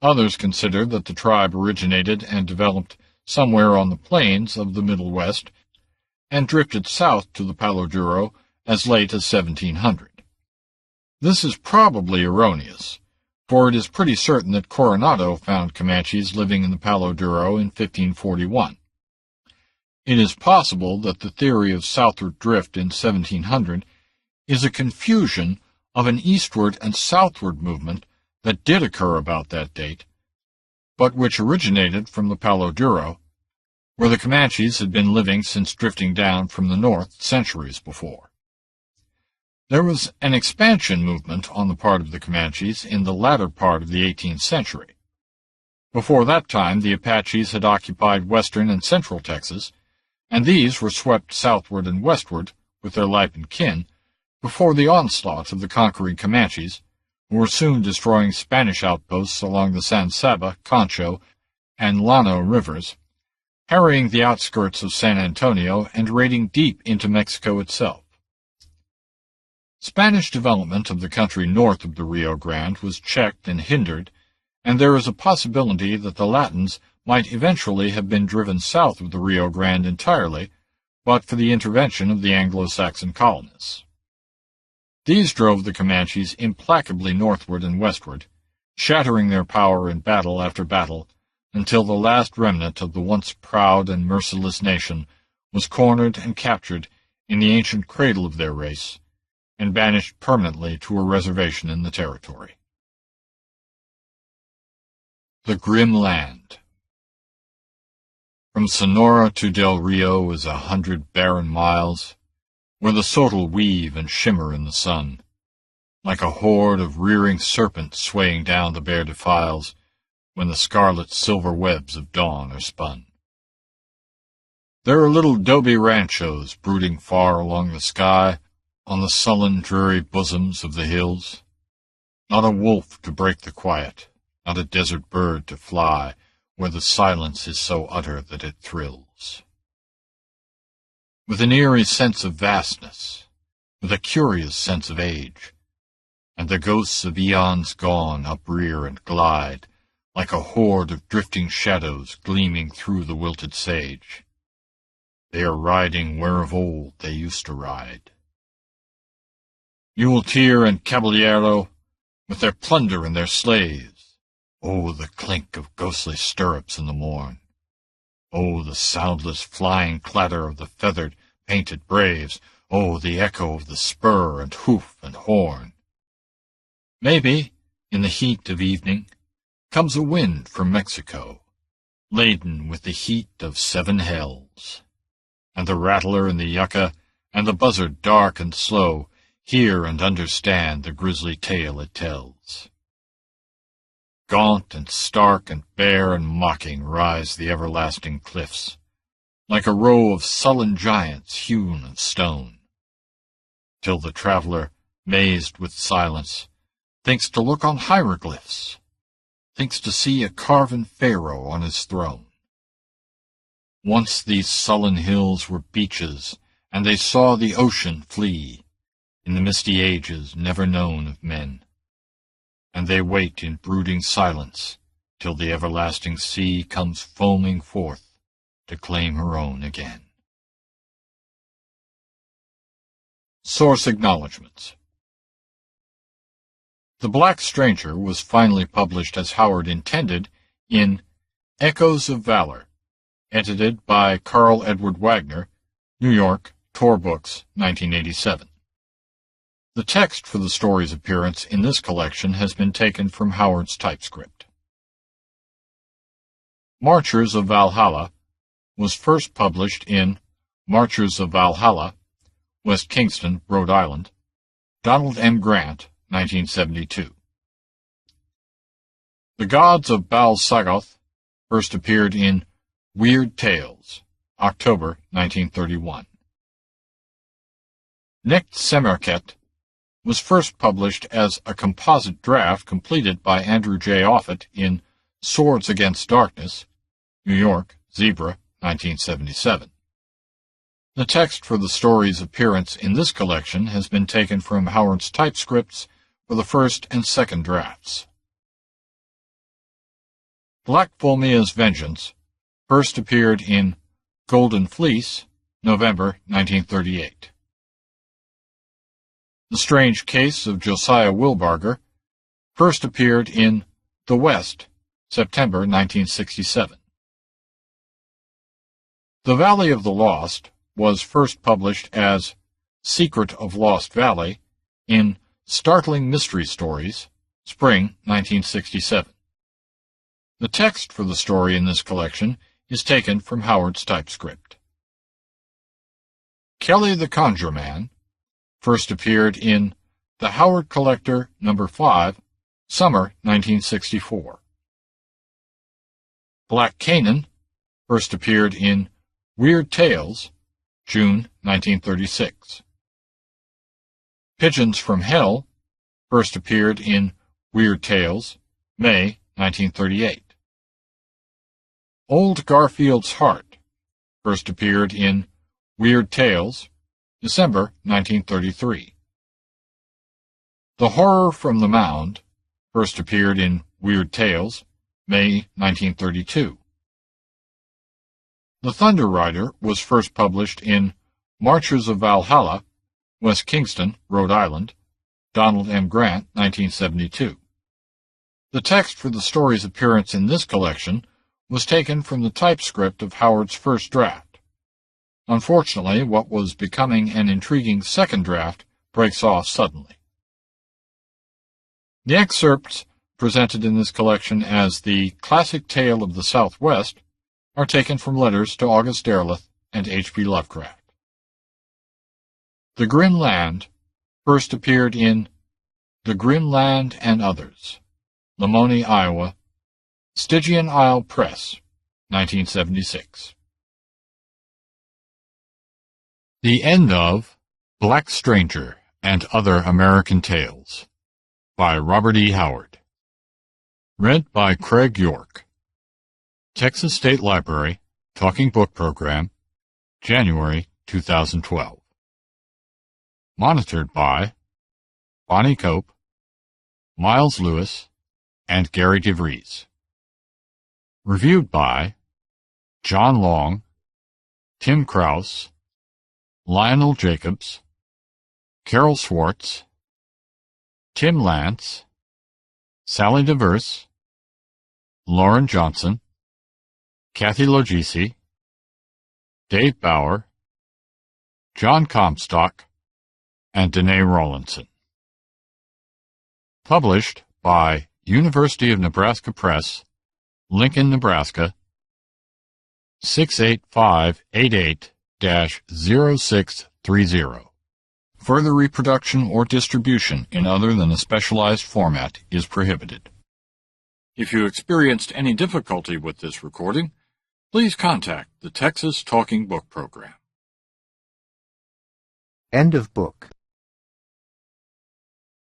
Speaker 1: Others consider that the tribe originated and developed somewhere on the plains of the Middle West and drifted south to the Palo Duro as late as 1700. This is probably erroneous, for it is pretty certain that Coronado found Comanches living in the Palo Duro in 1541. It is possible that the theory of southward drift in 1700 is a confusion of an eastward and southward movement that did occur about that date, but which originated from the Palo Duro, where the Comanches had been living since drifting down from the north centuries before. There was an expansion movement on the part of the Comanches in the latter part of the 18th century. Before that time, the Apaches had occupied western and central Texas, and these were swept southward and westward with their life and kin before the onslaught of the conquering Comanches, who were soon destroying Spanish outposts along the San Saba, Concho, and Llano rivers, harrying the outskirts of San Antonio and raiding deep into Mexico itself. Spanish development of the country north of the Rio Grande was checked and hindered, and there is a possibility that the Latins might eventually have been driven south of the Rio Grande entirely, but for the intervention of the Anglo-Saxon colonists. These drove the Comanches implacably northward and westward, shattering their power in battle after battle, until the last remnant of the once proud and merciless nation was cornered and captured in the ancient cradle of their race, and banished permanently to a reservation in the territory. The Grim Land. From Sonora to Del Rio is 100 barren miles, where the sotol weave and shimmer in the sun, like a horde of rearing serpents swaying down the bare defiles when the scarlet silver webs of dawn are spun. There are little 'dobe ranchos brooding far along the sky on the sullen, dreary bosoms of the hills. Not a wolf to break the quiet, not a desert bird to fly where the silence is so utter that it thrills. With an eerie sense of vastness, with a curious sense of age, and the ghosts of eons gone uprear and glide, like a horde of drifting shadows gleaming through the wilted sage. They are riding where of old they used to ride. Muleteer and caballero, with their plunder and their slaves. Oh, the clink of ghostly stirrups in the morn. Oh, the soundless flying clatter of the feathered, painted braves. Oh, the echo of the spur and hoof and horn. Maybe, in the heat of evening, comes a wind from Mexico, laden with the heat of 7 hells. And the rattler and the yucca and the buzzard dark and slow hear and understand the grisly tale it tells. Gaunt and stark and bare and mocking rise the everlasting cliffs, like a row of sullen giants hewn of stone, till the traveler, mazed with silence, thinks to look on hieroglyphs, thinks to see a carven pharaoh on his throne. Once these sullen hills were beaches, and they saw the ocean flee, in the misty ages never known of men. And they wait in brooding silence till the everlasting sea comes foaming forth to claim her own again. Source Acknowledgements. The Black Stranger was finally published as Howard intended in Echoes of Valor, edited by Carl Edward Wagner, New York, Tor Books, 1987. The text for the story's appearance in this collection has been taken from Howard's typescript. Marchers of Valhalla was first published in Marchers of Valhalla, West Kingston, Rhode Island, Donald M. Grant, 1972. The Gods of Baal Sagoth first appeared in Weird Tales, October 1931. Necht Semerket was first published as a composite draft completed by Andrew J. Offutt in Swords Against Darkness, New York, Zebra, 1977. The text for the story's appearance in this collection has been taken from Howard's typescripts for the first and second drafts. Black Vulmea's Vengeance first appeared in Golden Fleece, November 1938. The Strange Case of Josiah Wilbarger first appeared in The West, September 1967. The Valley of the Lost was first published as Secret of Lost Valley in Startling Mystery Stories, Spring 1967. The text for the story in this collection is taken from Howard's typescript. Kelly the Conjure-Man first appeared in The Howard Collector No. 5, Summer 1964. Black Canaan first appeared in Weird Tales, June 1936. Pigeons from Hell first appeared in Weird Tales, May 1938. Old Garfield's Heart first appeared in Weird Tales, December 1933. The Horror from the Mound first appeared in Weird Tales, May 1932. The Thunder Rider was first published in Marchers of Valhalla, West Kingston, Rhode Island, Donald M. Grant, 1972. The text for the story's appearance in this collection was taken from the typescript of Howard's first draft. Unfortunately, what was becoming an intriguing second draft breaks off suddenly. The excerpts presented in this collection as the Classic Tale of the Southwest are taken from letters to August Derleth and H.P. Lovecraft. The Grim Land first appeared in The Grim Land and Others, Lamoni, Iowa, Stygian Isle Press, 1976. The End of Black Stranger and Other American Tales by Robert E. Howard. Read by Craig York. Texas State Library, Talking Book Program, January 2012. Monitored by Bonnie Cope, Miles Lewis, and Gary DeVries. Reviewed by John Long, Tim Krause, Lionel Jacobs, Carol Schwartz, Tim Lance, Sally DeVerse, Lauren Johnson, Kathy Logisi, Dave Bauer, John Comstock, and Danae Rawlinson. Published by University of Nebraska Press, Lincoln, Nebraska, 68588-0630. Further reproduction or distribution in other than a specialized format is prohibited. If you experienced any difficulty with this recording, please contact the Texas Talking Book Program.
Speaker 4: End of book.